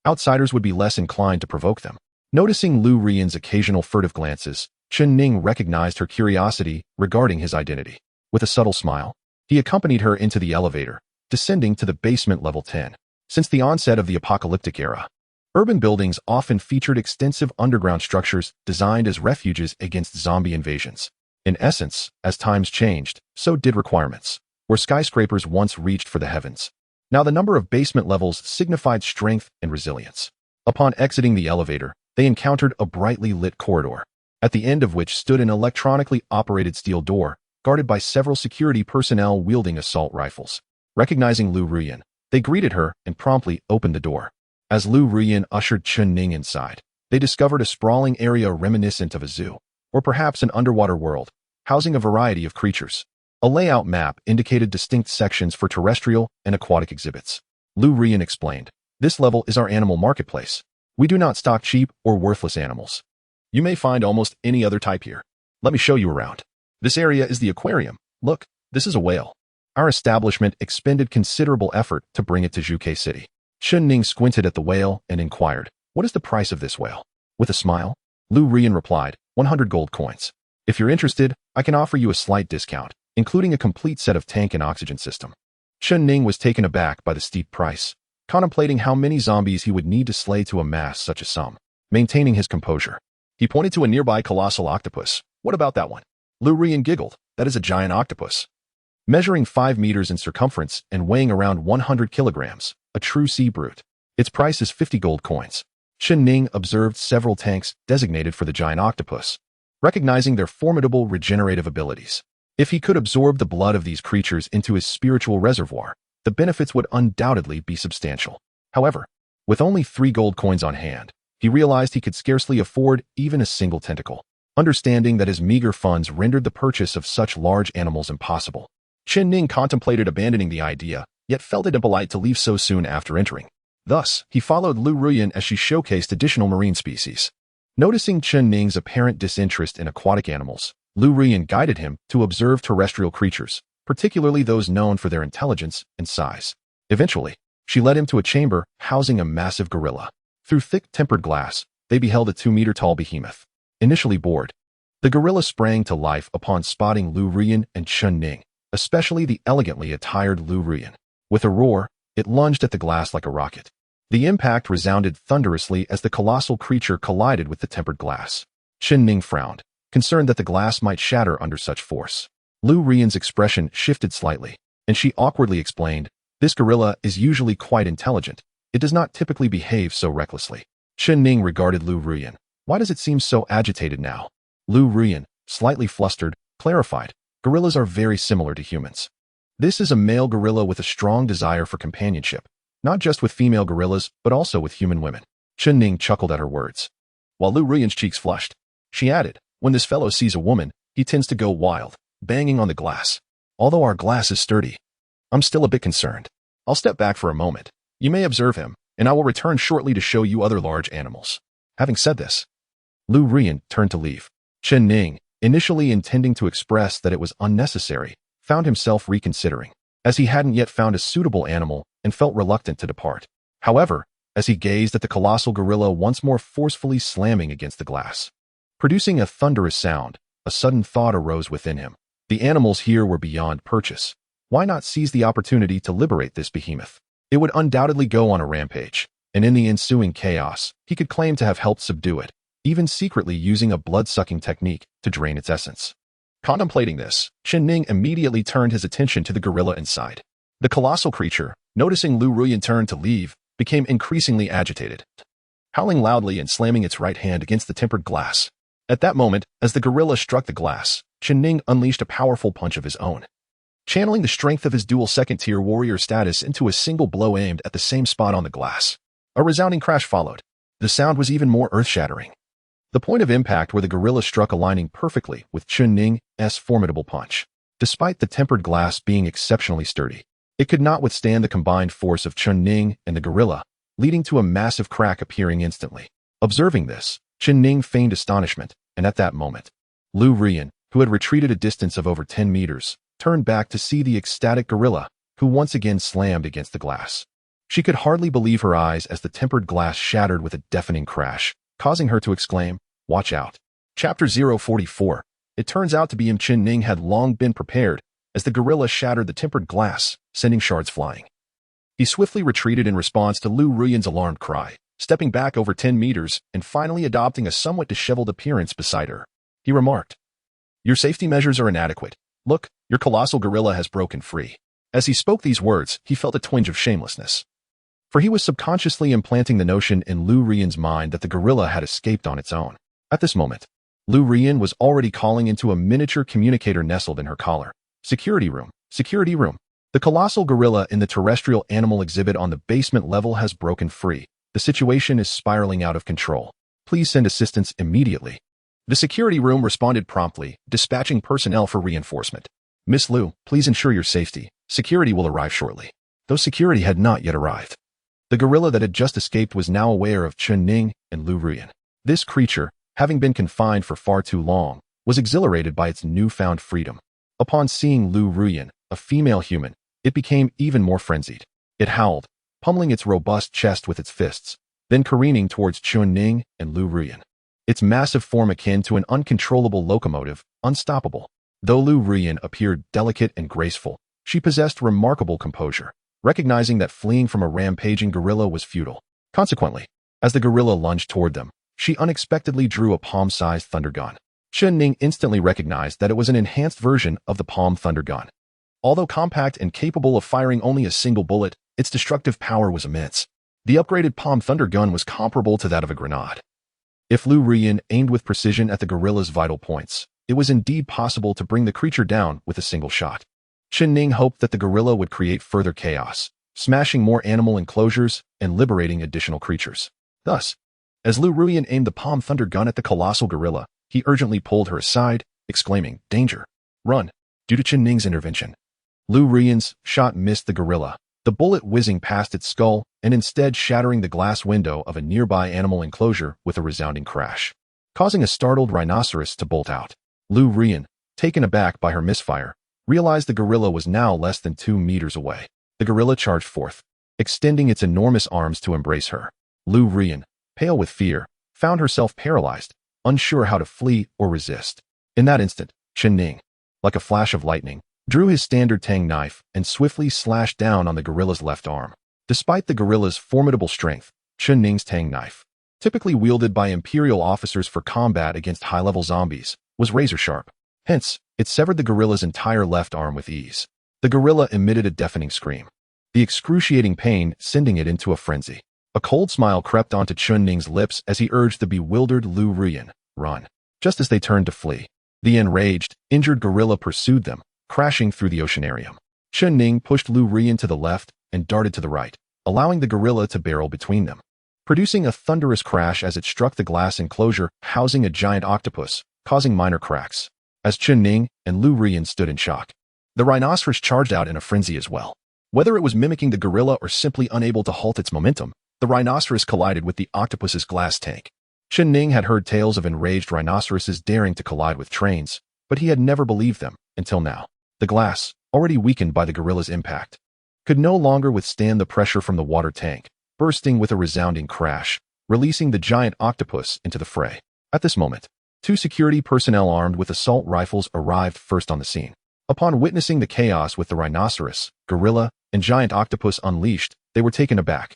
Outsiders would be less inclined to provoke them. Noticing Lu Rian's occasional furtive glances, Chen Ning recognized her curiosity regarding his identity. With a subtle smile, he accompanied her into the elevator, descending to the basement level 10. Since the onset of the apocalyptic era, urban buildings often featured extensive underground structures designed as refuges against zombie invasions. In essence, as times changed, so did requirements. Where skyscrapers once reached for the heavens, now the number of basement levels signified strength and resilience. Upon exiting the elevator, they encountered a brightly lit corridor, at the end of which stood an electronically operated steel door, guarded by several security personnel wielding assault rifles. Recognizing Lu Rian, they greeted her and promptly opened the door. As Lu Rian ushered Chen Ning inside, they discovered a sprawling area reminiscent of a zoo, or perhaps an underwater world, housing a variety of creatures. A layout map indicated distinct sections for terrestrial and aquatic exhibits. Lu Rian explained, "This level is our animal marketplace. We do not stock cheap or worthless animals. You may find almost any other type here. Let me show you around. This area is the aquarium. Look, this is a whale." Our establishment expended considerable effort to bring it to Zhuke City. Chen Ning squinted at the whale and inquired, "What is the price of this whale?" With a smile, Lu Rian replied, 100 gold coins. "If you're interested, I can offer you a slight discount, including a complete set of tank and oxygen system." Chen Ning was taken aback by the steep price, contemplating how many zombies he would need to slay to amass such a sum. Maintaining his composure, he pointed to a nearby colossal octopus. "What about that one?" Lu Rian giggled. "That is a giant octopus, measuring 5 meters in circumference and weighing around 100 kilograms, a true sea brute. Its price is 50 gold coins." Chen Ning observed several tanks designated for the giant octopus, recognizing their formidable regenerative abilities. If he could absorb the blood of these creatures into his spiritual reservoir, the benefits would undoubtedly be substantial. However, with only 3 gold coins on hand, he realized he could scarcely afford even a single tentacle. Understanding that his meager funds rendered the purchase of such large animals impossible, Chen Ning contemplated abandoning the idea, yet felt it impolite to leave so soon after entering. Thus, he followed Lu Rian as she showcased additional marine species. Noticing Chen Ning's apparent disinterest in aquatic animals, Lu Rian guided him to observe terrestrial creatures, particularly those known for their intelligence and size. Eventually, she led him to a chamber housing a massive gorilla. Through thick tempered glass, they beheld a 2-meter-tall behemoth. Initially bored, the gorilla sprang to life upon spotting Lu Rian and Chen Ning, especially the elegantly attired Lu Rian. With a roar, it lunged at the glass like a rocket. The impact resounded thunderously as the colossal creature collided with the tempered glass. Chen Ning frowned, concerned that the glass might shatter under such force. Lu Rian's expression shifted slightly, and she awkwardly explained, "This gorilla is usually quite intelligent. It does not typically behave so recklessly." Chen Ning regarded Lu Rian. "Why does it seem so agitated now?" Lu Rian, slightly flustered, clarified, "Gorillas are very similar to humans. This is a male gorilla with a strong desire for companionship, not just with female gorillas, but also with human women." Chen Ning chuckled at her words. While Lu Rian's cheeks flushed, she added, "When this fellow sees a woman, he tends to go wild, banging on the glass. Although our glass is sturdy, I'm still a bit concerned. I'll step back for a moment. You may observe him, and I will return shortly to show you other large animals." Having said this, Lu Rian turned to leave. Chen Ning, initially intending to express that it was unnecessary, found himself reconsidering, as he hadn't yet found a suitable animal and felt reluctant to depart. However, as he gazed at the colossal gorilla once more forcefully slamming against the glass, producing a thunderous sound, a sudden thought arose within him. The animals here were beyond purchase. Why not seize the opportunity to liberate this behemoth? It would undoubtedly go on a rampage, and in the ensuing chaos, he could claim to have helped subdue it, even secretly using a blood-sucking technique to drain its essence. Contemplating this, Chen Ning immediately turned his attention to the gorilla inside. The colossal creature, noticing Lu Rian turn to leave, became increasingly agitated, howling loudly and slamming its right hand against the tempered glass. At that moment, as the gorilla struck the glass, Chen Ning unleashed a powerful punch of his own, channeling the strength of his dual second-tier warrior status into a single blow aimed at the same spot on the glass. A resounding crash followed. The sound was even more earth-shattering. The point of impact where the gorilla struck aligning perfectly with Chen Ning's formidable punch. Despite the tempered glass being exceptionally sturdy, it could not withstand the combined force of Chen Ning and the gorilla, leading to a massive crack appearing instantly. Observing this, Chen Ning feigned astonishment, and at that moment, Lu Rian, who had retreated a distance of over 10 meters, turned back to see the ecstatic gorilla, who once again slammed against the glass. She could hardly believe her eyes as the tempered glass shattered with a deafening crash, causing her to exclaim, "Watch out." Chapter 044. It turns out to be Chen Ning had long been prepared, as the gorilla shattered the tempered glass, sending shards flying. He swiftly retreated in response to Lu Ruyan's alarmed cry, stepping back over 10 meters and finally adopting a somewhat disheveled appearance beside her. He remarked, "Your safety measures are inadequate. Look, your colossal gorilla has broken free." As he spoke these words, he felt a twinge of shamelessness. For he was subconsciously implanting the notion in Lu Ruyan's mind that the gorilla had escaped on its own. At this moment, Lu Ruyan was already calling into a miniature communicator nestled in her collar. "Security room, security room. The colossal gorilla in the terrestrial animal exhibit on the basement level has broken free. The situation is spiraling out of control. Please send assistance immediately." The security room responded promptly, dispatching personnel for reinforcement. "Miss Lu, please ensure your safety. Security will arrive shortly." Though security had not yet arrived, the gorilla that had just escaped was now aware of Chen Ning and Lu Ruyan. This creature, having been confined for far too long, was exhilarated by its newfound freedom. Upon seeing Lu Ruyan, a female human, it became even more frenzied. It howled, pummeling its robust chest with its fists, then careening towards Chen Ning and Lu Ruyan. Its massive form akin to an uncontrollable locomotive, unstoppable. Though Lu Ruyan appeared delicate and graceful, she possessed remarkable composure, recognizing that fleeing from a rampaging gorilla was futile. Consequently, as the gorilla lunged toward them, she unexpectedly drew a palm-sized thunder gun. Chen Ning instantly recognized that it was an enhanced version of the palm thunder gun. Although compact and capable of firing only a single bullet, its destructive power was immense. The upgraded palm thunder gun was comparable to that of a grenade. If Lu Ruyan aimed with precision at the gorilla's vital points, it was indeed possible to bring the creature down with a single shot. Chen Ning hoped that the gorilla would create further chaos, smashing more animal enclosures and liberating additional creatures. Thus, as Lu Ruyan aimed the palm thunder gun at the colossal gorilla, he urgently pulled her aside, exclaiming, "Danger! Run!" Due to Chen Ning's intervention, Lu Ruyan's shot missed the gorilla, the bullet whizzing past its skull and instead shattering the glass window of a nearby animal enclosure with a resounding crash, causing a startled rhinoceros to bolt out. Lu Ruyan, taken aback by her misfire, realized the gorilla was now less than 2 meters away. The gorilla charged forth, extending its enormous arms to embrace her. Lu Ruyan, pale with fear, found herself paralyzed, unsure how to flee or resist. In that instant, Chen Ning, like a flash of lightning, drew his standard tang knife and swiftly slashed down on the gorilla's left arm. Despite the gorilla's formidable strength, Chen Ning's tang knife, typically wielded by imperial officers for combat against high-level zombies, was razor-sharp. Hence, it severed the gorilla's entire left arm with ease. The gorilla emitted a deafening scream, the excruciating pain sending it into a frenzy. A cold smile crept onto Chen Ning's lips as he urged the bewildered Lu Ruyan, "Run." Just as they turned to flee, the enraged, injured gorilla pursued them, crashing through the oceanarium. Chen Ning pushed Lu Ruyan to the left and darted to the right, allowing the gorilla to barrel between them, producing a thunderous crash as it struck the glass enclosure housing a giant octopus, causing minor cracks. As Chen Ning and Lu Ruyan stood in shock, the rhinoceros charged out in a frenzy as well. Whether it was mimicking the gorilla or simply unable to halt its momentum, the rhinoceros collided with the octopus's glass tank. Chen Ning had heard tales of enraged rhinoceroses daring to collide with trains, but he had never believed them until now. The glass, already weakened by the gorilla's impact, could no longer withstand the pressure from the water tank, bursting with a resounding crash, releasing the giant octopus into the fray. At this moment, 2 security personnel armed with assault rifles arrived first on the scene. Upon witnessing the chaos with the rhinoceros, gorilla, and giant octopus unleashed, they were taken aback,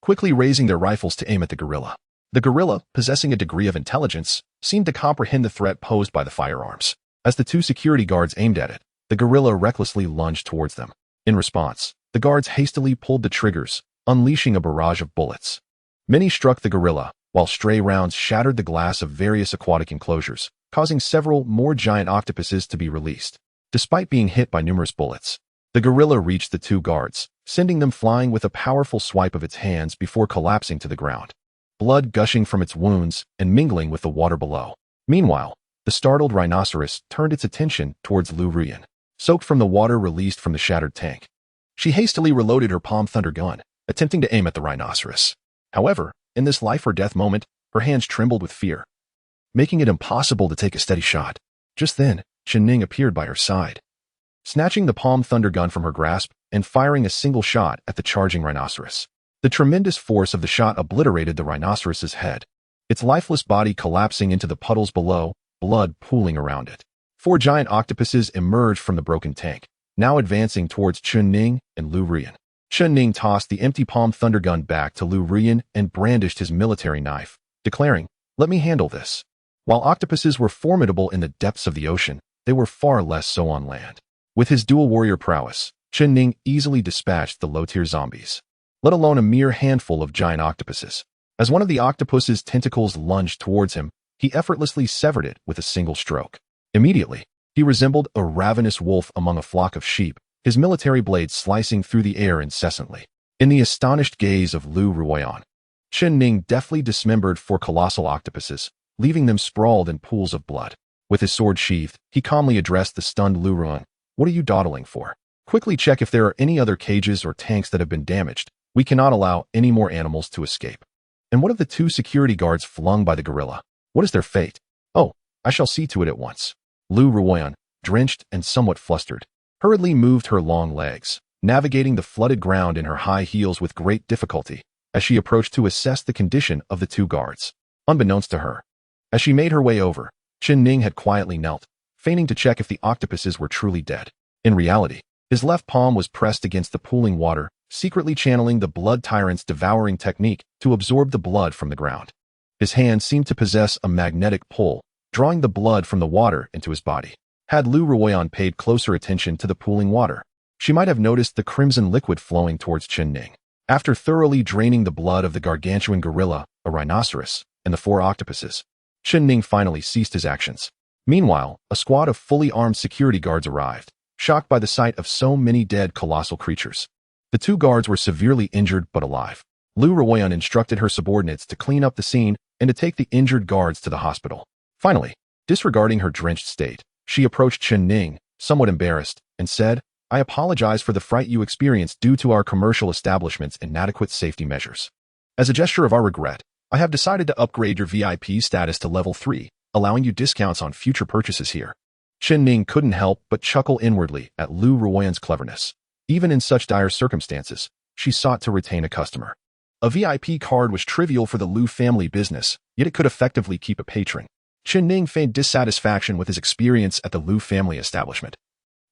quickly raising their rifles to aim at the gorilla. The gorilla, possessing a degree of intelligence, seemed to comprehend the threat posed by the firearms. As the 2 security guards aimed at it, the gorilla recklessly lunged towards them. In response, the guards hastily pulled the triggers, unleashing a barrage of bullets. Many struck the gorilla, while stray rounds shattered the glass of various aquatic enclosures, causing several more giant octopuses to be released. Despite being hit by numerous bullets, the gorilla reached the 2 guards, sending them flying with a powerful swipe of its hands before collapsing to the ground, blood gushing from its wounds and mingling with the water below. Meanwhile, the startled rhinoceros turned its attention towards Lu Ruyan, soaked from the water released from the shattered tank. She hastily reloaded her palm thunder gun, attempting to aim at the rhinoceros. However, in this life-or-death moment, her hands trembled with fear, making it impossible to take a steady shot. Just then, Chen Ning appeared by her side, snatching the palm thunder gun from her grasp and firing a single shot at the charging rhinoceros. The tremendous force of the shot obliterated the rhinoceros's head, its lifeless body collapsing into the puddles below, blood pooling around it. 4 giant octopuses emerged from the broken tank, now advancing towards Chen Ning and Lu Rian. Chen Ning tossed the empty palm thunder gun back to Lu Rian and brandished his military knife, declaring, "Let me handle this." While octopuses were formidable in the depths of the ocean, they were far less so on land. With his dual warrior prowess, Chen Ning easily dispatched the low-tier zombies, let alone a mere handful of giant octopuses. As one of the octopus's tentacles lunged towards him, he effortlessly severed it with a single stroke. Immediately, he resembled a ravenous wolf among a flock of sheep, his military blade slicing through the air incessantly. In the astonished gaze of Lu Ruoyan, Chen Ning deftly dismembered 4 colossal octopuses, leaving them sprawled in pools of blood. With his sword sheathed, he calmly addressed the stunned Lu Ruoyan. "What are you dawdling for? Quickly check if there are any other cages or tanks that have been damaged. We cannot allow any more animals to escape." "And what of the 2 security guards flung by the gorilla? What is their fate?" "Oh, I shall see to it at once." Lu Ruoyan, drenched and somewhat flustered, hurriedly moved her long legs, navigating the flooded ground in her high heels with great difficulty as she approached to assess the condition of the 2 guards. Unbeknownst to her, as she made her way over, Chen Ning had quietly knelt, feigning to check if the octopuses were truly dead. In reality, his left palm was pressed against the pooling water, secretly channeling the blood tyrant's devouring technique to absorb the blood from the ground. His hand seemed to possess a magnetic pull, drawing the blood from the water into his body. Had Lu Ruoyan paid closer attention to the pooling water, she might have noticed the crimson liquid flowing towards Chen Ning. After thoroughly draining the blood of the gargantuan gorilla, a rhinoceros, and the 4 octopuses, Chen Ning finally ceased his actions. Meanwhile, a squad of fully armed security guards arrived, shocked by the sight of so many dead colossal creatures. The 2 guards were severely injured but alive. Lu Ruoyan instructed her subordinates to clean up the scene and to take the injured guards to the hospital. Finally, disregarding her drenched state, she approached Chen Ning, somewhat embarrassed, and said, "I apologize for the fright you experienced due to our commercial establishment's inadequate safety measures. As a gesture of our regret, I have decided to upgrade your VIP status to level 3, allowing you discounts on future purchases here." Chen Ning couldn't help but chuckle inwardly at Lu Ruoyan's cleverness. Even in such dire circumstances, she sought to retain a customer. A VIP card was trivial for the Lu family business, yet it could effectively keep a patron. Chen Ning feigned dissatisfaction with his experience at the Lu family establishment.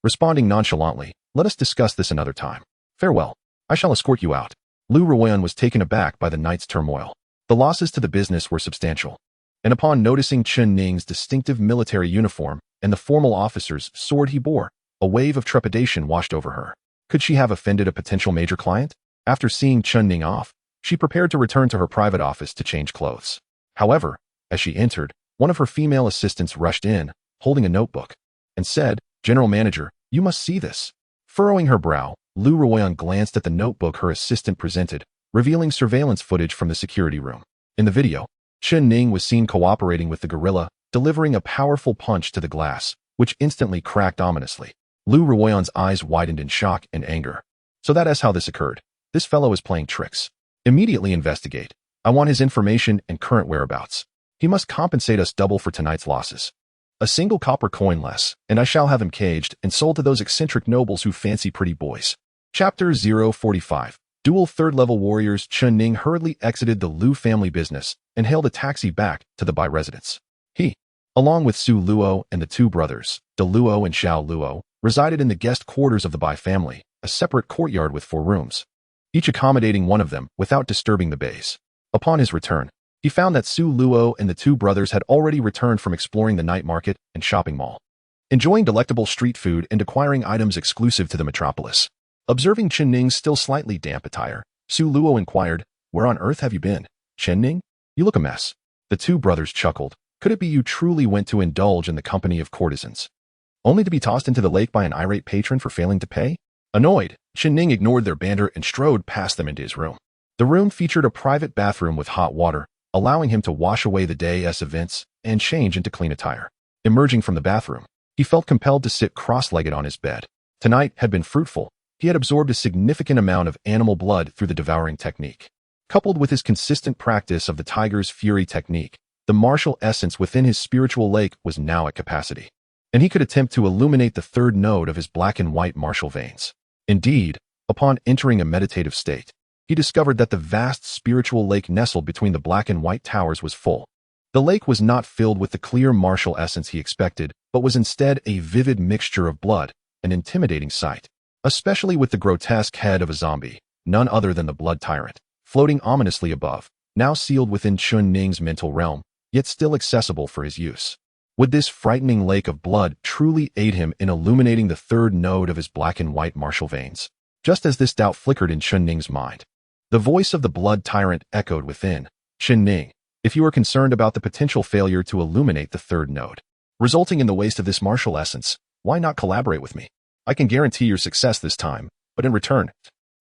Responding nonchalantly, "Let us discuss this another time. Farewell. I shall escort you out." Lu Ruoyan was taken aback by the night's turmoil. The losses to the business were substantial, and upon noticing Chen Ning's distinctive military uniform and the formal officer's sword he bore, a wave of trepidation washed over her. Could she have offended a potential major client? After seeing Chen Ning off, she prepared to return to her private office to change clothes. However, as she entered, one of her female assistants rushed in, holding a notebook, and said, "General Manager, you must see this." Furrowing her brow, Lu Ruoyan glanced at the notebook her assistant presented, revealing surveillance footage from the security room. In the video, Chen Ning was seen cooperating with the gorilla, delivering a powerful punch to the glass, which instantly cracked ominously. Lu Ruoyan's eyes widened in shock and anger. "So that is how this occurred. This fellow is playing tricks. Immediately investigate. I want his information and current whereabouts. He must compensate us double for tonight's losses. A single copper coin less, and I shall have him caged and sold to those eccentric nobles who fancy pretty boys." Chapter 045. Dual third-level warriors. Chen Ning hurriedly exited the Lu family business and hailed a taxi back to the Bai residence. He, along with Su Luo and the 2 brothers, De Luo and Xiao Luo, resided in the guest quarters of the Bai family, a separate courtyard with 4 rooms, each accommodating one of them without disturbing the Bais. Upon his return, he found that Su Luo and the 2 brothers had already returned from exploring the night market and shopping mall, enjoying delectable street food and acquiring items exclusive to the metropolis. Observing Chen Ning's still slightly damp attire, Su Luo inquired, "Where on earth have you been, Chen Ning? You look a mess." The 2 brothers chuckled. "Could it be you truly went to indulge in the company of courtesans, only to be tossed into the lake by an irate patron for failing to pay?" Annoyed, Chen Ning ignored their banter and strode past them into his room. The room featured a private bathroom with hot water, allowing him to wash away the day's events and change into clean attire. Emerging from the bathroom, he felt compelled to sit cross-legged on his bed. Tonight had been fruitful. He had absorbed a significant amount of animal blood through the devouring technique. Coupled with his consistent practice of the tiger's fury technique, the martial essence within his spiritual lake was now at capacity, and he could attempt to illuminate the 3rd node of his black and white martial veins. Indeed, upon entering a meditative state, he discovered that the vast spiritual lake nestled between the black and white towers was full. The lake was not filled with the clear martial essence he expected, but was instead a vivid mixture of blood, an intimidating sight, especially with the grotesque head of a zombie, none other than the blood tyrant, floating ominously above, now sealed within Chen Ning's mental realm, yet still accessible for his use. Would this frightening lake of blood truly aid him in illuminating the third node of his black and white martial veins? Just as this doubt flickered in Chen Ning's mind, the voice of the blood tyrant echoed within. Chen Ning, if you are concerned about the potential failure to illuminate the third node, resulting in the waste of this martial essence, why not collaborate with me? I can guarantee your success this time, but in return,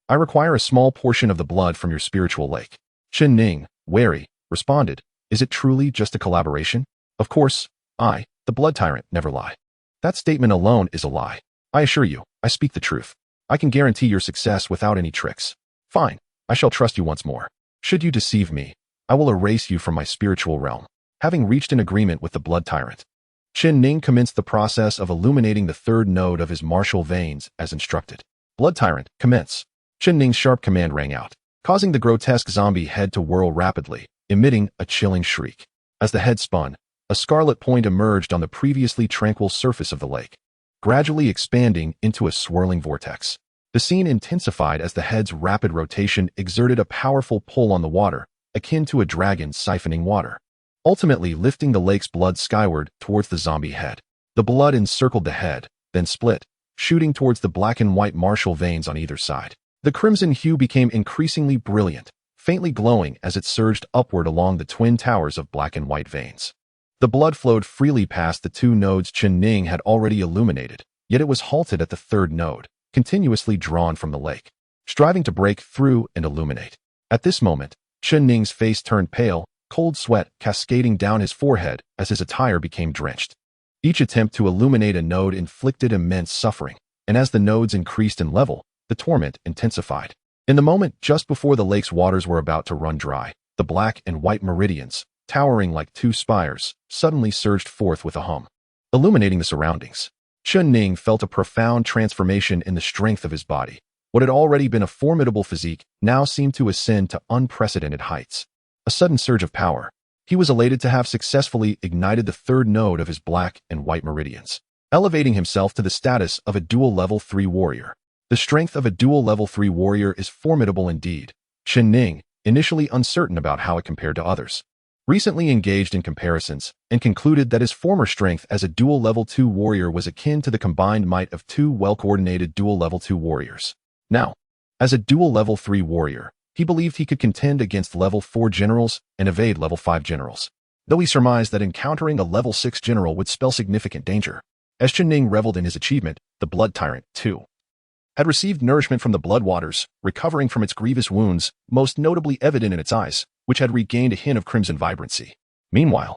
I require a small portion of the blood from your spiritual lake. Chen Ning, wary, responded, is it truly just a collaboration? Of course, I, the blood tyrant, never lie. That statement alone is a lie. I assure you, I speak the truth. I can guarantee your success without any tricks. Fine, I shall trust you once more. Should you deceive me, I will erase you from my spiritual realm. Having reached an agreement with the blood tyrant, Chen Ning commenced the process of illuminating the third node of his martial veins as instructed. Blood tyrant, commence. Chen Ning's sharp command rang out, causing the grotesque zombie head to whirl rapidly, emitting a chilling shriek. As the head spun, a scarlet point emerged on the previously tranquil surface of the lake, gradually expanding into a swirling vortex. The scene intensified as the head's rapid rotation exerted a powerful pull on the water, akin to a dragon siphoning water, ultimately lifting the lake's blood skyward towards the zombie head. The blood encircled the head, then split, shooting towards the black and white martial veins on either side. The crimson hue became increasingly brilliant, faintly glowing as it surged upward along the twin towers of black and white veins. The blood flowed freely past the two nodes Chen Ning had already illuminated, yet it was halted at the third node, continuously drawn from the lake, striving to break through and illuminate. At this moment, Chen Ning's face turned pale, cold sweat cascading down his forehead as his attire became drenched. Each attempt to illuminate a node inflicted immense suffering, and as the nodes increased in level, the torment intensified. In the moment just before the lake's waters were about to run dry, the black and white meridians, towering like two spires, suddenly surged forth with a hum, illuminating the surroundings. Chen Ning felt a profound transformation in the strength of his body. What had already been a formidable physique now seemed to ascend to unprecedented heights. A sudden surge of power. He was elated to have successfully ignited the third node of his black and white meridians, elevating himself to the status of a dual level 3 warrior. The strength of a dual level 3 warrior is formidable indeed. Chen Ning, initially uncertain about how it compared to others, recently engaged in comparisons and concluded that his former strength as a dual level 2 warrior was akin to the combined might of two well-coordinated dual level 2 warriors. Now, as a dual level 3 warrior, he believed he could contend against level 4 generals and evade level 5 generals, though he surmised that encountering a level 6 general would spell significant danger. As Chen Ning reveled in his achievement, the blood tyrant, too, had received nourishment from the blood waters, recovering from its grievous wounds, most notably evident in its eyes, which had regained a hint of crimson vibrancy. Meanwhile,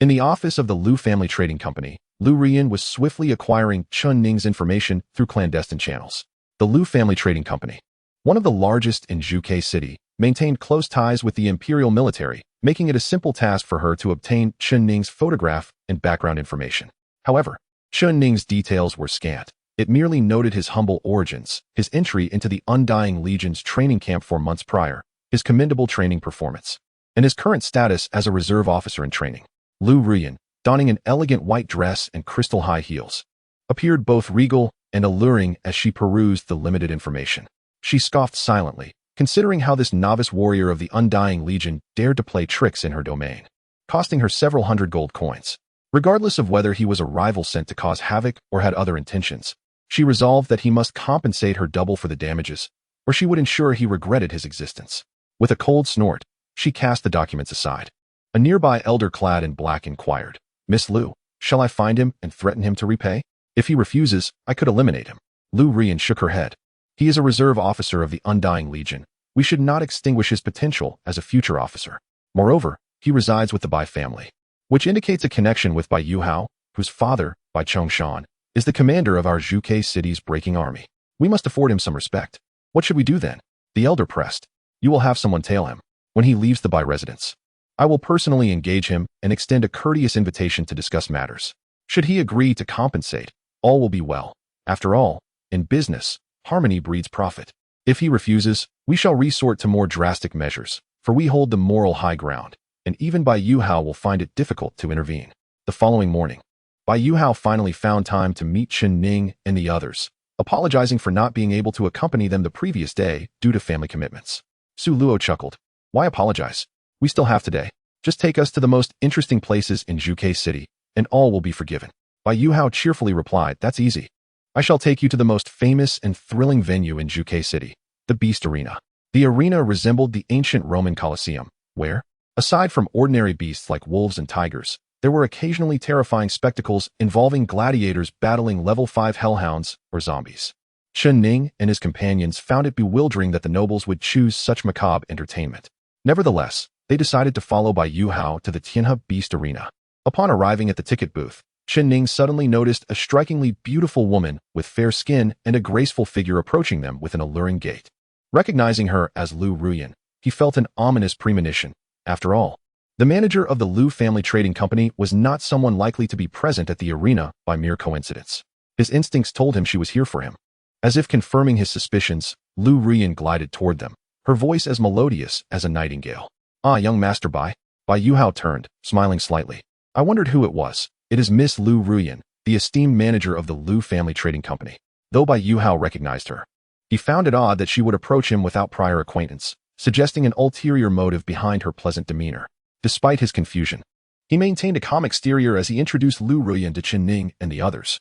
in the office of the Liu family trading company, Liu Rian was swiftly acquiring Chen Ning's information through clandestine channels. The Liu family trading company, one of the largest in Zhuge City, maintained close ties with the imperial military, making it a simple task for her to obtain Chen Ning's photograph and background information. However, Chen Ning's details were scant. It merely noted his humble origins, his entry into the Undying Legion's training camp 4 months prior, his commendable training performance, and his current status as a reserve officer in training. Liu Rian, donning an elegant white dress and crystal high heels, appeared both regal and alluring as she perused the limited information. She scoffed silently, considering how this novice warrior of the Undying Legion dared to play tricks in her domain, costing her several hundred gold coins. Regardless of whether he was a rival sent to cause havoc or had other intentions, she resolved that he must compensate her double for the damages, or she would ensure he regretted his existence. With a cold snort, she cast the documents aside. A nearby elder clad in black inquired, "Miss Liu, shall I find him and threaten him to repay? If he refuses, I could eliminate him." Liu Rian shook her head. "He is a reserve officer of the Undying Legion. We should not extinguish his potential as a future officer. Moreover, he resides with the Bai family, which indicates a connection with Bai Yuhao, whose father, Bai Chongshan, is the commander of our Zhuge City's breaking army. We must afford him some respect." "What should we do then?" the elder pressed. "You will have someone tail him when he leaves the Bai residence. I will personally engage him and extend a courteous invitation to discuss matters. Should he agree to compensate, all will be well. After all, in business, harmony breeds profit." If he refuses, we shall resort to more drastic measures, for we hold the moral high ground, and even Bai Yuhao will find it difficult to intervene. The following morning, Bai Yuhao finally found time to meet Chen Ning and the others, apologizing for not being able to accompany them the previous day due to family commitments. Su Luo chuckled. Why apologize? We still have today. Just take us to the most interesting places in Zhuke City, and all will be forgiven. Bai Yuhao cheerfully replied, that's easy. I shall take you to the most famous and thrilling venue in Zhuke City, the Beast Arena. The arena resembled the ancient Roman Colosseum, where, aside from ordinary beasts like wolves and tigers, there were occasionally terrifying spectacles involving gladiators battling level 5 hellhounds or zombies. Chen Ning and his companions found it bewildering that the nobles would choose such macabre entertainment. Nevertheless, they decided to follow Bai Yuhao to the Tianhe Beast Arena. Upon arriving at the ticket booth, Chen Ning suddenly noticed a strikingly beautiful woman with fair skin and a graceful figure approaching them with an alluring gait. Recognizing her as Lu Ruyan, he felt an ominous premonition. After all, the manager of the Lu family trading company was not someone likely to be present at the arena by mere coincidence. His instincts told him she was here for him. As if confirming his suspicions, Lu Ruyan glided toward them, her voice as melodious as a nightingale. Ah, young Master Bai. Bai Yuhao turned, smiling slightly. I wondered who it was. It is Miss Lu Ruyan, the esteemed manager of the Lu family trading company. Though Bai Yuhao recognized her, he found it odd that she would approach him without prior acquaintance, suggesting an ulterior motive behind her pleasant demeanor. Despite his confusion, he maintained a calm exterior as he introduced Lu Ruyan to Chen Ning and the others,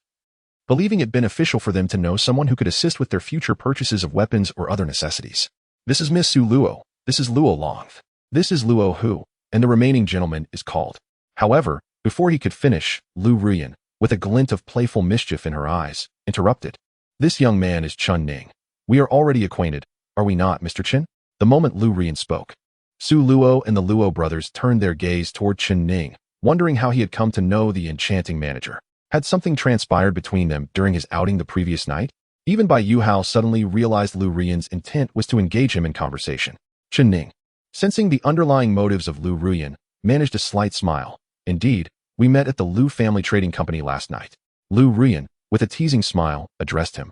believing it beneficial for them to know someone who could assist with their future purchases of weapons or other necessities. This is Miss Su Luo. This is Luo Long. This is Luo Hu, and the remaining gentleman is called. However, before he could finish, Lu Ruyan, with a glint of playful mischief in her eyes, interrupted. This young man is Chen Ning. We are already acquainted, are we not, Mr. Chen? The moment Lu Ruyan spoke, Su Luo and the Luo brothers turned their gaze toward Chen Ning, wondering how he had come to know the enchanting manager. Had something transpired between them during his outing the previous night? Even Bai Yuhao suddenly realized Lu Ruyan's intent was to engage him in conversation. Chen Ning, sensing the underlying motives of Lu Ruyan, managed a slight smile. Indeed, we met at the Lu family trading company last night. Lu Ruyan, with a teasing smile, addressed him.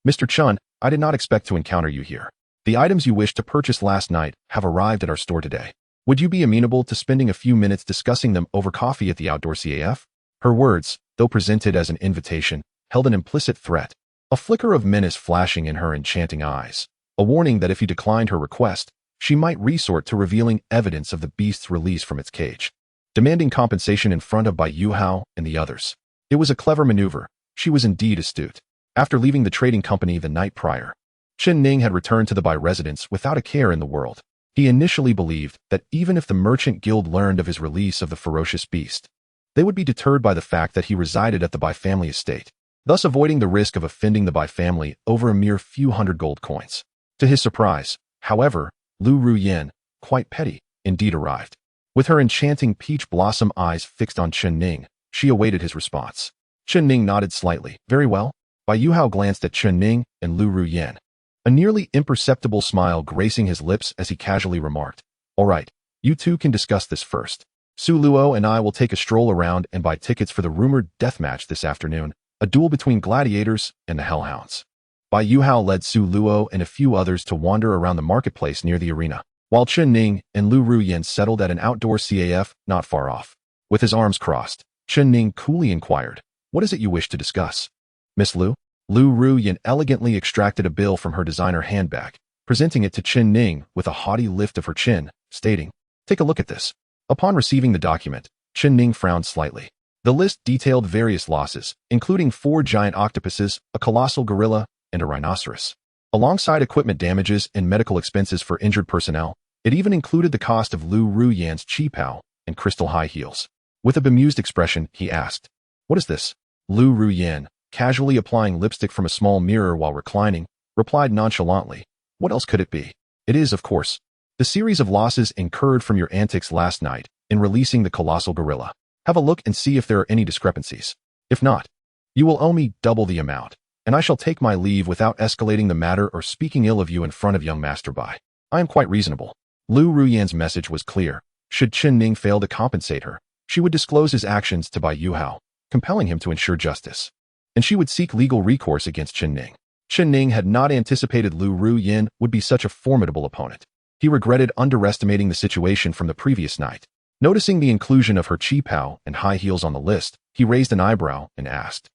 Mr. Chen, I did not expect to encounter you here. The items you wished to purchase last night have arrived at our store today. Would you be amenable to spending a few minutes discussing them over coffee at the outdoor CAF? Her words, though presented as an invitation, held an implicit threat, a flicker of menace flashing in her enchanting eyes, a warning that if he declined her request, she might resort to revealing evidence of the beast's release from its cage, demanding compensation in front of Bai Yuhao and the others. It was a clever maneuver. She was indeed astute. After leaving the trading company the night prior, Chen Ning had returned to the Bai residence without a care in the world. He initially believed that even if the merchant guild learned of his release of the ferocious beast, they would be deterred by the fact that he resided at the Bai family estate, thus avoiding the risk of offending the Bai family over a mere few hundred gold coins. To his surprise, however, Lu Ruyan, quite petty, indeed arrived. With her enchanting peach blossom eyes fixed on Chen Ning, she awaited his response. Chen Ning nodded slightly. Very well. Bai Yuhao glanced at Chen Ning and Lu Ruyan, a nearly imperceptible smile gracing his lips as he casually remarked, all right, you two can discuss this first. Su Luo and I will take a stroll around and buy tickets for the rumored death match this afternoon, a duel between gladiators and the hellhounds. Bai Yuhao led Su Luo and a few others to wander around the marketplace near the arena, while Chen Ning and Lu Ruyan settled at an outdoor CAF not far off. With his arms crossed, Chen Ning coolly inquired, what is it you wish to discuss? Miss Lu? Lu Ruyan elegantly extracted a bill from her designer handbag, presenting it to Chen Ning with a haughty lift of her chin, stating, take a look at this. Upon receiving the document, Chen Ning frowned slightly. The list detailed various losses, including 4 giant octopuses, a colossal gorilla, and a rhinoceros. Alongside equipment damages and medical expenses for injured personnel, it even included the cost of Lu Ruyan's qipao and crystal high heels. With a bemused expression, he asked, what is this? Lu Ruyan, casually applying lipstick from a small mirror while reclining, replied nonchalantly, what else could it be? It is, of course, the series of losses incurred from your antics last night in releasing the colossal gorilla. Have a look and see if there are any discrepancies. If not, you will owe me double the amount, and I shall take my leave without escalating the matter or speaking ill of you in front of young Master Bai. I am quite reasonable. Lu Ruyan's message was clear. Should Chen Ning fail to compensate her, she would disclose his actions to Bai Yuhao, compelling him to ensure justice, and she would seek legal recourse against Chen Ning. Chen Ning had not anticipated Lu Ruyin would be such a formidable opponent. He regretted underestimating the situation from the previous night. Noticing the inclusion of her qipao and high heels on the list, he raised an eyebrow and asked,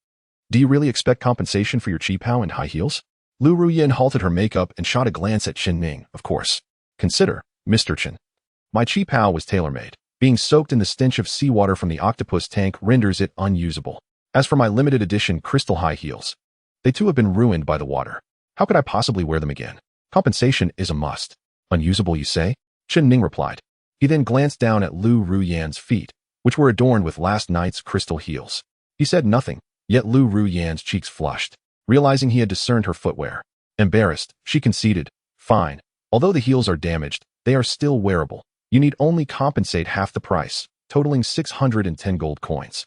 "Do you really expect compensation for your qipao and high heels?" Lu Ruyin halted her makeup and shot a glance at Chen Ning. "Of course. Consider, Mr. Chen. My qipao was tailor-made. Being soaked in the stench of seawater from the octopus tank renders it unusable. As for my limited edition crystal high heels, they too have been ruined by the water. How could I possibly wear them again? Compensation is a must." "Unusable, you say?" Chen Ning replied. He then glanced down at Lu Ruyan's feet, which were adorned with last night's crystal heels. He said nothing, yet Lu Ruyan's cheeks flushed, realizing he had discerned her footwear. Embarrassed, she conceded, "Fine. Although the heels are damaged, they are still wearable. You need only compensate half the price, totaling 610 gold coins.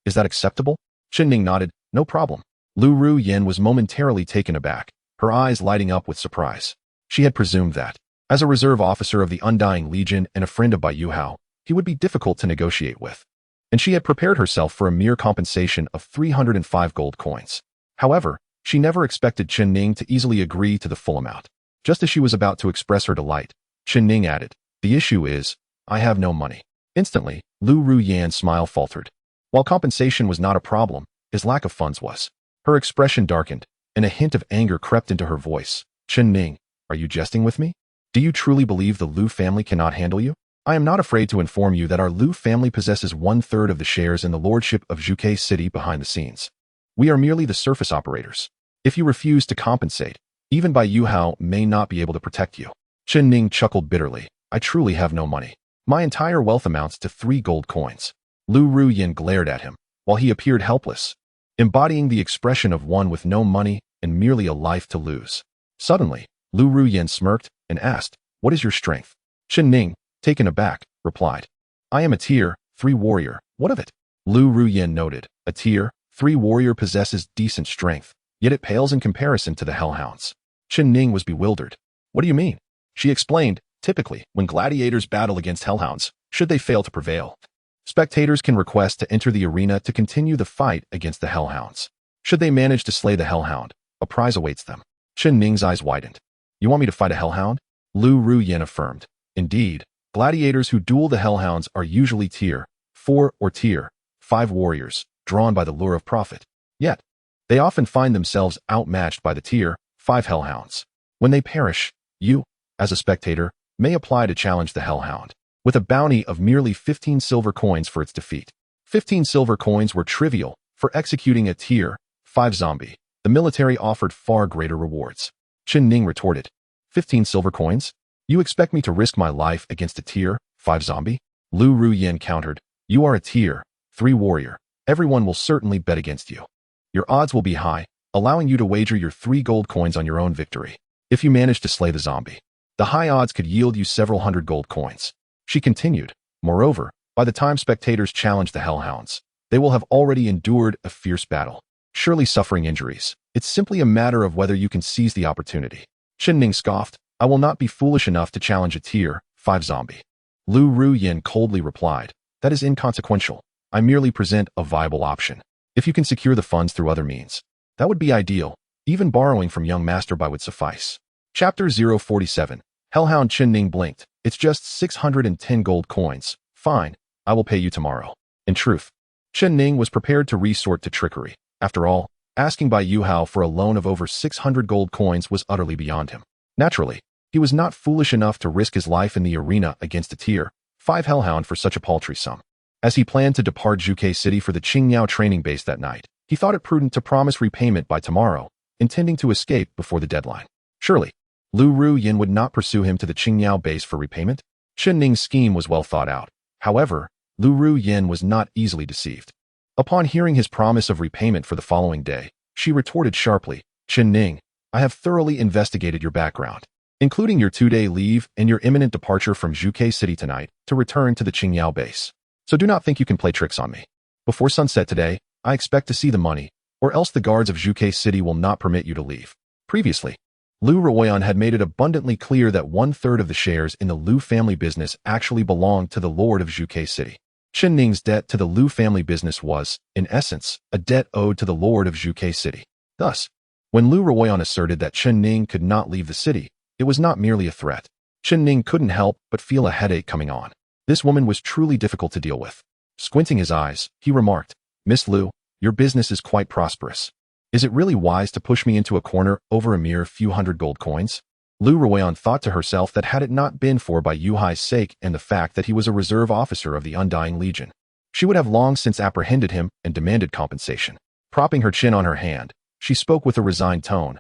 Is that acceptable?" Chen Ning nodded. "No problem." Lu Ruyan was momentarily taken aback, her eyes lighting up with surprise. She had presumed that, as a reserve officer of the Undying Legion and a friend of Bai Yuhao, he would be difficult to negotiate with, and she had prepared herself for a mere compensation of 305 gold coins. However, she never expected Chen Ning to easily agree to the full amount. Just as she was about to express her delight, Chen Ning added, "The issue is, I have no money." Instantly, Lu Ruyan's smile faltered. While compensation was not a problem, his lack of funds was. Her expression darkened, and a hint of anger crept into her voice. "Chen Ning, are you jesting with me? Do you truly believe the Lu family cannot handle you? I am not afraid to inform you that our Lu family possesses 1/3 of the shares in the lordship of Zhuke City behind the scenes. We are merely the surface operators. If you refuse to compensate, even Bai Yuhao may not be able to protect you." Chen Ning chuckled bitterly. "I truly have no money. My entire wealth amounts to 3 gold coins." Lu Ruyin glared at him, while he appeared helpless, embodying the expression of one with no money and merely a life to lose. Suddenly, Lu Ruyin smirked and asked, "What is your strength?" Chen Ning, taken aback, replied, "I am a Tier 3 warrior. What of it?" Lu Ruyin noted, "A Tier 3 warrior possesses decent strength, yet it pales in comparison to the hellhounds." Chen Ning was bewildered. "What do you mean?" She explained, "Typically, when gladiators battle against hellhounds, should they fail to prevail, spectators can request to enter the arena to continue the fight against the hellhounds. Should they manage to slay the hellhound, a prize awaits them." Chen Ning's eyes widened. "You want me to fight a hellhound?" Lu Ruyin affirmed. "Indeed, gladiators who duel the hellhounds are usually Tier 4 or Tier 5 warriors, drawn by the lure of profit. Yet, they often find themselves outmatched by the Tier 5 hellhounds. When they perish, you, as a spectator, may apply to challenge the hellhound, with a bounty of merely 15 silver coins for its defeat." 15 silver coins were trivial for executing a Tier 5 zombie. The military offered far greater rewards. Chen Ning retorted, 15 silver coins? You expect me to risk my life against a Tier 5 zombie? Lu Ruyin countered, "You are a Tier 3 warrior. Everyone will certainly bet against you. Your odds will be high, allowing you to wager your 3 gold coins on your own victory. If you manage to slay the zombie, the high odds could yield you several hundred gold coins." She continued, "Moreover, by the time spectators challenge the hellhounds, they will have already endured a fierce battle, surely suffering injuries. It's simply a matter of whether you can seize the opportunity." Chen Ning scoffed, "I will not be foolish enough to challenge a Tier 5 zombie." Lu Ruyin coldly replied, "That is inconsequential. I merely present a viable option. If you can secure the funds through other means, that would be ideal. Even borrowing from young Master Bai would suffice." Chapter 047. Hellhound. Chen Ning blinked. "It's just 610 gold coins. Fine, I will pay you tomorrow." In truth, Chen Ning was prepared to resort to trickery. After all, asking Bai Yuhao for a loan of over 600 gold coins was utterly beyond him. Naturally, he was not foolish enough to risk his life in the arena against a Tier 5 hellhound for such a paltry sum. As he planned to depart Zhuke City for the Qingyao training base that night, he thought it prudent to promise repayment by tomorrow, intending to escape before the deadline. Surely, Lu Ruyin would not pursue him to the Qingyao base for repayment. Chen Ning's scheme was well thought out. However, Lu Ruyin was not easily deceived. Upon hearing his promise of repayment for the following day, she retorted sharply, "Chen Ning, I have thoroughly investigated your background, including your 2-day leave and your imminent departure from Zhuke City tonight to return to the Qingyao base. So do not think you can play tricks on me. Before sunset today, I expect to see the money, or else the guards of Zhuke City will not permit you to leave." Previously, Lu Ruoyan had made it abundantly clear that 1/3 of the shares in the Lu family business actually belonged to the lord of Zhuke City. Chen Ning's debt to the Lu family business was, in essence, a debt owed to the lord of Zhuke City. Thus, When Lu Ruoyan asserted that Chen Ning could not leave the city, it was not merely a threat. Chen Ning couldn't help but feel a headache coming on. This woman was truly difficult to deal with. Squinting his eyes, he remarked, "Miss Lu, your business is quite prosperous. Is it really wise to push me into a corner over a mere few hundred gold coins?" Lu Ruoyan thought to herself that had it not been for Bai Yuhai's sake and the fact that he was a reserve officer of the Undying Legion, she would have long since apprehended him and demanded compensation. Propping her chin on her hand, she spoke with a resigned tone.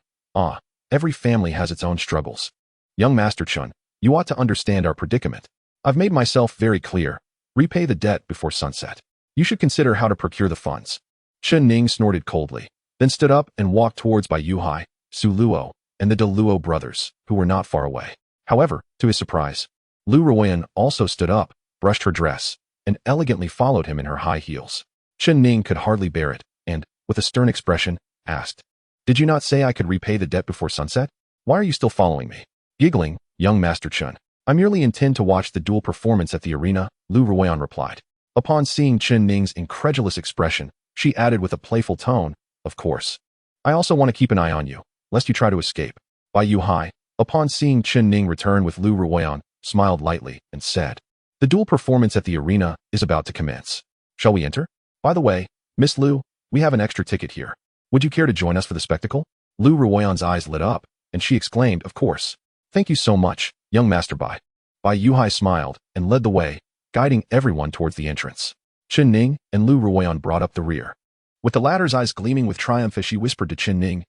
Every family has its own struggles. Young Master Chen, you ought to understand our predicament. I've made myself very clear. Repay the debt before sunset. You should consider how to procure the funds." Chen Ning snorted coldly, then stood up and walked towards Bai Yuhai, Su Luo, and the De Luo brothers, who were not far away. However, to his surprise, Lu Ruoyan also stood up, brushed her dress, and elegantly followed him in her high heels. Chen Ning could hardly bear it, and, with a stern expression, asked, "Did you not say I could repay the debt before sunset? Why are you still following me?" Giggling, young Master Chen, "I merely intend to watch the duel performance at the arena," Lu Ruoyan replied. Upon seeing Chen Ning's incredulous expression, she added with a playful tone, "Of course. I also want to keep an eye on you, lest you try to escape." Bai Yuhai, upon seeing Chen Ning return with Lu Ruoyan, smiled lightly and said, "The duel performance at the arena is about to commence. Shall we enter? By the way, Miss Lu, we have an extra ticket here. Would you care to join us for the spectacle?" Lu Ruoyan's eyes lit up, and she exclaimed, "Of course. Thank you so much, young Master Bai." Bai Yuhai smiled and led the way, guiding everyone towards the entrance. Chen Ning and Lu Ruoyan brought up the rear. With the latter's eyes gleaming with triumph as she whispered to Chen Ning,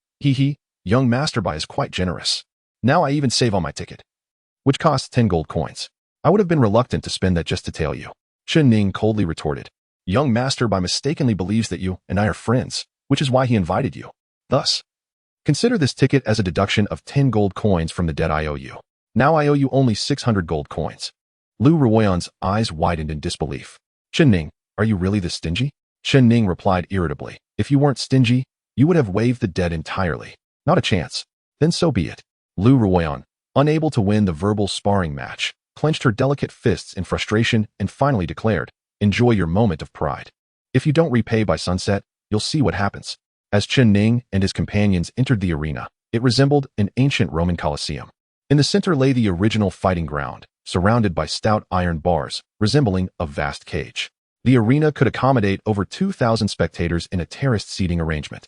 young Master Bai is quite generous. Now I even save on my ticket, which costs 10 gold coins. I would have been reluctant to spend that just to tail you." Chen Ning coldly retorted, "Young Master Bai mistakenly believes that you and I are friends, which is why he invited you. Thus, consider this ticket as a deduction of 10 gold coins from the debt I owe you. Now I owe you only 600 gold coins." Lu Ruoyan's eyes widened in disbelief. "Chen Ning, are you really this stingy?" Chen Ning replied irritably, "If you weren't stingy, you would have waived the debt entirely. Not a chance. Then so be it." Lu Ruoyan, unable to win the verbal sparring match, clenched her delicate fists in frustration and finally declared, "Enjoy your moment of pride. If you don't repay by sunset, you'll see what happens." As Chen Ning and his companions entered the arena, it resembled an ancient Roman Colosseum. In the center lay the original fighting ground, surrounded by stout iron bars, resembling a vast cage. The arena could accommodate over 2,000 spectators in a terraced seating arrangement.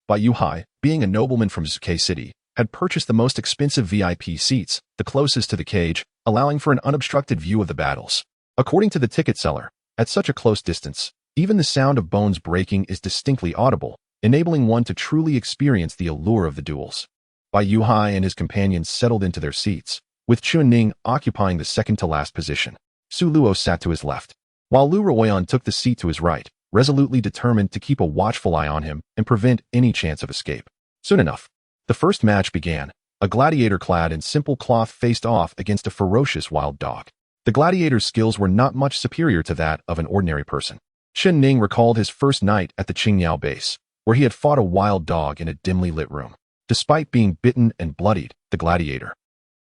Bai Yuhai, being a nobleman from Zuke City, had purchased the most expensive VIP seats, the closest to the cage, allowing for an unobstructed view of the battles. According to the ticket seller, at such a close distance, even the sound of bones breaking is distinctly audible, enabling one to truly experience the allure of the duels. Bai Yuhai and his companions settled into their seats, with Chen Ning occupying the second-to-last position. Su Luo sat to his left, while Lu Ruoyan took the seat to his right, resolutely determined to keep a watchful eye on him and prevent any chance of escape. Soon enough, the first match began. A gladiator clad in simple cloth faced off against a ferocious wild dog. The gladiator's skills were not much superior to that of an ordinary person. Chen Ning recalled his first night at the Qingyao base, where he had fought a wild dog in a dimly lit room. Despite being bitten and bloodied, the gladiator,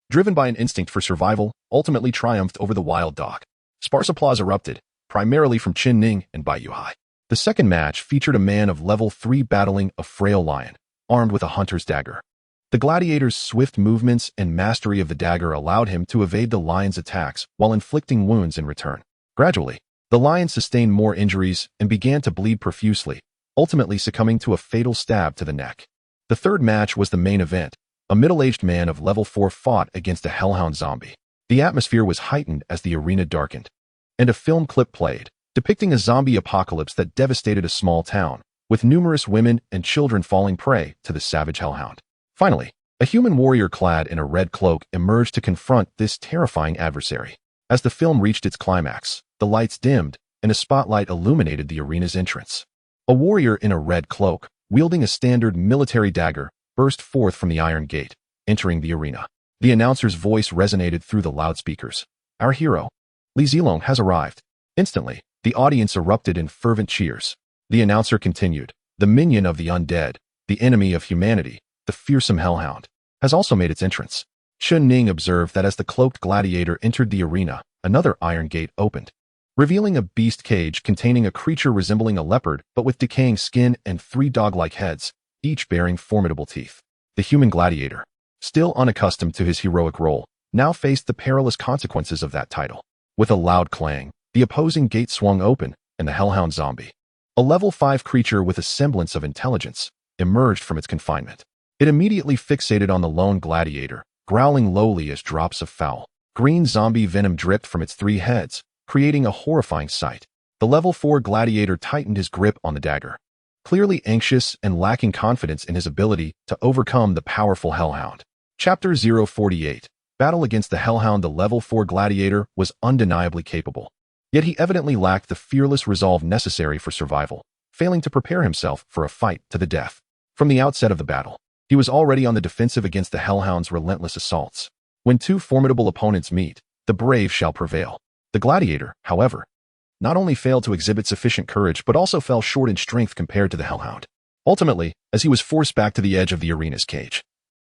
driven by an instinct for survival, ultimately triumphed over the wild dog. Sparse applause erupted, primarily from Chen Ning and Bai Yuhai. The second match featured a man of level 3 battling a frail lion, armed with a hunter's dagger. The gladiator's swift movements and mastery of the dagger allowed him to evade the lion's attacks while inflicting wounds in return. Gradually, the lion sustained more injuries and began to bleed profusely, ultimately succumbing to a fatal stab to the neck. The third match was the main event. A middle-aged man of level 4 fought against a hellhound zombie. The atmosphere was heightened as the arena darkened, and a film clip played, depicting a zombie apocalypse that devastated a small town, with numerous women and children falling prey to the savage hellhound. Finally, a human warrior clad in a red cloak emerged to confront this terrifying adversary. As the film reached its climax, the lights dimmed, and a spotlight illuminated the arena's entrance. A warrior in a red cloak, wielding a standard military dagger, burst forth from the iron gate, entering the arena. The announcer's voice resonated through the loudspeakers. "Our hero, Li Zilong, has arrived." Instantly, the audience erupted in fervent cheers. The announcer continued, "The minion of the undead, the enemy of humanity, the fearsome hellhound, has also made its entrance." Chen Ning observed that as the cloaked gladiator entered the arena, another iron gate opened, revealing a beast cage containing a creature resembling a leopard but with decaying skin and 3 dog-like heads. each bearing formidable teeth. The human gladiator, still unaccustomed to his heroic role, now faced the perilous consequences of that title. With a loud clang, the opposing gate swung open, and the hellhound zombie, a level 5 creature with a semblance of intelligence, emerged from its confinement. It immediately fixated on the lone gladiator, growling lowly as drops of foul, green zombie venom dripped from its 3 heads, creating a horrifying sight. The level 4 gladiator tightened his grip on the dagger, clearly anxious and lacking confidence in his ability to overcome the powerful hellhound. Chapter 048. Battle against the hellhound. The level 4 gladiator was undeniably capable, yet he evidently lacked the fearless resolve necessary for survival, failing to prepare himself for a fight to the death. From the outset of the battle, he was already on the defensive against the hellhound's relentless assaults. When 2 formidable opponents meet, the brave shall prevail. The gladiator, however, not only failed to exhibit sufficient courage but also fell short in strength compared to the hellhound. Ultimately, as he was forced back to the edge of the arena's cage,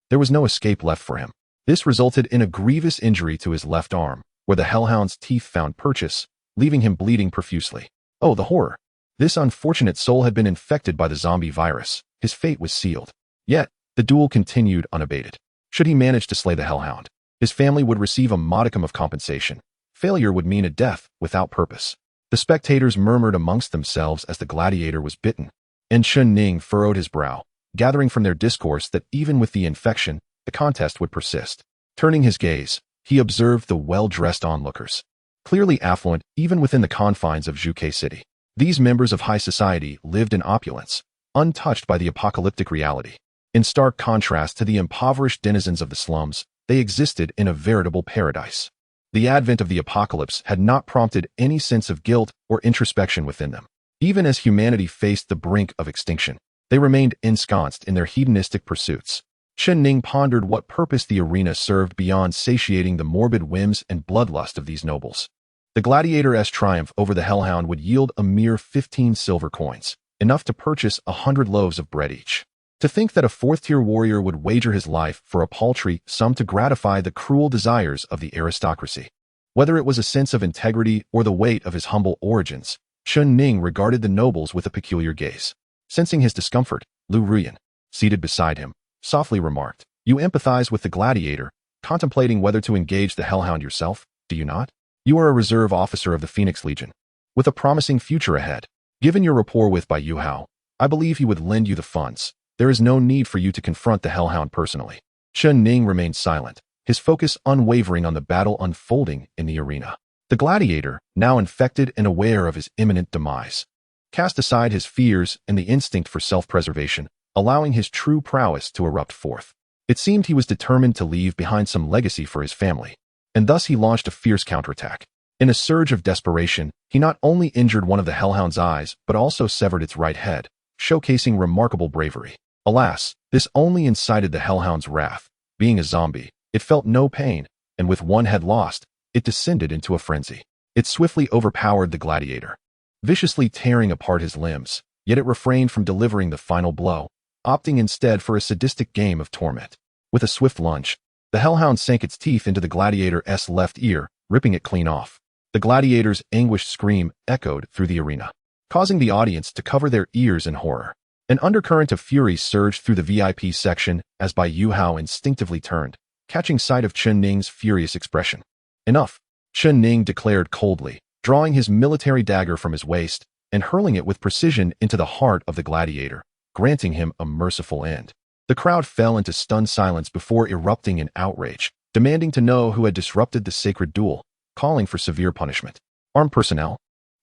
there was no escape left for him. This resulted in a grievous injury to his left arm, where the hellhound's teeth found purchase, leaving him bleeding profusely. Oh, the horror! This unfortunate soul had been infected by the zombie virus. His fate was sealed. Yet, the duel continued unabated. Should he manage to slay the hellhound, his family would receive a modicum of compensation. Failure would mean a death without purpose. The spectators murmured amongst themselves as the gladiator was bitten, and Chen Ning furrowed his brow, gathering from their discourse that even with the infection, the contest would persist. Turning his gaze, he observed the well-dressed onlookers, clearly affluent even within the confines of Zhuge City. These members of high society lived in opulence, untouched by the apocalyptic reality. In stark contrast to the impoverished denizens of the slums, they existed in a veritable paradise. The advent of the apocalypse had not prompted any sense of guilt or introspection within them. Even as humanity faced the brink of extinction, they remained ensconced in their hedonistic pursuits. Chen Ning pondered what purpose the arena served beyond satiating the morbid whims and bloodlust of these nobles. The gladiator's triumph over the hellhound would yield a mere 15 silver coins, enough to purchase 100 loaves of bread each. To think that a 4th-tier warrior would wager his life for a paltry sum to gratify the cruel desires of the aristocracy. Whether it was a sense of integrity or the weight of his humble origins, Chen Ning regarded the nobles with a peculiar gaze. Sensing his discomfort, Lu Ruyan, seated beside him, softly remarked, "You empathize with the gladiator, contemplating whether to engage the hellhound yourself, do you not? You are a reserve officer of the Phoenix Legion, with a promising future ahead. Given your rapport with Bai Yuhao, I believe he would lend you the funds. There is no need for you to confront the hellhound personally." Chen Ning remained silent, his focus unwavering on the battle unfolding in the arena. The gladiator, now infected and aware of his imminent demise, cast aside his fears and the instinct for self-preservation, allowing his true prowess to erupt forth. It seemed he was determined to leave behind some legacy for his family, and thus he launched a fierce counterattack. In a surge of desperation, he not only injured one of the hellhound's eyes but also severed its right head, showcasing remarkable bravery. Alas, this only incited the hellhound's wrath. Being a zombie, it felt no pain, and with one head lost, it descended into a frenzy. It swiftly overpowered the gladiator, viciously tearing apart his limbs, yet it refrained from delivering the final blow, opting instead for a sadistic game of torment. With a swift lunge, the hellhound sank its teeth into the gladiator's left ear, ripping it clean off. The gladiator's anguished scream echoed through the arena, causing the audience to cover their ears in horror. An undercurrent of fury surged through the VIP section as Bai Yuhao instinctively turned, catching sight of Chen Ning's furious expression. "Enough," Chen Ning declared coldly, drawing his military dagger from his waist and hurling it with precision into the heart of the gladiator, granting him a merciful end. The crowd fell into stunned silence before erupting in outrage, demanding to know who had disrupted the sacred duel, calling for severe punishment. Armed personnel,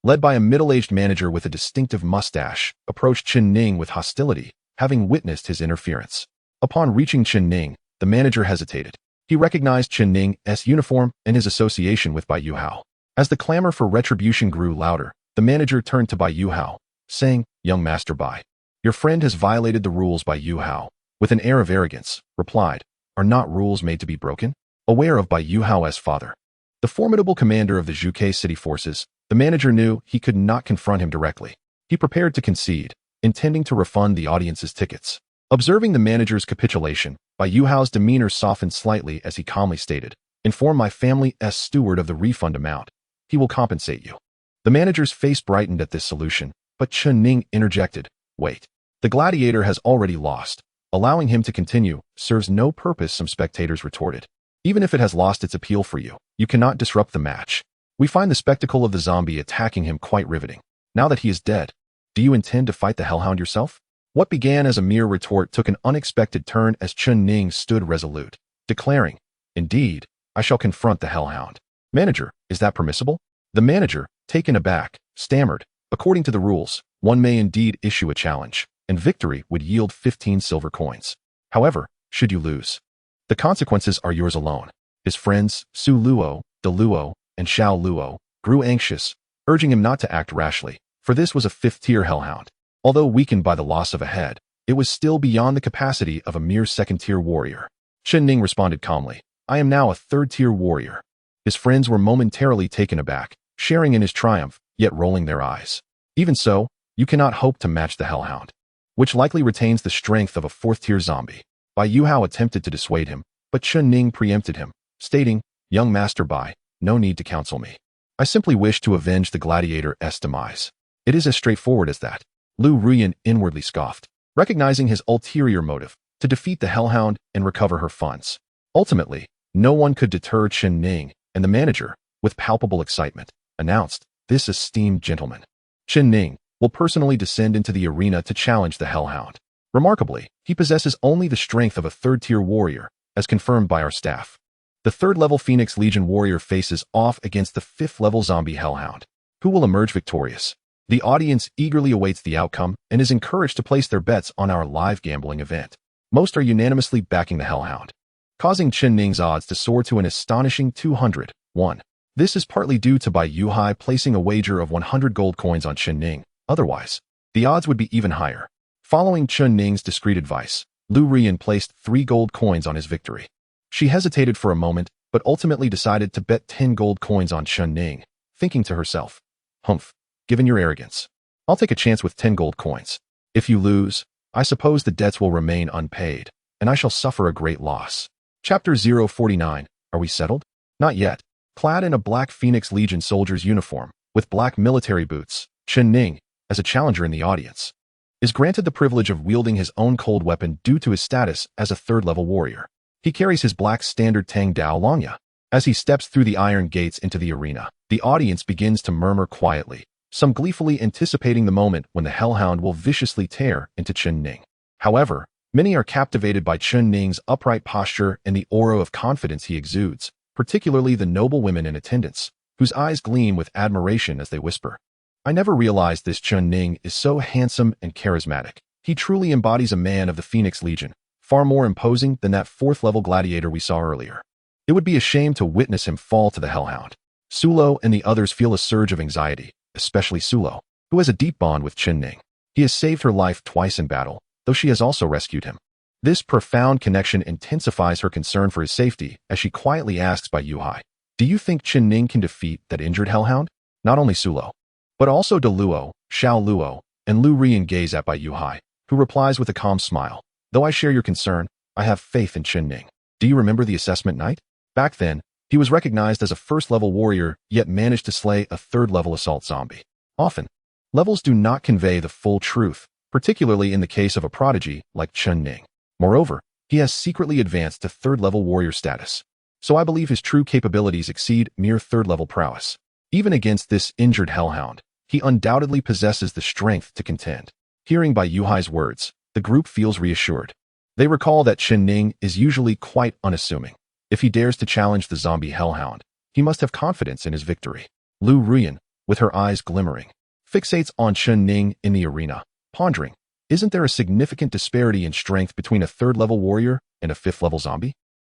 led by a middle-aged manager with a distinctive mustache, approached Chen Ning with hostility, having witnessed his interference. Upon reaching Chen Ning, the manager hesitated. He recognized Chen Ning's uniform and his association with Bai Yuhao. As the clamor for retribution grew louder, the manager turned to Bai Yuhao, saying, "Young Master Bai, your friend has violated the rules." Bai Yuhao, with an air of arrogance, replied, "Are not rules made to be broken?" Aware of Bai Yuhao's father, the formidable commander of the Zhuge City forces, the manager knew he could not confront him directly. He prepared to concede, intending to refund the audience's tickets. Observing the manager's capitulation, Bai Yuhao's demeanor softened slightly as he calmly stated, "Inform my family's steward of the refund amount. He will compensate you." The manager's face brightened at this solution, but Chen Ning interjected, "Wait. The gladiator has already lost. Allowing him to continue serves no purpose, some spectators retorted. Even if it has lost its appeal for you, you cannot disrupt the match. We find the spectacle of the zombie attacking him quite riveting. Now that he is dead, do you intend to fight the hellhound yourself? What began as a mere retort took an unexpected turn as Chen Ning stood resolute, declaring, "Indeed, I shall confront the hellhound." "Manager, is that permissible?" The manager, taken aback, stammered, "According to the rules, one may indeed issue a challenge, and victory would yield 15 silver coins. However, should you lose, the consequences are yours alone." His friends, Su Luo, De Luo, and Xiao Luo, grew anxious, urging him not to act rashly, for this was a 5th-tier hellhound. Although weakened by the loss of a head, it was still beyond the capacity of a mere 2nd-tier warrior. Chen Ning responded calmly, "I am now a 3rd-tier warrior." His friends were momentarily taken aback, sharing in his triumph, yet rolling their eyes. "Even so, you cannot hope to match the hellhound, which likely retains the strength of a 4th-tier zombie." Bai Yuhao attempted to dissuade him, but Chen Ning preempted him, stating, "Young Master Bai, no need to counsel me. I simply wish to avenge the gladiator's demise. It is as straightforward as that." Lu Ruyan inwardly scoffed, recognizing his ulterior motive, to defeat the hellhound and recover her funds. Ultimately, no one could deter Chen Ning, and the manager, with palpable excitement, announced, "This esteemed gentleman, Chen Ning, will personally descend into the arena to challenge the hellhound. Remarkably, he possesses only the strength of a 3rd-tier warrior, as confirmed by our staff. The 3rd-level Phoenix Legion warrior faces off against the 5th-level zombie hellhound. Who will emerge victorious?" The audience eagerly awaits the outcome and is encouraged to place their bets on our live gambling event. Most are unanimously backing the hellhound, causing Chen Ning's odds to soar to an astonishing 201. This is partly due to Bai Yuhai placing a wager of 100 gold coins on Chen Ning. Otherwise, the odds would be even higher. Following Chen Ning's discreet advice, Lu Rian placed 3 gold coins on his victory. She hesitated for a moment, but ultimately decided to bet 10 gold coins on Chen Ning, thinking to herself, "Humph, given your arrogance, I'll take a chance with 10 gold coins. If you lose, I suppose the debts will remain unpaid, and I shall suffer a great loss." Chapter 049. Are we settled? Not yet. Clad in a black Phoenix Legion soldier's uniform, with black military boots, Chen Ning, as a challenger in the audience, is granted the privilege of wielding his own cold weapon due to his status as a 3rd-level warrior. He carries his black standard Tang Dao Longya. As he steps through the iron gates into the arena, the audience begins to murmur quietly, some gleefully anticipating the moment when the hellhound will viciously tear into Chen Ning. However, many are captivated by Chen Ning's upright posture and the aura of confidence he exudes, particularly the noble women in attendance, whose eyes gleam with admiration as they whisper, "I never realized this Chen Ning is so handsome and charismatic. He truly embodies a man of the Phoenix Legion, far more imposing than that 4th-level gladiator we saw earlier. It would be a shame to witness him fall to the hellhound." Sulo and the others feel a surge of anxiety, especially Sulo, who has a deep bond with Chen Ning. He has saved her life twice in battle, though she has also rescued him. This profound connection intensifies her concern for his safety as she quietly asks Bai Yuhai, "Do you think Chen Ning can defeat that injured hellhound?" Not only Sulo, but also De Luo, Xiao Luo, and Lu Rian gaze at Bai Yuhai, who replies with a calm smile, "Though I share your concern, I have faith in Chen Ning. Do you remember the assessment night? Back then, he was recognized as a 1st-level warrior, yet managed to slay a 3rd-level assault zombie. Often, levels do not convey the full truth, particularly in the case of a prodigy like Chen Ning. Moreover, he has secretly advanced to 3rd-level warrior status, so I believe his true capabilities exceed mere 3rd-level prowess. Even against this injured hellhound, he undoubtedly possesses the strength to contend." Hearing Bai Yuhai's words, the group feels reassured. They recall that Chen Ning is usually quite unassuming. If he dares to challenge the zombie hellhound, he must have confidence in his victory. Lu Ruyan, with her eyes glimmering, fixates on Chen Ning in the arena, pondering, isn't there a significant disparity in strength between a 3rd-level warrior and a 5th-level zombie?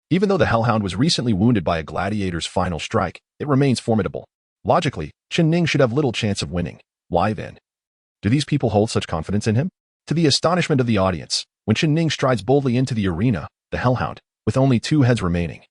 Even though the hellhound was recently wounded by a gladiator's final strike, it remains formidable. Logically, Chen Ning should have little chance of winning. Why then? Do these people hold such confidence in him? To the astonishment of the audience, when Chen Ning strides boldly into the arena, the hellhound, with only 2 heads remaining,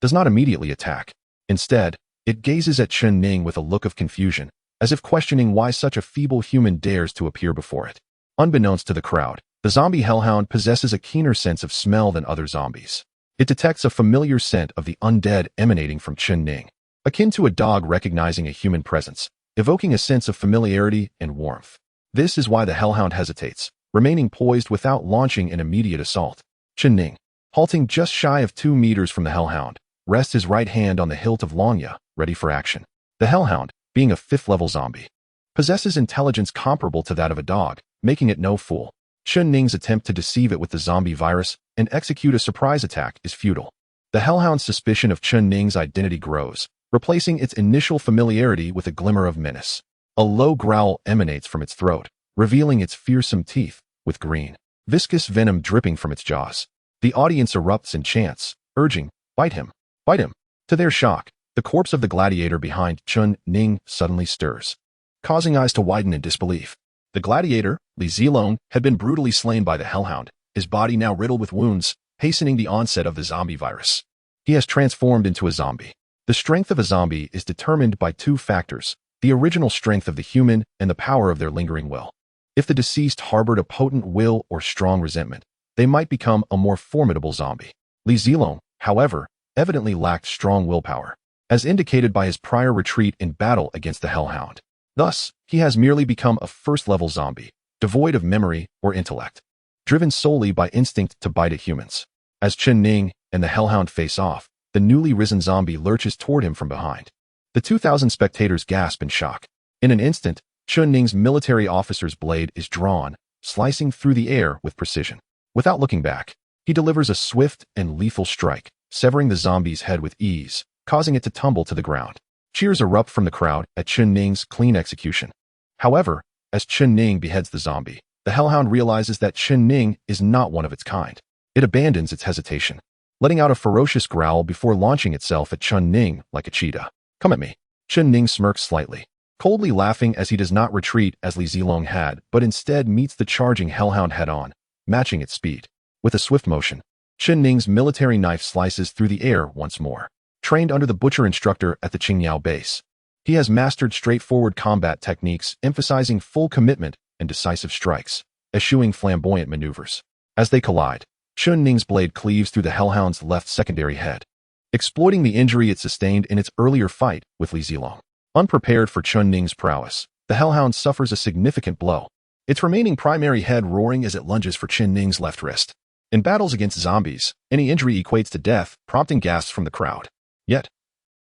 does not immediately attack. Instead, it gazes at Chen Ning with a look of confusion, as if questioning why such a feeble human dares to appear before it. Unbeknownst to the crowd, the zombie hellhound possesses a keener sense of smell than other zombies. It detects a familiar scent of the undead emanating from Chen Ning, akin to a dog recognizing a human presence, evoking a sense of familiarity and warmth. This is why the hellhound hesitates, remaining poised without launching an immediate assault. Chen Ning, halting just shy of 2 meters from the hellhound, rests his right hand on the hilt of Longya, ready for action. The hellhound, being a 5th-level zombie, possesses intelligence comparable to that of a dog, making it no fool. Chen Ning's attempt to deceive it with the zombie virus and execute a surprise attack is futile. The hellhound's suspicion of Chen Ning's identity grows, replacing its initial familiarity with a glimmer of menace. A low growl emanates from its throat, revealing its fearsome teeth, with green, viscous venom dripping from its jaws. The audience erupts in chants, urging, "Bite him! Bite him!" To their shock, the corpse of the gladiator behind Chen Ning suddenly stirs, causing eyes to widen in disbelief. The gladiator, Li Zilong, had been brutally slain by the hellhound, his body now riddled with wounds, hastening the onset of the zombie virus. He has transformed into a zombie. The strength of a zombie is determined by 2 factors: the original strength of the human and the power of their lingering will. If the deceased harbored a potent will or strong resentment, they might become a more formidable zombie. Li Zilong, however, evidently lacked strong willpower, as indicated by his prior retreat in battle against the hellhound. Thus, he has merely become a 1st-level zombie, devoid of memory or intellect, driven solely by instinct to bite at humans. As Chen Ning and the hellhound face off, the newly risen zombie lurches toward him from behind. The 2,000 spectators gasp in shock. In an instant, Chen Ning's military officer's blade is drawn, slicing through the air with precision. Without looking back, he delivers a swift and lethal strike, severing the zombie's head with ease, causing it to tumble to the ground. Cheers erupt from the crowd at Chen Ning's clean execution. However, as Chen Ning beheads the zombie, the hellhound realizes that Chen Ning is not one of its kind. It abandons its hesitation, letting out a ferocious growl before launching itself at Chen Ning like a cheetah. "Come at me." Chen Ning smirks slightly, coldly laughing as he does not retreat as Li Zilong had, but instead meets the charging hellhound head-on, matching its speed. With a swift motion, Chen Ning's military knife slices through the air once more. Trained under the butcher instructor at the Qingyao base, he has mastered straightforward combat techniques emphasizing full commitment and decisive strikes, eschewing flamboyant maneuvers. As they collide, Chen Ning's blade cleaves through the hellhound's left secondary head, exploiting the injury it sustained in its earlier fight with Li Zilong. Unprepared for Chen Ning's prowess, the hellhound suffers a significant blow, its remaining primary head roaring as it lunges for Chen Ning's left wrist. In battles against zombies, any injury equates to death, prompting gasps from the crowd. Yet,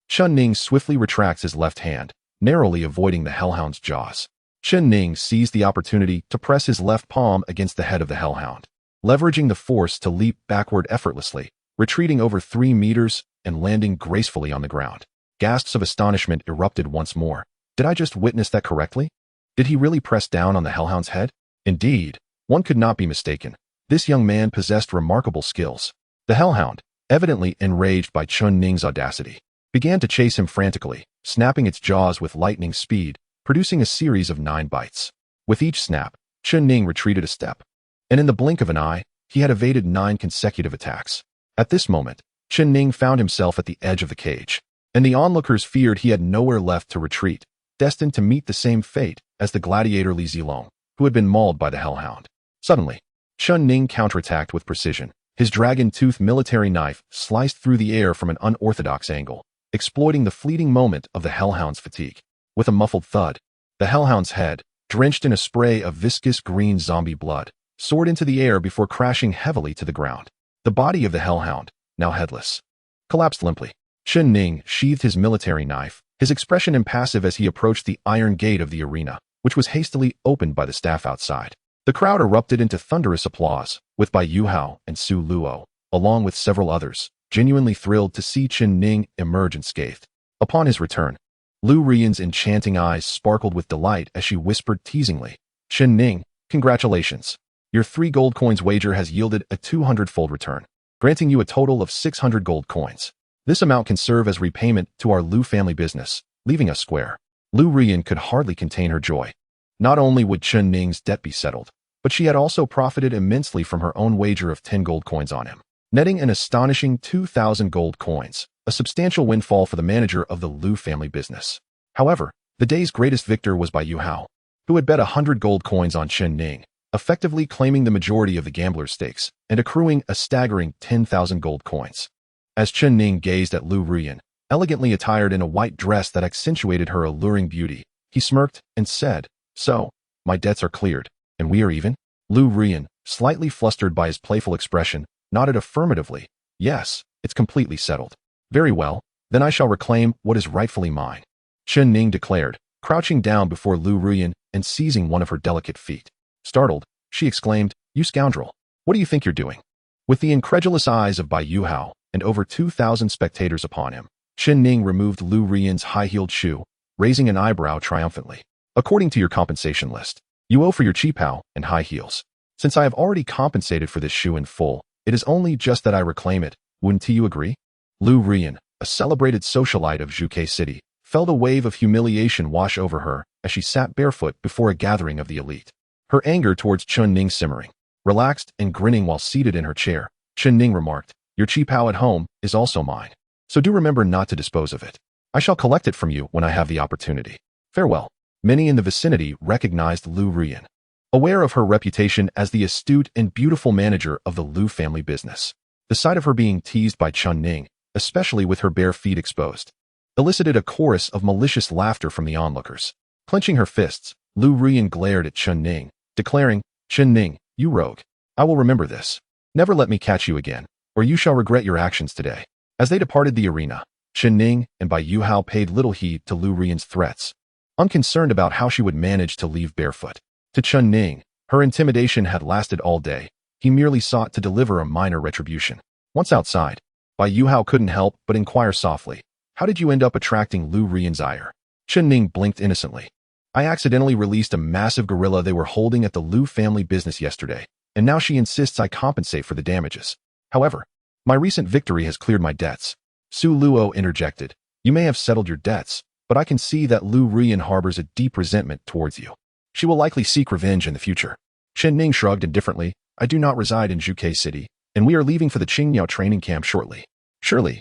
Chen Ning swiftly retracts his left hand, narrowly avoiding the hellhound's jaws. Chen Ning seized the opportunity to press his left palm against the head of the hellhound, leveraging the force to leap backward effortlessly, retreating over 3 meters and landing gracefully on the ground. Gasps of astonishment erupted once more. Did I just witness that correctly? Did he really press down on the hellhound's head? Indeed, one could not be mistaken. This young man possessed remarkable skills. The hellhound, evidently enraged by Chen Ning's audacity, began to chase him frantically, snapping its jaws with lightning speed, producing a series of 9 bites. With each snap, Chen Ning retreated a step, and in the blink of an eye, he had evaded 9 consecutive attacks. At this moment, Chen Ning found himself at the edge of the cage, and the onlookers feared he had nowhere left to retreat, destined to meet the same fate as the gladiator Li Zilong, who had been mauled by the hellhound. Suddenly, Chen Ning counterattacked with precision. His dragon-tooth military knife sliced through the air from an unorthodox angle, exploiting the fleeting moment of the hellhound's fatigue. With a muffled thud, the hellhound's head, drenched in a spray of viscous green zombie blood, soared into the air before crashing heavily to the ground. The body of the hellhound, now headless, collapsed limply. Chen Ning sheathed his military knife, his expression impassive as he approached the iron gate of the arena, which was hastily opened by the staff outside. The crowd erupted into thunderous applause, with Bai Yuhao and Su Luo, along with several others, genuinely thrilled to see Chen Ning emerge unscathed. Upon his return, Lu Rian's enchanting eyes sparkled with delight as she whispered teasingly, "Chen Ning, congratulations. Your 3 gold coins wager has yielded a 200-fold return, granting you a total of 600 gold coins. This amount can serve as repayment to our Lu family business, leaving us square." Lu Rian could hardly contain her joy. Not only would Chen Ning's debt be settled, but she had also profited immensely from her own wager of 10 gold coins on him, netting an astonishing 2,000 gold coins, a substantial windfall for the manager of the Lu family business. However, the day's greatest victor was Bai Yuhao, who had bet 100 gold coins on Chen Ning, effectively claiming the majority of the gambler's stakes and accruing a staggering 10,000 gold coins. As Chen Ning gazed at Lu Rian, elegantly attired in a white dress that accentuated her alluring beauty, he smirked and said, "So, my debts are cleared, and we are even?" Lu Rian, slightly flustered by his playful expression, nodded affirmatively. Yes, it's completely settled. Very well, then I shall reclaim what is rightfully mine, Chen Ning declared, crouching down before Lu Ruyan and seizing one of her delicate feet. Startled, she exclaimed, "You scoundrel! What do you think you're doing?" With the incredulous eyes of Bai Yuhao and over 2,000 spectators upon him, Chen Ning removed Lu Ruyan's high-heeled shoe, raising an eyebrow triumphantly. "According to your compensation list, you owe for your cheapao and high heels. Since I have already compensated for this shoe in full, it is only just that I reclaim it. Wouldn't you agree?" Lu Ruyan, a celebrated socialite of Zhuke City, felt a wave of humiliation wash over her as she sat barefoot before a gathering of the elite. Her anger towards Chen Ning simmering. Relaxed and grinning while seated in her chair, Chen Ning remarked, "Your cheapao at home is also mine. So do remember not to dispose of it. I shall collect it from you when I have the opportunity. Farewell." Many in the vicinity recognized Lu Ruyan, aware of her reputation as the astute and beautiful manager of the Lu family business. The sight of her being teased by Chen Ning, especially with her bare feet exposed, elicited a chorus of malicious laughter from the onlookers. Clenching her fists, Lu Ruyan glared at Chen Ning, declaring, "Chen Ning, you rogue. I will remember this. Never let me catch you again, or you shall regret your actions today." As they departed the arena, Chen Ning and Bai Yuhao paid little heed to Lu Ruyan's threats, unconcerned about how she would manage to leave barefoot. To Chen Ning, her intimidation had lasted all day. He merely sought to deliver a minor retribution. Once outside, Bai Yuhao couldn't help but inquire softly, "How did you end up attracting Lu Ruyan's ire?" Chen Ning blinked innocently. "I accidentally released a massive gorilla they were holding at the Lu family business yesterday, and now she insists I compensate for the damages. However, my recent victory has cleared my debts." Su Luo interjected, "You may have settled your debts, but I can see that Lu Ruyan harbors a deep resentment towards you. She will likely seek revenge in the future." Chen Ning shrugged indifferently, "I do not reside in Zhuke City, and we are leaving for the Qingyao training camp shortly. Surely,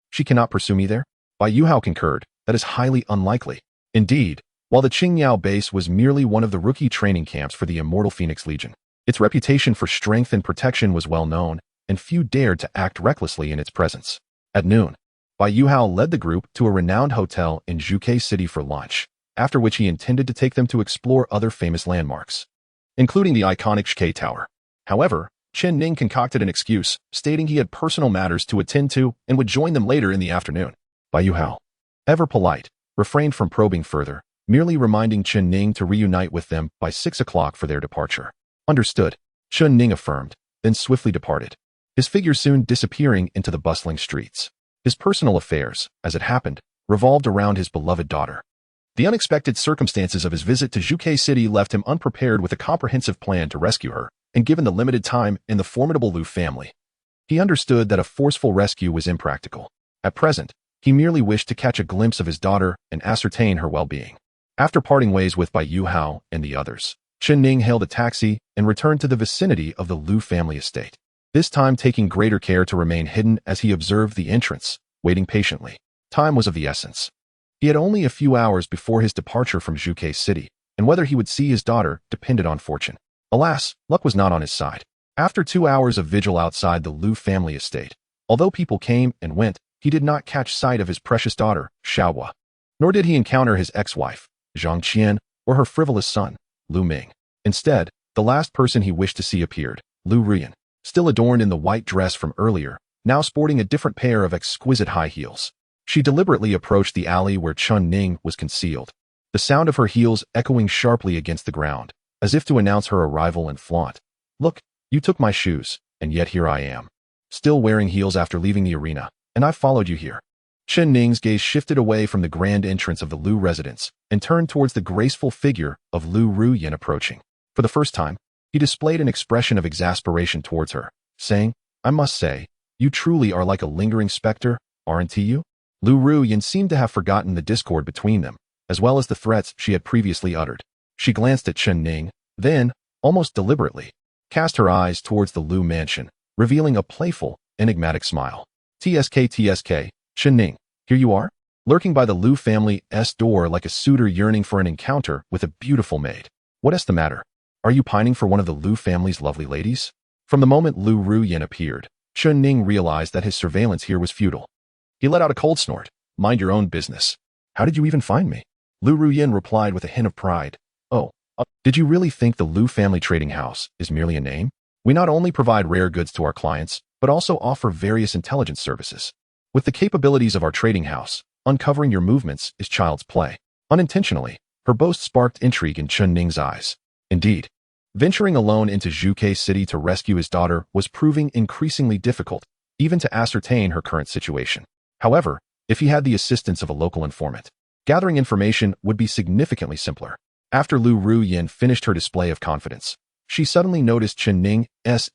she cannot pursue me there?" Bai Yuhao concurred, "That is highly unlikely." Indeed, while the Qingyao base was merely one of the rookie training camps for the Immortal Phoenix Legion, its reputation for strength and protection was well known, and few dared to act recklessly in its presence. At noon, Bai Yuhao led the group to a renowned hotel in Zhuke City for lunch, after which he intended to take them to explore other famous landmarks, including the iconic Shke Tower. However, Chen Ning concocted an excuse, stating he had personal matters to attend to and would join them later in the afternoon. Bai Yuhao, ever polite, refrained from probing further, merely reminding Chen Ning to reunite with them by 6 o'clock for their departure. "Understood," Chen Ning affirmed, then swiftly departed, his figure soon disappearing into the bustling streets. His personal affairs, as it happened, revolved around his beloved daughter. The unexpected circumstances of his visit to Zhuke City left him unprepared with a comprehensive plan to rescue her, and given the limited time in the formidable Lu family, he understood that a forceful rescue was impractical. At present, he merely wished to catch a glimpse of his daughter and ascertain her well-being. After parting ways with Bai Yuhao and the others, Chen Ning hailed a taxi and returned to the vicinity of the Lu family estate, this time taking greater care to remain hidden as he observed the entrance, waiting patiently. Time was of the essence. He had only a few hours before his departure from Zhuke City, and whether he would see his daughter depended on fortune. Alas, luck was not on his side. After 2 hours of vigil outside the Lu family estate, although people came and went, he did not catch sight of his precious daughter, Xiaohua. Nor did he encounter his ex-wife, Zhang Qian, or her frivolous son, Lu Ming. Instead, the last person he wished to see appeared, Lu Ruyan, still adorned in the white dress from earlier, now sporting a different pair of exquisite high heels. She deliberately approached the alley where Chen Ning was concealed, the sound of her heels echoing sharply against the ground, as if to announce her arrival and flaunt. "Look, you took my shoes, and yet here I am, still wearing heels after leaving the arena, and I followed you here." Chen Ning's gaze shifted away from the grand entrance of the Lu residence and turned towards the graceful figure of Lu Ruyan approaching. For the first time, he displayed an expression of exasperation towards her, saying, "I must say, you truly are like a lingering specter, aren't you?" Lu Ruyan seemed to have forgotten the discord between them, as well as the threats she had previously uttered. She glanced at Chen Ning, then, almost deliberately, cast her eyes towards the Lu mansion, revealing a playful, enigmatic smile. TSK, Chen Ning, here you are? Lurking by the Lu family's door like a suitor yearning for an encounter with a beautiful maid. What's the matter? Are you pining for one of the Lu family's lovely ladies? From the moment Lu Ruyan appeared, Chen Ning realized that his surveillance here was futile. He let out a cold snort. "Mind your own business. How did you even find me?" Lu Ruyan replied with a hint of pride. "Oh, Did you really think the Lu Family Trading House is merely a name? We not only provide rare goods to our clients, but also offer various intelligence services. With the capabilities of our trading house, uncovering your movements is child's play. Unintentionally, her boast sparked intrigue in Chen Ning's eyes. Indeed, venturing alone into Zhuke City to rescue his daughter was proving increasingly difficult, even to ascertain her current situation. However, if he had the assistance of a local informant, gathering information would be significantly simpler. After Lu Ruyin finished her display of confidence, she suddenly noticed Chen Ning's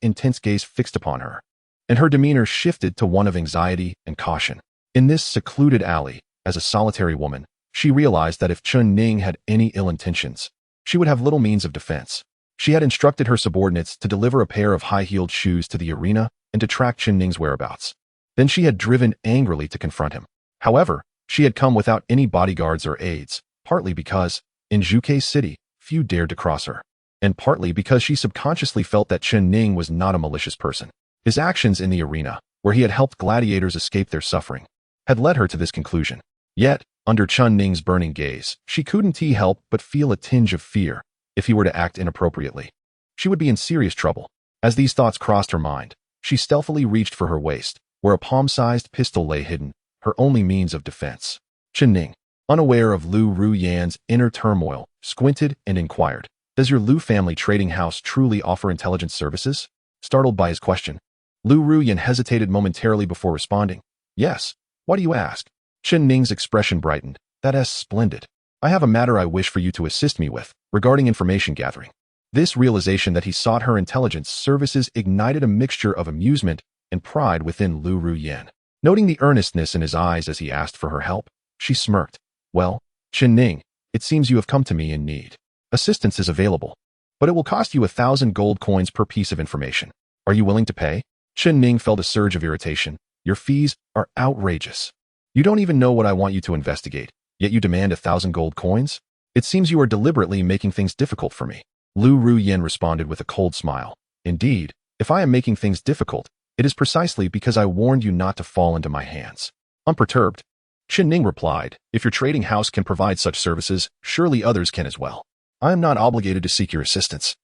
intense gaze fixed upon her, and her demeanor shifted to one of anxiety and caution. In this secluded alley, as a solitary woman, she realized that if Chen Ning had any ill intentions, she would have little means of defense. She had instructed her subordinates to deliver a pair of high-heeled shoes to the arena and to track Chen Ning's whereabouts. Then she had driven angrily to confront him. However, she had come without any bodyguards or aides, partly because, in Zhuke City, few dared to cross her, and partly because she subconsciously felt that Chen Ning was not a malicious person. His actions in the arena, where he had helped gladiators escape their suffering, had led her to this conclusion. Yet, under Chen Ning's burning gaze, she couldn't help but feel a tinge of fear. If he were to act inappropriately, she would be in serious trouble. As these thoughts crossed her mind, she stealthily reached for her waist, where a palm-sized pistol lay hidden, her only means of defense. Chen Ning, unaware of Lu Ruyan's inner turmoil, squinted and inquired, "Does your Lu Family Trading House truly offer intelligence services?" Startled by his question, Lu Ruyan hesitated momentarily before responding. "Yes. Why do you ask?" Chen Ning's expression brightened. "That's splendid. I have a matter I wish for you to assist me with, regarding information gathering." This realization that he sought her intelligence services ignited a mixture of amusement and pride within Lu Ruyan. Noting the earnestness in his eyes as he asked for her help, she smirked. "Well, Chen Ning, it seems you have come to me in need. Assistance is available, but it will cost you 1,000 gold coins per piece of information. Are you willing to pay?" Chen Ning felt a surge of irritation. "Your fees are outrageous. You don't even know what I want you to investigate, yet you demand 1,000 gold coins? It seems you are deliberately making things difficult for me." Lu Ruyan responded with a cold smile. "Indeed, if I am making things difficult, it is precisely because I warned you not to fall into my hands." Unperturbed, Chen Ning replied, "If your trading house can provide such services, surely others can as well. I am not obligated to seek your assistance.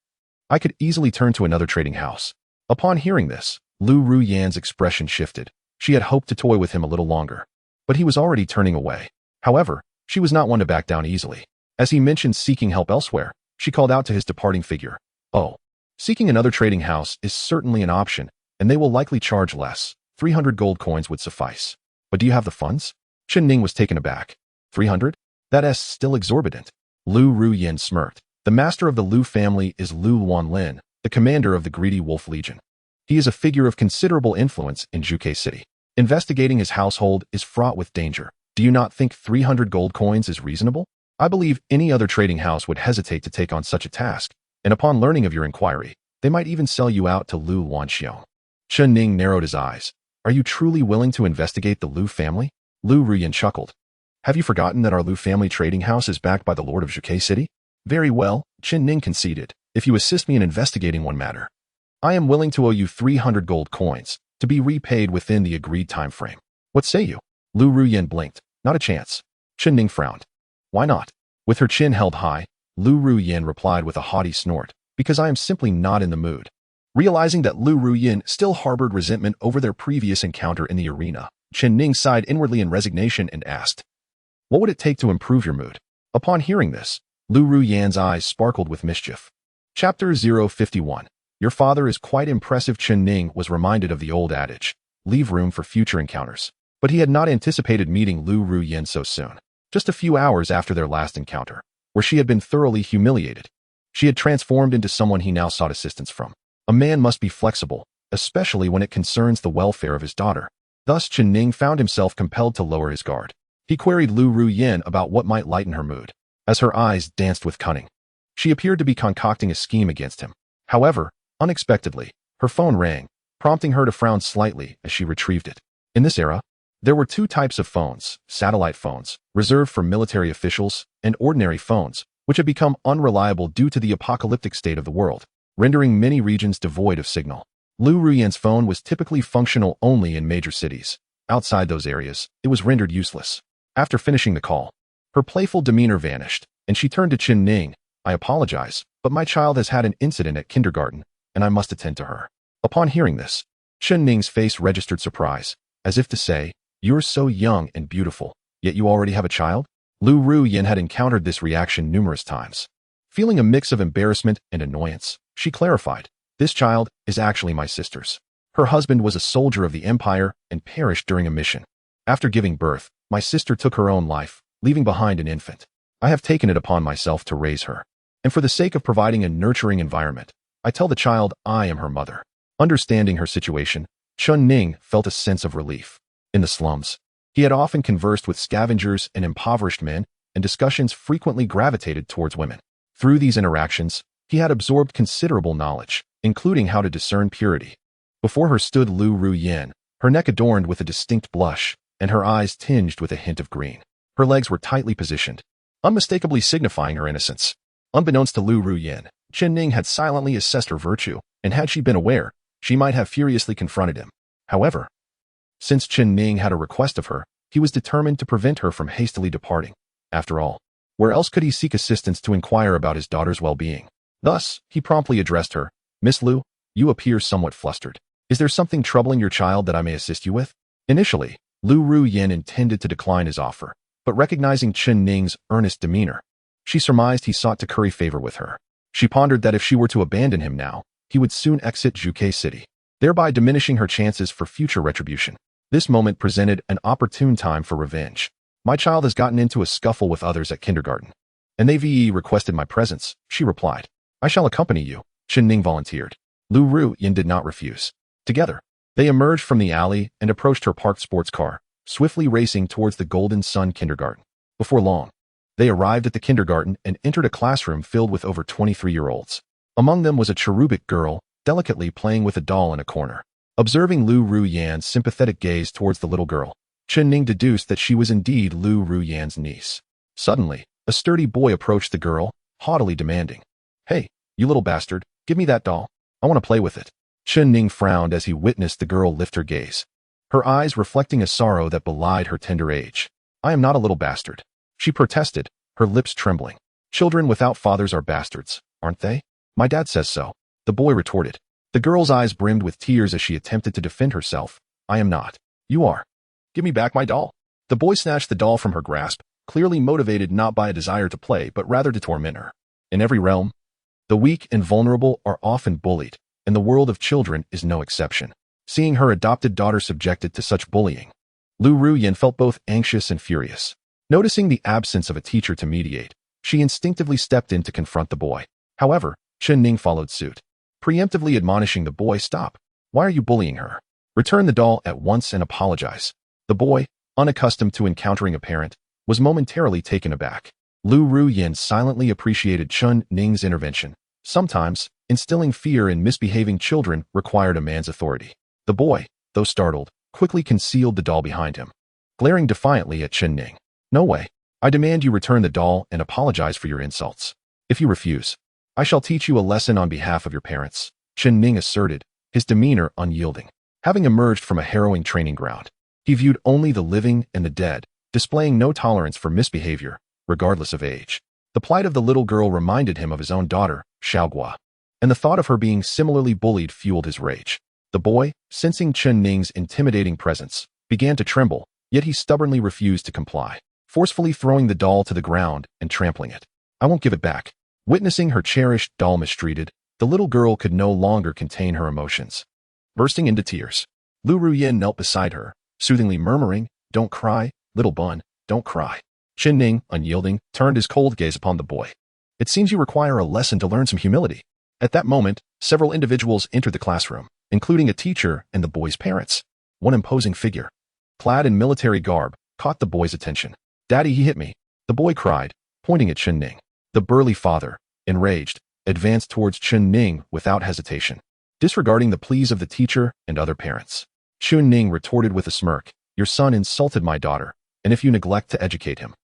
I could easily turn to another trading house." Upon hearing this, Lu Ruyan's expression shifted. She had hoped to toy with him a little longer, but he was already turning away. However, she was not one to back down easily. As he mentioned seeking help elsewhere, she called out to his departing figure, "Oh, seeking another trading house is certainly an option, and they will likely charge less. 300 gold coins would suffice. But do you have the funds?" Chen Ning was taken aback. 300? That's still exorbitant." Lu Ruyan smirked. "The master of the Lu family is Lu Wanlin, the commander of the Greedy Wolf Legion. He is a figure of considerable influence in Zhuke City. Investigating his household is fraught with danger. Do you not think 300 gold coins is reasonable? I believe any other trading house would hesitate to take on such a task, and upon learning of your inquiry, they might even sell you out to Lu Wanxiong." Chen Ning narrowed his eyes. "Are you truly willing to investigate the Lu family?" Lu Ruyan chuckled. "Have you forgotten that our Lu family trading house is backed by the Lord of Zhuke City?" "Very well," Chen Ning conceded. "If you assist me in investigating one matter, I am willing to owe you 300 gold coins, to be repaid within the agreed time frame. What say you?" Lu Ruyan blinked. "Not a chance." Chen Ning frowned. "Why not?" With her chin held high, Lu Ruyan replied with a haughty snort, "Because I am simply not in the mood." Realizing that Lu Ruyan still harbored resentment over their previous encounter in the arena, Chen Ning sighed inwardly in resignation and asked, "What would it take to improve your mood?" Upon hearing this, Lu Ruyan's eyes sparkled with mischief. Chapter 051. Your father is quite impressive. Chen Ning was reminded of the old adage, leave room for future encounters. But he had not anticipated meeting Lu Ruyan so soon. Just a few hours after their last encounter, where she had been thoroughly humiliated, she had transformed into someone he now sought assistance from. A man must be flexible, especially when it concerns the welfare of his daughter. Thus Chen Ning found himself compelled to lower his guard. He queried Lu Ruyan about what might lighten her mood. As her eyes danced with cunning, she appeared to be concocting a scheme against him. However, unexpectedly, her phone rang, prompting her to frown slightly as she retrieved it. In this era, there were two types of phones: satellite phones, reserved for military officials, and ordinary phones, which had become unreliable due to the apocalyptic state of the world, rendering many regions devoid of signal. Lu Ruyan's phone was typically functional only in major cities. Outside those areas, it was rendered useless. After finishing the call, her playful demeanor vanished, and she turned to Chen Ning, I apologize, but my child has had an incident at kindergarten, and I must attend to her. Upon hearing this, Chen Ning's face registered surprise, as if to say, "You're so young and beautiful, yet you already have a child?" Lu Ruyin had encountered this reaction numerous times. Feeling a mix of embarrassment and annoyance, she clarified, "This child is actually my sister's. Her husband was a soldier of the empire and perished during a mission. After giving birth, my sister took her own life, leaving behind an infant. I have taken it upon myself to raise her. And for the sake of providing a nurturing environment, I tell the child I am her mother." Understanding her situation, Chen Ning felt a sense of relief. In the slums, he had often conversed with scavengers and impoverished men, and discussions frequently gravitated towards women. Through these interactions, he had absorbed considerable knowledge, including how to discern purity. Before her stood Lu Ruyin, her neck adorned with a distinct blush, and her eyes tinged with a hint of green. Her legs were tightly positioned, unmistakably signifying her innocence. Unbeknownst to Lu Ruyin, Chen Ning had silently assessed her virtue, and had she been aware, she might have furiously confronted him. However, since Chen Ning had a request of her, he was determined to prevent her from hastily departing. After all, where else could he seek assistance to inquire about his daughter's well-being? Thus, he promptly addressed her, "Miss Lu, you appear somewhat flustered. Is there something troubling your child that I may assist you with?" Initially, Lu Ruyin intended to decline his offer, but recognizing Chen Ning's earnest demeanor, she surmised he sought to curry favor with her. She pondered that if she were to abandon him now, he would soon exit Zhuke City, thereby diminishing her chances for future retribution. This moment presented an opportune time for revenge. "My child has gotten into a scuffle with others at kindergarten, and they requested my presence," she replied. "I shall accompany you," Chen Ning volunteered. Lu Ruyin did not refuse. Together, they emerged from the alley and approached her parked sports car, swiftly racing towards the Golden Sun Kindergarten. Before long, they arrived at the kindergarten and entered a classroom filled with over 23-year-olds. Among them was a cherubic girl, delicately playing with a doll in a corner. Observing Lu Ruyin's sympathetic gaze towards the little girl, Chen Ning deduced that she was indeed Lu Ruyin's niece. Suddenly, a sturdy boy approached the girl, haughtily demanding, "Hey, you little bastard, give me that doll. I want to play with it." Chen Ning frowned as he witnessed the girl lift her gaze, her eyes reflecting a sorrow that belied her tender age. "I am not a little bastard," she protested, her lips trembling. "Children without fathers are bastards, aren't they? My dad says so," the boy retorted. The girl's eyes brimmed with tears as she attempted to defend herself. "I am not. You are. Give me back my doll." The boy snatched the doll from her grasp, clearly motivated not by a desire to play but rather to torment her. In every realm, the weak and vulnerable are often bullied, and the world of children is no exception. Seeing her adopted daughter subjected to such bullying, Lu Ruyin felt both anxious and furious. Noticing the absence of a teacher to mediate, she instinctively stepped in to confront the boy. However, Chen Ning followed suit, preemptively admonishing the boy, "Stop. Why are you bullying her? Return the doll at once and apologize." The boy, unaccustomed to encountering a parent, was momentarily taken aback. Lu Ruyin silently appreciated Chen Ning's intervention. Sometimes, instilling fear in misbehaving children required a man's authority. The boy, though startled, quickly concealed the doll behind him, glaring defiantly at Chen Ning. "No way. I demand you return the doll and apologize for your insults. If you refuse, I shall teach you a lesson on behalf of your parents," Chen Ning asserted, his demeanor unyielding. Having emerged from a harrowing training ground, he viewed only the living and the dead, displaying no tolerance for misbehavior, regardless of age. The plight of the little girl reminded him of his own daughter, Xiaoguo, and the thought of her being similarly bullied fueled his rage. The boy, sensing Chen Ning's intimidating presence, began to tremble, yet he stubbornly refused to comply, forcefully throwing the doll to the ground and trampling it. "I won't give it back." Witnessing her cherished doll mistreated, the little girl could no longer contain her emotions. Bursting into tears, Lu Ruyin knelt beside her, soothingly murmuring, "Don't cry, little bun, don't cry." Chen Ning, unyielding, turned his cold gaze upon the boy. "It seems you require a lesson to learn some humility." At that moment, several individuals entered the classroom, including a teacher and the boy's parents. One imposing figure, clad in military garb, caught the boy's attention. "Daddy, he hit me," the boy cried, pointing at Chen Ning. The burly father, enraged, advanced towards Chen Ning without hesitation, disregarding the pleas of the teacher and other parents. Chen Ning retorted with a smirk, "Your son insulted my daughter, and if you neglect to educate him,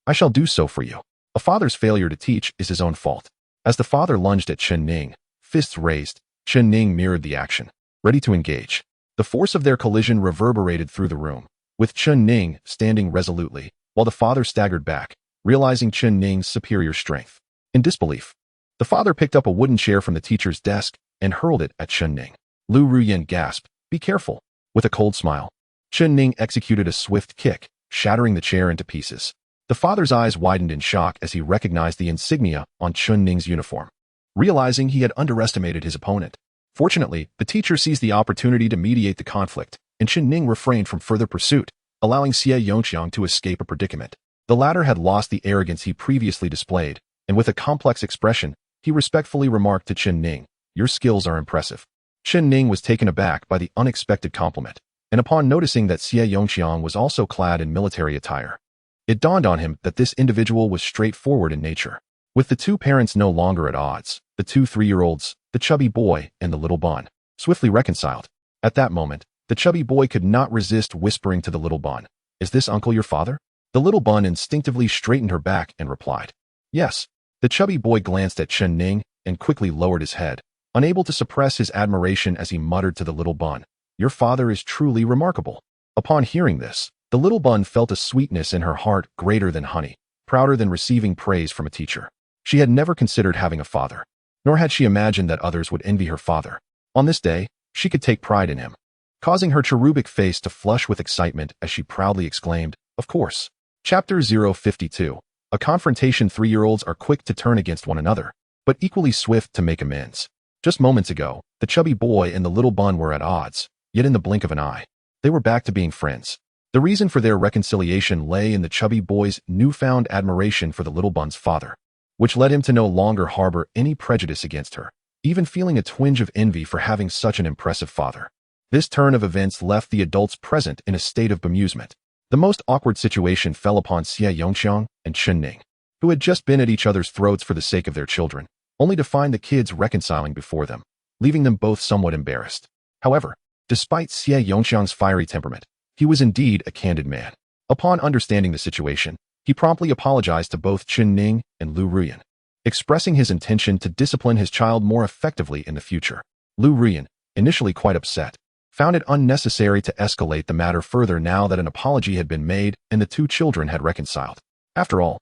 I shall do so for you. A father's failure to teach is his own fault." As the father lunged at Chen Ning, fists raised, Chen Ning mirrored the action, ready to engage. The force of their collision reverberated through the room, with Chen Ning standing resolutely, while the father staggered back, realizing Chen Ning's superior strength. In disbelief, the father picked up a wooden chair from the teacher's desk and hurled it at Chen Ning. Lu Ruyan gasped, "Be careful." With a cold smile, Chen Ning executed a swift kick, shattering the chair into pieces. The father's eyes widened in shock as he recognized the insignia on Chen Ning's uniform, realizing he had underestimated his opponent. Fortunately, the teacher seized the opportunity to mediate the conflict, and Chen Ning refrained from further pursuit, allowing Xie Yongqiang to escape a predicament. The latter had lost the arrogance he previously displayed, and with a complex expression, he respectfully remarked to Chen Ning, "Your skills are impressive." Chen Ning was taken aback by the unexpected compliment, and upon noticing that Xie Yongqiang was also clad in military attire, it dawned on him that this individual was straightforward in nature. With the two parents no longer at odds, the two 3-year-olds, the chubby boy and the little bun, swiftly reconciled. At that moment, the chubby boy could not resist whispering to the little bun, "Is this uncle your father?" The little bun instinctively straightened her back and replied, "Yes." The chubby boy glanced at Chen Ning and quickly lowered his head, unable to suppress his admiration as he muttered to the little bun, "Your father is truly remarkable." Upon hearing this, the little bun felt a sweetness in her heart greater than honey, prouder than receiving praise from a teacher. She had never considered having a father, nor had she imagined that others would envy her father. On this day, she could take pride in him, causing her cherubic face to flush with excitement as she proudly exclaimed, "Of course." Chapter 052. A confrontation. 3-year-olds are quick to turn against one another, but equally swift to make amends. Just moments ago, the chubby boy and the little bun were at odds, yet in the blink of an eye, they were back to being friends. The reason for their reconciliation lay in the chubby boy's newfound admiration for the little bun's father, which led him to no longer harbor any prejudice against her, even feeling a twinge of envy for having such an impressive father. This turn of events left the adults present in a state of bemusement. The most awkward situation fell upon Xie Yongqiang and Chen Ning, who had just been at each other's throats for the sake of their children, only to find the kids reconciling before them, leaving them both somewhat embarrassed. However, despite Xie Yongqiang's fiery temperament, he was indeed a candid man. Upon understanding the situation, he promptly apologized to both Chen Ning and Lu Ruyan, expressing his intention to discipline his child more effectively in the future. Lu Ruyan, initially quite upset, found it unnecessary to escalate the matter further now that an apology had been made and the two children had reconciled. After all,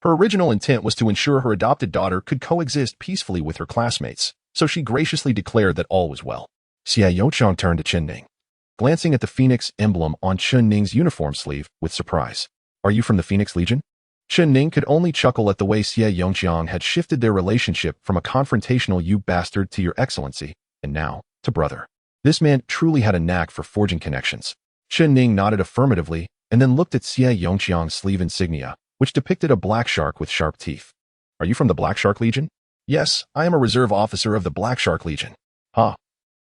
her original intent was to ensure her adopted daughter could coexist peacefully with her classmates, so she graciously declared that all was well. Xie Yongqiang turned to Chen Ning, glancing at the phoenix emblem on Chen Ning's uniform sleeve with surprise. "Are you from the Phoenix Legion?" Chen Ning could only chuckle at the way Xie Yongqiang had shifted their relationship from a confrontational "you bastard" to "your excellency," and now to brother. This man truly had a knack for forging connections. Chen Ning nodded affirmatively and then looked at Xie Yongqiang's sleeve insignia, which depicted a black shark with sharp teeth. "Are you from the Black Shark Legion?" "Yes, I am a reserve officer of the Black Shark Legion." "Huh.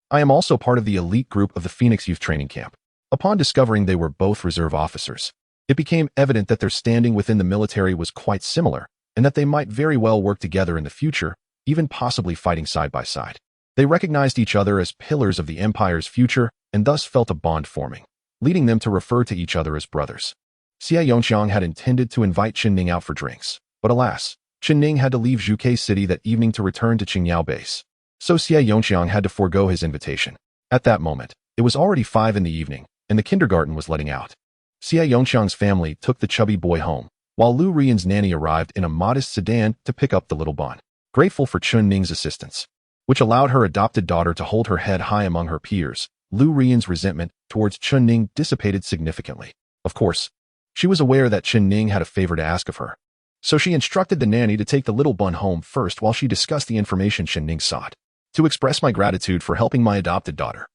I am also part of the elite group of the Phoenix Youth Training Camp." Upon discovering they were both reserve officers, it became evident that their standing within the military was quite similar, and that they might very well work together in the future, even possibly fighting side by side. They recognized each other as pillars of the Empire's future and thus felt a bond forming, leading them to refer to each other as brothers. Xie Yongqiang had intended to invite Chen Ning out for drinks, but alas, Chen Ning had to leave Zhuke City that evening to return to Qingyao Base. So Xie Yongqiang had to forego his invitation. At that moment, it was already 5 in the evening, and the kindergarten was letting out. Xie Yongqiang's family took the chubby boy home, while Lu Ruyan's nanny arrived in a modest sedan to pick up the little bun, grateful for Chen Ning's assistance, which allowed her adopted daughter to hold her head high among her peers. Lu Ruyan's resentment towards Chen Ning dissipated significantly. Of course, she was aware that Chen Ning had a favor to ask of her, so she instructed the nanny to take the little bun home first while she discussed the information Chen Ning sought. "To express my gratitude for helping my adopted daughter,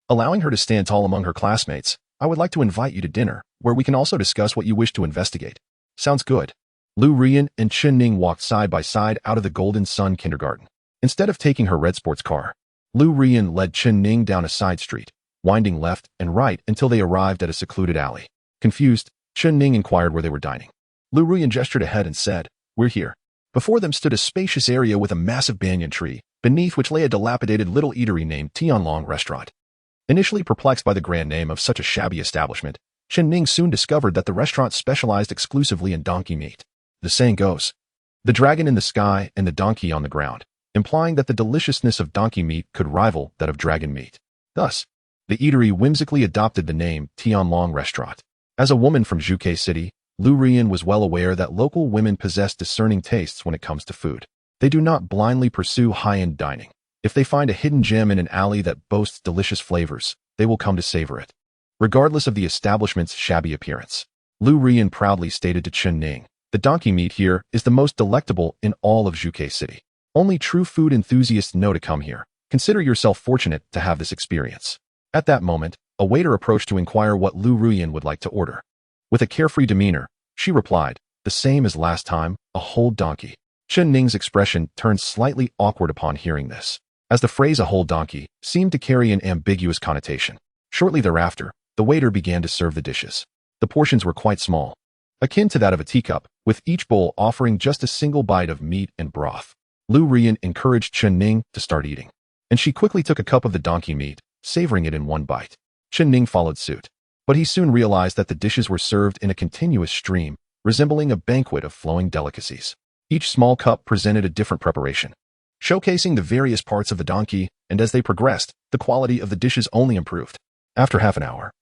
allowing her to stand tall among her classmates, I would like to invite you to dinner, where we can also discuss what you wish to investigate." "Sounds good." Lu Ruyan and Chen Ning walked side by side out of the Golden Sun kindergarten. Instead of taking her red sports car, Lu Ruyan led Chen Ning down a side street, winding left and right until they arrived at a secluded alley. Confused, Chen Ning inquired where they were dining. Lu Ruyan gestured ahead and said, "We're here." Before them stood a spacious area with a massive banyan tree, beneath which lay a dilapidated little eatery named Tianlong Restaurant. Initially perplexed by the grand name of such a shabby establishment, Chen Ning soon discovered that the restaurant specialized exclusively in donkey meat. The saying goes, "The dragon in the sky and the donkey on the ground," implying that the deliciousness of donkey meat could rival that of dragon meat. Thus, the eatery whimsically adopted the name Tianlong Restaurant. As a woman from Zhuke City, Lu Rian was well aware that local women possess discerning tastes when it comes to food. They do not blindly pursue high-end dining. If they find a hidden gem in an alley that boasts delicious flavors, they will come to savor it, regardless of the establishment's shabby appearance. Lu Rian proudly stated to Chen Ning, "The donkey meat here is the most delectable in all of Zhuke City. Only true food enthusiasts know to come here. Consider yourself fortunate to have this experience." At that moment, a waiter approached to inquire what Lu Rian would like to order. With a carefree demeanor, she replied, "The same as last time, a whole donkey." Chen Ning's expression turned slightly awkward upon hearing this, as the phrase "a whole donkey" seemed to carry an ambiguous connotation. Shortly thereafter, the waiter began to serve the dishes. The portions were quite small, akin to that of a teacup, with each bowl offering just a single bite of meat and broth. Lu Rian encouraged Chen Ning to start eating, and she quickly took a cup of the donkey meat, savoring it in one bite. Chen Ning followed suit, but he soon realized that the dishes were served in a continuous stream, resembling a banquet of flowing delicacies. Each small cup presented a different preparation, showcasing the various parts of the donkey, and as they progressed, the quality of the dishes only improved. After half an hour,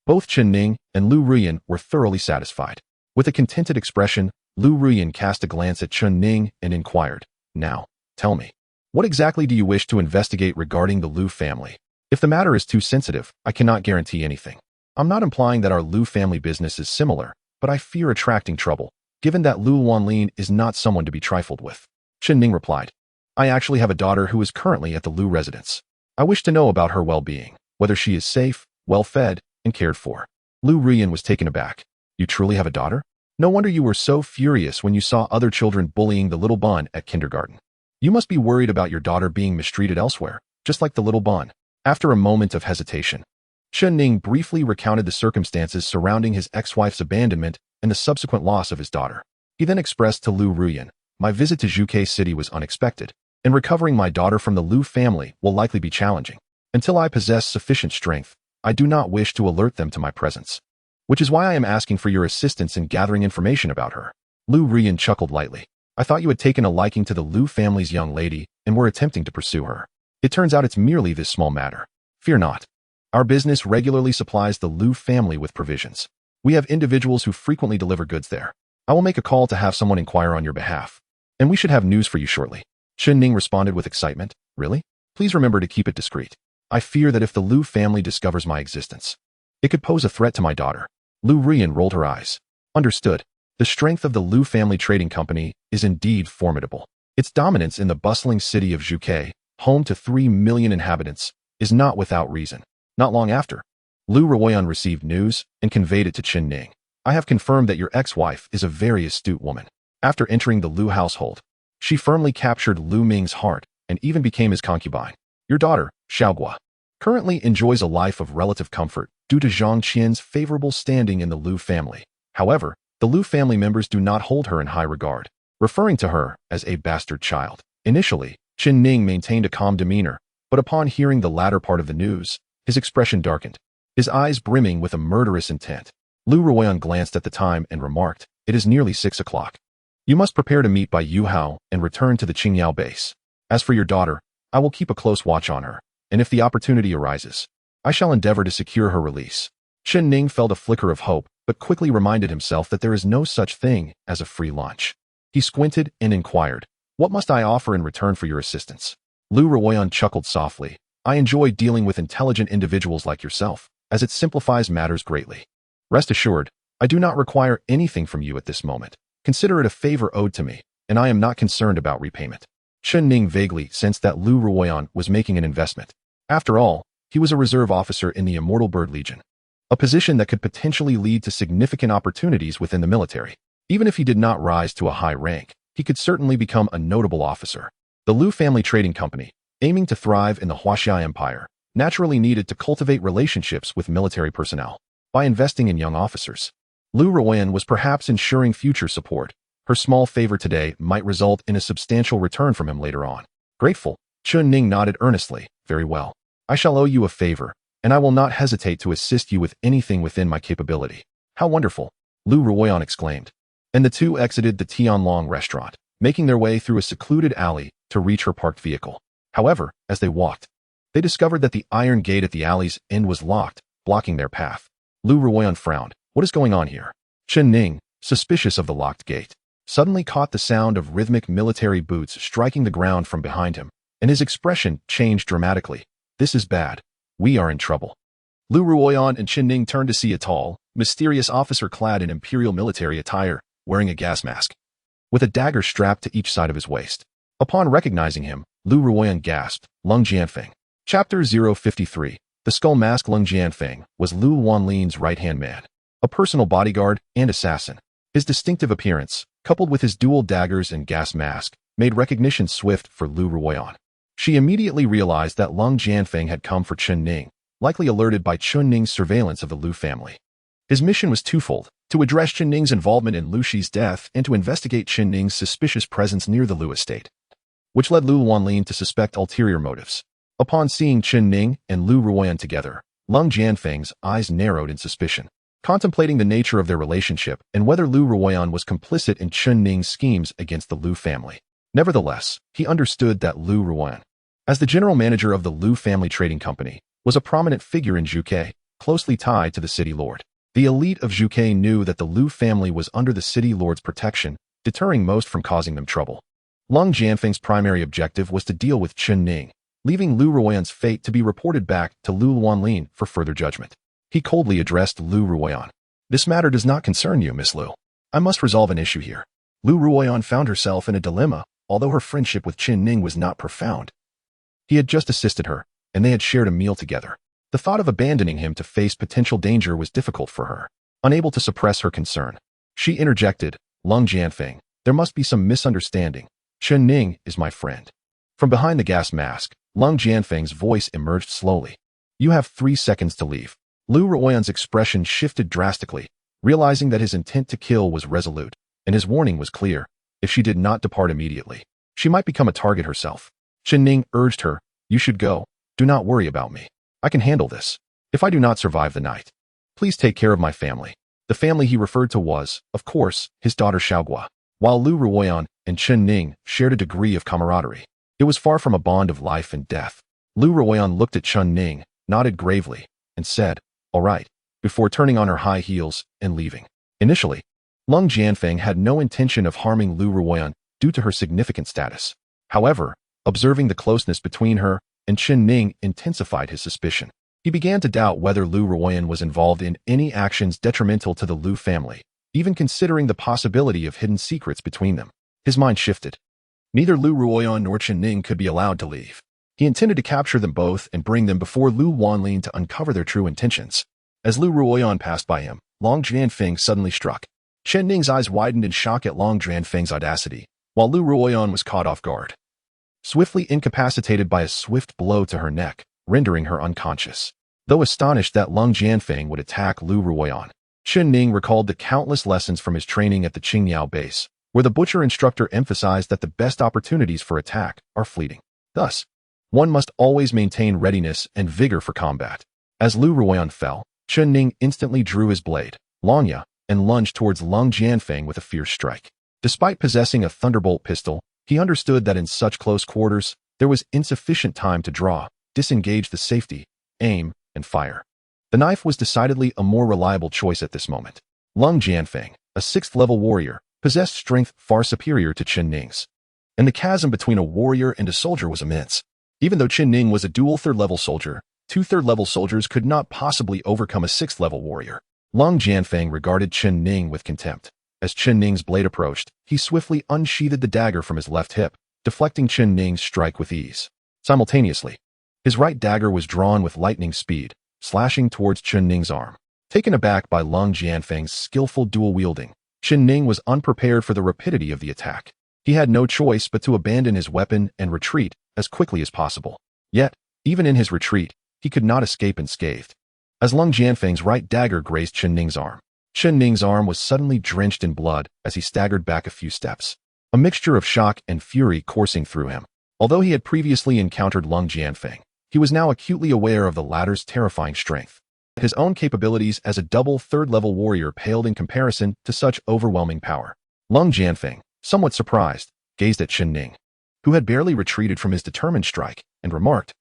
both Chen Ning and Lu Rian were thoroughly satisfied. With a contented expression, Lu Rian cast a glance at Chen Ning and inquired, "Now, tell me, what exactly do you wish to investigate regarding the Lu family? If the matter is too sensitive, I cannot guarantee anything. I'm not implying that our Lu family business is similar, but I fear attracting trouble, given that Lu Wanlin is not someone to be trifled with." Chen Ning replied, "I actually have a daughter who is currently at the Lu residence. I wish to know about her well-being, whether she is safe, well-fed, and cared for." Lu Rian was taken aback. "You truly have a daughter? No wonder you were so furious when you saw other children bullying the little Bun at kindergarten. You must be worried about your daughter being mistreated elsewhere, just like the little Bun." After a moment of hesitation, Chen Ning briefly recounted the circumstances surrounding his ex-wife's abandonment and the subsequent loss of his daughter. He then expressed to Lu Rian, "My visit to Zhuke City was unexpected, and recovering my daughter from the Lu family will likely be challenging. Until I possess sufficient strength, I do not wish to alert them to my presence, which is why I am asking for your assistance in gathering information about her." Lu Rian chuckled lightly. "I thought you had taken a liking to the Lu family's young lady and were attempting to pursue her. It turns out it's merely this small matter. Fear not. Our business regularly supplies the Lu family with provisions. We have individuals who frequently deliver goods there. I will make a call to have someone inquire on your behalf, and we should have news for you shortly." Chen Ning responded with excitement, "Really? Please remember to keep it discreet. I fear that if the Lu family discovers my existence, it could pose a threat to my daughter." Lu Rian rolled her eyes. "Understood. The strength of the Lu family trading company is indeed formidable. Its dominance in the bustling city of Zhuke, home to 3 million inhabitants, is not without reason." Not long after, Lu Ruoyan received news and conveyed it to Chen Ning. "I have confirmed that your ex-wife is a very astute woman. After entering the Lu household, she firmly captured Lu Ming's heart and even became his concubine. Your daughter, Xiaoguo, currently enjoys a life of relative comfort due to Zhang Qian's favorable standing in the Lu family. However, the Lu family members do not hold her in high regard, referring to her as a bastard child." Initially, Chen Ning maintained a calm demeanor, but upon hearing the latter part of the news, his expression darkened, his eyes brimming with a murderous intent. Lu Ruoyan glanced at the time and remarked, "It is nearly 6 o'clock. You must prepare to meet by Yu Hao and return to the Qingyao base. As for your daughter, I will keep a close watch on her, and if the opportunity arises, I shall endeavor to secure her release." Chen Ning felt a flicker of hope, but quickly reminded himself that there is no such thing as a free lunch. He squinted and inquired, "What must I offer in return for your assistance?" Lu Ruoyan chuckled softly, "I enjoy dealing with intelligent individuals like yourself, as it simplifies matters greatly. Rest assured, I do not require anything from you at this moment. Consider it a favor owed to me, and I am not concerned about repayment." Chen Ning vaguely sensed that Lu Ruoyan was making an investment. After all, he was a reserve officer in the Immortal Bird Legion, a position that could potentially lead to significant opportunities within the military. Even if he did not rise to a high rank, he could certainly become a notable officer. The Lu family trading company, aiming to thrive in the Huaxia Empire, naturally needed to cultivate relationships with military personnel. By investing in young officers, Lu Ruoyan was perhaps ensuring future support. Her small favor today might result in a substantial return from him later on. Grateful, Chen Ning nodded earnestly, "Very well. I shall owe you a favor, and I will not hesitate to assist you with anything within my capability." "How wonderful!" Lu Ruoyan exclaimed. And the two exited the Tianlong restaurant, making their way through a secluded alley to reach her parked vehicle. However, as they walked, they discovered that the iron gate at the alley's end was locked, blocking their path. Lu Ruoyan frowned. "What is going on here?" Chen Ning, suspicious of the locked gate, suddenly caught the sound of rhythmic military boots striking the ground from behind him, and his expression changed dramatically. This is bad. We are in trouble. Lu Ruoyan and Chen Ning turned to see a tall, mysterious officer clad in imperial military attire, wearing a gas mask, with a dagger strapped to each side of his waist. Upon recognizing him, Lu Ruoyan gasped, Lung Jianfeng. Chapter 053. The Skull Mask. Lung Jianfeng was Lu Wanlin's right-hand man, a personal bodyguard and assassin. His distinctive appearance, coupled with his dual daggers and gas mask, made recognition swift for Lu Ruoyan. She immediately realized that Lung Jianfeng had come for Chen Ning, likely alerted by Chen Ning's surveillance of the Lu family. His mission was twofold: to address Chen Ning's involvement in Lu Shi's death and to investigate Chen Ning's suspicious presence near the Lu estate, which led Lu Wanlin to suspect ulterior motives. Upon seeing Chen Ning and Lu Ruoyan together, Lung Jianfeng's eyes narrowed in suspicion, contemplating the nature of their relationship and whether Lu Ruoyan was complicit in Chen Ning's schemes against the Lu family. Nevertheless, he understood that Lu Ruoyan, as the general manager of the Lu family trading company, was a prominent figure in Zhuge, closely tied to the city lord. The elite of Zhuge knew that the Lu family was under the city lord's protection, deterring most from causing them trouble. Lung Jianfeng's primary objective was to deal with Chen Ning, leaving Lu Ruoyan's fate to be reported back to Lu Wanlin for further judgment. He coldly addressed Lu Ruoyan. This matter does not concern you, Miss Lu. I must resolve an issue here. Lu Ruoyan found herself in a dilemma, although her friendship with Chen Ning was not profound. He had just assisted her, and they had shared a meal together. The thought of abandoning him to face potential danger was difficult for her. Unable to suppress her concern, she interjected, Lung Jianfeng, there must be some misunderstanding. Chen Ning is my friend. From behind the gas mask, Lung Jianfeng's voice emerged slowly. You have 3 seconds to leave. Lu Ruoyan's expression shifted drastically, realizing that his intent to kill was resolute, and his warning was clear. If she did not depart immediately, she might become a target herself. Chen Ning urged her, you should go. Do not worry about me. I can handle this. If I do not survive the night, please take care of my family. The family he referred to was, of course, his daughter Xiaogua. While Lu Ruoyan and Chen Ning shared a degree of camaraderie, it was far from a bond of life and death. Lu Ruoyan looked at Chen Ning, nodded gravely, and said, all right, before turning on her high heels and leaving. Initially, Lung Jianfeng had no intention of harming Lu Ruoyan due to her significant status. However, observing the closeness between her and Chen Ning intensified his suspicion. He began to doubt whether Lu Ruoyan was involved in any actions detrimental to the Lu family, even considering the possibility of hidden secrets between them. His mind shifted. Neither Lu Ruoyan nor Chen Ning could be allowed to leave. He intended to capture them both and bring them before Lu Wanlin to uncover their true intentions. As Lu Ruoyan passed by him, Lung Jianfeng suddenly struck. Chen Ning's eyes widened in shock at Lung Jianfeng's audacity, while Lu Ruoyan was caught off guard, swiftly incapacitated by a swift blow to her neck, rendering her unconscious. Though astonished that Lung Jianfeng would attack Lu Ruoyan, Chen Ning recalled the countless lessons from his training at the Qingyao base, where the butcher instructor emphasized that the best opportunities for attack are fleeting. Thus, one must always maintain readiness and vigor for combat. As Lu Ruoyan fell, Chen Ning instantly drew his blade, Longya, and lunged towards Lung Jianfeng with a fierce strike. Despite possessing a thunderbolt pistol, he understood that in such close quarters, there was insufficient time to draw, disengage the safety, aim, and fire. The knife was decidedly a more reliable choice at this moment. Lung Jianfeng, a 6th-level warrior, possessed strength far superior to Chen Ning's, and the chasm between a warrior and a soldier was immense. Even though Chen Ning was a dual 3rd-level soldier, 2 3rd-level soldiers could not possibly overcome a 6th-level warrior. Lung Jianfeng regarded Chen Ning with contempt. As Chen Ning's blade approached, he swiftly unsheathed the dagger from his left hip, deflecting Chen Ning's strike with ease. Simultaneously, his right dagger was drawn with lightning speed, slashing towards Chen Ning's arm. Taken aback by Lung Jianfeng's skillful dual-wielding, Chen Ning was unprepared for the rapidity of the attack. He had no choice but to abandon his weapon and retreat as quickly as possible. Yet, even in his retreat, he could not escape unscathed. As Lung Jianfeng's right dagger grazed Chen Ning's arm, Chen Ning's arm was suddenly drenched in blood as he staggered back a few steps, a mixture of shock and fury coursing through him. Although he had previously encountered Lung Jianfeng, he was now acutely aware of the latter's terrifying strength. His own capabilities as a double 3rd-level warrior paled in comparison to such overwhelming power. Lung Jianfeng, somewhat surprised, gazed at Chen Ning, who had barely retreated from his determined strike, and remarked,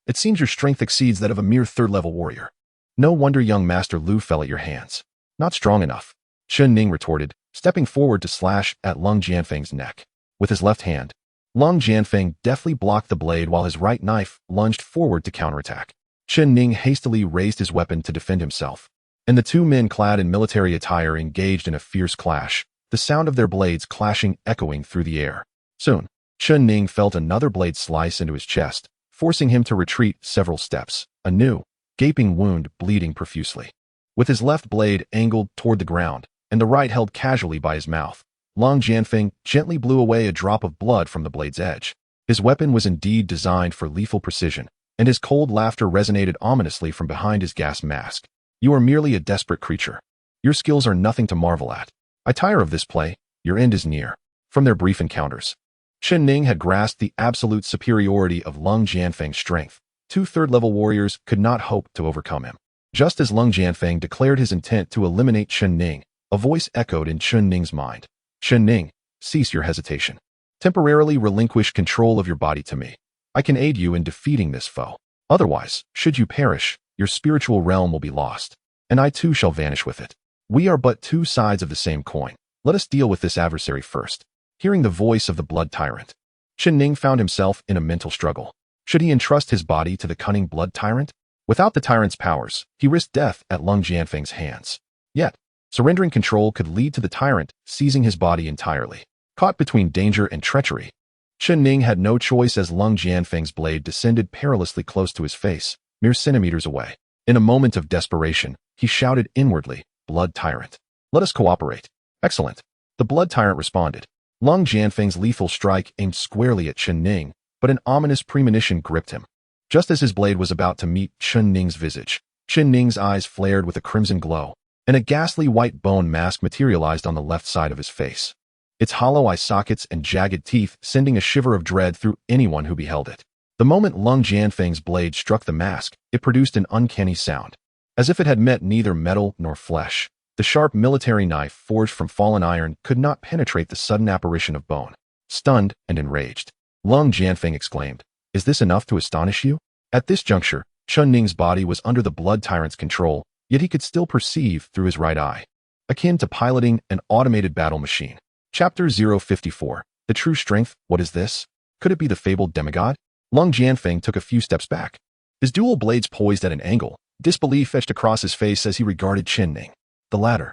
it seems your strength exceeds that of a mere 3rd-level warrior. No wonder young Master Lu fell at your hands. Not strong enough, Chen Ning retorted, stepping forward to slash at Lung Jianfeng's neck. With his left hand, Lung Jianfeng deftly blocked the blade while his right knife lunged forward to counterattack. Chen Ning hastily raised his weapon to defend himself, and the two men clad in military attire engaged in a fierce clash, the sound of their blades clashing echoing through the air. Soon, Chen Ning felt another blade slice into his chest, forcing him to retreat several steps, a new, gaping wound bleeding profusely. With his left blade angled toward the ground, and the right held casually by his mouth, Lung Jianfeng gently blew away a drop of blood from the blade's edge. His weapon was indeed designed for lethal precision, and his cold laughter resonated ominously from behind his gas mask. You are merely a desperate creature. Your skills are nothing to marvel at. I tire of this play. Your end is near. From their brief encounters, Chen Ning had grasped the absolute superiority of Lung Jianfeng's strength. Two third-level warriors could not hope to overcome him. Just as Lung Jianfeng declared his intent to eliminate Chen Ning, a voice echoed in Chen Ning's mind. Chen Ning, cease your hesitation. Temporarily relinquish control of your body to me. I can aid you in defeating this foe. Otherwise, should you perish, your spiritual realm will be lost, and I too shall vanish with it. We are but two sides of the same coin. Let us deal with this adversary first. Hearing the voice of the blood tyrant, Chen Ning found himself in a mental struggle. Should he entrust his body to the cunning blood tyrant? Without the tyrant's powers, he risked death at Lung Jianfeng's hands. Yet, surrendering control could lead to the tyrant seizing his body entirely. Caught between danger and treachery, Chen Ning had no choice as Lung Jianfeng's blade descended perilously close to his face, mere centimeters away. In a moment of desperation, he shouted inwardly, "Blood tyrant, let us cooperate." Excellent. The blood tyrant responded. Lung Jianfeng's lethal strike aimed squarely at Chen Ning, but an ominous premonition gripped him. Just as his blade was about to meet Chen Ning's visage, Chen Ning's eyes flared with a crimson glow, and a ghastly white bone mask materialized on the left side of his face, its hollow eye sockets and jagged teeth sending a shiver of dread through anyone who beheld it. The moment Lung Jianfeng's blade struck the mask, it produced an uncanny sound. As if it had met neither metal nor flesh, the sharp military knife forged from fallen iron could not penetrate the sudden apparition of bone. Stunned and enraged, Lung Jianfeng exclaimed, "Is this enough to astonish you?" At this juncture, Chen Ning's body was under the blood tyrant's control, yet he could still perceive through his right eye, akin to piloting an automated battle machine. Chapter 054. The True Strength. What is this? Could it be the fabled demigod? Lung Jianfeng took a few steps back, his dual blades poised at an angle, disbelief etched across his face as he regarded Chen Ning. The latter,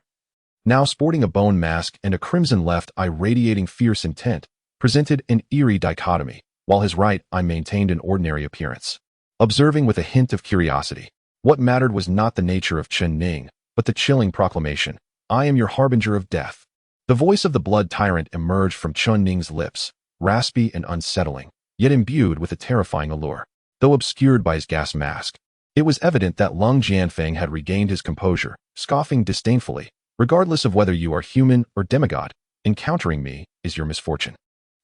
now sporting a bone mask and a crimson left eye radiating fierce intent, presented an eerie dichotomy, while his right eye maintained an ordinary appearance. Observing with a hint of curiosity, what mattered was not the nature of Chen Ning, but the chilling proclamation, "I am your harbinger of death." The voice of the blood tyrant emerged from Chen Ning's lips, raspy and unsettling, yet imbued with a terrifying allure. Though obscured by his gas mask, it was evident that Lung Jianfeng had regained his composure, scoffing disdainfully, "Regardless of whether you are human or demigod, encountering me is your misfortune.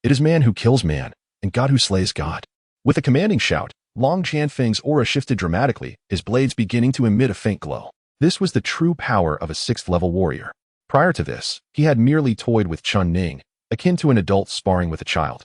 It is man who kills man, and God who slays God." With a commanding shout, Lung Jianfeng's aura shifted dramatically, his blades beginning to emit a faint glow. This was the true power of a sixth-level warrior. Prior to this, he had merely toyed with Chen Ning, akin to an adult sparring with a child,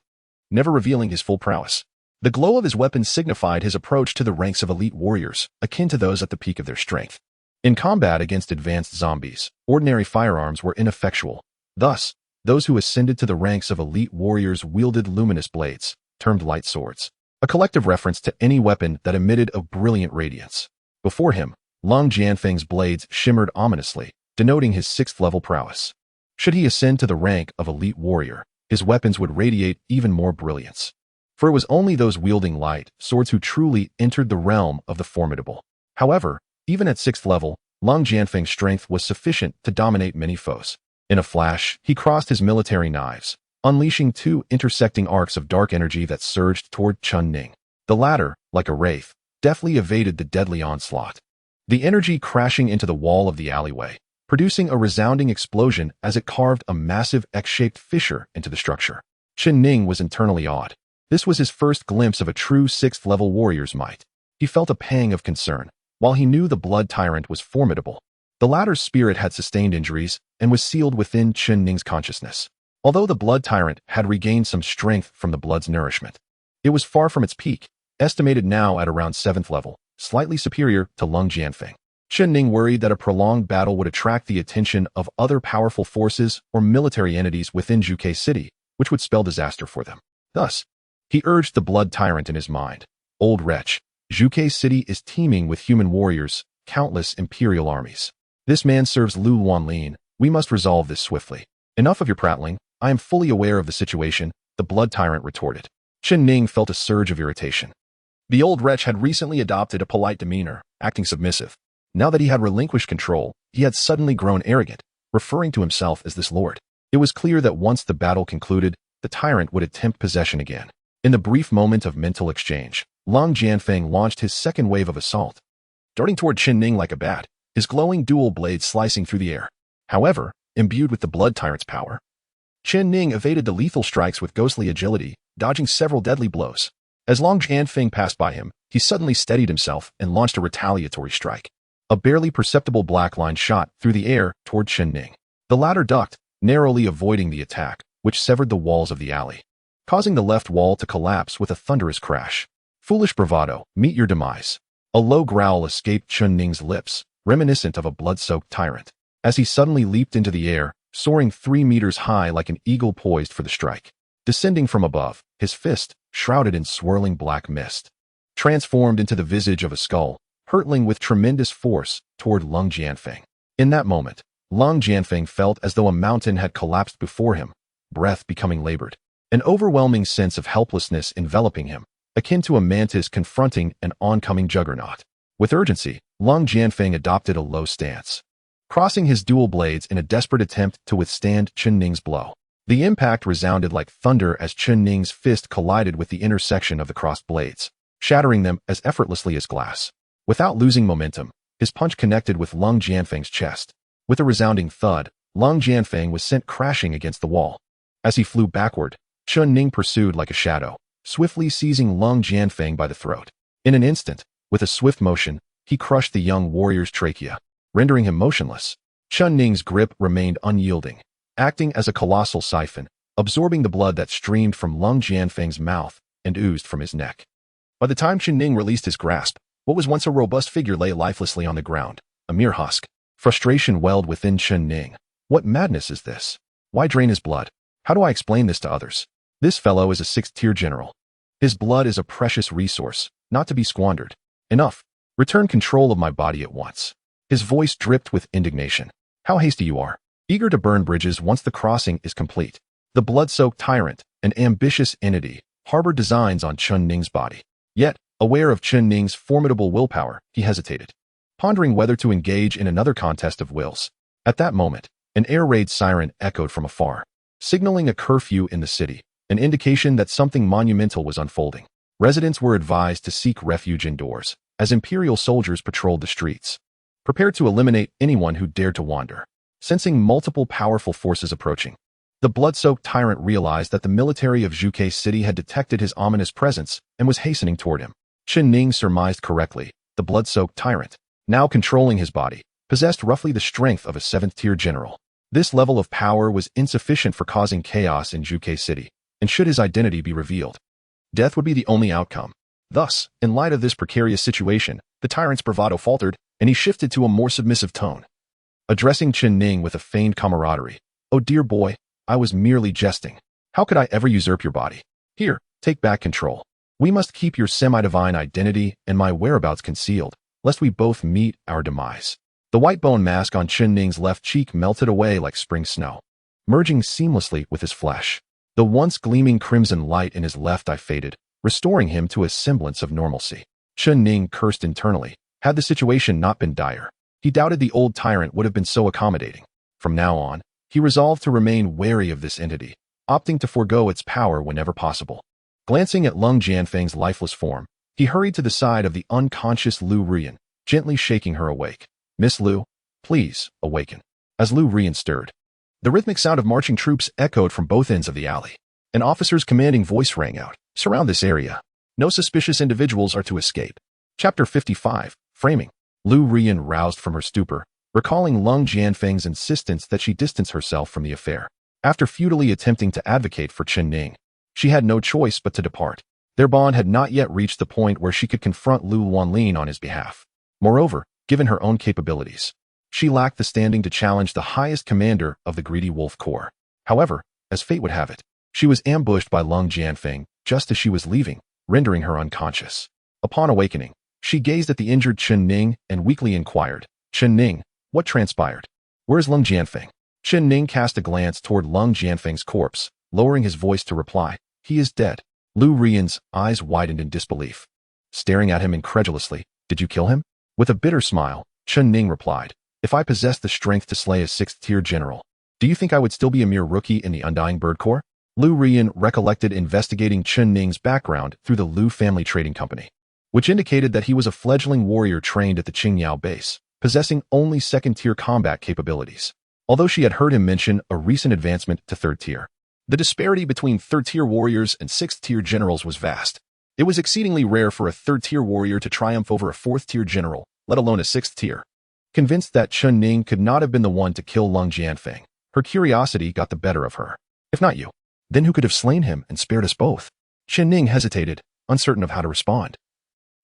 never revealing his full prowess. The glow of his weapon signified his approach to the ranks of elite warriors, akin to those at the peak of their strength. In combat against advanced zombies, ordinary firearms were ineffectual. Thus, those who ascended to the ranks of elite warriors wielded luminous blades, termed light swords, a collective reference to any weapon that emitted a brilliant radiance. Before him, Lung Jianfeng's blades shimmered ominously, denoting his sixth-level prowess. Should he ascend to the rank of elite warrior, his weapons would radiate even more brilliance. For it was only those wielding light swords who truly entered the realm of the formidable. However, even at sixth level, Lung Jianfeng's strength was sufficient to dominate many foes. In a flash, he crossed his military knives, unleashing two intersecting arcs of dark energy that surged toward Chen Ning. The latter, like a wraith, deftly evaded the deadly onslaught, the energy crashing into the wall of the alleyway, producing a resounding explosion as it carved a massive X-shaped fissure into the structure. Chen Ning was internally awed. This was his first glimpse of a true sixth-level warrior's might. He felt a pang of concern. While he knew the blood tyrant was formidable, the latter's spirit had sustained injuries and was sealed within Chen Ning's consciousness. Although the blood tyrant had regained some strength from the blood's nourishment, it was far from its peak, estimated now at around 7th level, slightly superior to Lung Jianfeng. Chen Ning worried that a prolonged battle would attract the attention of other powerful forces or military entities within Zhuge City, which would spell disaster for them. Thus, he urged the blood tyrant in his mind. Old wretch, Zhuge City is teeming with human warriors, countless imperial armies. This man serves Lu Wanlin. We must resolve this swiftly. Enough of your prattling. I am fully aware of the situation, the blood tyrant retorted. Chen Ning felt a surge of irritation. The old wretch had recently adopted a polite demeanor, acting submissive. Now that he had relinquished control, he had suddenly grown arrogant, referring to himself as this lord. It was clear that once the battle concluded, the tyrant would attempt possession again. In the brief moment of mental exchange, Long Jianfeng launched his second wave of assault, darting toward Chen Ning like a bat, his glowing dual blades slicing through the air. However, imbued with the blood tyrant's power, Chen Ning evaded the lethal strikes with ghostly agility, dodging several deadly blows. As Long Jianfeng passed by him, he suddenly steadied himself and launched a retaliatory strike. A barely perceptible black line shot through the air toward Chen Ning. The latter ducked, narrowly avoiding the attack, which severed the walls of the alley, causing the left wall to collapse with a thunderous crash. Foolish bravado, meet your demise. A low growl escaped Chen Ning's lips, reminiscent of a blood-soaked tyrant, as he suddenly leaped into the air, soaring 3 meters high like an eagle poised for the strike. Descending from above, his fist, shrouded in swirling black mist, transformed into the visage of a skull, hurtling with tremendous force toward Long Jianfeng. In that moment, Long Jianfeng felt as though a mountain had collapsed before him, breath becoming labored. An overwhelming sense of helplessness enveloping him, akin to a mantis confronting an oncoming juggernaut. With urgency, Long Jianfeng adopted a low stance, crossing his dual blades in a desperate attempt to withstand Chen Ning's blow. The impact resounded like thunder as Chen Ning's fist collided with the intersection of the crossed blades, shattering them as effortlessly as glass. Without losing momentum, his punch connected with Long Jianfeng's chest. With a resounding thud, Long Jianfeng was sent crashing against the wall. As he flew backward, Chen Ning pursued like a shadow, swiftly seizing Long Jianfeng by the throat. In an instant, with a swift motion, he crushed the young warrior's trachea, rendering him motionless. Chen Ning's grip remained unyielding, acting as a colossal siphon, absorbing the blood that streamed from Long Jianfeng's mouth and oozed from his neck. By the time Chen Ning released his grasp, what was once a robust figure lay lifelessly on the ground, a mere husk. Frustration welled within Chen Ning. What madness is this? Why drain his blood? How do I explain this to others? This fellow is a 6th-tier general. His blood is a precious resource, not to be squandered. Enough. Return control of my body at once. His voice dripped with indignation. How hasty you are. Eager to burn bridges once the crossing is complete. The blood-soaked tyrant, an ambitious entity, harbored designs on Chen Ning's body. Yet, aware of Chen Ning's formidable willpower, he hesitated, pondering whether to engage in another contest of wills. At that moment, an air raid siren echoed from afar, signaling a curfew in the city, an indication that something monumental was unfolding. Residents were advised to seek refuge indoors, as Imperial soldiers patrolled the streets, prepared to eliminate anyone who dared to wander. Sensing multiple powerful forces approaching, the blood-soaked tyrant realized that the military of Zhuge City had detected his ominous presence and was hastening toward him. Chen Ning surmised correctly. The blood-soaked tyrant, now controlling his body, possessed roughly the strength of a 7th-tier general. This level of power was insufficient for causing chaos in Zhuge City, and should his identity be revealed, death would be the only outcome. Thus, in light of this precarious situation, the tyrant's bravado faltered, and he shifted to a more submissive tone, addressing Chen Ning with a feigned camaraderie. Oh dear boy, I was merely jesting. How could I ever usurp your body? Here, take back control. We must keep your semi-divine identity and my whereabouts concealed, lest we both meet our demise. The white bone mask on Chen Ning's left cheek melted away like spring snow, merging seamlessly with his flesh. The once gleaming crimson light in his left eye faded, restoring him to a semblance of normalcy. Chen Ning cursed internally. Had the situation not been dire, he doubted the old tyrant would have been so accommodating. From now on, he resolved to remain wary of this entity, opting to forego its power whenever possible. Glancing at Long Jianfeng's lifeless form, he hurried to the side of the unconscious Lu Rian, gently shaking her awake. Miss Lu, please, awaken. As Lu Rian stirred, the rhythmic sound of marching troops echoed from both ends of the alley. An officer's commanding voice rang out. Surround this area. No suspicious individuals are to escape. Chapter 55, Framing. Lu Rian roused from her stupor, recalling Long Jianfeng's insistence that she distance herself from the affair. After futilely attempting to advocate for Chen Ning, she had no choice but to depart. Their bond had not yet reached the point where she could confront Lu Wanlin on his behalf. Moreover, given her own capabilities. She lacked the standing to challenge the highest commander of the Greedy Wolf Corps. However, as fate would have it, she was ambushed by Lung Jianfeng just as she was leaving, rendering her unconscious. Upon awakening, she gazed at the injured Chen Ning and weakly inquired, "Chen Ning, what transpired? Where's Lung Jianfeng?" Chen Ning cast a glance toward Lung Jianfeng's corpse, lowering his voice to reply, "He is dead." Lu Rian's eyes widened in disbelief. Staring at him incredulously, "Did you kill him?" With a bitter smile, Chen Ning replied, "If I possessed the strength to slay a 6th-tier general, do you think I would still be a mere rookie in the Undying Bird Corps?" Lu Rian recollected investigating Chen Ning's background through the Lu family trading company, which indicated that he was a fledgling warrior trained at the Qingyao base, possessing only 2nd-tier combat capabilities. Although she had heard him mention a recent advancement to 3rd tier, the disparity between 3rd-tier warriors and 6th-tier generals was vast. It was exceedingly rare for a 3rd-tier warrior to triumph over a 4th-tier general, let alone a 6th tier. Convinced that Chen Ning could not have been the one to kill Lung Jianfeng, her curiosity got the better of her. "If not you, then who could have slain him and spared us both?" Chen Ning hesitated, uncertain of how to respond.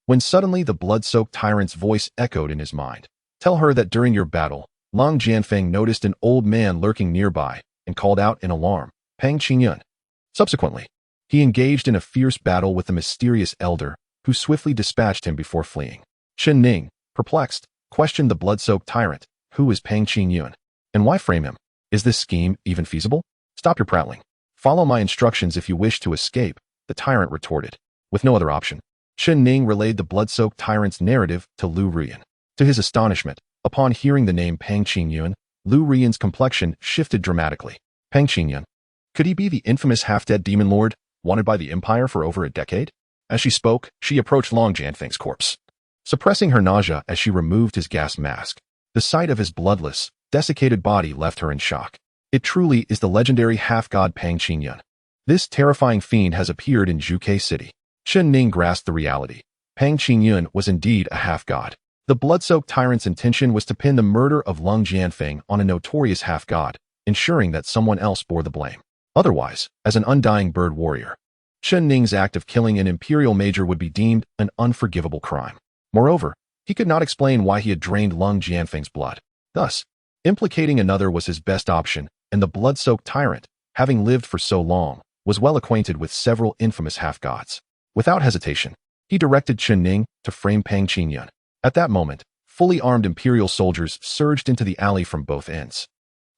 When suddenly the blood-soaked tyrant's voice echoed in his mind. "Tell her that during your battle, Lung Jianfeng noticed an old man lurking nearby and called out in alarm, 'Pang Qingyun.' Subsequently, he engaged in a fierce battle with the mysterious elder, who swiftly dispatched him before fleeing." Chen Ning, perplexed, questioned the blood-soaked tyrant, "Who is Pang Qingyun? And why frame him? Is this scheme even feasible?" "Stop your prattling. Follow my instructions if you wish to escape," the tyrant retorted. With no other option, Chen Ning relayed the blood-soaked tyrant's narrative to Lu Rian. To his astonishment, upon hearing the name Pang Qingyun, Lu Rian's complexion shifted dramatically. Pang Qingyun? Could he be the infamous half-dead demon lord, wanted by the Empire for over a decade? As she spoke, she approached Lung Jianfeng's corpse, suppressing her nausea as she removed his gas mask. The sight of his bloodless, desiccated body left her in shock. It truly is the legendary half-god Pang Qingyun. This terrifying fiend has appeared in Zhuke City. Chen Ning grasped the reality. Pang Qingyun was indeed a half-god. The blood-soaked tyrant's intention was to pin the murder of Lung Jianfeng on a notorious half-god, ensuring that someone else bore the blame. Otherwise, as an undying bird warrior, Chen Ning's act of killing an imperial major would be deemed an unforgivable crime. Moreover, he could not explain why he had drained Lung Jianfeng's blood. Thus, implicating another was his best option, and the blood-soaked tyrant, having lived for so long, was well acquainted with several infamous half-gods. Without hesitation, he directed Chen Ning to frame Pang Qingyun. At that moment, fully armed imperial soldiers surged into the alley from both ends.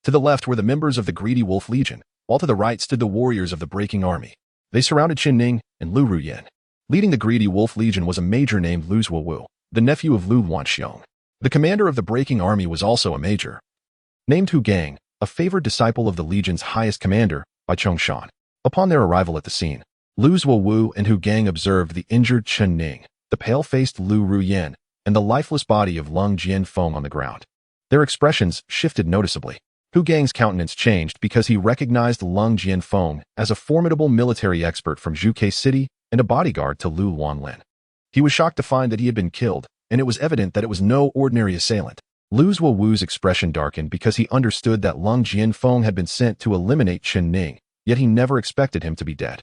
To the left were the members of the Greedy Wolf Legion, while to the right stood the warriors of the Breaking Army. They surrounded Chen Ning and Lu Ruyan. Leading the Greedy Wolf Legion was a major named Lu Zuowu, the nephew of Lu Wanxiong. The commander of the Breaking Army was also a major, named Hu Gang, a favored disciple of the Legion's highest commander, by Chongshan. Upon their arrival at the scene, Lu Zuowu and Hu Gang observed the injured Chen Ning, the pale-faced Lu Ruyan, and the lifeless body of Lung Jianfeng on the ground. Their expressions shifted noticeably. Hu Gang's countenance changed because he recognized Lung Jianfeng as a formidable military expert from Zhuke City and a bodyguard to Lu Wanlin. He was shocked to find that he had been killed, and it was evident that it was no ordinary assailant. Lu Zuowu's expression darkened because he understood that Lung Jianfeng had been sent to eliminate Chen Ning, yet he never expected him to be dead.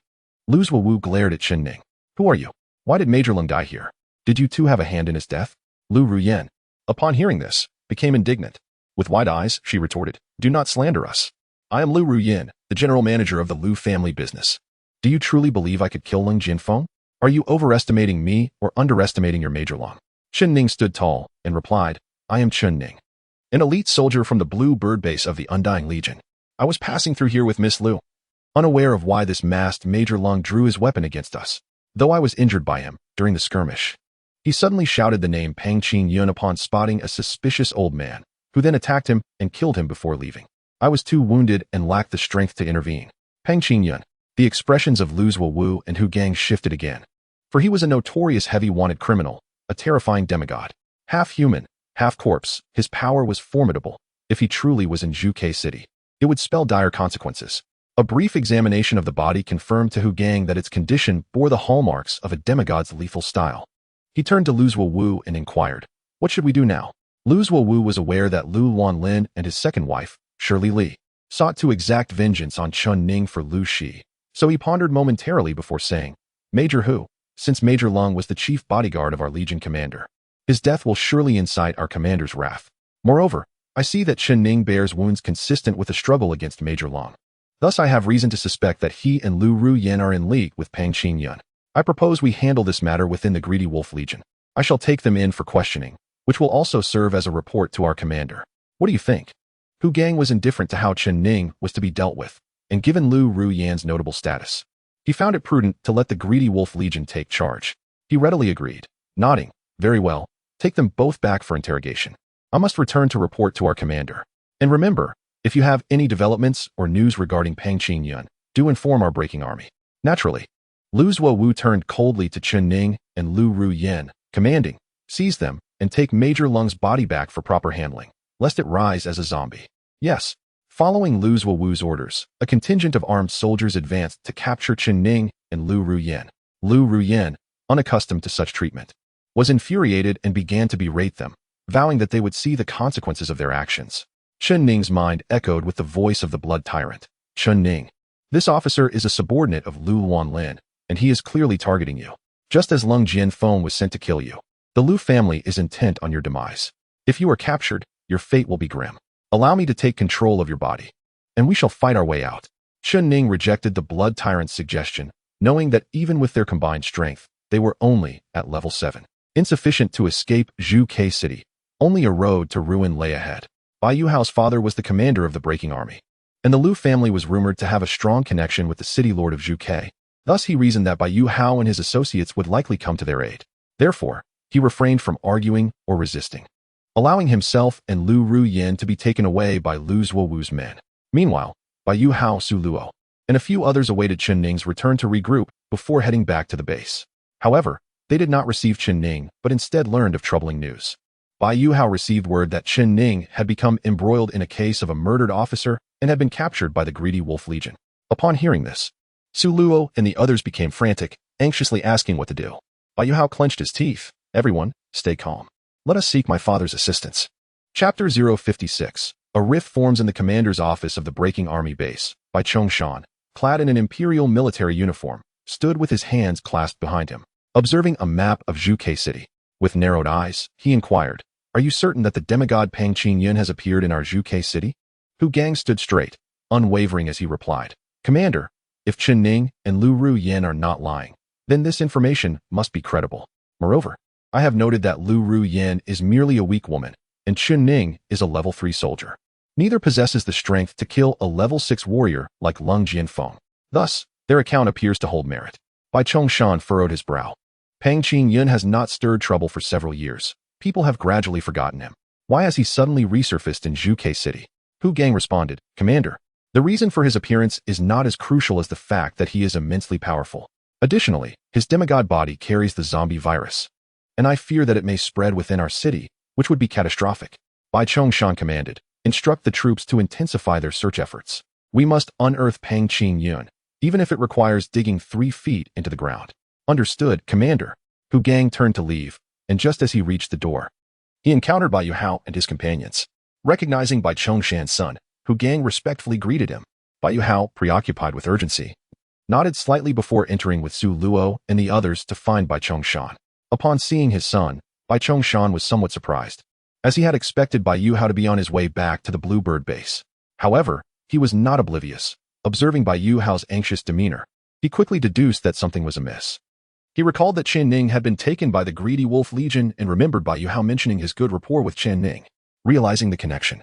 Lu Zuowu glared at Chen Ning. "Who are you? Why did Major Lung die here? Did you too have a hand in his death?" Lu Ruyan, upon hearing this, became indignant. With wide eyes, she retorted, "Do not slander us. I am Lu Ruyan, the general manager of the Lu family business. Do you truly believe I could kill Lung Jianfeng? Are you overestimating me or underestimating your Major Lung?" Chen Ning stood tall and replied, "I am Chen Ning, an elite soldier from the Blue Bird Base of the Undying Legion. I was passing through here with Miss Lu, unaware of why this masked Major Lung drew his weapon against us, though I was injured by him during the skirmish." He suddenly shouted the name Pang Qingyun upon spotting a suspicious old man, who then attacked him and killed him before leaving. "I was too wounded and lacked the strength to intervene." Pang Qingyun. The expressions of Lu Zuowu and Hu Gang shifted again, for he was a notorious heavy-wanted criminal, a terrifying demigod. Half human, half corpse, his power was formidable. If he truly was in Zhuke City, it would spell dire consequences. A brief examination of the body confirmed to Hu Gang that its condition bore the hallmarks of a demigod's lethal style. He turned to Lu Zuowu and inquired, "What should we do now?" Lu Zuowu was aware that Lu Wanlin and his second wife, Shirley Li, sought to exact vengeance on Chen Ning for Lu Shi, so he pondered momentarily before saying, "Major Hu, since Major Lung was the chief bodyguard of our Legion commander, His death will surely incite our commander's wrath. Moreover, I see that Chen Ning bears wounds consistent with the struggle against Major Long. Thus I have reason to suspect that he and Lu Ruyan are in league with Pang Qingyun. I propose we handle this matter within the Greedy Wolf Legion. I shall take them in for questioning, which will also serve as a report to our commander. What do you think? Hu Gang was indifferent to how Chen Ning was to be dealt with, and given Lu Ruyan's notable status, he found it prudent to let the Greedy Wolf Legion take charge. He readily agreed, nodding, "Very well, take them both back for interrogation. I must return to report to our commander. And remember, if you have any developments or news regarding Pang Qingyun, do inform our breaking army." Naturally, Lu Zuowu turned coldly to Chen Ning and Lu Ruyan, commanding, "Seize them and take Major Lung's body back for proper handling, lest it rise as a zombie." Yes. Following Lu Zuowu's orders, a contingent of armed soldiers advanced to capture Chen Ning and Lu Ruyan. Lu Ruyan, unaccustomed to such treatment, was infuriated and began to berate them, vowing that they would see the consequences of their actions. Chen Ning's mind echoed with the voice of the blood tyrant. "Chen Ning, this officer is a subordinate of Lu Luanlin, and he is clearly targeting you. Just as Lung Jianfeng was sent to kill you, the Lu family is intent on your demise. If you are captured, your fate will be grim. Allow me to take control of your body, and we shall fight our way out." Chen Ning rejected the blood tyrant's suggestion, knowing that even with their combined strength, they were only at level 7. Insufficient to escape Zhuge City, only a road to ruin lay ahead. Bai Yuhao's father was the commander of the breaking army, and the Lu family was rumored to have a strong connection with the city lord of Zhuge. Thus he reasoned that Bai Yuhao and his associates would likely come to their aid. Therefore, he refrained from arguing or resisting, allowing himself and Lu Ruyan to be taken away by Lu Zuowu's men. Meanwhile, Bai Yuhao, Su Luo, and a few others awaited Chen Ning's return to regroup before heading back to the base. However, they did not receive Chen Ning, but instead learned of troubling news. Bai Yuhao received word that Chen Ning had become embroiled in a case of a murdered officer and had been captured by the Greedy Wolf Legion. Upon hearing this, Su Luo and the others became frantic, anxiously asking what to do. Bai Yuhao clenched his teeth. "Everyone, stay calm. Let us seek my father's assistance." Chapter 056. A rift forms in the commander's office of the breaking army base. Bai Chongshan, clad in an imperial military uniform, stood with his hands clasped behind him, observing a map of Zhuge City. With narrowed eyes, he inquired, "Are you certain that the demigod Pang Qingyun has appeared in our Zhuge City?" Hu Gang stood straight, unwavering as he replied, "Commander, if Chen Ning and Lu Ruyan are not lying, then this information must be credible. Moreover, I have noted that Lu Ruyan is merely a weak woman, and Chen Ning is a level 3 soldier. Neither possesses the strength to kill a level 6 warrior like Lung Jianfeng. Thus, their account appears to hold merit." Bai Chongshan furrowed his brow. Pang Qingyun has not stirred trouble for several years. People have gradually forgotten him. Why has he suddenly resurfaced in Zhuge City? Hu Gang responded, "Commander, the reason for his appearance is not as crucial as the fact that he is immensely powerful. Additionally, his demigod body carries the zombie virus, and I fear that it may spread within our city, which would be catastrophic." Bai Chongshan commanded, "Instruct the troops to intensify their search efforts. We must unearth Pang Qingyun, even if it requires digging 3 feet into the ground." "Understood, Commander." Hu Gang turned to leave, and just as he reached the door, he encountered Bai Yuhao and his companions. Recognizing Bai Chongshan's son, Hu Gang respectfully greeted him. Bai Yuhao, preoccupied with urgency, nodded slightly before entering with Su Luo and the others to find Bai Chongshan. Upon seeing his son, Bai Chongshan was somewhat surprised, as he had expected Bai Yuhao to be on his way back to the Bluebird base. However, he was not oblivious. Observing Bai Yuhao's anxious demeanor, he quickly deduced that something was amiss. He recalled that Chen Ning had been taken by the Greedy Wolf Legion and remembered Bai Yuhao mentioning his good rapport with Chen Ning. Realizing the connection,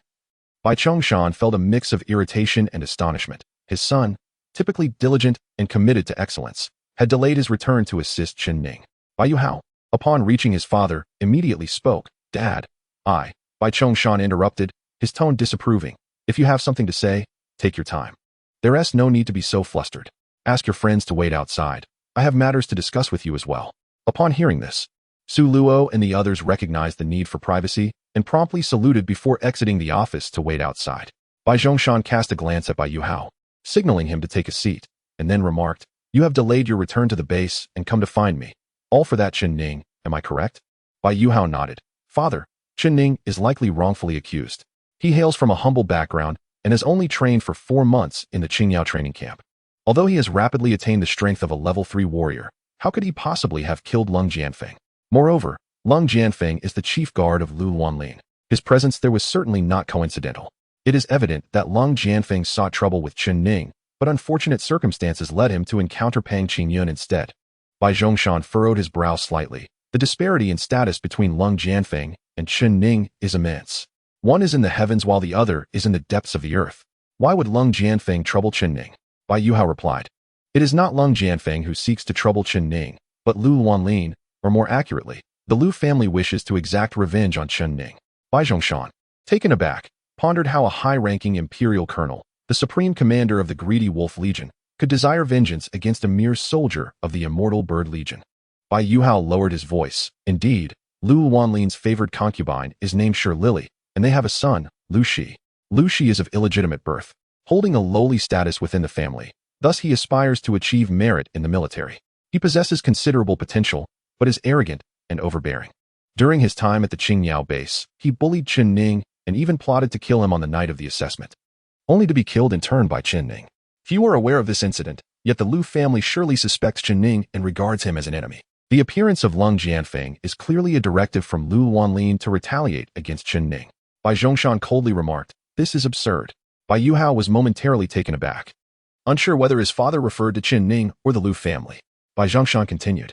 Bai Chongshan felt a mix of irritation and astonishment. His son, typically diligent and committed to excellence, had delayed his return to assist Chen Ning. Bai Yuhao, upon reaching his father, immediately spoke. "Dad, Bai Chongshan interrupted, his tone disapproving. "If you have something to say, take your time. There's no need to be so flustered. Ask your friends to wait outside. I have matters to discuss with you as well." Upon hearing this, Su Luo and the others recognized the need for privacy and promptly saluted before exiting the office to wait outside. Bai Zhongshan cast a glance at Bai Yuhao, signaling him to take a seat, and then remarked, "You have delayed your return to the base and come to find me. All for that Chen Ning, am I correct?" Bai Yuhao nodded. "Father, Chen Ning is likely wrongfully accused. He hails from a humble background and has only trained for 4 months in the Qingyao training camp. Although he has rapidly attained the strength of a level 3 warrior, how could he possibly have killed Lung Jianfeng? Moreover, Lung Jianfeng is the chief guard of Lu Wanlin. His presence there was certainly not coincidental. It is evident that Lung Jianfeng sought trouble with Chen Ning, but unfortunate circumstances led him to encounter Pang Qingyun instead. Bai Zhongshan furrowed his brow slightly. The disparity in status between Lung Jianfeng and Chen Ning is immense. One is in the heavens while the other is in the depths of the earth. Why would Lung Jianfeng trouble Chen Ning? Bai Yuhao replied. It is not Lung Jianfeng who seeks to trouble Chen Ning, but Lu Wanlin, or more accurately, the Lu family wishes to exact revenge on Chen Ning. Bai Zhongshan, taken aback, pondered how a high-ranking imperial colonel, the supreme commander of the Greedy Wolf Legion, could desire vengeance against a mere soldier of the Immortal Bird Legion. Bai Yuhao lowered his voice. Indeed, Lu Wanlin's favored concubine is named Shi Lily, and they have a son, Lu Shi. Lu Shi is of illegitimate birth, holding a lowly status within the family. Thus he aspires to achieve merit in the military. He possesses considerable potential, but is arrogant and overbearing. During his time at the Qingyao base, he bullied Chen Ning and even plotted to kill him on the night of the assessment, only to be killed in turn by Chen Ning. Few are aware of this incident, yet the Lu family surely suspects Chen Ning and regards him as an enemy. The appearance of Lung Jianfeng is clearly a directive from Lu Wanlin to retaliate against Chen Ning. Bai Zhongshan coldly remarked, "This is absurd." Bai Yuhao was momentarily taken aback, unsure whether his father referred to Chen Ning or the Lu family. Bai Zhongshan continued.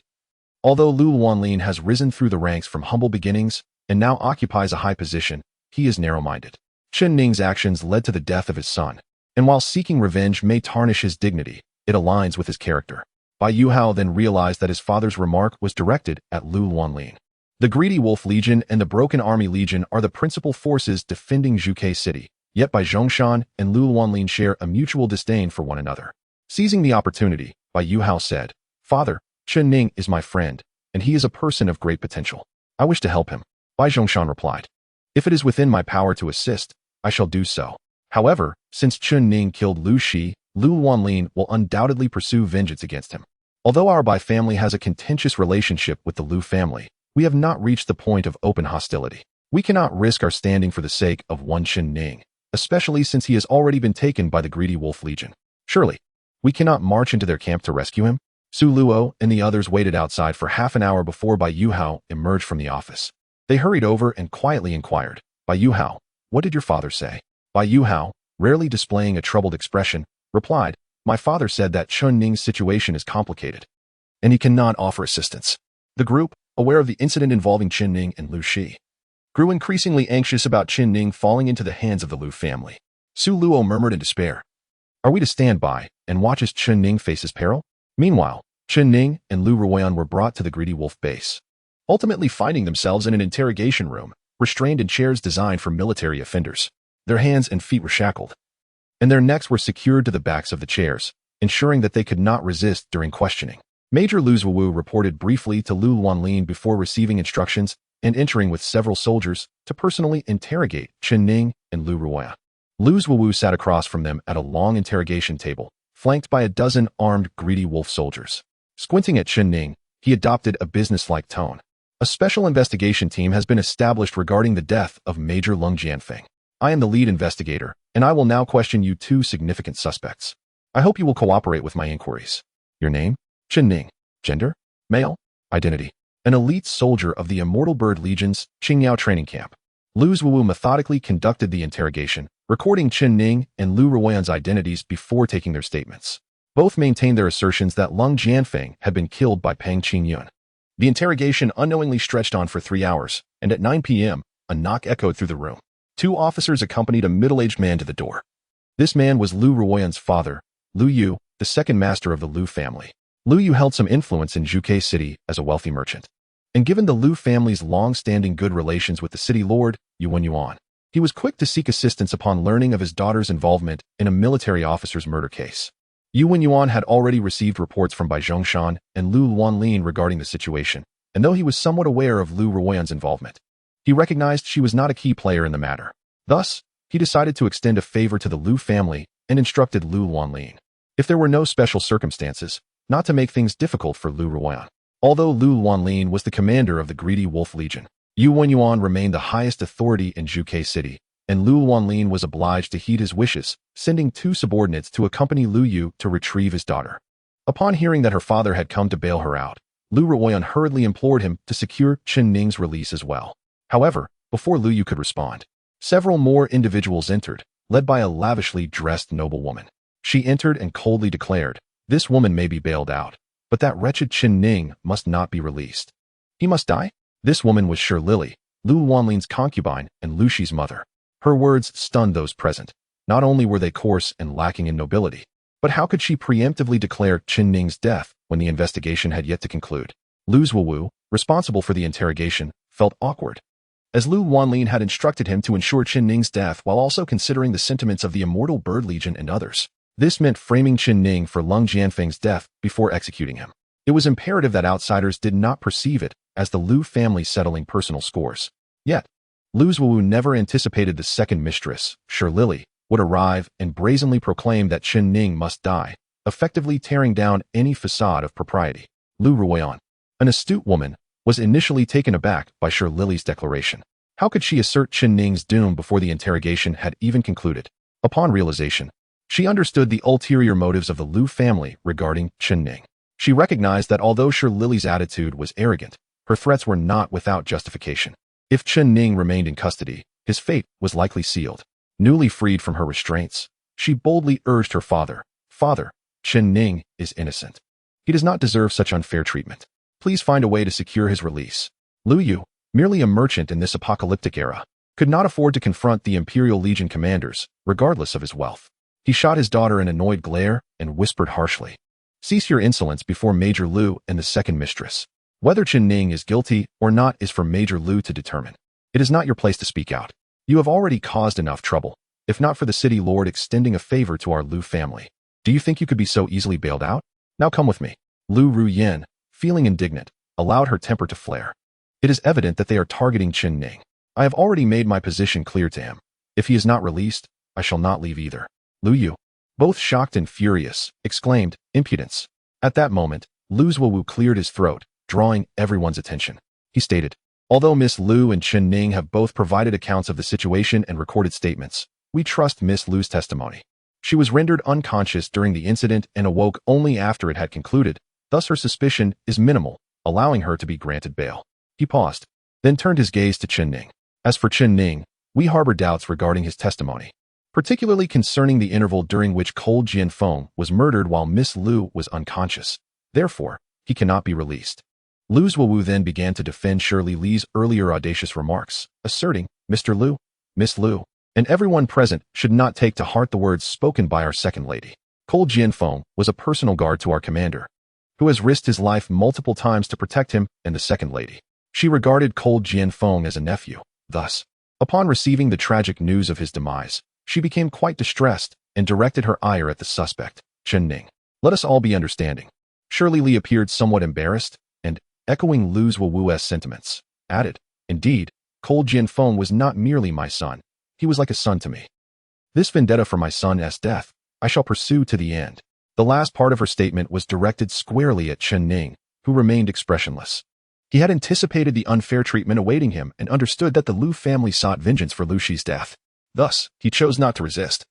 Although Lu Wanlin has risen through the ranks from humble beginnings and now occupies a high position, he is narrow-minded. Chen Ning's actions led to the death of his son, and while seeking revenge may tarnish his dignity, it aligns with his character. Bai Yuhao then realized that his father's remark was directed at Lu Wanlin. The Greedy Wolf Legion and the Broken Army Legion are the principal forces defending Zhuke City, yet Bai Zhongshan and Lu Wanlin share a mutual disdain for one another. Seizing the opportunity, Bai Yuhao said, "Father, Chen Ning is my friend, and he is a person of great potential. I wish to help him." Bai Zhongshan replied, "If it is within my power to assist, I shall do so. However, since Chen Ning killed Lu Shi, Lu Wanlin will undoubtedly pursue vengeance against him. Although our Bai family has a contentious relationship with the Lu family, we have not reached the point of open hostility. We cannot risk our standing for the sake of one Chen Ning, especially since he has already been taken by the Greedy Wolf Legion. Surely, we cannot march into their camp to rescue him." Su Luo and the others waited outside for half an hour before Bai Yuhao emerged from the office. They hurried over and quietly inquired, "Bai Yuhao, what did your father say?" Bai Yuhao, rarely displaying a troubled expression, replied, "My father said that Chen Ning's situation is complicated, and he cannot offer assistance." The group, aware of the incident involving Chen Ning and Lu Shi, grew increasingly anxious about Chen Ning falling into the hands of the Lu family. Su Luo murmured in despair, "Are we to stand by and watch as Chen Ning faces peril?" Meanwhile, Chen Ning and Lu Ruoyan were brought to the Greedy Wolf base, ultimately finding themselves in an interrogation room, restrained in chairs designed for military offenders. Their hands and feet were shackled, and their necks were secured to the backs of the chairs, ensuring that they could not resist during questioning. Major Lu Zhuwu reported briefly to Lu Wanlin before receiving instructions and entering with several soldiers to personally interrogate Chen Ning and Lu Ruoyan. Lu Zhuwu sat across from them at a long interrogation table, flanked by a dozen armed Greedy Wolf soldiers. Squinting at Chen Ning, he adopted a businesslike tone. "A special investigation team has been established regarding the death of Major Lung Jianfeng. I am the lead investigator, and I will now question you two significant suspects. I hope you will cooperate with my inquiries. Your name? Chen Ning. Gender? Male. Identity? An elite soldier of the Immortal Bird Legion's Qingyao training camp." Lu Zhuwu methodically conducted the interrogation, recording Chen Ning and Lu Ruoyan's identities before taking their statements. Both maintained their assertions that Lung Jianfeng had been killed by Pang Qingyun. The interrogation unknowingly stretched on for 3 hours, and at 9 p.m., a knock echoed through the room. 2 officers accompanied a middle-aged man to the door. This man was Lu Ruoyan's father, Lu Yu, the second master of the Lu family. Lu Yu held some influence in Zhuke City as a wealthy merchant. And given the Lu family's long-standing good relations with the city lord, Yuan Yuan, he was quick to seek assistance upon learning of his daughter's involvement in a military officer's murder case. Yuan Yuan had already received reports from Bai Zhongshan and Lu Wanlin regarding the situation, and though he was somewhat aware of Lu Ruoyan's involvement, he recognized she was not a key player in the matter. Thus, he decided to extend a favor to the Lu family and instructed Lu Wanlin, if there were no special circumstances, not to make things difficult for Lu Ruoyan. Although Lu Wanlin was the commander of the Greedy Wolf Legion, Yuan Yuan remained the highest authority in Zhuke City, and Lu Wanlin was obliged to heed his wishes, sending 2 subordinates to accompany Lu Yu to retrieve his daughter. Upon hearing that her father had come to bail her out, Lu Ruoyan hurriedly implored him to secure Chen Ning's release as well. However, before Lu Yu could respond, several more individuals entered, led by a lavishly dressed noblewoman. She entered and coldly declared, "This woman may be bailed out, but that wretched Chen Ning must not be released. He must die?" This woman was Shi Lili, Lu Wanlin's concubine and Lu Shi's mother. Her words stunned those present. Not only were they coarse and lacking in nobility, but how could she preemptively declare Chen Ning's death when the investigation had yet to conclude? Lu Zuowu, responsible for the interrogation, felt awkward. As Lu Wanlin had instructed him to ensure Chen Ning's death while also considering the sentiments of the Immortal Bird Legion and others, this meant framing Chen Ning for Lung Jianfeng's death before executing him. It was imperative that outsiders did not perceive it as the Lu family settling personal scores. Yet, Lu Zuowu never anticipated the second mistress, Shi Lili, would arrive and brazenly proclaim that Chen Ning must die, effectively tearing down any facade of propriety. Lu Ruoyan, an astute woman, was initially taken aback by Shi Lili's declaration. How could she assert Chen Ning's doom before the interrogation had even concluded? Upon realization, she understood the ulterior motives of the Lu family regarding Chen Ning. She recognized that although Shi Lili's attitude was arrogant, her threats were not without justification. If Chen Ning remained in custody, his fate was likely sealed. Newly freed from her restraints, she boldly urged her father, "Father, Chen Ning is innocent. He does not deserve such unfair treatment. Please find a way to secure his release." Lu Yu, merely a merchant in this apocalyptic era, could not afford to confront the Imperial Legion commanders, regardless of his wealth. He shot his daughter an annoyed glare and whispered harshly, "Cease your insolence before Major Lu and the second mistress. Whether Chen Ning is guilty or not is for Major Lu to determine. It is not your place to speak out. You have already caused enough trouble, if not for the city lord extending a favor to our Lu family. Do you think you could be so easily bailed out? Now come with me." Lu Ruyan, feeling indignant, allowed her temper to flare. "It is evident that they are targeting Chen Ning. I have already made my position clear to him. If he is not released, I shall not leave either." Lu Yu, both shocked and furious, exclaimed, "Impudence." At that moment, Lu Zuowu cleared his throat, drawing everyone's attention. He stated, "Although Miss Lu and Chen Ning have both provided accounts of the situation and recorded statements, we trust Miss Lu's testimony. She was rendered unconscious during the incident and awoke only after it had concluded, thus her suspicion is minimal, allowing her to be granted bail." He paused, then turned his gaze to Chen Ning. "As for Chen Ning, we harbor doubts regarding his testimony, particularly concerning the interval during which Cold Jianfeng was murdered while Miss Lu was unconscious. Therefore, he cannot be released." Lu Zuowu then began to defend Shirley Li's earlier audacious remarks, asserting, "Mr. Lu, Miss Lu, and everyone present should not take to heart the words spoken by our second lady. Cold Jianfeng was a personal guard to our commander, who has risked his life multiple times to protect him and the second lady. She regarded Cold Jianfeng as a nephew. Thus, upon receiving the tragic news of his demise, she became quite distressed and directed her ire at the suspect, Chen Ning. Let us all be understanding." Shirley Li appeared somewhat embarrassed, and, echoing Lu Zuowu's sentiments, added, "Indeed, Cold Jianfeng was not merely my son. He was like a son to me. This vendetta for my son's death, I shall pursue to the end." The last part of her statement was directed squarely at Chen Ning, who remained expressionless. He had anticipated the unfair treatment awaiting him and understood that the Lu family sought vengeance for Lu Shi's death. Thus, he chose not to resist,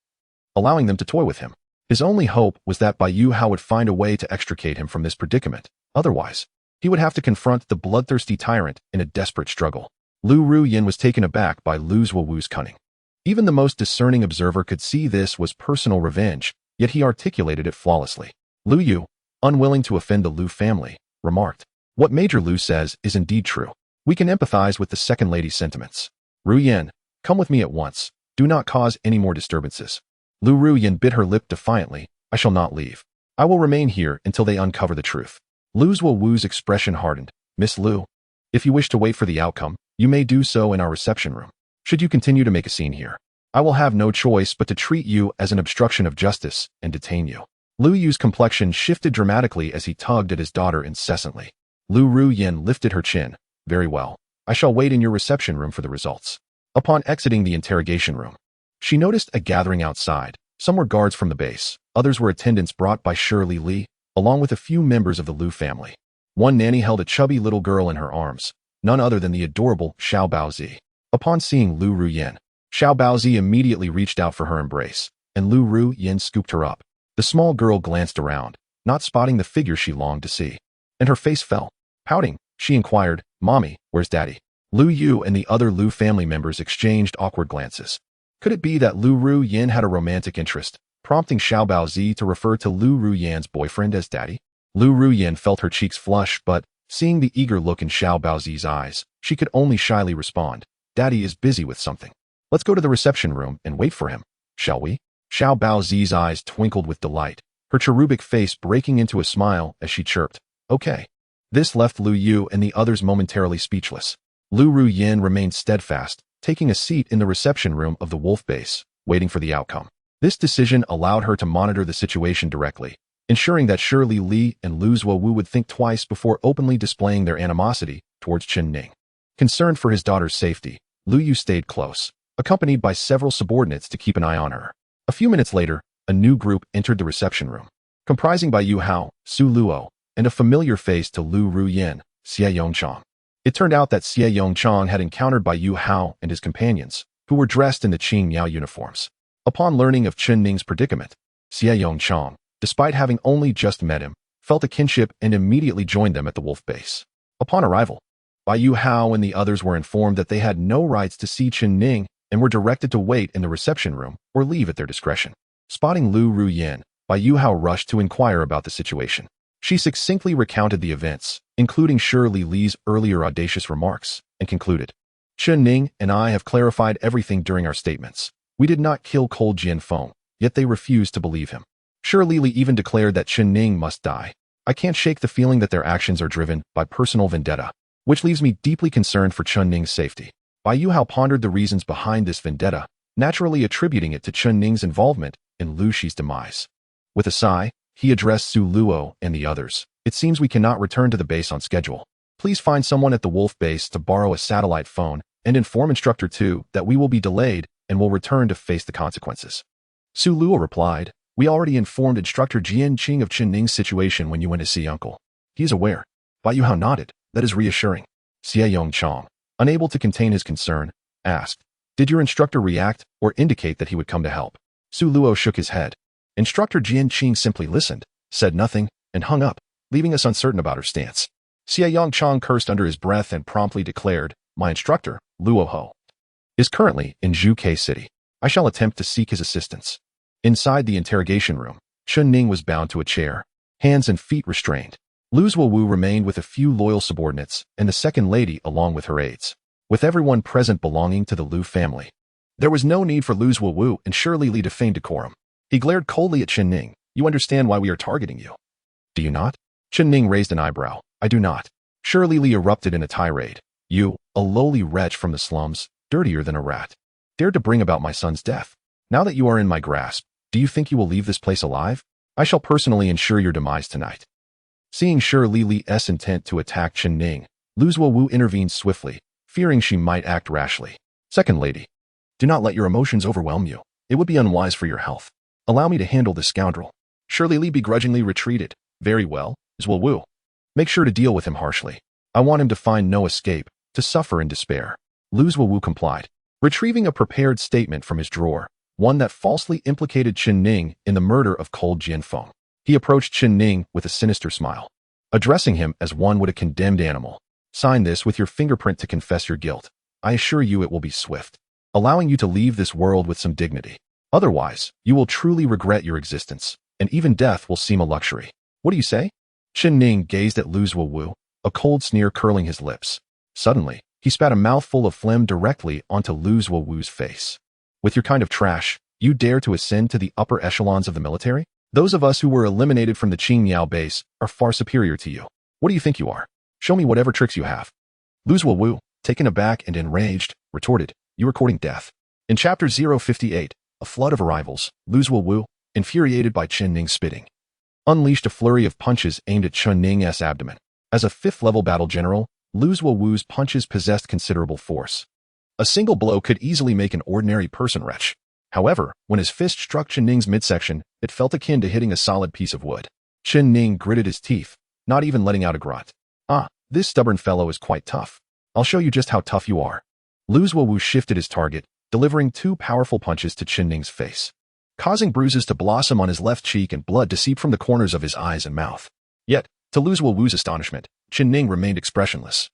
allowing them to toy with him. His only hope was that Bai Yu Hao would find a way to extricate him from this predicament. Otherwise, he would have to confront the bloodthirsty tyrant in a desperate struggle. Lu Ruyan was taken aback by Lu Zuowu's cunning. Even the most discerning observer could see this was personal revenge, yet he articulated it flawlessly. Lu Yu, unwilling to offend the Lu family, remarked, "What Major Lu says is indeed true. We can empathize with the second lady's sentiments. Ruyan, come with me at once. Do not cause any more disturbances." Lu Ruyan bit her lip defiantly. "I shall not leave. I will remain here until they uncover the truth." Lu Zuowu's expression hardened. "Miss Lu, if you wish to wait for the outcome, you may do so in our reception room. Should you continue to make a scene here, I will have no choice but to treat you as an obstruction of justice and detain you." Lu Yu's complexion shifted dramatically as he tugged at his daughter incessantly. Lu Ruyan lifted her chin. "Very well. I shall wait in your reception room for the results." Upon exiting the interrogation room, she noticed a gathering outside. Some were guards from the base, others were attendants brought by Shirley Li, along with a few members of the Lu family. One nanny held a chubby little girl in her arms, none other than the adorable Xiao Baozi. Upon seeing Lu Ruyan, Xiao Baozi immediately reached out for her embrace, and Lu Ruyan scooped her up. The small girl glanced around, not spotting the figure she longed to see, and her face fell. Pouting, she inquired, "Mommy, where's Daddy?" Lu Yu and the other Lu family members exchanged awkward glances. Could it be that Lu Ruyan had a romantic interest, prompting Xiao Baozi to refer to Lu Ruyan's boyfriend as Daddy? Lu Ruyan felt her cheeks flush, but seeing the eager look in Xiao Baozi's eyes, she could only shyly respond, "Daddy is busy with something. Let's go to the reception room and wait for him, shall we?" Xiao Baozi's eyes twinkled with delight, her cherubic face breaking into a smile as she chirped, "Okay." This left Lu Yu and the others momentarily speechless. Lu Ruyan remained steadfast, taking a seat in the reception room of the Wolf Base, waiting for the outcome. This decision allowed her to monitor the situation directly, ensuring that Shirley Li and Lu Zuowu would think twice before openly displaying their animosity towards Chen Ning. Concerned for his daughter's safety, Lu Yu stayed close, accompanied by several subordinates to keep an eye on her. A few minutes later, a new group entered the reception room, comprising by Yu Hao, Su Luo, and a familiar face to Lu Ruyan, Xie Yongchang. It turned out that Xie Yongchang had encountered by Yu Hao and his companions, who were dressed in the Qing Miao uniforms. Upon learning of Chen Ning's predicament, Xie Yongchang, despite having only just met him, felt a kinship and immediately joined them at the Wolf Base. Upon arrival, Bai Yu Hao and the others were informed that they had no rights to see Chen Ning and were directed to wait in the reception room or leave at their discretion. Spotting Lu Ruyan, Bai Yu Hao rushed to inquire about the situation. She succinctly recounted the events, including Shirley Li's earlier audacious remarks, and concluded, "Chen Ning and I have clarified everything during our statements. We did not kill Cold Jianfeng, yet they refused to believe him. Shirley Li even declared that Chen Ning must die. I can't shake the feeling that their actions are driven by personal vendetta, which leaves me deeply concerned for Chen Ning's safety." Bai Yu Hao pondered the reasons behind this vendetta, naturally attributing it to Chen Ning's involvement in Lu Shi's demise. With a sigh, he addressed Su Luo and the others. "It seems we cannot return to the base on schedule. Please find someone at the Wolf Base to borrow a satellite phone and inform Instructor 2 that we will be delayed and will return to face the consequences." Su Luo replied, "We already informed Instructor Jian Qing of Chen Ning's situation when you went to see Uncle. He is aware." Bai Yu Hao nodded. "That is reassuring." Xie Yongchang, unable to contain his concern, asked, "Did your instructor react or indicate that he would come to help?" Su Luo shook his head. Instructor Jian Qing simply listened, said nothing, and hung up, leaving us uncertain about her stance. Xie Yongchang cursed under his breath and promptly declared, "My instructor, Luo Ho, is currently in Zhuke City. I shall attempt to seek his assistance." Inside the interrogation room, Chen Ning was bound to a chair, hands and feet restrained. Lu Zuowu remained with a few loyal subordinates and the second lady along with her aides, with everyone present belonging to the Lu family. There was no need for Lu Zuowu and Shirley Li to feign decorum. He glared coldly at Chen Ning. "You understand why we are targeting you, do you not?" Chen Ning raised an eyebrow. "I do not." Shirley Li erupted in a tirade. "You, a lowly wretch from the slums, dirtier than a rat, dared to bring about my son's death. Now that you are in my grasp, do you think you will leave this place alive? I shall personally ensure your demise tonight." Seeing Shirley Li's intent to attack Chen Ning, Lu Zuowu intervened swiftly, fearing she might act rashly. "Second lady, do not let your emotions overwhelm you. It would be unwise for your health. Allow me to handle this scoundrel." Shirley Li begrudgingly retreated. "Very well, Zuowu. Make sure to deal with him harshly. I want him to find no escape, to suffer in despair." Lu Zuowu complied, retrieving a prepared statement from his drawer, one that falsely implicated Chen Ning in the murder of Cold Jianfeng. He approached Chen Ning with a sinister smile, addressing him as one would a condemned animal. "Sign this with your fingerprint to confess your guilt. I assure you it will be swift, allowing you to leave this world with some dignity. Otherwise, you will truly regret your existence, and even death will seem a luxury. What do you say?" Chen Ning gazed at Lu Zuowu, a cold sneer curling his lips. Suddenly, he spat a mouthful of phlegm directly onto Lu Zuowu's face. "With your kind of trash, you dare to ascend to the upper echelons of the military? Those of us who were eliminated from the Qing Miao base are far superior to you. What do you think you are? Show me whatever tricks you have." Lu Zuowu, taken aback and enraged, retorted, "You are courting death." In Chapter 058, A Flood of Arrivals, Lu Zuowu, infuriated by Chen Ning's spitting, unleashed a flurry of punches aimed at Chen Ning's abdomen. As a fifth-level battle general, Lu Zuowu's punches possessed considerable force. A single blow could easily make an ordinary person retch. However, when his fist struck Chen Ning's midsection, it felt akin to hitting a solid piece of wood. Chen Ning gritted his teeth, not even letting out a grunt. "Ah, this stubborn fellow is quite tough. I'll show you just how tough you are." Lu Zuowu shifted his target, delivering two powerful punches to Chen Ning's face, causing bruises to blossom on his left cheek and blood to seep from the corners of his eyes and mouth. Yet, to Lu Zuowu's astonishment, Chen Ning remained expressionless,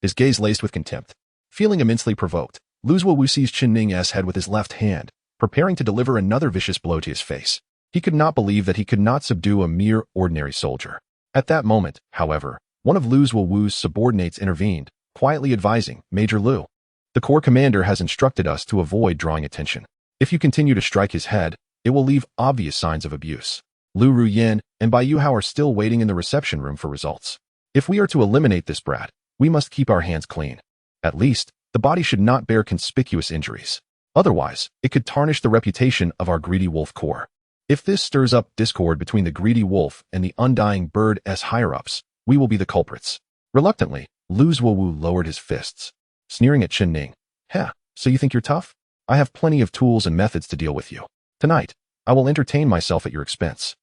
his gaze laced with contempt. Feeling immensely provoked, Lu Zuowu seized Chen Ning's head with his left hand, preparing to deliver another vicious blow to his face. He could not believe that he could not subdue a mere ordinary soldier. At that moment, however, one of Lu Zuowu's subordinates intervened, quietly advising, "Major Lu, the corps commander has instructed us to avoid drawing attention. If you continue to strike his head, it will leave obvious signs of abuse. Lu Ruyan and Bai Yuhao are still waiting in the reception room for results. If we are to eliminate this brat, we must keep our hands clean. At least, the body should not bear conspicuous injuries. Otherwise, it could tarnish the reputation of our greedy wolf corps. If this stirs up discord between the greedy wolf and the undying bird's higher-ups, we will be the culprits." Reluctantly, Lu Zuowu lowered his fists, sneering at Chen Ning. "Heh, so you think you're tough? I have plenty of tools and methods to deal with you. Tonight, I will entertain myself at your expense."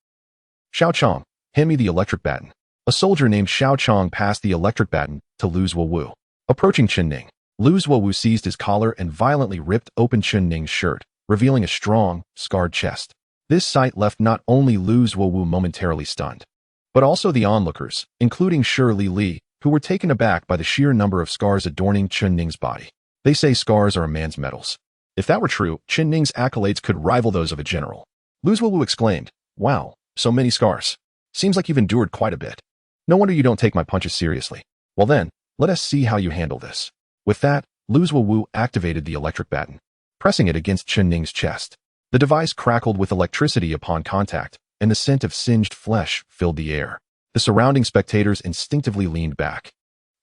"Xiao Chong, hand me the electric baton." A soldier named Xiao Chong passed the electric baton to Lu Zuowu. Approaching Chen Ning, Lu Zuowu seized his collar and violently ripped open Chen Ning's shirt, revealing a strong, scarred chest. This sight left not only Lu Zuowu momentarily stunned, but also the onlookers, including Shirley Li, who were taken aback by the sheer number of scars adorning Chen Ning's body. They say scars are a man's medals. If that were true, Chen Ning's accolades could rival those of a general. Lu Zuowu exclaimed, "Wow, so many scars. Seems like you've endured quite a bit. No wonder you don't take my punches seriously. Well then, let us see how you handle this." With that, Lu Zuowu activated the electric baton, pressing it against Chen Ning's chest. The device crackled with electricity upon contact, and the scent of singed flesh filled the air. The surrounding spectators instinctively leaned back,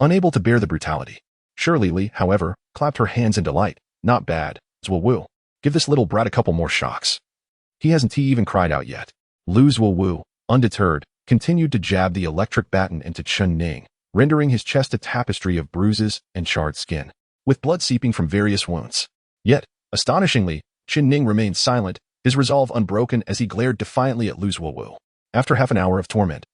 unable to bear the brutality. Shirley Li, however, clapped her hands in delight. "Not bad, Zuowu. Give this little brat a couple more shocks. He hasn't even cried out yet." Lu Zuowu, undeterred, continued to jab the electric baton into Chen Ning, rendering his chest a tapestry of bruises and charred skin, with blood seeping from various wounds. Yet, astonishingly, Chen Ning remained silent, his resolve unbroken as he glared defiantly at Lu Zuowu. After half an hour of torment,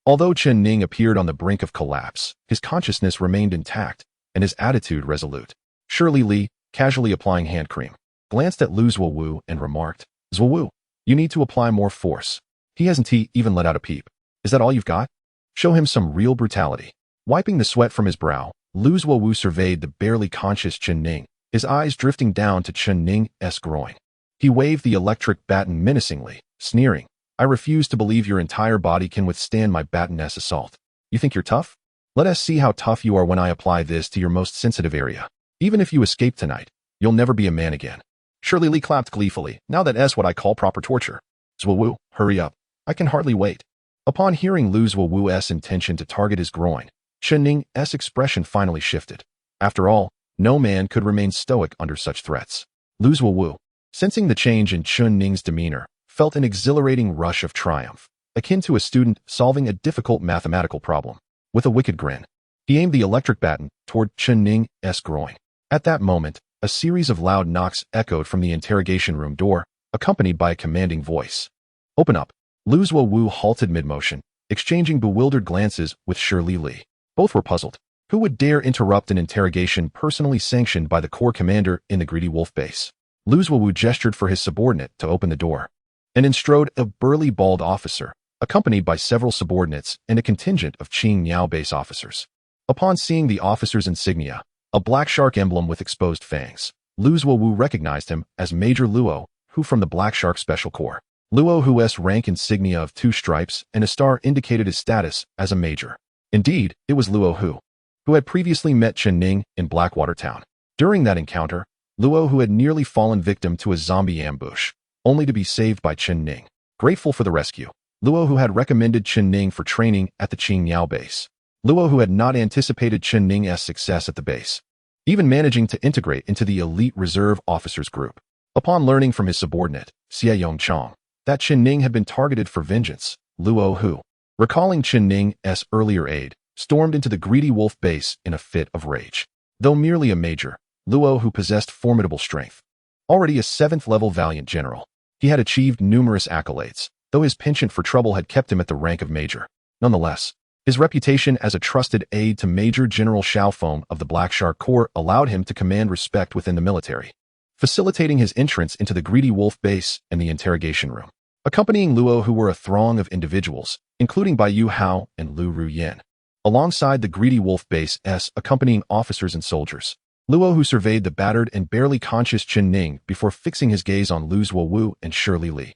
although Chen Ning appeared on the brink of collapse, his consciousness remained intact and his attitude resolute. Shirley Li, casually applying hand cream, glanced at Lu Zuowu and remarked, "Zuowu, you need to apply more force. He hasn't even let out a peep. Is that all you've got? Show him some real brutality." Wiping the sweat from his brow, Lu Zuowu surveyed the barely conscious Chen Ning, his eyes drifting down to Chen Ning's groin. He waved the electric baton menacingly, sneering, "I refuse to believe your entire body can withstand my baton's assault. You think you're tough? Let us see how tough you are when I apply this to your most sensitive area. Even if you escape tonight, you'll never be a man again." Shirley Li clapped gleefully. "Now that's what I call proper torture. Zuowu, hurry up. I can hardly wait." Upon hearing Lu Zuowu's intention to target his groin, Chen Ning's expression finally shifted. After all, no man could remain stoic under such threats. Lu Zuowu, sensing the change in Chen Ning's demeanor, felt an exhilarating rush of triumph, akin to a student solving a difficult mathematical problem. With a wicked grin, he aimed the electric baton toward Chen Ning's groin. At that moment, a series of loud knocks echoed from the interrogation room door, accompanied by a commanding voice. "Open up." Lu Zuowu halted mid-motion, exchanging bewildered glances with Shirley Li. Both were puzzled. Who would dare interrupt an interrogation personally sanctioned by the corps commander in the Greedy Wolf base? Lu Zuowu gestured for his subordinate to open the door, and in strode a burly bald officer, accompanied by several subordinates and a contingent of Qingyao base officers. Upon seeing the officer's insignia, a black shark emblem with exposed fangs, Lu Zuowu recognized him as Major Luo, who from the Black Shark Special Corps. Luo, whose rank insignia of 2 stripes and a star indicated his status as a major. Indeed, it was Luo who had previously met Chen Ning in Blackwater Town. During that encounter, Luo who had nearly fallen victim to a zombie ambush, only to be saved by Chen Ning. Grateful for the rescue, Luo who had recommended Chen Ning for training at the Qingyao base. Luo who had not anticipated Chen Ning's success at the base, even managing to integrate into the elite reserve officers group. Upon learning from his subordinate, Xie Yongchong, that Chen Ning had been targeted for vengeance, Luo who, recalling Chen Ning's earlier aid, stormed into the Greedy Wolf base in a fit of rage. Though merely a major, Luo who possessed formidable strength. Already a 7th-level valiant general, he had achieved numerous accolades, though his penchant for trouble had kept him at the rank of major. Nonetheless, his reputation as a trusted aide to Major General Xiaofeng of the Black Shark Corps allowed him to command respect within the military, facilitating his entrance into the Greedy Wolf base and the interrogation room. Accompanying Luo who were a throng of individuals, including Bai Yuhao and Lu Ruyan. alongside the greedy wolf base accompanying officers and soldiers. Luo, who surveyed the battered and barely conscious Chen Ning before fixing his gaze on Lu Zuowu and Shirley Li.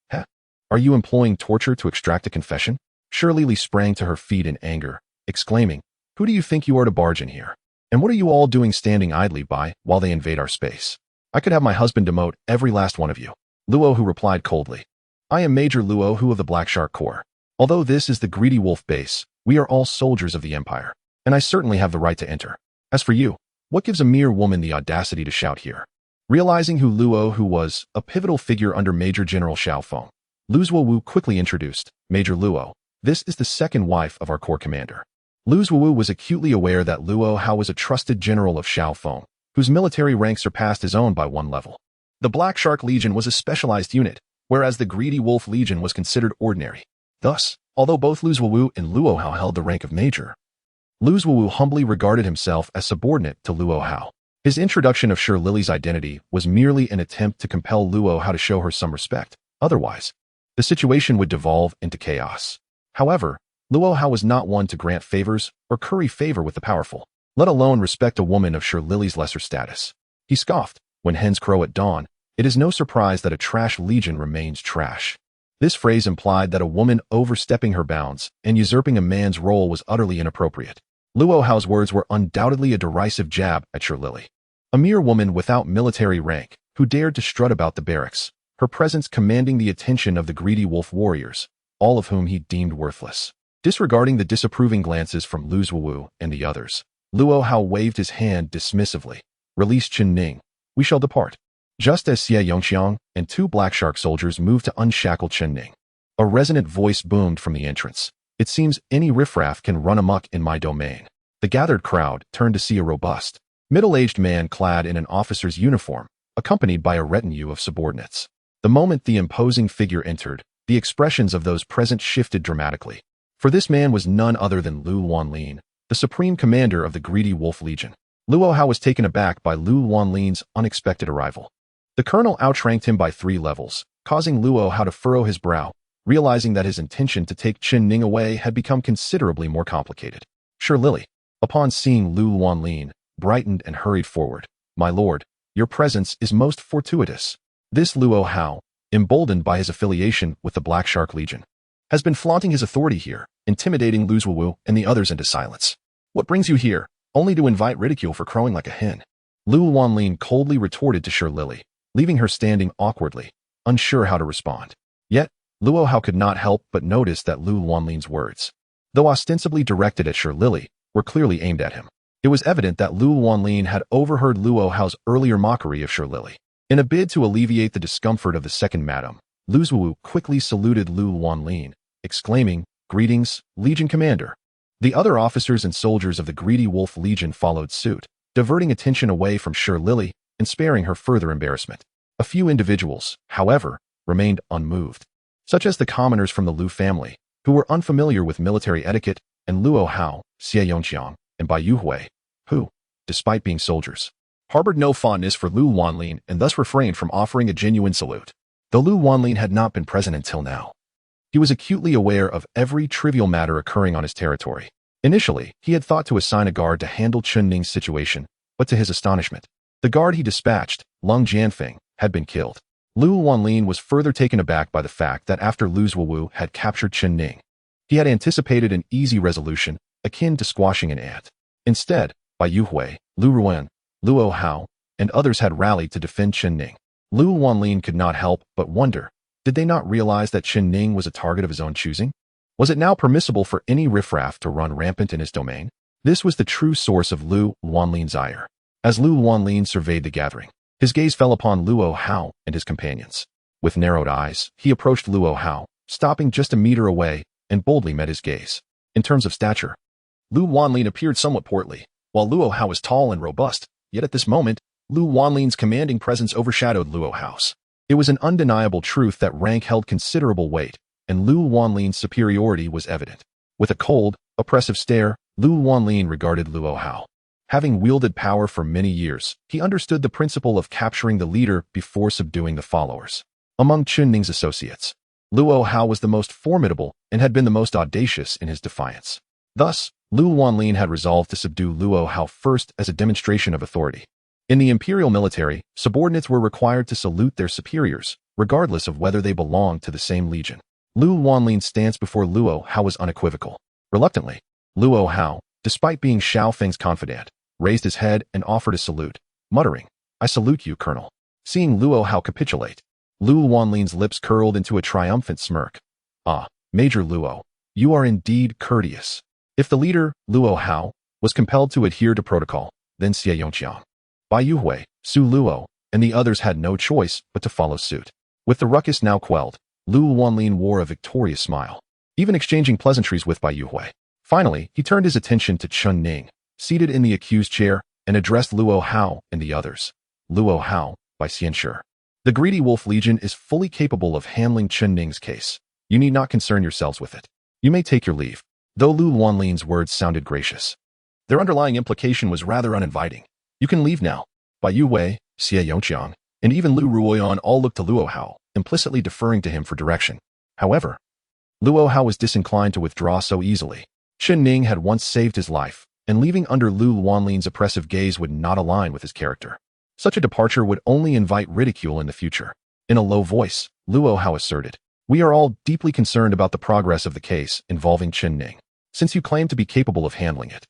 Heh? Are you employing torture to extract a confession? Shirley Li sprang to her feet in anger, exclaiming, "Who do you think you are to barge in here? And what are you all doing standing idly by while they invade our space? I could have my husband demote every last one of you." Luo, who replied coldly, "I am Major Luo, who of the Black Shark Corps. Although this is the greedy wolf base, we are all soldiers of the Empire, and I certainly have the right to enter. As for you, what gives a mere woman the audacity to shout here?" Realizing who Luo, who was a pivotal figure under Major General Xiaofeng, Lu Zuowu quickly introduced, "Major Luo, this is the second wife of our corps commander." Lu Zuowu was acutely aware that Luo Hao was a trusted general of Xiaofeng, whose military rank surpassed his own by one level. The Black Shark Legion was a specialized unit, whereas the Greedy Wolf Legion was considered ordinary. Thus, although both Lu Zuowu and Luo Hao held the rank of major, Lu Zuowu humbly regarded himself as subordinate to Luo Hao. His introduction of Shirley's identity was merely an attempt to compel Luo Hao to show her some respect. Otherwise, the situation would devolve into chaos. However, Luo Hao was not one to grant favors or curry favor with the powerful, let alone respect a woman of Shirley's lesser status. He scoffed, "When hens crow at dawn, it is no surprise that a trash legion remains trash." This phrase implied that a woman overstepping her bounds and usurping a man's role was utterly inappropriate. Luo Hao's words were undoubtedly a derisive jab at Shirley. A mere woman without military rank, who dared to strut about the barracks, her presence commanding the attention of the greedy wolf warriors, all of whom he deemed worthless. Disregarding the disapproving glances from Lu Zuowu and the others, Luo Hao waved his hand dismissively. "Release Chen Ning. We shall depart." Just as Xie Yongqiang and two Black Shark soldiers moved to unshackle Chen Ning, a resonant voice boomed from the entrance. "It seems any riffraff can run amok in my domain." The gathered crowd turned to see a robust, middle-aged man clad in an officer's uniform, accompanied by a retinue of subordinates. The moment the imposing figure entered, the expressions of those present shifted dramatically. For this man was none other than Lu Wanlin, the supreme commander of the Greedy Wolf Legion. Luo Hao was taken aback by Lu Wanlin's unexpected arrival. The colonel outranked him by 3 levels, causing Luo Hao to furrow his brow, realizing that his intention to take Chen Ning away had become considerably more complicated. Shirley, upon seeing Lu Wanlin, brightened and hurried forward. "My lord, your presence is most fortuitous." This Luo Hao, emboldened by his affiliation with the Black Shark Legion, has been flaunting his authority here, intimidating Lu Zuowu and the others into silence. "What brings you here, only to invite ridicule for crowing like a hen?" Lu Wanlin coldly retorted to Shirley, leaving her standing awkwardly, unsure how to respond. Yet, Luo Hao could not help but notice that Lu Wanlin's words, though ostensibly directed at Shirley, were clearly aimed at him. It was evident that Lu Wanlin had overheard Luo Hao's earlier mockery of Shirley. In a bid to alleviate the discomfort of the second madam, Lu Zuowu quickly saluted Lu Wanlin, exclaiming, "Greetings, Legion Commander." The other officers and soldiers of the Greedy Wolf Legion followed suit, diverting attention away from Shirley and sparing her further embarrassment. A few individuals, however, remained unmoved, such as the commoners from the Lu family, who were unfamiliar with military etiquette, and Luo Hao, Xie Yongqiang, and Bai Yuhui, who, despite being soldiers, harbored no fondness for Lu Wanlin and thus refrained from offering a genuine salute. Though Lu Wanlin had not been present until now, he was acutely aware of every trivial matter occurring on his territory. Initially, he had thought to assign a guard to handle Chen Ning's situation, but to his astonishment, the guard he dispatched, Lung Jianfeng, had been killed. Lu Wanlin was further taken aback by the fact that after Lu Zuowu had captured Chen Ning, he had anticipated an easy resolution, akin to squashing an ant. Instead, Bai Yuhui, Lu Ruan, Luo Hao, and others had rallied to defend Chen Ning. Lu Wanlin could not help but wonder, did they not realize that Chen Ning was a target of his own choosing? Was it now permissible for any riffraff to run rampant in his domain? This was the true source of Lu Wanlin's ire. As Lu Wanlin surveyed the gathering, his gaze fell upon Luo Hao and his companions. With narrowed eyes, he approached Luo Hao, stopping just a meter away, and boldly met his gaze. In terms of stature, Lu Wanlin appeared somewhat portly, while Luo Hao was tall and robust, yet at this moment, Lu Wanlin's commanding presence overshadowed Luo Hao's. It was an undeniable truth that rank held considerable weight, and Lu Wanlin's superiority was evident. With a cold, oppressive stare, Lu Wanlin regarded Luo Hao. Having wielded power for many years, he understood the principle of capturing the leader before subduing the followers. Among Chen Ning's associates, Luo Hao was the most formidable and had been the most audacious in his defiance. Thus, Lu Wanlin had resolved to subdue Luo Hao first as a demonstration of authority. In the imperial military, subordinates were required to salute their superiors, regardless of whether they belonged to the same legion. Lu Wanlin's stance before Luo Hao was unequivocal. Reluctantly, Luo Hao, despite being Xiao Feng's confidant, raised his head and offered a salute, muttering, "I salute you, Colonel." Seeing Luo Hao capitulate, Lu Wanlin's lips curled into a triumphant smirk. "Ah, Major Luo, you are indeed courteous." If the leader, Luo Hao, was compelled to adhere to protocol, then Xie Yongqiang, Bai Yuhui, Su Luo, and the others had no choice but to follow suit. With the ruckus now quelled, Lu Wanlin wore a victorious smile, even exchanging pleasantries with Bai Yuhui. Finally, he turned his attention to Chen Ning, seated in the accused chair, and addressed Luo Hao and the others. "Luo Hao, by Xianshi. The Greedy Wolf Legion is fully capable of handling Chen Ning's case. You need not concern yourselves with it. You may take your leave." Though Lu Wanlin's words sounded gracious, their underlying implication was rather uninviting. "You can leave now." Bai Yuwei, Xie Yongqiang, and even Lu Ruoyan all looked to Luo Hao, implicitly deferring to him for direction. However, Luo Hao was disinclined to withdraw so easily. Chen Ning had once saved his life, and leaving under Lu Wanlin's oppressive gaze would not align with his character. Such a departure would only invite ridicule in the future. In a low voice, Luo Hao asserted, "We are all deeply concerned about the progress of the case involving Chen Ning, since you claim to be capable of handling it.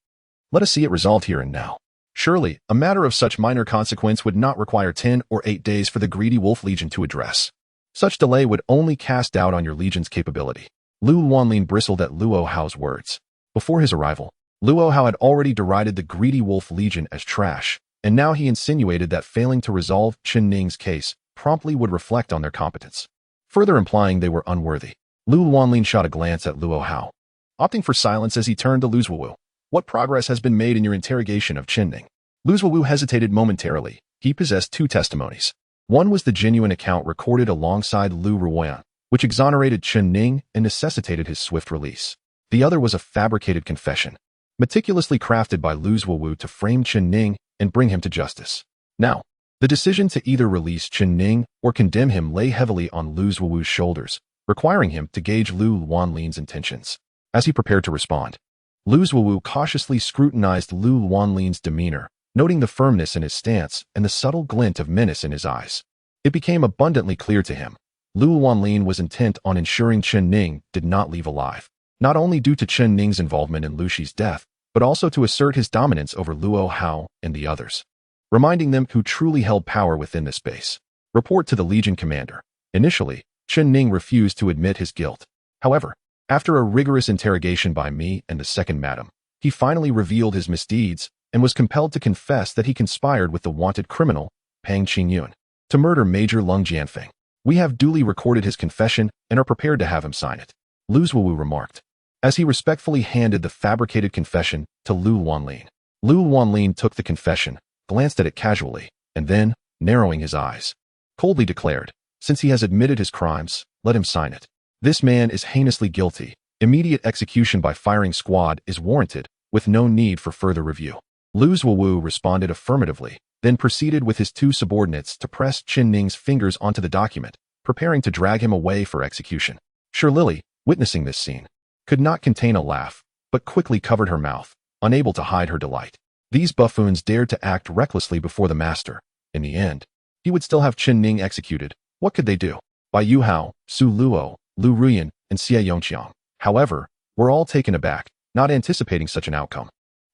Let us see it resolved here and now. Surely, a matter of such minor consequence would not require 10 or 8 days for the Greedy Wolf Legion to address. Such delay would only cast doubt on your legion's capability." Lu Wanlin bristled at Luo Hao's words. Before his arrival, Luo Hao had already derided the Greedy Wolf Legion as trash, and now he insinuated that failing to resolve Chen Ning's case promptly would reflect on their competence, further implying they were unworthy. Lu Wanlin shot a glance at Luo Hao, opting for silence as he turned to Lu Zuowu. "What progress has been made in your interrogation of Chen Ning?" Lu Zuowu hesitated momentarily. He possessed two testimonies. One was the genuine account recorded alongside Lu Ruoyan, which exonerated Chen Ning and necessitated his swift release. The other was a fabricated confession, meticulously crafted by Lu Zuowu to frame Chen Ning and bring him to justice. Now, the decision to either release Chen Ning or condemn him lay heavily on Lu Zuowu's shoulders, requiring him to gauge Lu Wanlin's intentions. As he prepared to respond, Lu Zuowu cautiously scrutinized Lu Wanlin's demeanor, noting the firmness in his stance and the subtle glint of menace in his eyes. It became abundantly clear to him, Lu Wanlin was intent on ensuring Chen Ning did not leave alive, not only due to Chen Ning's involvement in Lu Shi's death, but also to assert his dominance over Luo Hao and the others, reminding them who truly held power within this space. Report to the Legion commander. Initially, Chen Ning refused to admit his guilt. However, after a rigorous interrogation by me and the second madam, he finally revealed his misdeeds and was compelled to confess that he conspired with the wanted criminal, Pang Qingyun, to murder Major Lung Jianfeng. We have duly recorded his confession and are prepared to have him sign it," Lu Zuowu remarked, as he respectfully handed the fabricated confession to Lu Wanlin. Lu Wanlin took the confession, glanced at it casually, and then, narrowing his eyes, coldly declared, "Since he has admitted his crimes, let him sign it. This man is heinously guilty. Immediate execution by firing squad is warranted, with no need for further review." Lu Zuowu responded affirmatively, then proceeded with his two subordinates to press Chen Ning's fingers onto the document, preparing to drag him away for execution. Sure Lily, witnessing this scene, could not contain a laugh, but quickly covered her mouth, unable to hide her delight. These buffoons dared to act recklessly before the master. In the end, he would still have Chen Ning executed. What could they do? Bai Yu Hao, Su Luo, Lu Ruyan, and Xie Yongqiang, however, were all taken aback, not anticipating such an outcome.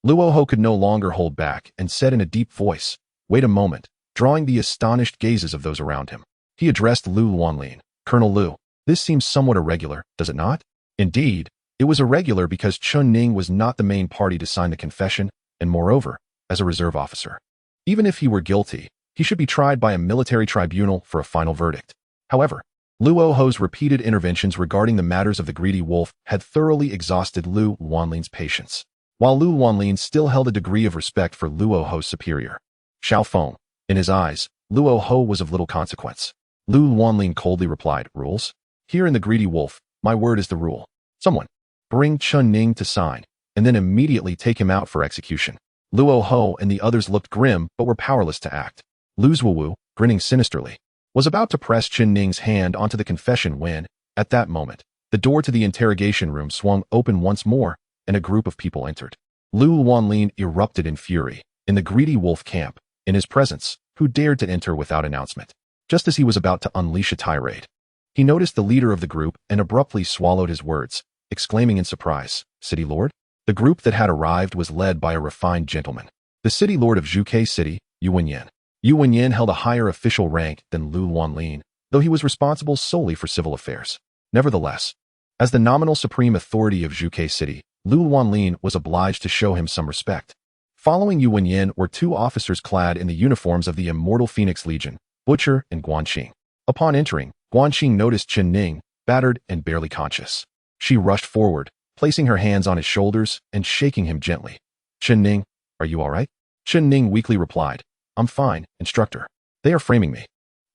Luo Hao could no longer hold back and said in a deep voice, "Wait a moment," drawing the astonished gazes of those around him. He addressed Lu Wanlin. "Colonel Lu, this seems somewhat irregular, does it not?" Indeed, it was irregular because Chen Ning was not the main party to sign the confession, and moreover, as a reserve officer. Even if he were guilty, he should be tried by a military tribunal for a final verdict. However, Luo Hao's repeated interventions regarding the matters of the Greedy Wolf had thoroughly exhausted Lu Wanlin's patience, while Lu Wanlin still held a degree of respect for Luo Hao's superior, Xiao Feng. In his eyes, Luo Hao was of little consequence. Lu Wanlin coldly replied, "Rules? Here in the Greedy Wolf, my word is the rule. Someone, bring Chen Ning to sign, and then immediately take him out for execution." Luo Hao and the others looked grim but were powerless to act. Lu Zuowu, grinning sinisterly, was about to press Chen Ning's hand onto the confession when, at that moment, the door to the interrogation room swung open once more, and a group of people entered. Lu Wanlin erupted in fury. In the greedy wolf camp, in his presence, who dared to enter without announcement? Just as he was about to unleash a tirade, he noticed the leader of the group and abruptly swallowed his words, exclaiming in surprise, "City Lord?" The group that had arrived was led by a refined gentleman, the City Lord of Zhuke City, Yu Wenyan. Yu Wenyan held a higher official rank than Lu Wanlin, though he was responsible solely for civil affairs. Nevertheless, as the nominal supreme authority of Zhuke City, Lu Wanlin was obliged to show him some respect. Following Yu Wenyan were two officers clad in the uniforms of the Immortal Phoenix Legion, Butcher and Guanqing. Upon entering, Guanqing noticed Chen Ning, battered and barely conscious. She rushed forward, placing her hands on his shoulders and shaking him gently. "Chen Ning, are you all right?" Chen Ning weakly replied, "I'm fine, instructor. They are framing me."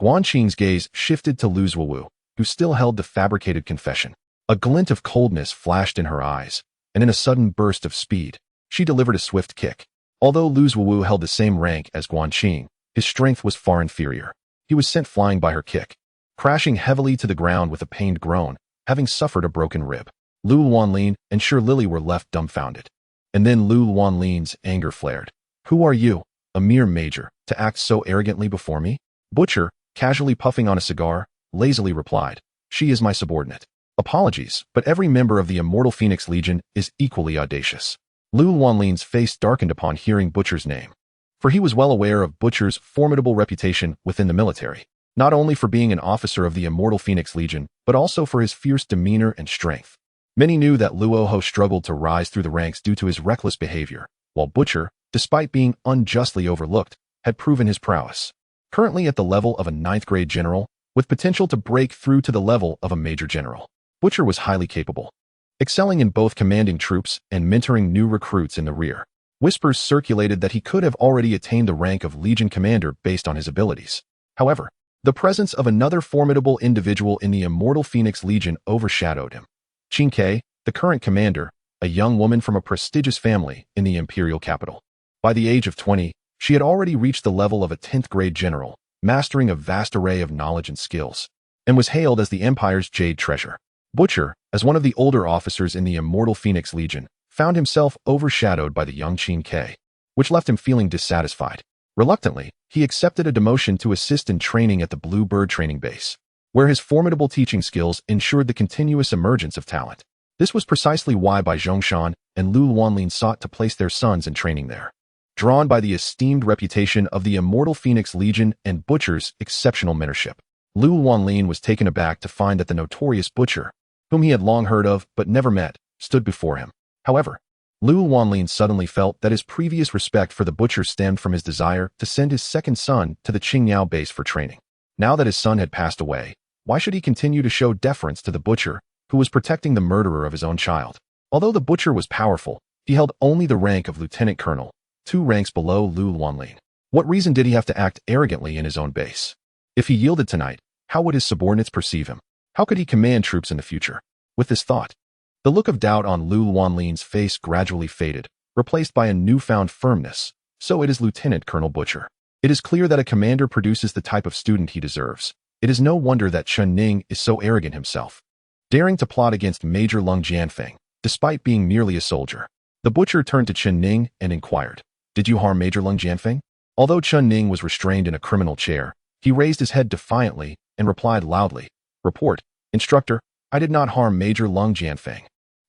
Guanqing's gaze shifted to Lu Zuowu, who still held the fabricated confession. A glint of coldness flashed in her eyes, and in a sudden burst of speed, she delivered a swift kick. Although Lu Zuowu held the same rank as Guanqing, his strength was far inferior. He was sent flying by her kick, crashing heavily to the ground with a pained groan, having suffered a broken rib. Lu Wanlin and Shi Lily were left dumbfounded. And then Lu Wanlin's anger flared. "Who are you, a mere major, to act so arrogantly before me?" Butcher, casually puffing on a cigar, lazily replied, "She is my subordinate. Apologies, but every member of the Immortal Phoenix Legion is equally audacious." Lu Wanlin's face darkened upon hearing Butcher's name, for he was well aware of Butcher's formidable reputation within the military, not only for being an officer of the Immortal Phoenix Legion, but also for his fierce demeanor and strength. Many knew that Luoho struggled to rise through the ranks due to his reckless behavior, while Butcher, despite being unjustly overlooked, had proven his prowess. Currently at the level of a 9th grade general, with potential to break through to the level of a major general, Butcher was highly capable, excelling in both commanding troops and mentoring new recruits in the rear. Whispers circulated that he could have already attained the rank of Legion Commander based on his abilities. However, the presence of another formidable individual in the Immortal Phoenix Legion overshadowed him. Qin Ke, the current commander, a young woman from a prestigious family in the imperial capital. By the age of 20, she had already reached the level of a 10th grade general, mastering a vast array of knowledge and skills, and was hailed as the Empire's Jade Treasure. Butcher, as one of the older officers in the Immortal Phoenix Legion, found himself overshadowed by the young Qin Ke, which left him feeling dissatisfied. Reluctantly, he accepted a demotion to assist in training at the Blue Bird training base, where his formidable teaching skills ensured the continuous emergence of talent. This was precisely why Bai Zhongshan and Lu Wanlin sought to place their sons in training there. Drawn by the esteemed reputation of the Immortal Phoenix Legion and Butcher's exceptional mentorship, Lu Wanlin was taken aback to find that the notorious Butcher, whom he had long heard of but never met, stood before him. However, Lu Wanlin suddenly felt that his previous respect for the Butcher stemmed from his desire to send his second son to the Qingyao base for training. Now that his son had passed away, why should he continue to show deference to the Butcher, who was protecting the murderer of his own child? Although the Butcher was powerful, he held only the rank of lieutenant colonel, 2 ranks below Lu Wanlin. What reason did he have to act arrogantly in his own base? If he yielded tonight, how would his subordinates perceive him? How could he command troops in the future? With this thought, the look of doubt on Lu Wanlin's face gradually faded, replaced by a newfound firmness. So it is Lieutenant Colonel Butcher. It is clear that a commander produces the type of student he deserves. It is no wonder that Chen Ning is so arrogant himself, daring to plot against Major Lung Jianfeng, despite being merely a soldier. The Butcher turned to Chen Ning and inquired, "Did you harm Major Lung Jianfeng?" Although Chen Ning was restrained in a criminal chair, he raised his head defiantly and replied loudly, "Report, instructor, I did not harm Major Lung Jianfeng."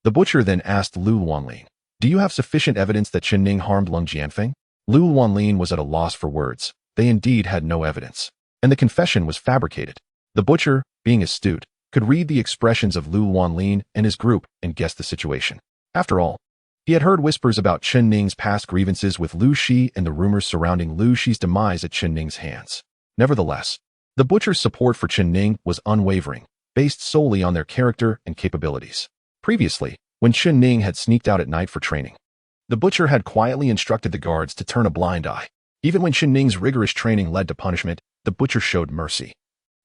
The Butcher then asked Lu Wanlin, "Do you have sufficient evidence that Chen Ning harmed Lung Jianfeng?" Lu Wanlin was at a loss for words. They indeed had no evidence, and the confession was fabricated. The Butcher, being astute, could read the expressions of Lu Wanlin and his group and guess the situation. After all, he had heard whispers about Chen Ning's past grievances with Lu Shi and the rumors surrounding Lu Shi's demise at Chen Ning's hands. Nevertheless, the Butcher's support for Chen Ning was unwavering, based solely on their character and capabilities. Previously, when Chen Ning had sneaked out at night for training, the Butcher had quietly instructed the guards to turn a blind eye. Even when Chen Ning's rigorous training led to punishment, the Butcher showed mercy,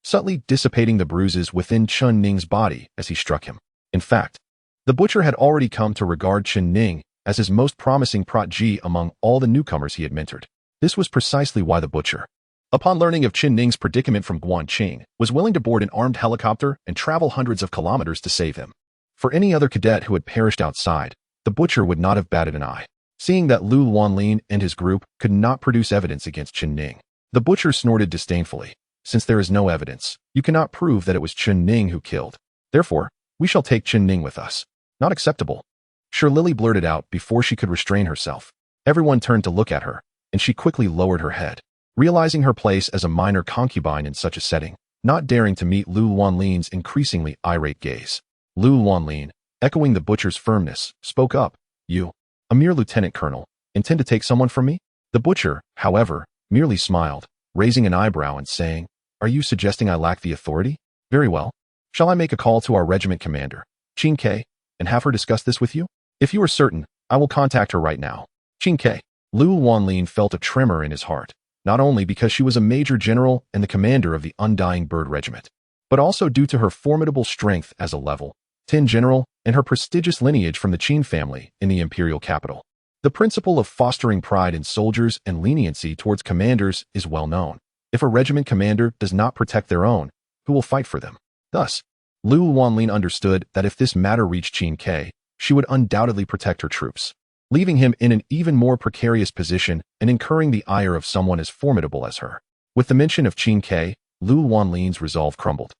subtly dissipating the bruises within Chen Ning's body as he struck him. In fact, the Butcher had already come to regard Chen Ning as his most promising protege among all the newcomers he had mentored. This was precisely why the Butcher, upon learning of Chen Ning's predicament from Guanqing, was willing to board an armed helicopter and travel hundreds of kilometers to save him. For any other cadet who had perished outside, the butcher would not have batted an eye. Seeing that Lu Wanlin and his group could not produce evidence against Chen Ning, the butcher snorted disdainfully. Since there is no evidence, you cannot prove that it was Chen Ning who killed. Therefore, we shall take Chen Ning with us. Not acceptable. Lily blurted out before she could restrain herself. Everyone turned to look at her, and she quickly lowered her head, realizing her place as a minor concubine in such a setting, not daring to meet Lu Wanlin's increasingly irate gaze. Lu Wanlin, echoing the butcher's firmness, spoke up. You, a mere lieutenant colonel, intend to take someone from me? The butcher, however, merely smiled, raising an eyebrow and saying, Are you suggesting I lack the authority? Very well. Shall I make a call to our regiment commander, Qin Ke, and have her discuss this with you? If you are certain, I will contact her right now. Qin Ke. Lu Wanlin felt a tremor in his heart, not only because she was a major general and the commander of the Undying Bird Regiment, but also due to her formidable strength as a level 10 general and her prestigious lineage from the Qin family in the imperial capital. The principle of fostering pride in soldiers and leniency towards commanders is well known. If a regiment commander does not protect their own, who will fight for them? Thus, Lu Wanlin understood that if this matter reached Qin Ke, she would undoubtedly protect her troops, leaving him in an even more precarious position and incurring the ire of someone as formidable as her. With the mention of Qin Ke, Lu Wanlin's resolve crumbled,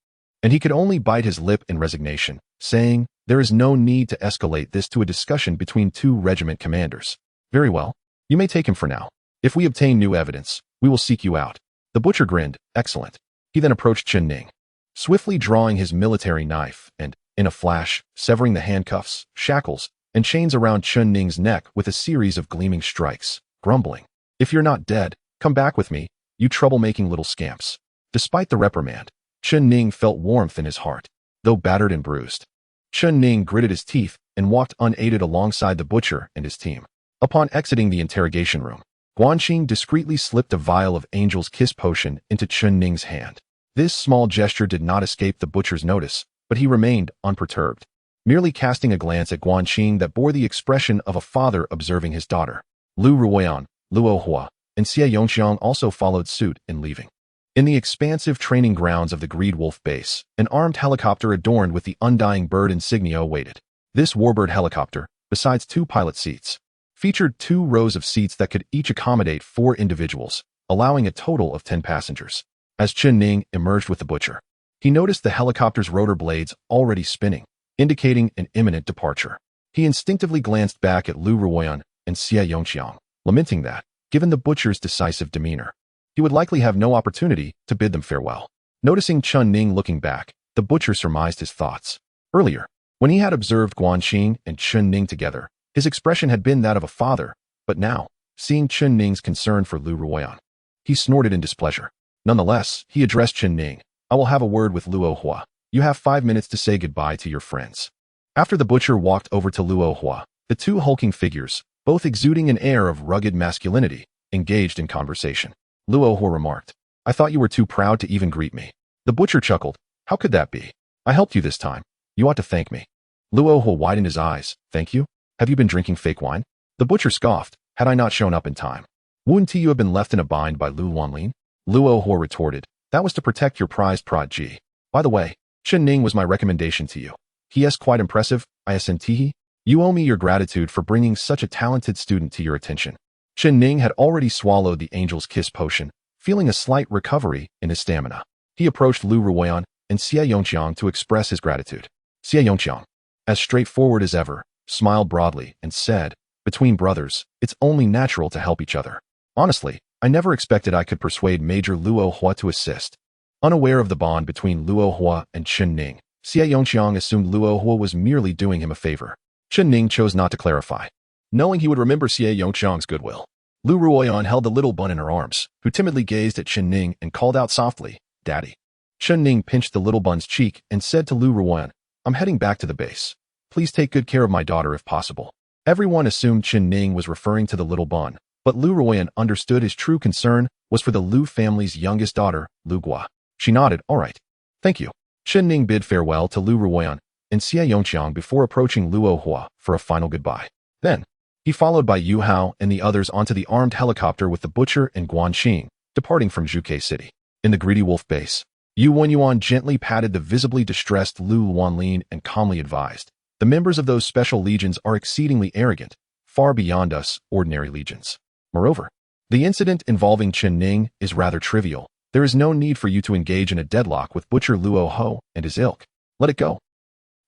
and he could only bite his lip in resignation, saying, There is no need to escalate this to a discussion between two regiment commanders. Very well. You may take him for now. If we obtain new evidence, we will seek you out. The butcher grinned. Excellent. He then approached Chen Ning, swiftly drawing his military knife and, in a flash, severing the handcuffs, shackles, and chains around Chen Ning's neck with a series of gleaming strikes, grumbling, If you're not dead, come back with me, you troublemaking little scamps. Despite the reprimand, Chen Ning felt warmth in his heart, though battered and bruised. Chen Ning gritted his teeth and walked unaided alongside the butcher and his team. Upon exiting the interrogation room, Guanxing discreetly slipped a vial of Angel's Kiss potion into Chen Ning's hand. This small gesture did not escape the butcher's notice, but he remained unperturbed, merely casting a glance at Guanxing that bore the expression of a father observing his daughter. Lu Ruoyan, Luo Hua, and Xie Yongxiang also followed suit in leaving. In the expansive training grounds of the Greed Wolf base, an armed helicopter adorned with the Undying Bird insignia awaited. This warbird helicopter, besides 2 pilot seats, featured 2 rows of seats that could each accommodate 4 individuals, allowing a total of 10 passengers. As Chen Ning emerged with the butcher, he noticed the helicopter's rotor blades already spinning, indicating an imminent departure. He instinctively glanced back at Lu Ruoyan and Xie Yongxiang, lamenting that, given the butcher's decisive demeanor, he would likely have no opportunity to bid them farewell. Noticing Chen Ning looking back, the butcher surmised his thoughts. Earlier, when he had observed Guanxing and Chen Ning together, his expression had been that of a father, but now, seeing Chen Ning's concern for Lu Ruoyan, he snorted in displeasure. Nonetheless, he addressed Chen Ning. I will have a word with Luo Hua. You have 5 minutes to say goodbye to your friends. After the butcher walked over to Luo Hua, the 2 hulking figures, both exuding an air of rugged masculinity, engaged in conversation. Luo Hua remarked, I thought you were too proud to even greet me. The butcher chuckled. How could that be? I helped you this time. You ought to thank me. Luo Hua widened his eyes. Thank you? Have you been drinking fake wine? The butcher scoffed. Had I not shown up in time, wouldn't you have been left in a bind by Lu Wanlin? Luo Hua retorted. That was to protect your prized prodigy. By the way, Chen Ning was my recommendation to you. He is quite impressive, I assentihi. You owe me your gratitude for bringing such a talented student to your attention. Chen Ning had already swallowed the Angel's Kiss potion, feeling a slight recovery in his stamina. He approached Lu Ruoyan and Xie Yongxiang to express his gratitude. Xie Yongxiang, as straightforward as ever, smiled broadly and said, Between brothers, it's only natural to help each other. Honestly, I never expected I could persuade Major Luo Hua to assist. Unaware of the bond between Luo Hua and Chen Ning, Xie Yongxiang assumed Luo Hua was merely doing him a favor. Chen Ning chose not to clarify, knowing he would remember Xie Yongxiang's goodwill. Lu Ruoyan held the little bun in her arms, who timidly gazed at Chen Ning and called out softly, Daddy. Chen Ning pinched the little bun's cheek and said to Lu Ruoyan, I'm heading back to the base. Please take good care of my daughter if possible. Everyone assumed Chen Ning was referring to the little bun, but Lu Ruoyan understood his true concern was for the Lu family's youngest daughter, Lu Gua. She nodded, all right. Thank you. Chen Ning bid farewell to Lu Ruoyan and Xie Yongxiang before approaching Luo Hua for a final goodbye. Then, he followed by Yu Hao and the others onto the armed helicopter with the butcher and Guanxing, departing from Zhuke City. In the Greedy Wolf base, Yu Wenyuan gently patted the visibly distressed Lu Wanlin and calmly advised, The members of those special legions are exceedingly arrogant, far beyond us ordinary legions. Moreover, the incident involving Chen Ning is rather trivial. There is no need for you to engage in a deadlock with Butcher Luo Ho and his ilk. Let it go.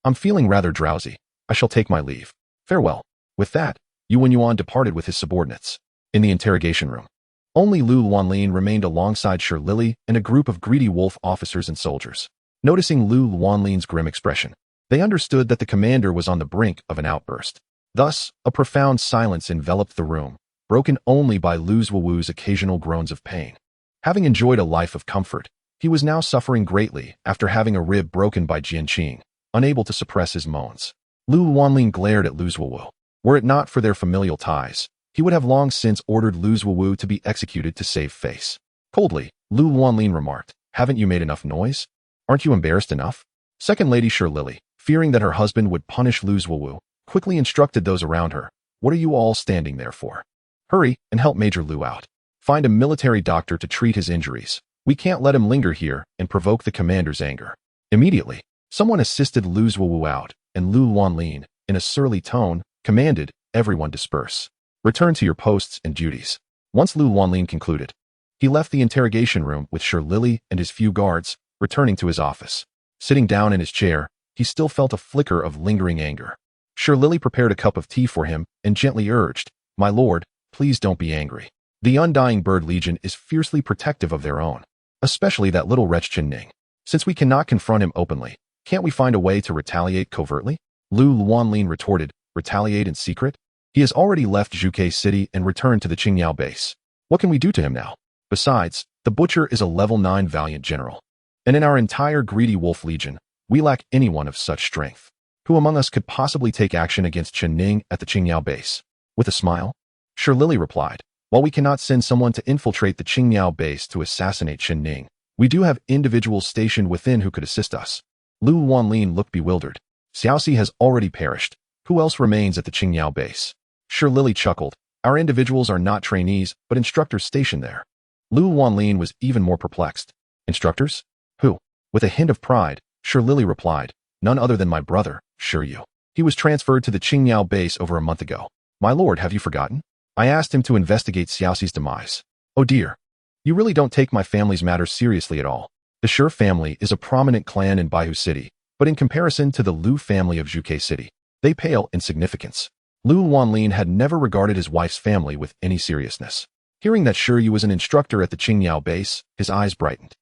I'm feeling rather drowsy. I shall take my leave. Farewell. With that, Yuan Yuan departed with his subordinates. In the interrogation room, only Lu Luanlin remained alongside Shi Lili and a group of greedy wolf officers and soldiers. Noticing Lu Luanlin's grim expression, they understood that the commander was on the brink of an outburst. Thus, a profound silence enveloped the room, broken only by Lu Zuowu's occasional groans of pain. Having enjoyed a life of comfort, he was now suffering greatly after having a rib broken by Jianqing, unable to suppress his moans. Lu Luanlin glared at Lu Zuowu. Were it not for their familial ties, he would have long since ordered Lu Zuowu to be executed to save face. Coldly, Lu Luanlin remarked, "Haven't you made enough noise? Aren't you embarrassed enough?" Second Lady Shi Lili, fearing that her husband would punish Lu Zuowu, quickly instructed those around her, "What are you all standing there for? Hurry and help Major Lu out. Find a military doctor to treat his injuries. We can't let him linger here and provoke the commander's anger." Immediately, someone assisted Lu Zuowu out, and Lu Luanlin, in a surly tone, commanded, "Everyone disperse. Return to your posts and duties." Once Lu Luanlin concluded, he left the interrogation room with Shi Lili and his few guards, returning to his office. Sitting down in his chair, he still felt a flicker of lingering anger. Shi Lili prepared a cup of tea for him and gently urged, "My lord, please don't be angry. The Undying Bird Legion is fiercely protective of their own, especially that little wretch Chen Ning. Since we cannot confront him openly, can't we find a way to retaliate covertly?" Lu Luanlin retorted, "Retaliate in secret? He has already left Zhuke City and returned to the Qingyao base. What can we do to him now? Besides, the Butcher is a level 9 valiant general. And in our entire greedy wolf legion, we lack anyone of such strength. Who among us could possibly take action against Chen Ning at the Qingyao base?" With a smile, Shi Lili replied, "While we cannot send someone to infiltrate the Qingyao base to assassinate Chen Ning, we do have individuals stationed within who could assist us." Lu Luanlin looked bewildered. "Xiaoxi has already perished. Who else remains at the Qingyao base?" Shi Lili chuckled. "Our individuals are not trainees, but instructors stationed there." Lu Luanlin was even more perplexed. "Instructors? Who?" With a hint of pride, Shi Lili replied, "None other than my brother, Shi Yu. He was transferred to the Qingyao base over a month ago. My lord, have you forgotten? I asked him to investigate Xiaoxi's demise." "Oh dear. You really don't take my family's matters seriously at all. The Shi family is a prominent clan in Baihu City, but in comparison to the Lu family of Zhuke City, they pale in significance." Lu Luanlin had never regarded his wife's family with any seriousness. Hearing that Shi Yu was an instructor at the Qingyao base, his eyes brightened.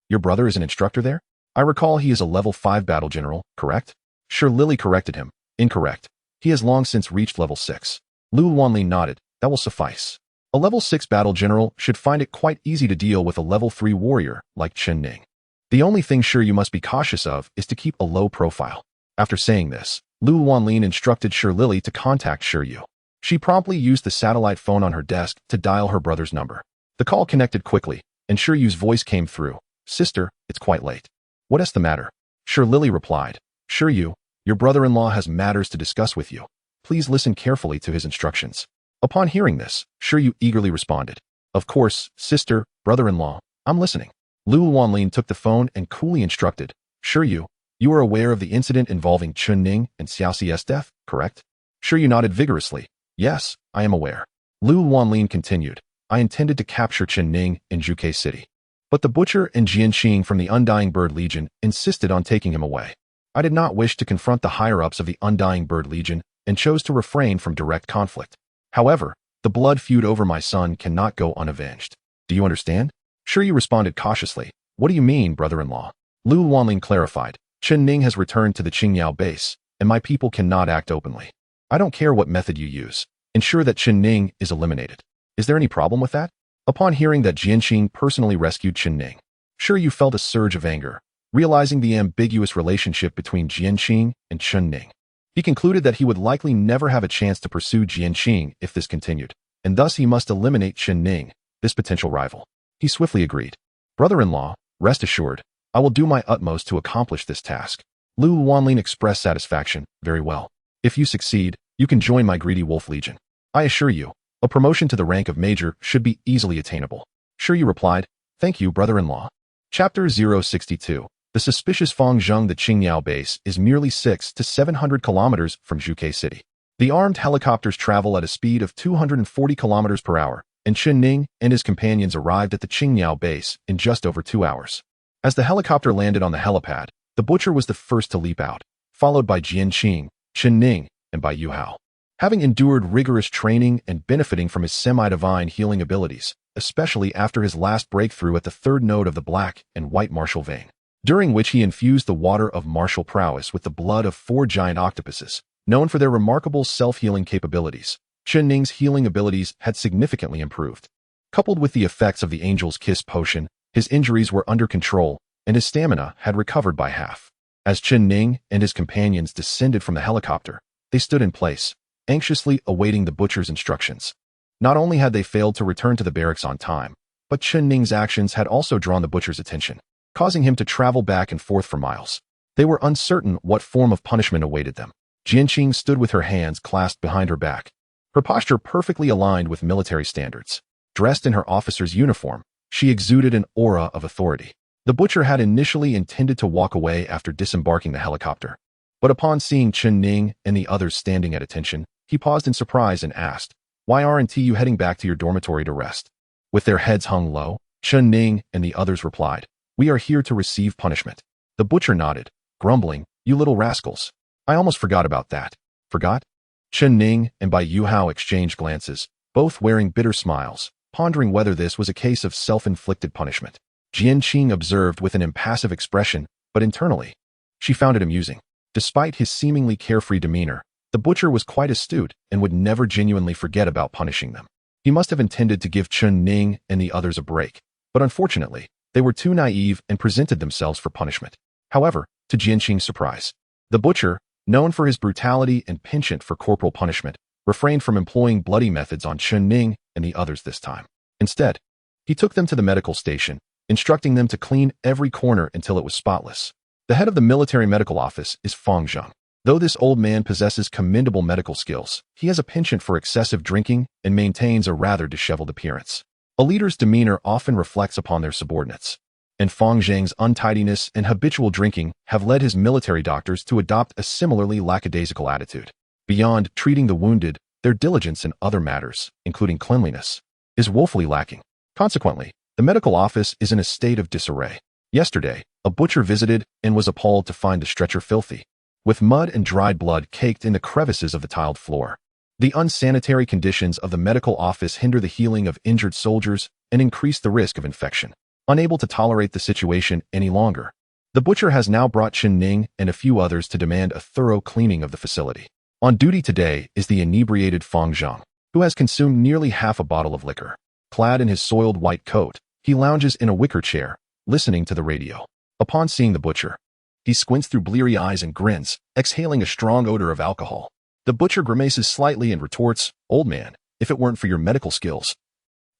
"Your brother is an instructor there? I recall he is a level 5 battle general, correct?" Shi Lili corrected him. "Incorrect. He has long since reached level 6. Lu Luanlin nodded. "That will suffice. A level 6 battle general should find it quite easy to deal with a level 3 warrior like Chen Ning. The only thing Shi Yu must be cautious of is to keep a low profile." After saying this, Lu Luanlin instructed Shi Lili to contact Shi Yu. She promptly used the satellite phone on her desk to dial her brother's number. The call connected quickly, and Shi Yu's voice came through. "Sister, it's quite late." "What is the matter?" Shi Lili replied. "Shi Yu, your brother-in-law has matters to discuss with you. Please listen carefully to his instructions." Upon hearing this, Shi Yu eagerly responded, "Of course, sister, brother-in-law, I'm listening." Lu Luanlin took the phone and coolly instructed, "Shi Yu, you are aware of the incident involving Chen Ning and Xiaoxi's death, correct?" Shi Yu nodded vigorously. "Yes, I am aware." Lu Luanlin continued, "I intended to capture Chen Ning in Zhuke City, but the Butcher and Jianqing from the Undying Bird Legion insisted on taking him away. I did not wish to confront the higher-ups of the Undying Bird Legion and chose to refrain from direct conflict. However, the blood feud over my son cannot go unavenged. Do you understand?" Shi Yu responded cautiously. "What do you mean, brother-in-law?" Lu Luanlin clarified, "Chen Ning has returned to the Qingyao base, and my people cannot act openly. I don't care what method you use. Ensure that Chen Ning is eliminated. Is there any problem with that?" Upon hearing that Jianqing personally rescued Chen Ning, Shi Yu felt a surge of anger, realizing the ambiguous relationship between Jianqing and Chen Ning. He concluded that he would likely never have a chance to pursue Jianqing if this continued, and thus he must eliminate Chen Ning, this potential rival. He swiftly agreed. "Brother-in-law, rest assured, I will do my utmost to accomplish this task." Lu Luanlin expressed satisfaction. "Very well. If you succeed, you can join my greedy wolf legion. I assure you, a promotion to the rank of major should be easily attainable." Shi Yu replied, "Thank you, brother-in-law." Chapter 062. The suspicious Fangzheng the Qingyao base is merely 6 to 700 kilometers from Zhuhai City. The armed helicopters travel at a speed of 240 kilometers per hour, and Chen Ning and his companions arrived at the Qingyao base in just over 2 hours. As the helicopter landed on the helipad, the butcher was the first to leap out, followed by Jianqing, Chen Ning, and by Yu Hao. Having endured rigorous training and benefiting from his semi-divine healing abilities, especially after his last breakthrough at the third node of the black and white martial vein, during which he infused the water of martial prowess with the blood of 4 giant octopuses, known for their remarkable self-healing capabilities, Chen Ning's healing abilities had significantly improved. Coupled with the effects of the Angel's Kiss potion, his injuries were under control, and his stamina had recovered by half. As Chen Ning and his companions descended from the helicopter, they stood in place, anxiously awaiting the butcher's instructions. Not only had they failed to return to the barracks on time, but Chen Ning's actions had also drawn the butcher's attention, causing him to travel back and forth for miles. They were uncertain what form of punishment awaited them. Jianqing stood with her hands clasped behind her back, her posture perfectly aligned with military standards. Dressed in her officer's uniform, she exuded an aura of authority. The butcher had initially intended to walk away after disembarking the helicopter, but upon seeing Chen Ning and the others standing at attention, he paused in surprise and asked, "Why aren't you heading back to your dormitory to rest?" With their heads hung low, Chen Ning and the others replied, "We are here to receive punishment." The butcher nodded, grumbling, "You little rascals. I almost forgot about that." Forgot? Chen Ning and Bai Yuhao exchanged glances, both wearing bitter smiles, pondering whether this was a case of self-inflicted punishment. Jianqing observed with an impassive expression, but internally, she found it amusing. Despite his seemingly carefree demeanor, the butcher was quite astute and would never genuinely forget about punishing them. He must have intended to give Chen Ning and the others a break, but unfortunately, they were too naive and presented themselves for punishment. However, to Jianqing's surprise, the butcher, known for his brutality and penchant for corporal punishment, refrained from employing bloody methods on Chen Ning and the others this time. Instead, he took them to the medical station, instructing them to clean every corner until it was spotless. The head of the military medical office is Fangzheng. Though this old man possesses commendable medical skills, he has a penchant for excessive drinking and maintains a rather disheveled appearance. A leader's demeanor often reflects upon their subordinates, and Fangzheng's untidiness and habitual drinking have led his military doctors to adopt a similarly lackadaisical attitude. Beyond treating the wounded, their diligence in other matters, including cleanliness, is woefully lacking. Consequently, the medical office is in a state of disarray. Yesterday, a butcher visited and was appalled to find the stretcher filthy, with mud and dried blood caked in the crevices of the tiled floor. The unsanitary conditions of the medical office hinder the healing of injured soldiers and increase the risk of infection. Unable to tolerate the situation any longer, the butcher has now brought Chen Ning and a few others to demand a thorough cleaning of the facility. On duty today is the inebriated Fangzheng, who has consumed nearly half a bottle of liquor. Clad in his soiled white coat, he lounges in a wicker chair, listening to the radio. Upon seeing the butcher, he squints through bleary eyes and grins, exhaling a strong odor of alcohol. The butcher grimaces slightly and retorts, "Old man, if it weren't for your medical skills,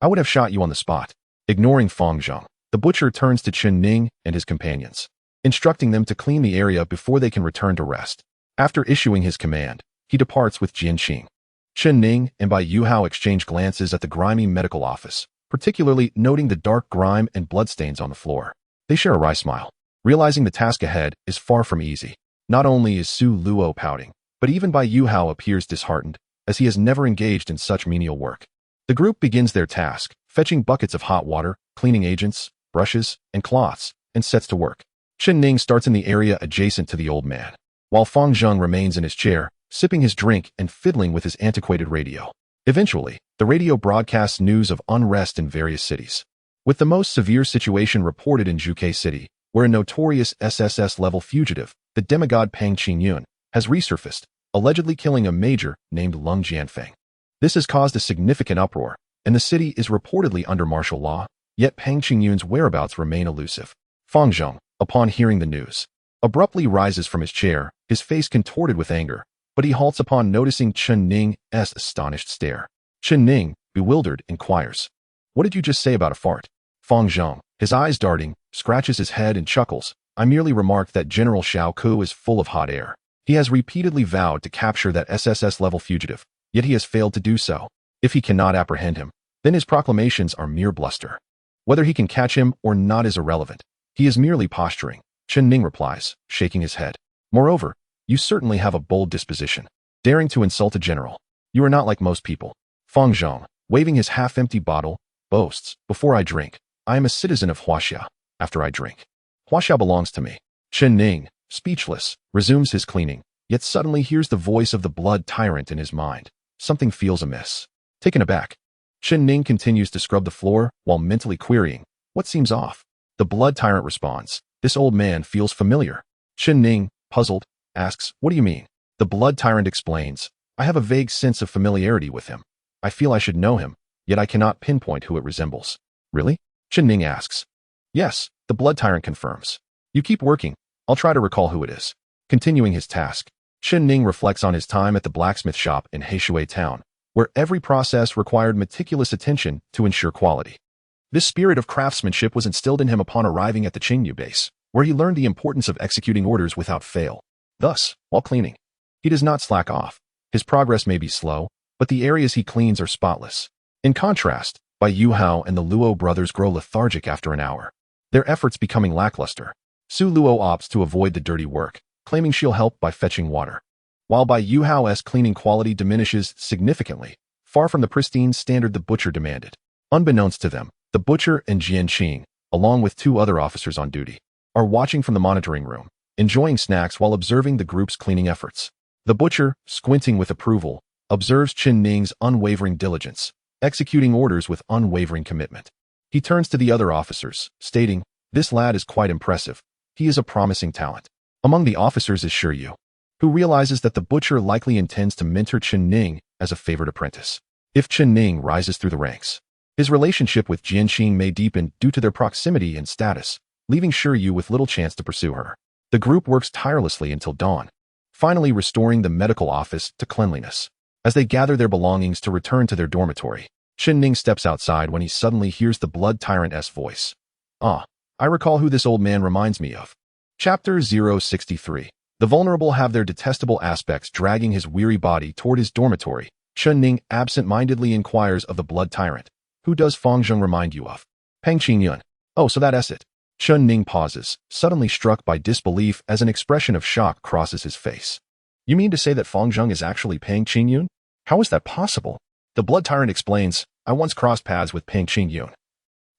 I would have shot you on the spot." Ignoring Fangzheng, the butcher turns to Chen Ning and his companions, instructing them to clean the area before they can return to rest. After issuing his command, he departs with Jianqing. Chen Ning and Bai Yuhao exchange glances at the grimy medical office, particularly noting the dark grime and bloodstains on the floor. They share a wry smile, realizing the task ahead is far from easy. Not only is Su Luo pouting, but even Bai Yuhao appears disheartened, as he has never engaged in such menial work. The group begins their task, fetching buckets of hot water, cleaning agents, brushes, and cloths, and sets to work. Chen Ning starts in the area adjacent to the old man, while Fangzheng remains in his chair, sipping his drink and fiddling with his antiquated radio. Eventually, the radio broadcasts news of unrest in various cities, with the most severe situation reported in Zhuhai City, where a notorious SSS-level fugitive, the demigod Pang Qingyun, has resurfaced, allegedly killing a major named Lung Jianfeng. This has caused a significant uproar, and the city is reportedly under martial law, yet Pang Qingyun's whereabouts remain elusive. Fangzheng, upon hearing the news, abruptly rises from his chair, his face contorted with anger, but he halts upon noticing Chen Ning's astonished stare. Chen Ning, bewildered, inquires, "What did you just say about a fart?" Fangzheng, his eyes darting, scratches his head and chuckles, "I merely remarked that General Xiao Ku is full of hot air. He has repeatedly vowed to capture that SSS-level fugitive, yet he has failed to do so. If he cannot apprehend him, then his proclamations are mere bluster. Whether he can catch him or not is irrelevant. He is merely posturing, Chen Ning replies, shaking his head. Moreover, you certainly have a bold disposition, daring to insult a general. You are not like most people. Fang Zhang, waving his half-empty bottle, boasts, before I drink, I am a citizen of Huaxia. After I drink, Huaxia belongs to me. Chen Ning, speechless, resumes his cleaning, yet suddenly hears the voice of the blood tyrant in his mind. Something feels amiss. Taken aback, Chen Ning continues to scrub the floor while mentally querying, what seems off? The blood tyrant responds, this old man feels familiar. Chen Ning, puzzled, asks, what do you mean? The blood tyrant explains, I have a vague sense of familiarity with him. I feel I should know him, yet I cannot pinpoint who it resembles. Really? Chen Ning asks. Yes, the blood tyrant confirms. You keep working, I'll try to recall who it is. Continuing his task, Chen Ning reflects on his time at the blacksmith shop in Heishui town, where every process required meticulous attention to ensure quality. This spirit of craftsmanship was instilled in him upon arriving at the Qingyu base, where he learned the importance of executing orders without fail. Thus, while cleaning, he does not slack off. His progress may be slow, but the areas he cleans are spotless. In contrast, Bai Yuhao and the Luo brothers grow lethargic after an hour, their efforts becoming lackluster. Su Luo opts to avoid the dirty work, claiming she'll help by fetching water. While Bai Yuhao's cleaning quality diminishes significantly, far from the pristine standard the butcher demanded. Unbeknownst to them, the butcher and Jian Qing, along with 2 other officers on duty, are watching from the monitoring room, enjoying snacks while observing the group's cleaning efforts. The butcher, squinting with approval, observes Chen Ning's unwavering diligence, executing orders with unwavering commitment. He turns to the other officers, stating, this lad is quite impressive. He is a promising talent. Among the officers is Shi Yu, who realizes that the butcher likely intends to mentor Chen Ning as a favored apprentice. If Chen Ning rises through the ranks, his relationship with Jian Qing may deepen due to their proximity and status, leaving Shi Yu with little chance to pursue her. The group works tirelessly until dawn, finally restoring the medical office to cleanliness. As they gather their belongings to return to their dormitory, Chen Ning steps outside when he suddenly hears the blood tyrant's voice. Ah, I recall who this old man reminds me of. Chapter 063. The vulnerable have their detestable aspects. Dragging his weary body toward his dormitory, Chen Ning absent-mindedly inquires of the blood tyrant. Who does Fang Zheng remind you of? Peng Qingyun. Oh, so that's it. Chen Ning pauses, suddenly struck by disbelief as an expression of shock crosses his face. You mean to say that Fang Zheng is actually Peng Qingyun? How is that possible? The blood tyrant explains, I once crossed paths with Peng Qingyun,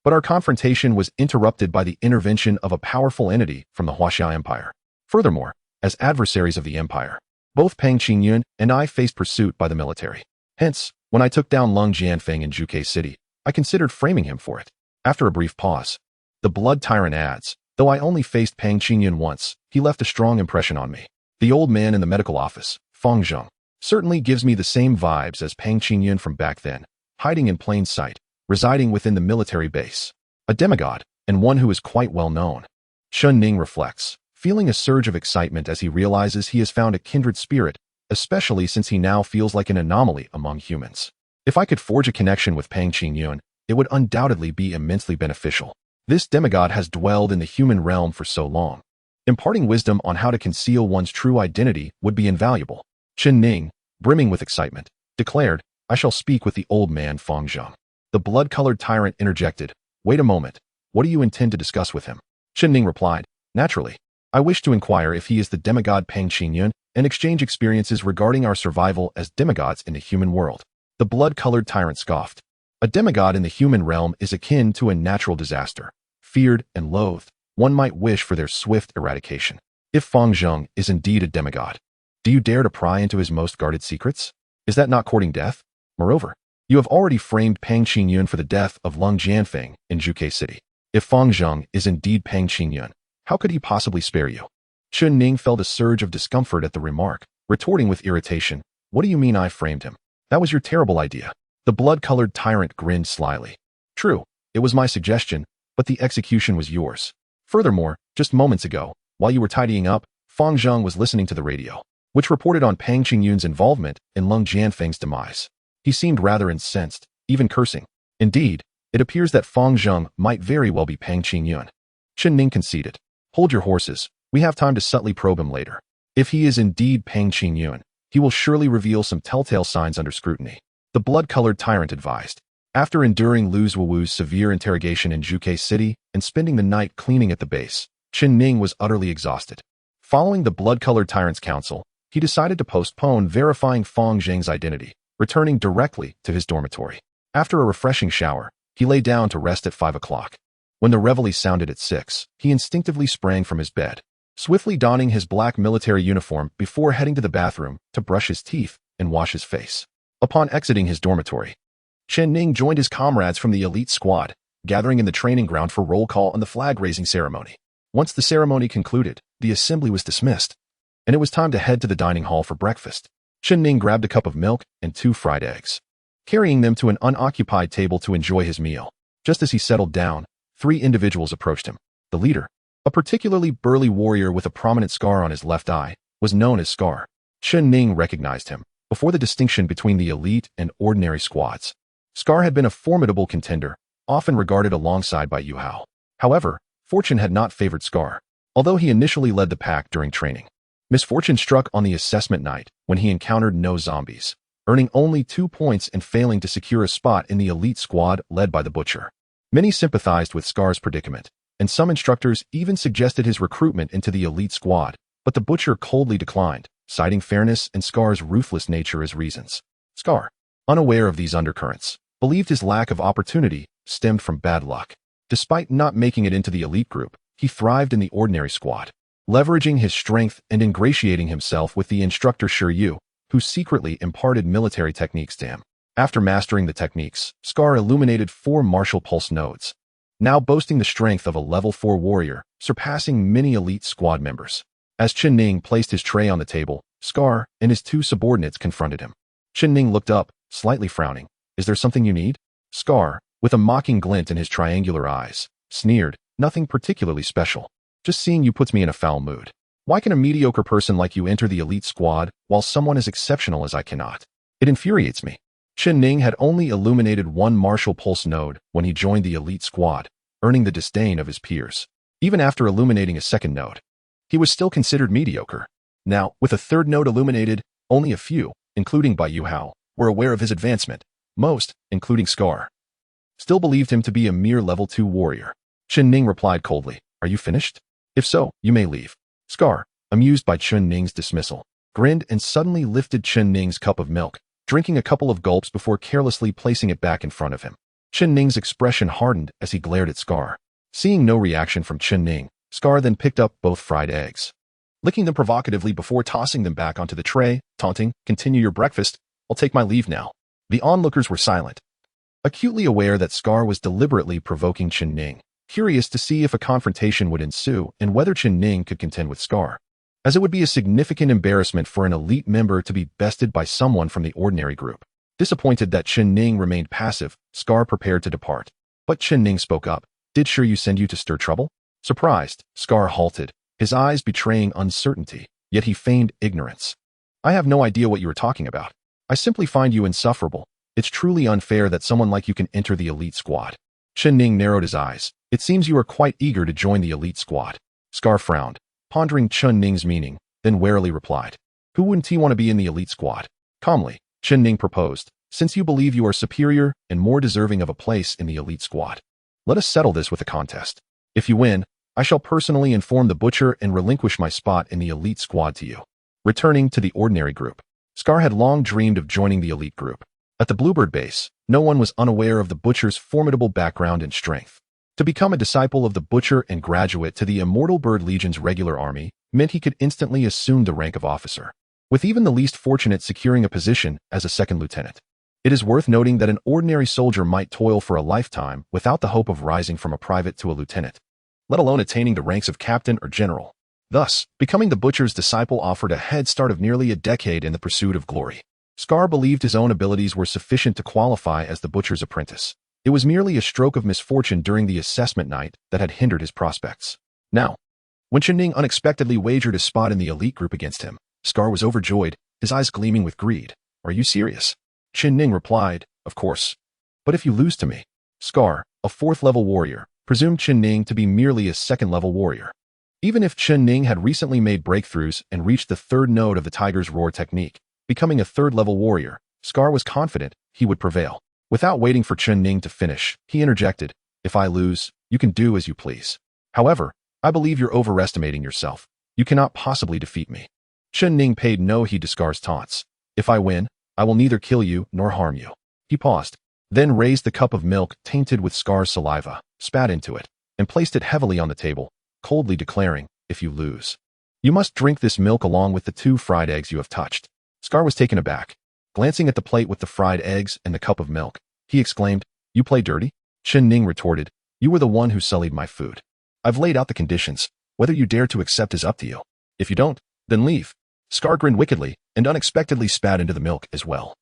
but our confrontation was interrupted by the intervention of a powerful entity from the Huaxia Empire. Furthermore, as adversaries of the empire, both Peng Qingyun and I faced pursuit by the military. Hence, when I took down Lung Jianfeng in Zhuge City, I considered framing him for it. After a brief pause, the blood tyrant adds, though I only faced Peng Qingyun once, he left a strong impression on me. The old man in the medical office, Fang Zheng, certainly gives me the same vibes as Peng Qingyun from back then, hiding in plain sight, residing within the military base. A demigod, and one who is quite well known. Chen Ning reflects, feeling a surge of excitement as he realizes he has found a kindred spirit, especially since he now feels like an anomaly among humans. If I could forge a connection with Peng Qingyun, it would undoubtedly be immensely beneficial. This demigod has dwelled in the human realm for so long. Imparting wisdom on how to conceal one's true identity would be invaluable. Chen Ning, brimming with excitement, declared, I shall speak with the old man Fang Zheng. The blood-colored tyrant interjected, wait a moment, what do you intend to discuss with him? Chen Ning replied, naturally. I wish to inquire if he is the demigod Peng Qingyun and exchange experiences regarding our survival as demigods in the human world. The blood-colored tyrant scoffed. A demigod in the human realm is akin to a natural disaster, feared and loathed. One might wish for their swift eradication. If Fang Zheng is indeed a demigod, do you dare to pry into his most guarded secrets? Is that not courting death? Moreover, you have already framed Peng Qingyun for the death of Lung Jianfeng in Zhuge City. If Fang Zheng is indeed Peng Qingyun, how could he possibly spare you? Chen Ning felt a surge of discomfort at the remark, retorting with irritation, what do you mean I framed him? That was your terrible idea. The blood-colored tyrant grinned slyly. True, it was my suggestion, but the execution was yours. Furthermore, just moments ago, while you were tidying up, Fang Zheng was listening to the radio, which reported on Peng Qingyun's involvement in Lung Jianfeng's demise. He seemed rather incensed, even cursing. Indeed, it appears that Fang Zheng might very well be Peng Qingyun. Chen Ning conceded. Hold your horses, we have time to subtly probe him later. If he is indeed Peng Qingyun, he will surely reveal some telltale signs under scrutiny. The blood-colored tyrant advised. After enduring Lu Zuowu's severe interrogation in Zhuge City and spending the night cleaning at the base, Chen Ning was utterly exhausted. Following the blood-colored tyrant's counsel, he decided to postpone verifying Fang Zheng's identity, returning directly to his dormitory. After a refreshing shower, he lay down to rest at 5 o'clock. When the reveille sounded at 6, he instinctively sprang from his bed, swiftly donning his black military uniform before heading to the bathroom to brush his teeth and wash his face. Upon exiting his dormitory, Chen Ning joined his comrades from the elite squad, gathering in the training ground for roll call and the flag-raising ceremony. Once the ceremony concluded, the assembly was dismissed, and it was time to head to the dining hall for breakfast. Chen Ning grabbed a cup of milk and 2 fried eggs, carrying them to an unoccupied table to enjoy his meal. Just as he settled down, 3 individuals approached him. The leader, a particularly burly warrior with a prominent scar on his left eye, was known as Scar. Chen Ning recognized him before the distinction between the elite and ordinary squads. Scar had been a formidable contender, often regarded alongside by Yu Hao. However, fortune had not favored Scar, although he initially led the pack during training. Misfortune struck on the assessment night when he encountered no zombies, earning only 2 points and failing to secure a spot in the elite squad led by the Butcher. Many sympathized with Scar's predicament, and some instructors even suggested his recruitment into the elite squad, but the Butcher coldly declined, citing fairness and Scar's ruthless nature as reasons. Scar, unaware of these undercurrents, believed his lack of opportunity stemmed from bad luck. Despite not making it into the elite group, he thrived in the ordinary squad, leveraging his strength and ingratiating himself with the instructor Shi Yu, who secretly imparted military techniques to him. After mastering the techniques, Scar illuminated 4 martial pulse nodes, now boasting the strength of a level 4 warrior, surpassing many elite squad members. As Chen Ning placed his tray on the table, Scar and his 2 subordinates confronted him. Chen Ning looked up, slightly frowning. "Is there something you need?" Scar, with a mocking glint in his triangular eyes, sneered, "Nothing particularly special. Just seeing you puts me in a foul mood. Why can a mediocre person like you enter the elite squad while someone as exceptional as I cannot? It infuriates me." Chen Ning had only illuminated 1 martial pulse node when he joined the elite squad, earning the disdain of his peers. Even after illuminating a 2nd node, he was still considered mediocre. Now, with a 3rd node illuminated, only a few, including by Yu Hao, were aware of his advancement. Most, including Scar, still believed him to be a mere level 2 warrior. Chen Ning replied coldly, "Are you finished? If so, you may leave." Scar, amused by Chen Ning's dismissal, grinned and suddenly lifted Chen Ning's cup of milk, drinking a couple of gulps before carelessly placing it back in front of him. Chen Ning's expression hardened as he glared at Scar. Seeing no reaction from Chen Ning, Scar then picked up both fried eggs, licking them provocatively before tossing them back onto the tray, taunting, "Continue your breakfast. I'll take my leave now." The onlookers were silent, acutely aware that Scar was deliberately provoking Chen Ning, curious to see if a confrontation would ensue and whether Chen Ning could contend with Scar, as it would be a significant embarrassment for an elite member to be bested by someone from the ordinary group. Disappointed that Chen Ning remained passive, Scar prepared to depart. But Chen Ning spoke up. "Did Shi Yu send you to stir trouble?" Surprised, Scar halted, his eyes betraying uncertainty, yet he feigned ignorance. "I have no idea what you are talking about. I simply find you insufferable. It's truly unfair that someone like you can enter the elite squad." Chen Ning narrowed his eyes. "It seems you are quite eager to join the elite squad." Scar frowned, pondering Chen Ning's meaning, then warily replied, "Who wouldn't he want to be in the elite squad?" Calmly, Chen Ning proposed, "Since you believe you are superior and more deserving of a place in the elite squad, let us settle this with a contest. If you win, I shall personally inform the Butcher and relinquish my spot in the elite squad to you." Returning to the ordinary group, Scar had long dreamed of joining the elite group. At the Bluebird base, no one was unaware of the Butcher's formidable background and strength. To become a disciple of the Butcher and graduate to the Immortal Bird Legion's regular army meant he could instantly assume the rank of officer, with even the least fortunate securing a position as a 2nd lieutenant. It is worth noting that an ordinary soldier might toil for a lifetime without the hope of rising from a private to a lieutenant, let alone attaining the ranks of captain or general. Thus, becoming the Butcher's disciple offered a head start of nearly a decade in the pursuit of glory. Scar believed his own abilities were sufficient to qualify as the Butcher's apprentice. It was merely a stroke of misfortune during the assessment night that had hindered his prospects. Now, when Chen Ning unexpectedly wagered a spot in the elite group against him, Scar was overjoyed, his eyes gleaming with greed. "Are you serious?" Chen Ning replied, "Of course. But if you lose to me..." Scar, a 4th-level warrior, presumed Chen Ning to be merely a 2nd-level warrior. Even if Chen Ning had recently made breakthroughs and reached the 3rd node of the Tiger's Roar technique, becoming a 3rd-level warrior, Scar was confident he would prevail. Without waiting for Chen Ning to finish, he interjected, "If I lose, you can do as you please." However, I believe you're overestimating yourself. You cannot possibly defeat me. Chen Ning paid no heed to Scar's taunts. If I win, I will neither kill you nor harm you. He paused, then raised the cup of milk tainted with Scar's saliva, spat into it, and placed it heavily on the table, coldly declaring, if you lose, you must drink this milk along with the 2 fried eggs you have touched. Scar was taken aback. Glancing at the plate with the fried eggs and the cup of milk, he exclaimed, you play dirty? Chen Ning retorted, you were the one who sullied my food. I've laid out the conditions. Whether you dare to accept is up to you. If you don't, then leave. Scar grinned wickedly and unexpectedly spat into the milk as well.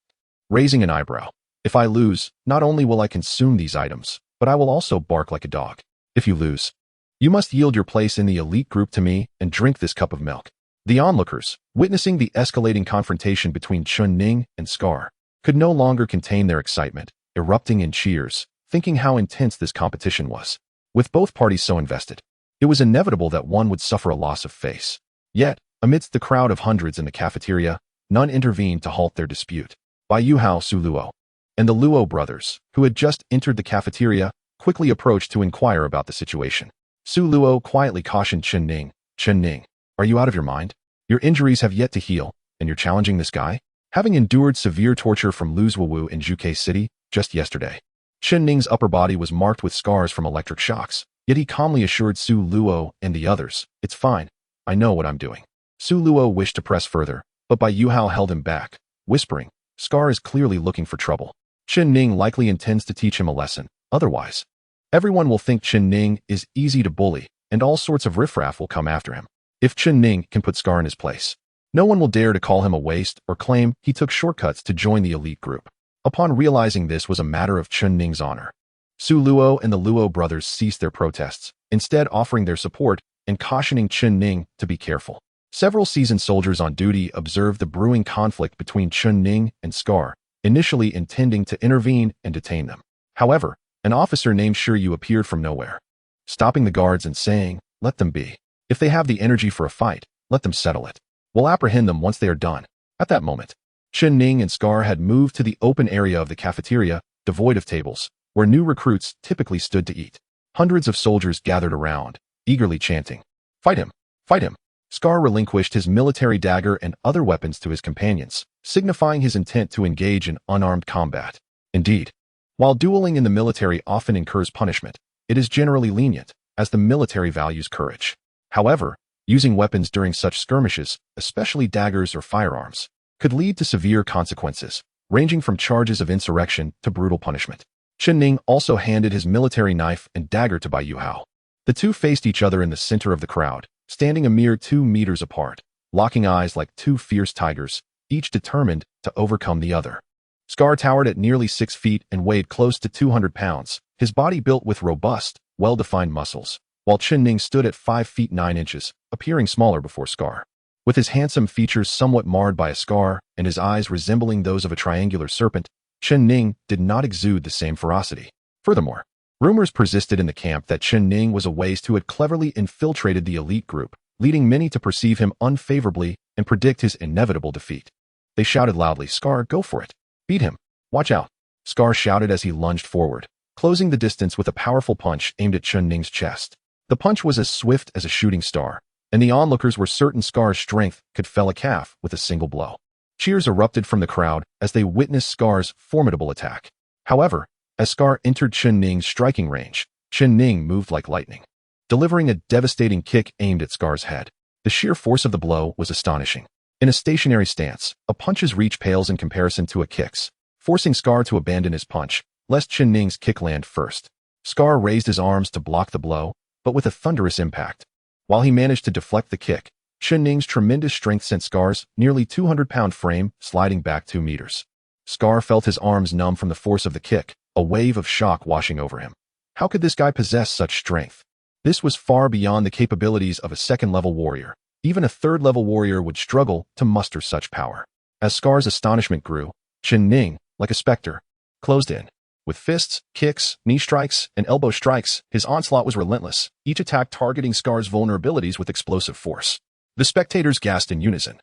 Raising an eyebrow. If I lose, not only will I consume these items, but I will also bark like a dog. If you lose, you must yield your place in the elite group to me and drink this cup of milk. The onlookers, witnessing the escalating confrontation between Chen Ning and Scar, could no longer contain their excitement, erupting in cheers, thinking how intense this competition was. With both parties so invested, it was inevitable that one would suffer a loss of face. Yet, amidst the crowd of hundreds in the cafeteria, none intervened to halt their dispute. Bai Yuhao Su Luo and the Luo brothers, who had just entered the cafeteria, quickly approached to inquire about the situation. Su Luo quietly cautioned Chen Ning, Chen Ning, are you out of your mind? Your injuries have yet to heal, and you're challenging this guy? Having endured severe torture from Luzwawu in Juke City just yesterday, Chen Ning's upper body was marked with scars from electric shocks, yet he calmly assured Su Luo and the others, it's fine, I know what I'm doing. Su Luo wished to press further, but Bai Yuhao held him back, whispering, Scar is clearly looking for trouble. Chen Ning likely intends to teach him a lesson, otherwise, everyone will think Chen Ning is easy to bully, and all sorts of riffraff will come after him. If Chen Ning can put Scar in his place, no one will dare to call him a waste or claim he took shortcuts to join the elite group. Upon realizing this was a matter of Chen Ning's honor, Su Luo and the Luo brothers ceased their protests, instead offering their support and cautioning Chen Ning to be careful. Several seasoned soldiers on duty observed the brewing conflict between Chen Ning and Scar, initially intending to intervene and detain them. However, an officer named Shiryu appeared from nowhere, stopping the guards and saying, let them be. If they have the energy for a fight, let them settle it. We'll apprehend them once they are done. At that moment, Chen Ning and Scar had moved to the open area of the cafeteria, devoid of tables, where new recruits typically stood to eat. Hundreds of soldiers gathered around, eagerly chanting, fight him! Fight him! Scar relinquished his military dagger and other weapons to his companions, signifying his intent to engage in unarmed combat. Indeed, while dueling in the military often incurs punishment, it is generally lenient, as the military values courage. However, using weapons during such skirmishes, especially daggers or firearms, could lead to severe consequences, ranging from charges of insurrection to brutal punishment. Chen Ning also handed his military knife and dagger to Bai Yuhao. The two faced each other in the center of the crowd, standing a mere 2 meters apart, locking eyes like 2 fierce tigers, each determined to overcome the other. Scar towered at nearly 6 feet and weighed close to 200 pounds, his body built with robust, well-defined muscles, while Chen Ning stood at 5 feet 9 inches, appearing smaller before Scar. With his handsome features somewhat marred by a scar and his eyes resembling those of a triangular serpent, Chen Ning did not exude the same ferocity. Furthermore, rumors persisted in the camp that Chen Ning was a waste who had cleverly infiltrated the elite group, leading many to perceive him unfavorably and predict his inevitable defeat. They shouted loudly, Scar, go for it. Beat him. Watch out. Scar shouted as he lunged forward, closing the distance with a powerful punch aimed at Chen Ning's chest. The punch was as swift as a shooting star, and the onlookers were certain Scar's strength could fell a calf with a single blow. Cheers erupted from the crowd as they witnessed Scar's formidable attack. However, as Scar entered Chen Ning's striking range, Chen Ning moved like lightning, delivering a devastating kick aimed at Scar's head. The sheer force of the blow was astonishing. In a stationary stance, a punch's reach pales in comparison to a kick's, forcing Scar to abandon his punch, lest Chen Ning's kick land first. Scar raised his arms to block the blow, but with a thunderous impact. While he managed to deflect the kick, Chen Ning's tremendous strength sent Scar's nearly 200-pound frame sliding back 2 meters. Scar felt his arms numb from the force of the kick, a wave of shock washing over him. How could this guy possess such strength? This was far beyond the capabilities of a second-level warrior. Even a third-level warrior would struggle to muster such power. As Scar's astonishment grew, Chen Ning, like a specter, closed in. With fists, kicks, knee strikes, and elbow strikes, his onslaught was relentless, each attack targeting Scar's vulnerabilities with explosive force. The spectators gasped in unison.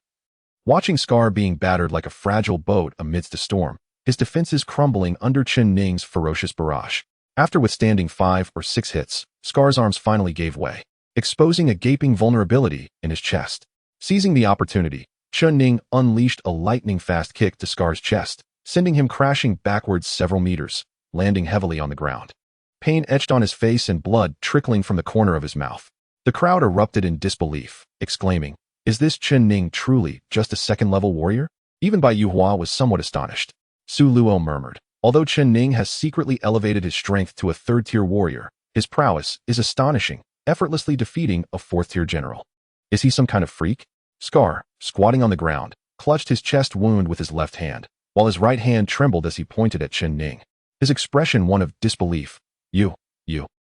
Watching Scar being battered like a fragile boat amidst a storm, his defenses crumbling under Chen Ning's ferocious barrage. After withstanding 5 or 6 hits, Scar's arms finally gave way. exposing a gaping vulnerability in his chest. Seizing the opportunity, Chen Ning unleashed a lightning-fast kick to Scar's chest, sending him crashing backwards several meters, landing heavily on the ground. Pain etched on his face and blood trickling from the corner of his mouth. The crowd erupted in disbelief, exclaiming, "Is this Chen Ning truly just a second-level warrior?" Even Bai Yuhua was somewhat astonished. Su Luo murmured, "Although Chen Ning has secretly elevated his strength to a third-tier warrior, his prowess is astonishing, effortlessly defeating a fourth-tier general. Is he some kind of freak?" Scar, squatting on the ground, clutched his chest wound with his left hand, while his right hand trembled as he pointed at Chen Ning. His expression one of disbelief. You.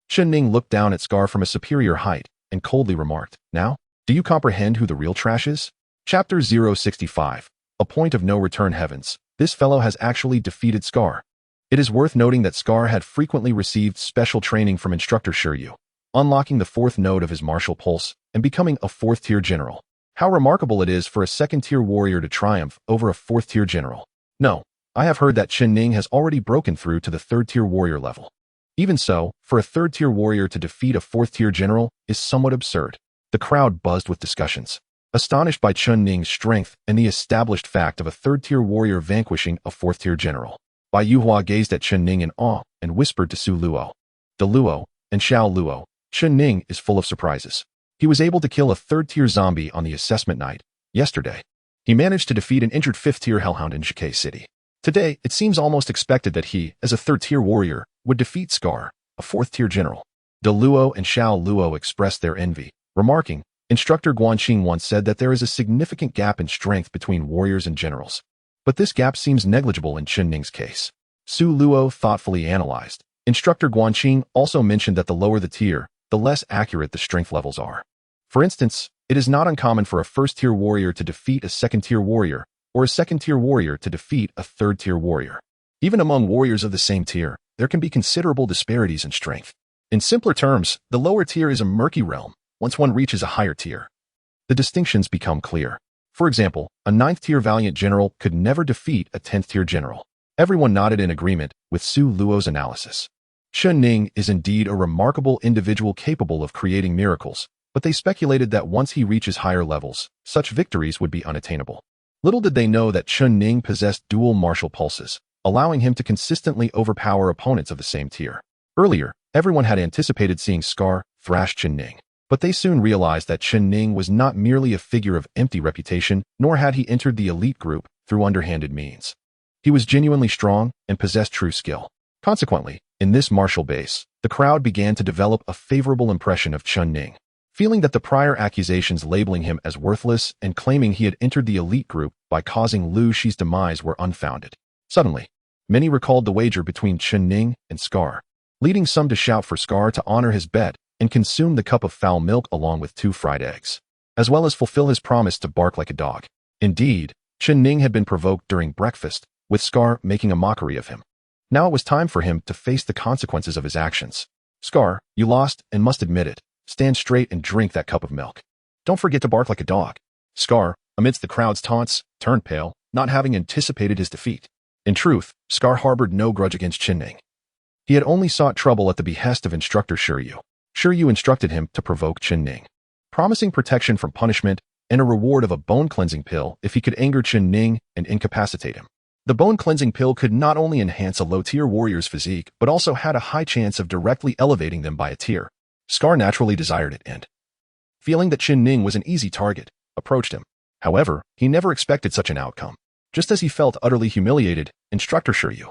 Chen Ning looked down at Scar from a superior height and coldly remarked, "Now, do you comprehend who the real trash is?" Chapter 065. A point of no return. Heavens, this fellow has actually defeated Scar. It is worth noting that Scar had frequently received special training from instructor Shiryu, unlocking the fourth node of his martial pulse and becoming a fourth-tier general. How remarkable it is for a second-tier warrior to triumph over a fourth-tier general. No, I have heard that Chen Ning has already broken through to the third-tier warrior level. Even so, for a third-tier warrior to defeat a fourth-tier general is somewhat absurd. The crowd buzzed with discussions, astonished by Chen Ning's strength and the established fact of a third-tier warrior vanquishing a fourth-tier general. Bai Yuhua gazed at Chen Ning in awe and whispered to Su Luo, "De Luo and Xiao Luo, Chen Ning is full of surprises. He was able to kill a third-tier zombie on the assessment night yesterday. He managed to defeat an injured fifth-tier hellhound in Jike City. Today, it seems almost expected that he, as a third-tier warrior, would defeat Scar, a fourth-tier general." De Luo and Xiao Luo expressed their envy, remarking, "Instructor Guanqing once said that there is a significant gap in strength between warriors and generals. But this gap seems negligible in Chen Ning's case." Su Luo thoughtfully analyzed. Instructor Guanqing also mentioned that the lower the tier, the less accurate the strength levels are. For instance, it is not uncommon for a first-tier warrior to defeat a second-tier warrior, or a second-tier warrior to defeat a third-tier warrior. Even among warriors of the same tier, there can be considerable disparities in strength. In simpler terms, the lower tier is a murky realm. Once one reaches a higher tier, the distinctions become clear. For example, a 9th-tier valiant general could never defeat a 10th-tier general. Everyone nodded in agreement with Su Luo's analysis. Chen Ning is indeed a remarkable individual capable of creating miracles, but they speculated that once he reaches higher levels, such victories would be unattainable. Little did they know that Chen Ning possessed dual martial pulses, allowing him to consistently overpower opponents of the same tier. Earlier, everyone had anticipated seeing Scar thrash Chen Ning, but they soon realized that Chen Ning was not merely a figure of empty reputation, nor had he entered the elite group through underhanded means. He was genuinely strong and possessed true skill. Consequently, in this martial base, the crowd began to develop a favorable impression of Chen Ning. Feeling that the prior accusations labeling him as worthless and claiming he had entered the elite group by causing Lu Shi's demise were unfounded. Suddenly, many recalled the wager between Chen Ning and Scar, leading some to shout for Scar to honor his bet and consume the cup of foul milk along with 2 fried eggs, as well as fulfill his promise to bark like a dog. Indeed, Chen Ning had been provoked during breakfast, with Scar making a mockery of him. Now it was time for him to face the consequences of his actions. "Scar, you lost and must admit it. Stand straight and drink that cup of milk. Don't forget to bark like a dog." Scar, amidst the crowd's taunts, turned pale, not having anticipated his defeat. In truth, Scar harbored no grudge against Chen Ning. He had only sought trouble at the behest of instructor Shiryu. Shiryu instructed him to provoke Chen Ning, promising protection from punishment and a reward of a bone-cleansing pill if he could anger Chen Ning and incapacitate him. The bone-cleansing pill could not only enhance a low-tier warrior's physique, but also had a high chance of directly elevating them by a tier. Scar naturally desired it and, feeling that Chen Ning was an easy target, approached him. However, he never expected such an outcome. Just as he felt utterly humiliated, instructor Shiryu,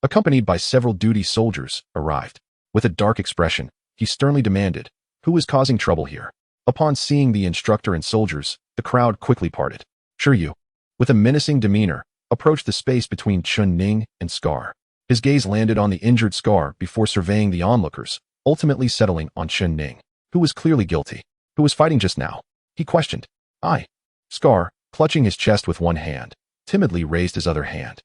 accompanied by several duty soldiers, arrived. With a dark expression, he sternly demanded, "Who is causing trouble here?" Upon seeing the instructor and soldiers, the crowd quickly parted. Shiryu, with a menacing demeanor, approached the space between Chen Ning and Scar. His gaze landed on the injured Scar before surveying the onlookers, ultimately settling on Chen Ning, who was clearly guilty. "Who was fighting just now?" he questioned. "I." Scar, clutching his chest with one hand, timidly raised his other hand.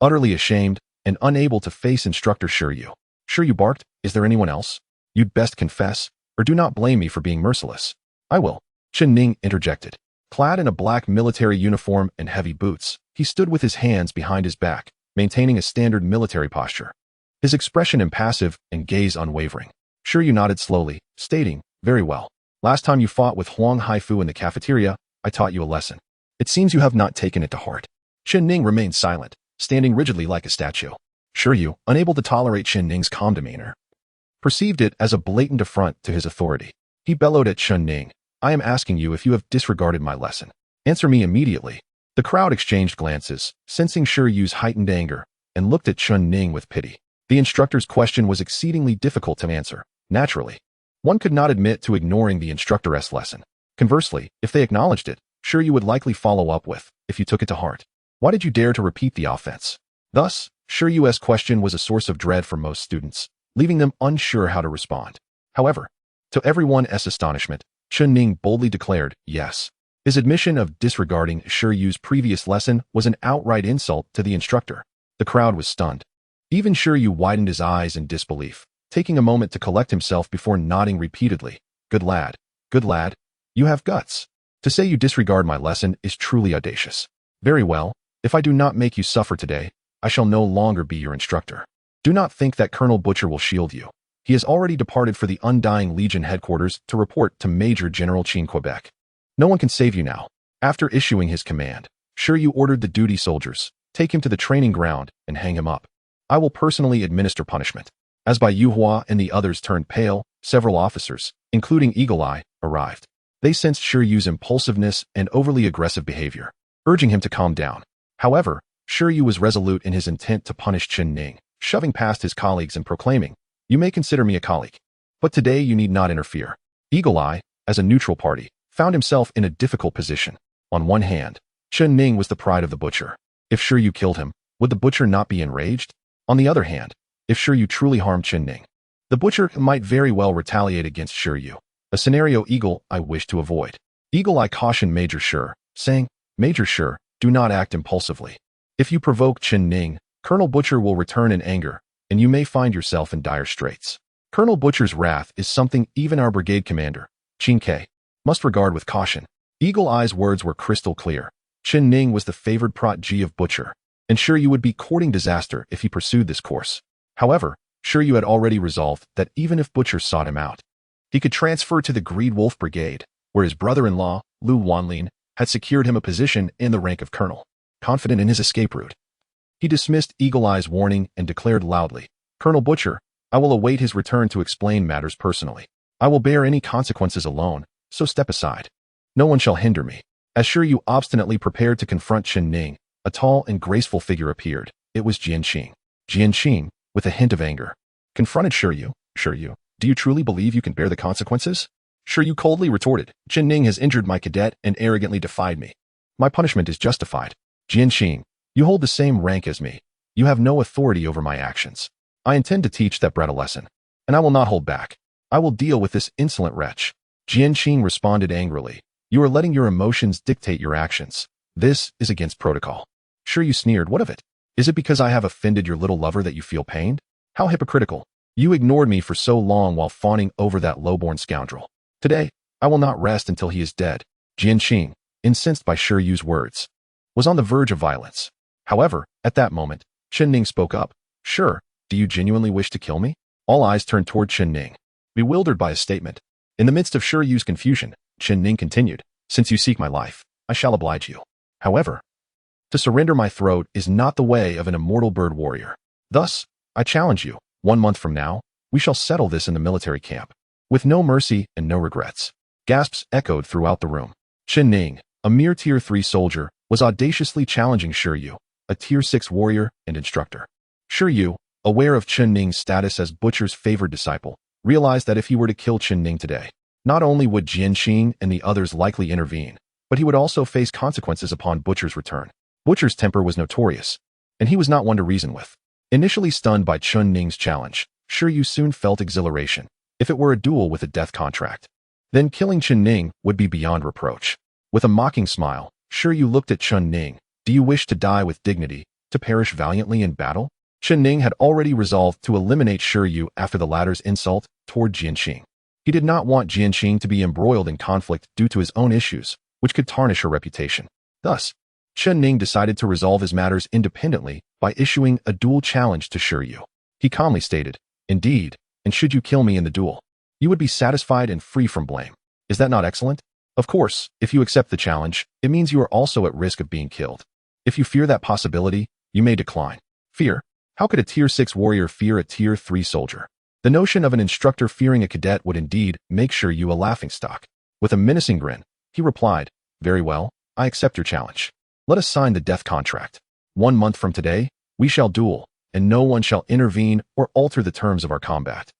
Utterly ashamed and unable to face instructor Shiryu, Shiryu barked, "Is there anyone else? You'd best confess, or do not blame me for being merciless." "I will," Chen Ning interjected. Clad in a black military uniform and heavy boots, he stood with his hands behind his back, maintaining a standard military posture. His expression impassive and gaze unwavering. Shiryu nodded slowly, stating, "Very well. Last time you fought with Huang Haifu in the cafeteria, I taught you a lesson. It seems you have not taken it to heart. Chen Ning remained silent, standing rigidly like a statue. Shiryu, unable to tolerate Chen Ning's calm demeanor, perceived it as a blatant affront to his authority. He bellowed at Chen Ning, I am asking you if you have disregarded my lesson. Answer me immediately. The crowd exchanged glances, sensing Shiryu's heightened anger, and looked at Chen Ning with pity. The instructor's question was exceedingly difficult to answer. Naturally, one could not admit to ignoring the instructor's lesson. Conversely, if they acknowledged it, Shiryu would likely follow up with, if you took it to heart, why did you dare to repeat the offense? Thus, Shiryu's question was a source of dread for most students, leaving them unsure how to respond. However, to everyone's astonishment, Chen Ning boldly declared, yes. His admission of disregarding Shiryu's previous lesson was an outright insult to the instructor. The crowd was stunned. Even Shiryu widened his eyes in disbelief, taking a moment to collect himself before nodding repeatedly. Good lad, you have guts. To say you disregard my lesson is truly audacious. Very well, if I do not make you suffer today, I shall no longer be your instructor. Do not think that Colonel Butcher will shield you. He has already departed for the Undying Legion headquarters to report to Major General Chen Quebec. No one can save you now. After issuing his command, Shiryu ordered the duty soldiers, take him to the training ground and hang him up. I will personally administer punishment. As Bai Yuhua and the others turned pale, several officers, including Eagle Eye, arrived. They sensed Shiryu's impulsiveness and overly aggressive behavior, urging him to calm down. However, Shiryu was resolute in his intent to punish Chen Ning, shoving past his colleagues and proclaiming, you may consider me a colleague, but today you need not interfere. Eagle Eye, as a neutral party, found himself in a difficult position. On one hand, Chen Ning was the pride of the butcher. If Shiryu killed him, would the butcher not be enraged? On the other hand, if Shiryu truly harmed Chen Ning, the butcher might very well retaliate against Shiryu, a scenario Eagle Eye wished to avoid. Eagle Eye cautioned Major Shir, saying, Major Shir, do not act impulsively. If you provoke Chen Ning, Colonel Butcher will return in anger, and you may find yourself in dire straits. Colonel Butcher's wrath is something even our brigade commander, Chen K, must regard with caution. Eagle Eye's words were crystal clear. Chen Ning was the favored protege of Butcher, and Shiryu would be courting disaster if he pursued this course. However, Shiryu had already resolved that even if Butcher sought him out, he could transfer to the Greed Wolf Brigade, where his brother-in-law, Lu Wanlin, had secured him a position in the rank of colonel. Confident in his escape route, he dismissed Eagle Eye's warning and declared loudly, Colonel Butcher, I will await his return to explain matters personally. I will bear any consequences alone, so step aside. No one shall hinder me. As Shiryu obstinately prepared to confront Chen Ning, a tall and graceful figure appeared. It was Jianqing. Jianqing, with a hint of anger, confronted Shiryu. Shiryu, do you truly believe you can bear the consequences? Shiryu coldly retorted, Chen Ning has injured my cadet and arrogantly defied me. My punishment is justified. Jianqing, you hold the same rank as me. You have no authority over my actions. I intend to teach that brat a lesson, and I will not hold back. I will deal with this insolent wretch. Jianqing responded angrily. You are letting your emotions dictate your actions. This is against protocol. Shiryu sneered, what of it? Is it because I have offended your little lover that you feel pained? How hypocritical. You ignored me for so long while fawning over that low-born scoundrel. Today, I will not rest until he is dead. Jianqing, incensed by Shiryu's words, was on the verge of violence. However, at that moment, Chen Ning spoke up. Sure, do you genuinely wish to kill me? All eyes turned toward Chen Ning, bewildered by his statement. In the midst of Shiryu's confusion, Chen Ning continued, since you seek my life, I shall oblige you. However, to surrender my throat is not the way of an immortal bird warrior. Thus, I challenge you, 1 month from now, we shall settle this in the military camp. With no mercy and no regrets. Gasps echoed throughout the room. Chen Ning, a mere Tier 3 soldier, was audaciously challenging Shiryu, a Tier 6 warrior and instructor. Shiryu, aware of Chen Ning's status as Butcher's favored disciple, realized that if he were to kill Chen Ning today, not only would Jianqing and the others likely intervene, but he would also face consequences upon Butcher's return. Butcher's temper was notorious, and he was not one to reason with. Initially stunned by Chen Ning's challenge, Shiryu soon felt exhilaration. If it were a duel with a death contract, then killing Chen Ning would be beyond reproach. With a mocking smile, Shiryu looked at Chen Ning. Do you wish to die with dignity, to perish valiantly in battle? Chen Ning had already resolved to eliminate Shiryu after the latter's insult toward Jianqing. He did not want Jianqing to be embroiled in conflict due to his own issues, which could tarnish her reputation. Thus, Chen Ning decided to resolve his matters independently by issuing a duel challenge to Shiryu. He calmly stated, Indeed, and should you kill me in the duel, you would be satisfied and free from blame. Is that not excellent? Of course, if you accept the challenge, it means you are also at risk of being killed. If you fear that possibility, you may decline. Fear? How could a Tier 6 warrior fear a Tier 3 soldier? The notion of an instructor fearing a cadet would indeed make Shiryu a laughingstock. With a menacing grin, he replied, "Very well, I accept your challenge. Let us sign the death contract. 1 month from today, we shall duel, and no one shall intervene or alter the terms of our combat."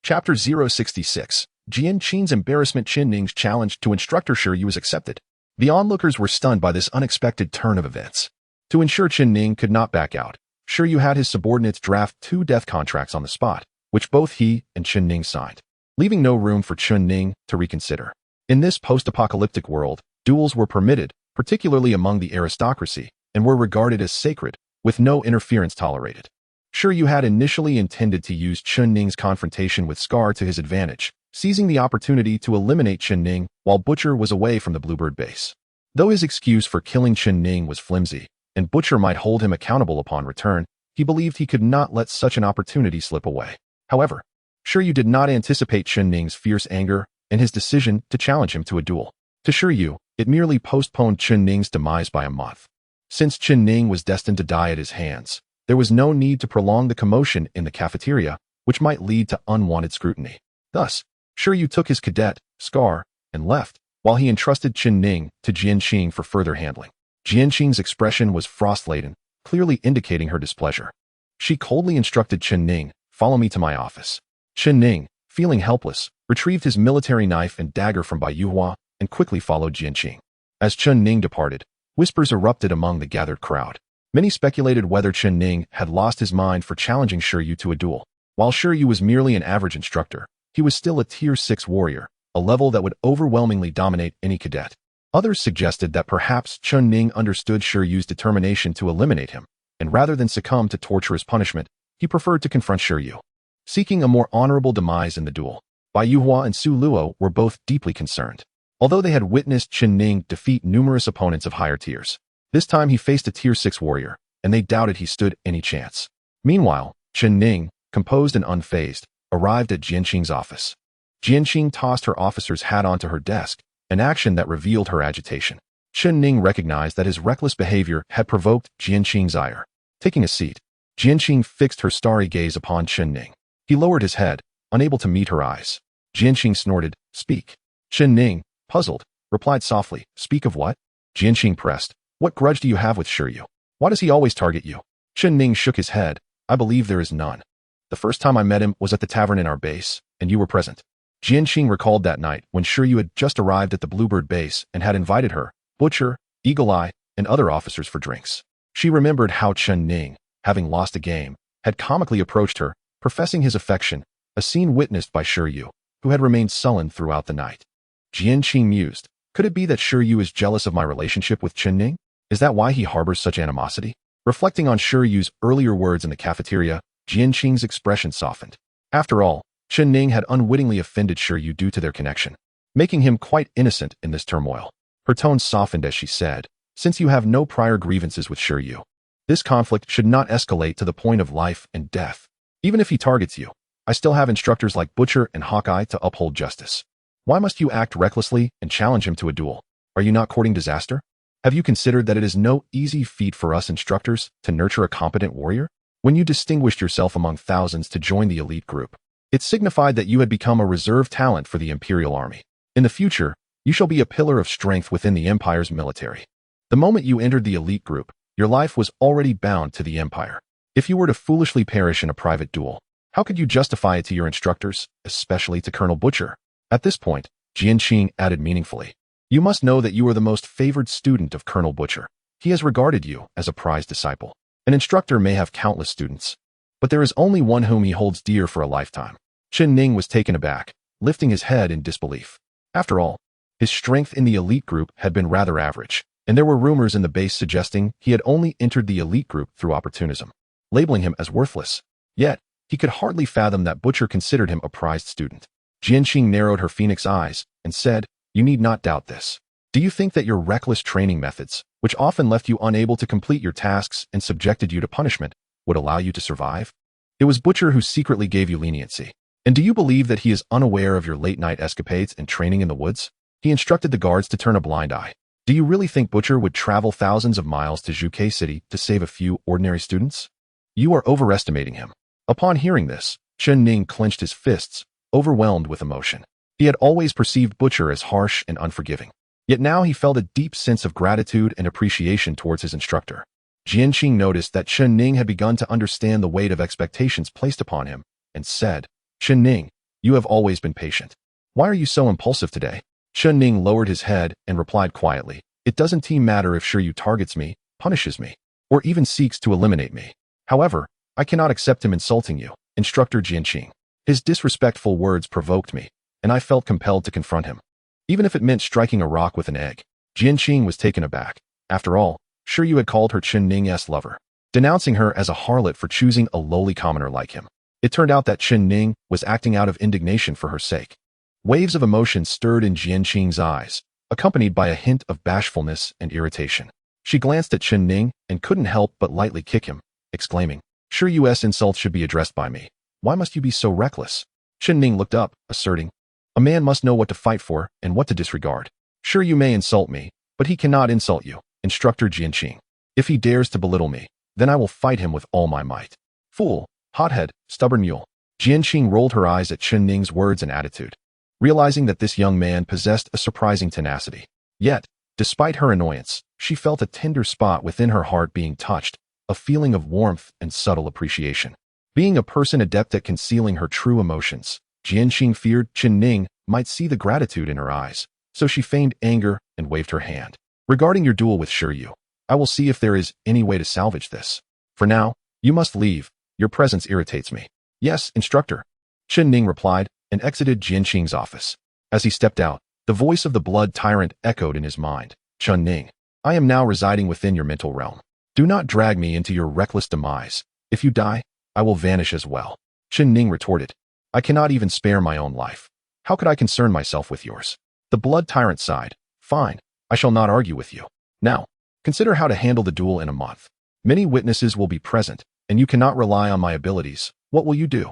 Chapter 066. Jian Qing's embarrassment. Chen Ning's challenge to instructor Shiryu was accepted. The onlookers were stunned by this unexpected turn of events. To ensure Chen Ning could not back out, Shiryu had his subordinates draft 2 death contracts on the spot, which both he and Chen Ning signed, leaving no room for Chen Ning to reconsider. In this post-apocalyptic world, duels were permitted, particularly among the aristocracy, and were regarded as sacred, with no interference tolerated. Shiryu had initially intended to use Chen Ning's confrontation with Scar to his advantage, seizing the opportunity to eliminate Chen Ning while Butcher was away from the Bluebird base. Though his excuse for killing Chen Ning was flimsy, and Butcher might hold him accountable upon return, he believed he could not let such an opportunity slip away. However, Shiryu did not anticipate Chen Ning's fierce anger and his decision to challenge him to a duel. To Shiryu, it merely postponed Chen Ning's demise by a month. Since Chen Ning was destined to die at his hands, there was no need to prolong the commotion in the cafeteria, which might lead to unwanted scrutiny. Thus, Shiryu took his cadet, Scar, and left, while he entrusted Chen Ning to Jian Qing for further handling. Jian Qing's expression was frost-laden, clearly indicating her displeasure. She coldly instructed Chen Ning, "Follow me to my office." Chen Ning, feeling helpless, retrieved his military knife and dagger from Bai Yuhua and quickly followed Jian Qing. As Chen Ning departed, whispers erupted among the gathered crowd. Many speculated whether Chen Ning had lost his mind for challenging Shiryu to a duel. While Shiryu was merely an average instructor, he was still a Tier 6 warrior, a level that would overwhelmingly dominate any cadet. Others suggested that perhaps Chen Ning understood Shiryu's determination to eliminate him, and rather than succumb to torturous punishment, he preferred to confront Shiryu, seeking a more honorable demise in the duel. Bai Yuhua and Su Luo were both deeply concerned. Although they had witnessed Chen Ning defeat numerous opponents of higher tiers, this time he faced a Tier 6 warrior, and they doubted he stood any chance. Meanwhile, Chen Ning, composed and unfazed, arrived at Jian Qing's office. Jian Qing tossed her officer's hat onto her desk, an action that revealed her agitation. Chen Ning recognized that his reckless behavior had provoked Jian Qing's ire. Taking a seat, Jian Qing fixed her starry gaze upon Chen Ning. He lowered his head, unable to meet her eyes. Jian Qing snorted, "Speak." Chen Ning, puzzled, replied softly, "Speak of what?" Jian Qing pressed, "What grudge do you have with Shiryu? Why does he always target you?" Chen Ning shook his head, "I believe there is none. The first time I met him was at the tavern in our base, and you were present." Jian Qing recalled that night when Shiryu had just arrived at the Bluebird base and had invited her, Butcher, Eagle Eye, and other officers for drinks. She remembered how Chen Ning, having lost a game, had comically approached her, professing his affection, a scene witnessed by Shiryu, who had remained sullen throughout the night. Jian Qing mused, "Could it be that Shiryu is jealous of my relationship with Chen Ning? Is that why he harbors such animosity?" Reflecting on Shiryu's earlier words in the cafeteria, Jian Qing's expression softened. After all, Chen Ning had unwittingly offended Shiryu due to their connection, making him quite innocent in this turmoil. Her tone softened as she said, "Since you have no prior grievances with Shiryu, this conflict should not escalate to the point of life and death. Even if he targets you, I still have instructors like Butcher and Hawkeye to uphold justice. Why must you act recklessly and challenge him to a duel? Are you not courting disaster? Have you considered that it is no easy feat for us instructors to nurture a competent warrior? When you distinguished yourself among thousands to join the elite group, it signified that you had become a reserve talent for the Imperial Army. In the future, you shall be a pillar of strength within the Empire's military. The moment you entered the elite group, your life was already bound to the Empire. If you were to foolishly perish in a private duel, how could you justify it to your instructors, especially to Colonel Butcher?" At this point, Jian Qing added meaningfully, "You must know that you are the most favored student of Colonel Butcher. He has regarded you as a prized disciple. An instructor may have countless students, but there is only one whom he holds dear for a lifetime." Chen Ning was taken aback, lifting his head in disbelief. After all, his strength in the elite group had been rather average, and there were rumors in the base suggesting he had only entered the elite group through opportunism, labeling him as worthless. Yet, he could hardly fathom that Butcher considered him a prized student. Jian Qing narrowed her phoenix eyes and said, "You need not doubt this. Do you think that your reckless training methods, which often left you unable to complete your tasks and subjected you to punishment, would allow you to survive? It was Butcher who secretly gave you leniency. And do you believe that he is unaware of your late-night escapades and training in the woods? He instructed the guards to turn a blind eye. Do you really think Butcher would travel thousands of miles to Zhuke City to save a few ordinary students? You are overestimating him. Upon hearing this, Chen Ning clenched his fists, overwhelmed with emotion. He had always perceived Butcher as harsh and unforgiving. Yet now he felt a deep sense of gratitude and appreciation towards his instructor. Jianqing noticed that Chen Ning had begun to understand the weight of expectations placed upon him, and said, Chen Ning, you have always been patient. Why are you so impulsive today? Chen Ning lowered his head and replied quietly, It doesn't matter if Shiryu targets me, punishes me, or even seeks to eliminate me. However, I cannot accept him insulting you, Instructor Jianqing. His disrespectful words provoked me, and I felt compelled to confront him. Even if it meant striking a rock with an egg. Jianqing was taken aback. After all, Shiryu had called her Chen Ning's lover, denouncing her as a harlot for choosing a lowly commoner like him. It turned out that Chen Ning was acting out of indignation for her sake. Waves of emotion stirred in Jianqing's eyes, accompanied by a hint of bashfulness and irritation. She glanced at Chen Ning and couldn't help but lightly kick him, exclaiming, Shiryu's insults should be addressed by me. Why must you be so reckless? Chen Ning looked up, asserting, A man must know what to fight for and what to disregard. Sure, you may insult me, but he cannot insult you, Instructor Jianqing. If he dares to belittle me, then I will fight him with all my might. Fool, hothead, stubborn mule. Jianqing rolled her eyes at Chen Ning's words and attitude, realizing that this young man possessed a surprising tenacity. Yet, despite her annoyance, she felt a tender spot within her heart being touched, a feeling of warmth and subtle appreciation. Being a person adept at concealing her true emotions, Jianqing feared Chen Ning might see the gratitude in her eyes, so she feigned anger and waved her hand. Regarding your duel with Shiryu, I will see if there is any way to salvage this. For now, you must leave. Your presence irritates me. Yes, instructor. Chen Ning replied and exited Jianqing's office. As he stepped out, the voice of the blood tyrant echoed in his mind. Chen Ning, I am now residing within your mental realm. Do not drag me into your reckless demise. If you die, I will vanish as well. Chen Ning retorted, I cannot even spare my own life. How could I concern myself with yours? The blood tyrant sighed. Fine, I shall not argue with you. Now, consider how to handle the duel in a month. Many witnesses will be present, and you cannot rely on my abilities. What will you do?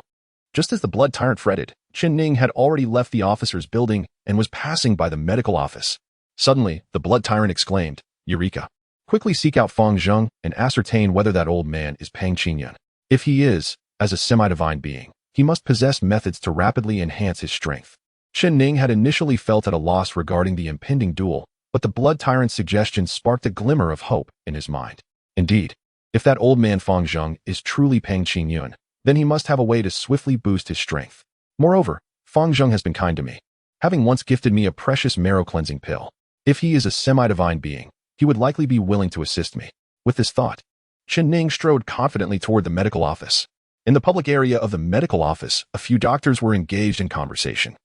Just as the blood tyrant fretted, Chen Ning had already left the officer's building and was passing by the medical office. Suddenly, the blood tyrant exclaimed, Eureka! Quickly seek out Fang Zheng and ascertain whether that old man is Pang Qingyun. If he is, as a semi-divine being, he must possess methods to rapidly enhance his strength. Chen Ning had initially felt at a loss regarding the impending duel, but the blood tyrant's suggestion sparked a glimmer of hope in his mind. Indeed, if that old man Fang Zheng is truly Pang Qingyun, then he must have a way to swiftly boost his strength. Moreover, Fang Zheng has been kind to me, having once gifted me a precious marrow-cleansing pill. If he is a semi-divine being, he would likely be willing to assist me. With this thought, Chen Ning strode confidently toward the medical office. In the public area of the medical office, a few doctors were engaged in conversation,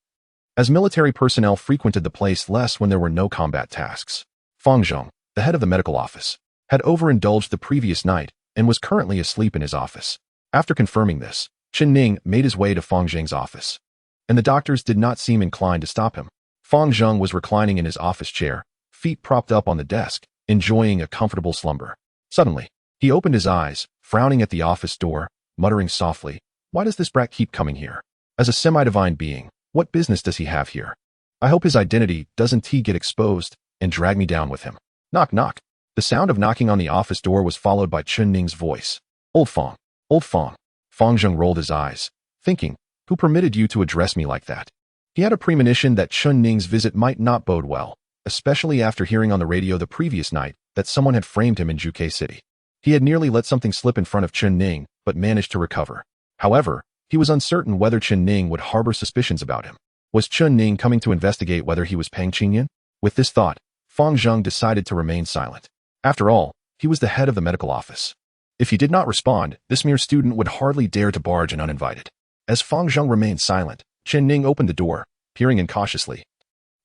as military personnel frequented the place less when there were no combat tasks. Fang Zheng, the head of the medical office, had overindulged the previous night and was currently asleep in his office. After confirming this, Chen Ning made his way to Fang Zheng's office, and the doctors did not seem inclined to stop him. Fang Zheng was reclining in his office chair, feet propped up on the desk, enjoying a comfortable slumber. Suddenly, he opened his eyes, frowning at the office door, muttering softly, Why does this brat keep coming here? As a semi-divine being, what business does he have here? I hope his identity doesn't get exposed and drag me down with him. Knock, knock. The sound of knocking on the office door was followed by Chen Ning's voice. Old Fang. Old Fang. Fang Zheng rolled his eyes, thinking, Who permitted you to address me like that? He had a premonition that Chen Ning's visit might not bode well, especially after hearing on the radio the previous night that someone had framed him in Zhuke City. He had nearly let something slip in front of Chen Ning, but managed to recover. However, he was uncertain whether Chen Ning would harbor suspicions about him. Was Chen Ning coming to investigate whether he was Pang Qingyun? With this thought, Fang Zheng decided to remain silent. After all, he was the head of the medical office. If he did not respond, this mere student would hardly dare to barge in uninvited. As Fang Zheng remained silent, Chen Ning opened the door, peering in cautiously,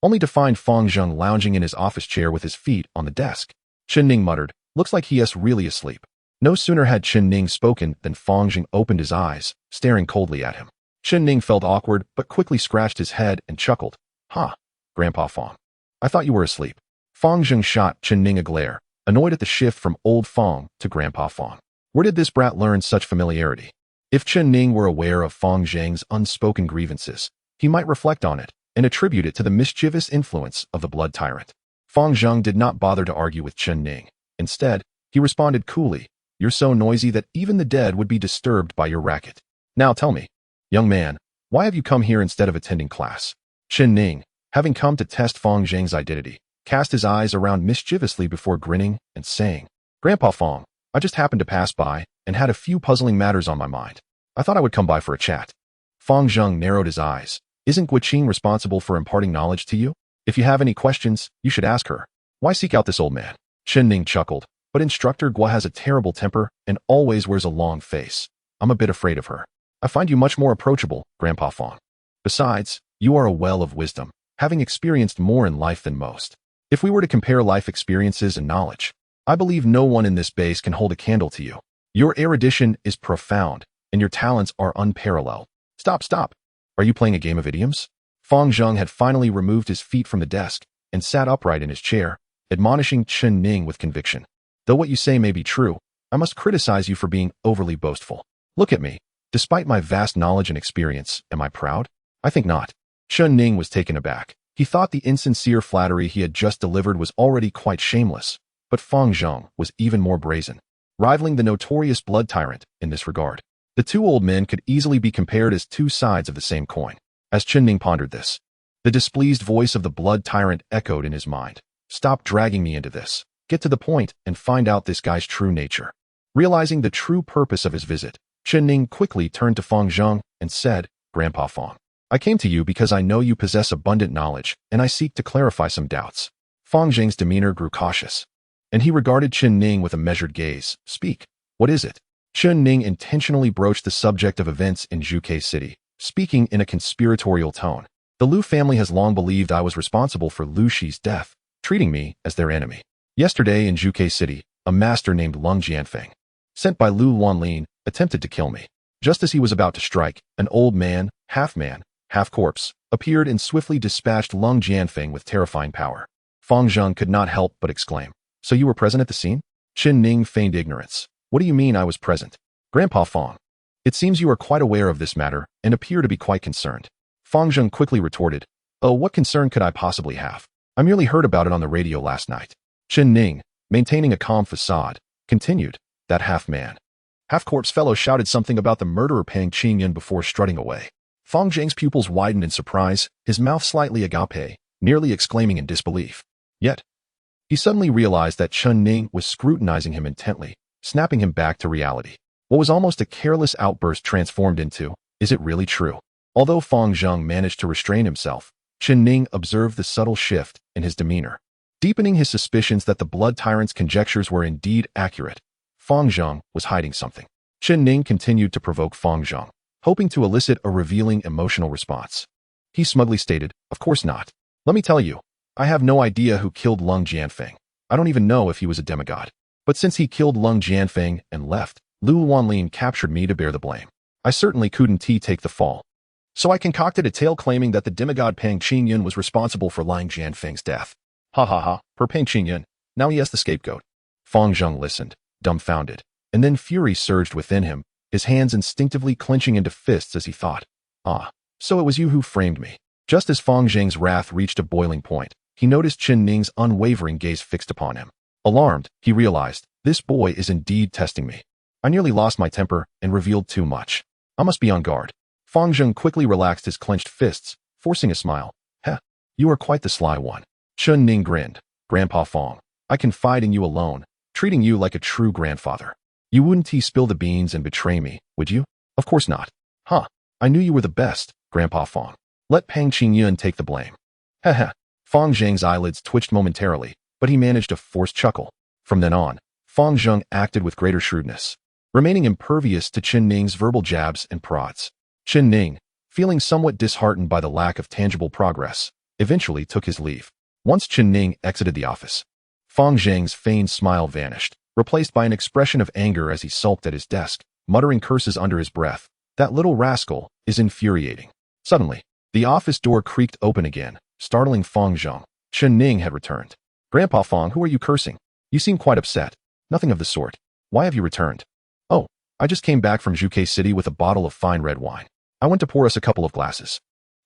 only to find Fang Zheng lounging in his office chair with his feet on the desk. Chen Ning muttered, Looks like he is really asleep. No sooner had Chen Ning spoken than Fang Zheng opened his eyes, staring coldly at him. Chen Ning felt awkward but quickly scratched his head and chuckled. Ha, Grandpa Fang. I thought you were asleep. Fang Zheng shot Chen Ning a glare, annoyed at the shift from old Fang to Grandpa Fang. Where did this brat learn such familiarity? If Chen Ning were aware of Fang Zheng's unspoken grievances, he might reflect on it and attribute it to the mischievous influence of the blood tyrant. Fang Zheng did not bother to argue with Chen Ning. Instead, he responded coolly, "You're so noisy that even the dead would be disturbed by your racket. Now tell me, young man, why have you come here instead of attending class?" Chen Ning, having come to test Fang Zheng's identity, cast his eyes around mischievously before grinning and saying, "Grandpa Fang, I just happened to pass by and had a few puzzling matters on my mind. I thought I would come by for a chat." Fang Zheng narrowed his eyes. "Isn't Guqing responsible for imparting knowledge to you? If you have any questions, you should ask her. Why seek out this old man?" Chen Ning chuckled, "But Instructor Gua has a terrible temper and always wears a long face. I'm a bit afraid of her. I find you much more approachable, Grandpa Fang. Besides, you are a well of wisdom, having experienced more in life than most. If we were to compare life experiences and knowledge, I believe no one in this base can hold a candle to you. Your erudition is profound, and your talents are unparalleled." Stop. Are you playing a game of idioms? Fang Zheng had finally removed his feet from the desk and sat upright in his chair, admonishing Chen Ning with conviction. "Though what you say may be true, I must criticize you for being overly boastful. Look at me. Despite my vast knowledge and experience, am I proud? I think not." Chen Ning was taken aback. He thought the insincere flattery he had just delivered was already quite shameless, but Fang Zheng was even more brazen, rivaling the notorious blood tyrant in this regard. The two old men could easily be compared as two sides of the same coin. As Chen Ning pondered this, the displeased voice of the blood tyrant echoed in his mind. "Stop dragging me into this. Get to the point and find out this guy's true nature." Realizing the true purpose of his visit, Chen Ning quickly turned to Fang Zheng and said, "Grandpa Fang, I came to you because I know you possess abundant knowledge, and I seek to clarify some doubts." Fang Zheng's demeanor grew cautious, and he regarded Chen Ning with a measured gaze. "Speak. What is it?" Chen Ning intentionally broached the subject of events in Zhuge City, speaking in a conspiratorial tone. "The Lu family has long believed I was responsible for Lu Shi's death, treating me as their enemy. Yesterday in Zhuge City, a master named Lung Jianfeng, sent by Lu Wanlin, attempted to kill me. Just as he was about to strike, an old man, half corpse, appeared and swiftly dispatched Lung Jianfeng with terrifying power." Fang Zheng could not help but exclaim, "So you were present at the scene?" Chen Ning feigned ignorance. "What do you mean I was present?" "Grandpa Fang, it seems you are quite aware of this matter and appear to be quite concerned." Fang Zheng quickly retorted, "Oh, what concern could I possibly have? I merely heard about it on the radio last night." Chen Ning, maintaining a calm facade, continued, "That half-corpse fellow shouted something about the murderer Pang Qingyun before strutting away." Fang Zheng's pupils widened in surprise, his mouth slightly agape, nearly exclaiming in disbelief. Yet, he suddenly realized that Chen Ning was scrutinizing him intently, snapping him back to reality. What was almost a careless outburst transformed into, "Is it really true?" Although Fang Zheng managed to restrain himself, Chen Ning observed the subtle shift in his demeanor, deepening his suspicions that the blood tyrant's conjectures were indeed accurate. Fang Zheng was hiding something. Chen Ning continued to provoke Fang Zheng, hoping to elicit a revealing emotional response. He smugly stated, "Of course not. Let me tell you, I have no idea who killed Lung Jianfeng. I don't even know if he was a demigod. But since he killed Lung Jianfeng and left, Lu Wanlin captured me to bear the blame. I certainly couldn't take the fall. So I concocted a tale claiming that the demigod Pang Qingyun was responsible for Lung Jianfeng's death. Ha ha ha, per Pang Qingyun, now he has the scapegoat." Fang Zheng listened, dumbfounded, and then fury surged within him, his hands instinctively clenching into fists as he thought, "Ah, so it was you who framed me." Just as Fang Zheng's wrath reached a boiling point, he noticed Chen Ning's unwavering gaze fixed upon him. Alarmed, he realized, this boy is indeed testing me. I nearly lost my temper and revealed too much. I must be on guard. Fang Zheng quickly relaxed his clenched fists, forcing a smile. "Heh, you are quite the sly one." Chen Ning grinned. "Grandpa Fang, I confide in you alone, treating you like a true grandfather. You wouldn't spill the beans and betray me, would you?" "Of course not." "Huh, I knew you were the best, Grandpa Fang. Let Pang Qingyun take the blame." "Heh heh." Fang Zheng's eyelids twitched momentarily, but he managed a forced chuckle. From then on, Fang Zheng acted with greater shrewdness, remaining impervious to Chen Ning's verbal jabs and prods. Chen Ning, feeling somewhat disheartened by the lack of tangible progress, eventually took his leave. Once Chen Ning exited the office, Fang Zheng's feigned smile vanished, replaced by an expression of anger as he sulked at his desk, muttering curses under his breath. "That little rascal is infuriating." Suddenly, the office door creaked open again, startling Fang Zheng. Chen Ning had returned. "Grandpa Fang, who are you cursing? You seem quite upset." "Nothing of the sort. Why have you returned?" "Oh, I just came back from Zhuge City with a bottle of fine red wine. I went to pour us a couple of glasses."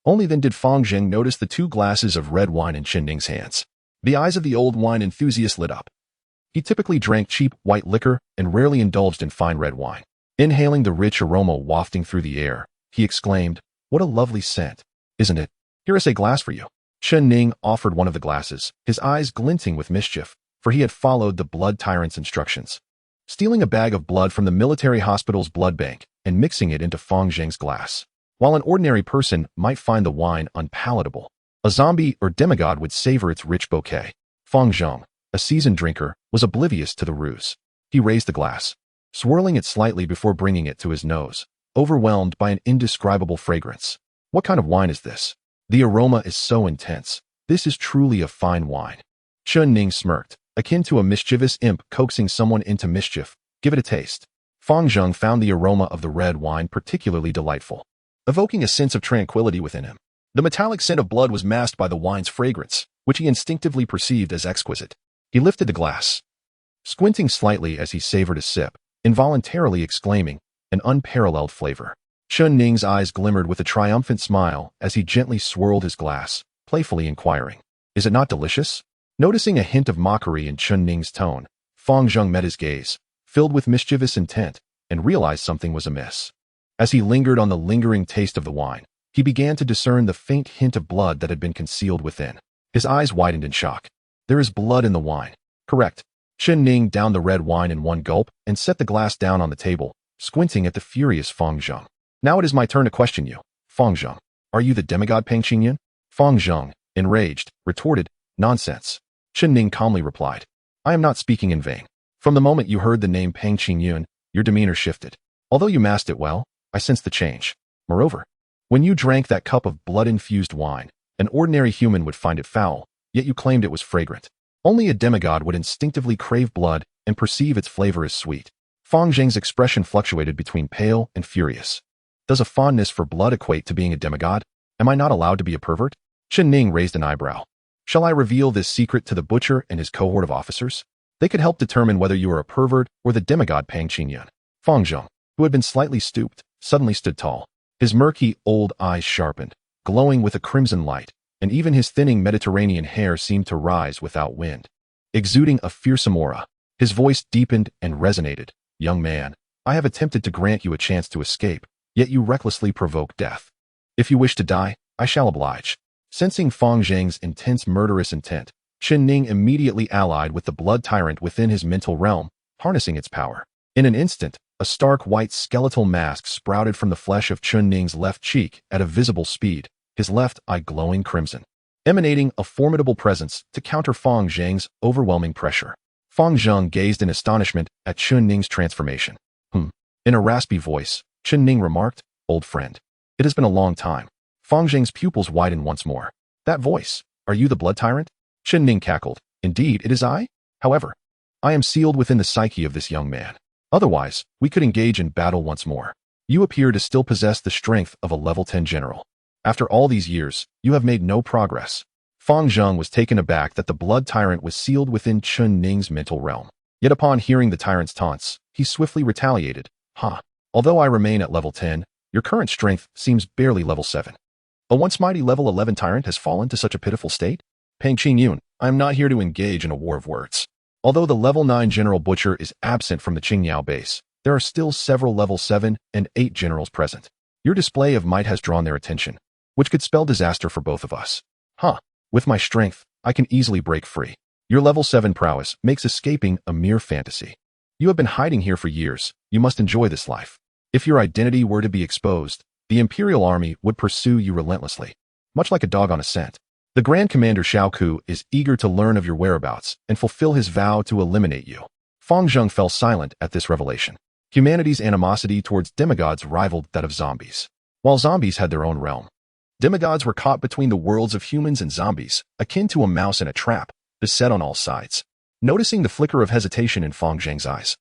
Only then did Fang Zheng notice the 2 glasses of red wine in Chen Ning's hands. The eyes of the old wine enthusiast lit up. He typically drank cheap white liquor and rarely indulged in fine red wine. Inhaling the rich aroma wafting through the air, he exclaimed, "What a lovely scent, isn't it? Here is a glass for you." Chen Ning offered one of the glasses, his eyes glinting with mischief, for he had followed the blood tyrant's instructions. Stealing a bag of blood from the military hospital's blood bank and mixing it into Fang Zheng's glass. While an ordinary person might find the wine unpalatable, a zombie or demigod would savor its rich bouquet. Fang Zheng, a seasoned drinker, was oblivious to the ruse. He raised the glass, swirling it slightly before bringing it to his nose, overwhelmed by an indescribable fragrance. What kind of wine is this? The aroma is so intense. This is truly a fine wine. Chen Ning smirked, akin to a mischievous imp coaxing someone into mischief. Give it a taste. Fang Zheng found the aroma of the red wine particularly delightful, evoking a sense of tranquility within him. The metallic scent of blood was masked by the wine's fragrance, which he instinctively perceived as exquisite. He lifted the glass, squinting slightly as he savored a sip, involuntarily exclaiming, "An unparalleled flavor." Chen Ning's eyes glimmered with a triumphant smile as he gently swirled his glass, playfully inquiring, "Is it not delicious?" Noticing a hint of mockery in Chen Ning's tone, Fang Zheng met his gaze, filled with mischievous intent, and realized something was amiss. As he lingered on the lingering taste of the wine, he began to discern the faint hint of blood that had been concealed within. His eyes widened in shock. There is blood in the wine. Correct. Chen Ning downed the red wine in one gulp and set the glass down on the table, squinting at the furious Fang Zheng. "Now it is my turn to question you, Fang Zheng. Are you the demigod Peng Qingyun?" Fang Zheng, enraged, retorted, "Nonsense." Chen Ning calmly replied, "I am not speaking in vain. From the moment you heard the name Peng Qingyun, your demeanor shifted. Although you masked it well, I sensed the change. Moreover, when you drank that cup of blood-infused wine, an ordinary human would find it foul, yet you claimed it was fragrant. Only a demigod would instinctively crave blood and perceive its flavor as sweet." Fang Zheng's expression fluctuated between pale and furious. Does a fondness for blood equate to being a demigod? Am I not allowed to be a pervert? Chen Ning raised an eyebrow. Shall I reveal this secret to the butcher and his cohort of officers? They could help determine whether you are a pervert or the demigod Peng Qingyun. Fang Zheng, who had been slightly stooped, suddenly stood tall. His murky, old eyes sharpened, glowing with a crimson light, and even his thinning Mediterranean hair seemed to rise without wind, exuding a fearsome aura. His voice deepened and resonated. "Young man, I have attempted to grant you a chance to escape, yet you recklessly provoke death. If you wish to die, I shall oblige." Sensing Fang Zheng's intense murderous intent, Chen Ning immediately allied with the blood tyrant within his mental realm, harnessing its power. In an instant, a stark white skeletal mask sprouted from the flesh of Chen Ning's left cheek at a visible speed, his left eye glowing crimson, emanating a formidable presence to counter Fang Zheng's overwhelming pressure. Fang Zheng gazed in astonishment at Chen Ning's transformation. In a raspy voice, Chen Ning remarked, "Old friend, it has been a long time." Fang Zheng's pupils widened once more. "That voice, are you the blood tyrant?" Chen Ning cackled, "Indeed, it is I. However, I am sealed within the psyche of this young man. Otherwise, we could engage in battle once more. You appear to still possess the strength of a level 10 general. After all these years, you have made no progress." Fang Zheng was taken aback that the blood tyrant was sealed within Chen Ning's mental realm. Yet upon hearing the tyrant's taunts, he swiftly retaliated, Although I remain at level 10, your current strength seems barely level 7. A once mighty level 11 tyrant has fallen to such a pitiful state? Peng Qingyun, I am not here to engage in a war of words. Although the level 9 General Butcher is absent from the Qingyao base, there are still several level 7 and 8 generals present. Your display of might has drawn their attention, which could spell disaster for both of us. With my strength, I can easily break free. Your level 7 prowess makes escaping a mere fantasy. You have been hiding here for years. You must enjoy this life. If your identity were to be exposed, the Imperial Army would pursue you relentlessly, much like a dog on a scent. The Grand Commander Xiao Ku is eager to learn of your whereabouts and fulfill his vow to eliminate you. Fang Zheng fell silent at this revelation. Humanity's animosity towards demigods rivaled that of zombies. While zombies had their own realm, demigods were caught between the worlds of humans and zombies, akin to a mouse in a trap, beset on all sides. Noticing the flicker of hesitation in Fang Zheng's eyes,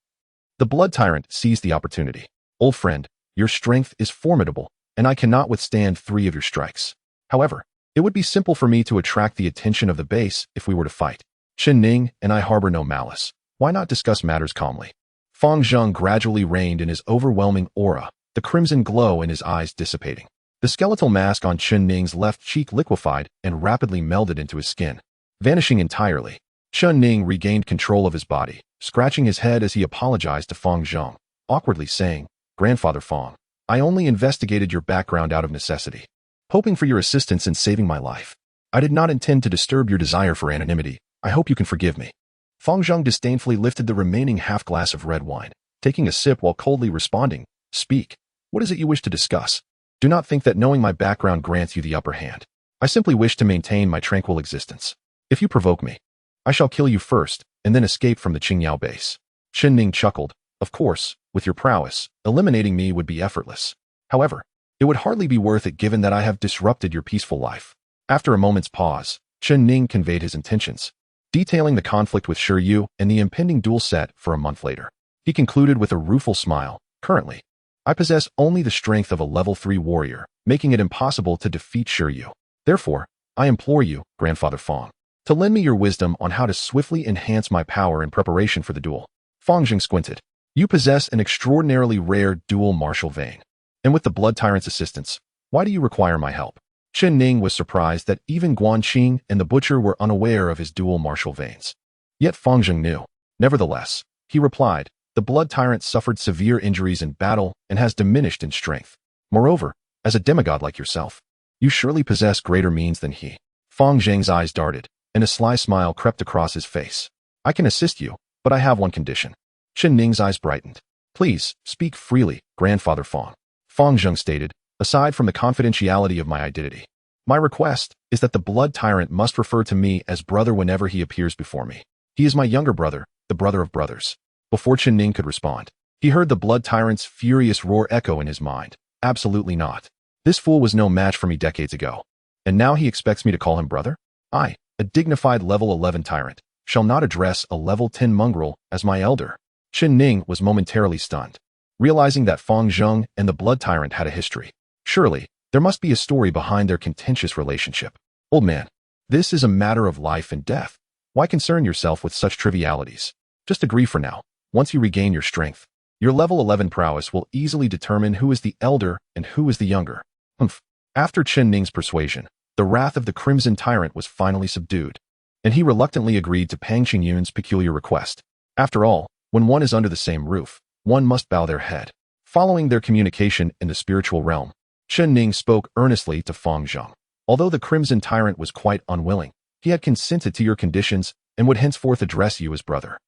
the blood tyrant seized the opportunity. "Old friend, your strength is formidable, and I cannot withstand 3 of your strikes. However, it would be simple for me to attract the attention of the base if we were to fight. Chen Ning and I harbor no malice. Why not discuss matters calmly?" Fang Zheng gradually reigned in his overwhelming aura, the crimson glow in his eyes dissipating. The skeletal mask on Chen Ning's left cheek liquefied and rapidly melded into his skin, vanishing entirely. Chen Ning regained control of his body, scratching his head as he apologized to Fang Zheng, awkwardly saying, "Grandfather Fang, I only investigated your background out of necessity, hoping for your assistance in saving my life. I did not intend to disturb your desire for anonymity. I hope you can forgive me." Fang Zheng disdainfully lifted the remaining half-glass of red wine, taking a sip while coldly responding, "Speak. What is it you wish to discuss? Do not think that knowing my background grants you the upper hand. I simply wish to maintain my tranquil existence. If you provoke me, I shall kill you first, and then escape from the Qingyao base." Chen Ning chuckled. "Of course, with your prowess, eliminating me would be effortless. However, it would hardly be worth it given that I have disrupted your peaceful life." After a moment's pause, Chen Ning conveyed his intentions, detailing the conflict with Shi Yu and the impending duel set for a month later. He concluded with a rueful smile, "Currently, I possess only the strength of a level 3 warrior, making it impossible to defeat Shi Yu. Therefore, I implore you, Grandfather Fang, to lend me your wisdom on how to swiftly enhance my power in preparation for the duel." Fang Zheng squinted. "You possess an extraordinarily rare dual martial vein. And with the Blood Tyrant's assistance, why do you require my help?" Chen Ning was surprised that even Guanqing and the butcher were unaware of his dual martial veins. Yet Fang Zheng knew. Nevertheless, he replied, "The Blood Tyrant suffered severe injuries in battle and has diminished in strength. Moreover, as a demigod like yourself, you surely possess greater means than he." Fang Zheng's eyes darted, and a sly smile crept across his face. "I can assist you, but I have one condition." Chen Ning's eyes brightened. "Please, speak freely, Grandfather Fang." Fang Zheng stated, "Aside from the confidentiality of my identity, my request is that the Blood Tyrant must refer to me as brother whenever he appears before me. He is my younger brother, the brother of brothers." Before Chen Ning could respond, he heard the Blood Tyrant's furious roar echo in his mind. "Absolutely not. This fool was no match for me decades ago. And now he expects me to call him brother? I, a dignified level 11 tyrant, shall not address a level 10 mongrel as my elder." Chen Ning was momentarily stunned, realizing that Fang Zheng and the Blood Tyrant had a history. Surely, there must be a story behind their contentious relationship. "Old man, this is a matter of life and death. Why concern yourself with such trivialities? Just agree for now. Once you regain your strength, your level 11 prowess will easily determine who is the elder and who is the younger." Humph. After Chen Ning's persuasion, the wrath of the Crimson Tyrant was finally subdued, and he reluctantly agreed to Pang Qingyun's peculiar request. After all, when one is under the same roof, one must bow their head. Following their communication in the spiritual realm, Chen Ning spoke earnestly to Fang Zheng. "Although the Crimson Tyrant was quite unwilling, he had consented to your conditions and would henceforth address you as brother.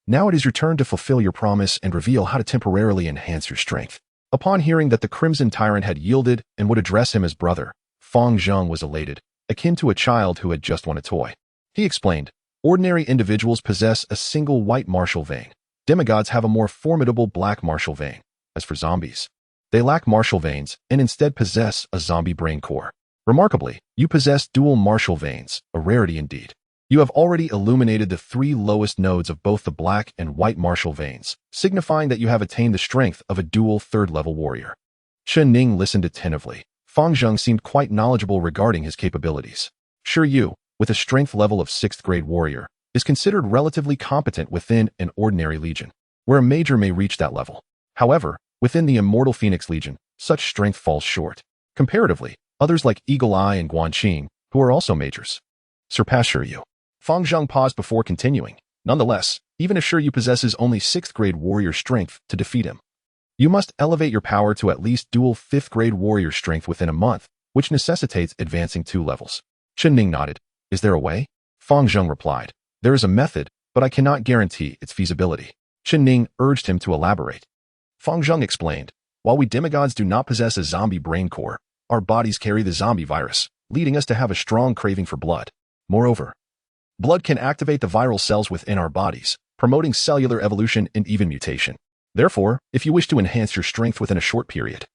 Now it is your turn to fulfill your promise and reveal how to temporarily enhance your strength." Upon hearing that the Crimson Tyrant had yielded and would address him as brother, Fang Zheng was elated, akin to a child who had just won a toy. He explained, "Ordinary individuals possess a single white martial vein. Demigods have a more formidable black martial vein. As for zombies, they lack martial veins and instead possess a zombie brain core. Remarkably, you possess dual martial veins, a rarity indeed. You have already illuminated the 3 lowest nodes of both the black and white martial veins, signifying that you have attained the strength of a dual 3rd-level warrior." Chen Ning listened attentively. Fang Zheng seemed quite knowledgeable regarding his capabilities. Shi Yu, with a strength level of 6th-grade warrior, is considered relatively competent within an ordinary legion, where a major may reach that level. However, within the Immortal Phoenix Legion, such strength falls short. Comparatively, others like Eagle Eye and Guanqing, who are also majors, surpass Shi Yu. Fang Zheng paused before continuing. "Nonetheless, even if Shi Yu possesses only 6th-grade warrior strength to defeat him, you must elevate your power to at least dual 5th-grade warrior strength within a month, which necessitates advancing 2 levels." Chen Ning nodded. "Is there a way?" Fang Zheng replied, "There is a method, but I cannot guarantee its feasibility." Chen Ning urged him to elaborate. Fang Zheng explained, "While we demigods do not possess a zombie brain core, our bodies carry the zombie virus, leading us to have a strong craving for blood. Moreover, blood can activate the viral cells within our bodies, promoting cellular evolution and even mutation. Therefore, if you wish to enhance your strength within a short period,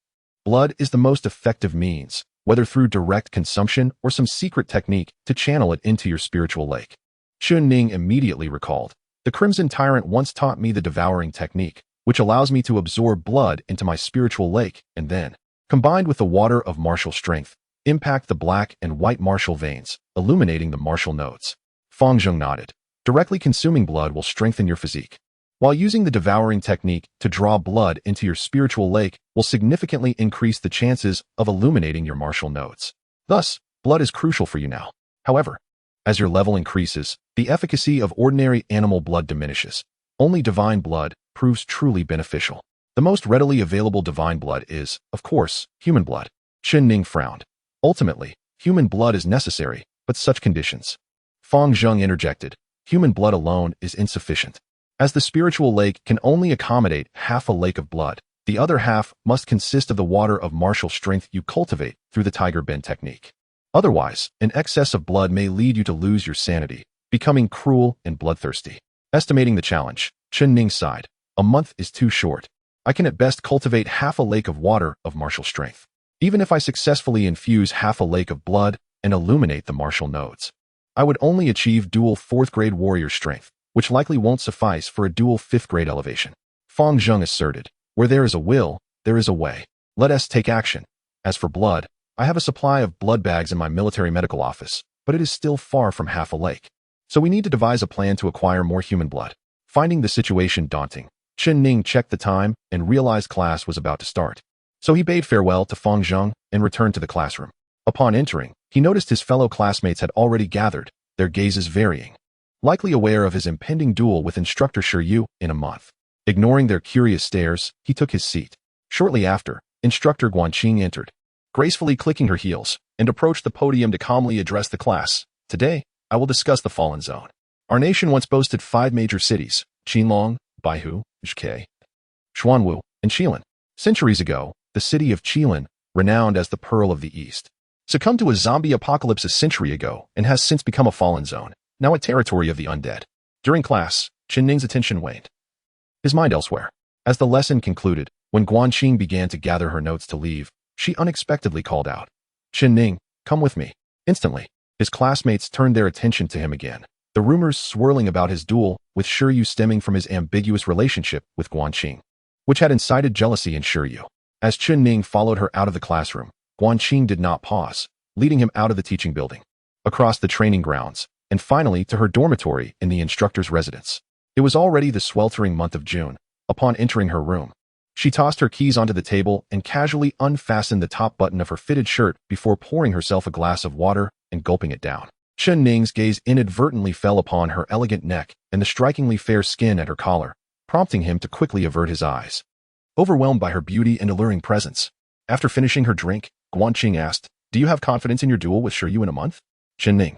blood is the most effective means, whether through direct consumption or some secret technique to channel it into your spiritual lake." Chen Ning immediately recalled, "The Crimson Tyrant once taught me the devouring technique, which allows me to absorb blood into my spiritual lake and then, combined with the water of martial strength, impact the black and white martial veins, illuminating the martial nodes." Fang Zheng nodded. "Directly consuming blood will strengthen your physique. while using the devouring technique to draw blood into your spiritual lake will significantly increase the chances of illuminating your martial nodes. Thus, blood is crucial for you now. However, as your level increases, the efficacy of ordinary animal blood diminishes. Only divine blood proves truly beneficial. The most readily available divine blood is, of course, human blood. Chen Ning frowned. Ultimately, human blood is necessary, but such conditions. Fang Zheng interjected. Human blood alone is insufficient. As the spiritual lake can only accommodate half a lake of blood, the other half must consist of the water of martial strength you cultivate through the Tiger Bend technique. Otherwise, an excess of blood may lead you to lose your sanity, becoming cruel and bloodthirsty. Estimating the challenge, Chen Ning sighed. A month is too short. I can at best cultivate half a lake of water of martial strength. Even if I successfully infuse half a lake of blood and illuminate the martial nodes, I would only achieve dual 4th grade warrior strength, which likely won't suffice for a dual 5th grade elevation. Fang Zheng asserted, where there is a will, there is a way. Let us take action. As for blood, I have a supply of blood bags in my military medical office, but it is still far from half a lake. So we need to devise a plan to acquire more human blood. Finding the situation daunting, Chen Ning checked the time and realized class was about to start. So he bade farewell to Fang Zheng and returned to the classroom. Upon entering, he noticed his fellow classmates had already gathered, their gazes varying, likely aware of his impending duel with instructor Shi Yu in a month. Ignoring their curious stares, he took his seat. Shortly after, instructor Guanqing entered, gracefully clicking her heels, and approached the podium to calmly address the class. Today, I will discuss the Fallen Zone. Our nation once boasted 5 major cities, Qinlong, Baihu, Zhike, Xuanwu, and Qilin. Centuries ago, the city of Qilin, renowned as the Pearl of the East, succumbed to a zombie apocalypse a century ago and has since become a fallen zone, now a territory of the undead. During class, Chen Ning's attention waned, his mind elsewhere. As the lesson concluded, when Guanqing began to gather her notes to leave, she unexpectedly called out, Chen Ning, come with me. Instantly, his classmates turned their attention to him again, the rumors swirling about his duel with Shi Yu stemming from his ambiguous relationship with Guanqing, which had incited jealousy in Shi Yu. As Chen Ning followed her out of the classroom, Guanqing did not pause, leading him out of the teaching building, across the training grounds, and finally to her dormitory in the instructor's residence. It was already the sweltering month of June. Upon entering her room, she tossed her keys onto the table and casually unfastened the top button of her fitted shirt before pouring herself a glass of water and gulping it down. Chen Ning's gaze inadvertently fell upon her elegant neck and the strikingly fair skin at her collar, prompting him to quickly avert his eyes, overwhelmed by her beauty and alluring presence. After finishing her drink, Guanqing asked, Do you have confidence in your duel with Shi Yu in a month? Chen Ning,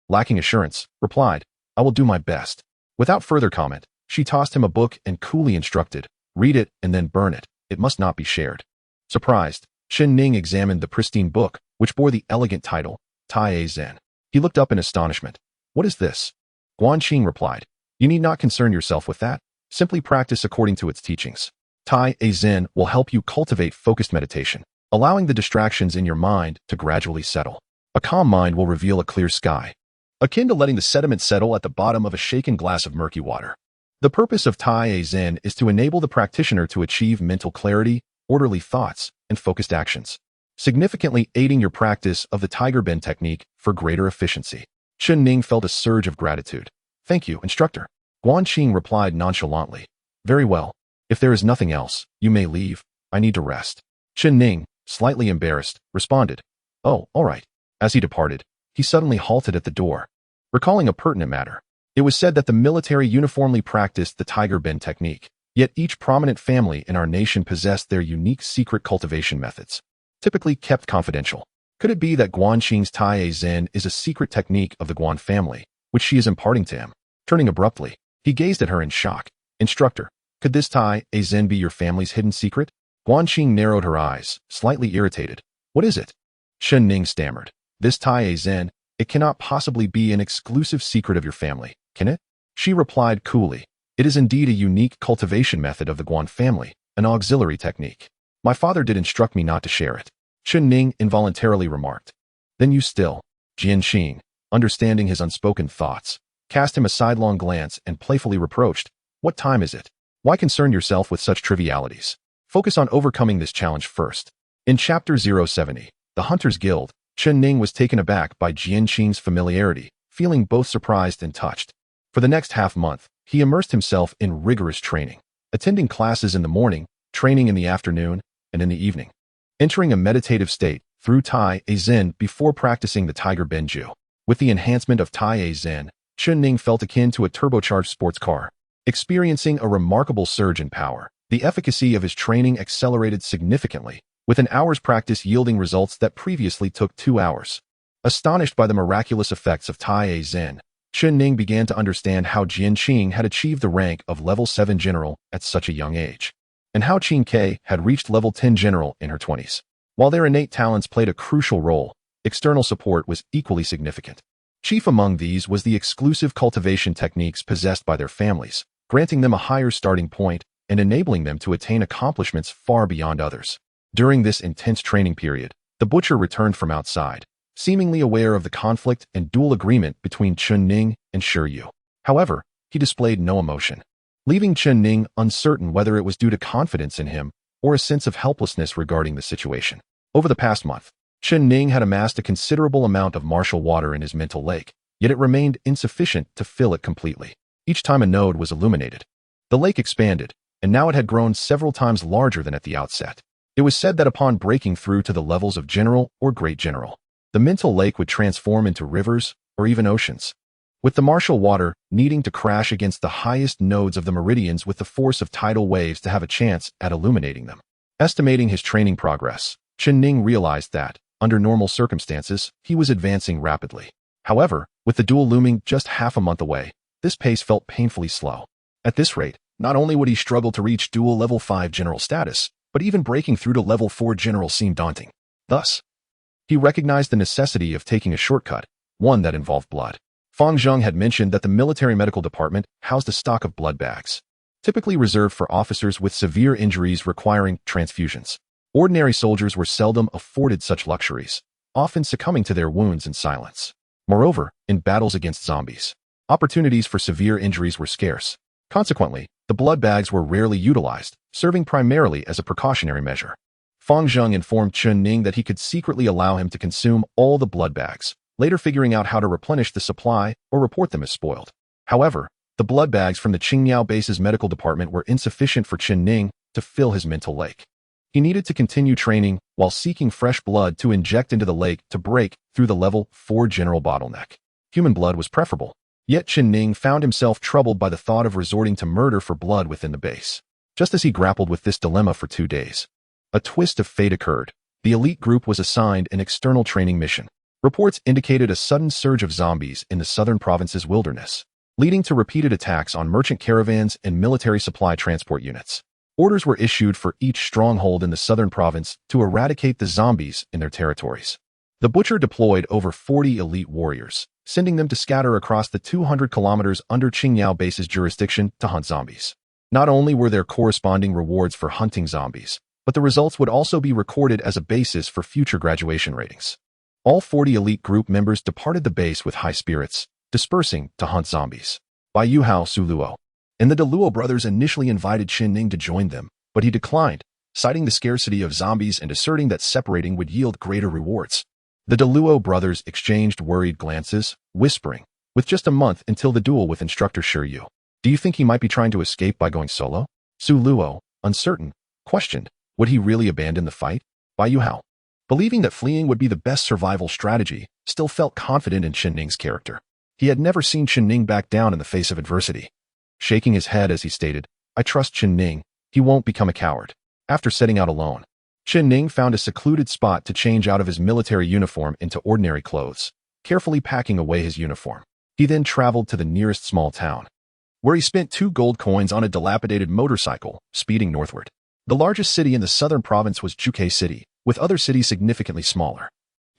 lacking assurance, replied, I will do my best. Without further comment, she tossed him a book and coolly instructed, Read it and then burn it. It must not be shared. Surprised, Chen Ning examined the pristine book, which bore the elegant title, Tai Zen. He looked up in astonishment. What is this? Guanqing replied, You need not concern yourself with that. Simply practice according to its teachings. Tai Zen will help you cultivate focused meditation, allowing the distractions in your mind to gradually settle. A calm mind will reveal a clear sky, akin to letting the sediment settle at the bottom of a shaken glass of murky water. The purpose of Tai Zen is to enable the practitioner to achieve mental clarity, orderly thoughts, and focused actions, significantly aiding your practice of the Tiger Bend technique for greater efficiency. Chen Ning felt a surge of gratitude. Thank you, instructor. Guanqing replied nonchalantly. Very well. If there is nothing else, you may leave. I need to rest. Chen Ning, slightly embarrassed, responded. Oh, all right. As he departed, he suddenly halted at the door, recalling a pertinent matter. It was said that the military uniformly practiced the Tiger Bend technique, yet each prominent family in our nation possessed their unique secret cultivation methods, typically kept confidential. Could it be that Guanqing's Tai Zen is a secret technique of the Guan family, which she is imparting to him? Turning abruptly, he gazed at her in shock. Instructor, could this Tai Zen be your family's hidden secret? Guanqing narrowed her eyes, slightly irritated. What is it? Chen Ning stammered. This Tai Zen, it cannot possibly be an exclusive secret of your family, can it? She replied coolly. It is indeed a unique cultivation method of the Guan family, an auxiliary technique. My father did instruct me not to share it. Chen Ning involuntarily remarked. Then you still. Jianqing, understanding his unspoken thoughts, cast him a sidelong glance and playfully reproached. What time is it? Why concern yourself with such trivialities? Focus on overcoming this challenge first. In Chapter 070, The Hunter's Guild, Chen Ning was taken aback by Jianqing's familiarity, feeling both surprised and touched. For the next half-month, he immersed himself in rigorous training, attending classes in the morning, training in the afternoon, and in the evening, entering a meditative state through Tai Zen before practicing the Tiger Benju. With the enhancement of Tai Zen, Chen Ning felt akin to a turbocharged sports car, experiencing a remarkable surge in power. The efficacy of his training accelerated significantly, with an hour's practice yielding results that previously took 2 hours. Astonished by the miraculous effects of Tai Zen, Chen Ning began to understand how Jian Qing had achieved the rank of level 7 general at such a young age, and how Qing Ke had reached level 10 general in her 20s. While their innate talents played a crucial role, external support was equally significant. Chief among these was the exclusive cultivation techniques possessed by their families, granting them a higher starting point and enabling them to attain accomplishments far beyond others. During this intense training period, the butcher returned from outside, seemingly aware of the conflict and dual agreement between Chen Ning and Shi Yu. However, he displayed no emotion, leaving Chen Ning uncertain whether it was due to confidence in him or a sense of helplessness regarding the situation. Over the past month, Chen Ning had amassed a considerable amount of martial water in his mental lake, yet it remained insufficient to fill it completely. Each time a node was illuminated, the lake expanded, and now it had grown several times larger than at the outset. It was said that upon breaking through to the levels of general or great general, the mental lake would transform into rivers or even oceans, with the martial water needing to crash against the highest nodes of the meridians with the force of tidal waves to have a chance at illuminating them. Estimating his training progress, Chen Ning realized that, under normal circumstances, he was advancing rapidly. However, with the duel looming just half a month away, this pace felt painfully slow. At this rate, not only would he struggle to reach dual level 5 general status, but even breaking through to level 4 general seemed daunting. Thus, he recognized the necessity of taking a shortcut, one that involved blood. Fang Zheng had mentioned that the military medical department housed a stock of blood bags, typically reserved for officers with severe injuries requiring transfusions. Ordinary soldiers were seldom afforded such luxuries, often succumbing to their wounds in silence. Moreover, in battles against zombies, opportunities for severe injuries were scarce. Consequently, the blood bags were rarely utilized, serving primarily as a precautionary measure. Fang Zheng informed Chen Ning that he could secretly allow him to consume all the blood bags, later figuring out how to replenish the supply or report them as spoiled. However, the blood bags from the Qingyao base's medical department were insufficient for Chen Ning to fill his mental lake. He needed to continue training while seeking fresh blood to inject into the lake to break through the level 4 general bottleneck. Human blood was preferable, yet Chen Ning found himself troubled by the thought of resorting to murder for blood within the base. Just as he grappled with this dilemma for 2 days, a twist of fate occurred. The elite group was assigned an external training mission. Reports indicated a sudden surge of zombies in the southern province's wilderness, leading to repeated attacks on merchant caravans and military supply transport units. Orders were issued for each stronghold in the southern province to eradicate the zombies in their territories. The butcher deployed over 40 elite warriors, sending them to scatter across the 200 kilometers under Qingyao base's jurisdiction to hunt zombies. Not only were there corresponding rewards for hunting zombies, but the results would also be recorded as a basis for future graduation ratings. All 40 elite group members departed the base with high spirits, dispersing to hunt zombies. Bai Yuhao Suluo and the DeLuo brothers initially invited Chen Ning to join them, but he declined, citing the scarcity of zombies and asserting that separating would yield greater rewards. The DeLuo brothers exchanged worried glances, whispering, with just a month until the duel with instructor Shi Yu. Do you think he might be trying to escape by going solo? Su Luo, uncertain, questioned, would he really abandon the fight? Bai Yuhao, believing that fleeing would be the best survival strategy, still felt confident in Chen Ning's character. He had never seen Chen Ning back down in the face of adversity. Shaking his head as he stated, I trust Chen Ning, he won't become a coward. After setting out alone, Chen Ning found a secluded spot to change out of his military uniform into ordinary clothes, carefully packing away his uniform. He then traveled to the nearest small town, where he spent 2 gold coins on a dilapidated motorcycle, speeding northward. The largest city in the southern province was Juke City, with other cities significantly smaller,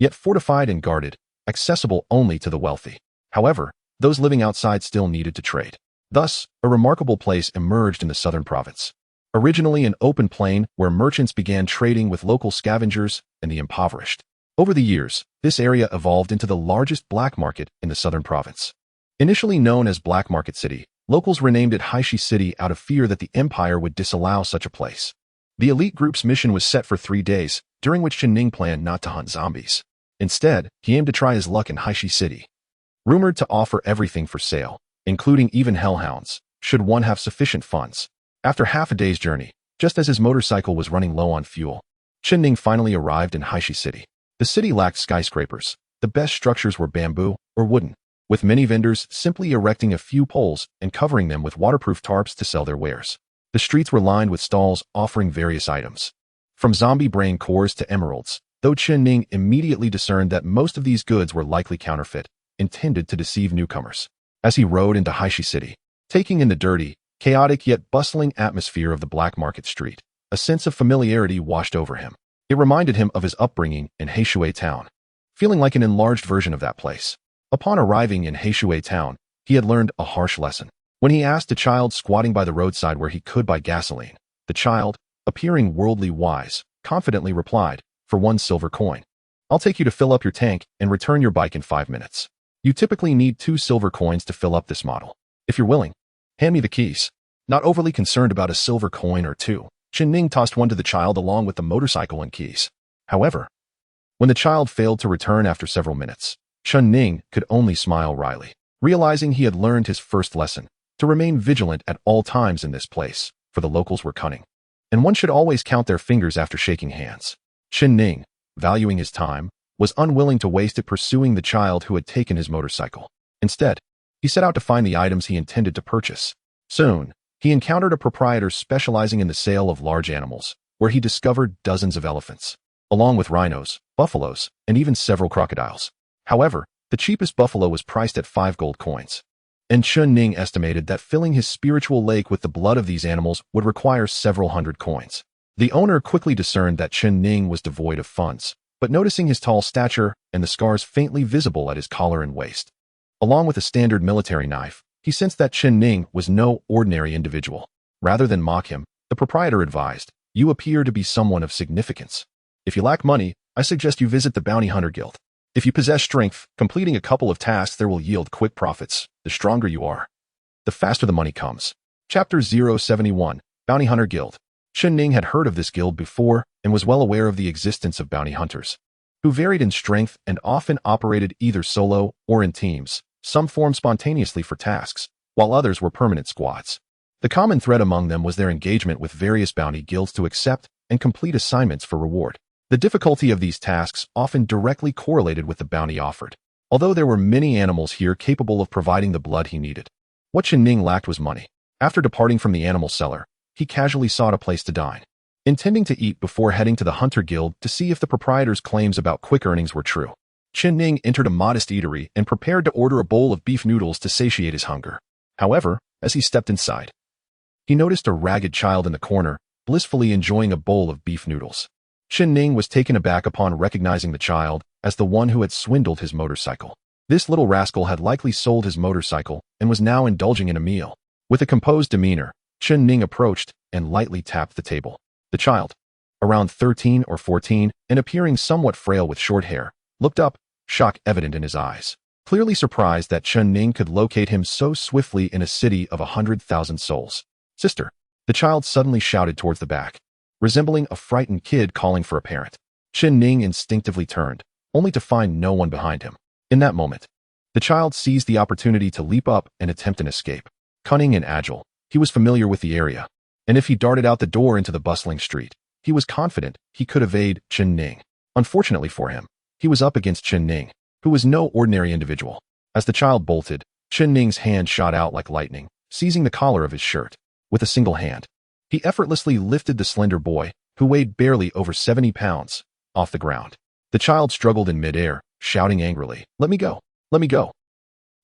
yet fortified and guarded, accessible only to the wealthy. However, those living outside still needed to trade. Thus, a remarkable place emerged in the southern province. Originally an open plain where merchants began trading with local scavengers and the impoverished. Over the years, this area evolved into the largest black market in the southern province. Initially known as Black Market City, locals renamed it Haishi City out of fear that the empire would disallow such a place. The elite group's mission was set for 3 days, during which Chen Ning planned not to hunt zombies. Instead, he aimed to try his luck in Haishi City. Rumored to offer everything for sale, including even hellhounds, should one have sufficient funds. After half a day's journey, just as his motorcycle was running low on fuel, Chen Ning finally arrived in Haishi City. The city lacked skyscrapers. The best structures were bamboo or wooden, with many vendors simply erecting a few poles and covering them with waterproof tarps to sell their wares. The streets were lined with stalls offering various items, from zombie brain cores to emeralds, though Chen Ning immediately discerned that most of these goods were likely counterfeit, intended to deceive newcomers. As he rode into Haishi City, taking in the dirty, chaotic yet bustling atmosphere of the black market street, a sense of familiarity washed over him. It reminded him of his upbringing in Heishui Town, feeling like an enlarged version of that place. Upon arriving in Heishui Town, he had learned a harsh lesson. When he asked a child squatting by the roadside where he could buy gasoline, the child, appearing worldly wise, confidently replied, "For 1 silver coin. I'll take you to fill up your tank and return your bike in 5 minutes. You typically need 2 silver coins to fill up this model. If you're willing, hand me the keys." Not overly concerned about a silver coin or two, Chen Ning tossed one to the child along with the motorcycle and keys. However, when the child failed to return after several minutes, Chen Ning could only smile wryly, realizing he had learned his first lesson, to remain vigilant at all times in this place, for the locals were cunning, and one should always count their fingers after shaking hands. Chen Ning, valuing his time, was unwilling to waste it pursuing the child who had taken his motorcycle. Instead, he set out to find the items he intended to purchase. Soon, he encountered a proprietor specializing in the sale of large animals, where he discovered dozens of elephants, along with rhinos, buffaloes, and even several crocodiles. However, the cheapest buffalo was priced at 5 gold coins, and Chen Ning estimated that filling his spiritual lake with the blood of these animals would require several hundred coins. The owner quickly discerned that Chen Ning was devoid of funds, but noticing his tall stature and the scars faintly visible at his collar and waist, along with a standard military knife, he sensed that Chen Ning was no ordinary individual. Rather than mock him, the proprietor advised, "You appear to be someone of significance. If you lack money, I suggest you visit the Bounty Hunter Guild. If you possess strength, completing a couple of tasks there will yield quick profits. The stronger you are, the faster the money comes." Chapter 071, Bounty Hunter Guild. Chen Ning had heard of this guild before and was well aware of the existence of bounty hunters, who varied in strength and often operated either solo or in teams. Some formed spontaneously for tasks, while others were permanent squads. The common thread among them was their engagement with various bounty guilds to accept and complete assignments for reward. The difficulty of these tasks often directly correlated with the bounty offered, although there were many animals here capable of providing the blood he needed. What Chen Ning lacked was money. After departing from the animal seller, he casually sought a place to dine, intending to eat before heading to the Hunter Guild to see if the proprietor's claims about quick earnings were true. Chen Ning entered a modest eatery and prepared to order a bowl of beef noodles to satiate his hunger. However, as he stepped inside, he noticed a ragged child in the corner, blissfully enjoying a bowl of beef noodles. Chen Ning was taken aback upon recognizing the child as the one who had swindled his motorcycle. This little rascal had likely sold his motorcycle and was now indulging in a meal. With a composed demeanor, Chen Ning approached and lightly tapped the table. The child, around 13 or 14 and appearing somewhat frail with short hair, looked up, shock evident in his eyes, clearly surprised that Chen Ning could locate him so swiftly in a city of 100,000 souls. "Sister," the child suddenly shouted towards the back, resembling a frightened kid calling for a parent. Chen Ning instinctively turned, only to find no one behind him. In that moment, the child seized the opportunity to leap up and attempt an escape. Cunning and agile, he was familiar with the area, and if he darted out the door into the bustling street, he was confident he could evade Chen Ning. Unfortunately for him, he was up against Chen Ning, who was no ordinary individual. As the child bolted, Chen Ning's hand shot out like lightning, seizing the collar of his shirt. With a single hand, he effortlessly lifted the slender boy, who weighed barely over 70 pounds, off the ground. The child struggled in midair, shouting angrily, "Let me go! Let me go!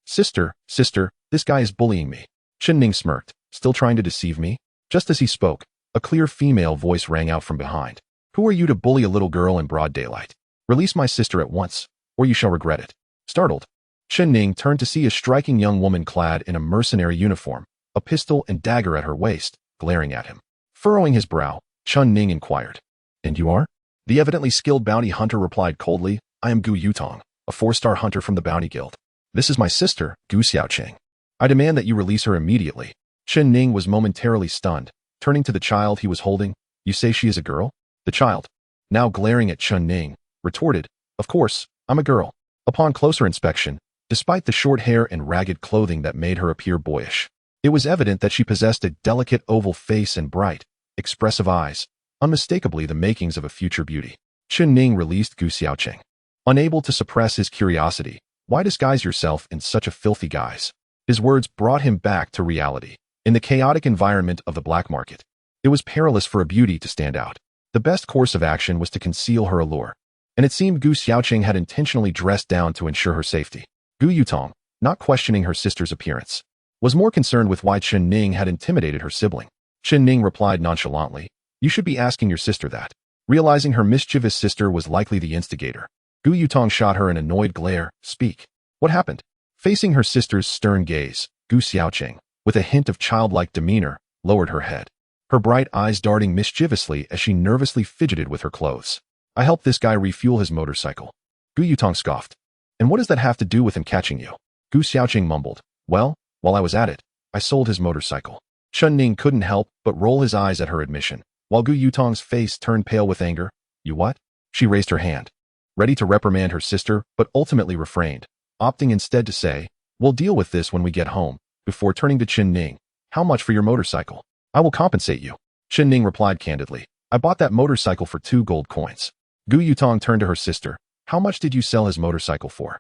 Sister, sister, this guy is bullying me." Chen Ning smirked, "Still trying to deceive me?" Just as he spoke, a clear female voice rang out from behind. "Who are you to bully a little girl in broad daylight? Release my sister at once, or you shall regret it." Startled, Chen Ning turned to see a striking young woman clad in a mercenary uniform, a pistol and dagger at her waist, glaring at him. Furrowing his brow, Chen Ning inquired, "And you are?" The evidently skilled bounty hunter replied coldly, "I am Gu Yutong, a 4-star hunter from the Bounty Guild. This is my sister, Gu Xiaoqing. I demand that you release her immediately." Chen Ning was momentarily stunned, turning to the child he was holding. "You say she is a girl?" The child, now glaring at Chen Ning, retorted, "Of course, I'm a girl." Upon closer inspection, despite the short hair and ragged clothing that made her appear boyish, It was evident that she possessed a delicate oval face and bright, expressive eyes, unmistakably the makings of a future beauty. Chen Ning released Gu Xiaoqing. Unable to suppress his curiosity, why disguise yourself in such a filthy guise? His words brought him back to reality. In the chaotic environment of the black market, it was perilous for a beauty to stand out. The best course of action was to conceal her allure, and it seemed Gu Xiaoqing had intentionally dressed down to ensure her safety. Gu Yutong, not questioning her sister's appearance, was more concerned with why Chen Ning had intimidated her sibling. Chen Ning replied nonchalantly, "You should be asking your sister that." Realizing her mischievous sister was likely the instigator, Gu Yutong shot her an annoyed glare. "Speak. What happened?" Facing her sister's stern gaze, Gu Xiaoqing, with a hint of childlike demeanor, lowered her head, her bright eyes darting mischievously as she nervously fidgeted with her clothes. "I helped this guy refuel his motorcycle." Gu Yutong scoffed. "And what does that have to do with him catching you?" Gu Xiaoqing mumbled. "Well, while I was at it, I sold his motorcycle." Chen Ning couldn't help but roll his eyes at her admission, while Gu Yutong's face turned pale with anger. "You what?" She raised her hand, ready to reprimand her sister, but ultimately refrained, opting instead to say, "We'll deal with this when we get home," before turning to Chen Ning. "How much for your motorcycle?" "I will compensate you." Chen Ning replied candidly. "I bought that motorcycle for 2 gold coins." Gu Yutong turned to her sister. "How much did you sell his motorcycle for?"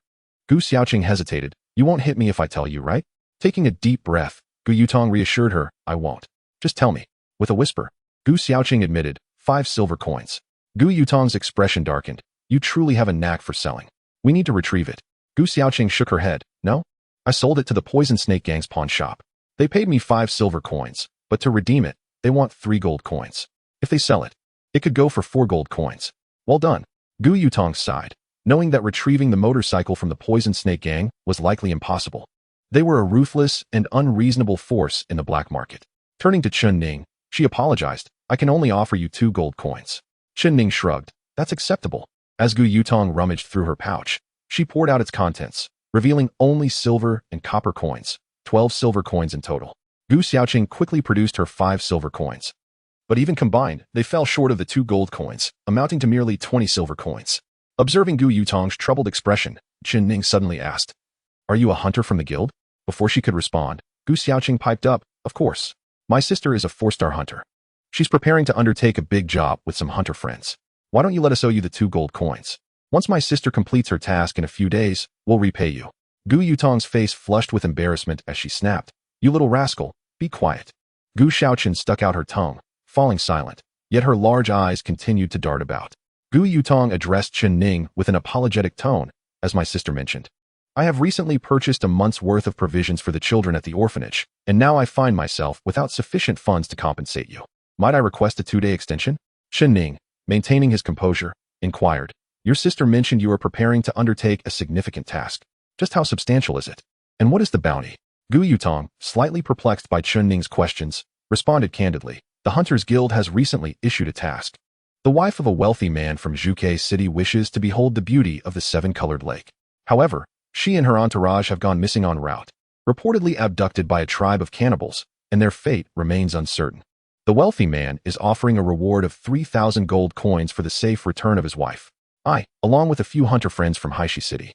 Gu Xiaoqing hesitated. "You won't hit me if I tell you, right?" Taking a deep breath, Gu Yutong reassured her, "I won't. Just tell me." With a whisper, Gu Xiaoqing admitted, 5 silver coins. Gu Yutong's expression darkened. "You truly have a knack for selling. We need to retrieve it." Gu Xiaoqing shook her head. "No. I sold it to the Poison Snake Gang's pawn shop. They paid me 5 silver coins, but to redeem it, they want 3 gold coins. If they sell it, it could go for 4 gold coins." "Well done." Gu Yutong sighed, knowing that retrieving the motorcycle from the Poison Snake Gang was likely impossible. They were a ruthless and unreasonable force in the black market. Turning to Chen Ning, she apologized. "I can only offer you 2 gold coins." Chen Ning shrugged. "That's acceptable." As Gu Yutong rummaged through her pouch, she poured out its contents, revealing only silver and copper coins, 12 silver coins in total. Gu Xiaoqing quickly produced her 5 silver coins. But even combined, they fell short of the 2 gold coins, amounting to merely 20 silver coins. Observing Gu Yutong's troubled expression, Chen Ning suddenly asked, "Are you a hunter from the guild?" Before she could respond, Gu Xiaoqing piped up, "Of course. My sister is a 4-star hunter. She's preparing to undertake a big job with some hunter friends. Why don't you let us owe you the 2 gold coins? Once my sister completes her task in a few days, we'll repay you." Gu Yutong's face flushed with embarrassment as she snapped, "You little rascal, be quiet." Gu Xiaoqing stuck out her tongue, falling silent, yet her large eyes continued to dart about. Gu Yutong addressed Chen Ning with an apologetic tone, "As my sister mentioned, I have recently purchased a month's worth of provisions for the children at the orphanage, and now I find myself without sufficient funds to compensate you. Might I request a 2-day extension?" Chen Ning, maintaining his composure, inquired, "Your sister mentioned you are preparing to undertake a significant task. Just how substantial is it? And what is the bounty?" Gu Yutong, slightly perplexed by Chen Ning's questions, responded candidly, "The Hunters Guild has recently issued a task. The wife of a wealthy man from Zhuke City wishes to behold the beauty of the 7-colored lake. However, she and her entourage have gone missing en route, reportedly abducted by a tribe of cannibals, and their fate remains uncertain. The wealthy man is offering a reward of 3,000 gold coins for the safe return of his wife. I, along with a few hunter friends from Haishi City,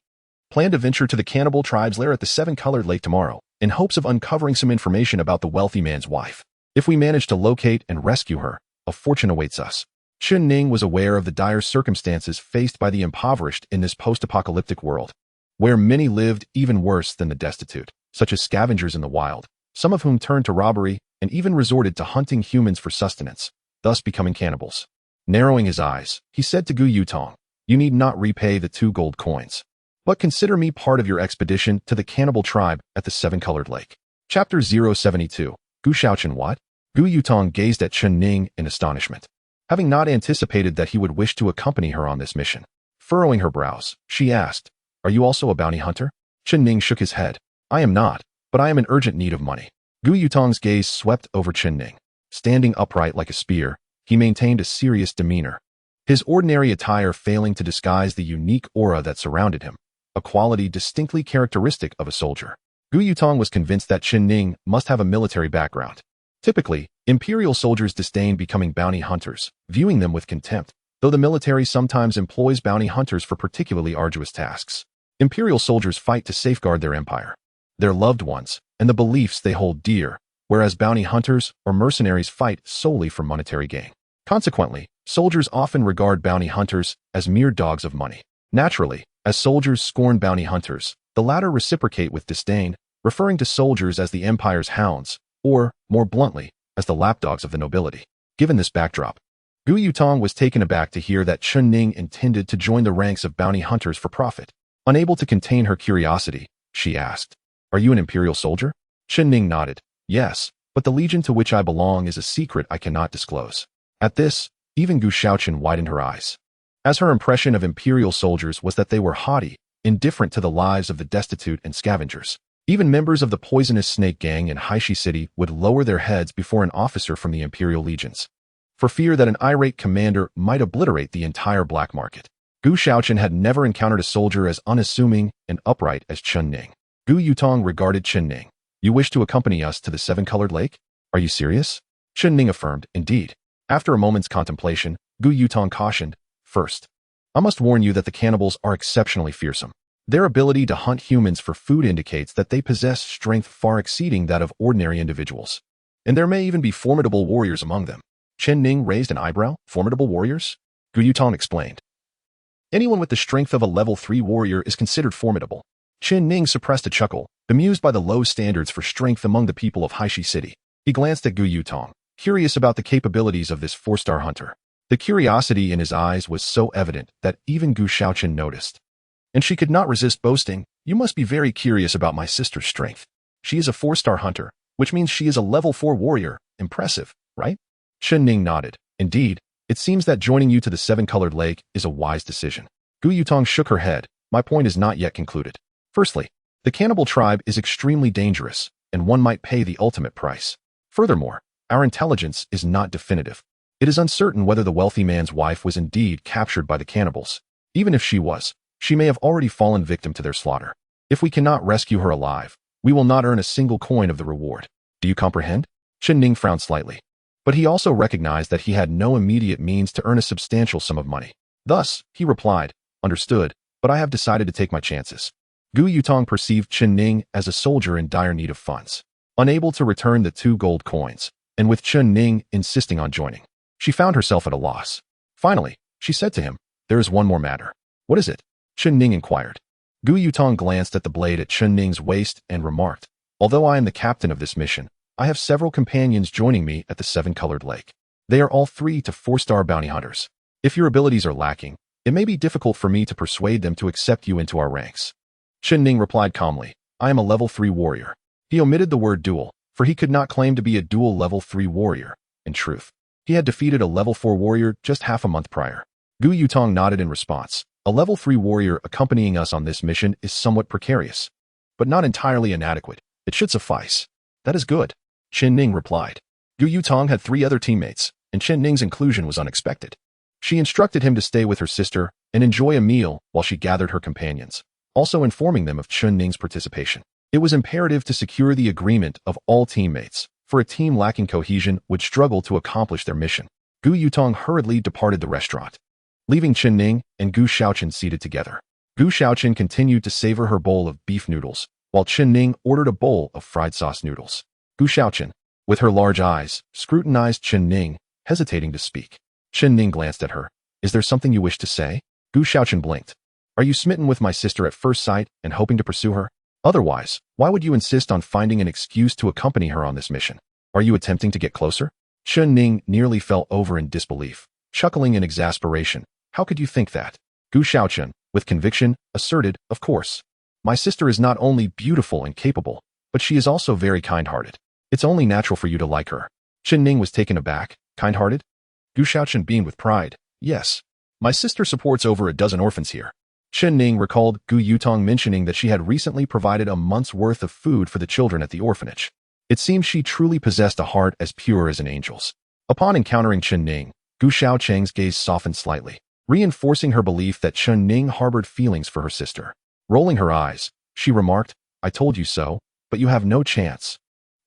plan to venture to the cannibal tribe's lair at the 7-colored lake tomorrow, in hopes of uncovering some information about the wealthy man's wife. If we manage to locate and rescue her, a fortune awaits us." Chen Ning was aware of the dire circumstances faced by the impoverished in this post-apocalyptic world, where many lived even worse than the destitute, such as scavengers in the wild, some of whom turned to robbery and even resorted to hunting humans for sustenance, thus becoming cannibals. Narrowing his eyes, he said to Gu Yutong, "You need not repay the 2 gold coins, but consider me part of your expedition to the cannibal tribe at the 7-colored lake." Chapter 072. Gu Xiaoqing what? Gu Yutong gazed at Chen Ning in astonishment, having not anticipated that he would wish to accompany her on this mission. Furrowing her brows, she asked, "Are you also a bounty hunter?" Chen Ning shook his head. "I am not, but I am in urgent need of money." Gu Yutong's gaze swept over Chen Ning. Standing upright like a spear, he maintained a serious demeanor, his ordinary attire failing to disguise the unique aura that surrounded him, a quality distinctly characteristic of a soldier. Gu Yutong was convinced that Chen Ning must have a military background. Typically, imperial soldiers disdain becoming bounty hunters, viewing them with contempt, though the military sometimes employs bounty hunters for particularly arduous tasks. Imperial soldiers fight to safeguard their empire. their loved ones, and the beliefs they hold dear, whereas bounty hunters or mercenaries fight solely for monetary gain. Consequently, soldiers often regard bounty hunters as mere dogs of money. Naturally, as soldiers scorn bounty hunters, the latter reciprocate with disdain, referring to soldiers as the empire's hounds, or, more bluntly, as the lapdogs of the nobility. Given this backdrop, Gu Yutong was taken aback to hear that Chen Ning intended to join the ranks of bounty hunters for profit. Unable to contain her curiosity, she asked, "Are you an imperial soldier?" Chen Ning nodded. "Yes, but the legion to which I belong is a secret I cannot disclose." At this, even Gu Shaochen widened her eyes, as her impression of imperial soldiers was that they were haughty, indifferent to the lives of the destitute and scavengers. Even members of the poisonous snake gang in Haishi City would lower their heads before an officer from the imperial legions, for fear that an irate commander might obliterate the entire black market. Gu Shaochen had never encountered a soldier as unassuming and upright as Chen Ning. Gu Yutong regarded Chen Ning. "You wish to accompany us to the seven-colored lake? Are you serious?" Chen Ning affirmed, "Indeed." After a moment's contemplation, Gu Yutong cautioned, "First, I must warn you that the cannibals are exceptionally fearsome. Their ability to hunt humans for food indicates that they possess strength far exceeding that of ordinary individuals. And there may even be formidable warriors among them." Chen Ning raised an eyebrow. "Formidable warriors?" Gu Yutong explained. "Anyone with the strength of a level 3 warrior is considered formidable." Chen Ning suppressed a chuckle, bemused by the low standards for strength among the people of Haishi City. He glanced at Gu Yutong, curious about the capabilities of this 4-star hunter. The curiosity in his eyes was so evident that even Gu Shaochen noticed. And she could not resist boasting, "You must be very curious about my sister's strength. She is a 4-star hunter, which means she is a level 4 warrior. Impressive, right?" Chen Ning nodded. "Indeed, it seems that joining you to the seven-colored lake is a wise decision." Gu Yutong shook her head. "My point is not yet concluded. Firstly, the cannibal tribe is extremely dangerous, and one might pay the ultimate price. Furthermore, our intelligence is not definitive. It is uncertain whether the wealthy man's wife was indeed captured by the cannibals. Even if she was, she may have already fallen victim to their slaughter. If we cannot rescue her alive, we will not earn a single coin of the reward. Do you comprehend?" Chen Ning frowned slightly. But he also recognized that he had no immediate means to earn a substantial sum of money. Thus, he replied, "Understood, but I have decided to take my chances." Gu Yutong perceived Chen Ning as a soldier in dire need of funds, unable to return the 2 gold coins, and with Chen Ning insisting on joining, she found herself at a loss. Finally, she said to him, "There is one more matter." "What is it?" Chen Ning inquired. Gu Yutong glanced at the blade at Chen Ning's waist and remarked, "Although I am the captain of this mission, I have several companions joining me at the seven-colored lake. They are all 3 to 4-star bounty hunters. If your abilities are lacking, it may be difficult for me to persuade them to accept you into our ranks." Chen Ning replied calmly, "I am a level 3 warrior." He omitted the word dual, for he could not claim to be a dual level 3 warrior. In truth, he had defeated a level 4 warrior just half a month prior. Gu Yutong nodded in response. "A level 3 warrior accompanying us on this mission is somewhat precarious, but not entirely inadequate. It should suffice." "That is good," Chen Ning replied. Gu Yutong had 3 other teammates, and Chen Ning's inclusion was unexpected. She instructed him to stay with her sister and enjoy a meal while she gathered her companions, also informing them of Chen Ning's participation. It was imperative to secure the agreement of all teammates, for a team lacking cohesion would struggle to accomplish their mission. Gu Yutong hurriedly departed the restaurant, leaving Chen Ning and Gu Shaochen seated together. Gu Shaochen continued to savor her bowl of beef noodles, while Chen Ning ordered a bowl of fried sauce noodles. Gu Shaochen, with her large eyes, scrutinized Chen Ning, hesitating to speak. Chen Ning glanced at her. "Is there something you wish to say?" Gu Shaochen blinked. "Are you smitten with my sister at first sight and hoping to pursue her? Otherwise, why would you insist on finding an excuse to accompany her on this mission? Are you attempting to get closer?" Chen Ning nearly fell over in disbelief, chuckling in exasperation. "How could you think that?" Gu Shaochen, with conviction, asserted, "Of course. My sister is not only beautiful and capable, but she is also very kind-hearted. It's only natural for you to like her." Chen Ning was taken aback. "Kind-hearted?" Gu Shaochen beamed with pride. "Yes. My sister supports over a dozen orphans here." Chen Ning recalled Gu Yutong mentioning that she had recently provided a month's worth of food for the children at the orphanage. It seemed she truly possessed a heart as pure as an angel's. Upon encountering Chen Ning, Gu Shaocheng's gaze softened slightly, reinforcing her belief that Chen Ning harbored feelings for her sister. Rolling her eyes, she remarked, "I told you so, but you have no chance."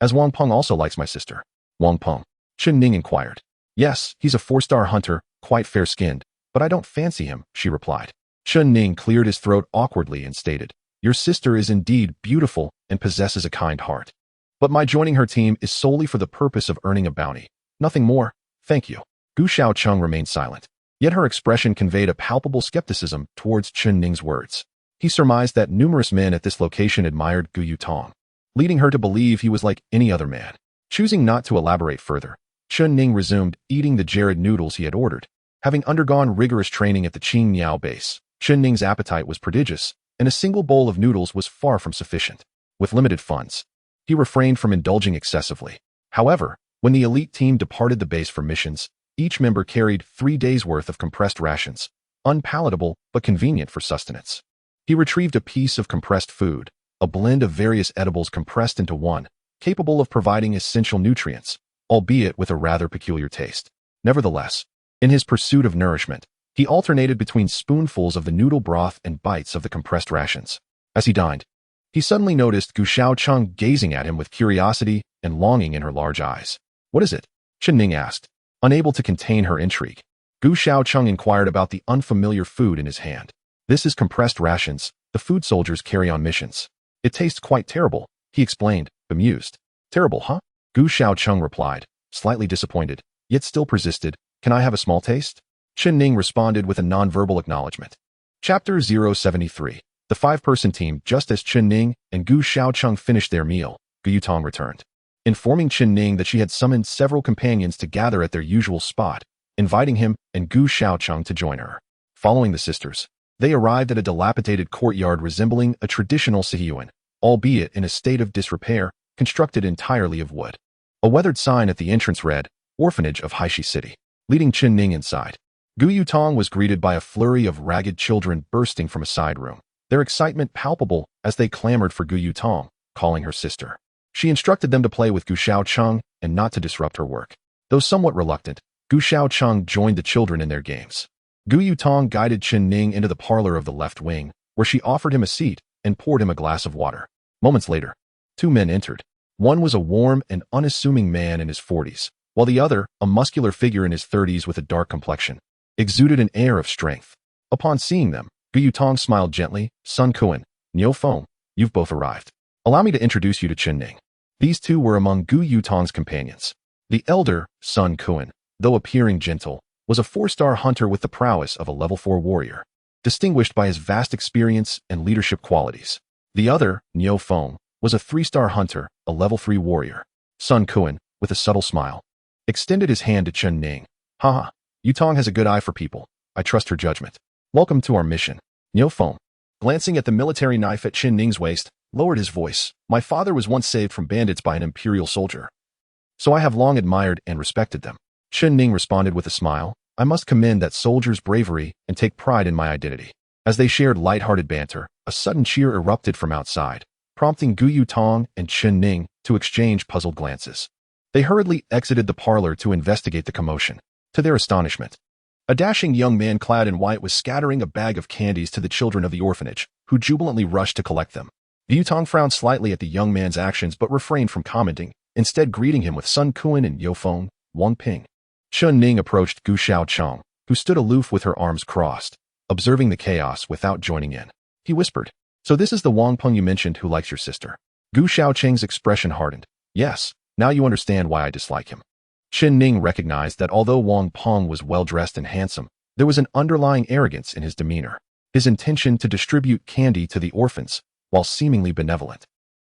"As Wang Peng also likes my sister." "Wang Peng?" Chen Ning inquired. "Yes, he's a 4-star hunter, quite fair-skinned, but I don't fancy him," she replied. Chen Ning cleared his throat awkwardly and stated, Your sister is indeed beautiful and possesses a kind heart. But my joining her team is solely for the purpose of earning a bounty. Nothing more, thank you. Gu Xiaocheng remained silent, yet her expression conveyed a palpable skepticism towards Chen Ning's words. He surmised that numerous men at this location admired Gu Yutong, leading her to believe he was like any other man. Choosing not to elaborate further, Chen Ning resumed eating the jarred noodles he had ordered. Having undergone rigorous training at the Qing Niao base, Chen Ning's appetite was prodigious, and a single bowl of noodles was far from sufficient. With limited funds, he refrained from indulging excessively. However, when the elite team departed the base for missions, each member carried 3 days' worth of compressed rations, unpalatable but convenient for sustenance. He retrieved a piece of compressed food, a blend of various edibles compressed into one, capable of providing essential nutrients, albeit with a rather peculiar taste. Nevertheless, in his pursuit of nourishment, he alternated between spoonfuls of the noodle broth and bites of the compressed rations. As he dined, he suddenly noticed Gu Xiaocheng gazing at him with curiosity and longing in her large eyes. What is it? Chen Ning asked, unable to contain her intrigue. Gu Xiaocheng inquired about the unfamiliar food in his hand. This is compressed rations the food soldiers carry on missions. It tastes quite terrible, he explained, bemused. Terrible, huh? Gu Xiaocheng replied, slightly disappointed, yet still persisted. Can I have a small taste? Chen Ning responded with a nonverbal acknowledgement. Chapter 073. The 5-person team. Just as Chen Ning and Gu Xiaocheng finished their meal, Gu Yutong returned, informing Chen Ning that she had summoned several companions to gather at their usual spot, inviting him and Gu Xiaocheng to join her. Following the sisters, they arrived at a dilapidated courtyard resembling a traditional Sihiyuan, albeit in a state of disrepair, constructed entirely of wood. A weathered sign at the entrance read, Orphanage of Haishi City. Leading Chen Ning inside, Gu Yutong was greeted by a flurry of ragged children bursting from a side room, their excitement palpable as they clamored for Gu Yutong, calling her sister. She instructed them to play with Gu Xiaocheng and not to disrupt her work. Though somewhat reluctant, Gu Xiaocheng joined the children in their games. Gu Yutong guided Chen Ning into the parlor of the left wing, where she offered him a seat and poured him a glass of water. Moments later, 2 men entered. One was a warm and unassuming man in his 40s, while the other, a muscular figure in his 30s with a dark complexion, exuded an air of strength. Upon seeing them, Gu Yutong smiled gently. Sun Kuan, Niu Feng, you've both arrived. Allow me to introduce you to Chen Ning. These two were among Gu Yutong's companions. The elder, Sun Kuan, though appearing gentle, was a 4-star hunter with the prowess of a level 4 warrior, distinguished by his vast experience and leadership qualities. The other, Niu Feng, was a 3-star hunter, a level 3 warrior. Sun Kuan, with a subtle smile, extended his hand to Chen Ning. Haha, Yutong has a good eye for people. I trust her judgment. Welcome to our mission. Niu Feng, glancing at the military knife at Chen Ning's waist, lowered his voice. My father was once saved from bandits by an imperial soldier, so I have long admired and respected them. Chen Ning responded with a smile. I must commend that soldier's bravery and take pride in my identity. As they shared light-hearted banter, a sudden cheer erupted from outside, prompting Gu Yutong and Chen Ning to exchange puzzled glances. They hurriedly exited the parlor to investigate the commotion. To their astonishment, a dashing young man clad in white was scattering a bag of candies to the children of the orphanage, who jubilantly rushed to collect them. Gu Yutong frowned slightly at the young man's actions but refrained from commenting, instead greeting him with Sun Kuan and Yo Feng, Wang Ping. Chen Ning approached Gu Xiaocheng, who stood aloof with her arms crossed, observing the chaos without joining in. He whispered, So this is the Wang Peng you mentioned who likes your sister. Gu Xiaocheng's expression hardened. Yes, now you understand why I dislike him. Chen Ning recognized that although Wang Peng was well-dressed and handsome, there was an underlying arrogance in his demeanor. His intention to distribute candy to the orphans, while seemingly benevolent,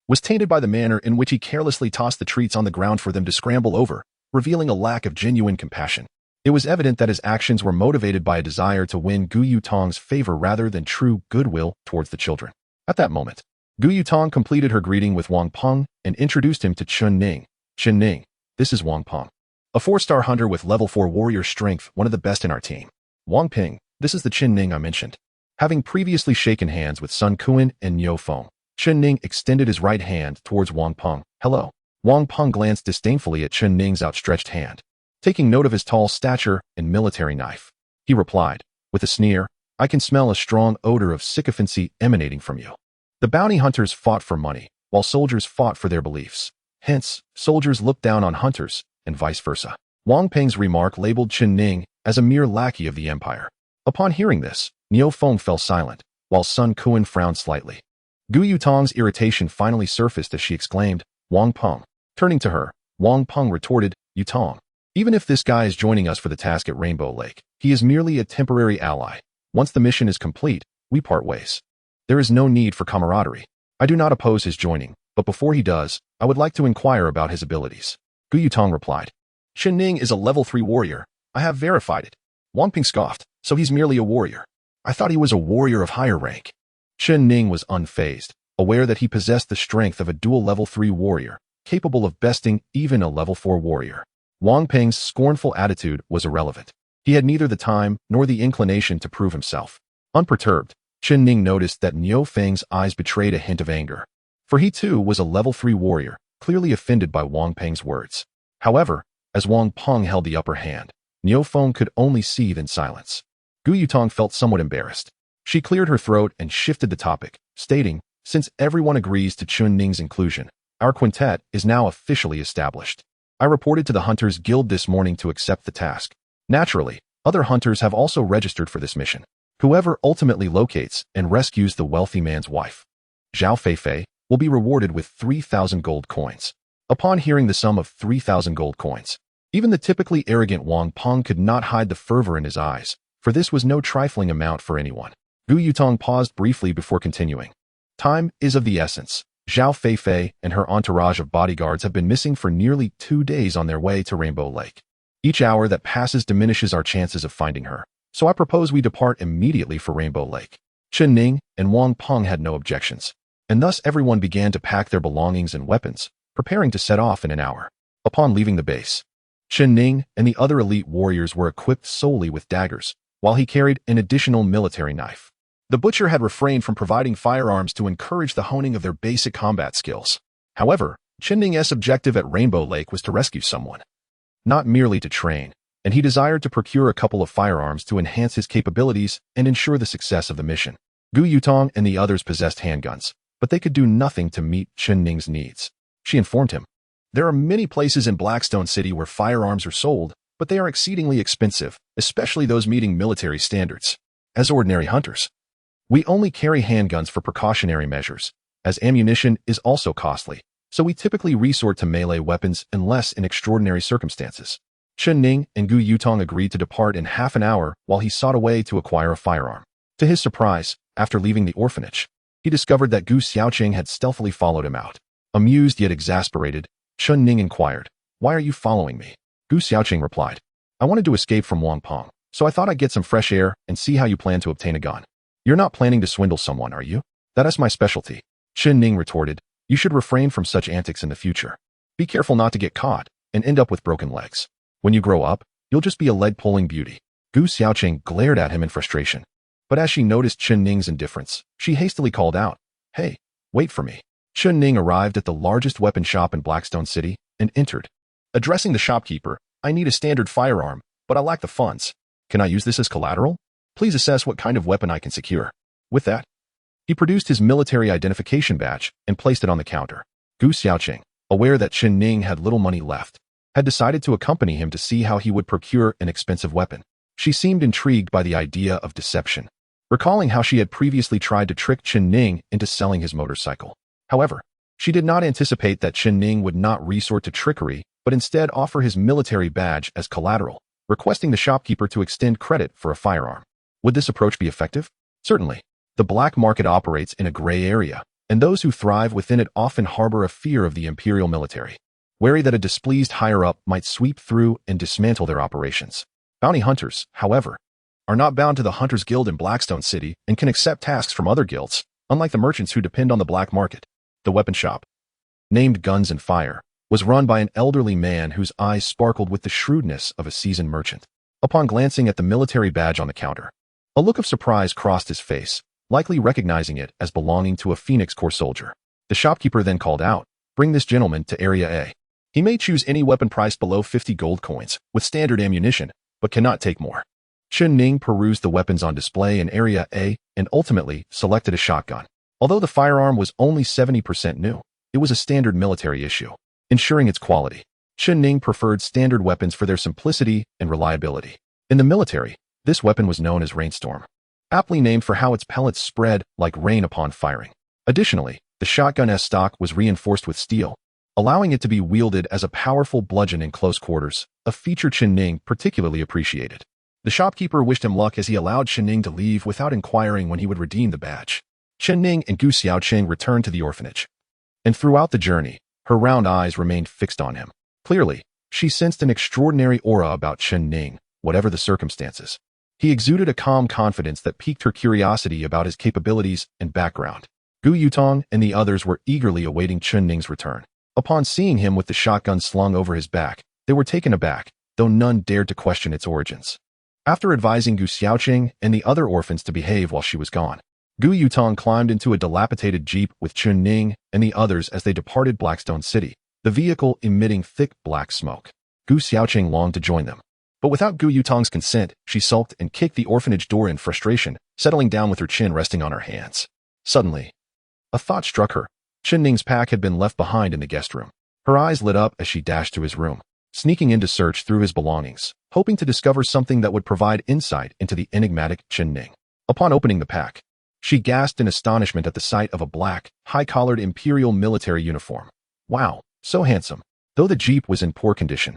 was tainted by the manner in which he carelessly tossed the treats on the ground for them to scramble over, revealing a lack of genuine compassion. It was evident that his actions were motivated by a desire to win Gu Yutong's favor rather than true goodwill towards the children. At that moment, Gu Yutong completed her greeting with Wang Peng and introduced him to Chen Ning. Chen Ning, this is Wang Peng, a 4-star hunter with level 4 warrior strength, one of the best in our team. Wang Ping, this is the Chen Ning I mentioned. Having previously shaken hands with Sun Kuan and Niu Feng, Chen Ning extended his right hand towards Wang Peng. Hello. Wang Peng glanced disdainfully at Chen Ning's outstretched hand, taking note of his tall stature and military knife. He replied, with a sneer, I can smell a strong odor of sycophancy emanating from you. The bounty hunters fought for money, while soldiers fought for their beliefs. Hence, soldiers looked down on hunters, and vice versa. Wang Peng's remark labeled Chen Ning as a mere lackey of the empire. Upon hearing this, Niu Feng fell silent, while Sun Kuan frowned slightly. Gu Yutong's irritation finally surfaced as she exclaimed, Wang Peng. Turning to her, Wang Peng retorted, Yutong. Even if this guy is joining us for the task at Rainbow Lake, he is merely a temporary ally. Once the mission is complete, we part ways. There is no need for camaraderie. I do not oppose his joining, but before he does, I would like to inquire about his abilities. Gu Yutong replied. Chen Ning is a level 3 warrior. I have verified it. Wang Peng scoffed, so he's merely a warrior. I thought he was a warrior of higher rank. Chen Ning was unfazed, aware that he possessed the strength of a dual level 3 warrior, capable of besting even a level 4 warrior. Wang Peng's scornful attitude was irrelevant. He had neither the time nor the inclination to prove himself. Unperturbed, Chen Ning noticed that Niu Feng's eyes betrayed a hint of anger. For he too was a level 3 warrior, clearly offended by Wang Peng's words. However, as Wang Peng held the upper hand, Niu Feng could only seethe in silence. Gu Yutong felt somewhat embarrassed. She cleared her throat and shifted the topic, stating, since everyone agrees to Chen Ning's inclusion, our quintet is now officially established. I reported to the Hunters Guild this morning to accept the task. Naturally, other hunters have also registered for this mission. Whoever ultimately locates and rescues the wealthy man's wife, Zhao Feifei, will be rewarded with 3,000 gold coins. Upon hearing the sum of 3,000 gold coins, even the typically arrogant Wang Peng could not hide the fervor in his eyes, for this was no trifling amount for anyone. Gu Yutong paused briefly before continuing. Time is of the essence. Zhao Feifei and her entourage of bodyguards have been missing for nearly 2 days on their way to Rainbow Lake. Each hour that passes diminishes our chances of finding her, so I propose we depart immediately for Rainbow Lake. Chen Ning and Wang Peng had no objections, and thus everyone began to pack their belongings and weapons, preparing to set off in an hour. Upon leaving the base, Chen Ning and the other elite warriors were equipped solely with daggers, while he carried an additional military knife. The butcher had refrained from providing firearms to encourage the honing of their basic combat skills. However, Chen Ning's objective at Rainbow Lake was to rescue someone, not merely to train, and he desired to procure a couple of firearms to enhance his capabilities and ensure the success of the mission. Gu Yutong and the others possessed handguns, but they could do nothing to meet Chen Ning's needs. She informed him, there are many places in Blackstone City where firearms are sold, but they are exceedingly expensive, especially those meeting military standards. As ordinary hunters, we only carry handguns for precautionary measures, as ammunition is also costly, so we typically resort to melee weapons unless in extraordinary circumstances. Chen Ning and Gu Yutong agreed to depart in half an hour while he sought a way to acquire a firearm. To his surprise, after leaving the orphanage, he discovered that Gu Xiaoqing had stealthily followed him out. Amused yet exasperated, Chen Ning inquired, why are you following me? Gu Xiaoqing replied, I wanted to escape from Wang Peng, so I thought I'd get some fresh air and see how you plan to obtain a gun. You're not planning to swindle someone, are you? That is my specialty. Chen Ning retorted, you should refrain from such antics in the future. Be careful not to get caught and end up with broken legs. When you grow up, you'll just be a leg-pulling beauty. Gu Xiaoqing glared at him in frustration. But as she noticed Chen Ning's indifference, she hastily called out, hey, wait for me. Chen Ning arrived at the largest weapon shop in Blackstone City and entered. Addressing the shopkeeper, I need a standard firearm, but I lack the funds. Can I use this as collateral? Please assess what kind of weapon I can secure. With that, he produced his military identification badge and placed it on the counter. Gu Xiaoqing, aware that Chen Ning had little money left, had decided to accompany him to see how he would procure an expensive weapon. She seemed intrigued by the idea of deception, recalling how she had previously tried to trick Chen Ning into selling his motorcycle. However, she did not anticipate that Chen Ning would not resort to trickery, but instead offer his military badge as collateral, requesting the shopkeeper to extend credit for a firearm. Would this approach be effective? Certainly. The black market operates in a gray area, and those who thrive within it often harbor a fear of the imperial military, wary that a displeased higher-up might sweep through and dismantle their operations. Bounty hunters, however, are not bound to the Hunters Guild in Blackstone City and can accept tasks from other guilds, unlike the merchants who depend on the black market. The weapon shop, named Guns and Fire, was run by an elderly man whose eyes sparkled with the shrewdness of a seasoned merchant. Upon glancing at the military badge on the counter, a look of surprise crossed his face, likely recognizing it as belonging to a Phoenix Corps soldier. The shopkeeper then called out, bring this gentleman to Area A. He may choose any weapon priced below 50 gold coins, with standard ammunition, but cannot take more. Chen Ning perused the weapons on display in Area A and ultimately selected a shotgun. Although the firearm was only 70% new, it was a standard military issue, ensuring its quality. Chen Ning preferred standard weapons for their simplicity and reliability. In the military, this weapon was known as Rainstorm, aptly named for how its pellets spread like rain upon firing. Additionally, the shotgun's stock was reinforced with steel, allowing it to be wielded as a powerful bludgeon in close quarters, a feature Chen Ning particularly appreciated. The shopkeeper wished him luck as he allowed Chen Ning to leave without inquiring when he would redeem the badge. Chen Ning and Gu Xiaoqing returned to the orphanage, and throughout the journey, her round eyes remained fixed on him. Clearly, she sensed an extraordinary aura about Chen Ning, whatever the circumstances. He exuded a calm confidence that piqued her curiosity about his capabilities and background. Gu Yutong and the others were eagerly awaiting Chen Ning's return. Upon seeing him with the shotgun slung over his back, they were taken aback, though none dared to question its origins. After advising Gu Xiaoqing and the other orphans to behave while she was gone, Gu Yutong climbed into a dilapidated jeep with Chen Ning and the others as they departed Blackstone City, the vehicle emitting thick black smoke. Gu Xiaoqing longed to join them, but without Gu Yutong's consent, she sulked and kicked the orphanage door in frustration, settling down with her chin resting on her hands. Suddenly, a thought struck her. Chen Ning's pack had been left behind in the guest room. Her eyes lit up as she dashed to his room, sneaking in to search through his belongings, hoping to discover something that would provide insight into the enigmatic Chen Ning. Upon opening the pack, she gasped in astonishment at the sight of a black, high-collared imperial military uniform. Wow, so handsome. Though the jeep was in poor condition,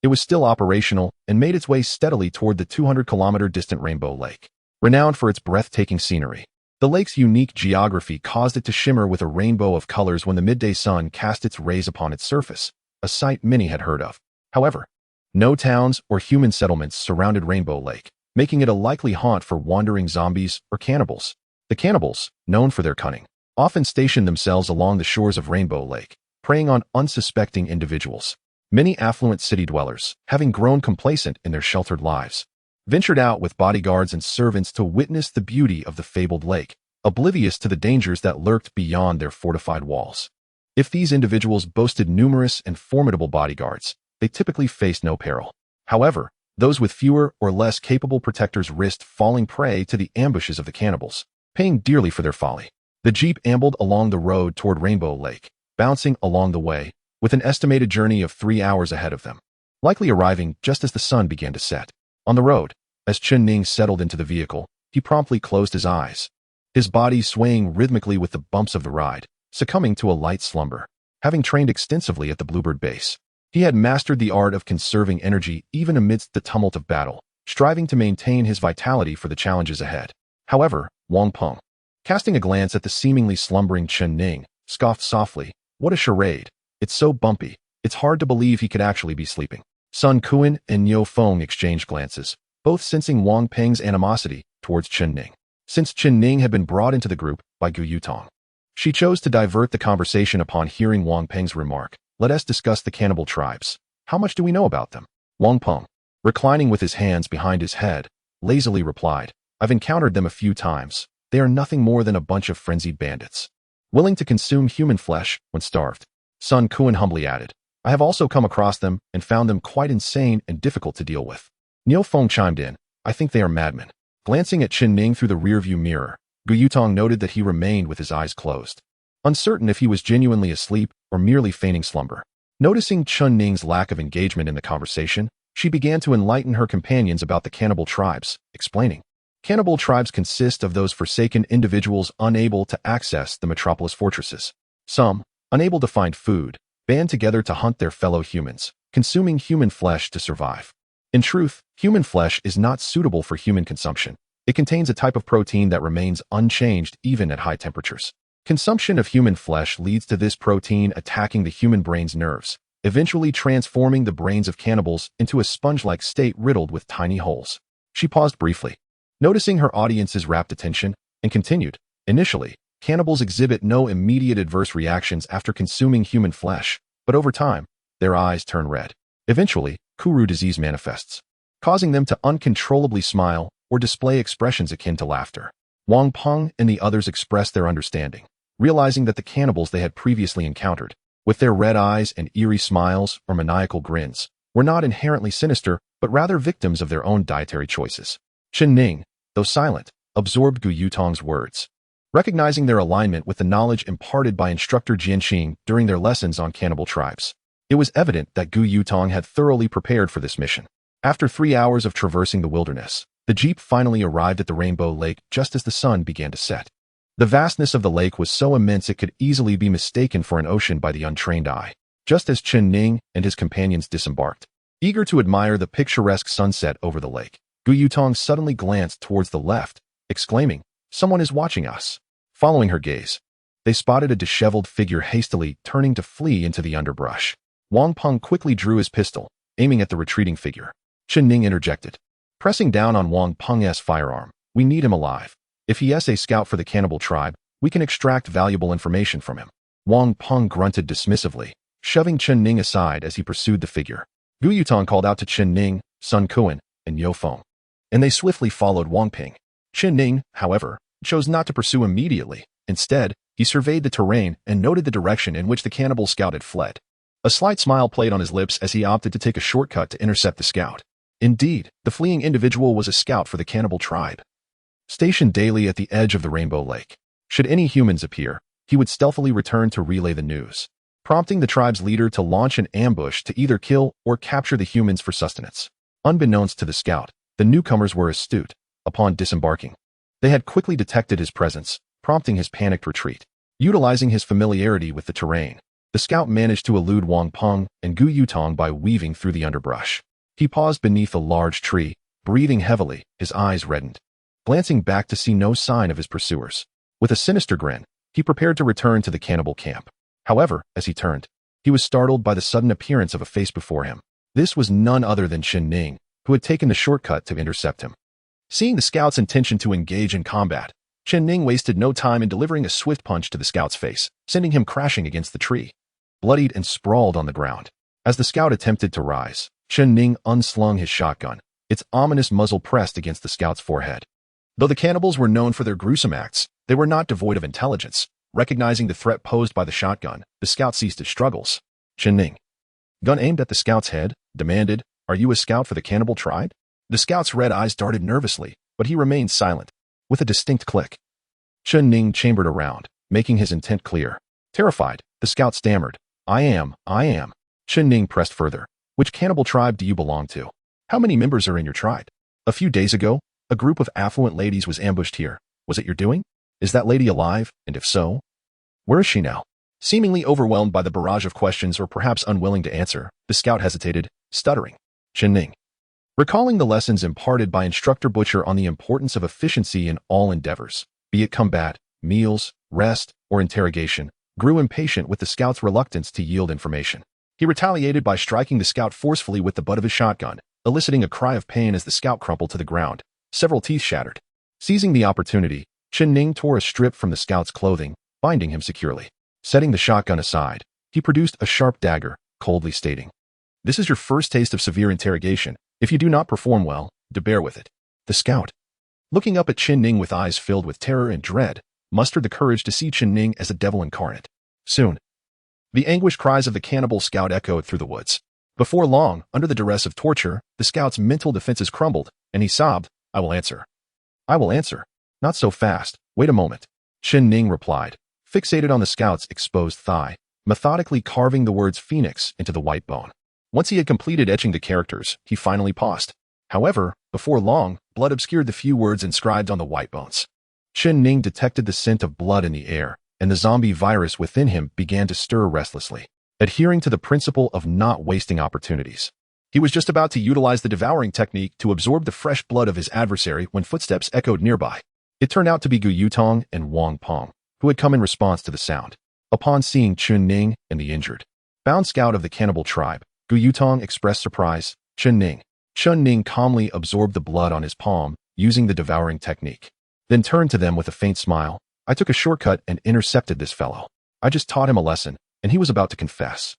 it was still operational and made its way steadily toward the 200-kilometer distant Rainbow Lake. Renowned for its breathtaking scenery, the lake's unique geography caused it to shimmer with a rainbow of colors when the midday sun cast its rays upon its surface, a sight many had heard of. However, no towns or human settlements surrounded Rainbow Lake, making it a likely haunt for wandering zombies or cannibals. The cannibals, known for their cunning, often stationed themselves along the shores of Rainbow Lake, preying on unsuspecting individuals. Many affluent city dwellers, having grown complacent in their sheltered lives, ventured out with bodyguards and servants to witness the beauty of the fabled lake, oblivious to the dangers that lurked beyond their fortified walls. If these individuals boasted numerous and formidable bodyguards, they typically faced no peril. However, those with fewer or less capable protectors risked falling prey to the ambushes of the cannibals, paying dearly for their folly. The jeep ambled along the road toward Rainbow Lake, bouncing along the way, with an estimated journey of 3 hours ahead of them, likely arriving just as the sun began to set. On the road, as Chen Ning settled into the vehicle, he promptly closed his eyes, his body swaying rhythmically with the bumps of the ride, succumbing to a light slumber. Having trained extensively at the Bluebird base, he had mastered the art of conserving energy even amidst the tumult of battle, striving to maintain his vitality for the challenges ahead. However, Wang Peng, casting a glance at the seemingly slumbering Chen Ning, scoffed softly, "What a charade. It's so bumpy, it's hard to believe he could actually be sleeping." Sun Kuan and Niu Feng exchanged glances, both sensing Wang Peng's animosity towards Chen Ning. Since Chen Ning had been brought into the group by Gu Yutong, she chose to divert the conversation upon hearing Wang Peng's remark, "Let us discuss the cannibal tribes. How much do we know about them?" Wang Peng, reclining with his hands behind his head, lazily replied, "I've encountered them a few times. They are nothing more than a bunch of frenzied bandits, willing to consume human flesh when starved." Sun Kuan humbly added, "I have also come across them and found them quite insane and difficult to deal with." Niu Feng chimed in, "I think they are madmen." Glancing at Chen Ning through the rearview mirror, Gu Yutong noted that he remained with his eyes closed, uncertain if he was genuinely asleep or merely feigning slumber. Noticing Chen Ning's lack of engagement in the conversation, she began to enlighten her companions about the cannibal tribes, explaining, "Cannibal tribes consist of those forsaken individuals unable to access the metropolis fortresses. Some, unable to find food, band together to hunt their fellow humans, consuming human flesh to survive. In truth, human flesh is not suitable for human consumption. It contains a type of protein that remains unchanged even at high temperatures. Consumption of human flesh leads to this protein attacking the human brain's nerves, eventually transforming the brains of cannibals into a sponge-like state riddled with tiny holes." She paused briefly, noticing her audience's rapt attention, and continued, "Initially, cannibals exhibit no immediate adverse reactions after consuming human flesh, but over time, their eyes turn red. Eventually, Kuru disease manifests, causing them to uncontrollably smile or display expressions akin to laughter." Wang Peng and the others expressed their understanding, realizing that the cannibals they had previously encountered, with their red eyes and eerie smiles or maniacal grins, were not inherently sinister, but rather victims of their own dietary choices. Chen Ning, though silent, absorbed Gu Yutong's words, recognizing their alignment with the knowledge imparted by instructor Jianxing during their lessons on cannibal tribes. It was evident that Gu Yutong had thoroughly prepared for this mission. After 3 hours of traversing the wilderness, the jeep finally arrived at the Rainbow Lake just as the sun began to set. The vastness of the lake was so immense it could easily be mistaken for an ocean by the untrained eye. Just as Chen Ning and his companions disembarked, eager to admire the picturesque sunset over the lake, Gu Yutong suddenly glanced towards the left, exclaiming, "Someone is watching us." Following her gaze, they spotted a disheveled figure hastily turning to flee into the underbrush. Wang Peng quickly drew his pistol, aiming at the retreating figure. Chen Ning interjected, pressing down on Wang Peng's firearm. "We need him alive. If he is a scout for the cannibal tribe, we can extract valuable information from him." Wang Peng grunted dismissively, shoving Chen Ning aside as he pursued the figure. Gu Yutong called out to Chen Ning, Sun Kuan, and Yo Feng, and they swiftly followed Wang Ping. Chen Ning, however, chose not to pursue immediately. Instead, he surveyed the terrain and noted the direction in which the cannibal scout had fled. A slight smile played on his lips as he opted to take a shortcut to intercept the scout. Indeed, the fleeing individual was a scout for the cannibal tribe, stationed daily at the edge of the Rainbow Lake. Should any humans appear, he would stealthily return to relay the news, prompting the tribe's leader to launch an ambush to either kill or capture the humans for sustenance. Unbeknownst to the scout, the newcomers were astute. Upon disembarking, they had quickly detected his presence, prompting his panicked retreat. Utilizing his familiarity with the terrain, the scout managed to elude Wang Peng and Gu Yutong by weaving through the underbrush. He paused beneath a large tree, breathing heavily, his eyes reddened, glancing back to see no sign of his pursuers. With a sinister grin, he prepared to return to the cannibal camp. However, as he turned, he was startled by the sudden appearance of a face before him. This was none other than Chen Ning, who had taken the shortcut to intercept him. Seeing the scout's intention to engage in combat, Chen Ning wasted no time in delivering a swift punch to the scout's face, sending him crashing against the tree, bloodied and sprawled on the ground. As the scout attempted to rise, Chen Ning unslung his shotgun, its ominous muzzle pressed against the scout's forehead. Though the cannibals were known for their gruesome acts, they were not devoid of intelligence. Recognizing the threat posed by the shotgun, the scout ceased his struggles. Chen Ning, gun aimed at the scout's head, demanded, "Are you a scout for the cannibal tribe?" The scout's red eyes darted nervously, but he remained silent. With a distinct click, Chen Ning chambered around, making his intent clear. Terrified, the scout stammered, I am. Chen Ning pressed further. "Which cannibal tribe do you belong to? How many members are in your tribe? A few days ago, a group of affluent ladies was ambushed here. Was it your doing? Is that lady alive, and if so, where is she now?" Seemingly overwhelmed by the barrage of questions or perhaps unwilling to answer, the scout hesitated, stuttering. Chen Ning, recalling the lessons imparted by Instructor Butcher on the importance of efficiency in all endeavors, be it combat, meals, rest, or interrogation, grew impatient with the scout's reluctance to yield information. He retaliated by striking the scout forcefully with the butt of his shotgun, eliciting a cry of pain as the scout crumpled to the ground, several teeth shattered. Seizing the opportunity, Chen Ning tore a strip from the scout's clothing, binding him securely. Setting the shotgun aside, he produced a sharp dagger, coldly stating, "This is your first taste of severe interrogation. If you do not perform well, to bear with it." The scout, looking up at Chen Ning with eyes filled with terror and dread, mustered the courage to see Chen Ning as a devil incarnate. Soon, the anguished cries of the cannibal scout echoed through the woods. Before long, under the duress of torture, the scout's mental defenses crumbled, and he sobbed, "I will answer. I will answer." "Not so fast. Wait a moment," Chen Ning replied, fixated on the scout's exposed thigh, methodically carving the words Phoenix into the white bone. Once he had completed etching the characters, he finally paused. However, before long, blood obscured the few words inscribed on the white bones. Chen Ning detected the scent of blood in the air, and the zombie virus within him began to stir restlessly. Adhering to the principle of not wasting opportunities, he was just about to utilize the devouring technique to absorb the fresh blood of his adversary when footsteps echoed nearby. It turned out to be Gu Yutong and Wang Peng, who had come in response to the sound. Upon seeing Chen Ning and the injured, bound scout of the cannibal tribe, Gu Yutong expressed surprise. Chen Ning calmly absorbed the blood on his palm, using the devouring technique, then turned to them with a faint smile. "I took a shortcut and intercepted this fellow. I just taught him a lesson, and he was about to confess."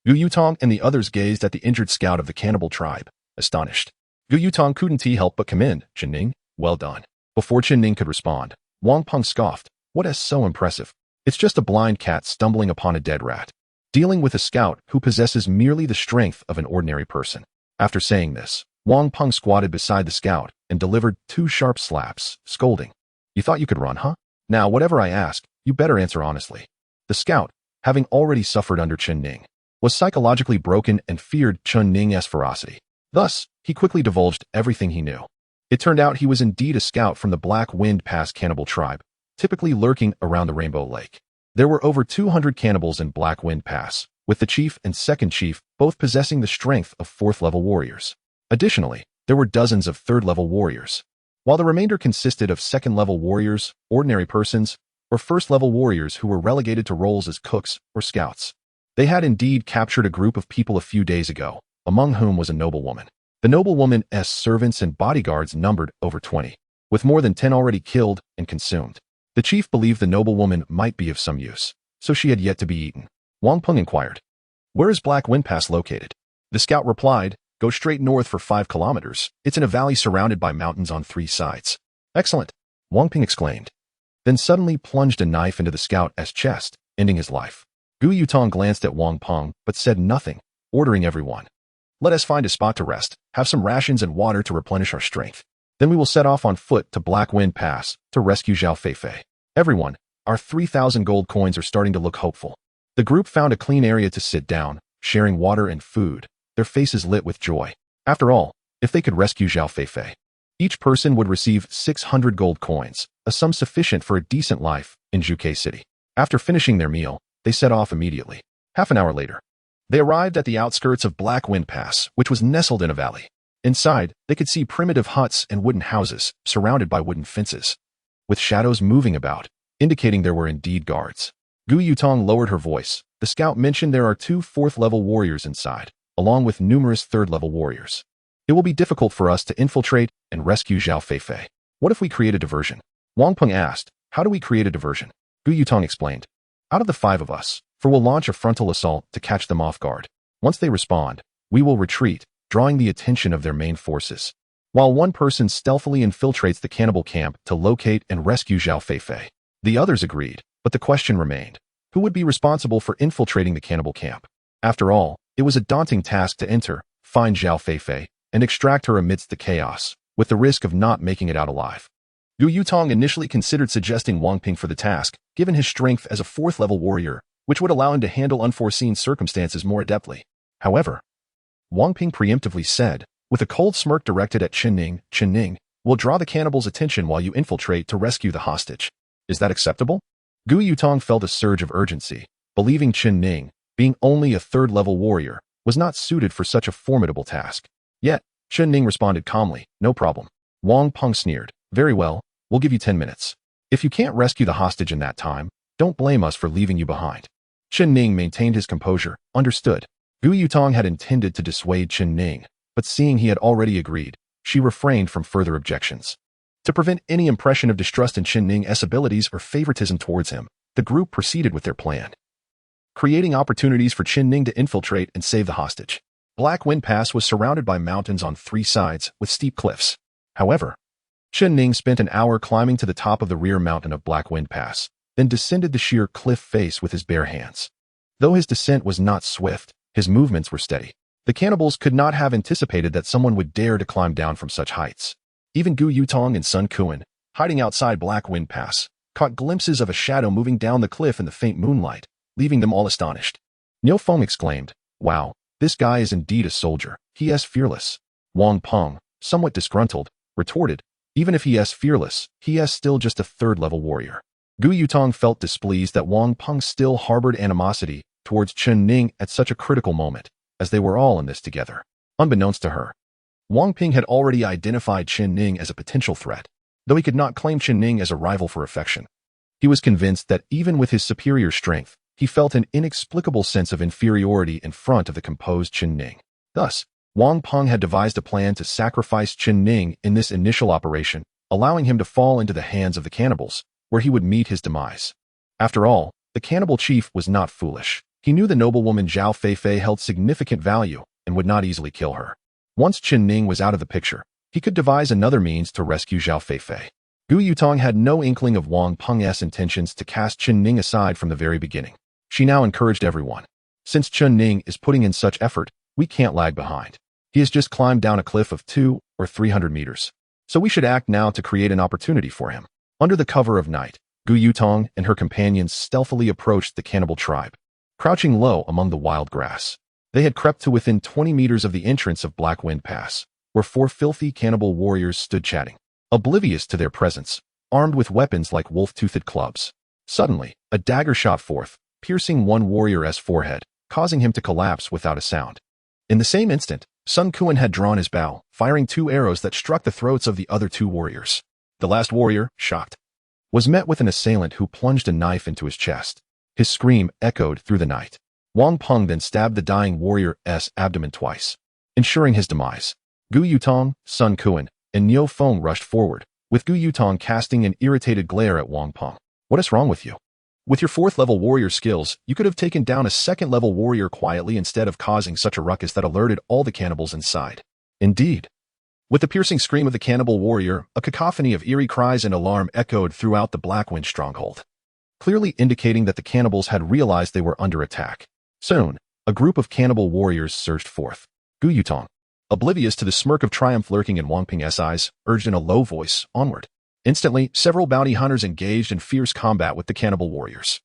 Gu Yutong and the others gazed at the injured scout of the cannibal tribe, astonished. Gu Yutong couldn't help but commend Chen Ning. "Well done." Before Chen Ning could respond, Wang Peng scoffed. "What is so impressive? It's just a blind cat stumbling upon a dead rat, dealing with a scout who possesses merely the strength of an ordinary person." After saying this, Wang Peng squatted beside the scout and delivered 2 sharp slaps, scolding, "You thought you could run, huh? Now, whatever I ask, you better answer honestly." The scout, having already suffered under Chen Ning, was psychologically broken and feared Chen Ning's ferocity. Thus, he quickly divulged everything he knew. It turned out he was indeed a scout from the Black Wind Pass cannibal tribe, typically lurking around the Rainbow Lake. There were over 200 cannibals in Black Wind Pass, with the chief and second chief both possessing the strength of 4th-level warriors. Additionally, there were dozens of 3rd-level warriors, while the remainder consisted of 2nd-level warriors, ordinary persons, or 1st-level warriors who were relegated to roles as cooks or scouts. They had indeed captured a group of people a few days ago, among whom was a noblewoman. The noblewoman's servants and bodyguards numbered over 20, with more than 10 already killed and consumed. The chief believed the noblewoman might be of some use, so she had yet to be eaten. Wang Peng inquired, "Where is Black Wind Pass located?" The scout replied, "Go straight north for 5 kilometers. It's in a valley surrounded by mountains on 3 sides." "Excellent," Wang Peng exclaimed, then suddenly plunged a knife into the scout's chest, ending his life. Gu Yutong glanced at Wang Peng but said nothing, ordering everyone, "Let us find a spot to rest, have some rations and water to replenish our strength. Then we will set off on foot to Black Wind Pass to rescue Zhao Feifei. Everyone, our 3,000 gold coins are starting to look hopeful." The group found a clean area to sit down, sharing water and food, their faces lit with joy. After all, if they could rescue Zhao Feifei, each person would receive 600 gold coins, a sum sufficient for a decent life in Zhuke City. After finishing their meal, they set off immediately. Half an hour later, they arrived at the outskirts of Black Wind Pass, which was nestled in a valley. Inside, they could see primitive huts and wooden houses, surrounded by wooden fences, with shadows moving about, indicating there were indeed guards. Gu Yutong lowered her voice. The scout mentioned there are 2 4th-level warriors inside, along with numerous 3rd-level warriors. It will be difficult for us to infiltrate and rescue Zhao Feifei. What if we create a diversion? Wang Peng asked, "How do we create a diversion?" Gu Yutong explained, "Out of the 5 of us, 4 will launch a frontal assault to catch them off guard. Once they respond, we will retreat, drawing the attention of their main forces, while 1 person stealthily infiltrates the cannibal camp to locate and rescue Zhao Feifei." The others agreed, but the question remained, who would be responsible for infiltrating the cannibal camp? After all, it was a daunting task to enter, find Zhao Feifei, and extract her amidst the chaos, with the risk of not making it out alive. Gu Yutong initially considered suggesting Wang Ping for the task, given his strength as a 4th-level warrior, which would allow him to handle unforeseen circumstances more adeptly. However, Wang Ping preemptively said, with a cold smirk directed at Chen Ning, "Chen Ning, will draw the cannibal's attention while you infiltrate to rescue the hostage. Is that acceptable?" Gu Yutong felt a surge of urgency, believing Chen Ning, being only a 3rd-level warrior, was not suited for such a formidable task. Yet, Chen Ning responded calmly, "No problem." Wang Peng sneered, "Very well, we'll give you 10 minutes. If you can't rescue the hostage in that time, don't blame us for leaving you behind." Chen Ning maintained his composure, understood. Gu Yutong had intended to dissuade Chen Ning, but seeing he had already agreed, she refrained from further objections. To prevent any impression of distrust in Chen Ning's abilities or favoritism towards him, the group proceeded with their plan, creating opportunities for Chen Ning to infiltrate and save the hostage. Black Wind Pass was surrounded by mountains on 3 sides with steep cliffs. However, Chen Ning spent an hour climbing to the top of the rear mountain of Black Wind Pass, then descended the sheer cliff face with his bare hands. Though his descent was not swift, his movements were steady. The cannibals could not have anticipated that someone would dare to climb down from such heights. Even Gu Yutong and Sun Kuan, hiding outside Black Wind Pass, caught glimpses of a shadow moving down the cliff in the faint moonlight, leaving them all astonished. Niu Feng exclaimed, "Wow, this guy is indeed a soldier. He is fearless." Wang Peng, somewhat disgruntled, retorted, "Even if he is fearless, he is still just a 3rd-level warrior." Gu Yutong felt displeased that Wang Peng still harbored animosity towards Chen Ning at such a critical moment, as they were all in this together. Unbeknownst to her, Wang Ping had already identified Chen Ning as a potential threat, though he could not claim Chen Ning as a rival for affection. He was convinced that even with his superior strength, he felt an inexplicable sense of inferiority in front of the composed Chen Ning. Thus, Wang Peng had devised a plan to sacrifice Chen Ning in this initial operation, allowing him to fall into the hands of the cannibals, where he would meet his demise. After all, the cannibal chief was not foolish. He knew the noblewoman Zhao Feifei held significant value and would not easily kill her. Once Chen Ning was out of the picture, he could devise another means to rescue Zhao Feifei. Gu Yutong had no inkling of Wang Peng's intentions to cast Chen Ning aside from the very beginning. She now encouraged everyone. "Since Chen Ning is putting in such effort, we can't lag behind. He has just climbed down a cliff of 200 or 300 meters. So we should act now to create an opportunity for him." Under the cover of night, Gu Yutong and her companions stealthily approached the cannibal tribe, crouching low among the wild grass. They had crept to within 20 meters of the entrance of Black Wind Pass, where 4 filthy cannibal warriors stood chatting. Oblivious to their presence, armed with weapons like wolf-toothed clubs. Suddenly, a dagger shot forth, piercing one warrior's forehead, causing him to collapse without a sound. In the same instant, Sun Quan had drawn his bow, firing 2 arrows that struck the throats of the other 2 warriors. The last warrior, shocked, was met with an assailant who plunged a knife into his chest. His scream echoed through the night. Wang Peng then stabbed the dying warrior's abdomen twice, ensuring his demise. Gu Yutong, Sun Quan, and Niu Feng rushed forward, with Gu Yutong casting an irritated glare at Wang Peng. "What is wrong with you? With your 4th-level warrior skills, you could have taken down a 2nd-level warrior quietly instead of causing such a ruckus that alerted all the cannibals inside." Indeed. With the piercing scream of the cannibal warrior, a cacophony of eerie cries and alarm echoed throughout the Blackwind stronghold, clearly indicating that the cannibals had realized they were under attack. Soon, a group of cannibal warriors surged forth. Gu Yutong, oblivious to the smirk of triumph lurking in Wang Peng's eyes, urged in a low voice, "Onward." Instantly, several bounty hunters engaged in fierce combat with the cannibal warriors.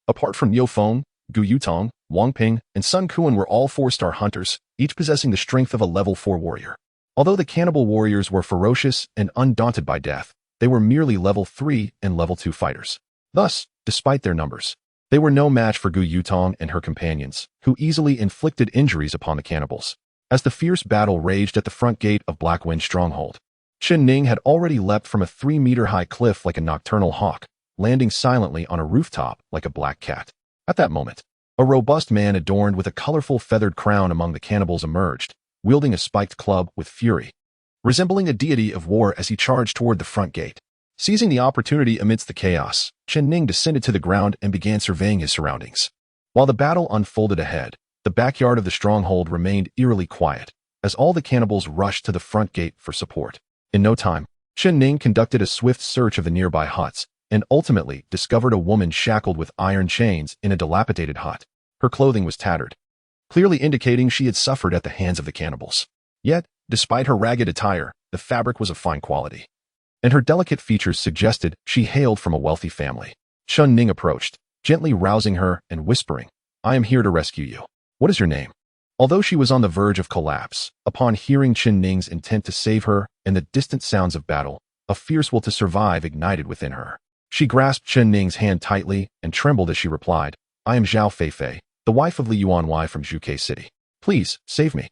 Apart from Niu Feng, Gu Yutong, Wang Peng, and Sun Quan were all 4-star hunters, each possessing the strength of a level 4 warrior. Although the cannibal warriors were ferocious and undaunted by death, they were merely level 3 and level 2 fighters. Thus, despite their numbers, they were no match for Gu Yutong and her companions, who easily inflicted injuries upon the cannibals. As the fierce battle raged at the front gate of Blackwind stronghold, Chen Ning had already leapt from a 3-meter-high cliff like a nocturnal hawk, landing silently on a rooftop like a black cat. At that moment, a robust man adorned with a colorful feathered crown among the cannibals emerged, wielding a spiked club with fury, resembling a deity of war as he charged toward the front gate. Seizing the opportunity amidst the chaos, Chen Ning descended to the ground and began surveying his surroundings. While the battle unfolded ahead, the backyard of the stronghold remained eerily quiet, as all the cannibals rushed to the front gate for support. In no time, Chen Ning conducted a swift search of the nearby huts and ultimately discovered a woman shackled with iron chains in a dilapidated hut. Her clothing was tattered, clearly indicating she had suffered at the hands of the cannibals. Yet, despite her ragged attire, the fabric was of fine quality, and her delicate features suggested she hailed from a wealthy family. Chen Ning approached, gently rousing her and whispering, "I am here to rescue you. What is your name?" Although she was on the verge of collapse, upon hearing Chen Ning's intent to save her and the distant sounds of battle, a fierce will to survive ignited within her. She grasped Chen Ning's hand tightly and trembled as she replied, "I am Zhao Feifei, the wife of Li Yuanwei from Zhuke City. Please, save me.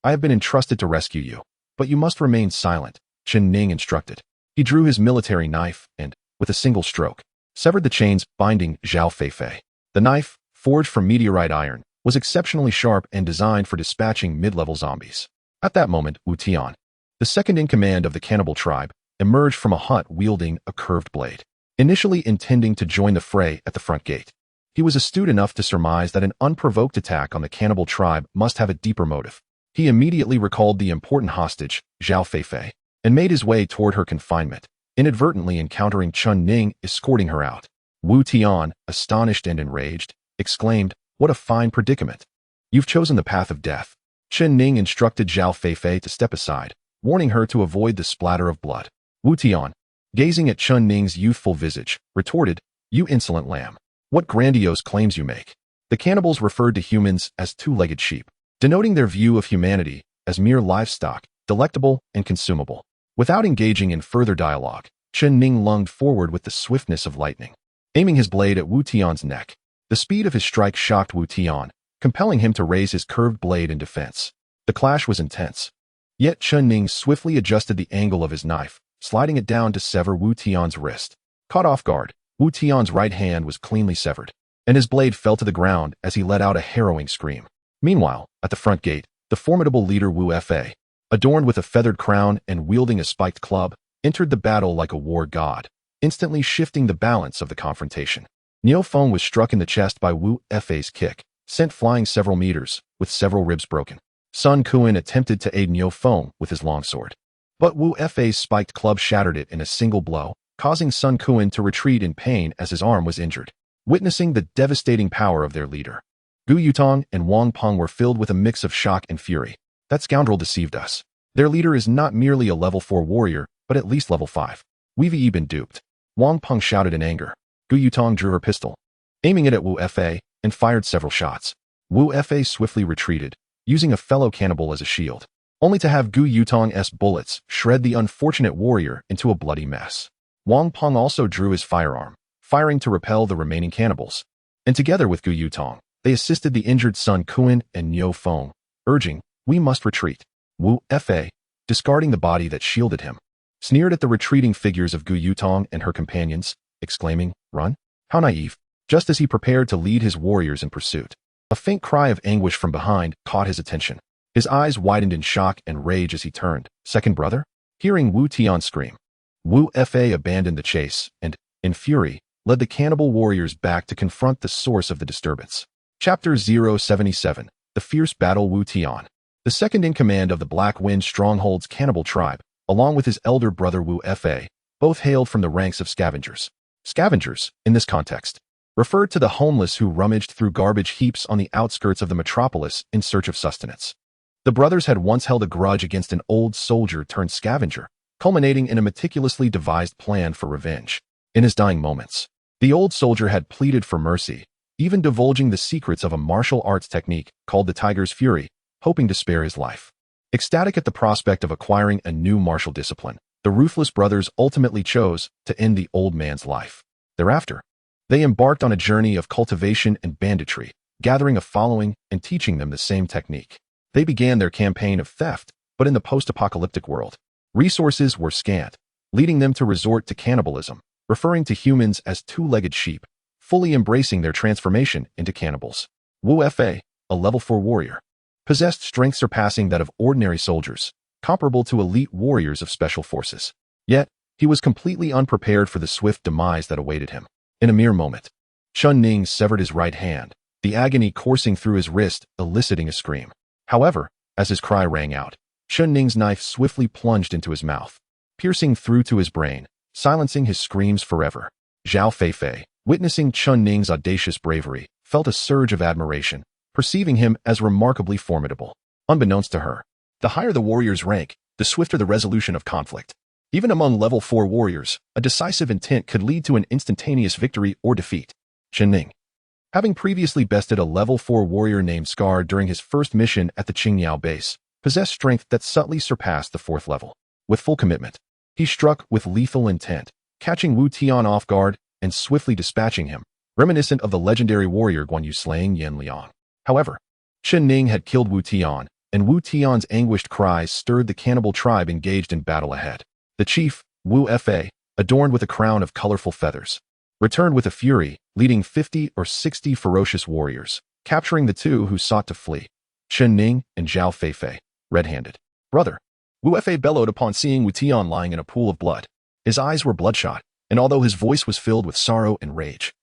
I have been entrusted to rescue you, but you must remain silent," Chen Ning instructed. He drew his military knife and, with a single stroke, severed the chains binding Zhao Feifei. The knife, forged from meteorite iron, was exceptionally sharp and designed for dispatching mid-level zombies. At that moment, Wu Tian, the second-in-command of the cannibal tribe, emerged from a hut wielding a curved blade, initially intending to join the fray at the front gate. He was astute enough to surmise that an unprovoked attack on the cannibal tribe must have a deeper motive. He immediately recalled the important hostage, Zhao Feifei, and made his way toward her confinement, inadvertently encountering Chen Ning escorting her out. Wu Tian, astonished and enraged, exclaimed, "What a fine predicament. You've chosen the path of death." Chen Ning instructed Zhao Feifei to step aside, warning her to avoid the splatter of blood. Wu Tian, gazing at Chen Ning's youthful visage, retorted, "You insolent lamb. What grandiose claims you make." The cannibals referred to humans as 2-legged sheep, denoting their view of humanity as mere livestock, delectable and consumable. Without engaging in further dialogue, Chen Ning lunged forward with the swiftness of lightning, aiming his blade at Wu Tian's neck. The speed of his strike shocked Wu Tian, compelling him to raise his curved blade in defense. The clash was intense. Yet Chen Ning swiftly adjusted the angle of his knife, sliding it down to sever Wu Tian's wrist. Caught off guard, Wu Tian's right hand was cleanly severed, and his blade fell to the ground as he let out a harrowing scream. Meanwhile, at the front gate, the formidable leader Wu Fa, adorned with a feathered crown and wielding a spiked club, entered the battle like a war god, instantly shifting the balance of the confrontation. Niu Feng was struck in the chest by Wu Fa's kick, sent flying several meters, with several ribs broken. Sun Quan attempted to aid Niu Feng with his longsword, but Wu Fa's spiked club shattered it in a single blow, causing Sun Quan to retreat in pain as his arm was injured. Witnessing the devastating power of their leader, Gu Yutong and Wang Peng were filled with a mix of shock and fury. That scoundrel deceived us. Their leader is not merely a level 4 warrior, but at least level 5. We've been duped. Wang Peng shouted in anger. Gu Yutong drew her pistol, aiming it at Wu Fa, and fired several shots. Wu Fa swiftly retreated, using a fellow cannibal as a shield, only to have Gu Yutong's bullets shred the unfortunate warrior into a bloody mess. Wang Peng also drew his firearm, firing to repel the remaining cannibals. And together with Gu Yutong, they assisted the injured Sun Kuan and Niu Feng, urging, "We must retreat." Wu Fa, discarding the body that shielded him, sneered at the retreating figures of Gu Yutong and her companions, exclaiming, "Run? How naive!" Just as he prepared to lead his warriors in pursuit, a faint cry of anguish from behind caught his attention. His eyes widened in shock and rage as he turned. "Second brother?" Hearing Wu Tian scream, Wu Fa abandoned the chase and, in fury, led the cannibal warriors back to confront the source of the disturbance. Chapter 077, The Fierce Battle. Wu Tian, the second-in-command of the Black Wind Stronghold's cannibal tribe, along with his elder brother Wu Fa, both hailed from the ranks of scavengers. Scavengers, in this context, referred to the homeless who rummaged through garbage heaps on the outskirts of the metropolis in search of sustenance. The brothers had once held a grudge against an old soldier turned scavenger, culminating in a meticulously devised plan for revenge. In his dying moments, the old soldier had pleaded for mercy, even divulging the secrets of a martial arts technique called the Tiger's Fury, hoping to spare his life. Ecstatic at the prospect of acquiring a new martial discipline, the ruthless brothers ultimately chose to end the old man's life. Thereafter, they embarked on a journey of cultivation and banditry, gathering a following and teaching them the same technique. They began their campaign of theft, but in the post-apocalyptic world, resources were scant, leading them to resort to cannibalism, referring to humans as two-legged sheep, fully embracing their transformation into cannibals. Wu Fa, a level 4 warrior, possessed strength surpassing that of ordinary soldiers, comparable to elite warriors of special forces. Yet, he was completely unprepared for the swift demise that awaited him. In a mere moment, Chen Ning severed his right hand, the agony coursing through his wrist, eliciting a scream. However, as his cry rang out, Chen Ning's knife swiftly plunged into his mouth, piercing through to his brain, silencing his screams forever. Zhao Feifei, witnessing Chen Ning's audacious bravery, felt a surge of admiration, perceiving him as remarkably formidable. Unbeknownst to her, the higher the warrior's rank, the swifter the resolution of conflict. Even among level 4 warriors, a decisive intent could lead to an instantaneous victory or defeat. Chen Ning, having previously bested a level 4 warrior named Scar during his first mission at the Qingyao base, possessed strength that subtly surpassed the 4th level. With full commitment, he struck with lethal intent, catching Wu Tian off guard and swiftly dispatching him, reminiscent of the legendary warrior Guan Yu slaying Yan Liang. However, Chen Ning had killed Wu Tian, and Wu Tian's anguished cries stirred the cannibal tribe engaged in battle ahead. The chief, Wu Fa, adorned with a crown of colorful feathers, returned with a fury, leading 50 or 60 ferocious warriors, capturing the two who sought to flee, Chen Ning and Zhao Feifei, red-handed. "Brother!" Wu Fa bellowed upon seeing Wu Tian lying in a pool of blood. His eyes were bloodshot, and although his voice was filled with sorrow and rage,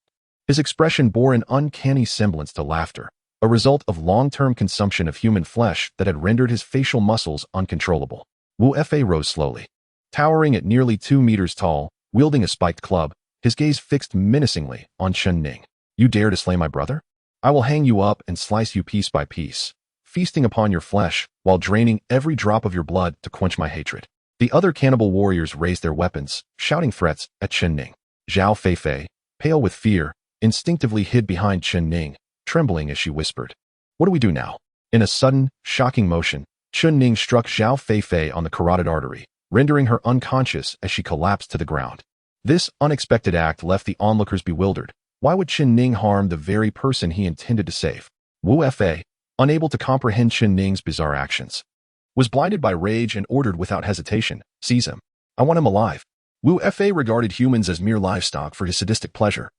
his expression bore an uncanny semblance to laughter, a result of long-term consumption of human flesh that had rendered his facial muscles uncontrollable. Wu Fa rose slowly, towering at nearly 2 meters tall, wielding a spiked club, his gaze fixed menacingly on Chen Ning. "You dare to slay my brother? I will hang you up and slice you piece by piece, feasting upon your flesh while draining every drop of your blood to quench my hatred." The other cannibal warriors raised their weapons, shouting threats at Chen Ning. Zhao Feifei, pale with fear, instinctively hid behind Chen Ning, trembling as she whispered, "What do we do now?" In a sudden, shocking motion, Chen Ning struck Zhao Feifei on the carotid artery, rendering her unconscious as she collapsed to the ground. This unexpected act left the onlookers bewildered. Why would Chen Ning harm the very person he intended to save? Wu Fa, unable to comprehend Chen Ning's bizarre actions, was blinded by rage and ordered without hesitation, "Seize him. I want him alive." Wu Fa regarded humans as mere livestock for his sadistic pleasure,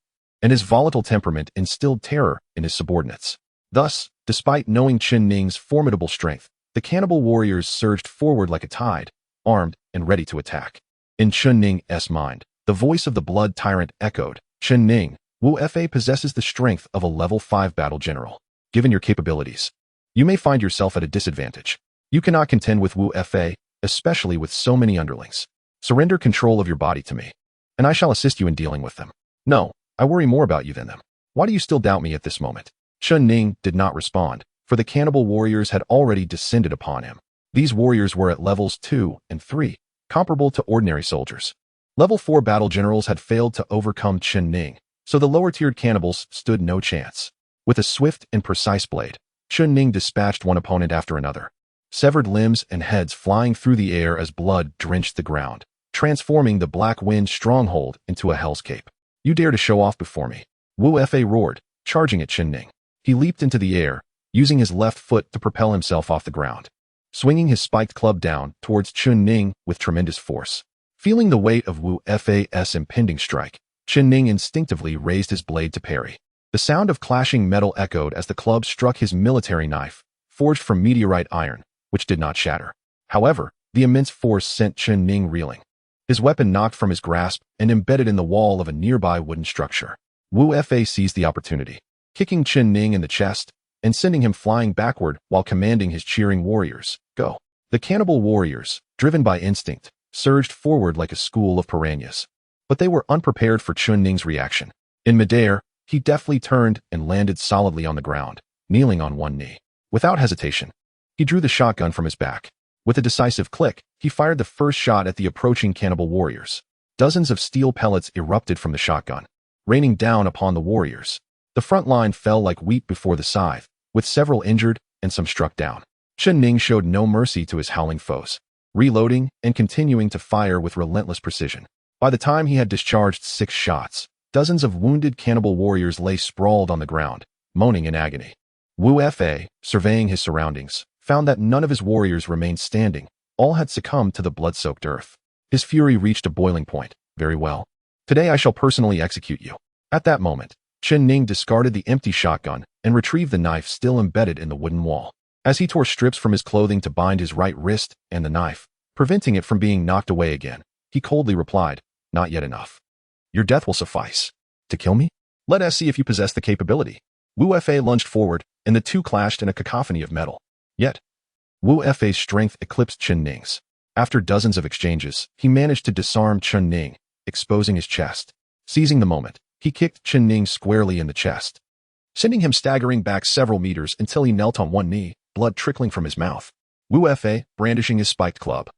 and his volatile temperament instilled terror in his subordinates. Thus, despite knowing Chen Ning's formidable strength, the cannibal warriors surged forward like a tide, armed and ready to attack. In Chen Ning's mind, the voice of the blood tyrant echoed, "Chen Ning, Wu Fa possesses the strength of a level 5 battle general. Given your capabilities, you may find yourself at a disadvantage. You cannot contend with Wu Fa, especially with so many underlings. Surrender control of your body to me, and I shall assist you in dealing with them." "No, I worry more about you than them. Why do you still doubt me at this moment?" Chen Ning did not respond, for the cannibal warriors had already descended upon him. These warriors were at levels 2 and 3, comparable to ordinary soldiers. Level 4 battle generals had failed to overcome Chen Ning, so the lower-tiered cannibals stood no chance. With a swift and precise blade, Chen Ning dispatched one opponent after another, severed limbs and heads flying through the air as blood drenched the ground. transforming the Black Wind stronghold into a hell's cape. You dare to show off before me? Wu Fei roared, charging at Chen Ning. He leaped into the air, using his left foot to propel himself off the ground, swinging his spiked club down towards Chen Ning with tremendous force. Feeling the weight of Wu Fei's impending strike, Chen Ning instinctively raised his blade to parry. The sound of clashing metal echoed as the club struck his military knife, forged from meteorite iron, which did not shatter. However, the immense force sent Chen Ning reeling. His weapon knocked from his grasp and embedded in the wall of a nearby wooden structure. Wu Fei seized the opportunity, kicking Chen Ning in the chest and sending him flying backward while commanding his cheering warriors, "Go!" The cannibal warriors, driven by instinct, surged forward like a school of piranhas. But they were unprepared for Chen Ning's reaction. In midair, he deftly turned and landed solidly on the ground, kneeling on one knee. Without hesitation, he drew the shotgun from his back. With a decisive click, he fired the first shot at the approaching cannibal warriors. Dozens of steel pellets erupted from the shotgun, raining down upon the warriors. The front line fell like wheat before the scythe, with several injured and some struck down. Chen Ning showed no mercy to his howling foes, reloading and continuing to fire with relentless precision. By the time he had discharged 6 shots, dozens of wounded cannibal warriors lay sprawled on the ground, moaning in agony. Wu Fei, surveying his surroundings, found that none of his warriors remained standing. All had succumbed to the blood-soaked earth. His fury reached a boiling point. Very well. Today I shall personally execute you. At that moment, Chen Ning discarded the empty shotgun and retrieved the knife still embedded in the wooden wall. As he tore strips from his clothing to bind his right wrist and the knife, preventing it from being knocked away again, he coldly replied, "Not yet enough. Your death will suffice. To kill me? Let us see if you possess the capability." Wu Fei lunged forward, and the two clashed in a cacophony of metal. Yet, Wu Fei's strength eclipsed Chen Ning's. After dozens of exchanges, he managed to disarm Chen Ning, exposing his chest. Seizing the moment, he kicked Chen Ning squarely in the chest, sending him staggering back several meters until he knelt on one knee, blood trickling from his mouth. Wu Fei, brandishing his spiked club,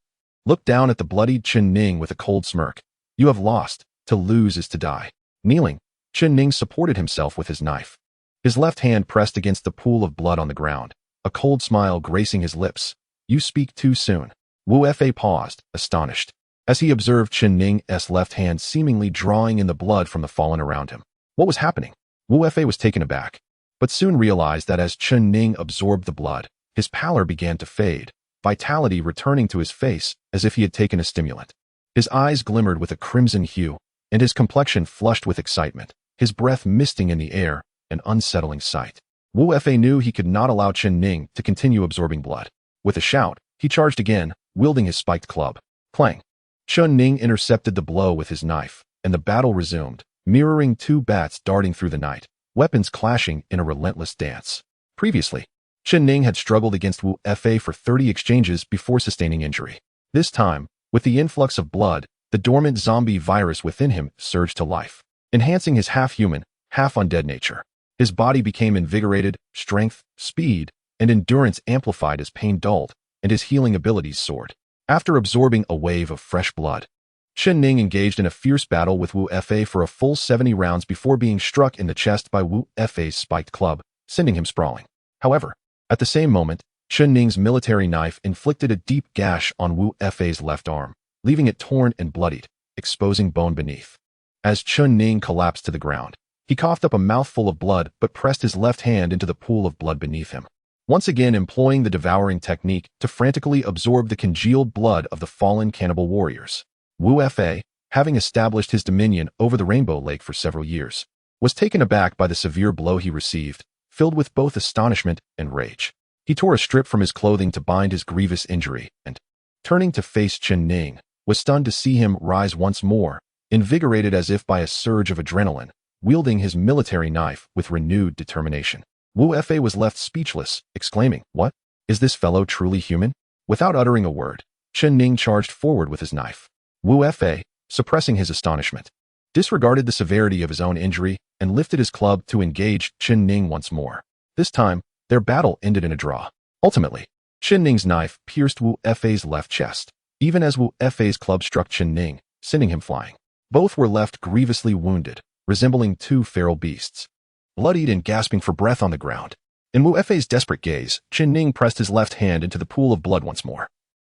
looked down at the bloodied Chen Ning with a cold smirk. "You have lost. To lose is to die." Kneeling, Chen Ning supported himself with his knife. His left hand pressed against the pool of blood on the ground, a cold smile gracing his lips. "You speak too soon." Wu Fei paused, astonished, as he observed Chen Ning's left hand seemingly drawing in the blood from the fallen around him. What was happening? Wu Fei was taken aback, but soon realized that as Chen Ning absorbed the blood, his pallor began to fade, vitality returning to his face as if he had taken a stimulant. His eyes glimmered with a crimson hue, and his complexion flushed with excitement, his breath misting in the air, an unsettling sight. Wu Fei knew he could not allow Chen Ning to continue absorbing blood. With a shout, he charged again, wielding his spiked club. Clang! Chen Ning intercepted the blow with his knife, and the battle resumed, mirroring two bats darting through the night, weapons clashing in a relentless dance. Previously, Chen Ning had struggled against Wu Fei for 30 exchanges before sustaining injury. This time, with the influx of blood, the dormant zombie virus within him surged to life, enhancing his half-human, half-undead nature. His body became invigorated, strength, speed, and endurance amplified as pain dulled, and his healing abilities soared. After absorbing a wave of fresh blood, Chen Ning engaged in a fierce battle with Wu Fei for a full 70 rounds before being struck in the chest by Wu Fei's spiked club, sending him sprawling. However, at the same moment, Chen Ning's military knife inflicted a deep gash on Wu Fei's left arm, leaving it torn and bloodied, exposing bone beneath. As Chen Ning collapsed to the ground, he coughed up a mouthful of blood but pressed his left hand into the pool of blood beneath him, once again employing the devouring technique to frantically absorb the congealed blood of the fallen cannibal warriors. Wu Fei, having established his dominion over the Rainbow Lake for several years, was taken aback by the severe blow he received, filled with both astonishment and rage. He tore a strip from his clothing to bind his grievous injury and, turning to face Chen Ning, was stunned to see him rise once more, invigorated as if by a surge of adrenaline, wielding his military knife with renewed determination. Wu Fei was left speechless, exclaiming, "What? Is this fellow truly human?" Without uttering a word, Chen Ning charged forward with his knife. Wu Fei, suppressing his astonishment, disregarded the severity of his own injury and lifted his club to engage Chen Ning once more. This time, their battle ended in a draw. Ultimately, Chen Ning's knife pierced Wu Fei's left chest, even as Wu Fei's club struck Chen Ning, sending him flying. Both were left grievously wounded, resembling two feral beasts, bloodied and gasping for breath on the ground. In Wu Fei's desperate gaze, Chen Ning pressed his left hand into the pool of blood once more.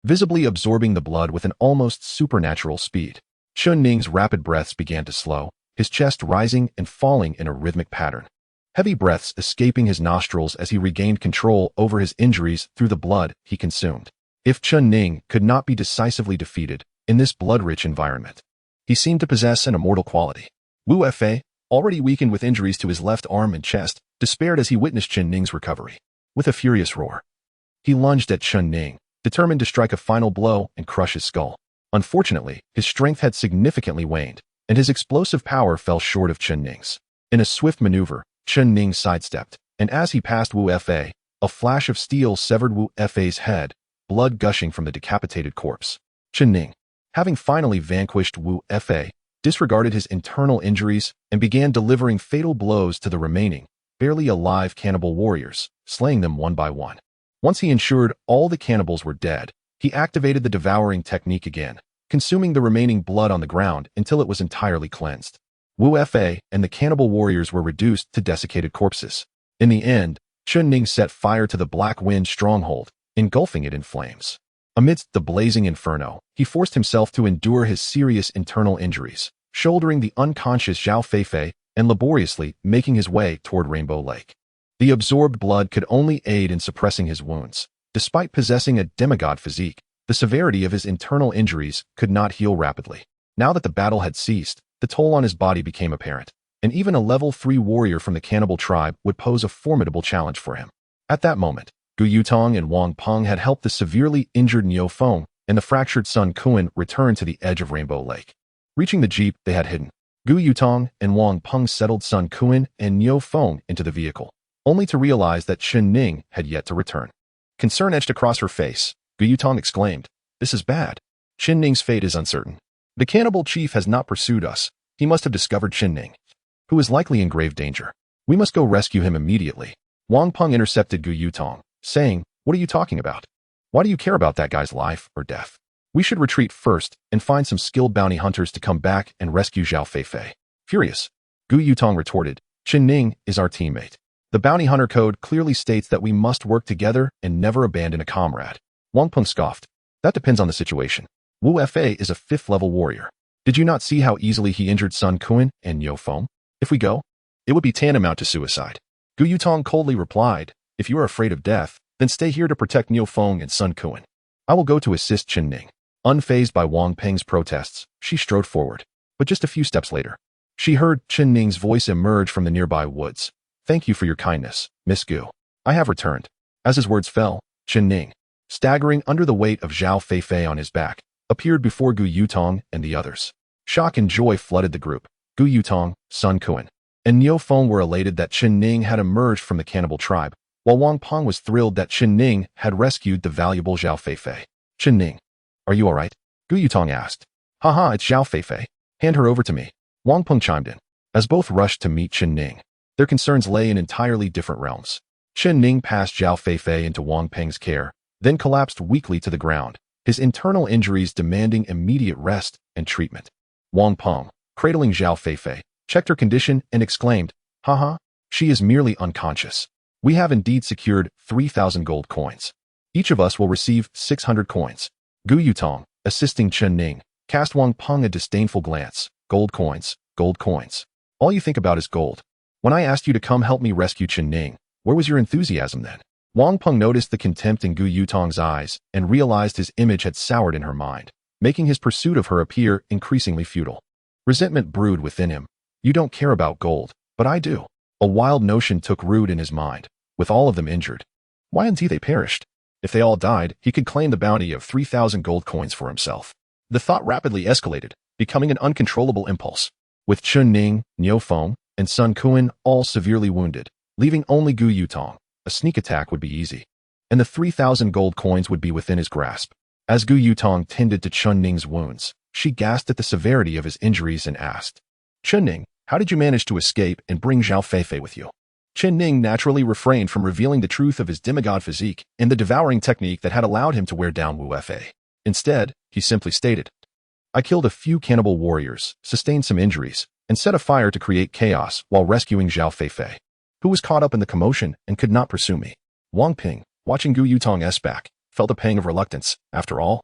visibly absorbing the blood with an almost supernatural speed. Chen Ning's rapid breaths began to slow, his chest rising and falling in a rhythmic pattern. Heavy breaths escaping his nostrils as he regained control over his injuries through the blood he consumed. If Chen Ning could not be decisively defeated in this blood-rich environment, he seemed to possess an immortal quality. Wu Fei, already weakened with injuries to his left arm and chest, despaired as he witnessed Chen Ning's recovery. With a furious roar, he lunged at Chen Ning, determined to strike a final blow and crush his skull. Unfortunately, his strength had significantly waned, and his explosive power fell short of Chen Ning's. In a swift maneuver, Chen Ning sidestepped, and as he passed Wu Fei, a flash of steel severed Wu Fei's head, blood gushing from the decapitated corpse. Chen Ning, having finally vanquished Wu Fei, disregarded his internal injuries and began delivering fatal blows to the remaining, barely alive cannibal warriors, slaying them one by one. Once he ensured all the cannibals were dead, he activated the devouring technique again, consuming the remaining blood on the ground until it was entirely cleansed. Wu Fei and the cannibal warriors were reduced to desiccated corpses. In the end, Chen Ning set fire to the Black Wind stronghold, engulfing it in flames. Amidst the blazing inferno, he forced himself to endure his serious internal injuries, shouldering the unconscious Zhao Feifei and laboriously making his way toward Rainbow Lake. The absorbed blood could only aid in suppressing his wounds. Despite possessing a demigod physique, the severity of his internal injuries could not heal rapidly. Now that the battle had ceased, the toll on his body became apparent, and even a level 3 warrior from the cannibal tribe would pose a formidable challenge for him. At that moment, Gu Yutong and Wang Peng had helped the severely injured Niu Feng, and the fractured Sun Kuan returned to the edge of Rainbow Lake. Reaching the jeep they had hidden, Gu Yutong and Wang Peng settled Sun Kuan and Niu Feng into the vehicle, only to realize that Chen Ning had yet to return. Concern etched across her face, Gu Yutong exclaimed, "This is bad. Chen Ning's fate is uncertain. The cannibal chief has not pursued us. He must have discovered Chen Ning, who is likely in grave danger. We must go rescue him immediately." Wang Peng intercepted Gu Yutong, saying, "What are you talking about? Why do you care about that guy's life or death? We should retreat first and find some skilled bounty hunters to come back and rescue Zhao Feifei." Furious, Gu Yutong retorted, "Chen Ning is our teammate. The bounty hunter code clearly states that we must work together and never abandon a comrade." Wang Peng scoffed, "That depends on the situation. Wu Fei is a 5th-level warrior. Did you not see how easily he injured Sun Kuan and Niu Feng? If we go, it would be tantamount to suicide." Gu Yutong coldly replied, "If you are afraid of death, then stay here to protect Niu Feng and Sun Kuan. I will go to assist Chen Ning." Unfazed by Wang Peng's protests, she strode forward. But just a few steps later, she heard Chen Ning's voice emerge from the nearby woods. "Thank you for your kindness, Miss Gu. I have returned." As his words fell, Chen Ning, staggering under the weight of Zhao Feifei on his back, appeared before Gu Yutong and the others. Shock and joy flooded the group. Gu Yutong, Sun Kuan, and Niu Feng were elated that Chen Ning had emerged from the cannibal tribe, while Wang Peng was thrilled that Chen Ning had rescued the valuable Zhao Feifei. "Chen Ning, are you all right?" Gu Yutong asked. "Haha, it's Zhao Feifei. Hand her over to me." Wang Peng chimed in. As both rushed to meet Chen Ning, their concerns lay in entirely different realms. Chen Ning passed Zhao Feifei into Wang Peng's care, then collapsed weakly to the ground, his internal injuries demanding immediate rest and treatment. Wang Peng, cradling Zhao Feifei, checked her condition and exclaimed, "Haha, she is merely unconscious. We have indeed secured 3,000 gold coins. Each of us will receive 600 coins." Gu Yutong, assisting Chen Ning, cast Wang Peng a disdainful glance. "Gold coins, gold coins. All you think about is gold. When I asked you to come help me rescue Chen Ning, where was your enthusiasm then?" Wang Peng noticed the contempt in Gu Yutong's eyes and realized his image had soured in her mind, making his pursuit of her appear increasingly futile. Resentment brewed within him. "You don't care about gold, but I do." A wild notion took root in his mind. With all of them injured, why hadn't they perished? If they all died, he could claim the bounty of 3,000 gold coins for himself. The thought rapidly escalated, becoming an uncontrollable impulse. With Chen Ning, Niu Feng, and Sun Kuan all severely wounded, leaving only Gu Yutong, a sneak attack would be easy, and the 3,000 gold coins would be within his grasp. As Gu Yutong tended to Chen Ning's wounds, she gasped at the severity of his injuries and asked, "Chen Ning, how did you manage to escape and bring Zhao Feifei with you?" Chen Ning naturally refrained from revealing the truth of his demigod physique and the devouring technique that had allowed him to wear down Wu Fei. Instead, he simply stated, "I killed a few cannibal warriors, sustained some injuries, and set a fire to create chaos while rescuing Zhao Feifei, who was caught up in the commotion and could not pursue me." Wang Ping, watching Gu Yutong back, felt a pang of reluctance. After all,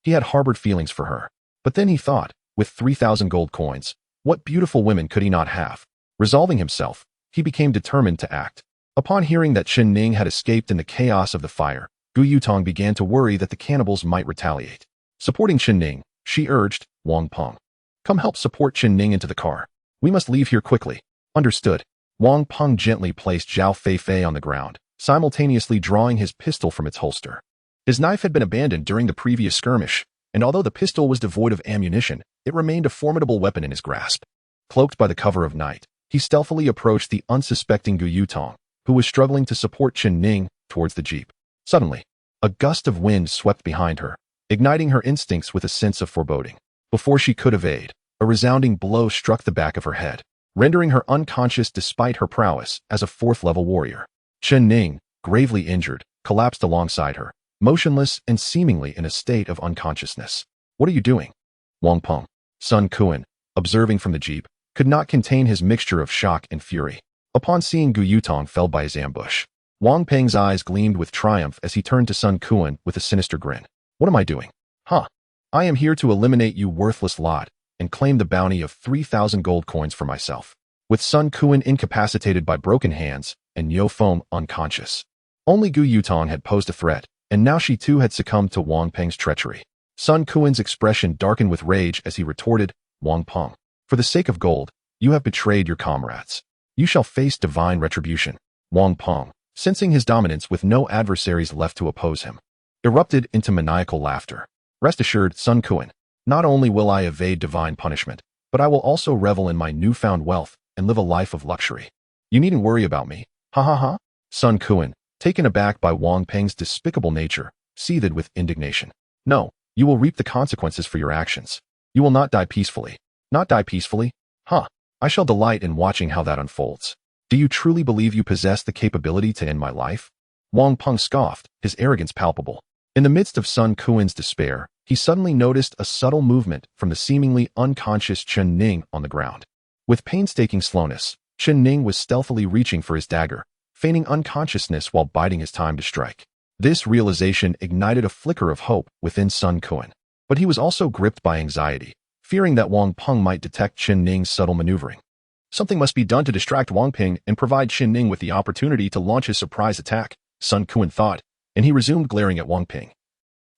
he had harbored feelings for her. But then he thought, with 3,000 gold coins, what beautiful women could he not have? Resolving himself, he became determined to act. Upon hearing that Chen Ning had escaped in the chaos of the fire, Gu Yutong began to worry that the cannibals might retaliate. Supporting Chen Ning, she urged Wang Peng, "Come help support Chen Ning into the car. We must leave here quickly." Understood. Wang Peng gently placed Zhao Feifei on the ground, simultaneously drawing his pistol from its holster. His knife had been abandoned during the previous skirmish, and although the pistol was devoid of ammunition, it remained a formidable weapon in his grasp. Cloaked by the cover of night, he stealthily approached the unsuspecting Gu Yutong, who was struggling to support Chen Ning, towards the jeep. Suddenly, a gust of wind swept behind her, igniting her instincts with a sense of foreboding. Before she could evade, a resounding blow struck the back of her head, rendering her unconscious despite her prowess as a fourth-level warrior. Chen Ning, gravely injured, collapsed alongside her, motionless and seemingly in a state of unconsciousness. "What are you doing?" Wang Peng, Sun Kuan, observing from the jeep, could not contain his mixture of shock and fury. Upon seeing Gu Yutong felled by his ambush, Wang Peng's eyes gleamed with triumph as he turned to Sun Kuan with a sinister grin. "What am I doing? Huh? I am here to eliminate you worthless lot and claim the bounty of 3,000 gold coins for myself." With Sun Kuan incapacitated by broken hands and Yo Feng unconscious, only Gu Yutong had posed a threat, and now she too had succumbed to Wang Peng's treachery. Sun Kuan's expression darkened with rage as he retorted, "Wang Peng, for the sake of gold, you have betrayed your comrades. You shall face divine retribution." Wang Peng, sensing his dominance with no adversaries left to oppose him, erupted into maniacal laughter. "Rest assured, Sun Kuan, not only will I evade divine punishment, but I will also revel in my newfound wealth and live a life of luxury. You needn't worry about me. Ha ha ha." Sun Kuan, taken aback by Wang Peng's despicable nature, seethed with indignation. "No, you will reap the consequences for your actions. You will not die peacefully." "Not die peacefully? Huh. I shall delight in watching how that unfolds. Do you truly believe you possess the capability to end my life?" Wang Peng scoffed, his arrogance palpable. In the midst of Sun Kuan's despair, he suddenly noticed a subtle movement from the seemingly unconscious Chen Ning on the ground. With painstaking slowness, Chen Ning was stealthily reaching for his dagger, feigning unconsciousness while biding his time to strike. This realization ignited a flicker of hope within Sun Kuan, but he was also gripped by anxiety, fearing that Wang Peng might detect Chen Ning's subtle maneuvering. Something must be done to distract Wang Peng and provide Chen Ning with the opportunity to launch his surprise attack, Sun Kuan thought, and he resumed glaring at Wang Peng,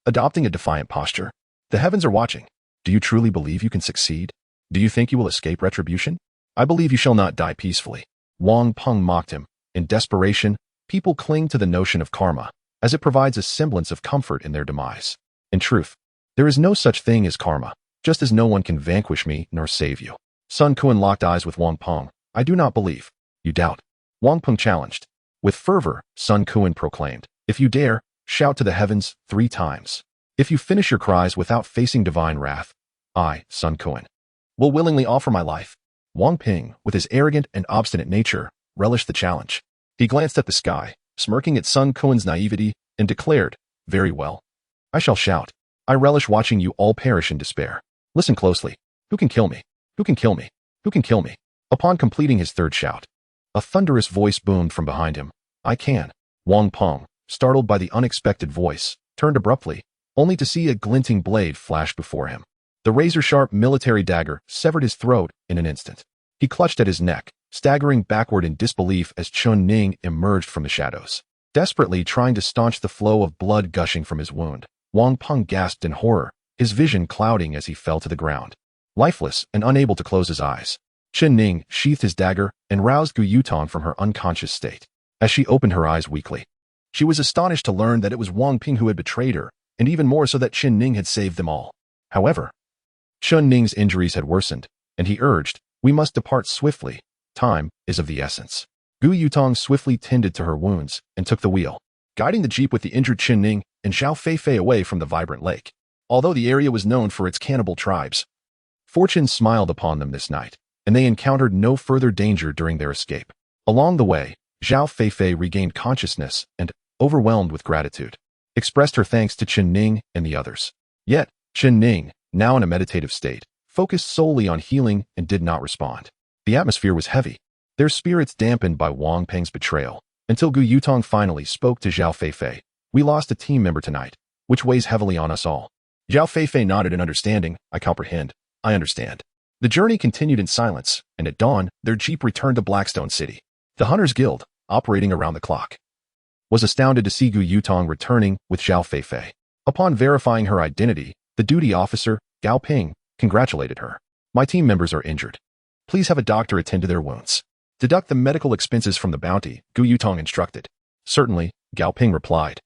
adopting a defiant posture. "The heavens are watching. Do you truly believe you can succeed? Do you think you will escape retribution? I believe you shall not die peacefully." Wang Peng mocked him. In desperation, people cling to the notion of karma, as it provides a semblance of comfort in their demise. In truth, there is no such thing as karma, just as no one can vanquish me nor save you. Sun Kuan locked eyes with Wang Peng. "I do not believe. You doubt." Wang Peng challenged. With fervor, Sun Kuan proclaimed, "If you dare, shout to the heavens 3 times. If you finish your cries without facing divine wrath, I, Sun Kuan, will willingly offer my life." Wang Peng, with his arrogant and obstinate nature, relished the challenge. He glanced at the sky, smirking at Sun Kuan's naivety, and declared, "Very well. I shall shout. I relish watching you all perish in despair. Listen closely. Who can kill me? Who can kill me? Who can kill me?" Upon completing his third shout, a thunderous voice boomed from behind him. "I can." Wang Peng, startled by the unexpected voice, turned abruptly, only to see a glinting blade flash before him. The razor-sharp military dagger severed his throat in an instant. He clutched at his neck, staggering backward in disbelief as Chen Ning emerged from the shadows. Desperately trying to staunch the flow of blood gushing from his wound, Wang Peng gasped in horror, his vision clouding as he fell to the ground, lifeless and unable to close his eyes. Chen Ning sheathed his dagger and roused Gu Yutong from her unconscious state. As she opened her eyes weakly, she was astonished to learn that it was Wang Peng who had betrayed her, and even more so that Chen Ning had saved them all. However, Chen Ning's injuries had worsened, and he urged, "We must depart swiftly. Time is of the essence." Gu Yutong swiftly tended to her wounds and took the wheel, guiding the jeep with the injured Chen Ning and Zhao Feifei away from the vibrant lake. Although the area was known for its cannibal tribes, fortune smiled upon them this night, and they encountered no further danger during their escape. Along the way, Zhao Feifei regained consciousness and, overwhelmed with gratitude, expressed her thanks to Chen Ning and the others. Yet, Chen Ning, now in a meditative state, focused solely on healing and did not respond. The atmosphere was heavy, their spirits dampened by Wang Peng's betrayal, until Gu Yutong finally spoke to Zhao Feifei. We lost a team member tonight, which weighs heavily on us all. Zhao Feifei nodded in understanding. I comprehend. I understand. The journey continued in silence, and at dawn, their jeep returned to Blackstone City. The Hunters Guild, operating around the clock, was astounded to see Gu Yutong returning with Zhao Feifei. Upon verifying her identity, the duty officer, Gao Ping, congratulated her. My team members are injured. Please have a doctor attend to their wounds. Deduct the medical expenses from the bounty, Gu Yutong instructed. Certainly, Gao Ping replied,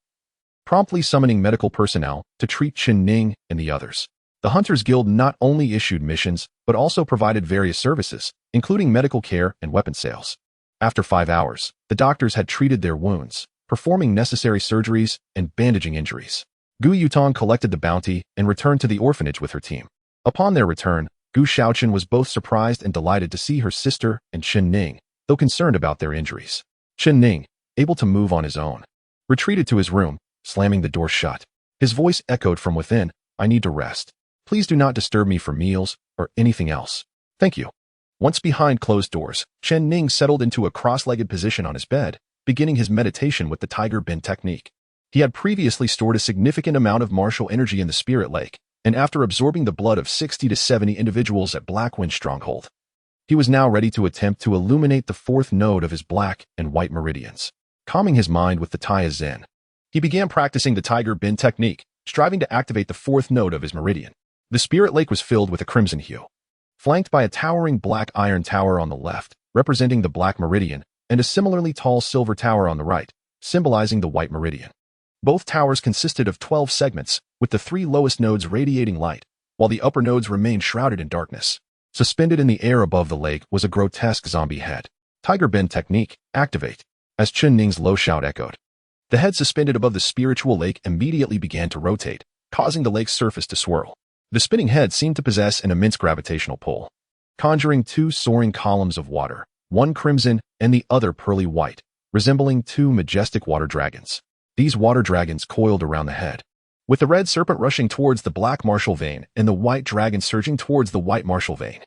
promptly summoning medical personnel to treat Chen Ning and the others. The Hunters Guild not only issued missions, but also provided various services, including medical care and weapon sales. After 5 hours, the doctors had treated their wounds, performing necessary surgeries and bandaging injuries. Gu Yutong collected the bounty and returned to the orphanage with her team. Upon their return, Gu Shaochen was both surprised and delighted to see her sister and Chen Ning, though concerned about their injuries. Chen Ning, able to move on his own, retreated to his room, slamming the door shut. His voice echoed from within, I need to rest. Please do not disturb me for meals or anything else. Thank you. Once behind closed doors, Chen Ning settled into a cross-legged position on his bed, beginning his meditation with the Tiger Bin technique. He had previously stored a significant amount of martial energy in the Spirit Lake, and after absorbing the blood of 60 to 70 individuals at Blackwind Stronghold, he was now ready to attempt to illuminate the fourth node of his black and white meridians. Calming his mind with the Taya Zen, he began practicing the Tiger Bin technique, striving to activate the fourth node of his meridian. The Spirit Lake was filled with a crimson hue, flanked by a towering black iron tower on the left, representing the black meridian, and a similarly tall silver tower on the right, symbolizing the white meridian. Both towers consisted of 12 segments, with the 3 lowest nodes radiating light, while the upper nodes remained shrouded in darkness. Suspended in the air above the lake was a grotesque zombie head. Tiger Bin technique, activate. As Chen Ning's low shout echoed, the head suspended above the spiritual lake immediately began to rotate, causing the lake's surface to swirl. The spinning head seemed to possess an immense gravitational pull, conjuring 2 soaring columns of water, one crimson and the other pearly white, resembling 2 majestic water dragons. These water dragons coiled around the head, with the red serpent rushing towards the black martial vein and the white dragon surging towards the white martial vein,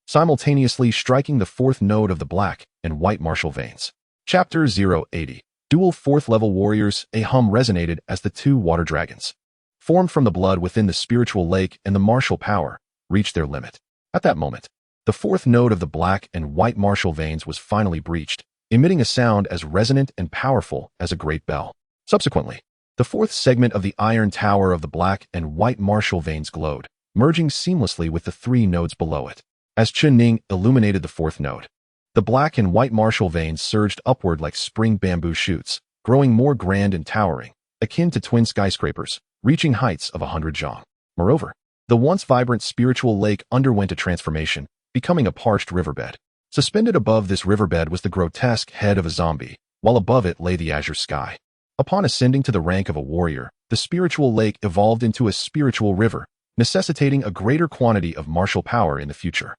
simultaneously striking the fourth node of the black and white martial veins. Chapter 080. Dual 4th level warriors. A hum resonated as the 2 water dragons, formed from the blood within the spiritual lake and the martial power, reached their limit. At that moment, the 4th node of the black and white martial veins was finally breached, emitting a sound as resonant and powerful as a great bell. Subsequently, the 4th segment of the iron tower of the black and white martial veins glowed, merging seamlessly with the 3 nodes below it. As Chen Ning illuminated the 4th node, the black and white martial veins surged upward like spring bamboo shoots, growing more grand and towering, akin to twin skyscrapers, reaching heights of 100 zhang. Moreover, the once vibrant spiritual lake underwent a transformation, becoming a parched riverbed. Suspended above this riverbed was the grotesque head of a zombie, while above it lay the azure sky. Upon ascending to the rank of a warrior, the spiritual lake evolved into a spiritual river, necessitating a greater quantity of martial power in the future.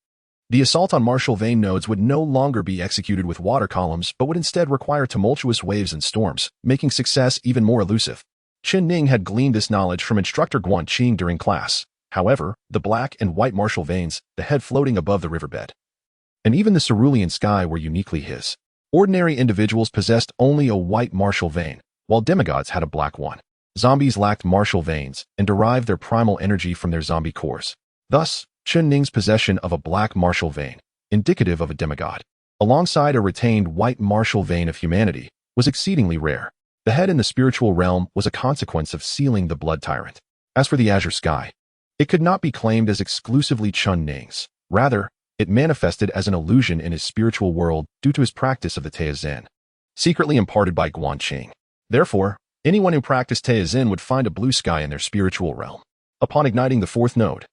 The assault on martial vein nodes would no longer be executed with water columns but would instead require tumultuous waves and storms, making success even more elusive. Chen Ning had gleaned this knowledge from instructor Guan Qing during class. However, the black and white martial veins, the head floating above the riverbed, and even the cerulean sky were uniquely his. Ordinary individuals possessed only a white martial vein, while demigods had a black one. Zombies lacked martial veins and derived their primal energy from their zombie cores. Thus, Chen Ning's possession of a black martial vein, indicative of a demigod, alongside a retained white martial vein of humanity, was exceedingly rare. The head in the spiritual realm was a consequence of sealing the blood tyrant. As for the azure sky, it could not be claimed as exclusively Chen Ning's. Rather, it manifested as an illusion in his spiritual world due to his practice of the Taya Zen, secretly imparted by Guan Qing. Therefore, anyone who practiced Taya Zen would find a blue sky in their spiritual realm. Upon igniting the 4th node,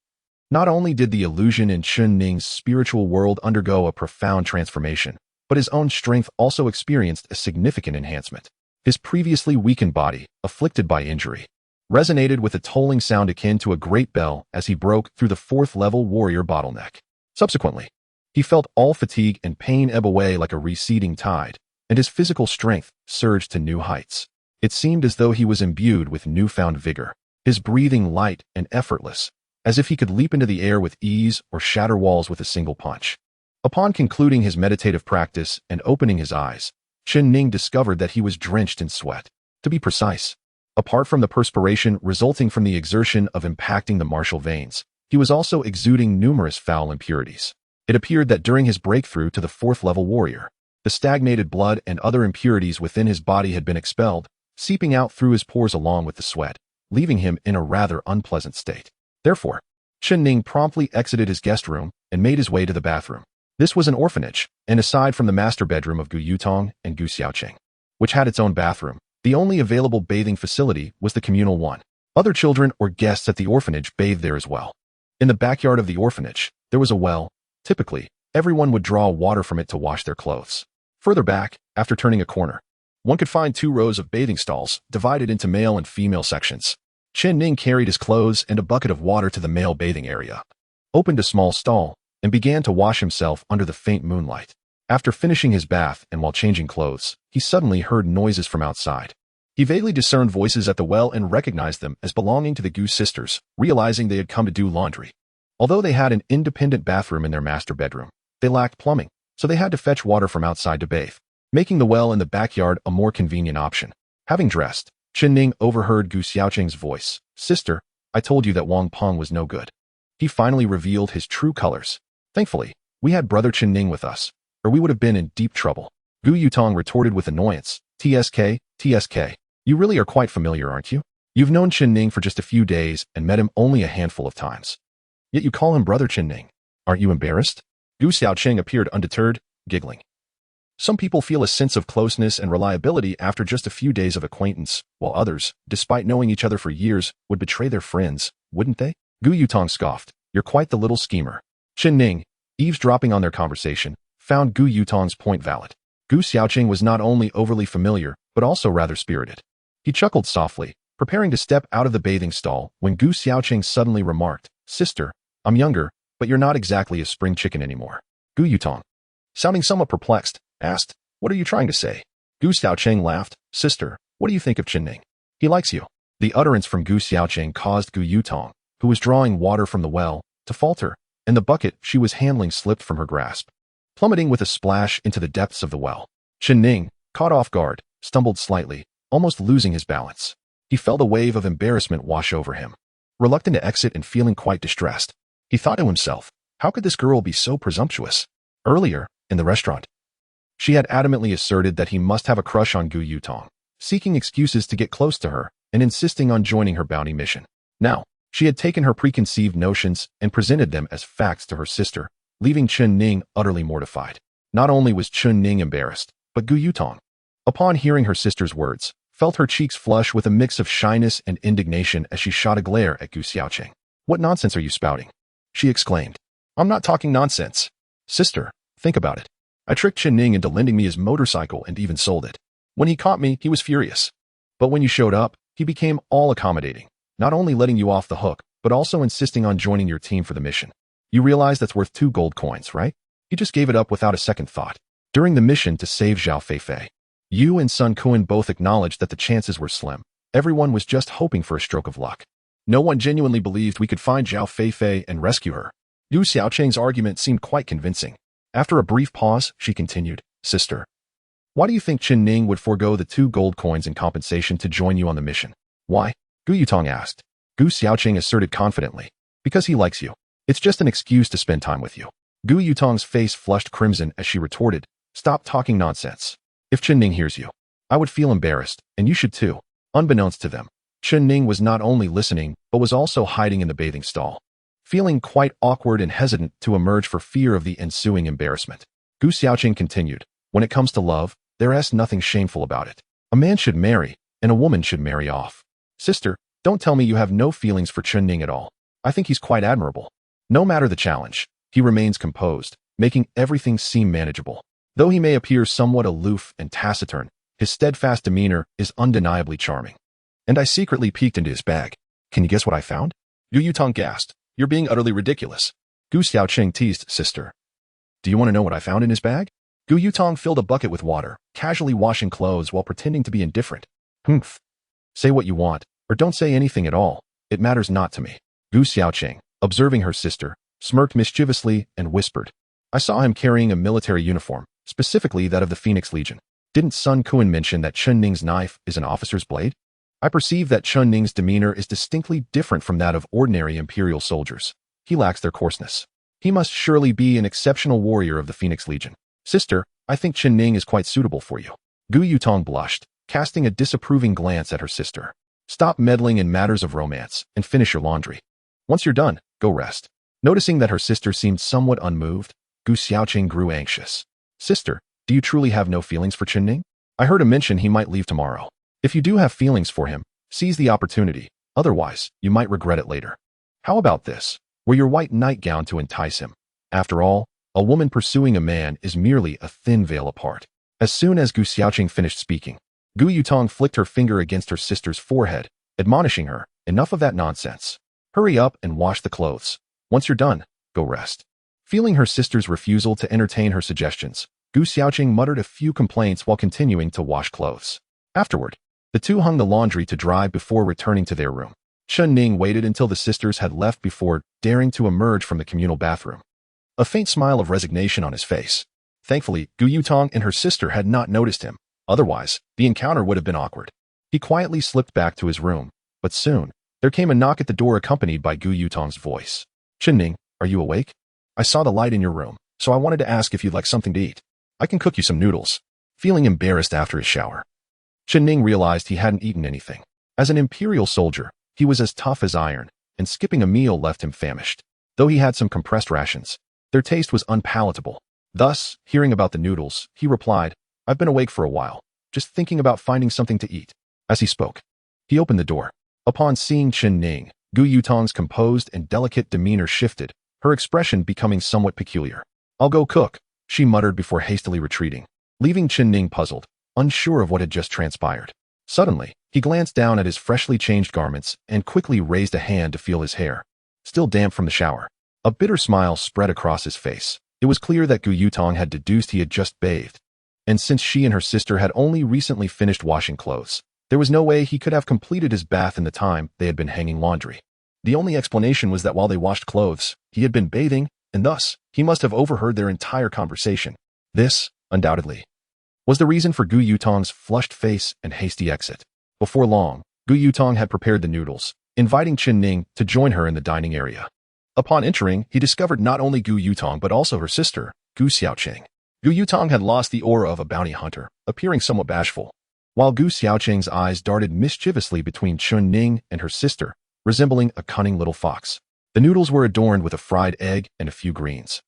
not only did the illusion in Chen Ning's spiritual world undergo a profound transformation, but his own strength also experienced a significant enhancement. His previously weakened body, afflicted by injury, resonated with a tolling sound akin to a great bell as he broke through the 4th level warrior bottleneck. Subsequently, he felt all fatigue and pain ebb away like a receding tide, and his physical strength surged to new heights. It seemed as though he was imbued with newfound vigor, his breathing light and effortless, as if he could leap into the air with ease or shatter walls with a single punch. Upon concluding his meditative practice and opening his eyes, Chen Ning discovered that he was drenched in sweat. To be precise, Apart from the perspiration resulting from the exertion of impacting the martial veins, he was also exuding numerous foul impurities. It appeared that during his breakthrough to the 4th-level warrior, the stagnated blood and other impurities within his body had been expelled, seeping out through his pores along with the sweat, leaving him in a rather unpleasant state. Therefore, Chen Ning promptly exited his guest room and made his way to the bathroom. This was an orphanage, and aside from the master bedroom of Gu Yutong and Gu Xiaoqing, which had its own bathroom, the only available bathing facility was the communal one. Other children or guests at the orphanage bathed there as well. In the backyard of the orphanage, there was a well. Typically, everyone would draw water from it to wash their clothes. Further back, after turning a corner, one could find 2 rows of bathing stalls divided into male and female sections. Chen Ning carried his clothes and a bucket of water to the male bathing area, opened a small stall, and began to wash himself under the faint moonlight. After finishing his bath and while changing clothes, he suddenly heard noises from outside. He vaguely discerned voices at the well and recognized them as belonging to the Gu sisters, realizing they had come to do laundry. Although they had an independent bathroom in their master bedroom, they lacked plumbing, so they had to fetch water from outside to bathe, making the well in the backyard a more convenient option. Having dressed, Chen Ning overheard Gu Xiaoqing's voice. "Sister, I told you that Wang Peng was no good." He finally revealed his true colors. "Thankfully, we had brother Chen Ning with us, or we would have been in deep trouble." Gu Yutong retorted with annoyance. TSK, you really are quite familiar, aren't you? You've known Chen Ning for just a few days and met him only a handful of times. Yet you call him brother Chen Ning. Aren't you embarrassed? Gu Xiaoqing appeared undeterred, giggling. Some people feel a sense of closeness and reliability after just a few days of acquaintance, while others, despite knowing each other for years, would betray their friends, wouldn't they? Gu Yutong scoffed. You're quite the little schemer. Chen Ning, eavesdropping on their conversation, found Gu Yutong's point valid. Gu Xiaoqing was not only overly familiar, but also rather spirited. He chuckled softly, preparing to step out of the bathing stall when Gu Xiaoqing suddenly remarked, "Sister, I'm younger, but you're not exactly a spring chicken anymore." Gu Yutong, sounding somewhat perplexed, asked, "What are you trying to say?" Gu Xiaoqing laughed. "Sister, what do you think of Chen Ning? He likes you." The utterance from Gu Xiaoqing caused Gu Yutong, who was drawing water from the well, to falter, and the bucket she was handling slipped from her grasp, plummeting with a splash into the depths of the well. Chen Ning, caught off guard, stumbled slightly, almost losing his balance. He felt a wave of embarrassment wash over him. Reluctant to exit and feeling quite distressed, he thought to himself, how could this girl be so presumptuous? Earlier, in the restaurant, she had adamantly asserted that he must have a crush on Gu Yutong, seeking excuses to get close to her and insisting on joining her bounty mission. Now, she had taken her preconceived notions and presented them as facts to her sister, leaving Chen Ning utterly mortified. Not only was Chen Ning embarrassed, but Gu Yutong, upon hearing her sister's words, felt her cheeks flush with a mix of shyness and indignation as she shot a glare at Gu Xiaoqing. "What nonsense are you spouting?" she exclaimed. "I'm not talking nonsense. Sister, think about it. I tricked Chen Ning into lending me his motorcycle and even sold it. When he caught me, he was furious. But when you showed up, he became all accommodating, not only letting you off the hook, but also insisting on joining your team for the mission. You realize that's worth 2 gold coins, right? He just gave it up without a second thought. During the mission to save Zhao Feifei, you and Sun Kuan both acknowledged that the chances were slim. Everyone was just hoping for a stroke of luck. No one genuinely believed we could find Zhao Feifei and rescue her." Gu Xiaoqing's argument seemed quite convincing. After a brief pause, she continued, "Sister, why do you think Chen Ning would forego the 2 gold coins in compensation to join you on the mission?" "Why?" Gu Yutong asked. Gu Xiaoqing asserted confidently. "Because he likes you. It's just an excuse to spend time with you." Gu Yutong's face flushed crimson as she retorted, "Stop talking nonsense. If Chen Ning hears you, I would feel embarrassed, and you should too." Unbeknownst to them, Chen Ning was not only listening, but was also hiding in the bathing stall, feeling quite awkward and hesitant to emerge for fear of the ensuing embarrassment. Gu Xiaoqing continued, "When it comes to love, there is nothing shameful about it. A man should marry, and a woman should marry off. Sister, don't tell me you have no feelings for Chen Ning at all. I think he's quite admirable." No matter the challenge, he remains composed, making everything seem manageable. Though he may appear somewhat aloof and taciturn, his steadfast demeanor is undeniably charming. "And I secretly peeked into his bag. Can you guess what I found?" Gu Yutong gasped. "You're being utterly ridiculous." Gu Xiaoqing teased, "Sister, do you want to know what I found in his bag?" Gu Yutong filled a bucket with water, casually washing clothes while pretending to be indifferent. "Humph. Say what you want, or don't say anything at all. It matters not to me." Gu Xiaoqing, observing her sister, smirked mischievously and whispered, "I saw him carrying a military uniform, specifically that of the Phoenix Legion. Didn't Sun Kuan mention that Chen Ning's knife is an officer's blade?" I perceive that Chen Ning's demeanor is distinctly different from that of ordinary imperial soldiers. He lacks their coarseness. He must surely be an exceptional warrior of the Phoenix Legion. Sister, I think Chen Ning is quite suitable for you. Gu Yutong blushed, casting a disapproving glance at her sister. Stop meddling in matters of romance and finish your laundry. Once you're done, go rest. Noticing that her sister seemed somewhat unmoved, Gu Xiaoqing grew anxious. Sister, do you truly have no feelings for Chen Ning? I heard him mention he might leave tomorrow. If you do have feelings for him, seize the opportunity. Otherwise, you might regret it later. How about this? Wear your white nightgown to entice him. After all, a woman pursuing a man is merely a thin veil apart. As soon as Gu Xiaoqing finished speaking, Gu Yutong flicked her finger against her sister's forehead, admonishing her, enough of that nonsense. Hurry up and wash the clothes. Once you're done, go rest. Feeling her sister's refusal to entertain her suggestions, Gu Xiaoqing muttered a few complaints while continuing to wash clothes. Afterward, the two hung the laundry to dry before returning to their room. Chen Ning waited until the sisters had left before daring to emerge from the communal bathroom. A faint smile of resignation on his face. Thankfully, Gu Yutong and her sister had not noticed him. Otherwise, the encounter would have been awkward. He quietly slipped back to his room, but soon, there came a knock at the door accompanied by Gu Yutong's voice. Chen Ning, are you awake? I saw the light in your room, so I wanted to ask if you'd like something to eat. I can cook you some noodles. Feeling embarrassed after his shower, Chen Ning realized he hadn't eaten anything. As an imperial soldier, he was as tough as iron, and skipping a meal left him famished. Though he had some compressed rations, their taste was unpalatable. Thus, hearing about the noodles, he replied, I've been awake for a while, just thinking about finding something to eat. As he spoke, he opened the door. Upon seeing Chen Ning, Gu Yutong's composed and delicate demeanor shifted, her expression becoming somewhat peculiar. I'll go cook, she muttered before hastily retreating, leaving Chen Ning puzzled, unsure of what had just transpired. Suddenly, he glanced down at his freshly changed garments and quickly raised a hand to feel his hair, still damp from the shower. A bitter smile spread across his face. It was clear that Gu Yutong had deduced he had just bathed, and since she and her sister had only recently finished washing clothes, there was no way he could have completed his bath in the time they had been hanging laundry. The only explanation was that while they washed clothes, he had been bathing, and thus, he must have overheard their entire conversation. This, undoubtedly, was the reason for Gu Yutong's flushed face and hasty exit. Before long, Gu Yutong had prepared the noodles, inviting Chen Ning to join her in the dining area. Upon entering, he discovered not only Gu Yutong but also her sister, Gu Xiaoqing. Gu Yutong had lost the aura of a bounty hunter, appearing somewhat bashful, while Gu Xiaoqing's eyes darted mischievously between Chen Ning and her sister, resembling a cunning little fox. The noodles were adorned with a fried egg and a few greens,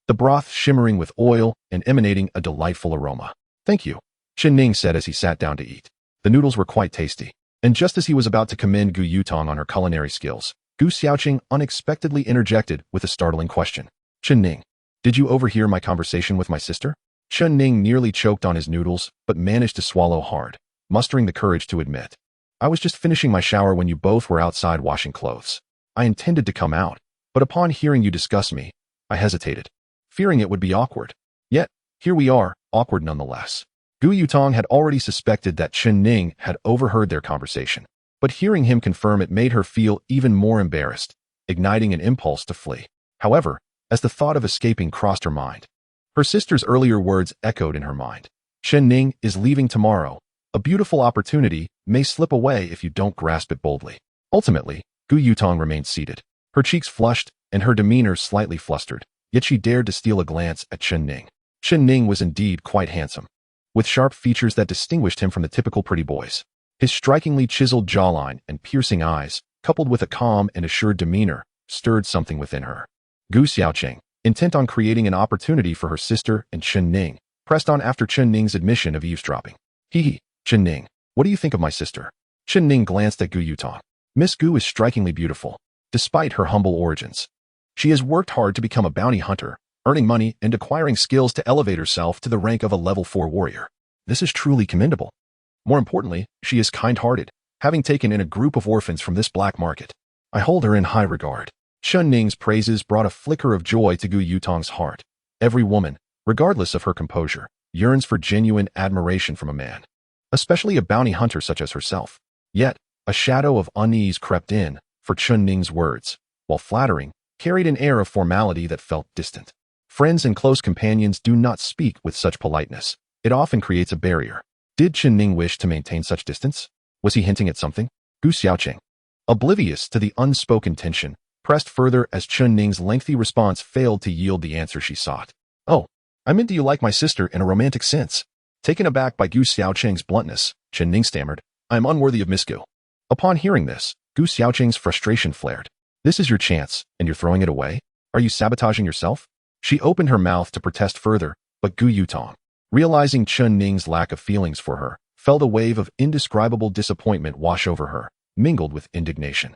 the broth shimmering with oil and emanating a delightful aroma. Thank you, Chen Ning said as he sat down to eat. The noodles were quite tasty, and just as he was about to commend Gu Yutong on her culinary skills, Gu Xiaoqing unexpectedly interjected with a startling question. Chen Ning, did you overhear my conversation with my sister? Chen Ning nearly choked on his noodles, but managed to swallow hard, mustering the courage to admit. I was just finishing my shower when you both were outside washing clothes. I intended to come out, but upon hearing you discuss me, I hesitated, fearing it would be awkward. Yet, here we are, awkward nonetheless. Gu Yutong had already suspected that Chen Ning had overheard their conversation, but hearing him confirm it made her feel even more embarrassed, igniting an impulse to flee. However, as the thought of escaping crossed her mind, her sister's earlier words echoed in her mind. Chen Ning is leaving tomorrow. A beautiful opportunity may slip away if you don't grasp it boldly. Ultimately, Gu Yutong remained seated, her cheeks flushed and her demeanor slightly flustered, yet she dared to steal a glance at Chen Ning. Chen Ning was indeed quite handsome, with sharp features that distinguished him from the typical pretty boys. His strikingly chiseled jawline and piercing eyes, coupled with a calm and assured demeanor, stirred something within her. Gu Xiaoqing, intent on creating an opportunity for her sister and Chen Ning, pressed on after Chen Ning's admission of eavesdropping. Chen Ning, what do you think of my sister? Chen Ning glanced at Gu Yutong. Miss Gu is strikingly beautiful, despite her humble origins. She has worked hard to become a bounty hunter, earning money and acquiring skills to elevate herself to the rank of a level 4 warrior. This is truly commendable. More importantly, she is kind-hearted, having taken in a group of orphans from this black market. I hold her in high regard. Chen Ning's praises brought a flicker of joy to Gu Yutong's heart. Every woman, regardless of her composure, yearns for genuine admiration from a man, especially a bounty hunter such as herself. Yet, a shadow of unease crept in, for Chen Ning's words, while flattering, carried an air of formality that felt distant. Friends and close companions do not speak with such politeness. It often creates a barrier. Did Chen Ning wish to maintain such distance? Was he hinting at something? Gu Xiaoqing, oblivious to the unspoken tension, pressed further as Chen Ning's lengthy response failed to yield the answer she sought. Oh, I meant do you like my sister in a romantic sense? Taken aback by Gu Xiaoqing's bluntness, Chen Ning stammered, I am unworthy of Miss Gu. Upon hearing this, Gu Xiaoqing's frustration flared. This is your chance, and you're throwing it away? Are you sabotaging yourself? She opened her mouth to protest further, but Gu Yutong, realizing Chen Ning's lack of feelings for her, felt a wave of indescribable disappointment wash over her, mingled with indignation.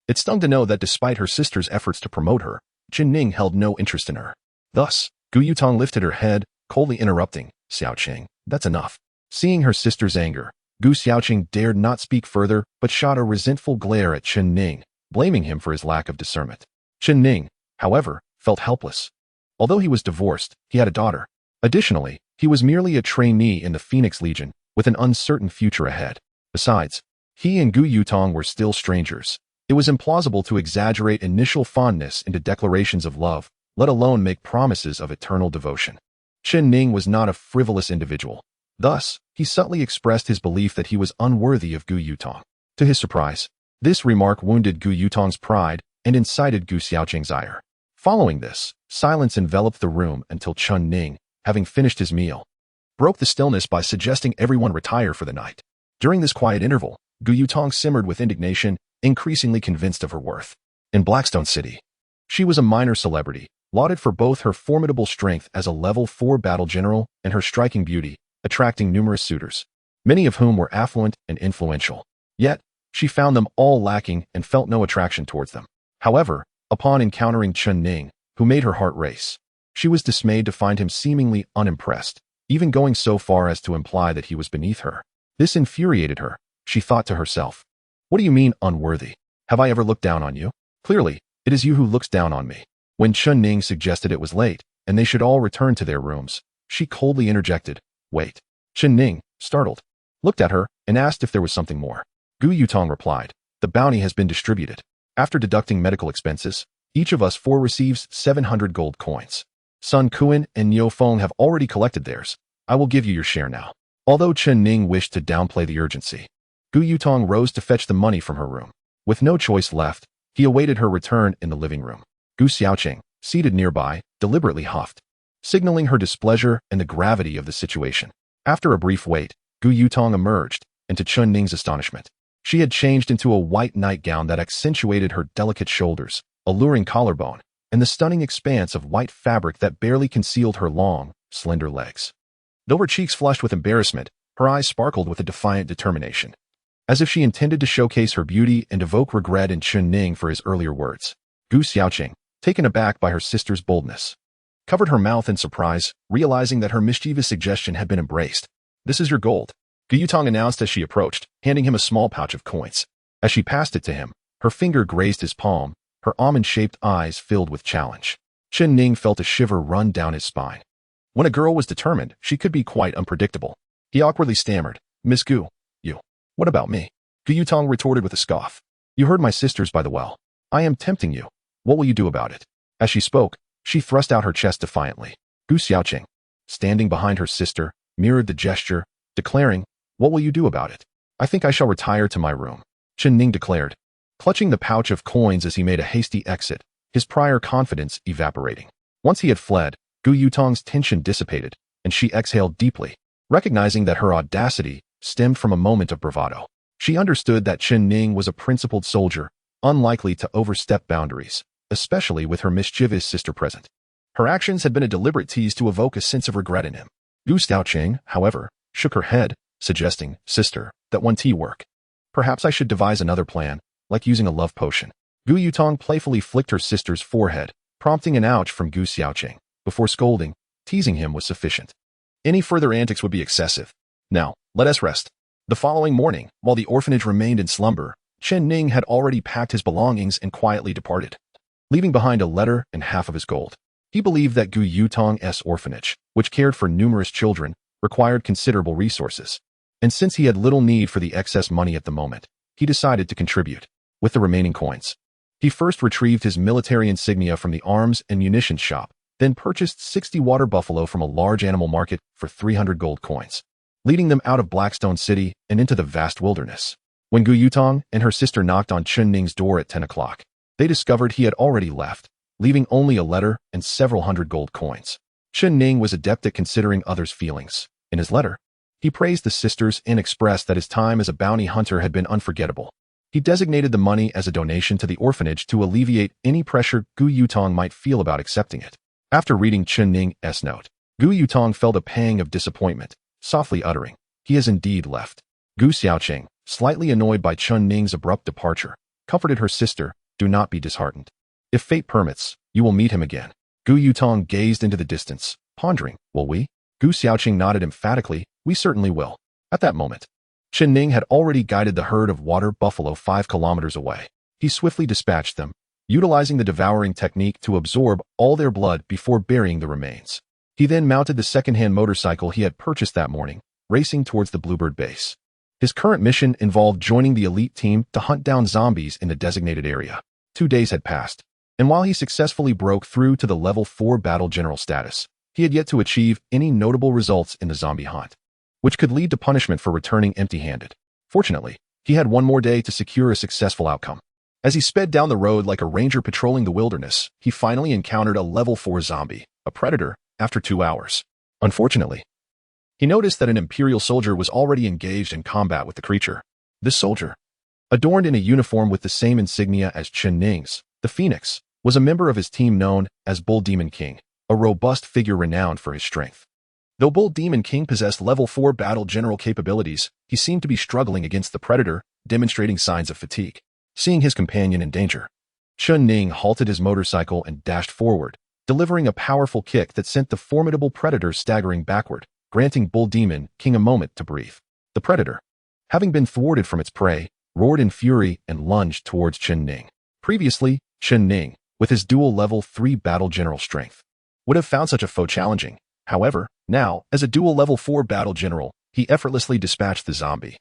It stung to know that despite her sister's efforts to promote her, Chen Ning held no interest in her. Thus, Gu Yutong lifted her head, coldly interrupting, Xiaoqing, that's enough. Seeing her sister's anger, Gu Xiaoqing dared not speak further but shot a resentful glare at Chen Ning, blaming him for his lack of discernment. Chen Ning, however, felt helpless. Although he was divorced, he had a daughter. Additionally, he was merely a trainee in the Phoenix Legion, with an uncertain future ahead. Besides, he and Gu Yutong were still strangers. It was implausible to exaggerate initial fondness into declarations of love, let alone make promises of eternal devotion. Chen Ning was not a frivolous individual. Thus, he subtly expressed his belief that he was unworthy of Gu Yutong. To his surprise, this remark wounded Gu Yutong's pride and incited Gu Xiaoqing's ire. Following this, silence enveloped the room until Chen Ning, having finished his meal, broke the stillness by suggesting everyone retire for the night. During this quiet interval, Gu Yutong simmered with indignation, increasingly convinced of her worth. In Blackstone City, she was a minor celebrity, lauded for both her formidable strength as a level 4 battle general and her striking beauty, attracting numerous suitors, many of whom were affluent and influential. Yet, she found them all lacking and felt no attraction towards them. However, upon encountering Chen Ning, who made her heart race, she was dismayed to find him seemingly unimpressed, even going so far as to imply that he was beneath her. This infuriated her. She thought to herself, what do you mean unworthy? Have I ever looked down on you? Clearly, it is you who looks down on me. When Chen Ning suggested it was late, and they should all return to their rooms, she coldly interjected, wait. Chen Ning, startled, looked at her and asked if there was something more. Gu Yutong replied, the bounty has been distributed. After deducting medical expenses, each of us 4 receives 700 gold coins. Sun Kuan and Niu Feng have already collected theirs. I will give you your share now. Although Chen Ning wished to downplay the urgency, Gu Yutong rose to fetch the money from her room. With no choice left, he awaited her return in the living room. Gu Xiaoqing, seated nearby, deliberately huffed, signaling her displeasure and the gravity of the situation. After a brief wait, Gu Yutong emerged, and to Chen Ning's astonishment, she had changed into a white nightgown that accentuated her delicate shoulders, alluring collarbone, and the stunning expanse of white fabric that barely concealed her long, slender legs. Though her cheeks flushed with embarrassment, her eyes sparkled with a defiant determination, as if she intended to showcase her beauty and evoke regret in Chen Ning for his earlier words. Gu Xiaoqing, taken aback by her sister's boldness, covered her mouth in surprise, realizing that her mischievous suggestion had been embraced. This is your gold, Gu Yutong announced as she approached, handing him a small pouch of coins. As she passed it to him, her finger grazed his palm, her almond-shaped eyes filled with challenge. Chen Ning felt a shiver run down his spine. When a girl was determined, she could be quite unpredictable. He awkwardly stammered, Miss Gu, you. What about me? Gu Yutong retorted with a scoff. You heard my sisters by the well. I am tempting you. What will you do about it? As she spoke, she thrust out her chest defiantly. Gu Xiaoqing, standing behind her sister, mirrored the gesture, declaring, what will you do about it? I think I shall retire to my room, Chen Ning declared, clutching the pouch of coins as he made a hasty exit, his prior confidence evaporating. Once he had fled, Gu Yutong's tension dissipated, and she exhaled deeply, recognizing that her audacity stemmed from a moment of bravado. She understood that Chen Ning was a principled soldier, unlikely to overstep boundaries, especially with her mischievous sister present. Her actions had been a deliberate tease to evoke a sense of regret in him. Gu Xiaoqing, however, shook her head, suggesting, sister, that one tea work. Perhaps I should devise another plan, like using a love potion. Gu Yutong playfully flicked her sister's forehead, prompting an ouch from Gu Xiaoqing. Before scolding, teasing him was sufficient. Any further antics would be excessive. Now, let us rest. The following morning, while the orphanage remained in slumber, Chen Ning had already packed his belongings and quietly departed, leaving behind a letter and half of his gold. He believed that Gu Yutong's orphanage, which cared for numerous children, required considerable resources. And since he had little need for the excess money at the moment, he decided to contribute. With the remaining coins, he first retrieved his military insignia from the arms and munitions shop, then purchased 60 water buffalo from a large animal market for 300 gold coins, leading them out of Blackstone City and into the vast wilderness. When Gu Yutong and her sister knocked on Chen Ning's door at 10 o'clock, they discovered he had already left, leaving only a letter and several hundred gold coins. Chen Ning was adept at considering others' feelings. In his letter, he praised the sisters and expressed that his time as a bounty hunter had been unforgettable. He designated the money as a donation to the orphanage to alleviate any pressure Gu Yutong might feel about accepting it. After reading Chen Ning's note, Gu Yutong felt a pang of disappointment, softly uttering, "He has indeed left." Gu Xiaoqing, slightly annoyed by Chen Ning's abrupt departure, comforted her sister, "Do not be disheartened. If fate permits, you will meet him again." Gu Yutong gazed into the distance, pondering, "Will we?" Gu Xiaoqing nodded emphatically, "We certainly will." At that moment, Chen Ning had already guided the herd of water buffalo 5 kilometers away. He swiftly dispatched them, utilizing the devouring technique to absorb all their blood before burying the remains. He then mounted the second-hand motorcycle he had purchased that morning, racing towards the Bluebird base. His current mission involved joining the elite team to hunt down zombies in the designated area. 2 days had passed, and while he successfully broke through to the level 4 battle general status, he had yet to achieve any notable results in the zombie hunt, which could lead to punishment for returning empty-handed. Fortunately, he had one more day to secure a successful outcome. As he sped down the road like a ranger patrolling the wilderness, he finally encountered a level 4 zombie, a predator, after 2 hours. Unfortunately, he noticed that an Imperial soldier was already engaged in combat with the creature. This soldier, adorned in a uniform with the same insignia as Chen Ning's, the Phoenix, was a member of his team known as Bull Demon King, a robust figure renowned for his strength. Though Bull Demon King possessed level 4 battle general capabilities, he seemed to be struggling against the predator, demonstrating signs of fatigue. Seeing his companion in danger, Chen Ning halted his motorcycle and dashed forward, delivering a powerful kick that sent the formidable predator staggering backward, granting Bull Demon King a moment to breathe. The predator, having been thwarted from its prey, roared in fury and lunged towards Chen Ning. Previously, Chen Ning, with his dual level 3 battle general strength, would have found such a foe challenging. However, now, as a dual level 4 battle general, he effortlessly dispatched the zombie,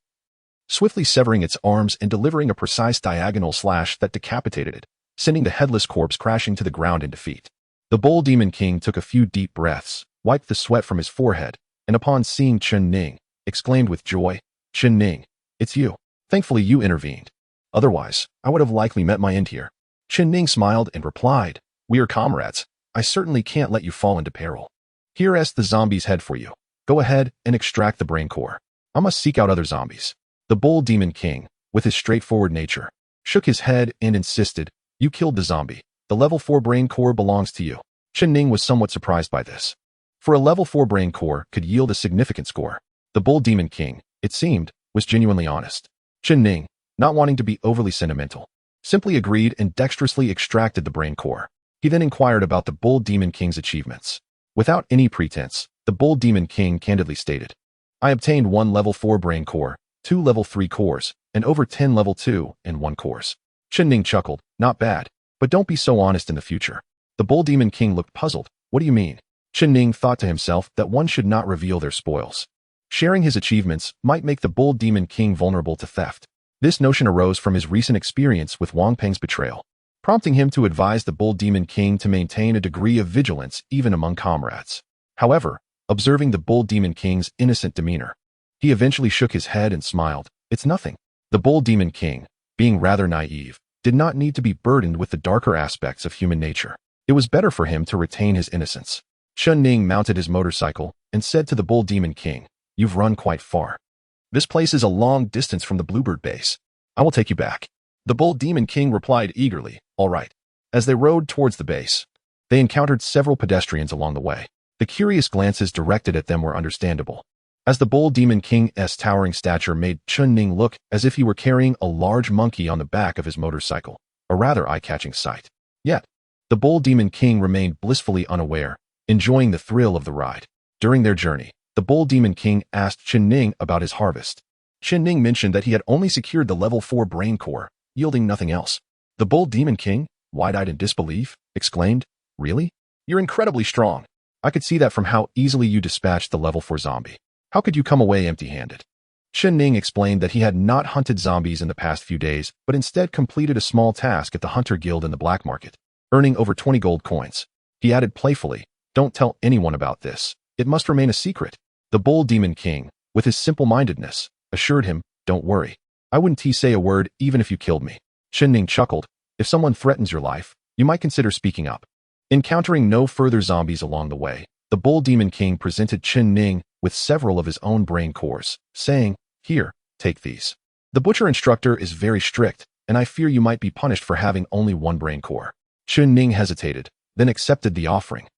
swiftly severing its arms and delivering a precise diagonal slash that decapitated it, sending the headless corpse crashing to the ground in defeat. The Bull Demon King took a few deep breaths, wiped the sweat from his forehead, and upon seeing Chen Ning, exclaimed with joy, "Chen Ning, it's you. Thankfully you intervened. Otherwise, I would have likely met my end here." Chen Ning smiled and replied, "We are comrades. I certainly can't let you fall into peril. Here's the zombie's head for you. Go ahead and extract the brain core. I must seek out other zombies." The Bull Demon King, with his straightforward nature, shook his head and insisted, "You killed the zombie. The level 4 brain core belongs to you." Chen Ning was somewhat surprised by this, for a level 4 brain core could yield a significant score. The Bull Demon King, it seemed, was genuinely honest. Chen Ning, not wanting to be overly sentimental, simply agreed and dexterously extracted the brain core. He then inquired about the Bull Demon King's achievements. Without any pretense, the Bull Demon King candidly stated, "I obtained 1 level 4 brain core, 2 level 3 cores, and over 10 level 2 and 1 cores." Chen Ning chuckled, "Not bad, but don't be so honest in the future." The Bull Demon King looked puzzled. "What do you mean?" Chen Ning thought to himself that one should not reveal their spoils. Sharing his achievements might make the Bull Demon King vulnerable to theft. This notion arose from his recent experience with Wang Peng's betrayal, prompting him to advise the Bull Demon King to maintain a degree of vigilance even among comrades. However, observing the Bull Demon King's innocent demeanor, he eventually shook his head and smiled. "It's nothing." The Bull Demon King, being rather naive, did not need to be burdened with the darker aspects of human nature. It was better for him to retain his innocence. Chen Ning mounted his motorcycle and said to the Bull Demon King, "You've run quite far. This place is a long distance from the Bluebird base. I will take you back." The Bull Demon King replied eagerly, "All right." As they rode towards the base, they encountered several pedestrians along the way. The curious glances directed at them were understandable, as the Bull Demon King's towering stature made Chen Ning look as if he were carrying a large monkey on the back of his motorcycle, a rather eye-catching sight. Yet, the Bull Demon King remained blissfully unaware, enjoying the thrill of the ride. During their journey, the Bull Demon King asked Chen Ning about his harvest. Chen Ning mentioned that he had only secured the level 4 brain core, yielding nothing else. The Bull Demon King, wide-eyed in disbelief, exclaimed, "Really? You're incredibly strong. I could see that from how easily you dispatched the level 4 zombie. How could you come away empty-handed?" Chen Ning explained that he had not hunted zombies in the past few days, but instead completed a small task at the Hunter Guild in the black market, earning over 20 gold coins. He added playfully, "Don't tell anyone about this. It must remain a secret." The Bull Demon King, with his simple-mindedness, assured him, "Don't worry. I wouldn't say a word even if you killed me. Chen Ning chuckled. If someone threatens your life, you might consider speaking up. Encountering no further zombies along the way, the Bull Demon King presented Chen Ning with several of his own brain cores, saying, "Here, take these. The butcher instructor is very strict, and I fear you might be punished for having only one brain core." Chen Ning hesitated, then accepted the offering.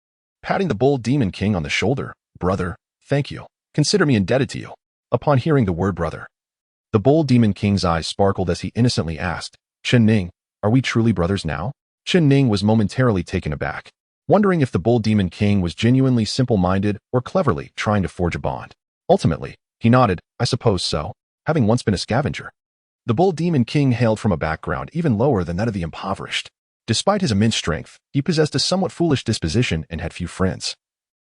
Patting the Bull Demon King on the shoulder, "Brother, thank you. Consider me indebted to you." Upon hearing the word brother, the Bull Demon King's eyes sparkled as he innocently asked, "Chen Ning, are we truly brothers now?" Chen Ning was momentarily taken aback, wondering if the Bull Demon King was genuinely simple-minded or cleverly trying to forge a bond. Ultimately, he nodded, "I suppose so, having once been a scavenger." The Bull Demon King hailed from a background even lower than that of the impoverished. Despite his immense strength, he possessed a somewhat foolish disposition and had few friends,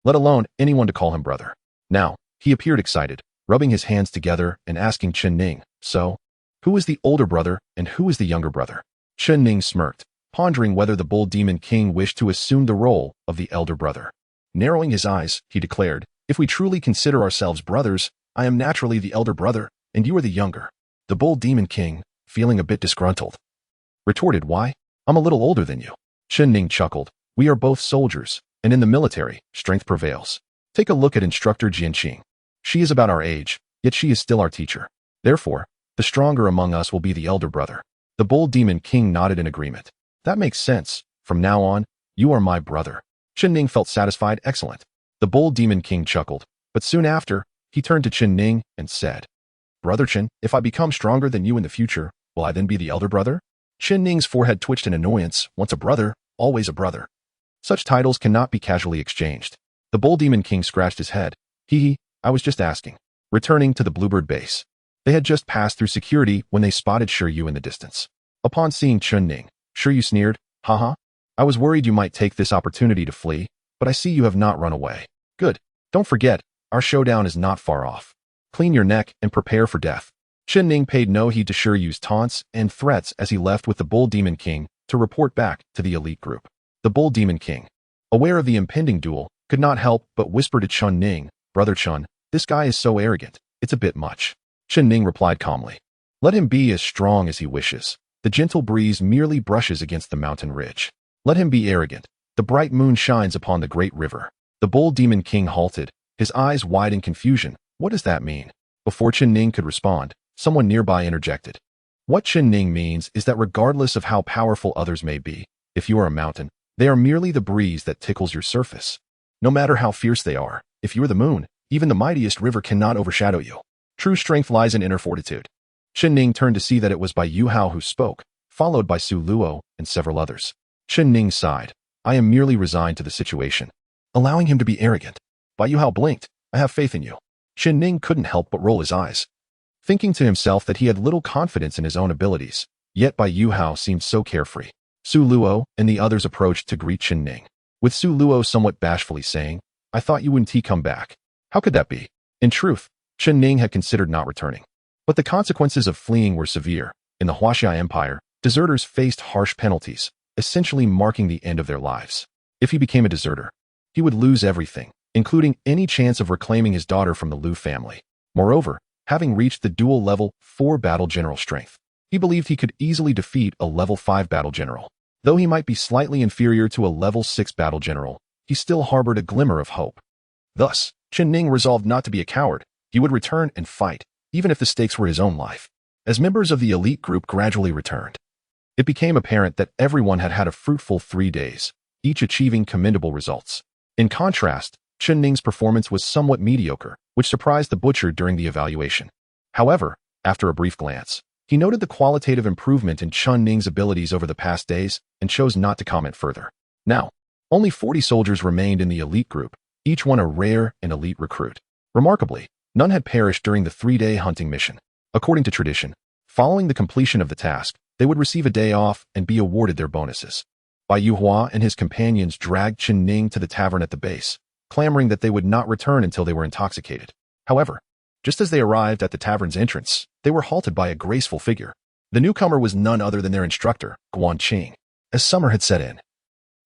let alone anyone to call him brother. Now, he appeared excited, rubbing his hands together and asking Chen Ning, "So, who is the older brother and who is the younger brother?" Chen Ning smirked, pondering whether the Bull Demon King wished to assume the role of the elder brother. Narrowing his eyes, he declared, "If we truly consider ourselves brothers, I am naturally the elder brother, and you are the younger." The Bull Demon King, feeling a bit disgruntled, retorted, "Why? I'm a little older than you." Chen Ning chuckled, "We are both soldiers, and in the military, strength prevails. Take a look at instructor Jianqing. She is about our age, yet she is still our teacher. Therefore, the stronger among us will be the elder brother." The Bull Demon King nodded in agreement. "That makes sense. From now on, you are my brother." Chen Ning felt satisfied. "Excellent." The Bull Demon King chuckled, but soon after, he turned to Chen Ning and said, "Brother Chen, if I become stronger than you in the future, will I then be the elder brother?" Chen Ning's forehead twitched in annoyance. Once a brother, always a brother. Such titles cannot be casually exchanged. The Bull Demon King scratched his head. I was just asking." Returning to the Bluebird base, they had just passed through security when they spotted Shiryu in the distance. Upon seeing Chen Ning, Shiryu sneered, "Haha, I was worried you might take this opportunity to flee, but I see you have not run away. Good. Don't forget, our showdown is not far off. Clean your neck and prepare for death." Chen Ning paid no heed to Shiryu's taunts and threats as he left with the Bull Demon King to report back to the elite group. The Bull Demon King, aware of the impending duel, could not help but whisper to Chen Ning, "Brother Chen, this guy is so arrogant, it's a bit much." Chen Ning replied calmly, "Let him be as strong as he wishes. The gentle breeze merely brushes against the mountain ridge. Let him be arrogant. The bright moon shines upon the great river." The Bull Demon King halted, his eyes wide in confusion. What does that mean? Before Chen Ning could respond, someone nearby interjected. What Chen Ning means is that regardless of how powerful others may be, if you are a mountain, they are merely the breeze that tickles your surface. No matter how fierce they are, if you are the moon, even the mightiest river cannot overshadow you. True strength lies in inner fortitude. Chen Ning turned to see that it was Bai Yuhao who spoke, followed by Su Luo and several others. Chen Ning sighed. "I am merely resigned to the situation, allowing him to be arrogant." Bai Yuhao blinked. "I have faith in you." Chen Ning couldn't help but roll his eyes, thinking to himself that he had little confidence in his own abilities, yet Bai Yuhao seemed so carefree. Su Luo and the others approached to greet Chen Ning, with Su Luo somewhat bashfully saying, "I thought you wouldn't come back." How could that be? In truth, Chen Ning had considered not returning. But the consequences of fleeing were severe. In the Huaxia Empire, deserters faced harsh penalties, essentially marking the end of their lives. If he became a deserter, he would lose everything, including any chance of reclaiming his daughter from the Liu family. Moreover, having reached the dual level 4 battle general strength, he believed he could easily defeat a level 5 battle general. Though he might be slightly inferior to a level 6 battle general, he still harbored a glimmer of hope. Thus, Chen Ning resolved not to be a coward. He would return and fight, even if the stakes were his own life. As members of the elite group gradually returned, it became apparent that everyone had had a fruitful 3 days, each achieving commendable results. In contrast, Chen Ning's performance was somewhat mediocre, which surprised the butcher during the evaluation. However, after a brief glance, he noted the qualitative improvement in Chen Ning's abilities over the past days and chose not to comment further. Now, only 40 soldiers remained in the elite group, each one a rare and elite recruit. Remarkably, none had perished during the 3-day hunting mission. According to tradition, following the completion of the task, they would receive a day off and be awarded their bonuses. Bai Yuhua and his companions dragged Chen Ning to the tavern at the base, clamoring that they would not return until they were intoxicated. However, just as they arrived at the tavern's entrance, they were halted by a graceful figure. The newcomer was none other than their instructor, Guanqing. As summer had set in,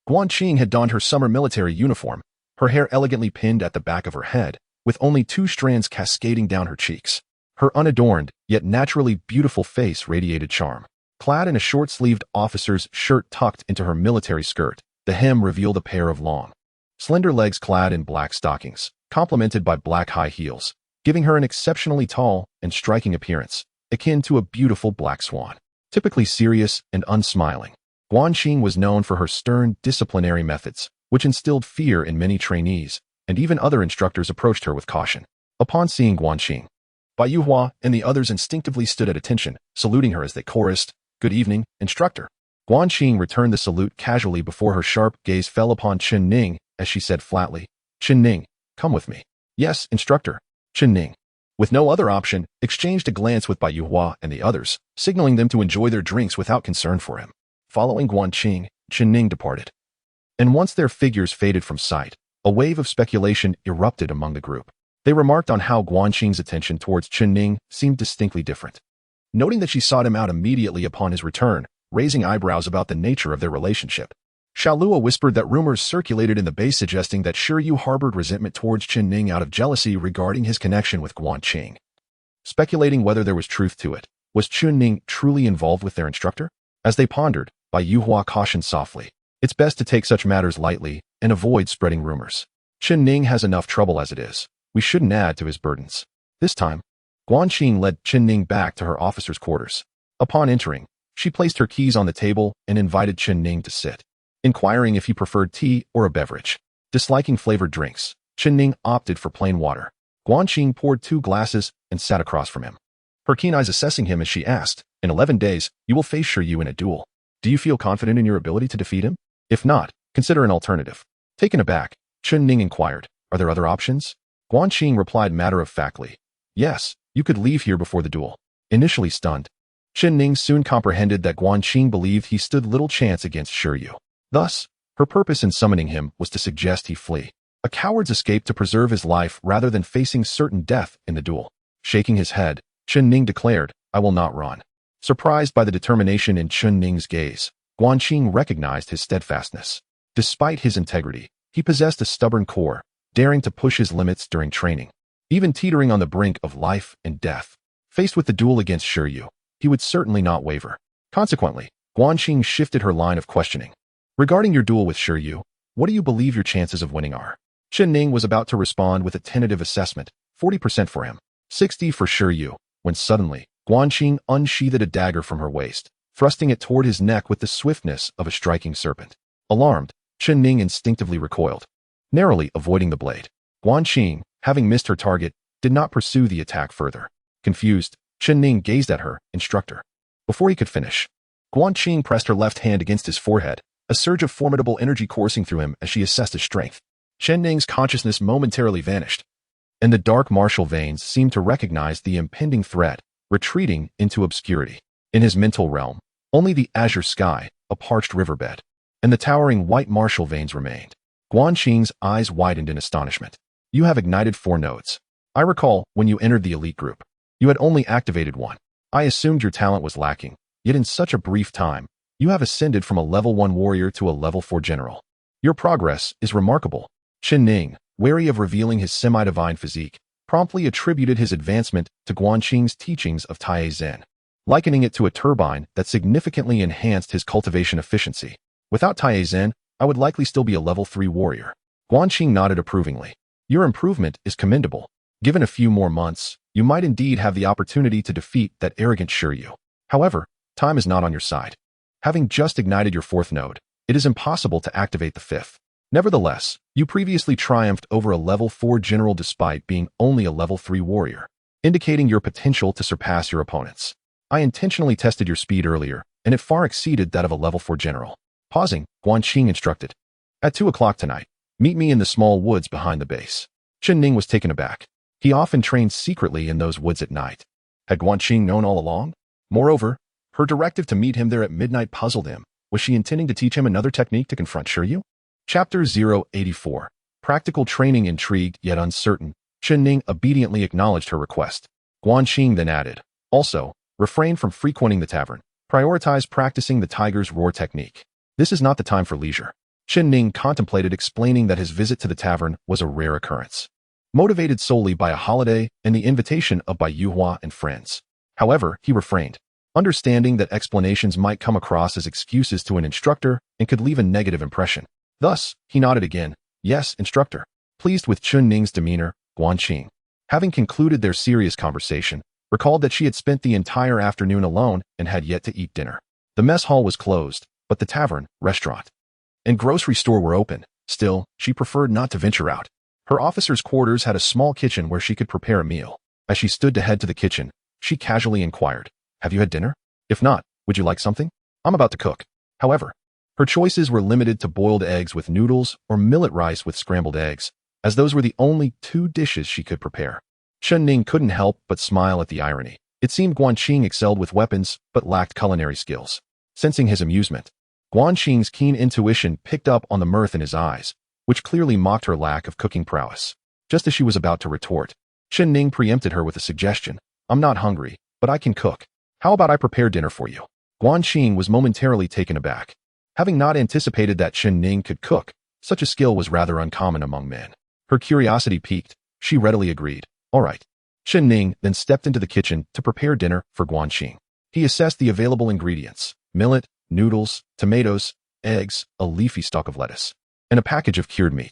Guanqing had donned her summer military uniform, her hair elegantly pinned at the back of her head, with only 2 strands cascading down her cheeks. Her unadorned, yet naturally beautiful face radiated charm. Clad in a short-sleeved officer's shirt tucked into her military skirt, the hem revealed a pair of long, slender legs clad in black stockings, complemented by black high heels, giving her an exceptionally tall and striking appearance, akin to a beautiful black swan. Typically serious and unsmiling, Guanxing was known for her stern disciplinary methods, which instilled fear in many trainees, and even other instructors approached her with caution. Upon seeing Guanxing, Bai Yuhua and the others instinctively stood at attention, saluting her as they chorused, "Good evening, instructor." Guanxing returned the salute casually before her sharp gaze fell upon Chen Ning as she said flatly, "Chen Ning, come with me." "Yes, instructor." Chen Ning, with no other option, exchanged a glance with Bai Yuhua and the others, signaling them to enjoy their drinks without concern for him. Following Guanxing, Chen Ning departed. And once their figures faded from sight, a wave of speculation erupted among the group. They remarked on how Guanxing's attention towards Chen Ning seemed distinctly different. Noting that she sought him out immediately upon his return, raising eyebrows about the nature of their relationship. Xiaolua whispered that rumors circulated in the base suggesting that Shiryu harbored resentment towards Chen Ning out of jealousy regarding his connection with Guanxing. Speculating whether there was truth to it, was Chen Ning truly involved with their instructor? As they pondered, Bai Yuhua cautioned softly, "It's best to take such matters lightly and avoid spreading rumors. Chen Ning has enough trouble as it is. We shouldn't add to his burdens." This time, Guanxing led Chen Ning back to her officer's quarters. Upon entering, she placed her keys on the table and invited Chen Ning to sit, inquiring if he preferred tea or a beverage. Disliking flavored drinks, Chen Ning opted for plain water. Guanxing poured 2 glasses and sat across from him, her keen eyes assessing him as she asked, "In 11 days, you will face Shiryu in a duel. Do you feel confident in your ability to defeat him? If not, consider an alternative." Taken aback, Chen Ning inquired, "Are there other options?" Guanxing replied matter-of-factly, "Yes, you could leave here before the duel." Initially stunned, Chen Ning soon comprehended that Guanxing believed he stood little chance against Shiryu. Thus, her purpose in summoning him was to suggest he flee. A coward's escape to preserve his life rather than facing certain death in the duel. Shaking his head, Chen Ning declared, "I will not run." Surprised by the determination in Chen Ning's gaze, Guanxing recognized his steadfastness. Despite his integrity, he possessed a stubborn core, daring to push his limits during training, even teetering on the brink of life and death. Faced with the duel against Shiryu, he would certainly not waver. Consequently, Guanxing shifted her line of questioning. "Regarding your duel with Shiryu, what do you believe your chances of winning are?" Chen Ning was about to respond with a tentative assessment, 40% for him, 60 for Shiryu, when suddenly, Guanxing unsheathed a dagger from her waist, thrusting it toward his neck with the swiftness of a striking serpent. Alarmed, Chen Ning instinctively recoiled, narrowly avoiding the blade. Guanxing, having missed her target, did not pursue the attack further. Confused, Chen Ning gazed at her, "Instructor." Before he could finish, Guanxing pressed her left hand against his forehead, a surge of formidable energy coursing through him as she assessed his strength. Chen Ning's consciousness momentarily vanished, and the dark martial veins seemed to recognize the impending threat, retreating into obscurity. In his mental realm, only the azure sky, a parched riverbed, and the towering white martial veins remained. Guanxing's eyes widened in astonishment. "You have ignited 4 nodes. I recall, when you entered the elite group, you had only activated 1. I assumed your talent was lacking, yet in such a brief time, you have ascended from a level 1 warrior to a level 4 general. Your progress is remarkable." Chen Ning, wary of revealing his semi-divine physique, promptly attributed his advancement to Guanxing's teachings of Tai Zen, likening it to a turbine that significantly enhanced his cultivation efficiency. "Without Tai Zen, I would likely still be a level 3 warrior." Guanxing nodded approvingly. "Your improvement is commendable. Given a few more months, you might indeed have the opportunity to defeat that arrogant Shiryu. However, time is not on your side. Having just ignited your 4th node, it is impossible to activate the 5th. Nevertheless, you previously triumphed over a level 4 general despite being only a level 3 warrior, indicating your potential to surpass your opponents. I intentionally tested your speed earlier, and it far exceeded that of a level 4 general." Pausing, Guanxing instructed, "At 2 o'clock tonight, meet me in the small woods behind the base." Chen Ning was taken aback. He often trained secretly in those woods at night. Had Guanxing known all along? Moreover, her directive to meet him there at midnight puzzled him. Was she intending to teach him another technique to confront Shiryu? Chapter 084. Practical training. Intrigued yet uncertain, Chen Ning obediently acknowledged her request. Guanxing then added, "Also, refrain from frequenting the tavern. Prioritize practicing the tiger's roar technique. This is not the time for leisure." Chen Ning contemplated explaining that his visit to the tavern was a rare occurrence. motivated solely by a holiday and the invitation of Bai Yuhua and friends. However, he refrained, understanding that explanations might come across as excuses to an instructor and could leave a negative impression. Thus, he nodded again, yes, instructor. Pleased with Chen Ning's demeanor, Guanqing, having concluded their serious conversation, recalled that she had spent the entire afternoon alone and had yet to eat dinner. The mess hall was closed, but the tavern, restaurant, and grocery store were open. Still, she preferred not to venture out. Her officers' quarters had a small kitchen where she could prepare a meal. As she stood to head to the kitchen, she casually inquired, "Have you had dinner? If not, would you like something? I'm about to cook." However, her choices were limited to boiled eggs with noodles or millet rice with scrambled eggs, as those were the only two dishes she could prepare. Chen Ning couldn't help but smile at the irony. It seemed Guanqing excelled with weapons but lacked culinary skills. Sensing his amusement, Guanqing's keen intuition picked up on the mirth in his eyes, which clearly mocked her lack of cooking prowess. Just as she was about to retort, Chen Ning preempted her with a suggestion. "I'm not hungry, but I can cook. How about I prepare dinner for you?" Guanqing was momentarily taken aback. Having not anticipated that Chen Ning could cook, such a skill was rather uncommon among men. Her curiosity piqued. She readily agreed. All right. Chen Ning then stepped into the kitchen to prepare dinner for Guanqing. He assessed the available ingredients: millet, noodles, tomatoes, eggs, a leafy stalk of lettuce, and a package of cured meat.